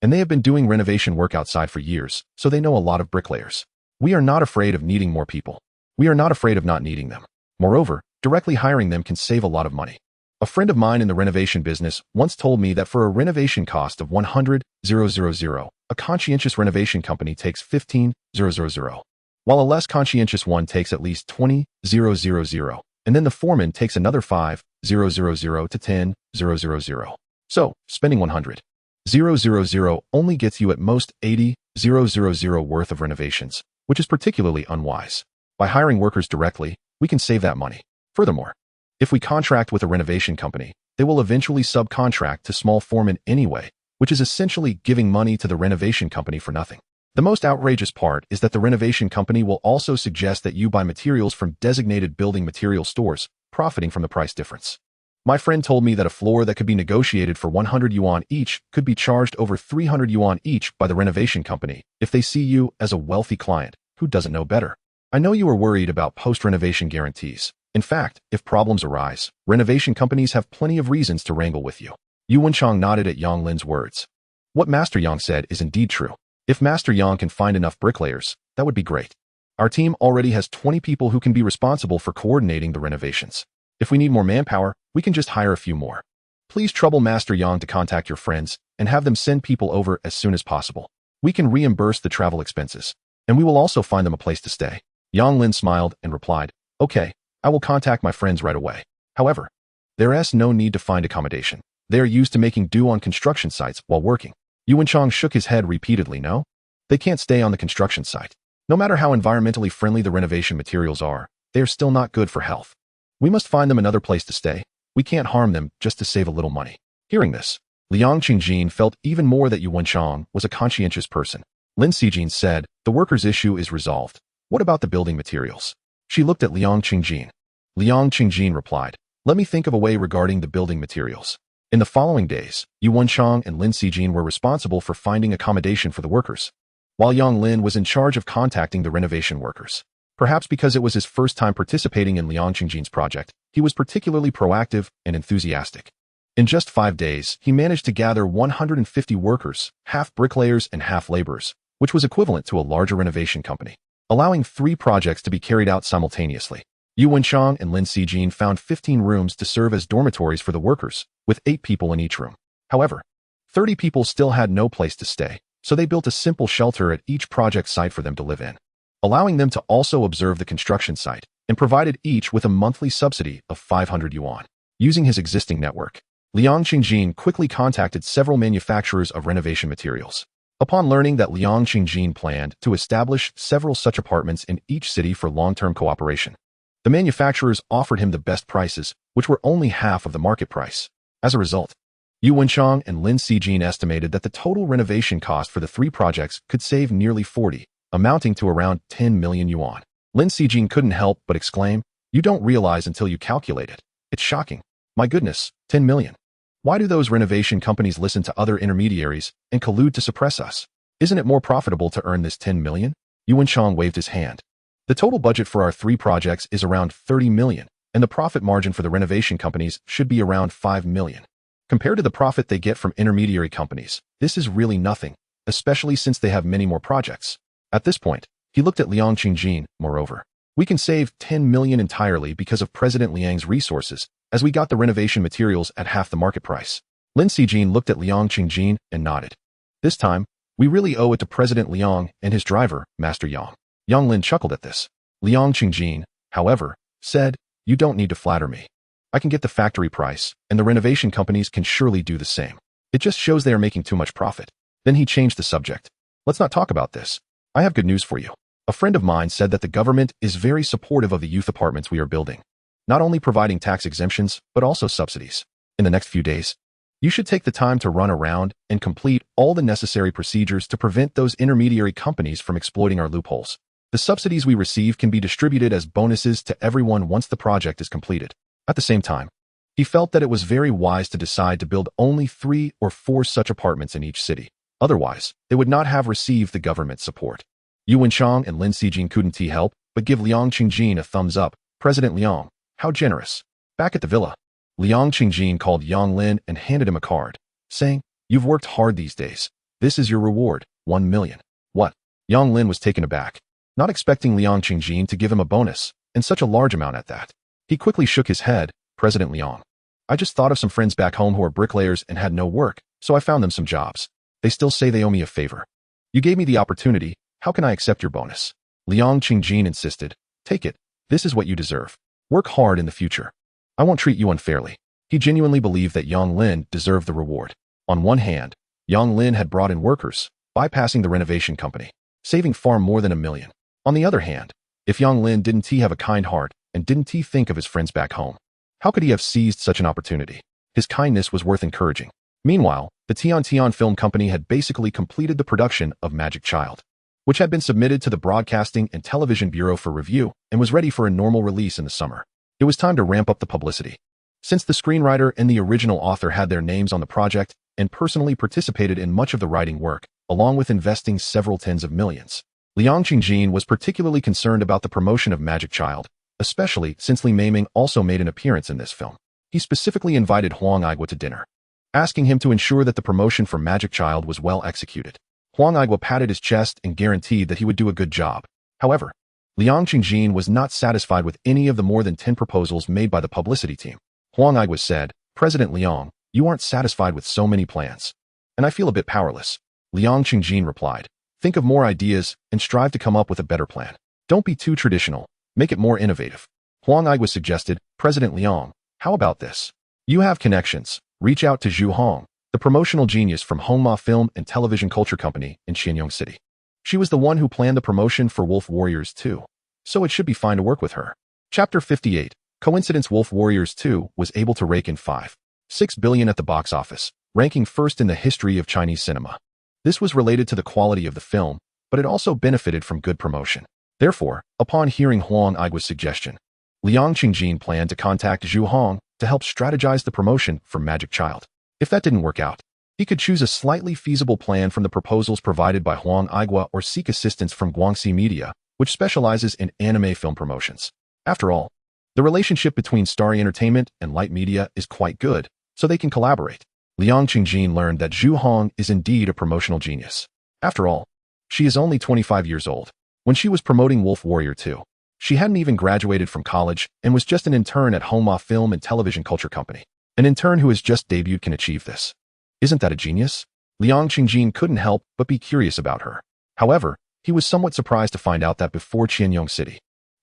and they have been doing renovation work outside for years, so they know a lot of bricklayers. We are not afraid of needing more people. We are not afraid of not needing them. Moreover, directly hiring them can save a lot of money. A friend of mine in the renovation business once told me that for a renovation cost of 100,000, a conscientious renovation company takes 15,000, while a less conscientious one takes at least 20,000, and then the foreman takes another 5,000 to 10,000. So, spending 100,000 only gets you at most 80,000 worth of renovations, which is particularly unwise. By hiring workers directly, we can save that money. Furthermore, if we contract with a renovation company, they will eventually subcontract to small foremen anyway, which is essentially giving money to the renovation company for nothing. The most outrageous part is that the renovation company will also suggest that you buy materials from designated building material stores, profiting from the price difference. My friend told me that a floor that could be negotiated for 100 yuan each could be charged over 300 yuan each by the renovation company if they see you as a wealthy client who doesn't know better. I know you are worried about post-renovation guarantees. In fact, if problems arise, renovation companies have plenty of reasons to wrangle with you. Yu Wenchang nodded at Yang Lin's words. What Master Yang said is indeed true. If Master Yang can find enough bricklayers, that would be great. Our team already has 20 people who can be responsible for coordinating the renovations. If we need more manpower, we can just hire a few more. Please trouble Master Yang to contact your friends and have them send people over as soon as possible. We can reimburse the travel expenses, and we will also find them a place to stay. Yang Lin smiled and replied, Okay, I will contact my friends right away. However, there is no need to find accommodation. They are used to making do on construction sites while working. Yu Wenchang shook his head repeatedly. No, they can't stay on the construction site. No matter how environmentally friendly the renovation materials are, they are still not good for health. We must find them another place to stay. We can't harm them just to save a little money. Hearing this, Liang Qingjin felt even more that Yu Wenchang was a conscientious person. Lin Xijin said, The workers' issue is resolved. What about the building materials? She looked at Liang Qingjin. Liang Qingjin replied, Let me think of a way regarding the building materials. In the following days, Yu Wenchang and Lin Xijin were responsible for finding accommodation for the workers, while Yang Lin was in charge of contacting the renovation workers. Perhaps because it was his first time participating in Liang Qingjin's project, he was particularly proactive and enthusiastic. In just 5 days, he managed to gather 150 workers, half bricklayers and half laborers, which was equivalent to a larger renovation company, allowing 3 projects to be carried out simultaneously. Yu Wenchang and Lin Xijin found 15 rooms to serve as dormitories for the workers, with 8 people in each room. However, 30 people still had no place to stay, so they built a simple shelter at each project site for them to live in, allowing them to also observe the construction site, and provided each with a monthly subsidy of 500 yuan. Using his existing network, Liang Qingjin quickly contacted several manufacturers of renovation materials. Upon learning that Liang Qingjin planned to establish several such apartments in each city for long-term cooperation, the manufacturers offered him the best prices, which were only half of the market price. As a result, Yu Wenchang and Lin Xijin estimated that the total renovation cost for the 3 projects could save nearly 40, amounting to around 10 million yuan. Lin Xijin couldn't help but exclaim, You don't realize until you calculate it. It's shocking. My goodness, 10 million. Why do those renovation companies listen to other intermediaries and collude to suppress us? Isn't it more profitable to earn this 10 million? Yu Wenchang waved his hand. The total budget for our 3 projects is around 30 million, and the profit margin for the renovation companies should be around 5 million. Compared to the profit they get from intermediary companies, this is really nothing, especially since they have many more projects. At this point, he looked at Liang Qingjin. Moreover, we can save 10 million entirely because of President Liang's resources, as we got the renovation materials at half the market price. Lin Xijin looked at Liang Qingjin and nodded. This time, we really owe it to President Liang and his driver, Master Yang. Yang Lin chuckled at this. Liang Qingjin, however, said, You don't need to flatter me. I can get the factory price, and the renovation companies can surely do the same. It just shows they are making too much profit. Then he changed the subject. Let's not talk about this. I have good news for you. A friend of mine said that the government is very supportive of the youth apartments we are building, not only providing tax exemptions, but also subsidies. In the next few days, you should take the time to run around and complete all the necessary procedures to prevent those intermediary companies from exploiting our loopholes. The subsidies we receive can be distributed as bonuses to everyone once the project is completed. At the same time, he felt that it was very wise to decide to build only 3 or 4 such apartments in each city. Otherwise, they would not have received the government support. Yu Wenchang and Lin Xijin couldn't help but give Liang Qingjin a thumbs up. President Liang, how generous. Back at the villa, Liang Qingjin called Yang Lin and handed him a card, saying, You've worked hard these days. This is your reward, 1 million. What? Yang Lin was taken aback, not expecting Liang Qingjin to give him a bonus, and such a large amount at that. He quickly shook his head. President Liang, I just thought of some friends back home who are bricklayers and had no work, so I found them some jobs. They still say they owe me a favor. You gave me the opportunity. How can I accept your bonus? Liang Qingjin insisted. Take it. This is what you deserve. Work hard in the future. I won't treat you unfairly. He genuinely believed that Yang Lin deserved the reward. On one hand, Yang Lin had brought in workers, bypassing the renovation company, saving far more than 1 million. On the other hand, if Yang Lin didn't have a kind heart and didn't think of his friends back home, how could he have seized such an opportunity? His kindness was worth encouraging. Meanwhile, the Tian Film Company had basically completed the production of Magic Child, which had been submitted to the Broadcasting and Television Bureau for review and was ready for a normal release in the summer. It was time to ramp up the publicity. Since the screenwriter and the original author had their names on the project and personally participated in much of the writing work, along with investing several tens of millions, Liu Xi was particularly concerned about the promotion of Magic Child, especially since Li Meimeng also made an appearance in this film. He specifically invited Huang Igua to dinner, asking him to ensure that the promotion for Magic Child was well executed. Huang Igua patted his chest and guaranteed that he would do a good job. However, Liu Xi was not satisfied with any of the more than 10 proposals made by the publicity team. Huang Igua said, "President Liang, you aren't satisfied with so many plans, and I feel a bit powerless." Liu Xi replied, "Think of more ideas and strive to come up with a better plan. Don't be too traditional. Make it more innovative." Huang Igua suggested, "President Liang, how about this? You have connections. Reach out to Zhu Hong, the promotional genius from Hongma Film and Television Culture Company in Qianyong City. She was the one who planned the promotion for Wolf Warriors 2, so it should be fine to work with her." Chapter 58. Coincidence. Wolf Warriors 2 was able to rake in $5.6 billion at the box office, ranking first in the history of Chinese cinema. This was related to the quality of the film, but it also benefited from good promotion. Therefore, upon hearing Huang Igua's suggestion, Liu Xi planned to contact Zhu Hong to help strategize the promotion for Magic Child. If that didn't work out, he could choose a slightly feasible plan from the proposals provided by Huang Igua or seek assistance from Guangxi Media, which specializes in anime film promotions. After all, the relationship between Starry Entertainment and Light Media is quite good, so they can collaborate. Liu Xi learned that Zhu Hong is indeed a promotional genius. After all, she is only 25 years old. When she was promoting Wolf Warrior 2, she hadn't even graduated from college and was just an intern at Hongma Film and Television Culture Company. An intern who has just debuted can achieve this. Isn't that a genius? Liu Xi couldn't help but be curious about her. However, he was somewhat surprised to find out that before Qianyong City,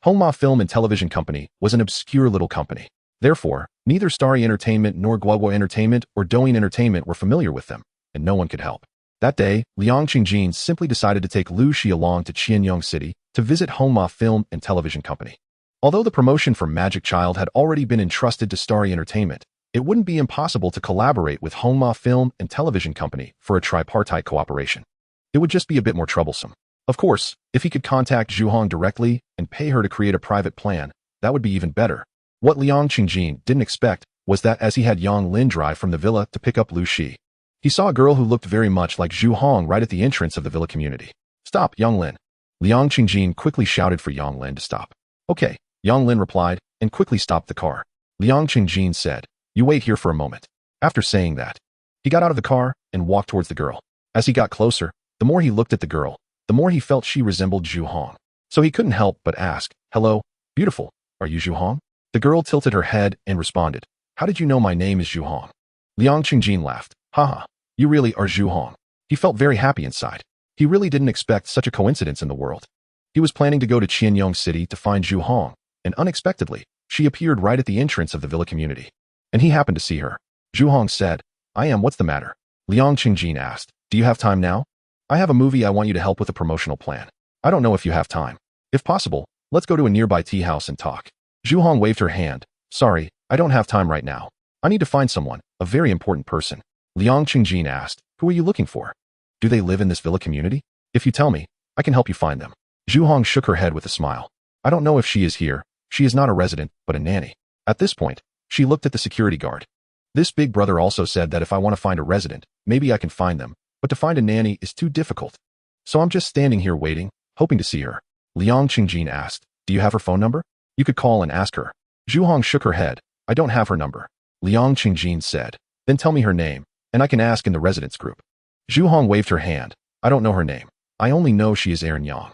Hongma Film and Television Company was an obscure little company. Therefore, neither Starry Entertainment nor Guoguo Entertainment or Douyin Entertainment were familiar with them, and no one could help. That day, Liu Xi simply decided to take Liu Xi along to Qianyong City to visit Hongma Film and Television Company. Although the promotion for Magic Child had already been entrusted to Starry Entertainment, it wouldn't be impossible to collaborate with Hongma Film and Television Company for a tripartite cooperation. It would just be a bit more troublesome. Of course, if he could contact Zhu Hong directly and pay her to create a private plan, that would be even better. What Liu Xi didn't expect was that as he had Yang Lin drive from the villa to pick up Liu Xi, he saw a girl who looked very much like Zhu Hong right at the entrance of the villa community. "Stop, Yang Lin." Liu Xi quickly shouted for Yang Lin to stop. "Okay," Yang Lin replied and quickly stopped the car. Liu Xi said, "You wait here for a moment." After saying that, he got out of the car and walked towards the girl. As he got closer, the more he looked at the girl, the more he felt she resembled Zhu Hong. So he couldn't help but ask, "Hello, beautiful, are you Zhu Hong?" The girl tilted her head and responded, "How did you know my name is Zhu Hong?" Liu Xi laughed. "Haha, you really are Zhu Hong." He felt very happy inside. He really didn't expect such a coincidence in the world. He was planning to go to Qianyong City to find Zhu Hong, and unexpectedly, she appeared right at the entrance of the villa community. And he happened to see her. Zhu Hong said, "I am, what's the matter?" Liu Xi asked, "Do you have time now? I have a movie I want you to help with a promotional plan. I don't know if you have time. If possible, let's go to a nearby tea house and talk." Zhu Hong waved her hand. "Sorry, I don't have time right now. I need to find someone, a very important person." Liu Xi asked, "Who are you looking for? Do they live in this villa community? If you tell me, I can help you find them." Zhu Hong shook her head with a smile. "I don't know if she is here. She is not a resident, but a nanny." At this point, she looked at the security guard. "This big brother also said that if I want to find a resident, maybe I can find them, but to find a nanny is too difficult. So I'm just standing here waiting, hoping to see her." Liu Xi asked, "Do you have her phone number? You could call and ask her." Zhu Hong shook her head. "I don't have her number." Liu Xi said, "Then tell me her name, and I can ask in the residence group." Zhu Hong waved her hand. "I don't know her name. I only know she is Erin Yang."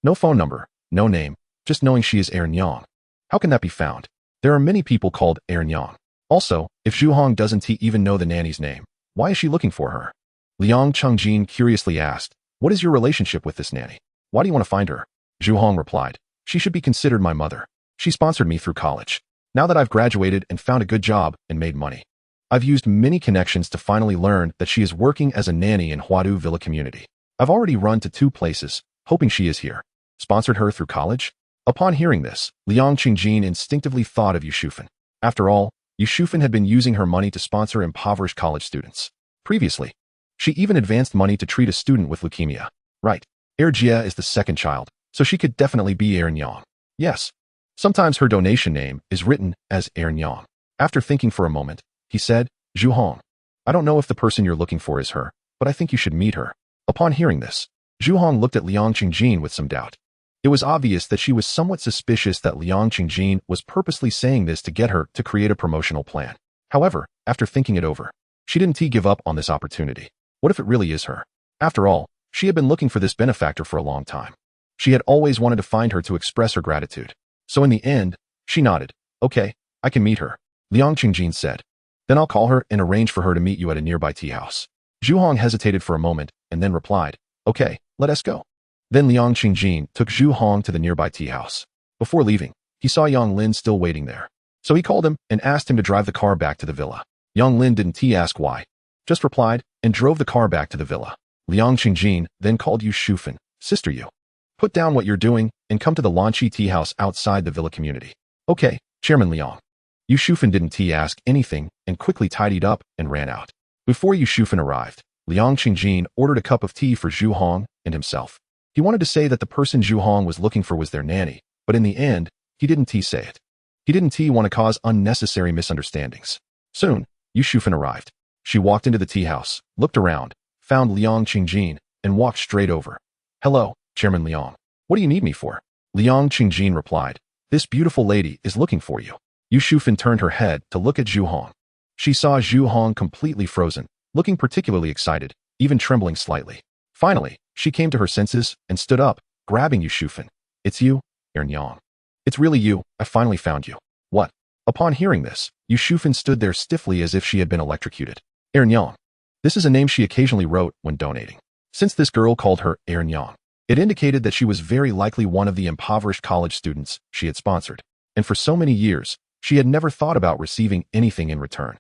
No phone number, no name, just knowing she is Erin Yang. How can that be found? There are many people called Erin Yang. Also, if Zhu Hong doesn't even know the nanny's name, why is she looking for her? Liu Xi curiously asked, "What is your relationship with this nanny? Why do you want to find her?" Zhu Hong replied, "She should be considered my mother. She sponsored me through college. Now that I've graduated and found a good job and made money, I've used many connections to finally learn that she is working as a nanny in Huadu Villa community. I've already run to 2 places, hoping she is here. Sponsored her through college?" Upon hearing this, Liu Xi instinctively thought of Yu Shufan. After all, Yu Shufan had been using her money to sponsor impoverished college students. Previously, she even advanced money to treat a student with leukemia. Right. Jia is the second child, so she could definitely be Yang. Yes. Sometimes her donation name is written as Yang. After thinking for a moment, he said, Zhu Hong. I don't know if the person you're looking for is her, but I think you should meet her. Upon hearing this, Zhu Hong looked at Liang Qingjin with some doubt. It was obvious that she was somewhat suspicious that Liang Qingjin was purposely saying this to get her to create a promotional plan. However, after thinking it over, she didn't give up on this opportunity. What if it really is her? After all, she had been looking for this benefactor for a long time. She had always wanted to find her to express her gratitude. So in the end, she nodded. Okay, I can meet her, Liang Qingjin said. Then I'll call her and arrange for her to meet you at a nearby tea house. Zhu Hong hesitated for a moment and then replied, okay, let us go. Then Liang Qingjin took Zhu Hong to the nearby tea house. Before leaving, he saw Yang Lin still waiting there. So he called him and asked him to drive the car back to the villa. Yang Lin didn't ask why, just replied and drove the car back to the villa. Liang Qingjin then called Yu Shufan, Sister Yu. Put down what you're doing and come to the Lanqi tea house outside the villa community. Okay, Chairman Liang. Yu Shufan didn't ask anything and quickly tidied up and ran out. Before Yu Shufan arrived, Liang Qingjin ordered a cup of tea for Zhu Hong and himself. He wanted to say that the person Zhu Hong was looking for was their nanny, but in the end, he didn't say it. He didn't want to cause unnecessary misunderstandings. Soon, Yu Shufan arrived. She walked into the tea house, looked around, found Liang Qingjin, and walked straight over. Hello, Chairman Liang. What do you need me for? Liang Qingjin replied. This beautiful lady is looking for you. Yu Shufan turned her head to look at Zhu Hong. She saw Zhu Hong completely frozen, looking particularly excited, even trembling slightly. Finally, she came to her senses and stood up, grabbing Yu Shufan. It's you, Yang. It's really you, I finally found you. What? Upon hearing this, Yu Shufan stood there stiffly as if she had been electrocuted. Yang. This is a name she occasionally wrote when donating. Since this girl called her Yang, it indicated that she was very likely one of the impoverished college students she had sponsored. And for so many years, she had never thought about receiving anything in return.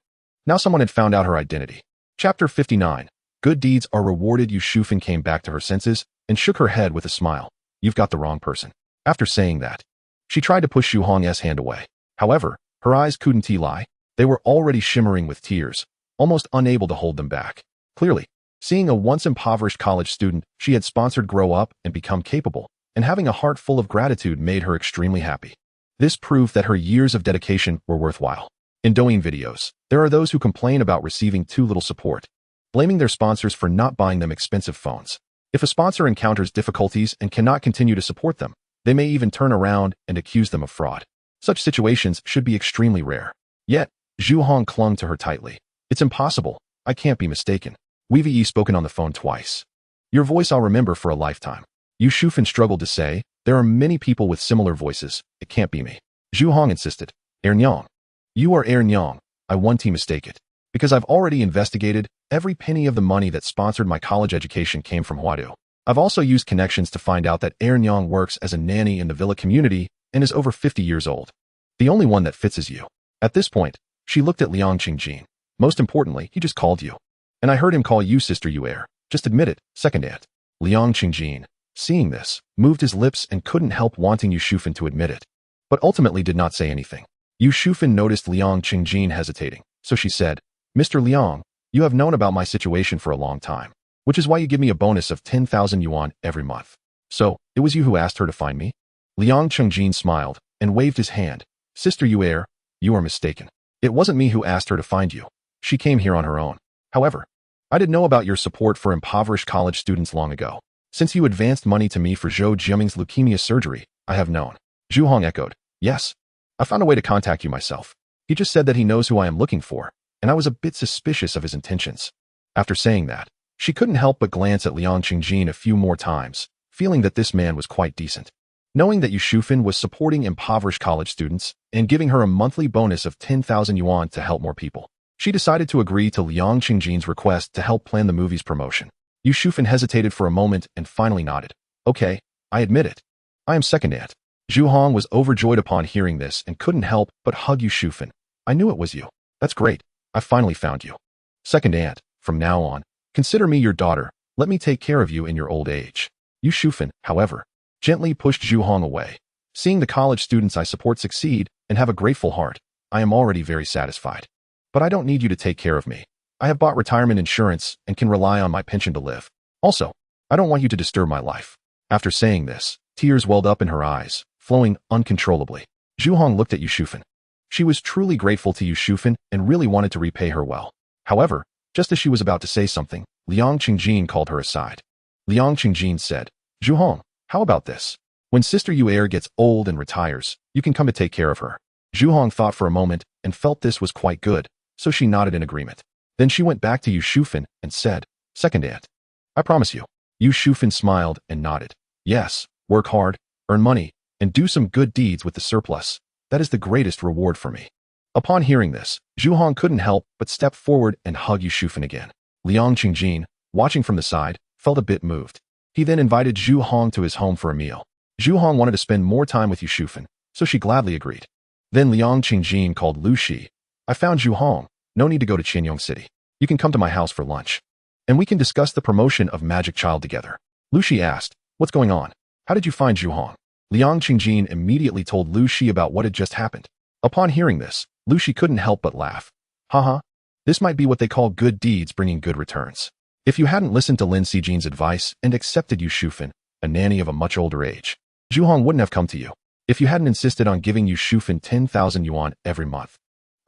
Now someone had found out her identity. Chapter 59. Good deeds are rewarded. Yu Shufan came back to her senses and shook her head with a smile. You've got the wrong person. After saying that, she tried to push Zhu Hong's hand away. However, her eyes couldn't lie. They were already shimmering with tears, almost unable to hold them back. Clearly, seeing a once impoverished college student she had sponsored grow up and become capable, and having a heart full of gratitude made her extremely happy. This proved that her years of dedication were worthwhile. In Douyin videos, there are those who complain about receiving too little support, blaming their sponsors for not buying them expensive phones. If a sponsor encounters difficulties and cannot continue to support them, they may even turn around and accuse them of fraud. Such situations should be extremely rare. Yet, Zhu Hong clung to her tightly. It's impossible. I can't be mistaken. We've spoken on the phone twice. Your voice I'll remember for a lifetime. Yu Shufan struggled to say, there are many people with similar voices. It can't be me. Zhu Hong insisted. Yang. You are Yang. I won't mistake it. Because I've already investigated, every penny of the money that sponsored my college education came from Huadu. I've also used connections to find out that Yang works as a nanny in the villa community and is over 50 years old. The only one that fits is you. At this point, she looked at Liang Qingjin. Most importantly, he just called you. And I heard him call you Sister Yu. Just admit it, second aunt. Liang Qingjin, seeing this, moved his lips and couldn't help wanting Yu Shufan to admit it, but ultimately did not say anything. Yu Shufan noticed Liang Qingjin hesitating, so she said, Mr. Liang, you have known about my situation for a long time, which is why you give me a bonus of 10,000 yuan every month. So, it was you who asked her to find me? Liang Qingjin smiled and waved his hand. Sister Yu, you are mistaken. It wasn't me who asked her to find you. She came here on her own. However, I did know about your support for impoverished college students long ago. Since you advanced money to me for Zhou Jiaming's leukemia surgery, I have known. Zhu Hong echoed. Yes. I found a way to contact you myself. He just said that he knows who I am looking for, and I was a bit suspicious of his intentions. After saying that, she couldn't help but glance at Liang Qingjin a few more times, feeling that this man was quite decent. Knowing that Yu Shufan was supporting impoverished college students and giving her a monthly bonus of 10,000 yuan to help more people, she decided to agree to Liang Qingjin's request to help plan the movie's promotion. Yu Shufan hesitated for a moment and finally nodded. Okay, I admit it. I am second aunt. Zhu Hong was overjoyed upon hearing this and couldn't help but hug Yu Shufan. I knew it was you. That's great. I finally found you. Second aunt, from now on, consider me your daughter. Let me take care of you in your old age. Yu Shufan, however, gently pushed Zhu Hong away. Seeing the college students I support succeed and have a grateful heart, I am already very satisfied. But I don't need you to take care of me. I have bought retirement insurance and can rely on my pension to live. Also, I don't want you to disturb my life." After saying this, tears welled up in her eyes, flowing uncontrollably. Zhu Hong looked at Yu Shufan. She was truly grateful to Yu Shufan and really wanted to repay her well. However, just as she was about to say something, Liang Qingjin called her aside. Liang Qingjin said, "Zhu Hong, how about this? When Sister Yu Er gets old and retires, you can come to take care of her." Zhu Hong thought for a moment and felt this was quite good, so she nodded in agreement. Then she went back to Yu Shufan and said, "Second aunt. I promise you." Yu Shufan smiled and nodded. "Yes, work hard, earn money, and do some good deeds with the surplus. That is the greatest reward for me." Upon hearing this, Zhu Hong couldn't help but step forward and hug Yu Shufan again. Liang Qingjin, watching from the side, felt a bit moved. He then invited Zhu Hong to his home for a meal. Zhu Hong wanted to spend more time with Yu Shufan, so she gladly agreed. Then Liang Qingjin called Liu Xi. "I found Zhu Hong. No need to go to Qianyong City. You can come to my house for lunch. And we can discuss the promotion of Magic Child together." Liu Xi asked, "What's going on? How did you find Zhu Hong?" Liang Qingjin immediately told Liu Xi about what had just happened. Upon hearing this, Liu Xi couldn't help but laugh. Haha, this might be what they call good deeds bringing good returns. If you hadn't listened to Lin Xijin's advice and accepted Yu Shufan, a nanny of a much older age, Zhu Hong wouldn't have come to you. If you hadn't insisted on giving Yu Shufan 10,000 yuan every month,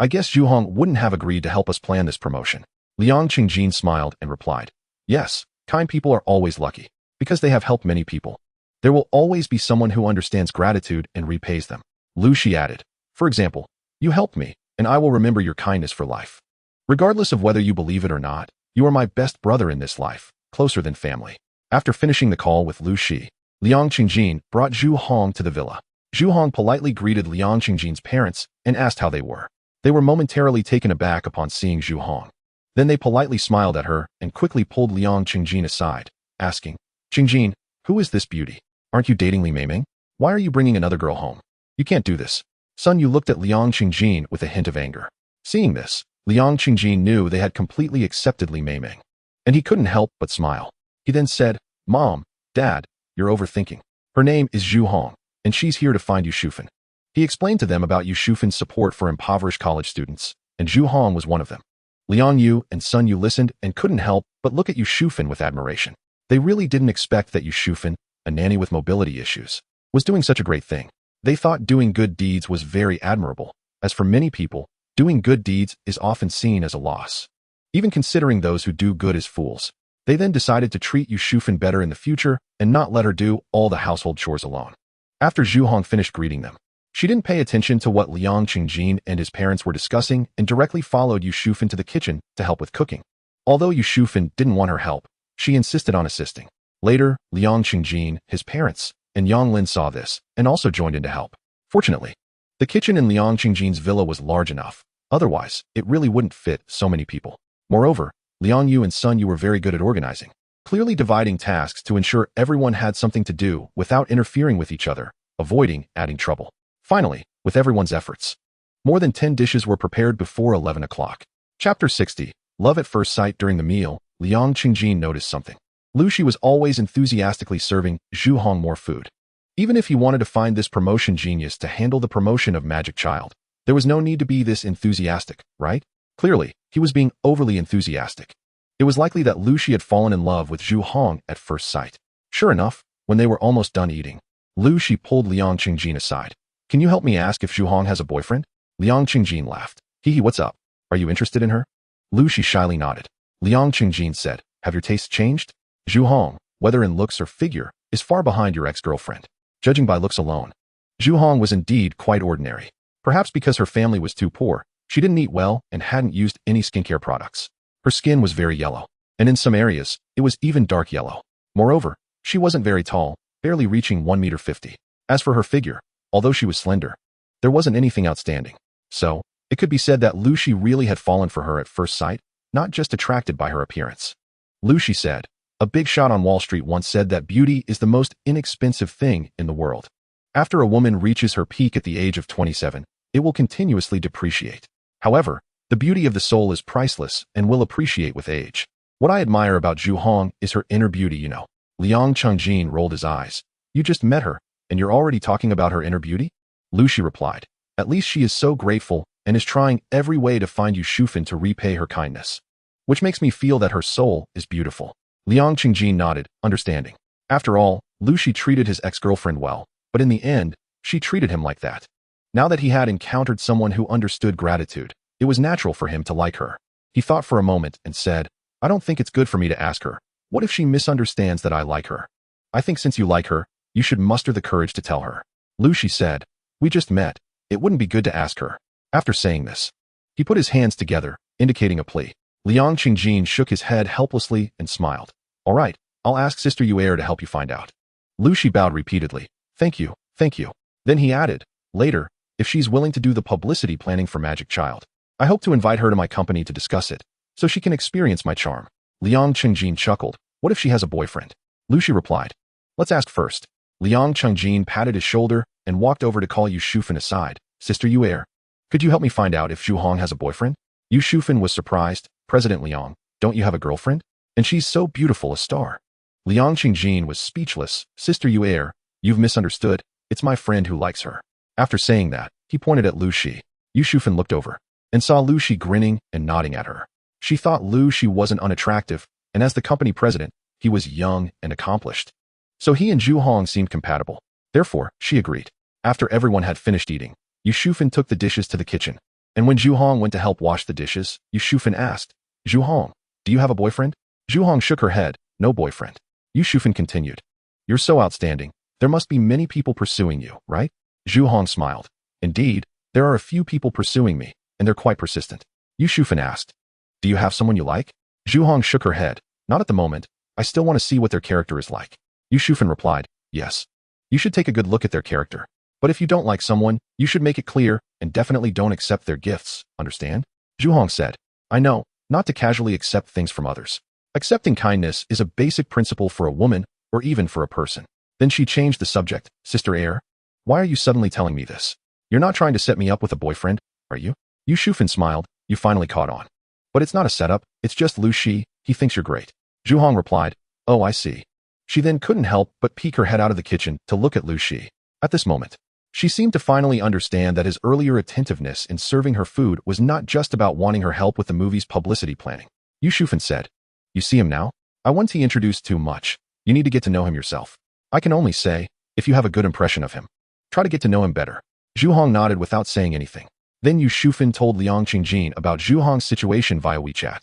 I guess Zhu Hong wouldn't have agreed to help us plan this promotion. Liang Qingjin smiled and replied, "Yes, kind people are always lucky, because they have helped many people. There will always be someone who understands gratitude and repays them." Liu Xi added, "For example, you helped me, and I will remember your kindness for life. Regardless of whether you believe it or not, you are my best brother in this life, closer than family." After finishing the call with Liu Xi, Liang Qingjin brought Zhu Hong to the villa. Zhu Hong politely greeted Liang Qingjin's parents and asked how they were. They were momentarily taken aback upon seeing Zhu Hong. Then they politely smiled at her and quickly pulled Liang Qingjin aside, asking, "Qingjin, who is this beauty? Aren't you dating Li Meimeng? Why are you bringing another girl home? You can't do this." Sun Yu looked at Liang Qingjin with a hint of anger. Seeing this, Liang Qingjin knew they had completely accepted Li Meimeng, and he couldn't help but smile. He then said, "Mom, Dad, you're overthinking. Her name is Zhu Hong, and she's here to find Yu Shufan." He explained to them about Yu Shufan's support for impoverished college students, and Zhu Hong was one of them. Liang Yu and Sun Yu listened and couldn't help but look at Yu Shufan with admiration. They really didn't expect that Yu Shufan, a nanny with mobility issues, was doing such a great thing. They thought doing good deeds was very admirable, as for many people, doing good deeds is often seen as a loss. Even considering those who do good as fools, they then decided to treat Yu Shufan better in the future and not let her do all the household chores alone. After Zhu Hong finished greeting them, she didn't pay attention to what Liang Qingjin and his parents were discussing and directly followed Yu Shufan to the kitchen to help with cooking. Although Yu Shufan didn't want her help, she insisted on assisting. Later, Liang Qingjin, his parents, and Yang Lin saw this and also joined in to help. Fortunately, the kitchen in Liang Qingjin's villa was large enough. Otherwise, it really wouldn't fit so many people. Moreover, Liang Yu and Sun Yu were very good at organizing, clearly dividing tasks to ensure everyone had something to do without interfering with each other, avoiding adding trouble. Finally, with everyone's efforts, more than 10 dishes were prepared before 11 o'clock. Chapter 60, Love at First Sight. During the meal, Liang Qingjin noticed something. Liu Xi was always enthusiastically serving Zhu Hong more food. Even if he wanted to find this promotion genius to handle the promotion of Magic Child, there was no need to be this enthusiastic, right? Clearly, he was being overly enthusiastic. It was likely that Liu Xi had fallen in love with Zhu Hong at first sight. Sure enough, when they were almost done eating, Liu Xi pulled Liang Qingjin aside. "Can you help me ask if Zhu Hong has a boyfriend?" Liang Qingjin laughed. "Hee, what's up? Are you interested in her?" Liu Xi shyly nodded. Liang Qingjin said, "Have your tastes changed? Zhu Hong, whether in looks or figure, is far behind your ex-girlfriend. Judging by looks alone, Zhu Hong was indeed quite ordinary. Perhaps because her family was too poor, she didn't eat well and hadn't used any skincare products. Her skin was very yellow, and in some areas, it was even dark yellow. Moreover, she wasn't very tall, barely reaching 1.50 meters. As for her figure, although she was slender, there wasn't anything outstanding. So, it could be said that Liu Xi really had fallen for her at first sight, not just attracted by her appearance. Liu Xi said, "A big shot on Wall Street once said that beauty is the most inexpensive thing in the world. After a woman reaches her peak at the age of 27, it will continuously depreciate. However, the beauty of the soul is priceless and will appreciate with age. What I admire about Zhu Hong is her inner beauty, you know." Liang Qingjin rolled his eyes. "You just met her, and you're already talking about her inner beauty?" Liu Xi replied, "At least she is so grateful and is trying every way to find Yu Shufan to repay her kindness. Which makes me feel that her soul is beautiful. Liang Qingjin nodded, understanding. After all, Liu Xi treated his ex-girlfriend well, but in the end, she treated him like that. Now that he had encountered someone who understood gratitude, it was natural for him to like her. He thought for a moment and said, I don't think it's good for me to ask her. What if she misunderstands that I like her? I think since you like her, you should muster the courage to tell her. Liu Xi said, we just met. It wouldn't be good to ask her. After saying this, he put his hands together, indicating a plea. Liang Qingjin shook his head helplessly and smiled. All right, I'll ask Sister Yu'er to help you find out. Liu Xi bowed repeatedly. Thank you, thank you. Then he added, later, if she's willing to do the publicity planning for Magic Child, I hope to invite her to my company to discuss it, so she can experience my charm. Liang Qingjin chuckled. What if she has a boyfriend? Liu Xi replied. Let's ask first. Liang Qingjin patted his shoulder and walked over to call Yu Shufan aside. Sister Yu'er, could you help me find out if Zhu Hong has a boyfriend? Yu Shufan was surprised. President Liang, don't you have a girlfriend? And she's so beautiful a star. Liang Qingjin was speechless. Sister Yu'er, you've misunderstood. It's my friend who likes her. After saying that, he pointed at Liu Xi. Yu Shufan looked over and saw Liu Xi grinning and nodding at her. She thought Liu Xi wasn't unattractive, and as the company president, he was young and accomplished. So he and Zhu Hong seemed compatible. Therefore, she agreed. After everyone had finished eating, Yu Shufan took the dishes to the kitchen. And when Zhu Hong went to help wash the dishes, Yu Shufan asked, Zhu Hong, do you have a boyfriend? Zhu Hong shook her head. No boyfriend. Yu Shufan continued. You're so outstanding. There must be many people pursuing you, right? Zhu Hong smiled. Indeed, there are a few people pursuing me, and they're quite persistent. Yu Shufan asked, do you have someone you like? Zhu Hong shook her head. Not at the moment. I still want to see what their character is like. Yu Shufan replied, yes. You should take a good look at their character. But if you don't like someone, you should make it clear and definitely don't accept their gifts, understand? Zhu Hong said, I know, not to casually accept things from others. Accepting kindness is a basic principle for a woman or even for a person. Then she changed the subject. Sister Air, why are you suddenly telling me this? You're not trying to set me up with a boyfriend, are you? Yu Shufan smiled. You finally caught on. But it's not a setup, it's just Liu Xi, he thinks you're great. Zhu Hong replied, oh I see. She then couldn't help but peek her head out of the kitchen to look at Liu Xi. At this moment, she seemed to finally understand that his earlier attentiveness in serving her food was not just about wanting her help with the movie's publicity planning. Yu Shufan said, you see him now? I want to introduce too much. You need to get to know him yourself. I can only say, if you have a good impression of him, try to get to know him better. Zhu Hong nodded without saying anything. Then Yu Shufan told Liang Qingjin about Zhu Hong's situation via WeChat.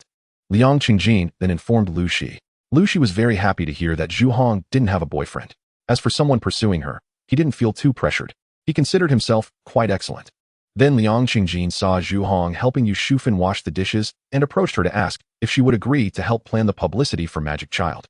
Liang Qingjin then informed Liu Xi. Liu Xi was very happy to hear that Zhu Hong didn't have a boyfriend. As for someone pursuing her, he didn't feel too pressured. He considered himself quite excellent. Then Liang Qingjin saw Zhu Hong helping Yu Shufan wash the dishes and approached her to ask if she would agree to help plan the publicity for Magic Child.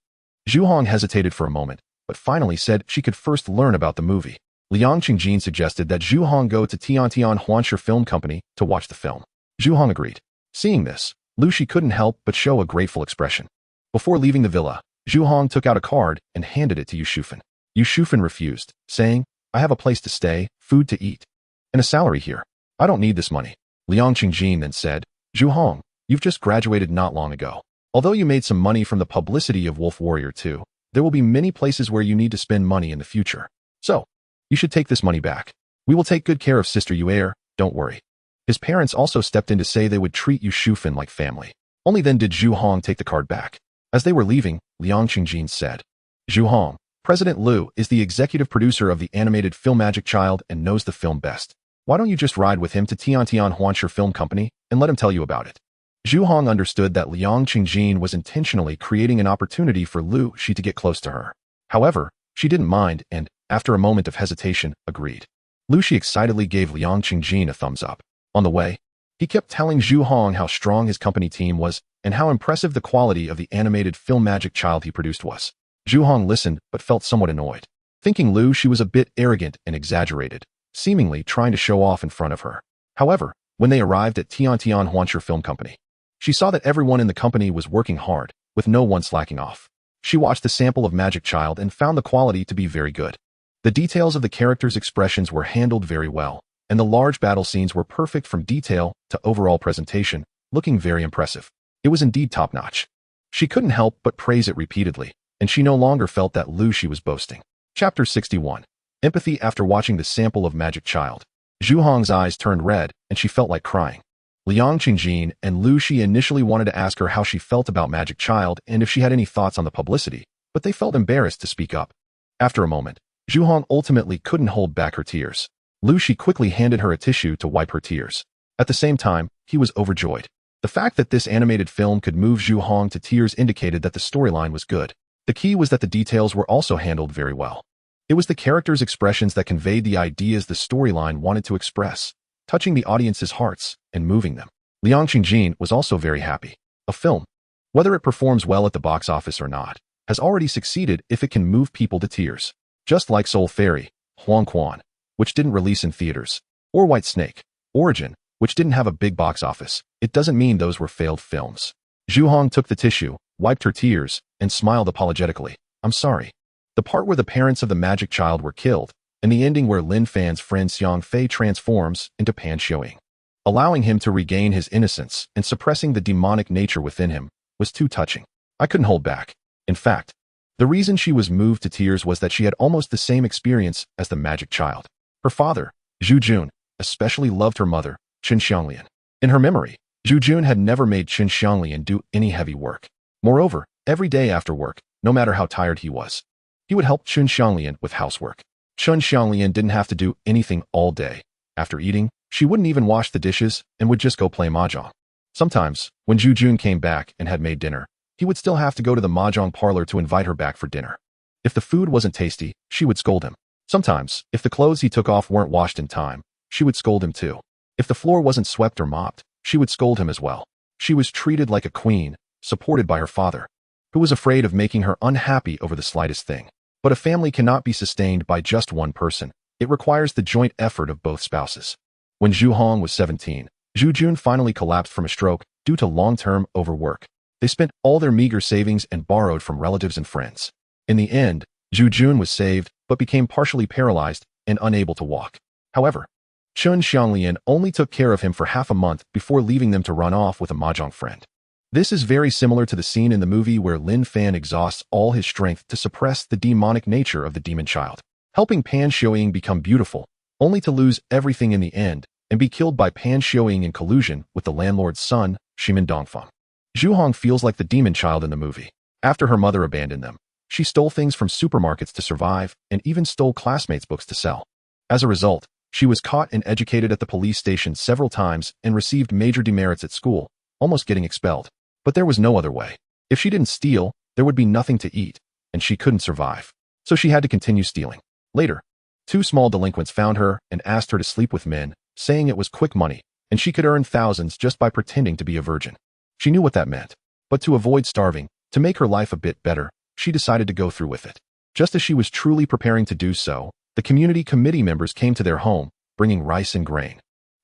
Zhu Hong hesitated for a moment, but finally said she could first learn about the movie. Liang Qingjin suggested that Zhu Hong go to Tiantian Huanshe Film Company to watch the film. Zhu Hong agreed. Seeing this, Liu Xi couldn't help but show a grateful expression. Before leaving the villa, Zhu Hong took out a card and handed it to Yu Shufan. Yu Shufan refused, saying, I have a place to stay, food to eat, and a salary here. I don't need this money. Liang Qingjin then said, Zhu Hong, you've just graduated not long ago. Although you made some money from the publicity of Wolf Warrior 2, there will be many places where you need to spend money in the future. So, you should take this money back. We will take good care of Sister Yu'er, don't worry. His parents also stepped in to say they would treat Yu Shufan like family. Only then did Zhu Hong take the card back. As they were leaving, Liang Qingjin said, Zhu Hong, President Liu is the executive producer of the animated film Magic Child and knows the film best. Why don't you just ride with him to Tiantian Huanshe Film Company and let him tell you about it? Zhu Hong understood that Liang Qingjin was intentionally creating an opportunity for Liu Xi to get close to her. However, she didn't mind and, after a moment of hesitation, agreed. Liu Xi excitedly gave Liang Qingjin a thumbs up. On the way, he kept telling Zhu Hong how strong his company team was and how impressive the quality of the animated film Magic Child he produced was. Zhu Hong listened but felt somewhat annoyed, thinking Liu Xi was a bit arrogant and exaggerated, seemingly trying to show off in front of her. However, when they arrived at Tiantian Huanshe Film Company, she saw that everyone in the company was working hard, with no one slacking off. She watched the sample of Magic Child and found the quality to be very good. The details of the characters' expressions were handled very well, and the large battle scenes were perfect from detail to overall presentation, looking very impressive. It was indeed top-notch. She couldn't help but praise it repeatedly, and she no longer felt that Liu Xi was boasting. Chapter 61. Empathy after watching the sample of Magic Child. Zhu Hong's eyes turned red, and she felt like crying. Liang Qingjin and Liu Xi initially wanted to ask her how she felt about Magic Child and if she had any thoughts on the publicity, but they felt embarrassed to speak up. After a moment, Zhu Hong ultimately couldn't hold back her tears. Liu Xi quickly handed her a tissue to wipe her tears. At the same time, he was overjoyed. The fact that this animated film could move Zhu Hong to tears indicated that the storyline was good. The key was that the details were also handled very well. It was the characters' expressions that conveyed the ideas the storyline wanted to express, touching the audience's hearts and moving them. Liang Qingjin was also very happy. A film, whether it performs well at the box office or not, has already succeeded if it can move people to tears. Just like Soul Fairy, Huang Quan, which didn't release in theaters, or White Snake, Origin, which didn't have a big box office, it doesn't mean those were failed films. Zhu Hong took the tissue, wiped her tears, and smiled apologetically. I'm sorry. The part where the parents of the Magic Child were killed, and the ending where Lin Fan's friend Xiang Fei transforms into Pan Xiaoying, allowing him to regain his innocence and suppressing the demonic nature within him, was too touching. I couldn't hold back. In fact, the reason she was moved to tears was that she had almost the same experience as the Magic Child. Her father, Zhu Jun, especially loved her mother, Qin Xianglian. In her memory, Zhu Jun had never made Qin Xianglian do any heavy work. Moreover, every day after work, no matter how tired he was, he would help Qin Xianglian with housework. Qin Xianglian didn't have to do anything all day. After eating, she wouldn't even wash the dishes and would just go play mahjong. Sometimes, when Zhu Jun came back and had made dinner, he would still have to go to the mahjong parlor to invite her back for dinner. If the food wasn't tasty, she would scold him. Sometimes, if the clothes he took off weren't washed in time, she would scold him too. If the floor wasn't swept or mopped, she would scold him as well. She was treated like a queen, supported by her father, who was afraid of making her unhappy over the slightest thing. But a family cannot be sustained by just one person. It requires the joint effort of both spouses. When Zhu Hong was 17, Zhu Jun finally collapsed from a stroke due to long-term overwork. They spent all their meager savings and borrowed from relatives and friends. In the end, Zhu Jun was saved, but became partially paralyzed and unable to walk. However, Qin Xianglian only took care of him for half a month before leaving them to run off with a mahjong friend. This is very similar to the scene in the movie where Lin Fan exhausts all his strength to suppress the demonic nature of the demon child, helping Pan Xiaoying become beautiful, only to lose everything in the end and be killed by Pan Xiaoying in collusion with the landlord's son, Shimin Dongfeng. Zhu Hong feels like the demon child in the movie. After her mother abandoned them, she stole things from supermarkets to survive and even stole classmates' books to sell. As a result, she was caught and educated at the police station several times and received major demerits at school, almost getting expelled. But there was no other way. If she didn't steal, there would be nothing to eat, and she couldn't survive. So she had to continue stealing. Later, two small delinquents found her and asked her to sleep with men, saying it was quick money, and she could earn thousands just by pretending to be a virgin. She knew what that meant. But to avoid starving, to make her life a bit better, she decided to go through with it. Just as she was truly preparing to do so, the community committee members came to their home, bringing rice and grain,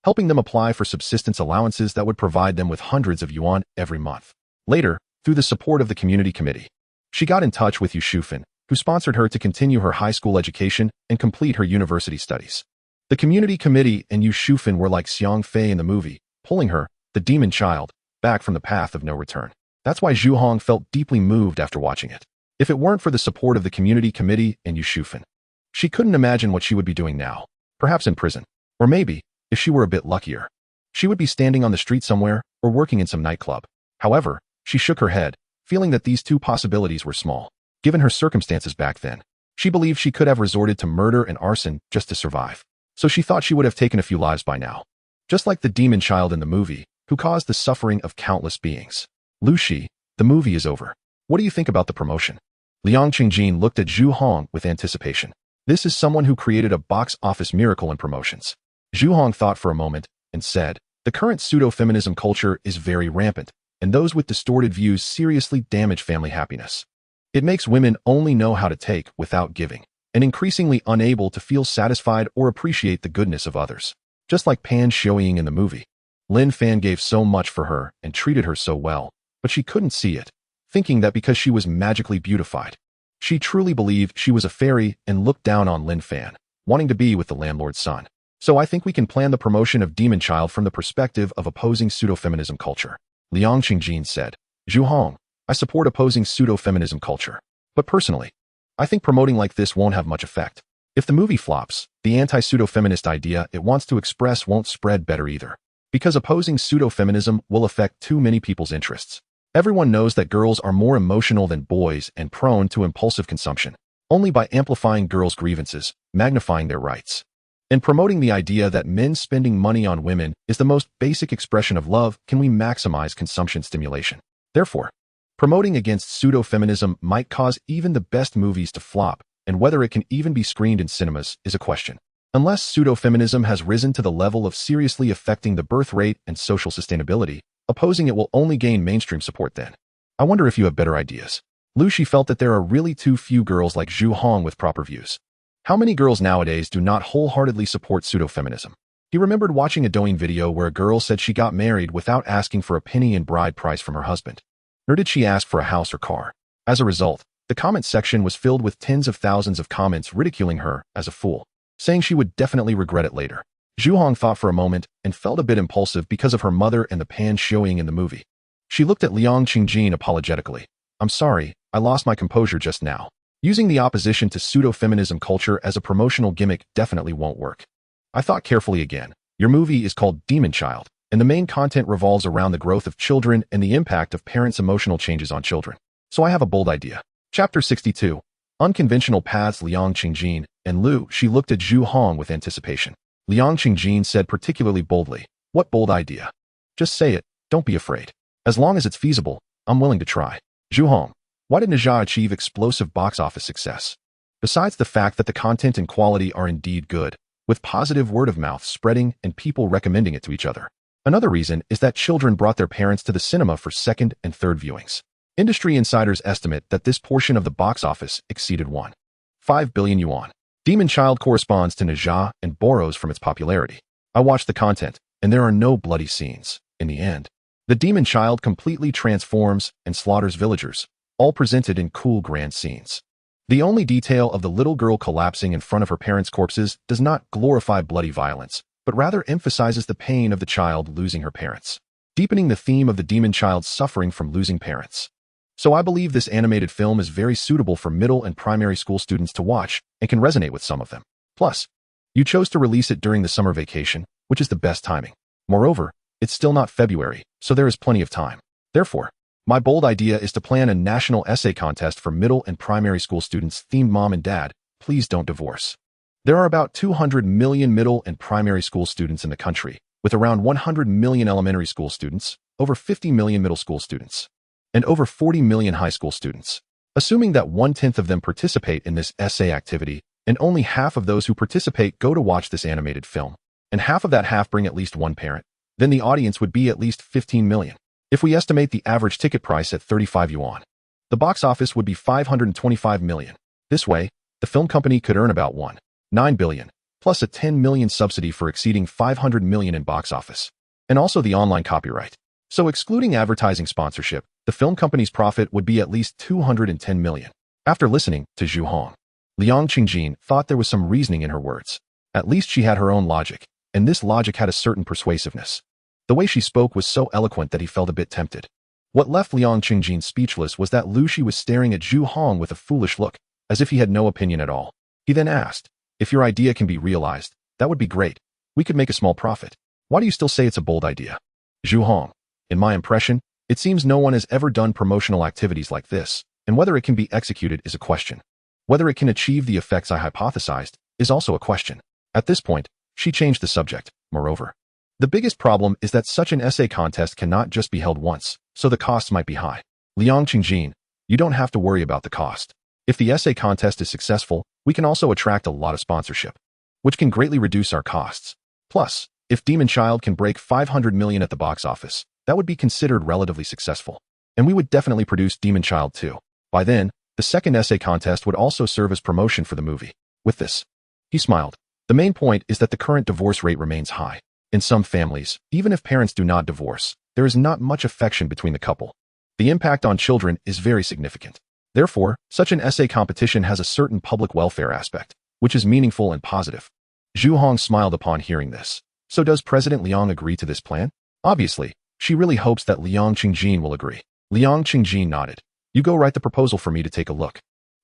helping them apply for subsistence allowances that would provide them with hundreds of yuan every month. Later, through the support of the community committee, she got in touch with Yu Shufan, who sponsored her to continue her high school education and complete her university studies. The community committee and Yu Shufan were like Xiang Fei in the movie, pulling her, the demon child, back from the path of no return. That's why Zhu Hong felt deeply moved after watching it. If it weren't for the support of the community committee and Yu Shufan, she couldn't imagine what she would be doing now, perhaps in prison, or maybe, if she were a bit luckier, she would be standing on the street somewhere or working in some nightclub. However, she shook her head, feeling that these two possibilities were small. Given her circumstances back then, she believed she could have resorted to murder and arson just to survive. So she thought she would have taken a few lives by now. Just like the demon child in the movie, who caused the suffering of countless beings. Liu Xi, the movie is over. What do you think about the promotion? Liang Qingjin looked at Zhu Hong with anticipation. This is someone who created a box office miracle in promotions. Zhu Hong thought for a moment and said, the current pseudo-feminism culture is very rampant, and those with distorted views seriously damage family happiness. It makes women only know how to take without giving, and increasingly unable to feel satisfied or appreciate the goodness of others. Just like Pan Xiaoying in the movie. Lin Fan gave so much for her and treated her so well, but she couldn't see it, thinking that because she was magically beautified. She truly believed she was a fairy and looked down on Lin Fan, wanting to be with the landlord's son. So I think we can plan the promotion of Demon Child from the perspective of opposing pseudo-feminism culture. Liang Qingjin said, Zhu Hong, I support opposing pseudo-feminism culture. But personally, I think promoting like this won't have much effect. If the movie flops, the anti-pseudo-feminist idea it wants to express won't spread better either. Because opposing pseudo-feminism will affect too many people's interests. Everyone knows that girls are more emotional than boys and prone to impulsive consumption. Only by amplifying girls' grievances, magnifying their rights, and promoting the idea that men spending money on women is the most basic expression of love can we maximize consumption stimulation. Therefore, promoting against pseudo-feminism might cause even the best movies to flop, and whether it can even be screened in cinemas is a question. Unless pseudo-feminism has risen to the level of seriously affecting the birth rate and social sustainability, opposing it will only gain mainstream support then. I wonder if you have better ideas. Liu Xi felt that there are really too few girls like Zhu Hong with proper views. How many girls nowadays do not wholeheartedly support pseudo-feminism? He remembered watching a Douyin video where a girl said she got married without asking for a penny in bride price from her husband. Nor did she ask for a house or car. As a result, the comment section was filled with tens of thousands of comments ridiculing her as a fool, saying she would definitely regret it later. Zhu Hong thought for a moment and felt a bit impulsive because of her mother and the pan showing in the movie. She looked at Liang Qingjin apologetically. "I'm sorry, I lost my composure just now. Using the opposition to pseudo-feminism culture as a promotional gimmick definitely won't work. I thought carefully again. Your movie is called Demon Child, and the main content revolves around the growth of children and the impact of parents' emotional changes on children. So I have a bold idea." Chapter 62. Unconventional Paths. Liang Qingjin and Liu Xi looked at Zhu Hong with anticipation. Liang Qingjin said particularly boldly, "What bold idea? Just say it, don't be afraid. As long as it's feasible, I'm willing to try." Zhu Hong, why did Ne Zha achieve explosive box office success? Besides the fact that the content and quality are indeed good, with positive word of mouth spreading and people recommending it to each other. Another reason is that children brought their parents to the cinema for second and third viewings. Industry insiders estimate that this portion of the box office exceeded 1.5 billion yuan. Demon Child corresponds to Ne Zha and borrows from its popularity. I watched the content, and there are no bloody scenes. In the end, the Demon Child completely transforms and slaughters villagers, all presented in cool grand scenes. The only detail of the little girl collapsing in front of her parents' corpses does not glorify bloody violence, but rather emphasizes the pain of the child losing her parents, deepening the theme of the Demon Child's suffering from losing parents. So I believe this animated film is very suitable for middle and primary school students to watch and can resonate with some of them. Plus, you chose to release it during the summer vacation, which is the best timing. Moreover, it's still not February, so there is plenty of time. Therefore, my bold idea is to plan a national essay contest for middle and primary school students themed Mom and Dad, Please Don't Divorce. There are about 200 million middle and primary school students in the country, with around 100 million elementary school students, over 50 million middle school students, and over 40 million high school students. Assuming that 1/10 of them participate in this essay activity, and only half of those who participate go to watch this animated film, and half of that half bring at least one parent, then the audience would be at least 15 million. If we estimate the average ticket price at 35 yuan, the box office would be 525 million. This way, the film company could earn about 1.9 billion, plus a 10 million subsidy for exceeding 500 million in box office, and also the online copyright. So excluding advertising sponsorship, the film company's profit would be at least 210 million. After listening to Zhu Hong, Liang Qingjin thought there was some reasoning in her words. At least she had her own logic, and this logic had a certain persuasiveness. The way she spoke was so eloquent that he felt a bit tempted. What left Liang Qingjin speechless was that Liu Xi was staring at Zhu Hong with a foolish look, as if he had no opinion at all. He then asked, "If your idea can be realized, that would be great. We could make a small profit. Why do you still say it's a bold idea?" Zhu Hong, in my impression, it seems no one has ever done promotional activities like this, and whether it can be executed is a question. Whether it can achieve the effects I hypothesized is also a question. At this point, she changed the subject. Moreover, the biggest problem is that such an essay contest cannot just be held once, so the costs might be high. Liang Qingjin, you don't have to worry about the cost. If the essay contest is successful, we can also attract a lot of sponsorship, which can greatly reduce our costs. Plus, if Demon Child can break 500 million at the box office, that would be considered relatively successful. And we would definitely produce Demon Child too. By then, the second essay contest would also serve as promotion for the movie. With this, he smiled. The main point is that the current divorce rate remains high. In some families, even if parents do not divorce, there is not much affection between the couple. The impact on children is very significant. Therefore, such an essay competition has a certain public welfare aspect, which is meaningful and positive. Zhu Hong smiled upon hearing this. So does President Liang agree to this plan? Obviously, she really hopes that Liang Qingjin will agree. Liang Qingjin nodded. You go write the proposal for me to take a look.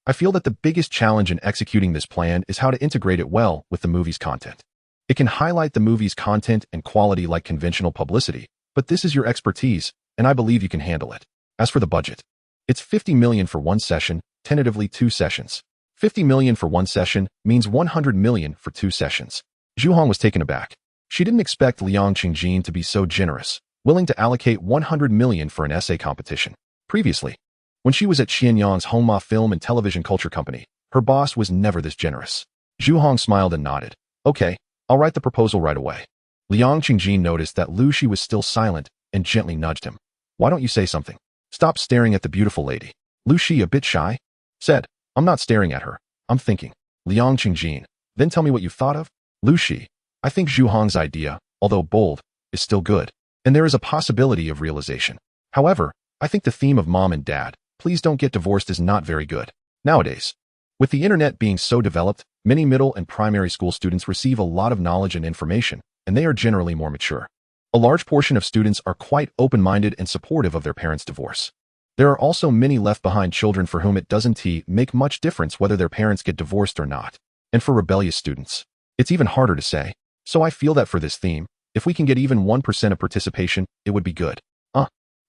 I feel that the biggest challenge in executing this plan is how to integrate it well with the movie's content. It can highlight the movie's content and quality like conventional publicity, but this is your expertise, and I believe you can handle it. As for the budget, it's $50 million for one session, tentatively 2 sessions. $50 million for one session means $100 million for 2 sessions. Zhu Hong was taken aback. She didn't expect Liang Qingjin to be so generous, willing to allocate $100 million for an essay competition. Previously, when she was at Xianyang's Hongma Film and Television Culture Company, her boss was never this generous. Zhu Hong smiled and nodded. Okay, I'll write the proposal right away. Liang Qingjin noticed that Liu Xi was still silent and gently nudged him. Why don't you say something? Stop staring at the beautiful lady. Liu Xi, a bit shy, said, I'm not staring at her. I'm thinking. Liang Qingjin, then tell me what you've thought of. Liu Xi, I think Zhu Hong's idea, although bold, is still good, and there is a possibility of realization. However, I think the theme of mom and dad, please don't get divorced, is not very good. Nowadays, with the internet being so developed, many middle and primary school students receive a lot of knowledge and information, and they are generally more mature. A large portion of students are quite open-minded and supportive of their parents' divorce. There are also many left-behind children for whom it doesn't make much difference whether their parents get divorced or not. And for rebellious students, it's even harder to say. So I feel that for this theme, if we can get even 1% of participation, it would be good.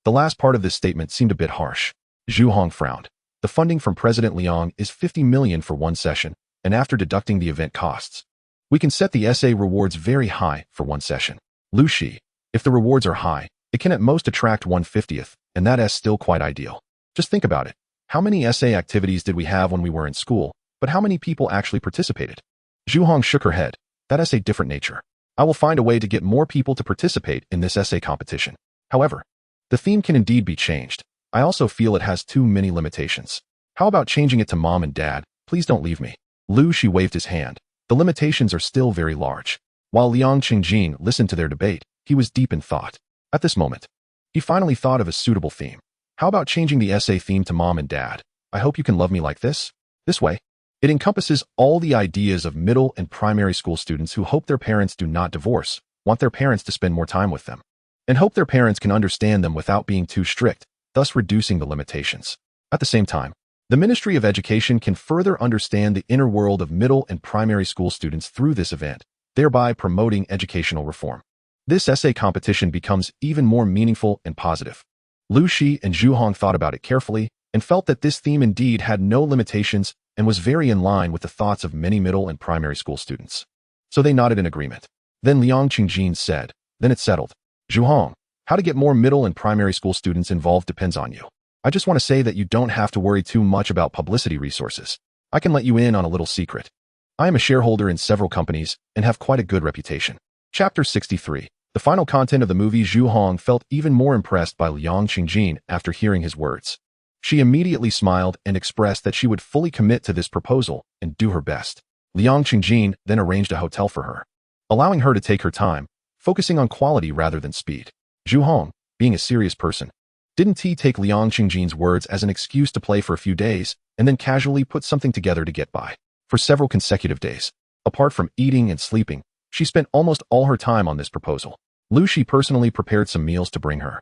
The last part of this statement seemed a bit harsh. Zhu Hong frowned. The funding from President Liang is $50 million for one session, and after deducting the event costs, we can set the essay rewards very high for one session. Liu Xi, if the rewards are high, it can at most attract 1/50th, and that is still quite ideal. Just think about it. How many essay activities did we have when we were in school, but how many people actually participated? Zhu Hong shook her head. That is a different nature. I will find a way to get more people to participate in this essay competition. However, the theme can indeed be changed. I also feel it has too many limitations. How about changing it to mom and dad? Please don't leave me. Liu Xi waved his hand. The limitations are still very large. While Liang Qingjin listened to their debate, he was deep in thought. At this moment, he finally thought of a suitable theme. How about changing the essay theme to mom and dad? I hope you can love me like this. This way, it encompasses all the ideas of middle and primary school students who hope their parents do not divorce, want their parents to spend more time with them, and hope their parents can understand them without being too strict, thus reducing the limitations. At the same time, the Ministry of Education can further understand the inner world of middle and primary school students through this event, thereby promoting educational reform. This essay competition becomes even more meaningful and positive. Liu Xi and Zhu Hong thought about it carefully and felt that this theme indeed had no limitations and was very in line with the thoughts of many middle and primary school students. So they nodded in agreement. Then Liang Qingjin said, then it's settled. Zhu Hong, how to get more middle and primary school students involved depends on you. I just want to say that you don't have to worry too much about publicity resources. I can let you in on a little secret. I am a shareholder in several companies and have quite a good reputation. Chapter 63. The final content of the movie. Zhu Hong felt even more impressed by Liang Qingjin after hearing his words. She immediately smiled and expressed that she would fully commit to this proposal and do her best. Liang Qingjin then arranged a hotel for her, allowing her to take her time, focusing on quality rather than speed. Zhu Hong, being a serious person, didn't take Liang Qingjin's words as an excuse to play for a few days and then casually put something together to get by. For several consecutive days, apart from eating and sleeping, she spent almost all her time on this proposal. Liu Xi personally prepared some meals to bring her,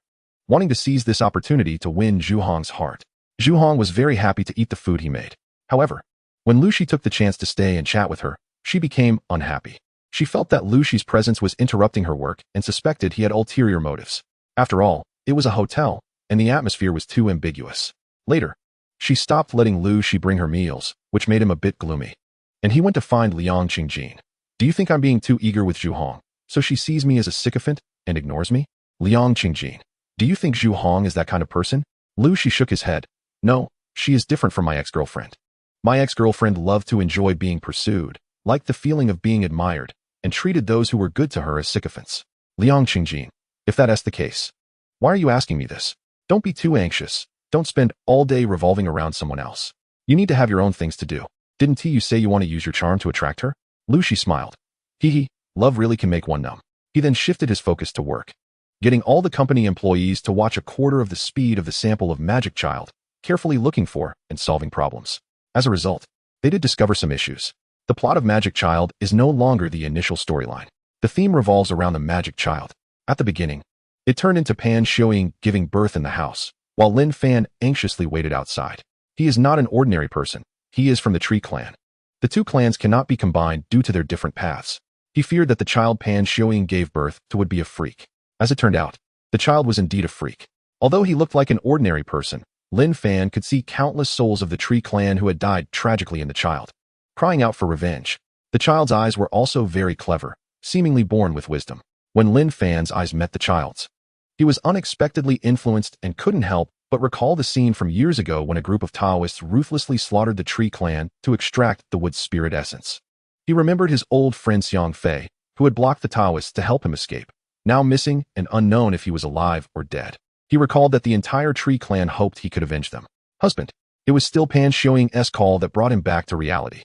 wanting to seize this opportunity to win Zhu Hong's heart. Zhu Hong was very happy to eat the food he made. However, when Liu Xi took the chance to stay and chat with her, she became unhappy. She felt that Liu Xi's presence was interrupting her work and suspected he had ulterior motives. After all, it was a hotel, and the atmosphere was too ambiguous. Later, she stopped letting Liu Xi bring her meals, which made him a bit gloomy. And he went to find Liang Qingjin. Do you think I'm being too eager with Zhu Hong, so she sees me as a sycophant and ignores me? Liang Qingjin, do you think Zhu Hong is that kind of person? Liu Xi shook his head. No, she is different from my ex-girlfriend. My ex-girlfriend loved to enjoy being pursued, liked the feeling of being admired, and treated those who were good to her as sycophants. Liang Qingjin, if that is the case, why are you asking me this? Don't be too anxious. Don't spend all day revolving around someone else. You need to have your own things to do. Didn't you say you want to use your charm to attract her? Liu Xi smiled. Hee, love really can make one numb. He then shifted his focus to work, getting all the company employees to watch a quarter of the speed of the sample of Magic Child, carefully looking for and solving problems. As a result, they did discover some issues. The plot of Magic Child is no longer the initial storyline. The theme revolves around the Magic Child. At the beginning, it turned into Pan Xiuying giving birth in the house, while Lin Fan anxiously waited outside. He is not an ordinary person. He is from the Tree clan. The two clans cannot be combined due to their different paths. He feared that the child Pan Xiuying gave birth to would be a freak. As it turned out, the child was indeed a freak. Although he looked like an ordinary person, Lin Fan could see countless souls of the Tree clan who had died tragically in the child, crying out for revenge. The child's eyes were also very clever, seemingly born with wisdom. When Lin Fan's eyes met the child's, he was unexpectedly influenced and couldn't help but recall the scene from years ago when a group of Taoists ruthlessly slaughtered the Tree clan to extract the wood's spirit essence. He remembered his old friend Xiang Fei, who had blocked the Taoists to help him escape, now missing and unknown if he was alive or dead. He recalled that the entire Tree clan hoped he could avenge them. Husband. It was still Pan Xiuying's call that brought him back to reality.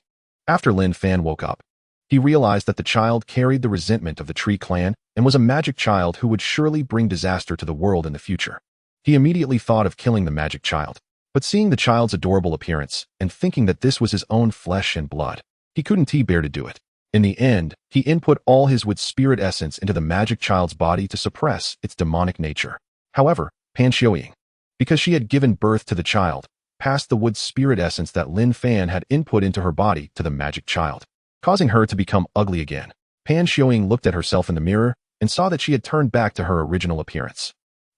After Lin Fan woke up, he realized that the child carried the resentment of the Tree clan and was a magic child who would surely bring disaster to the world in the future. He immediately thought of killing the magic child, but seeing the child's adorable appearance and thinking that this was his own flesh and blood, he couldn't bear to do it. In the end, he input all his wood spirit essence into the magic child's body to suppress its demonic nature. However, Pan Xiuying, because she had given birth to the child, passed the wood spirit essence that Lin Fan had input into her body to the magic child, causing her to become ugly again. Pan Xiuying looked at herself in the mirror and saw that she had turned back to her original appearance.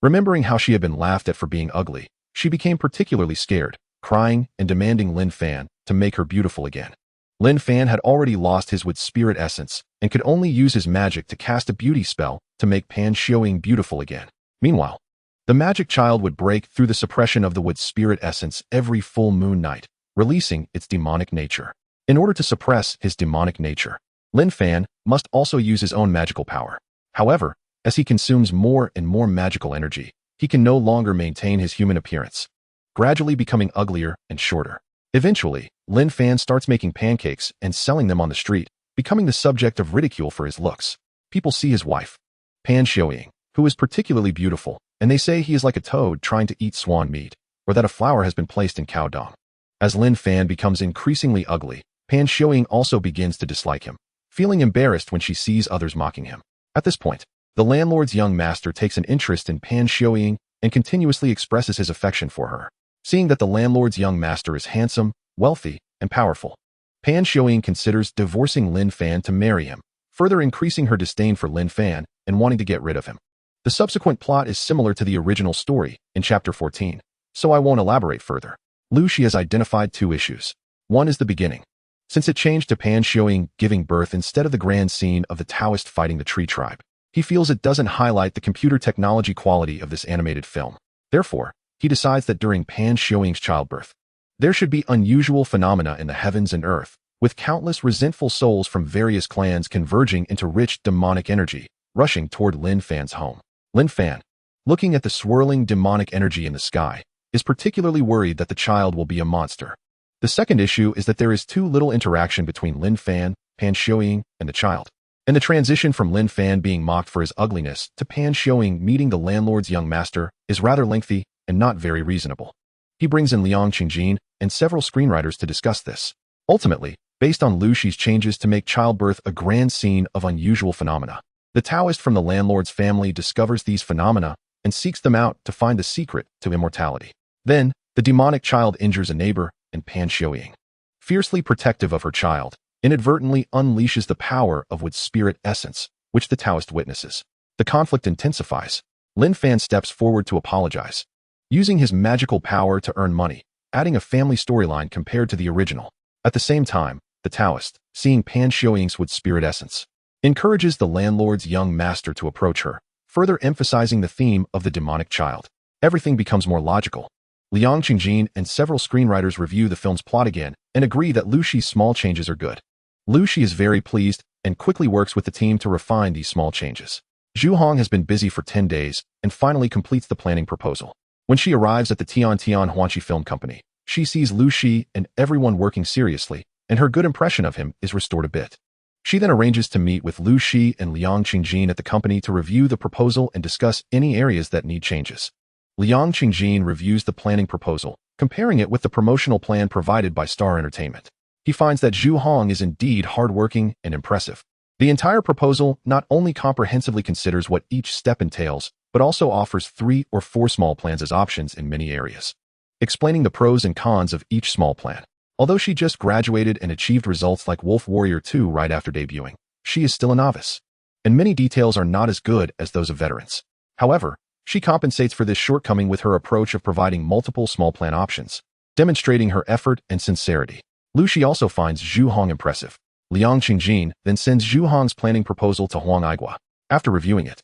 Remembering how she had been laughed at for being ugly, she became particularly scared, crying and demanding Lin Fan to make her beautiful again. Lin Fan had already lost his wood spirit essence and could only use his magic to cast a beauty spell to make Pan Xiuying beautiful again. Meanwhile, the magic child would break through the suppression of the wood spirit essence every full moon night, releasing its demonic nature. In order to suppress his demonic nature, Lin Fan must also use his own magical power. However, as he consumes more and more magical energy, he can no longer maintain his human appearance, gradually becoming uglier and shorter. Eventually, Lin Fan starts making pancakes and selling them on the street, becoming the subject of ridicule for his looks. People see his wife, Pan Xiuying, who is particularly beautiful, and they say he is like a toad trying to eat swan meat, or that a flower has been placed in cow dung. As Lin Fan becomes increasingly ugly, Pan Xiuying also begins to dislike him, feeling embarrassed when she sees others mocking him. At this point, the landlord's young master takes an interest in Pan Xiuying and continuously expresses his affection for her. Seeing that the landlord's young master is handsome, wealthy, and powerful, Pan Xiuying considers divorcing Lin Fan to marry him, further increasing her disdain for Lin Fan and wanting to get rid of him. The subsequent plot is similar to the original story in Chapter 14, so I won't elaborate further. Liu Xi has identified two issues. One is the beginning, since it changed to Pan Xiuying giving birth instead of the grand scene of the Taoist fighting the Tree tribe. He feels it doesn't highlight the computer technology quality of this animated film. Therefore, he decides that during Pan Xiuying's childbirth, there should be unusual phenomena in the heavens and earth, with countless resentful souls from various clans converging into rich demonic energy, rushing toward Lin Fan's home. Lin Fan, looking at the swirling demonic energy in the sky, is particularly worried that the child will be a monster. The second issue is that there is too little interaction between Lin Fan, Pan Xiuying, and the child. And the transition from Lin Fan being mocked for his ugliness to Pan Xiuying meeting the landlord's young master is rather lengthy and not very reasonable. He brings in Liang Qingjin and several screenwriters to discuss this. Ultimately, based on Liu Xi's changes to make childbirth a grand scene of unusual phenomena, the Taoist from the landlord's family discovers these phenomena and seeks them out to find the secret to immortality. Then, the demonic child injures a neighbor, and Pan Xiuying, fiercely protective of her child, inadvertently unleashes the power of wood spirit essence, which the Taoist witnesses. The conflict intensifies. Lin Fan steps forward to apologize, using his magical power to earn money, adding a family storyline compared to the original. At the same time, the Taoist, seeing Pan Xiuying's wood spirit essence, encourages the landlord's young master to approach her, further emphasizing the theme of the demonic child. Everything becomes more logical. Liang Qingjin and several screenwriters review the film's plot again and agree that Liu Xi's small changes are good. Liu Xi is very pleased and quickly works with the team to refine these small changes. Zhu Hong has been busy for 10 days and finally completes the planning proposal. When she arrives at the Tian Huanxi Film Company, she sees Liu Xi and everyone working seriously, and her good impression of him is restored a bit. She then arranges to meet with Liu Xi and Liang Qingjin at the company to review the proposal and discuss any areas that need changes. Liang Qingjin reviews the planning proposal, comparing it with the promotional plan provided by Star Entertainment. He finds that Zhu Hong is indeed hardworking and impressive. The entire proposal not only comprehensively considers what each step entails, but also offers 3 or 4 small plans as options in many areas, explaining the pros and cons of each small plan. Although she just graduated and achieved results like Wolf Warrior 2 right after debuting, she is still a novice, and many details are not as good as those of veterans. However, she compensates for this shortcoming with her approach of providing multiple small plan options, demonstrating her effort and sincerity. Liu Xi also finds Zhu Hong impressive. Liang Qingjin then sends Zhu Hong's planning proposal to Huang Aigua. After reviewing it,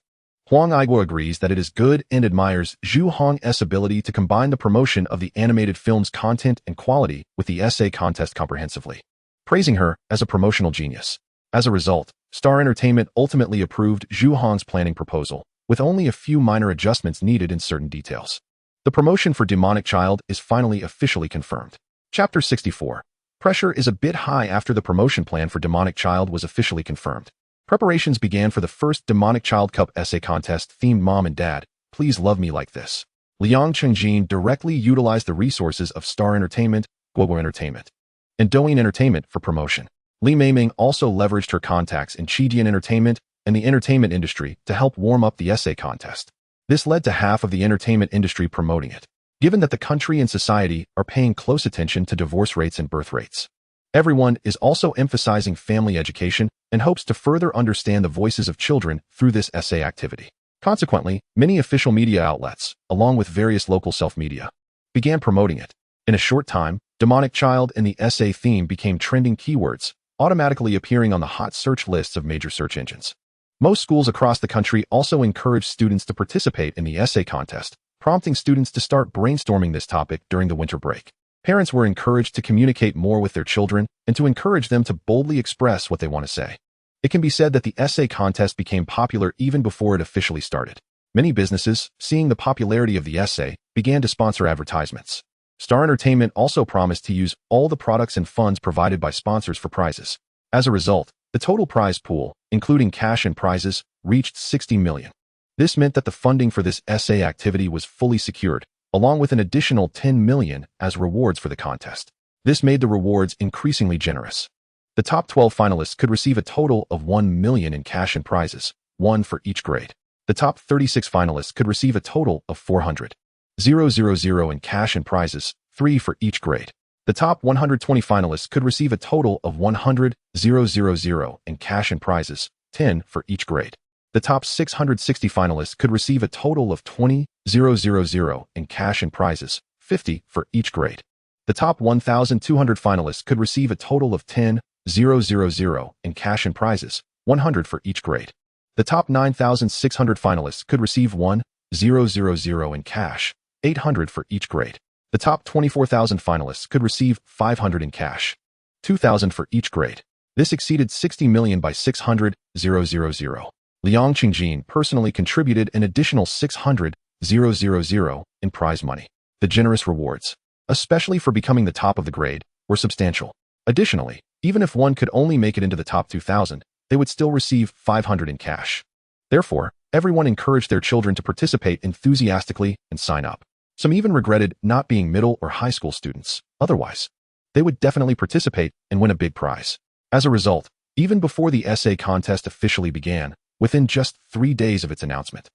Huang Aigua agrees that it is good and admires Zhu Hong's ability to combine the promotion of the animated film's content and quality with the essay contest comprehensively, praising her as a promotional genius. As a result, Star Entertainment ultimately approved Zhu Hong's planning proposal, with only a few minor adjustments needed in certain details. The promotion for Demonic Child is finally officially confirmed. Chapter 64. Pressure is a bit high after the promotion plan for Demonic Child was officially confirmed. Preparations began for the first Demonic Child Cup essay contest themed Mom and Dad, Please Love Me Like This. Liang Qingjin directly utilized the resources of Star Entertainment, Guoguo Entertainment, and Douyin Entertainment for promotion. Li Meimeng also leveraged her contacts in Qidian Entertainment and the entertainment industry to help warm up the essay contest. This led to half of the entertainment industry promoting it, given that the country and society are paying close attention to divorce rates and birth rates. Everyone is also emphasizing family education and hopes to further understand the voices of children through this essay activity. Consequently, many official media outlets, along with various local self-media, began promoting it. In a short time, Demonic Child and the essay theme became trending keywords, automatically appearing on the hot search lists of major search engines. Most schools across the country also encouraged students to participate in the essay contest, prompting students to start brainstorming this topic during the winter break. Parents were encouraged to communicate more with their children and to encourage them to boldly express what they want to say. It can be said that the essay contest became popular even before it officially started. Many businesses, seeing the popularity of the essay, began to sponsor advertisements. Star Entertainment also promised to use all the products and funds provided by sponsors for prizes. As a result, the total prize pool, including cash and prizes, reached 60 million. This meant that the funding for this essay activity was fully secured, along with an additional 10 million as rewards for the contest. This made the rewards increasingly generous. The top 12 finalists could receive a total of 1 million in cash and prizes, one for each grade. The top 36 finalists could receive a total of 400,000 in cash and prizes, 3 for each grade. The top 120 finalists could receive a total of 100,000 in cash and prizes, 10 for each grade. The top 660 finalists could receive a total of 20,000 in cash and prizes, 50 for each grade. The top 1,200 finalists could receive a total of 10,000 in cash and prizes, 100 for each grade. The top 9,600 finalists could receive 1,000 in cash, 800 for each grade. The top 24,000 finalists could receive 500 in cash, 2,000 for each grade. This exceeded 60 million by 600,000. Liang Qingjin personally contributed an additional 600,000 in prize money. The generous rewards, especially for becoming the top of the grade, were substantial. Additionally, even if one could only make it into the top 2,000, they would still receive 500 in cash. Therefore, everyone encouraged their children to participate enthusiastically and sign up. Some even regretted not being middle or high school students. Otherwise, they would definitely participate and win a big prize. As a result, even before the essay contest officially began, within just 3 days of its announcement,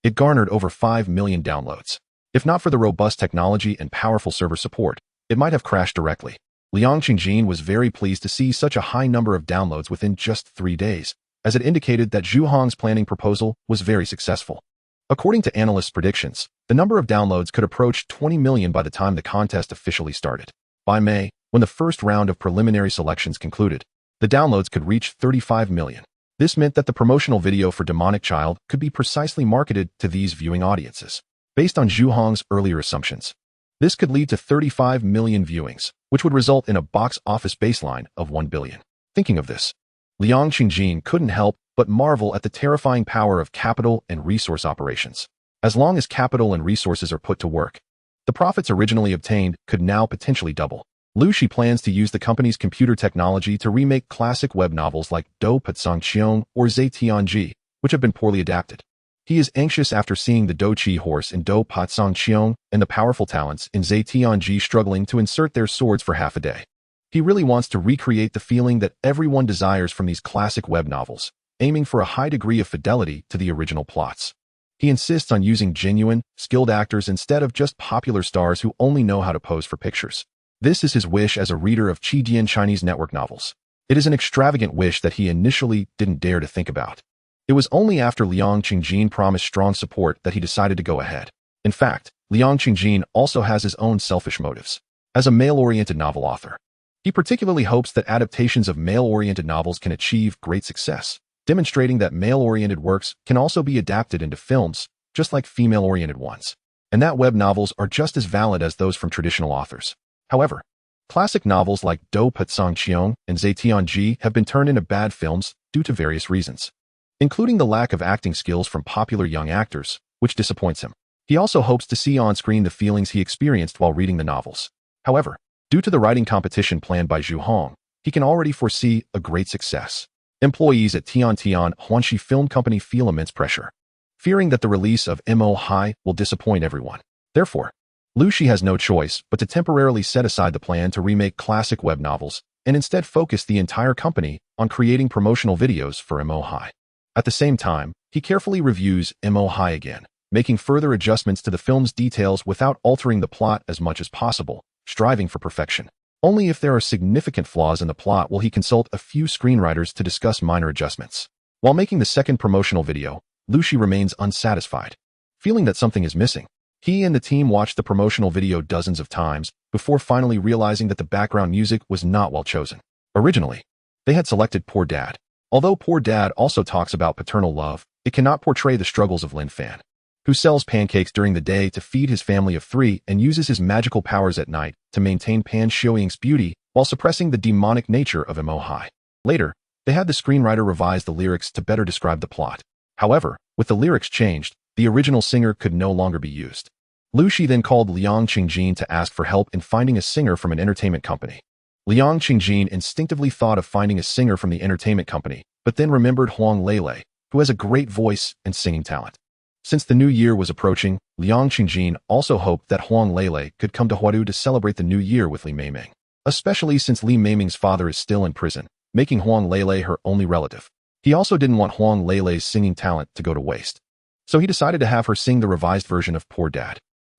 it garnered over 5 million downloads. If not for the robust technology and powerful server support, it might have crashed directly. Liang Qingjin was very pleased to see such a high number of downloads within just 3 days, as it indicated that Zhu Hong's planning proposal was very successful. According to analysts' predictions, the number of downloads could approach 20 million by the time the contest officially started. By May, when the first round of preliminary selections concluded, the downloads could reach 35 million. This meant that the promotional video for Demonic Child could be precisely marketed to these viewing audiences. Based on Zhu Hong's earlier assumptions, this could lead to 35 million viewings, which would result in a box office baseline of 1 billion. Thinking of this, Liang Qingjin couldn't help but marvel at the terrifying power of capital and resource operations. As long as capital and resources are put to work, the profits originally obtained could now potentially double. Liu Xi plans to use the company's computer technology to remake classic web novels like Dou Patsang Qiong or Zai Tianji, which have been poorly adapted. He is anxious after seeing the Dou Qi horse in Dou Patsang Qiong and the powerful talents in Zai Tianji struggling to insert their swords for half a day. He really wants to recreate the feeling that everyone desires from these classic web novels, aiming for a high degree of fidelity to the original plots. He insists on using genuine, skilled actors instead of just popular stars who only know how to pose for pictures. This is his wish as a reader of Qi Chinese network novels. It is an extravagant wish that he initially didn't dare to think about. It was only after Liang Qingjin promised strong support that he decided to go ahead. In fact, Liang Qingjin also has his own selfish motives. As a male-oriented novel author, he particularly hopes that adaptations of male-oriented novels can achieve great success, demonstrating that male-oriented works can also be adapted into films, just like female-oriented ones, and that web novels are just as valid as those from traditional authors. However, classic novels like Dou Putsang Qiong and Zetianji have been turned into bad films due to various reasons, including the lack of acting skills from popular young actors, which disappoints him. He also hopes to see on screen the feelings he experienced while reading the novels. However, due to the writing competition planned by Zhu Hong, he can already foresee a great success. Employees at Tian Huanxi Film Company feel immense pressure, fearing that the release of Mo Hai will disappoint everyone. Therefore, Liu Xi has no choice but to temporarily set aside the plan to remake classic web novels and instead focus the entire company on creating promotional videos for Mo Hai. At the same time, he carefully reviews Mo Hai again, making further adjustments to the film's details without altering the plot as much as possible, striving for perfection. Only if there are significant flaws in the plot will he consult a few screenwriters to discuss minor adjustments. While making the second promotional video, Liu Xi remains unsatisfied, feeling that something is missing. He and the team watched the promotional video dozens of times before finally realizing that the background music was not well chosen. Originally, they had selected Poor Dad. Although Poor Dad also talks about paternal love, it cannot portray the struggles of Lin Fan, who sells pancakes during the day to feed his family of 3 and uses his magical powers at night to maintain Pan Xiuying's beauty while suppressing the demonic nature of Mo Hai. Later, they had the screenwriter revise the lyrics to better describe the plot. However, with the lyrics changed, the original singer could no longer be used. Liu Xi then called Liang Qingjin to ask for help in finding a singer from an entertainment company. Liang Qingjin instinctively thought of finding a singer from the entertainment company, but then remembered Huang Lele, who has a great voice and singing talent. Since the new year was approaching, Liang Qingjin also hoped that Huang Lele could come to Huadu to celebrate the new year with Li Meimeng, especially since Li Meimeng's father is still in prison, making Huang Lele her only relative. He also didn't want Huang Lele's singing talent to go to waste, so he decided to have her sing the revised version of Poor Dad.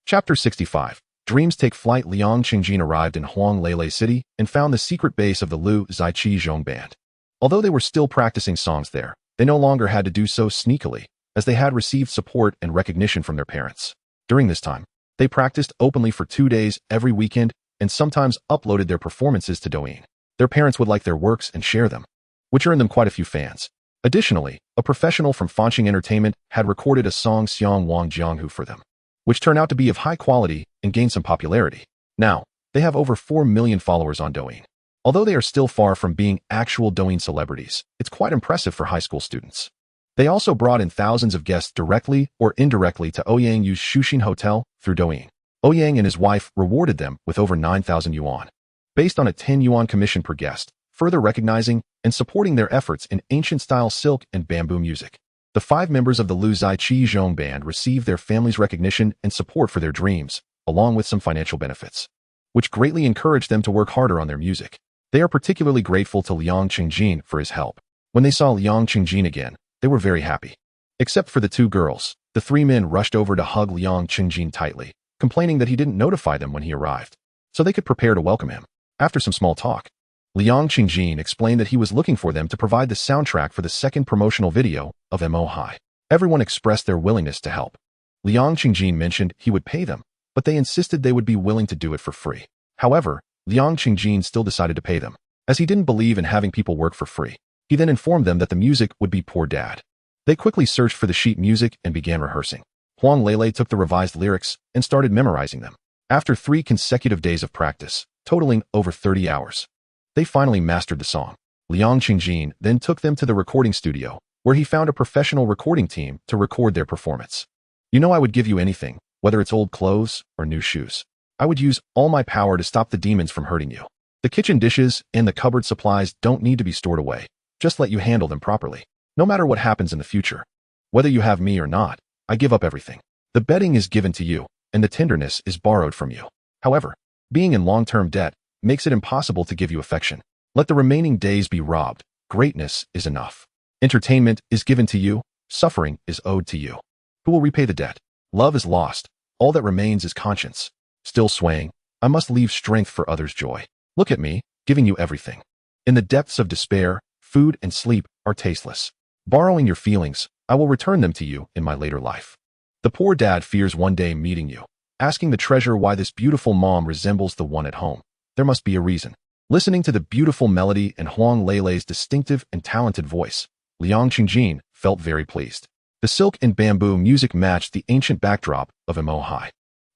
Chapter 65. Dreams Take Flight. Liang Qingjin arrived in Huang Lele City and found the secret base of the Liu Xi Zhong band. Although they were still practicing songs there, they no longer had to do so sneakily, as they had received support and recognition from their parents. During this time, they practiced openly for 2 days every weekend and sometimes uploaded their performances to Douyin. Their parents would like their works and share them, which earned them quite a few fans. Additionally, a professional from Fanqing Entertainment had recorded a song Xiang Wang Jianghu for them, which turned out to be of high quality and gained some popularity. Now, they have over 4 million followers on Douyin. Although they are still far from being actual Douyin celebrities, it's quite impressive for high school students. They also brought in thousands of guests directly or indirectly to Ouyang Yu's Shuxin Hotel through Douyin. Ouyang and his wife rewarded them with over 9,000 yuan, based on a 10 yuan commission per guest, further recognizing and supporting their efforts in ancient-style silk and bamboo music. The 5 members of the Liu Xi Zhong band received their family's recognition and support for their dreams, along with some financial benefits, which greatly encouraged them to work harder on their music. They are particularly grateful to Liang Qingjin for his help. When they saw Liang Qingjin again, they were very happy. Except for the 2 girls, the 3 men rushed over to hug Liang Qingjin tightly, complaining that he didn't notify them when he arrived, so they could prepare to welcome him. After some small talk, Liang Qingjin explained that he was looking for them to provide the soundtrack for the second promotional video of Mo Hai. Everyone expressed their willingness to help. Liang Qingjin mentioned he would pay them, but they insisted they would be willing to do it for free. However, Liang Qingjin still decided to pay them, as he didn't believe in having people work for free. He then informed them that the music would be Poor Dad. They quickly searched for the sheet music and began rehearsing. Huang Lele took the revised lyrics and started memorizing them. After 3 consecutive days of practice, totaling over 30 hours, they finally mastered the song. Liang Qingjin then took them to the recording studio, where he found a professional recording team to record their performance. You know, I would give you anything, whether it's old clothes or new shoes. I would use all my power to stop the demons from hurting you. The kitchen dishes and the cupboard supplies don't need to be stored away. Just let you handle them properly. No matter what happens in the future, whether you have me or not, I give up everything. The bedding is given to you, and the tenderness is borrowed from you. However, being in long-term debt makes it impossible to give you affection. Let the remaining days be robbed. Greatness is enough. Entertainment is given to you. Suffering is owed to you. Who will repay the debt? Love is lost. All that remains is conscience. Still swaying, I must leave strength for others' joy. Look at me, giving you everything. In the depths of despair, food and sleep are tasteless. Borrowing your feelings, I will return them to you in my later life. The poor dad fears one day meeting you, asking the treasurer why this beautiful mom resembles the one at home. There must be a reason. Listening to the beautiful melody and Huang Leilei's distinctive and talented voice, Liang Qingjin felt very pleased. The silk and bamboo music matched the ancient backdrop of Emo High.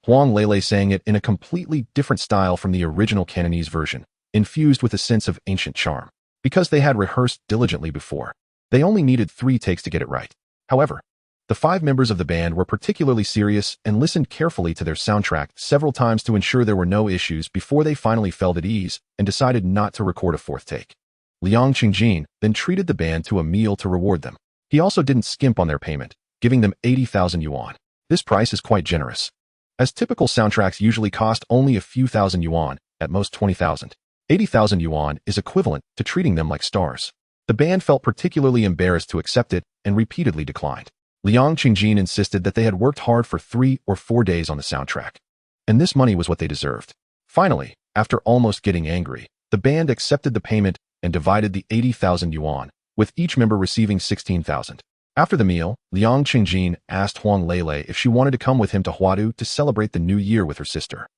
Huang Leilei sang it in a completely different style from the original Cantonese version, infused with a sense of ancient charm. Because they had rehearsed diligently before, they only needed 3 takes to get it right. However, the 5 members of the band were particularly serious and listened carefully to their soundtrack several times to ensure there were no issues before they finally felt at ease and decided not to record a 4th take. Liang Qingjin then treated the band to a meal to reward them. He also didn't skimp on their payment, giving them 80,000 yuan. This price is quite generous, as typical soundtracks usually cost only a few thousand yuan, at most 20,000. 80,000 yuan is equivalent to treating them like stars. The band felt particularly embarrassed to accept it and repeatedly declined. Liang Qingjin insisted that they had worked hard for 3 or 4 days on the soundtrack, and this money was what they deserved. Finally, after almost getting angry, the band accepted the payment and divided the 80,000 yuan, with each member receiving 16,000. After the meal, Liang Qingjin asked Huang Leilei if she wanted to come with him to Huadu to celebrate the new year with her sister.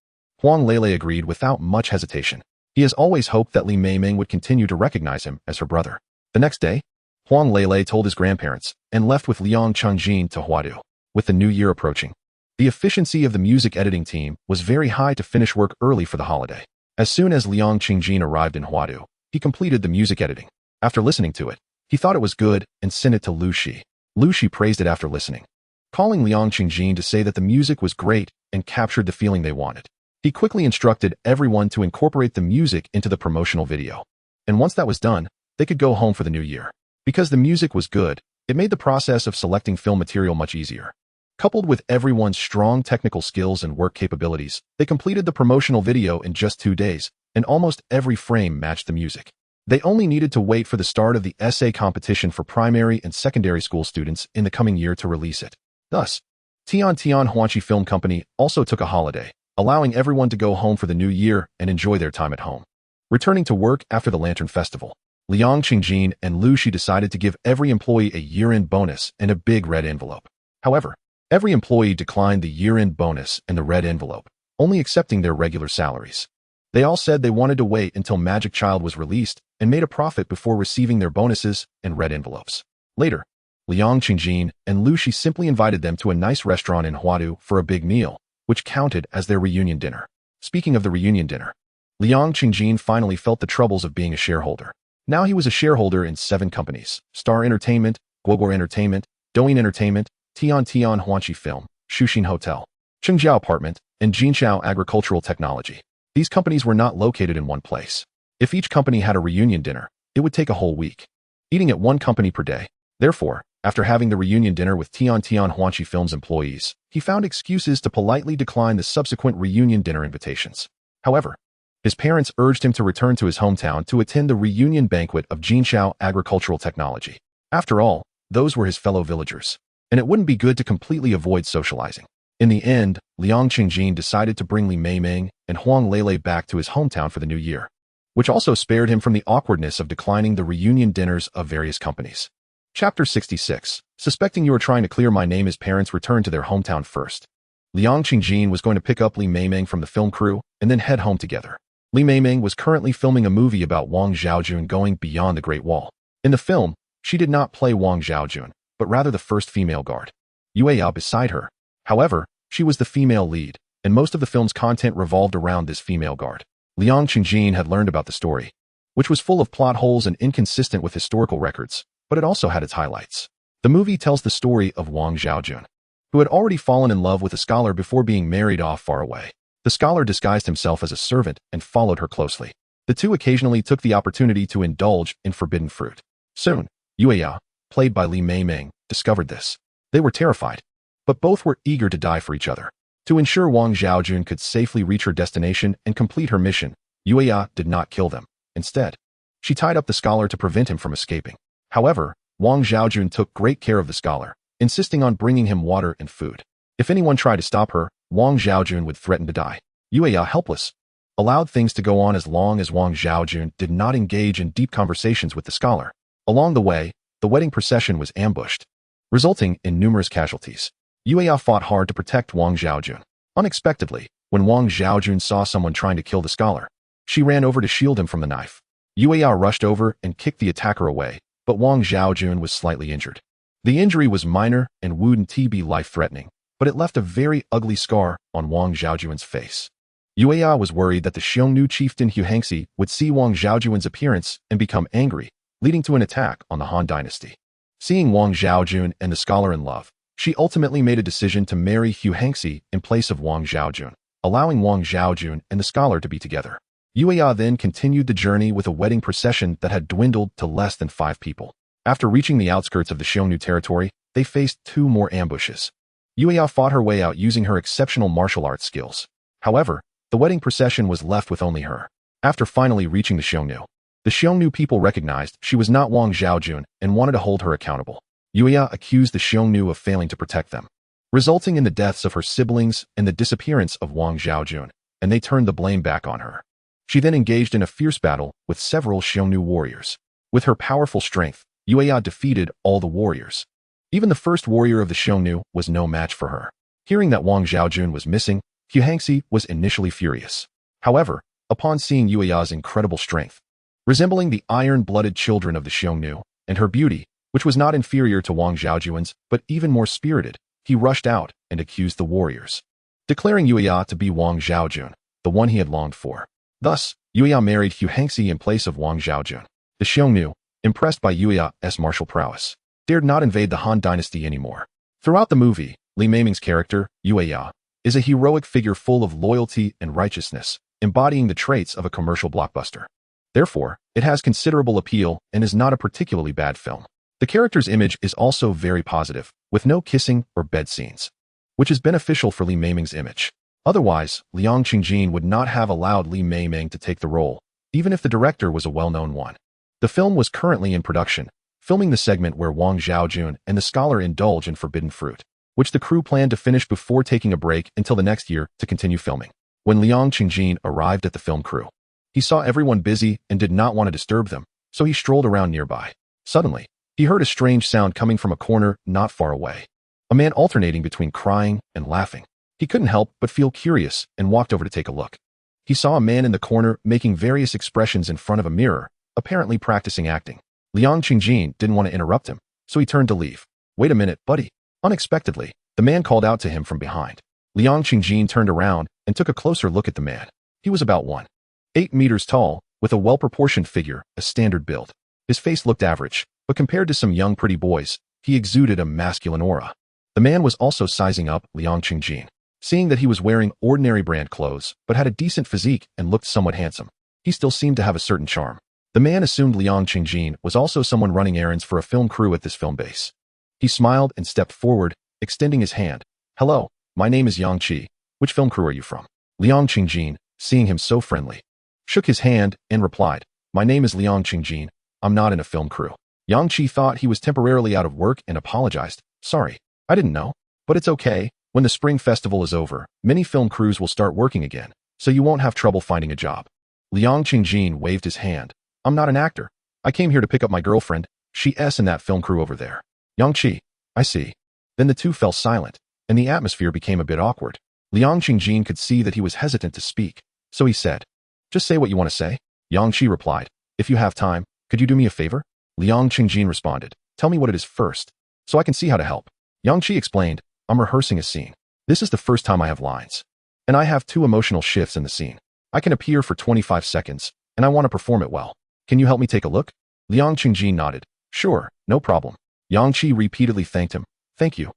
Huang Leilei agreed without much hesitation. He has always hoped that Li Meimeng would continue to recognize him as her brother. The next day, Huang Leilei told his grandparents and left with Liang Qingjin to Huadu. With the new year approaching, the efficiency of the music editing team was very high to finish work early for the holiday. As soon as Liang Qingjin arrived in Huadu, he completed the music editing. After listening to it, he thought it was good and sent it to Liu Xi. Liu Xi praised it after listening, calling Liang Qingjin to say that the music was great and captured the feeling they wanted. He quickly instructed everyone to incorporate the music into the promotional video. And once that was done, they could go home for the new year. Because the music was good, it made the process of selecting film material much easier. Coupled with everyone's strong technical skills and work capabilities, they completed the promotional video in just 2 days, and almost every frame matched the music. They only needed to wait for the start of the essay competition for primary and secondary school students in the coming year to release it. Thus, Tian Huanqi Film Company also took a holiday, allowing everyone to go home for the new year and enjoy their time at home. Returning to work after the Lantern Festival, Liang Qingjin and Liu Xi decided to give every employee a year-end bonus and a big red envelope. However, every employee declined the year-end bonus and the red envelope, only accepting their regular salaries. They all said they wanted to wait until Magic Child was released and made a profit before receiving their bonuses and red envelopes. Later, Liang Qingjin and Liu Xi simply invited them to a nice restaurant in Huadu for a big meal, which counted as their reunion dinner. Speaking of the reunion dinner, Liang Qingjin finally felt the troubles of being a shareholder. Now he was a shareholder in 7 companies: Star Entertainment, Guogor Entertainment, Douyin Entertainment, Tian Huanqi Film, Shuxin Hotel, Chengjiao Apartment, and Jinshao Agricultural Technology. These companies were not located in one place. If each company had a reunion dinner, it would take a whole week, eating at one company per day. Therefore, after having the reunion dinner with Tian Huanqi Film's employees, he found excuses to politely decline the subsequent reunion dinner invitations. However, his parents urged him to return to his hometown to attend the reunion banquet of Jinshao Agricultural Technology. After all, those were his fellow villagers, and it wouldn't be good to completely avoid socializing. In the end, Liang Qingjin decided to bring Li Meimeng and Huang Leilei back to his hometown for the new year, which also spared him from the awkwardness of declining the reunion dinners of various companies. Chapter 66. Suspecting you are trying to clear my name, his parents returned to their hometown first. Liang Qingjin was going to pick up Li Meimeng from the film crew and then head home together. Li Meimeng was currently filming a movie about Wang Zhaojun going beyond the Great Wall. In the film, she did not play Wang Zhaojun, but rather the first female guard, Yueya, beside her. However, she was the female lead, and most of the film's content revolved around this female guard. Liang Qingjin had learned about the story, which was full of plot holes and inconsistent with historical records, but it also had its highlights. The movie tells the story of Wang Zhaojun, who had already fallen in love with a scholar before being married off far away. The scholar disguised himself as a servant and followed her closely. The two occasionally took the opportunity to indulge in forbidden fruit. Soon, Yueya, played by Li Meimeng, discovered this. They were terrified, but both were eager to die for each other. To ensure Wang Zhaojun could safely reach her destination and complete her mission, Yueya did not kill them. Instead, she tied up the scholar to prevent him from escaping. However, Wang Zhaojun took great care of the scholar, insisting on bringing him water and food. If anyone tried to stop her, Wang Zhaojun would threaten to die. Yueya, helpless, allowed things to go on as long as Wang Xiaojun did not engage in deep conversations with the scholar. Along the way, the wedding procession was ambushed, resulting in numerous casualties. Yuya fought hard to protect Wang Xiaojun. Unexpectedly, when Wang Xiaojun saw someone trying to kill the scholar, she ran over to shield him from the knife. Yuya rushed over and kicked the attacker away, but Wang Xiaojun was slightly injured. The injury was minor and wouldn't be life-threatening, but it left a very ugly scar on Wang Xiaojun's face. Yuya was worried that the Xiongnu chieftain Liu Xi would see Wang Xiaojun's appearance and become angry, leading to an attack on the Han dynasty. Seeing Wang Xiaojun and the scholar in love, she ultimately made a decision to marry Liu Xi in place of Wang Xiaojun, allowing Wang Xiaojun and the scholar to be together. Yuya then continued the journey with a wedding procession that had dwindled to less than 5 people. After reaching the outskirts of the Xiongnu territory, they faced 2 more ambushes. Yuya fought her way out using her exceptional martial arts skills. However, the wedding procession was left with only her. After finally reaching the Xiongnu people recognized she was not Wang Xiaojun and wanted to hold her accountable. Yuya accused the Xiongnu of failing to protect them, resulting in the deaths of her siblings and the disappearance of Wang Xiaojun, and they turned the blame back on her. She then engaged in a fierce battle with several Xiongnu warriors. With her powerful strength, Yuya defeated all the warriors. Even the first warrior of the Xiongnu was no match for her. Hearing that Wang Xiaojun was missing, Liu Xi was initially furious. However, upon seeing Yuya's incredible strength, resembling the iron-blooded children of the Xiongnu, and her beauty, which was not inferior to Wang Xiaojun's but even more spirited, he rushed out and accused the warriors, declaring Yuya to be Wang Xiaojun, the one he had longed for. Thus, Yuya married Liu Xi in place of Wang Xiaojun. The Xiongnu, impressed by Yuya's martial prowess, dared not invade the Han dynasty anymore. Throughout the movie, Li Meimeng's character, Yuya, is a heroic figure full of loyalty and righteousness, embodying the traits of a commercial blockbuster. Therefore, it has considerable appeal and is not a particularly bad film. The character's image is also very positive, with no kissing or bed scenes, which is beneficial for Li Meimeng's image. Otherwise, Liang Qingjin would not have allowed Li Meimeng to take the role, even if the director was a well-known one. The film was currently in production, filming the segment where Wang Xiaojun and the scholar indulge in forbidden fruit, which the crew planned to finish before taking a break until the next year to continue filming. When Liang Qingjin arrived at the film crew, he saw everyone busy and did not want to disturb them, so he strolled around nearby. Suddenly, he heard a strange sound coming from a corner not far away. A man alternating between crying and laughing. He couldn't help but feel curious and walked over to take a look. He saw a man in the corner making various expressions in front of a mirror, apparently practicing acting. Liang Qingjin didn't want to interrupt him, so he turned to leave. "Wait a minute, buddy." Unexpectedly, the man called out to him from behind. Liang Qingjin turned around and took a closer look at the man. He was about 1.8 meters tall, with a well-proportioned figure, a standard build. His face looked average, but compared to some young pretty boys, he exuded a masculine aura. The man was also sizing up Liang Qingjin, seeing that he was wearing ordinary brand clothes, but had a decent physique and looked somewhat handsome. He still seemed to have a certain charm. The man assumed Liang Qingjin was also someone running errands for a film crew at this film base. He smiled and stepped forward, extending his hand. "Hello, my name is Yang Qi. Which film crew are you from?" Liang Qingjin, seeing him so friendly, shook his hand and replied, "My name is Liang Qingjin. I'm not in a film crew." Yang Qi thought he was temporarily out of work and apologized. "Sorry, I didn't know. But it's okay. When the spring festival is over, many film crews will start working again, so you won't have trouble finding a job." Liang Qingjin waved his hand. "I'm not an actor. I came here to pick up my girlfriend. She's in that film crew over there." "Yang Qi, I see." Then the two fell silent, and the atmosphere became a bit awkward. Liang Qingjin could see that he was hesitant to speak, so he said, "Just say what you want to say." Yang Qi replied, "If you have time, could you do me a favor?" Liang Qingjin responded, "Tell me what it is first, so I can see how to help." Yang Qi explained, "I'm rehearsing a scene. This is the first time I have lines, and I have 2 emotional shifts in the scene. I can appear for 25 seconds, and I want to perform it well. Can you help me take a look?" Liang Qingjin nodded. "Sure, no problem." Yang Qi repeatedly thanked him. Thank you.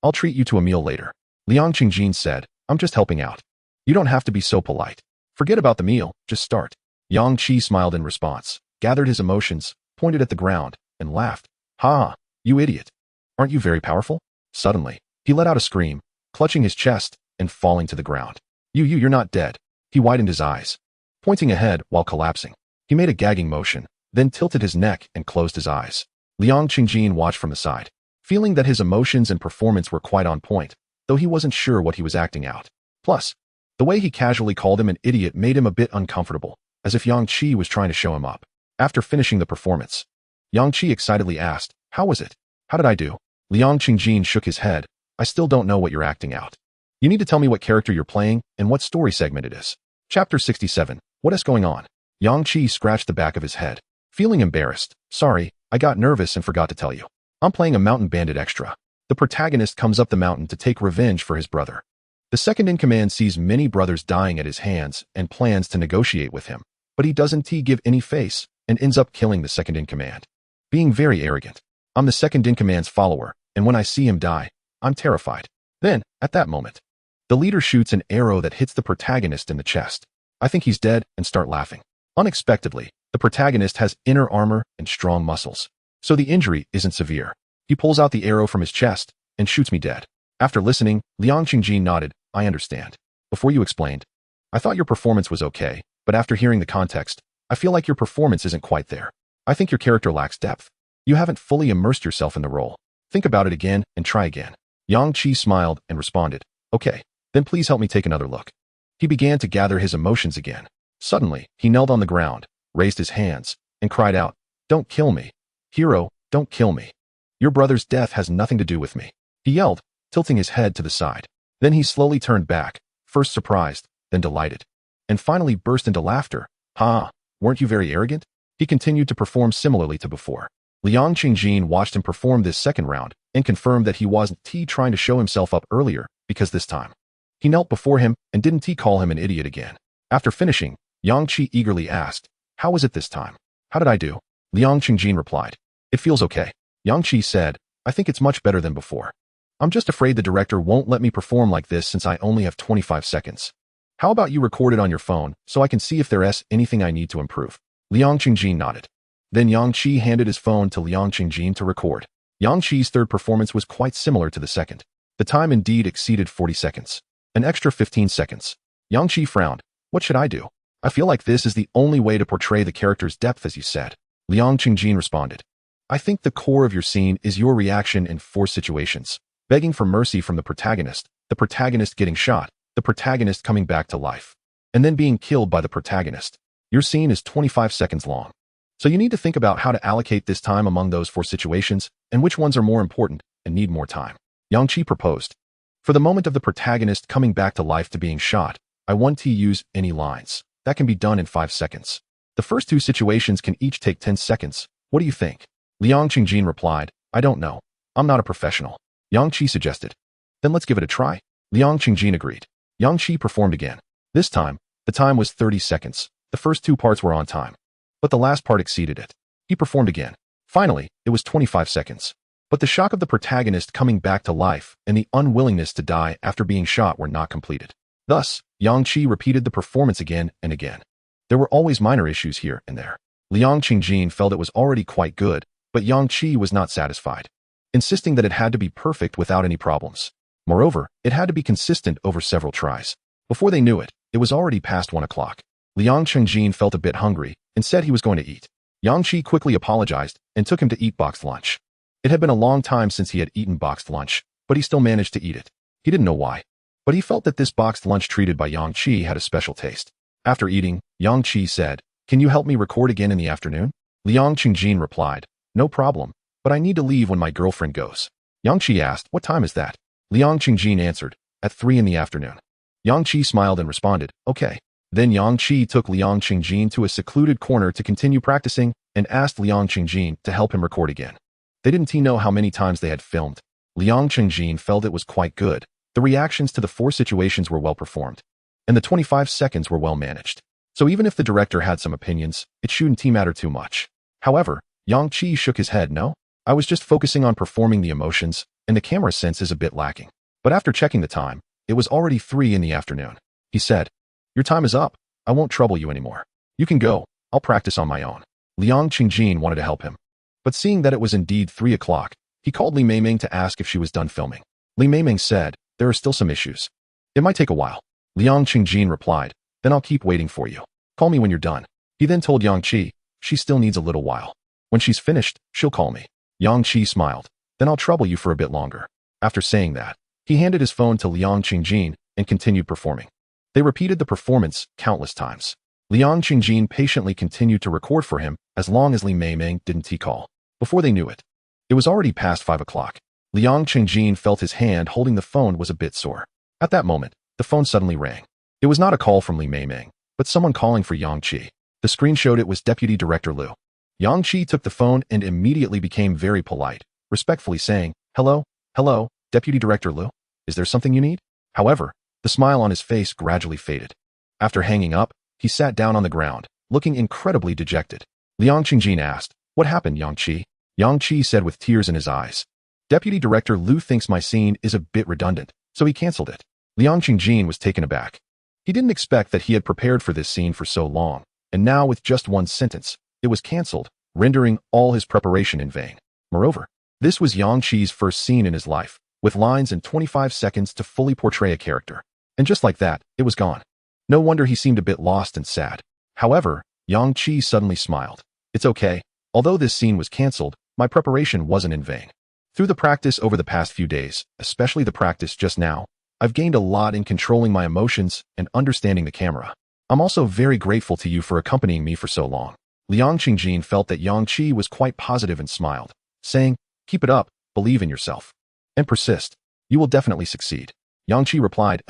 I'll treat you to a meal later." Liang Qingjin said, "I'm just helping out. You don't have to be so polite. Forget about the meal, just start." Yang Qi smiled in response, gathered his emotions, pointed at the ground, and laughed. "Ha, you idiot. Aren't you very powerful?" Suddenly, he let out a scream, clutching his chest and falling to the ground. You're not dead." He widened his eyes, pointing ahead while collapsing. He made a gagging motion, then tilted his neck and closed his eyes. Liang Qingjin watched from the side, feeling that his emotions and performance were quite on point, though he wasn't sure what he was acting out. Plus, The way he casually called him an idiot made him a bit uncomfortable, as if Yang Qi was trying to show him up. After finishing the performance, Yang Qi excitedly asked, "How was it? How did I do?" Liang Qingjin shook his head. "I still don't know what you're acting out. You need to tell me what character you're playing and what story segment it is." Chapter 67. What is going on? Yang Qi scratched the back of his head, feeling embarrassed. "Sorry, I got nervous and forgot to tell you. I'm playing a mountain bandit extra." The protagonist comes up the mountain to take revenge for his brother. The second-in-command sees many brothers dying at his hands and plans to negotiate with him, but he doesn't give any face and ends up killing the second-in-command. Being very arrogant. "I'm the second-in-command's follower, and when I see him die, I'm terrified." Then, at that moment, the leader shoots an arrow that hits the protagonist in the chest. "I think he's dead," and start laughing. Unexpectedly, the protagonist has inner armor and strong muscles, so the injury isn't severe. He pulls out the arrow from his chest and shoots me dead. After listening, Liang Qingjin nodded. "I understand. Before you explained, I thought your performance was okay, but after hearing the context, I feel like your performance isn't quite there. I think your character lacks depth. You haven't fully immersed yourself in the role. Think about it again and try again." Yang Qi smiled and responded, "Okay, then please help me take another look." He began to gather his emotions again. Suddenly, he knelt on the ground, raised his hands, and cried out, "Don't kill me. Hero, don't kill me. Your brother's death has nothing to do with me," he yelled, tilting his head to the side. Then he slowly turned back, first surprised, then delighted, and finally burst into laughter. "Ha, weren't you very arrogant?" He continued to perform similarly to before. Liang Qingjin watched him perform this second round and confirmed that he wasn't trying to show himself up earlier, because this time, he knelt before him and didn't call him an idiot again. After finishing, Yang Qi eagerly asked, "How was it this time? How did I do?" Liang Qingjin replied, "It feels okay." Yang Qi said, "I think it's much better than before. I'm just afraid the director won't let me perform like this since I only have 25 seconds. How about you record it on your phone so I can see if there's anything I need to improve?" Liang Qingjin nodded. Then Yang Qi handed his phone to Liang Qingjin to record. Yang Qi's third performance was quite similar to the second. The time indeed exceeded 40 seconds. An extra 15 seconds. Yang Qi frowned. "What should I do? I feel like this is the only way to portray the character's depth, as you said." Liang Qingjin responded, "I think the core of your scene is your reaction in 4 situations. Begging for mercy from the protagonist getting shot, the protagonist coming back to life, and then being killed by the protagonist. Your scene is 25 seconds long. So you need to think about how to allocate this time among those 4 situations and which ones are more important and need more time." Yang Qi proposed. "For the moment of the protagonist coming back to life to being shot, I want to use any lines. That can be done in 5 seconds. The first 2 situations can each take 10 seconds. What do you think?" Liang Qingjin replied, "I don't know. I'm not a professional." Yang Qi suggested, "Then let's give it a try." Liang Qingjin agreed. Yang Qi performed again. This time, the time was 30 seconds. The first 2 parts were on time, but the last part exceeded it. He performed again. Finally, it was 25 seconds. But the shock of the protagonist coming back to life and the unwillingness to die after being shot were not completed. Thus, Yang Qi repeated the performance again and again. There were always minor issues here and there. Liang Qingjin felt it was already quite good, but Yang Qi was not satisfied, insisting that it had to be perfect without any problems. Moreover, it had to be consistent over several tries. Before they knew it, it was already past 1 o'clock. Liang Qingjin felt a bit hungry and said he was going to eat. Yang Qi quickly apologized and took him to eat boxed lunch. It had been a long time since he had eaten boxed lunch, but he still managed to eat it. He didn't know why, but he felt that this boxed lunch treated by Yang Qi had a special taste. After eating, Yang Qi said, "Can you help me record again in the afternoon?" Liang Qingjin replied, "No problem, but I need to leave when my girlfriend goes." Yang Qi asked, "What time is that?" Liang Qingjin answered, "At 3 in the afternoon." Yang Qi smiled and responded, "Okay." Then Yang Qi took Liang Qingjin to a secluded corner to continue practicing and asked Liang Qingjin to help him record again. They didn't know how many times they had filmed. Liang Qingjin felt it was quite good. The reactions to the 4 situations were well performed, and the 25 seconds were well managed. So even if the director had some opinions, it shouldn't matter too much. However, Yang Qi shook his head. "No, I was just focusing on performing the emotions, and the camera sense is a bit lacking." But after checking the time, it was already 3 in the afternoon. He said, "Your time is up. I won't trouble you anymore. You can go. I'll practice on my own." Liang Qingjin wanted to help him, but seeing that it was indeed 3 o'clock, he called Li Meimeng to ask if she was done filming. Li Meimeng said, "There are still some issues. It might take a while." Liang Qingjin replied, "Then I'll keep waiting for you. Call me when you're done." He then told Yang Qi, "She still needs a little while. When she's finished, she'll call me." Yang Qi smiled, "Then I'll trouble you for a bit longer." After saying that, he handed his phone to Liang Qingjin and continued performing. They repeated the performance countless times. Liang Qingjin patiently continued to record for him as long as Li Meimeng didn't call. Before they knew it, it was already past 5 o'clock. Liang Qingjin felt his hand holding the phone was a bit sore. At that moment, the phone suddenly rang. It was not a call from Li Meimeng, but someone calling for Yang Qi. The screen showed it was Deputy Director Liu. Yang Qi took the phone and immediately became very polite, respectfully saying, "Hello, Deputy Director Liu. Is there something you need?" However, the smile on his face gradually faded. After hanging up, he sat down on the ground, looking incredibly dejected. Liang Qingjin asked, "What happened, Yang Qi?" Yang Qi said with tears in his eyes, "Deputy Director Liu thinks my scene is a bit redundant, so he cancelled it." Liang Qingjin was taken aback. He didn't expect that he had prepared for this scene for so long, and now with just one sentence, it was cancelled, rendering all his preparation in vain. Moreover, this was Yang Qi's first scene in his life, with lines and 25 seconds to fully portray a character. And just like that, it was gone. No wonder he seemed a bit lost and sad. However, Yang Qi suddenly smiled. "It's okay. Although this scene was cancelled, my preparation wasn't in vain. Through the practice over the past few days, especially the practice just now, I've gained a lot in controlling my emotions and understanding the camera. I'm also very grateful to you for accompanying me for so long." Liang Qingjin felt that Yang Qi was quite positive and smiled, saying, "Keep it up, believe in yourself, and persist. You will definitely succeed." Yang Qi replied,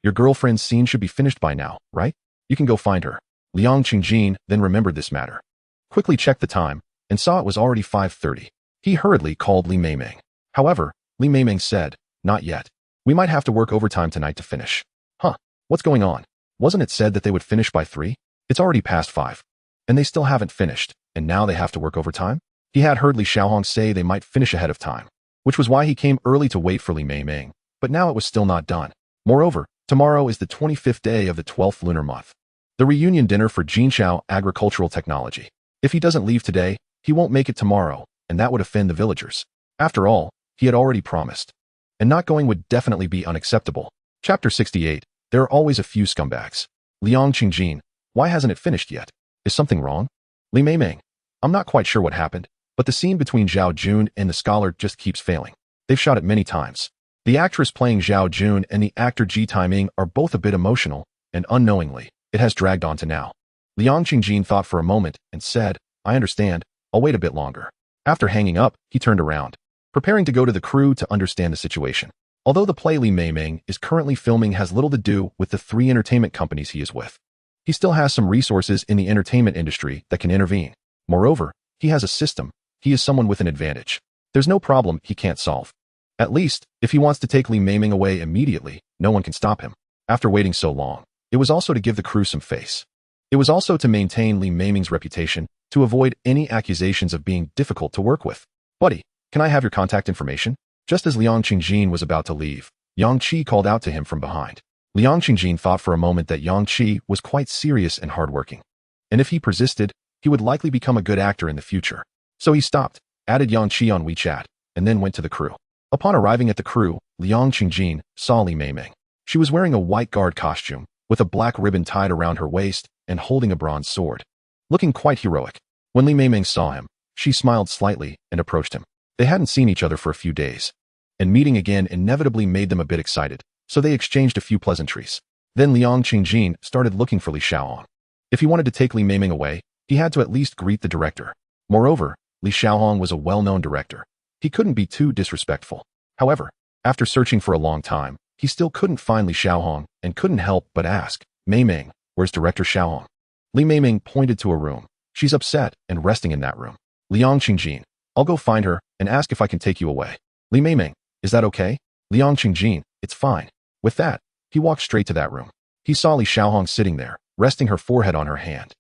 "Your girlfriend's scene should be finished by now, right? You can go find her." Liang Qingjin then remembered this matter, quickly checked the time, and saw it was already 5:30. He hurriedly called Li Meimeng. However, Li Meimeng said, "Not yet. We might have to work overtime tonight to finish." "Huh, what's going on? Wasn't it said that they would finish by 3? It's already past 5. And they still haven't finished, and now they have to work overtime?" He had heard Li Xiaohong say they might finish ahead of time, which was why he came early to wait for Li Meimeng, but now it was still not done. Moreover, tomorrow is the 25th day of the 12th lunar month, the reunion dinner for Deng Chao agricultural technology. If he doesn't leave today, he won't make it tomorrow, and that would offend the villagers. After all, he had already promised. And not going would definitely be unacceptable. Chapter 68, There are always a few scumbags. Liang Qingjin, why hasn't it finished yet? Is something wrong? Li Meimeng, I'm not quite sure what happened, but the scene between Zhao Jun and the scholar just keeps failing. They've shot it many times. The actress playing Zhao Jun and the actor Ji Taiming are both a bit emotional, and unknowingly, it has dragged on to now. Liang Qingjin thought for a moment and said, "I understand, I'll wait a bit longer." After hanging up, he turned around, preparing to go to the crew to understand the situation. Although the play Li Meimeng is currently filming has little to do with the 3 entertainment companies he is with, he still has some resources in the entertainment industry that can intervene. Moreover, he has a system. He is someone with an advantage. There's no problem he can't solve. At least, if he wants to take Li Meimeng away immediately, no one can stop him. After waiting so long, it was also to give the crew some face. It was also to maintain Li Meimeng's reputation, to avoid any accusations of being difficult to work with. "Buddy, can I have your contact information?" Just as Liang Qingjin was about to leave, Yang Qi called out to him from behind. Liang Qingjin thought for a moment that Yang Qi was quite serious and hardworking, and if he persisted, he would likely become a good actor in the future. So he stopped, added Yang Qi on WeChat, and then went to the crew. Upon arriving at the crew, Liang Qingjin saw Li Meimeng. She was wearing a white guard costume, with a black ribbon tied around her waist and holding a bronze sword, looking quite heroic. When Li Meimeng saw him, she smiled slightly and approached him. They hadn't seen each other for a few days, and meeting again inevitably made them a bit excited, so they exchanged a few pleasantries. Then Liang Qingjin started looking for Li Xiaohong. If he wanted to take Li Meimeng away, he had to at least greet the director. Moreover, Li Xiaohong was a well-known director. He couldn't be too disrespectful. However, after searching for a long time, he still couldn't find Li Xiaohong and couldn't help but ask, "Meimeng, where's Director Xiaohong?" Li Meimeng pointed to a room. "She's upset and resting in that room." Liang Qingjin, "I'll go find her and ask if I can take you away." Li Meimeng, "Is that okay?" Liang Qingjin, "It's fine." With that, he walked straight to that room. He saw Li Xiaohong sitting there, resting her forehead on her hand,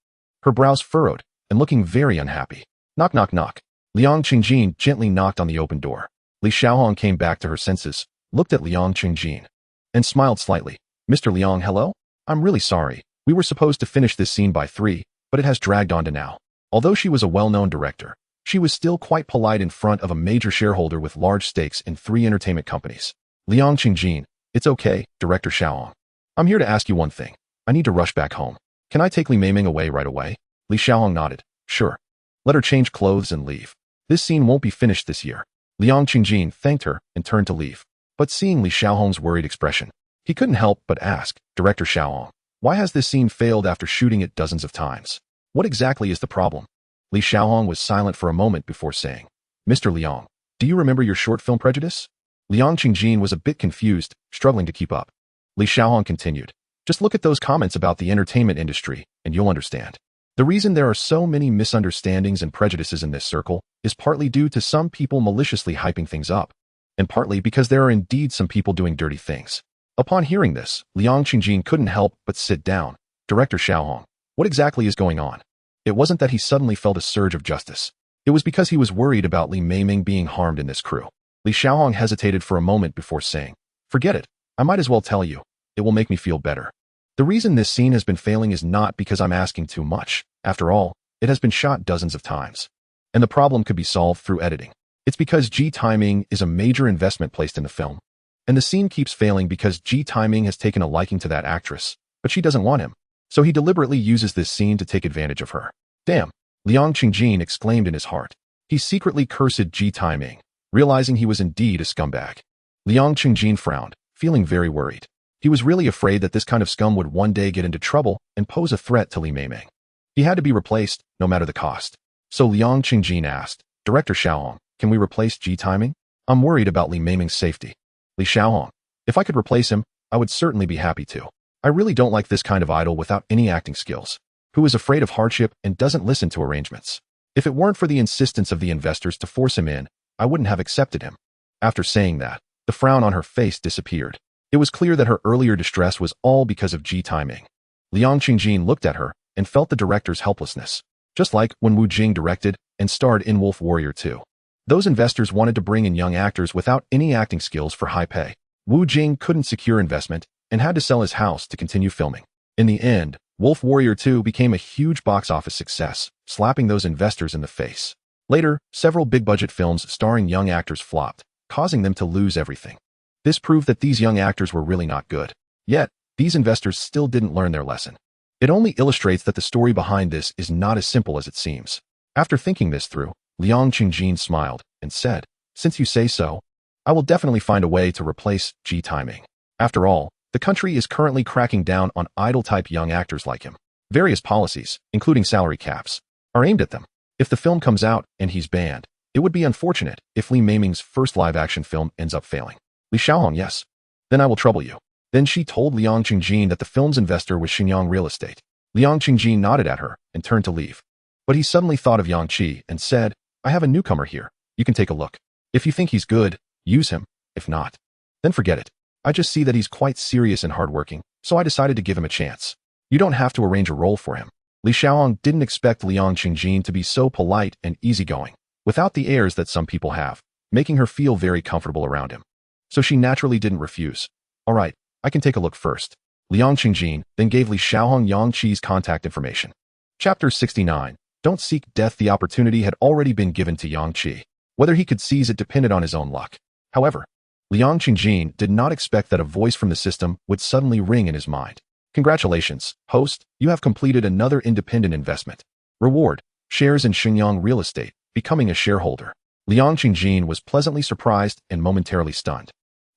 her brows furrowed, and looking very unhappy. Knock, knock, knock. Liang Qingjin gently knocked on the open door. Li Xiaohong came back to her senses, looked at Liang Qingjin, and smiled slightly. "Mr. Liang, hello? I'm really sorry. We were supposed to finish this scene by 3, but it has dragged on to now." Although she was a well-known director, she was still quite polite in front of a major shareholder with large stakes in 3 entertainment companies. Liang Qingjin, "It's okay, Director Xiaohong. I'm here to ask you one thing. I need to rush back home. Can I take Li Meimeng away right away?" Li Xiaohong nodded. "Sure. Let her change clothes and leave. This scene won't be finished this year." Liang Qingjin thanked her and turned to leave. But seeing Li Xiaohong's worried expression, He couldn't help but ask, Director Xiaohong, why has this scene failed after shooting it dozens of times? What exactly is the problem? Li Xiaohong was silent for a moment before saying, Mr. Liang, do you remember your short film Prejudice? Liang Qingjin was a bit confused, struggling to keep up. Li Xiaohong continued, just look at those comments about the entertainment industry, and you'll understand. The reason there are so many misunderstandings and prejudices in this circle is partly due to some people maliciously hyping things up, and partly because there are indeed some people doing dirty things. Upon hearing this, Liang Qingjin couldn't help but sit down. Director Xiaohong, what exactly is going on? It wasn't that he suddenly felt a surge of justice. It was because he was worried about Li Meimeng being harmed in this crew. Li Xiaohong hesitated for a moment before saying, forget it, I might as well tell you. It will make me feel better. The reason this scene has been failing is not because I'm asking too much. After all, it has been shot dozens of times. And the problem could be solved through editing. It's because Ji Taiming is a major investment placed in the film. And the scene keeps failing because Ji Taiming has taken a liking to that actress, but she doesn't want him. So he deliberately uses this scene to take advantage of her. Damn, Liang Qingjin exclaimed in his heart. He secretly cursed Ji Taiming, realizing he was indeed a scumbag. Liang Qingjin frowned, feeling very worried. He was really afraid that this kind of scum would one day get into trouble and pose a threat to Li Meimeng. He had to be replaced, no matter the cost. So Liang Qingjin asked, Director Xiaohong, can we replace Ji Taiming? I'm worried about Li Meimeng's safety. Li Xiaohong, if I could replace him, I would certainly be happy to. I really don't like this kind of idol without any acting skills, who is afraid of hardship and doesn't listen to arrangements. If it weren't for the insistence of the investors to force him in, I wouldn't have accepted him. After saying that, the frown on her face disappeared. It was clear that her earlier distress was all because of Ji Taiming. Liang Qingjin looked at her and felt the director's helplessness, just like when Wu Jing directed and starred in Wolf Warrior 2. Those investors wanted to bring in young actors without any acting skills for high pay. Wu Jing couldn't secure investment and had to sell his house to continue filming. In the end, Wolf Warrior 2 became a huge box office success, slapping those investors in the face. Later, several big-budget films starring young actors flopped, causing them to lose everything. This proved that these young actors were really not good. Yet, these investors still didn't learn their lesson. It only illustrates that the story behind this is not as simple as it seems. After thinking this through, Liang Qingjin smiled and said, since you say so, I will definitely find a way to replace Ji Taiming. After all, the country is currently cracking down on idol-type young actors like him. Various policies, including salary caps, are aimed at them. If the film comes out and he's banned, it would be unfortunate if Li Meimeng's first live-action film ends up failing. Li Xiaohong, yes. Then I will trouble you. Then she told Liang Qingjin that the film's investor was Shenyang Real Estate. Liang Qingjin nodded at her and turned to leave. But he suddenly thought of Yang Qi and said, I have a newcomer here. You can take a look. If you think he's good, use him. If not, then forget it. I just see that he's quite serious and hardworking, so I decided to give him a chance. You don't have to arrange a role for him. Li Xiaohong didn't expect Liang Qingjin to be so polite and easygoing, without the airs that some people have, making her feel very comfortable around him. So she naturally didn't refuse. All right, I can take a look first. Liang Qingjin then gave Li Xiaohong Yang Qi's contact information. Chapter 69. Don't seek death. The opportunity had already been given to Yang Qi. Whether he could seize it depended on his own luck. However, Liang Qingjin did not expect that a voice from the system would suddenly ring in his mind. Congratulations, host, you have completed another independent investment. Reward, shares in Shenyang Real Estate, becoming a shareholder. Liang Qingjin was pleasantly surprised and momentarily stunned.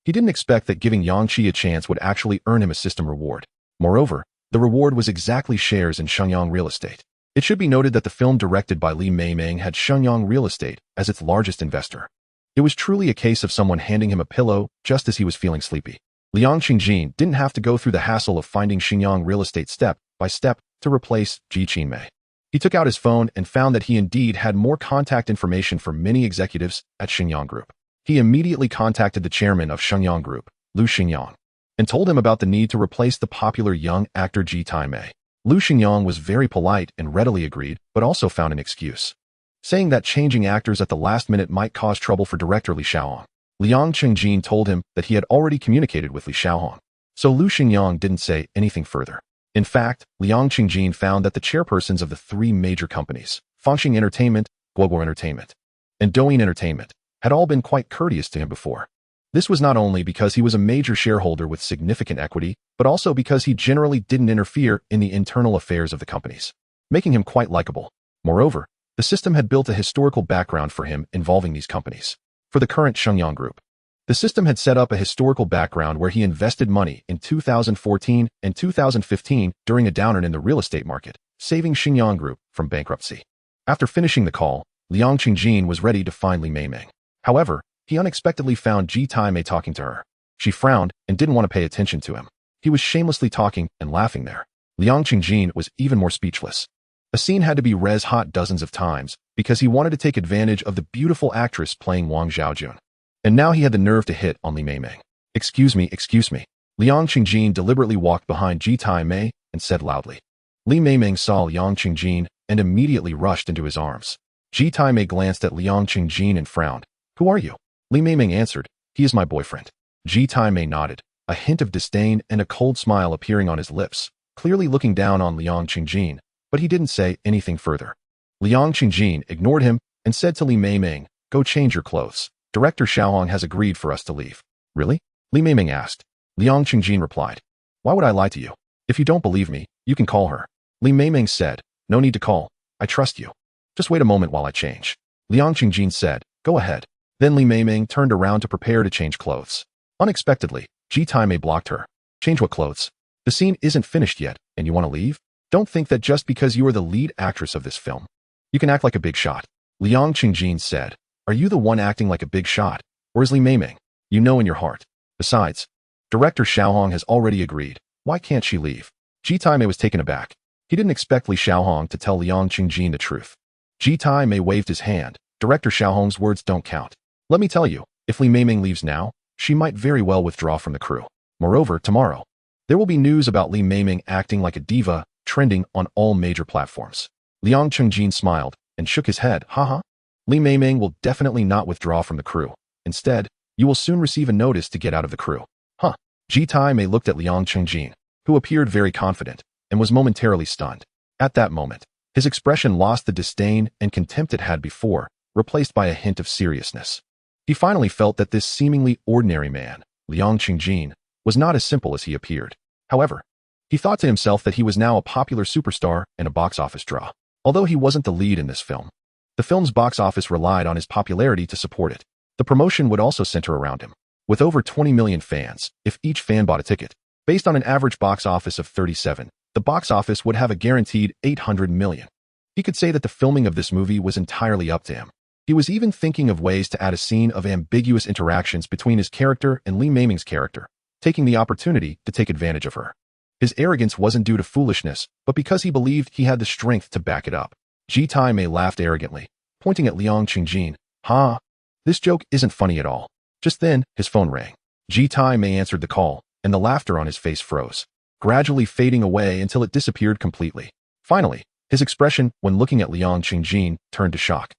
He didn't expect that giving Yang Qi a chance would actually earn him a system reward. Moreover, the reward was exactly shares in Shenyang Real Estate. It should be noted that the film directed by Li Meimeng had Shenyang Real Estate as its largest investor. It was truly a case of someone handing him a pillow just as he was feeling sleepy. Liang Qingjin didn't have to go through the hassle of finding Shenyang Real Estate step by step to replace Ji Qinmei. He took out his phone and found that he indeed had more contact information for many executives at Shenyang Group. He immediately contacted the chairman of Shenyang Group, Liu Xi, and told him about the need to replace the popular young actor Ji Taimei. Liu Xi was very polite and readily agreed, but also found an excuse, saying that changing actors at the last minute might cause trouble for director Li Xiaohong. Liang Qingjin told him that he had already communicated with Li Xiaohong, so Liu Xi didn't say anything further. In fact, Liang Qingjin found that the chairpersons of the three major companies, Fangxing Entertainment, Guoguo Entertainment, and Douyin Entertainment, had all been quite courteous to him before. This was not only because he was a major shareholder with significant equity, but also because he generally didn't interfere in the internal affairs of the companies, making him quite likable. Moreover, the system had built a historical background for him involving these companies. For the current Shenyang Group, The system had set up a historical background where he invested money in 2014 and 2015 during a downturn in the real estate market, saving Xinjiang Group from bankruptcy. After finishing the call, Liang Qingjin was ready to find Li Meimeng. However, he unexpectedly found Ji Taimei talking to her. She frowned and didn't want to pay attention to him. He was shamelessly talking and laughing there. Liang Qingjin was even more speechless. A scene had to be res-hot dozens of times because he wanted to take advantage of the beautiful actress playing Wang Xiaojun. And now he had the nerve to hit on Li Meimeng. Excuse me. Liang Qingjin deliberately walked behind Ji Taimei and said loudly. Li Meimeng saw Liang Qingjin and immediately rushed into his arms. Ji Taimei glanced at Liang Qingjin and frowned. Who are you? Li Meimeng answered. He is my boyfriend. Ji Taimei nodded, a hint of disdain and a cold smile appearing on his lips, clearly looking down on Liang Qingjin, but he didn't say anything further. Liang Qingjin ignored him and said to Li Meimeng, go change your clothes. Director Xiaohong has agreed for us to leave. Really? Li Meimeng asked. Liang Qingjin replied. Why would I lie to you? If you don't believe me, you can call her. Li Meimeng said. No need to call. I trust you. Just wait a moment while I change. Liang Qingjin said. Go ahead. Then Li Meimeng turned around to prepare to change clothes. Unexpectedly, Ji Taimei blocked her. Change what clothes? The scene isn't finished yet, and you want to leave? Don't think that just because you are the lead actress of this film, you can act like a big shot. Liang Qingjin said. Are you the one acting like a big shot? Or is Li Meimeng? You know in your heart. Besides, Director Xiaohong has already agreed. Why can't she leave? Ji Taimei was taken aback. He didn't expect Li Xiaohong to tell Liang Qingjin the truth. Ji Taimei waved his hand. Director Xiaohong's words don't count. Let me tell you, if Li Meimeng leaves now, she might very well withdraw from the crew. Moreover, tomorrow, there will be news about Li Meimeng acting like a diva, trending on all major platforms. Liang Qingjin smiled and shook his head. Haha. Li Meimeng will definitely not withdraw from the crew. Instead, you will soon receive a notice to get out of the crew. Huh. Ji Taimei looked at Liang Qingjin, who appeared very confident, and was momentarily stunned. At that moment, his expression lost the disdain and contempt it had before, replaced by a hint of seriousness. He finally felt that this seemingly ordinary man, Liang Qingjin, was not as simple as he appeared. However, he thought to himself that he was now a popular superstar and a box office draw. Although he wasn't the lead in this film, the film's box office relied on his popularity to support it. The promotion would also center around him. With over 20 million fans, if each fan bought a ticket, based on an average box office of 37, the box office would have a guaranteed 800 million. He could say that the filming of this movie was entirely up to him. He was even thinking of ways to add a scene of ambiguous interactions between his character and Li Meimeng's character, taking the opportunity to take advantage of her. His arrogance wasn't due to foolishness, but because he believed he had the strength to back it up. Ji Taimei laughed arrogantly, pointing at Liang Qingjin. Ha! This joke isn't funny at all. Just then, his phone rang. Ji Taimei answered the call, and the laughter on his face froze, gradually fading away until it disappeared completely. Finally, his expression when looking at Liang Qingjin turned to shock.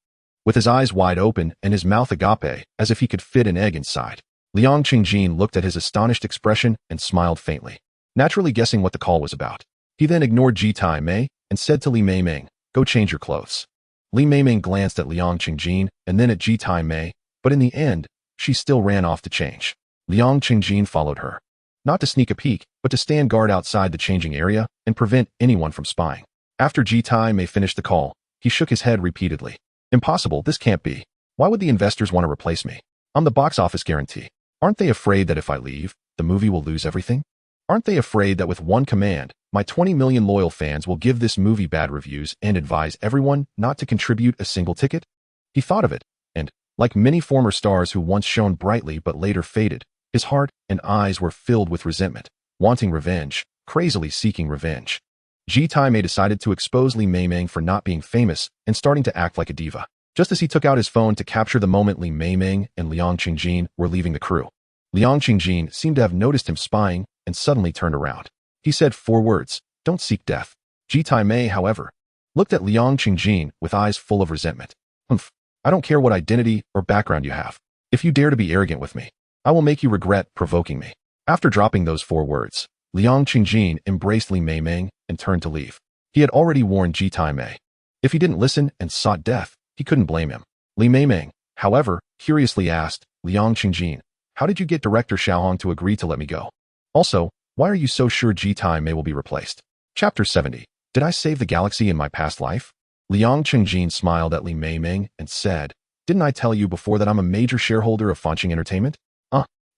With his eyes wide open and his mouth agape as if he could fit an egg inside, Liang Qingjin looked at his astonished expression and smiled faintly, naturally guessing what the call was about. He then ignored Ji Taimei and said to Li Meimeng, go change your clothes. Li Meimeng glanced at Liang Qingjin and then at Ji Taimei, but in the end, she still ran off to change. Liang Qingjin followed her, not to sneak a peek, but to stand guard outside the changing area and prevent anyone from spying. After Ji Taimei finished the call, he shook his head repeatedly. Impossible, this can't be. Why would the investors want to replace me? I'm the box office guarantee. Aren't they afraid that if I leave, the movie will lose everything? Aren't they afraid that with one command, my 20 million loyal fans will give this movie bad reviews and advise everyone not to contribute a single ticket? He thought of it, and, like many former stars who once shone brightly but later faded, his heart and eyes were filled with resentment, wanting revenge, crazily seeking revenge. Ji Taimei decided to expose Li Meimeng for not being famous and starting to act like a diva. Just as he took out his phone to capture the moment Li Meimeng and Liang Qingjin were leaving the crew, Liang Qingjin seemed to have noticed him spying and suddenly turned around. He said 4 words, don't seek death. Ji Taimei, however, looked at Liang Qingjin with eyes full of resentment. Humph, I don't care what identity or background you have. If you dare to be arrogant with me, I will make you regret provoking me. After dropping those 4 words, Liang Qingjin embraced Li Meimeng and turned to leave. He had already warned Ji Taimei. If he didn't listen and sought death, he couldn't blame him. Li Meimeng, however, curiously asked, Liang Qingjin, how did you get Director Xiaohong to agree to let me go? Also, why are you so sure Ji Taimei will be replaced? Chapter 70. Did I save the galaxy in my past life? Liang Qingjin smiled at Li Meimeng and said, didn't I tell you before that I'm a major shareholder of Fanqing Entertainment?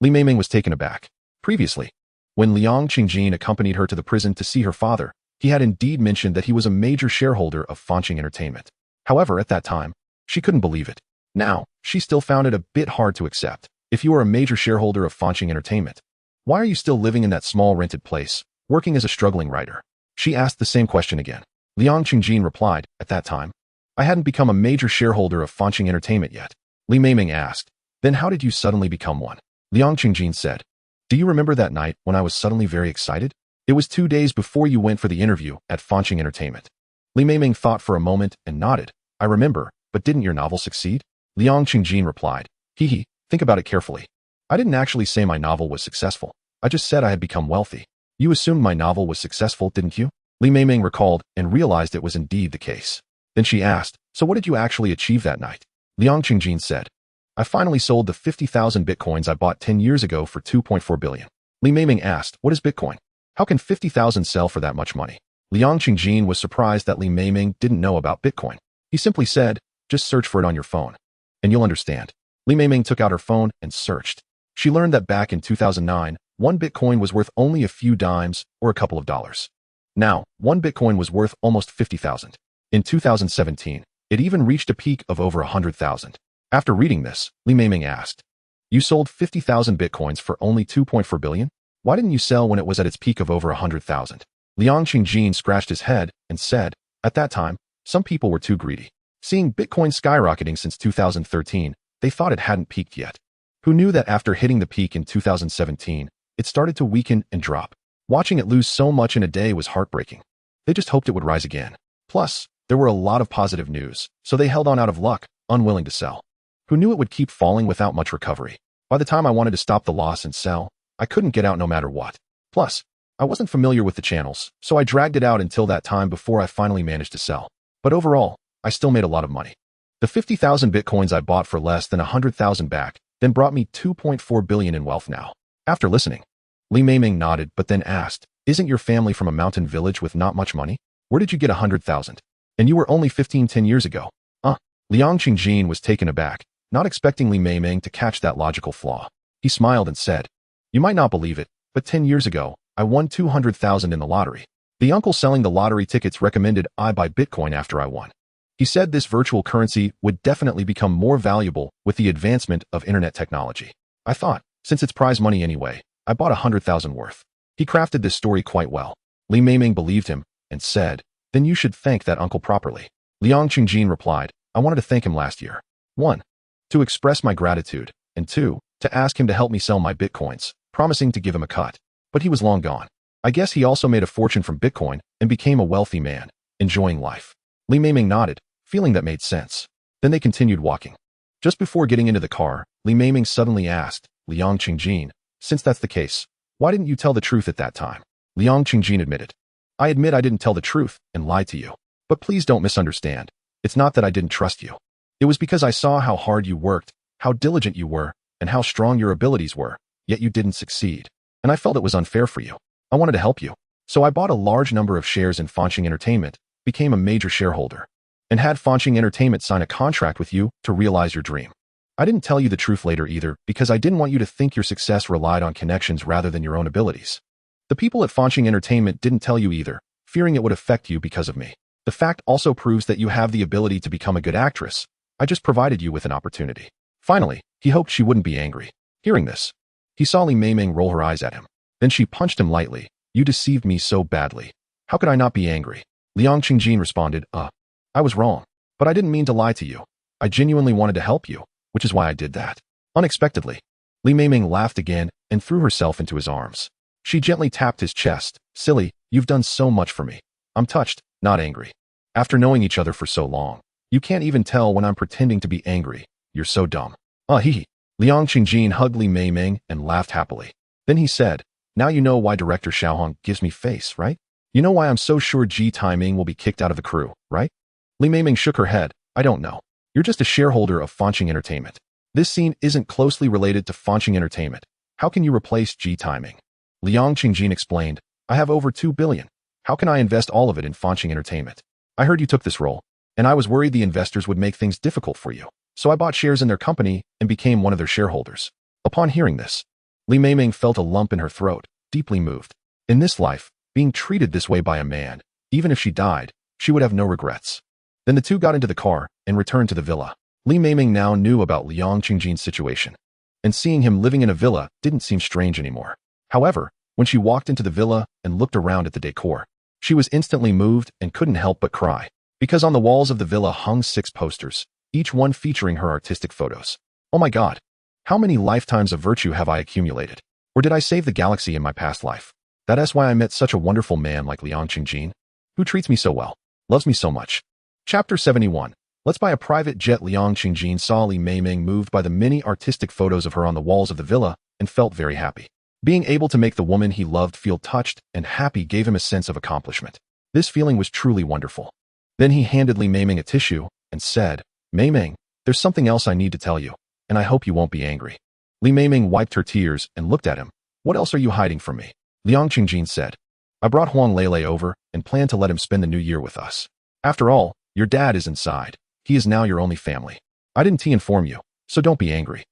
Li Meimeng was taken aback. Previously, when Liang Qingjin accompanied her to the prison to see her father, he had indeed mentioned that he was a major shareholder of Fanqing Entertainment. However, at that time, she couldn't believe it. Now, she still found it a bit hard to accept. If you are a major shareholder of Fanqing Entertainment, why are you still living in that small rented place, working as a struggling writer? She asked the same question again. Liang Qingjin replied, at that time, I hadn't become a major shareholder of Fanqing Entertainment yet. Li Meimeng asked, then how did you suddenly become one? Liang Qingjin said, do you remember that night when I was suddenly very excited? It was 2 days before you went for the interview at Fanqing Entertainment. Li Meimeng thought for a moment and nodded. I remember, but didn't your novel succeed? Liang Qingjin replied, think about it carefully. I didn't actually say my novel was successful. I just said I had become wealthy. You assumed my novel was successful, didn't you? Li Meimeng recalled and realized it was indeed the case. Then she asked, so what did you actually achieve that night? Liang Qingjin said, I finally sold the 50,000 bitcoins I bought 10 years ago for 2.4 billion. Li Meimeng asked, what is Bitcoin? How can 50,000 sell for that much money? Liang Qingjin was surprised that Li Meimeng didn't know about Bitcoin. He simply said, just search for it on your phone, and you'll understand. Li Meimeng took out her phone and searched. She learned that back in 2009, 1 Bitcoin was worth only a few dimes or a couple of dollars. Now, 1 Bitcoin was worth almost 50,000. In 2017, it even reached a peak of over 100,000. After reading this, Li Meimeng asked, you sold 50,000 Bitcoins for only 2.4 billion? Why didn't you sell when it was at its peak of over 100,000? Liang Qingjin scratched his head and said, at that time, some people were too greedy. Seeing Bitcoin skyrocketing since 2013, they thought it hadn't peaked yet. Who knew that after hitting the peak in 2017, it started to weaken and drop? Watching it lose so much in a day was heartbreaking. They just hoped it would rise again. Plus, there were a lot of positive news, so they held on out of luck, unwilling to sell. Who knew it would keep falling without much recovery? By the time I wanted to stop the loss and sell, I couldn't get out no matter what. Plus, I wasn't familiar with the channels, so I dragged it out until that time before I finally managed to sell. But overall, I still made a lot of money. The 50,000 bitcoins I bought for less than 100,000 back then brought me 2.4 billion in wealth now. After listening, Li Meimeng nodded but then asked, isn't your family from a mountain village with not much money? Where did you get 100,000? And you were only 10 years ago. Liang Qingjin was taken aback, not expecting Li Meimeng to catch that logical flaw. He smiled and said, you might not believe it, but 10 years ago, I won 200,000 in the lottery. The uncle selling the lottery tickets recommended I buy Bitcoin after I won. He said this virtual currency would definitely become more valuable with the advancement of internet technology. I thought, since it's prize money anyway, I bought 100,000 worth. He crafted this story quite well. Li Meimeng believed him and said, then you should thank that uncle properly. Liang Qingjin replied, I wanted to thank him last year. 1. To express my gratitude, and 2. To ask him to help me sell my Bitcoins, promising to give him a cut. But he was long gone. I guess he also made a fortune from Bitcoin and became a wealthy man, enjoying life. Li Meimeng nodded, feeling that made sense. Then they continued walking. Just before getting into the car, Li Meimeng suddenly asked, Liang Qingjin, since that's the case, why didn't you tell the truth at that time? Liang Qingjin admitted, I admit I didn't tell the truth and lied to you. But please don't misunderstand. It's not that I didn't trust you. It was because I saw how hard you worked, how diligent you were, and how strong your abilities were, yet you didn't succeed. And I felt it was unfair for you. I wanted to help you. So I bought a large number of shares in Fanqing Entertainment, became a major shareholder, and had Fanqing Entertainment sign a contract with you to realize your dream. I didn't tell you the truth later either because I didn't want you to think your success relied on connections rather than your own abilities. The people at Fanqing Entertainment didn't tell you either, fearing it would affect you because of me. The fact also proves that you have the ability to become a good actress. I just provided you with an opportunity. Finally, he hoped she wouldn't be angry. Hearing this, he saw Li Meimeng roll her eyes at him. Then she punched him lightly. You deceived me so badly. How could I not be angry? Liang Qingjin responded, I was wrong. But I didn't mean to lie to you. I genuinely wanted to help you, which is why I did that. Unexpectedly, Li Meimeng laughed again and threw herself into his arms. She gently tapped his chest. Silly, you've done so much for me. I'm touched, not angry. After knowing each other for so long, you can't even tell when I'm pretending to be angry. You're so dumb. Liang Qingjin hugged Li Meimeng and laughed happily. Then he said, now you know why Director Xiaohong gives me face, right? You know why I'm so sure Ji Taiming will be kicked out of the crew, right? Li Meimeng shook her head. I don't know. You're just a shareholder of Fanqing Entertainment. This scene isn't closely related to Fanqing Entertainment. How can you replace Ji Taiming? Liang Qingjin explained, I have over 2 billion. How can I invest all of it in Fanqing Entertainment? I heard you took this role, and I was worried the investors would make things difficult for you. So I bought shares in their company and became one of their shareholders. Upon hearing this, Li Meimeng felt a lump in her throat, deeply moved. In this life, being treated this way by a man, even if she died, she would have no regrets. Then the two got into the car and returned to the villa. Li Meimeng now knew about Liang Qingjin's situation, and seeing him living in a villa didn't seem strange anymore. However, when she walked into the villa and looked around at the decor, she was instantly moved and couldn't help but cry, because on the walls of the villa hung 6 posters, each one featuring her artistic photos. Oh my God! How many lifetimes of virtue have I accumulated? Or did I save the galaxy in my past life? That's why I met such a wonderful man like Liang Qingjin, who treats me so well, loves me so much. Chapter 71. Let's buy a private jet. Liang Qingjin saw Li Meimeng moved by the many artistic photos of her on the walls of the villa and felt very happy. Being able to make the woman he loved feel touched and happy gave him a sense of accomplishment. This feeling was truly wonderful. Then he handed Li Meimeng a tissue and said, "Meimeng, there's something else I need to tell you, and I hope you won't be angry." Li Meimeng wiped her tears and looked at him. "What else are you hiding from me?" Liang Qingjin said, "I brought Huang Lele over and plan to let him spend the new year with us. After all, your dad is inside. He is now your only family. I didn't inform you, so don't be angry."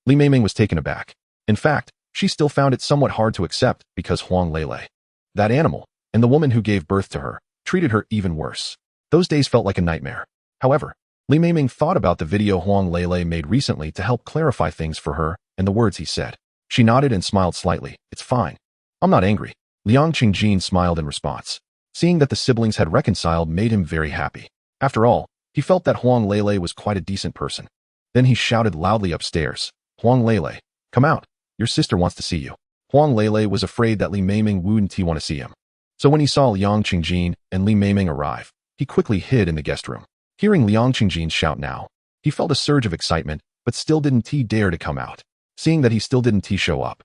Li Meimeng was taken aback. In fact, she still found it somewhat hard to accept because Huang Lele, that animal, and the woman who gave birth to her, treated her even worse. Those days felt like a nightmare. However, Li Meimeng thought about the video Huang Lele made recently to help clarify things for her and the words he said. She nodded and smiled slightly. "It's fine. I'm not angry." Liang Qingjin smiled in response. Seeing that the siblings had reconciled made him very happy. After all, he felt that Huang Lele was quite a decent person. Then he shouted loudly upstairs, "Huang Lele, come out. Your sister wants to see you." Huang Lele was afraid that Li Meimeng wouldn't want to see him. So when he saw Liang Qingjin and Li Meimeng arrive, he quickly hid in the guest room. Hearing Liang Qingjin's shout now, he felt a surge of excitement, but still didn't dare to come out. Seeing that he still didn't show up,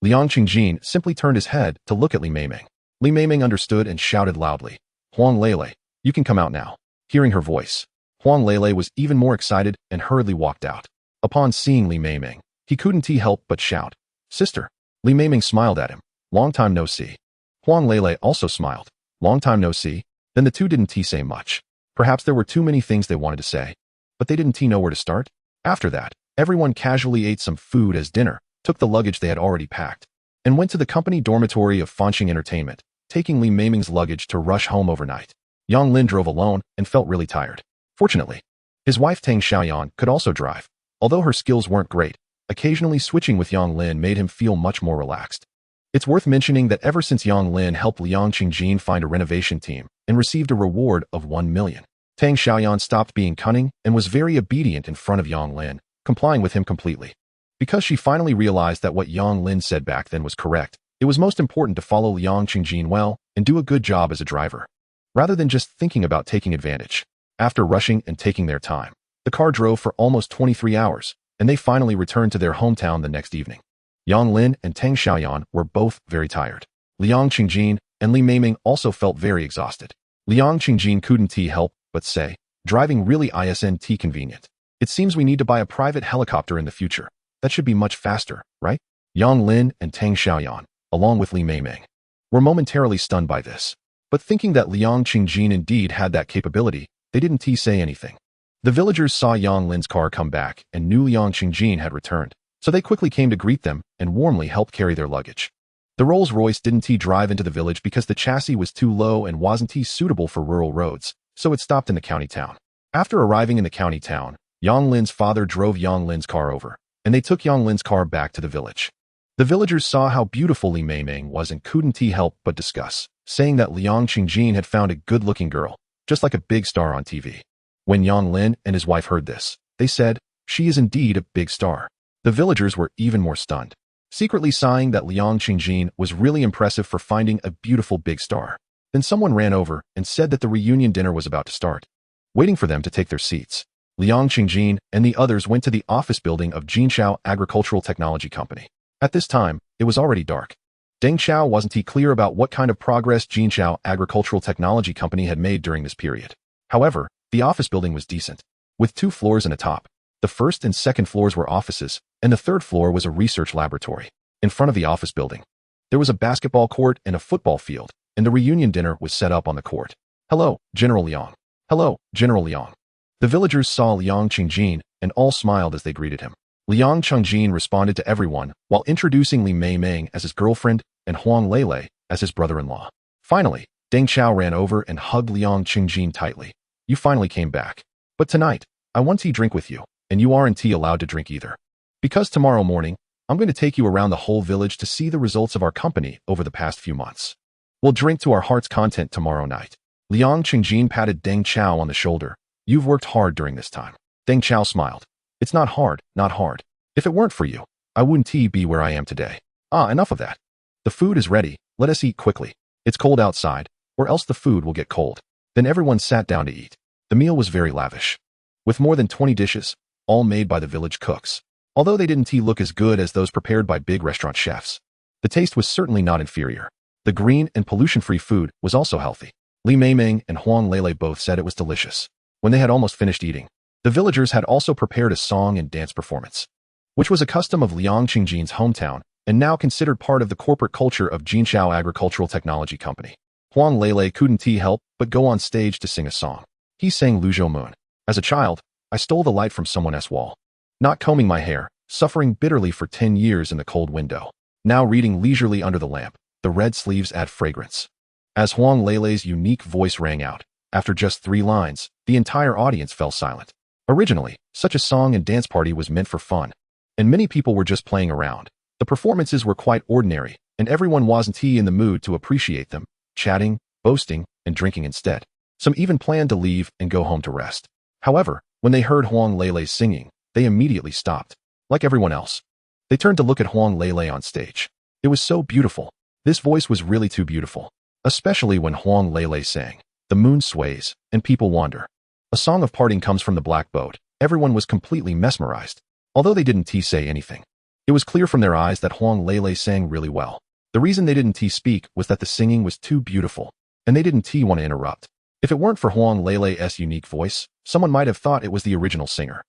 Liang Qingjin simply turned his head to look at Li Meimeng. Li Meimeng understood and shouted loudly, "Huang Lele, you can come out now." Hearing her voice, Huang Lele was even more excited and hurriedly walked out. Upon seeing Li Meimeng, he couldn't help but shout, "Sister." Li Meimeng smiled at him. "Long time no see." Huang Lele also smiled. "Long time no see." Then the two didn't say much. Perhaps there were too many things they wanted to say, but they didn't know where to start. After that, everyone casually ate some food as dinner, took the luggage they had already packed, and went to the company dormitory of Fanqing Entertainment, taking Li Meimeng's luggage to rush home overnight. Yang Lin drove alone and felt really tired. Fortunately, his wife Deng Chao could also drive. Although her skills weren't great, occasionally switching with Yang Lin made him feel much more relaxed. It's worth mentioning that ever since Yang Lin helped Liang Qingjin find a renovation team and received a reward of 1 million, Deng Chao stopped being cunning and was very obedient in front of Yang Lin, complying with him completely. Because she finally realized that what Yang Lin said back then was correct, it was most important to follow Liang Qingjin well and do a good job as a driver, rather than just thinking about taking advantage. After rushing and taking their time, the car drove for almost 23 hours, and they finally returned to their hometown the next evening. Yang Lin and Deng Chao were both very tired. Liang Qingjin and Li Meimeng also felt very exhausted. Liang Qingjin couldn't help but say, "Driving really isn't convenient. It seems we need to buy a private helicopter in the future. That should be much faster, right?" Yang Lin and Deng Chao, along with Li Meimeng, were momentarily stunned by this. But thinking that Liang Qingjin indeed had that capability, they didn't say anything. The villagers saw Yang Lin's car come back and knew Liang Qingjin had returned, so they quickly came to greet them and warmly helped carry their luggage. The Rolls-Royce didn't drive into the village because the chassis was too low and wasn't suitable for rural roads, so it stopped in the county town. After arriving in the county town, Yang Lin's father drove Yang Lin's car over, and they took Yang Lin's car back to the village. The villagers saw how beautiful Li Meimeng was and couldn't help but discuss, saying that Liang Qingjin had found a good-looking girl, just like a big star on TV. When Yang Lin and his wife heard this, they said, "She is indeed a big star." The villagers were even more stunned, secretly sighing that Liang Qingjin was really impressive for finding a beautiful big star. Then someone ran over and said that the reunion dinner was about to start. Waiting for them to take their seats, Liang Qingjin and the others went to the office building of Deng Chao Agricultural Technology Company. At this time, it was already dark. Deng Chao wasn't clear about what kind of progress Deng Chao Agricultural Technology Company had made during this period. However, the office building was decent, with 2 floors and a top. The first and second floors were offices, and the third floor was a research laboratory. In front of the office building, there was a basketball court and a football field, and the reunion dinner was set up on the court. "Hello, General Liang." "Hello, General Liang." The villagers saw Liang Qingjin and all smiled as they greeted him. Liang Chengjin responded to everyone while introducing Li Meimeng as his girlfriend and Huang Lele as his brother-in-law. Finally, Deng Chao ran over and hugged Liang Chengjin tightly. You finally came back. But tonight, I want tea drink with you, and you aren't allowed to drink either. Because tomorrow morning, I'm going to take you around the whole village to see the results of our company over the past few months. We'll drink to our heart's content tomorrow night. Liang Chengjin patted Deng Chao on the shoulder. You've worked hard during this time. Deng Chao smiled. It's not hard, not hard. If it weren't for you, I wouldn't be where I am today. Enough of that. The food is ready. Let us eat quickly. It's cold outside, or else the food will get cold. Then everyone sat down to eat. The meal was very lavish, with more than 20 dishes, all made by the village cooks. Although they didn't look as good as those prepared by big restaurant chefs, the taste was certainly not inferior. The green and pollution-free food was also healthy. Li Meimeng and Huang Lele both said it was delicious. When they had almost finished eating, the villagers had also prepared a song and dance performance, which was a custom of Liang Chengjin's hometown and now considered part of the corporate culture of Jinchao Agricultural Technology Company. Huang Lele couldn't help but go on stage to sing a song. He sang Lu Zhou Moon. As a child, I stole the light from someone else's wall, not combing my hair, suffering bitterly for 10 years in the cold window. Now reading leisurely under the lamp, the red sleeves add fragrance. As Huang Lele's unique voice rang out, after just 3 lines, the entire audience fell silent. Originally, such a song and dance party was meant for fun, and many people were just playing around. The performances were quite ordinary, and everyone wasn't in the mood to appreciate them, chatting, boasting, and drinking instead. Some even planned to leave and go home to rest. However, when they heard Huang Lele singing, they immediately stopped. Like everyone else, they turned to look at Huang Lele on stage. It was so beautiful. This voice was really too beautiful, especially when Huang Lele sang. The moon sways, and people wander. A song of parting comes from the black boat. Everyone was completely mesmerized. Although they didn't say anything, it was clear from their eyes that Huang Lele sang really well. The reason they didn't speak was that the singing was too beautiful, and they didn't want to interrupt. If it weren't for Huang Lele's unique voice, someone might have thought it was the original singer.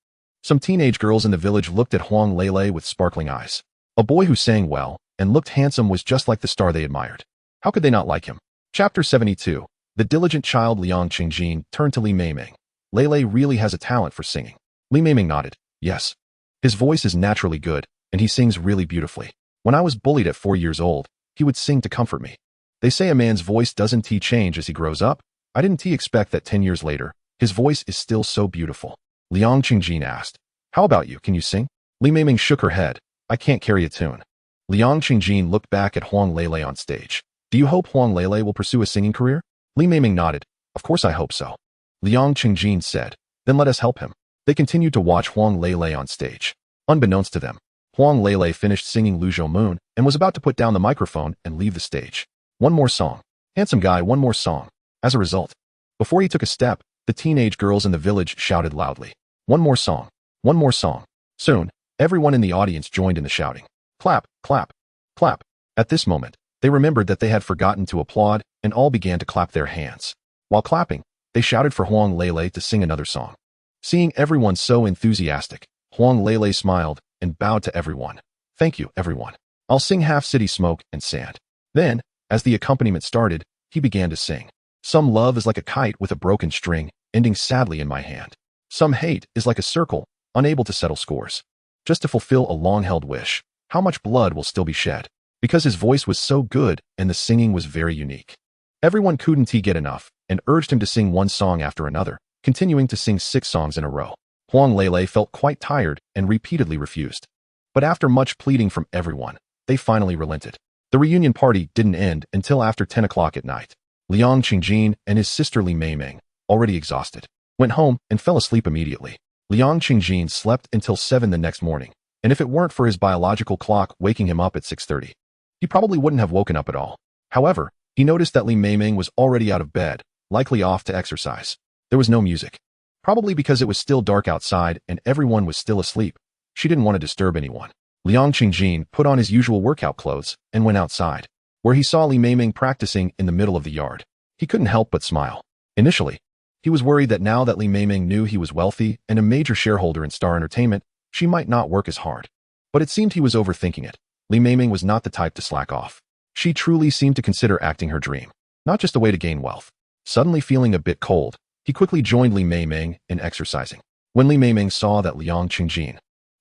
Some teenage girls in the village looked at Huang Lele with sparkling eyes. A boy who sang well and looked handsome was just like the star they admired. How could they not like him? Chapter 72. The diligent child Liang Chengjin turned to Li Meimeng. Lele really has a talent for singing. Li Meimeng nodded. Yes. His voice is naturally good, and he sings really beautifully. When I was bullied at 4 years old, he would sing to comfort me. They say a man's voice doesn't change as he grows up. I didn't expect that 10 years later, his voice is still so beautiful. Liang Chengjin asked. How about you, can you sing? Li Meimeng shook her head. I can't carry a tune. Liang Chengjin looked back at Huang Lele on stage. Do you hope Huang Lele will pursue a singing career? Li Meimeng nodded. Of course I hope so. Liang Chengjin said. Then let us help him. They continued to watch Huang Lele on stage. Unbeknownst to them, Huang Lele finished singing Lu Zhou Moon and was about to put down the microphone and leave the stage. One more song. Handsome guy, one more song. As a result, before he took a step, the teenage girls in the village shouted loudly. One more song. One more song. Soon, everyone in the audience joined in the shouting. Clap, clap, clap. At this moment, they remembered that they had forgotten to applaud and all began to clap their hands. While clapping, they shouted for Huang Lele to sing another song. Seeing everyone so enthusiastic, Huang Lele smiled and bowed to everyone. Thank you, everyone. I'll sing Half City Smoke and Sand. Then, as the accompaniment started, he began to sing. Some love is like a kite with a broken string, ending sadly in my hand. Some hate is like a circle, unable to settle scores. Just to fulfill a long-held wish, how much blood will still be shed? Because his voice was so good and the singing was very unique. Everyone couldn't get enough and urged him to sing one song after another, continuing to sing 6 songs in a row. Huang Lele felt quite tired and repeatedly refused. But after much pleading from everyone, they finally relented. The reunion party didn't end until after 10 o'clock at night. Liang Chengjin and his sister Li Meimeng, already exhausted, went home and fell asleep immediately. Liang Chengjin slept until 7 the next morning, and if it weren't for his biological clock waking him up at 6:30, he probably wouldn't have woken up at all. However, he noticed that Li Meimeng was already out of bed, likely off to exercise. There was no music. Probably because it was still dark outside and everyone was still asleep. She didn't want to disturb anyone. Liang Chengjin put on his usual workout clothes and went outside, where he saw Li Meimeng practicing in the middle of the yard. He couldn't help but smile. Initially, he was worried that now that Li Meimeng knew he was wealthy and a major shareholder in Star Entertainment, she might not work as hard. But it seemed he was overthinking it. Li Meimeng was not the type to slack off. She truly seemed to consider acting her dream, not just a way to gain wealth. Suddenly feeling a bit cold, he quickly joined Li Meimeng in exercising. When Li Meimeng saw that Liang Chengjin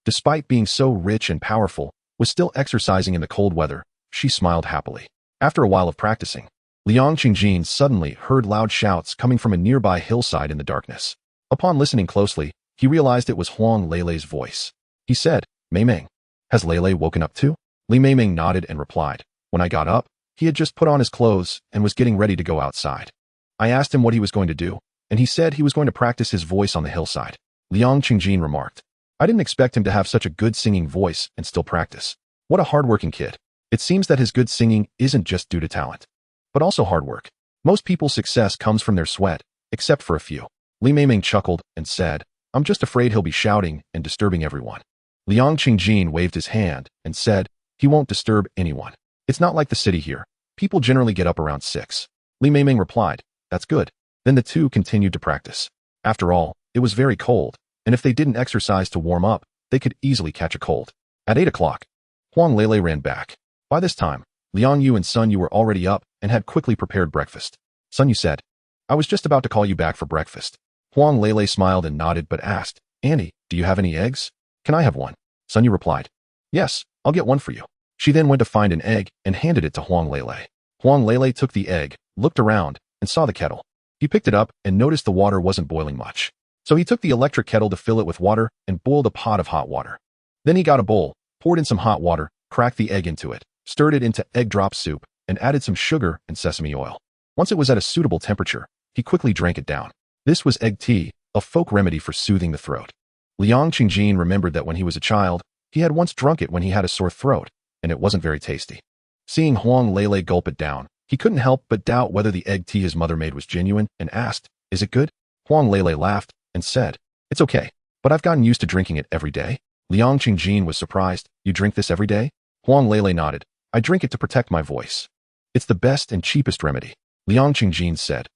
despite being so rich and powerful, was still exercising in the cold weather. She smiled happily. After a while of practicing, Liang Qingjin suddenly heard loud shouts coming from a nearby hillside in the darkness. Upon listening closely, he realized it was Huang Leilei's voice. He said, "Meimeng, has Leilei woken up too?" Li Meimeng nodded and replied, "When I got up, he had just put on his clothes and was getting ready to go outside. I asked him what he was going to do, and he said he was going to practice his voice on the hillside." Liang Qingjin remarked, "I didn't expect him to have such a good singing voice and still practice. What a hardworking kid. It seems that his good singing isn't just due to talent, but also hard work. Most people's success comes from their sweat, except for a few." Li Meimeng chuckled and said, "I'm just afraid he'll be shouting and disturbing everyone." Liang Qingjin waved his hand and said, "He won't disturb anyone. It's not like the city here. People generally get up around 6. Li Meimeng replied, "That's good." Then the two continued to practice. After all, it was very cold, and if they didn't exercise to warm up, they could easily catch a cold. At 8 o'clock, Huang Leilei ran back. By this time, Liang Yu and Sun Yu were already up and had quickly prepared breakfast. Sun Yu said, "I was just about to call you back for breakfast." Huang Leilei smiled and nodded but asked, "Auntie, do you have any eggs? Can I have one?" Sun Yu replied, "Yes, I'll get one for you." She then went to find an egg and handed it to Huang Leilei. Huang Leilei took the egg, looked around, and saw the kettle. He picked it up and noticed the water wasn't boiling much. So he took the electric kettle to fill it with water and boiled a pot of hot water. Then he got a bowl, poured in some hot water, cracked the egg into it, stirred it into egg drop soup, and added some sugar and sesame oil. Once it was at a suitable temperature, he quickly drank it down. This was egg tea, a folk remedy for soothing the throat. Liang Qingjin remembered that when he was a child, he had once drunk it when he had a sore throat, and it wasn't very tasty. Seeing Huang Leilei gulp it down, he couldn't help but doubt whether the egg tea his mother made was genuine and asked, "Is it good?" Huang Leilei laughed and said, "It's okay, but I've gotten used to drinking it every day." Liang Qingjin was surprised. "You drink this every day?" Huang Leilei nodded. "I drink it to protect my voice. It's the best and cheapest remedy." Liang Qingjin said,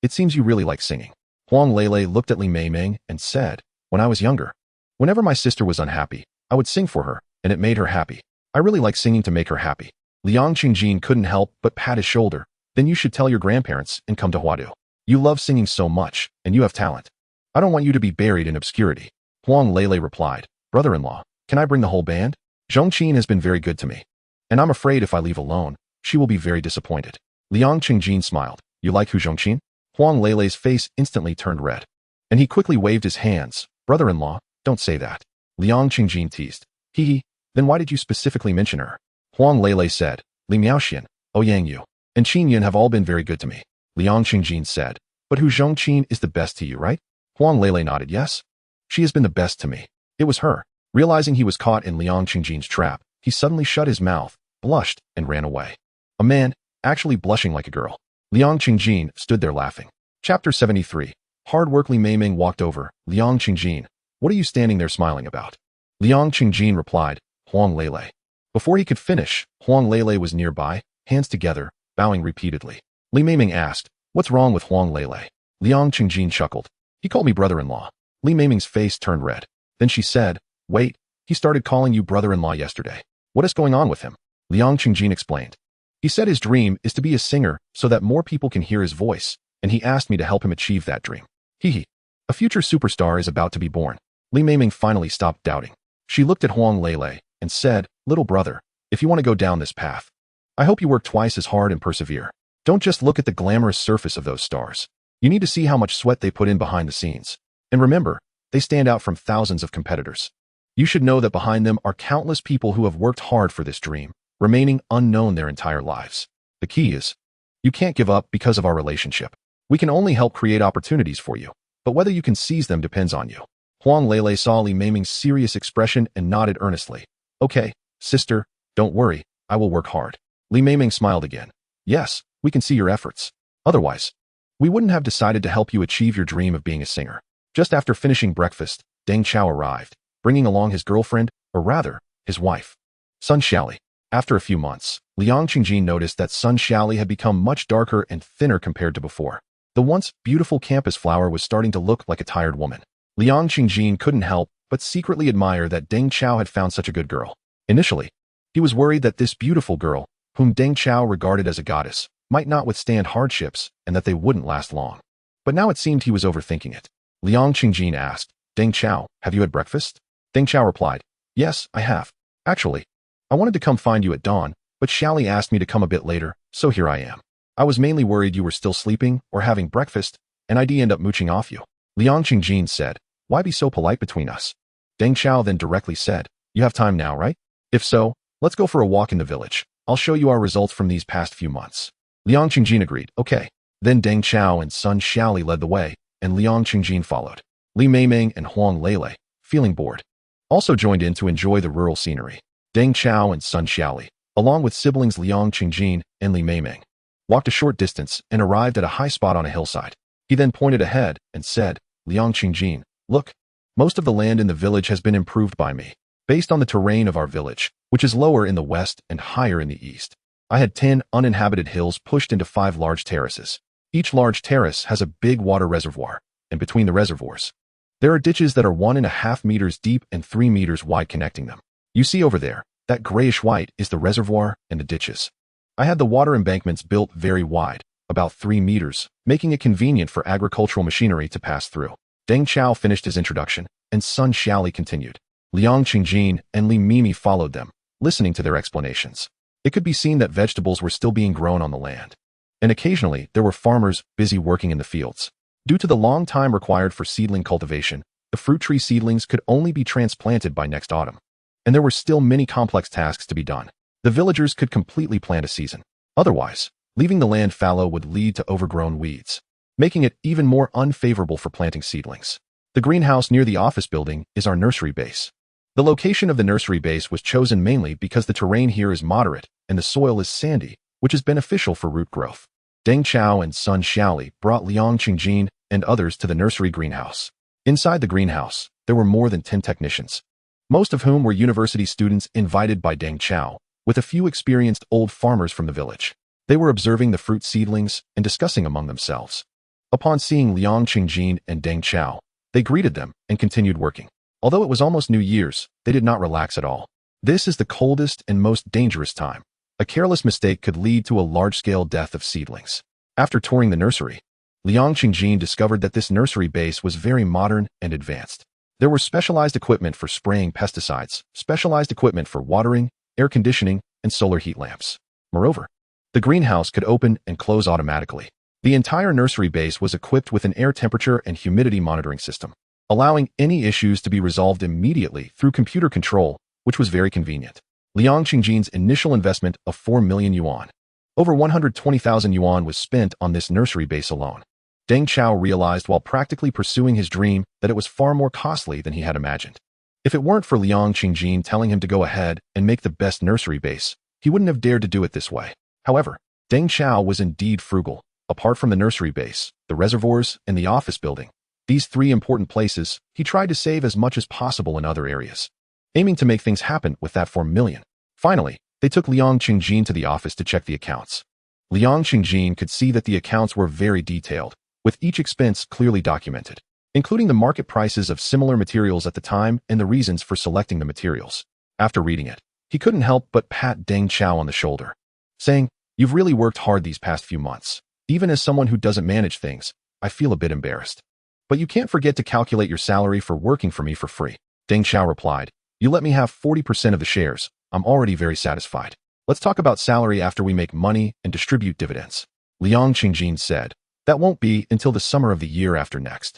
"It seems you really like singing." Huang Leilei looked at Li Meimeng and said, "When I was younger, whenever my sister was unhappy, I would sing for her, and it made her happy. I really like singing to make her happy." Liang Qingjin couldn't help but pat his shoulder. "Then you should tell your grandparents and come to Huadu. You love singing so much, and you have talent. I don't want you to be buried in obscurity." Huang Leilei replied, "Brother-in-law, can I bring the whole band? Zhongqin has been very good to me, and I'm afraid if I leave alone, she will be very disappointed." Liang Qingjin smiled. "You like Hu Zhongqin?" Huang Leilei's face instantly turned red, and he quickly waved his hands. "Brother-in-law, don't say that." Liang Qingjin teased. "Hee, then why did you specifically mention her?" Huang Leilei said, "Li Miaoxian, Ouyang Yu, and Qin Yun have all been very good to me." Liang Qingjin said, "But Hu Zhongqin is the best to you, right?" Huang Leilei nodded. "Yes. She has been the best to me." It was her. Realizing he was caught in Liang Qingjin's trap, he suddenly shut his mouth, blushed, and ran away. A man, actually blushing like a girl. Liang Qingjin stood there laughing. Chapter 73. Hard-work. Li Meimeng walked over. "Liang Qingjin, what are you standing there smiling about?" Liang Qingjin replied, "Huang Leilei." Before he could finish, Huang Leilei was nearby, hands together, bowing repeatedly. Li Meimeng asked, "What's wrong with Huang Leilei?" Liang Qingjin chuckled. "He called me brother-in-law." Li Meimeng's face turned red. Then she said, "Wait, he started calling you brother-in-law yesterday. What is going on with him?" Liang Qingjin explained. "He said his dream is to be a singer so that more people can hear his voice, and he asked me to help him achieve that dream. Hee. A future superstar is about to be born." Li Meimeng finally stopped doubting. She looked at Huang Leilei and said, "Little brother, if you want to go down this path, I hope you work twice as hard and persevere. Don't just look at the glamorous surface of those stars. You need to see how much sweat they put in behind the scenes. And remember, they stand out from thousands of competitors. You should know that behind them are countless people who have worked hard for this dream, remaining unknown their entire lives. The key is, you can't give up because of our relationship. We can only help create opportunities for you, but whether you can seize them depends on you." Huang Leilei saw Li Meimeng's serious expression and nodded earnestly. "Okay, sister, don't worry, I will work hard." Li Meimeng smiled again. "Yes, we can see your efforts. Otherwise, we wouldn't have decided to help you achieve your dream of being a singer." Just after finishing breakfast, Deng Chao arrived, bringing along his girlfriend, or rather, his wife, Sun Xiaoli. After a few months, Liang Qingjin noticed that Sun Xiaoli had become much darker and thinner compared to before. The once beautiful campus flower was starting to look like a tired woman. Liang Qingjin couldn't help but secretly admire that Deng Chao had found such a good girl. Initially, he was worried that this beautiful girl, whom Deng Chao regarded as a goddess, might not withstand hardships and that they wouldn't last long. But now it seemed he was overthinking it. Liang Qingjin asked, "Deng Chao, have you had breakfast?" Deng Chao replied, "Yes, I have. Actually, I wanted to come find you at dawn, but Xiaoli asked me to come a bit later, so here I am. I was mainly worried you were still sleeping or having breakfast, and I'd end up mooching off you." Liang Qingjin said, "Why be so polite between us?" Deng Chao then directly said, "You have time now, right? If so, let's go for a walk in the village. I'll show you our results from these past few months." Liang Qingjin agreed, "Okay." Then Deng Chao and son Xiaoli led the way, and Liang Qingjin followed. Li Meimeng and Huang Lele, feeling bored, also joined in to enjoy the rural scenery. Deng Chao and son Xiaoli, along with siblings Liang Qingjin and Li Meimeng, walked a short distance and arrived at a high spot on a hillside. He then pointed ahead and said, "Liang Qingjin, look, most of the land in the village has been improved by me, based on the terrain of our village, which is lower in the west and higher in the east. I had 10 uninhabited hills pushed into 5 large terraces. Each large terrace has a big water reservoir, and between the reservoirs, there are ditches that are 1.5 meters deep and 3 meters wide connecting them. You see over there, that grayish-white is the reservoir and the ditches. I had the water embankments built very wide, about 3 meters, making it convenient for agricultural machinery to pass through." Deng Chao finished his introduction, and son Xiaoli continued. Liang Qingjin and Li Mimi followed them, listening to their explanations. It could be seen that vegetables were still being grown on the land, and occasionally there were farmers busy working in the fields. Due to the long time required for seedling cultivation, the fruit tree seedlings could only be transplanted by next autumn, and there were still many complex tasks to be done. The villagers could completely plant a season. Otherwise, leaving the land fallow would lead to overgrown weeds, making it even more unfavorable for planting seedlings. The greenhouse near the office building is our nursery base. The location of the nursery base was chosen mainly because the terrain here is moderate and the soil is sandy, which is beneficial for root growth. Deng Chao and son Xiaoli brought Liang Qingjin and others to the nursery greenhouse. Inside the greenhouse, there were more than 10 technicians, most of whom were university students invited by Deng Chao, with a few experienced old farmers from the village. They were observing the fruit seedlings and discussing among themselves. Upon seeing Liang Qingjin and Deng Chao, they greeted them and continued working. Although it was almost New Year's, they did not relax at all. This is the coldest and most dangerous time. A careless mistake could lead to a large-scale death of seedlings. After touring the nursery, Liang Qingjin discovered that this nursery base was very modern and advanced. There were specialized equipment for spraying pesticides, specialized equipment for watering, air conditioning, and solar heat lamps. Moreover, the greenhouse could open and close automatically. The entire nursery base was equipped with an air temperature and humidity monitoring system, allowing any issues to be resolved immediately through computer control, which was very convenient. Liang Qingjin's initial investment of 4 million yuan, over 120,000 yuan, was spent on this nursery base alone. Deng Chao realized while practically pursuing his dream that it was far more costly than he had imagined. If it weren't for Liang Qingjin telling him to go ahead and make the best nursery base, he wouldn't have dared to do it this way. However, Deng Chao was indeed frugal. Apart from the nursery base, the reservoirs, and the office building, these 3 important places, he tried to save as much as possible in other areas, aiming to make things happen with that 4 million. Finally, they took Liang Qingjin to the office to check the accounts. Liang Qingjin could see that the accounts were very detailed, with each expense clearly documented, including the market prices of similar materials at the time and the reasons for selecting the materials. After reading it, he couldn't help but pat Deng Chao on the shoulder, saying, "You've really worked hard these past few months. Even as someone who doesn't manage things, I feel a bit embarrassed. But you can't forget to calculate your salary for working for me for free." Deng Chao replied, "You let me have 40% of the shares. I'm already very satisfied. Let's talk about salary after we make money and distribute dividends." Liang Qingjin said, "That won't be until the summer of the year after next.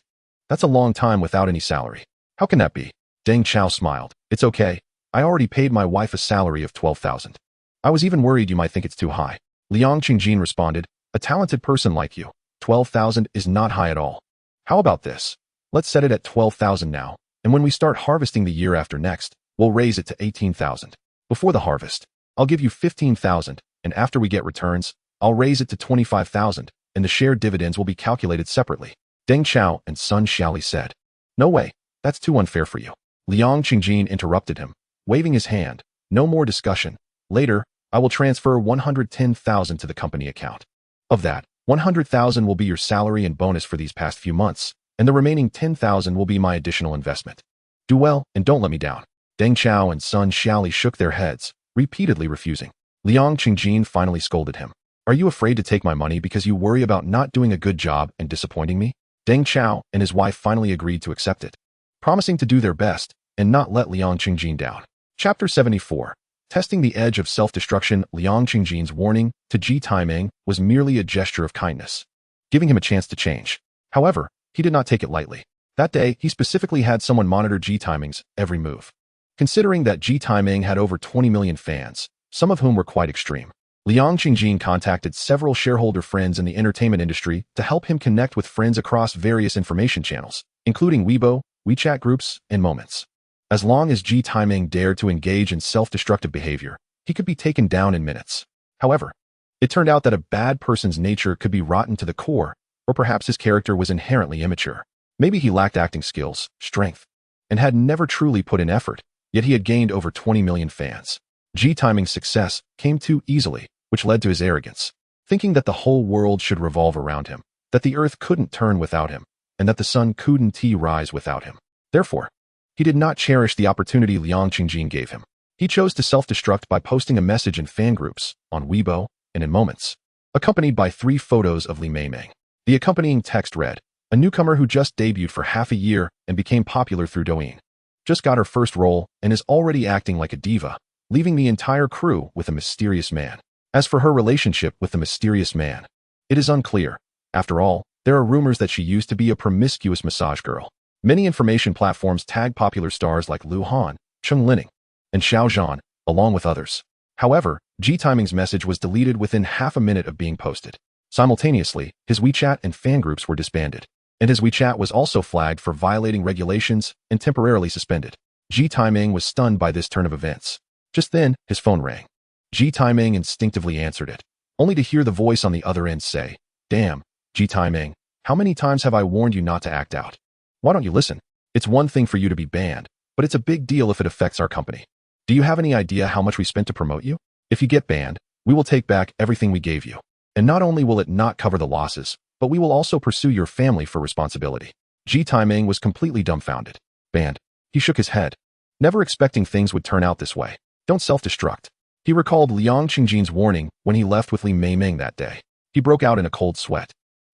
That's a long time without any salary." "How can that be?" Deng Chao smiled. "It's okay. I already paid my wife a salary of 12,000. I was even worried you might think it's too high." Liang Qingjin responded, "A talented person like you, 12,000 is not high at all. How about this? Let's set it at 12,000 now, and when we start harvesting the year after next, we'll raise it to 18,000. Before the harvest, I'll give you 15,000, and after we get returns, I'll raise it to 25,000, and the share dividends will be calculated separately." Deng Chao and son Xiaoli said, "No way, that's too unfair for you." Liang Qingjin interrupted him, waving his hand. "No more discussion. Later, I will transfer 110,000 to the company account. Of that, 100,000 will be your salary and bonus for these past few months, and the remaining 10,000 will be my additional investment. Do well and don't let me down." Deng Chao and son Xiaoli shook their heads, repeatedly refusing. Liang Qingjin finally scolded him. "Are you afraid to take my money because you worry about not doing a good job and disappointing me?" Deng Chao and his wife finally agreed to accept it, promising to do their best and not let Liang Qingjin down. Chapter 74. Testing the edge of self-destruction. Liang Qingjin's warning to Ji Meimeng was merely a gesture of kindness, giving him a chance to change. However, he did not take it lightly. That day, he specifically had someone monitor Ji Meimeng's every move. Considering that Ji Meimeng had over 20 million fans, some of whom were quite extreme, Liang Qingjin contacted several shareholder friends in the entertainment industry to help him connect with friends across various information channels, including Weibo, WeChat groups, and Moments. As long as Ji Meimeng dared to engage in self-destructive behavior, he could be taken down in minutes. However, it turned out that a bad person's nature could be rotten to the core, or perhaps his character was inherently immature. Maybe he lacked acting skills, strength, and had never truly put in effort, yet he had gained over 20 million fans. Ji Meimeng's success came too easily, which led to his arrogance, thinking that the whole world should revolve around him, that the earth couldn't turn without him, and that the sun couldn't rise without him. Therefore, he did not cherish the opportunity Liang Qingjin gave him. He chose to self-destruct by posting a message in fan groups, on Weibo, and in Moments, accompanied by 3 photos of Li Meimeng. The accompanying text read, "A newcomer who just debuted for half a year and became popular through Douyin. Just got her first role and is already acting like a diva, leaving the entire crew with a mysterious man. As for her relationship with the mysterious man, it is unclear. After all, there are rumors that she used to be a promiscuous massage girl." Many information platforms tag popular stars like Lu Han, Cheng Lining, and Xiao Zhan, along with others. However, Ji Meimeng's message was deleted within half a minute of being posted. Simultaneously, his WeChat and fan groups were disbanded, and his WeChat was also flagged for violating regulations and temporarily suspended. Ji Meimeng was stunned by this turn of events. Just then, his phone rang. Ji Meimeng instinctively answered it, only to hear the voice on the other end say, "Damn, Ji Meimeng, how many times have I warned you not to act out? Why don't you listen? It's one thing for you to be banned, but it's a big deal if it affects our company. Do you have any idea how much we spent to promote you? If you get banned, we will take back everything we gave you. And not only will it not cover the losses, but we will also pursue your family for responsibility." Ji Meimeng was completely dumbfounded. Banned. He shook his head, never expecting things would turn out this way. Don't self-destruct. He recalled Liang Qingjin's warning when he left with Li Meimeng that day. He broke out in a cold sweat,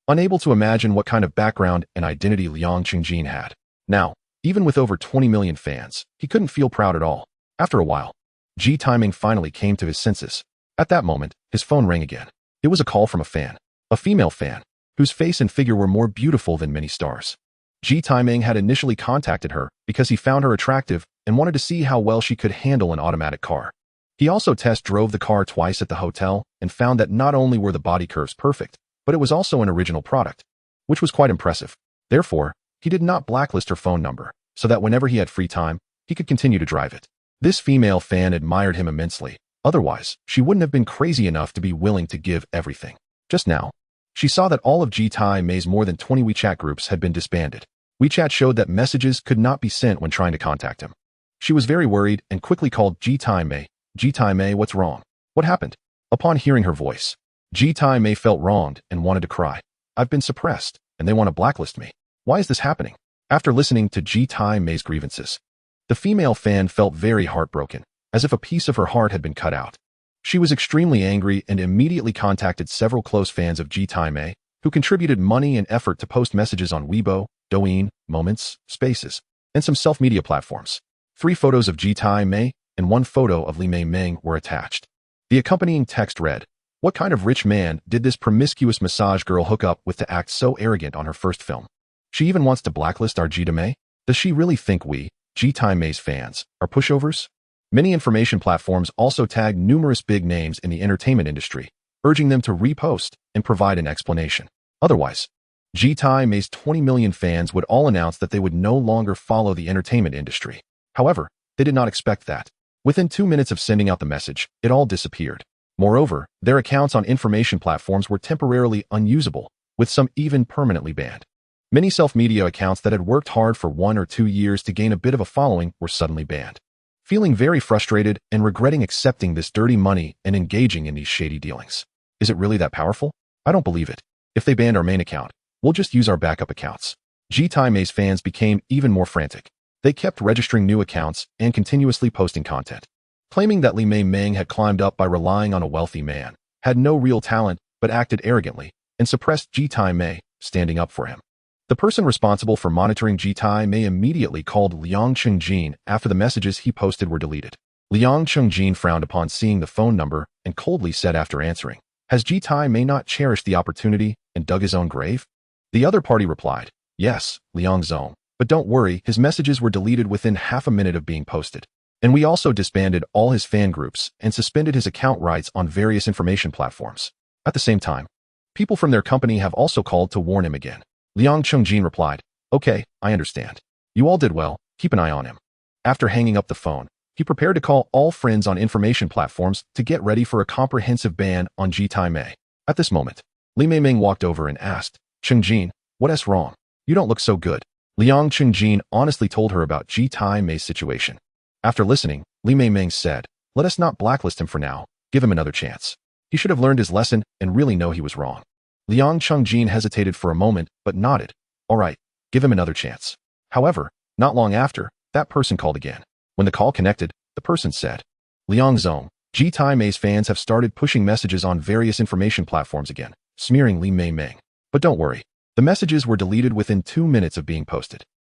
unable to imagine what kind of background and identity Liang Qingjin had. Now, even with over 20 million fans, he couldn't feel proud at all. After a while, Ji Meimeng finally came to his senses. At that moment, his phone rang again. It was a call from a fan, a female fan, whose face and figure were more beautiful than many stars. Ji Meimeng had initially contacted her because he found her attractive and wanted to see how well she could handle an automatic car. He also test drove the car twice at the hotel and found that not only were the body curves perfect, but it was also an original product, which was quite impressive. Therefore, he did not blacklist her phone number, so that whenever he had free time, he could continue to drive it. This female fan admired him immensely. Otherwise, she wouldn't have been crazy enough to be willing to give everything. Just now, she saw that all of Ji Meimeng's more than 20 WeChat groups had been disbanded. WeChat showed that messages could not be sent when trying to contact him. She was very worried and quickly called Ji Meimeng. "Ji Meimeng, what's wrong? What happened?" Upon hearing her voice, Ji Meimeng felt wronged and wanted to cry. "I've been suppressed, and they want to blacklist me. Why is this happening?" After listening to Ji Meimeng's grievances, the female fan felt very heartbroken, as if a piece of her heart had been cut out. She was extremely angry and immediately contacted several close fans of Ji Meimeng, who contributed money and effort to post messages on Weibo, Douyin, Moments, Spaces, and some self-media platforms. 3 photos of Ji Meimeng and 1 photo of Li Meimeng were attached. The accompanying text read, "What kind of rich man did this promiscuous massage girl hook up with to act so arrogant on her first film? She even wants to blacklist our Ji Meimeng? Does she really think we, Ji Meimeng's fans, are pushovers?" Many information platforms also tagged numerous big names in the entertainment industry, urging them to repost and provide an explanation. Otherwise, Ji Meimeng's 20 million fans would all announce that they would no longer follow the entertainment industry. However, they did not expect that. Within 2 minutes of sending out the message, it all disappeared. Moreover, their accounts on information platforms were temporarily unusable, with some even permanently banned. Many self-media accounts that had worked hard for 1 or 2 years to gain a bit of a following were suddenly banned. Feeling very frustrated and regretting accepting this dirty money and engaging in these shady dealings. Is it really that powerful? I don't believe it. If they banned our main account, we'll just use our backup accounts. Ji Meimeng's fans became even more frantic. They kept registering new accounts and continuously posting content, claiming that Li Meimeng had climbed up by relying on a wealthy man, had no real talent but acted arrogantly, and suppressed Ji Meimeng, standing up for him. The person responsible for monitoring Tycoon immediately called Liang Chengjin after the messages he posted were deleted. Liang Chengjin frowned upon seeing the phone number and coldly said after answering, "Has Tycoon not cherished the opportunity and dug his own grave?" The other party replied, "Yes, Liang Zong, but don't worry, his messages were deleted within half a minute of being posted. And we also disbanded all his fan groups and suspended his account rights on various information platforms." At the same time, people from their company have also called to warn him again. Liang Chengjin replied, "Okay, I understand. You all did well, keep an eye on him." After hanging up the phone, he prepared to call all friends on information platforms to get ready for a comprehensive ban on Tycoon. At this moment, Li Meimeng walked over and asked, "Chengjin, what's wrong? You don't look so good." Liang Chengjin honestly told her about Tycoon's situation. After listening, Li Meimeng said, "Let us not blacklist him for now, give him another chance. He should have learned his lesson and really know he was wrong." Liang Chengjin hesitated for a moment but nodded. "All right, give him another chance." However, not long after, that person called again. When the call connected, the person said, "Liang Zong, Tycoon's fans have started pushing messages on various information platforms again, smearing Li Meimeng. But don't worry, the messages were deleted within 2 minutes of being posted."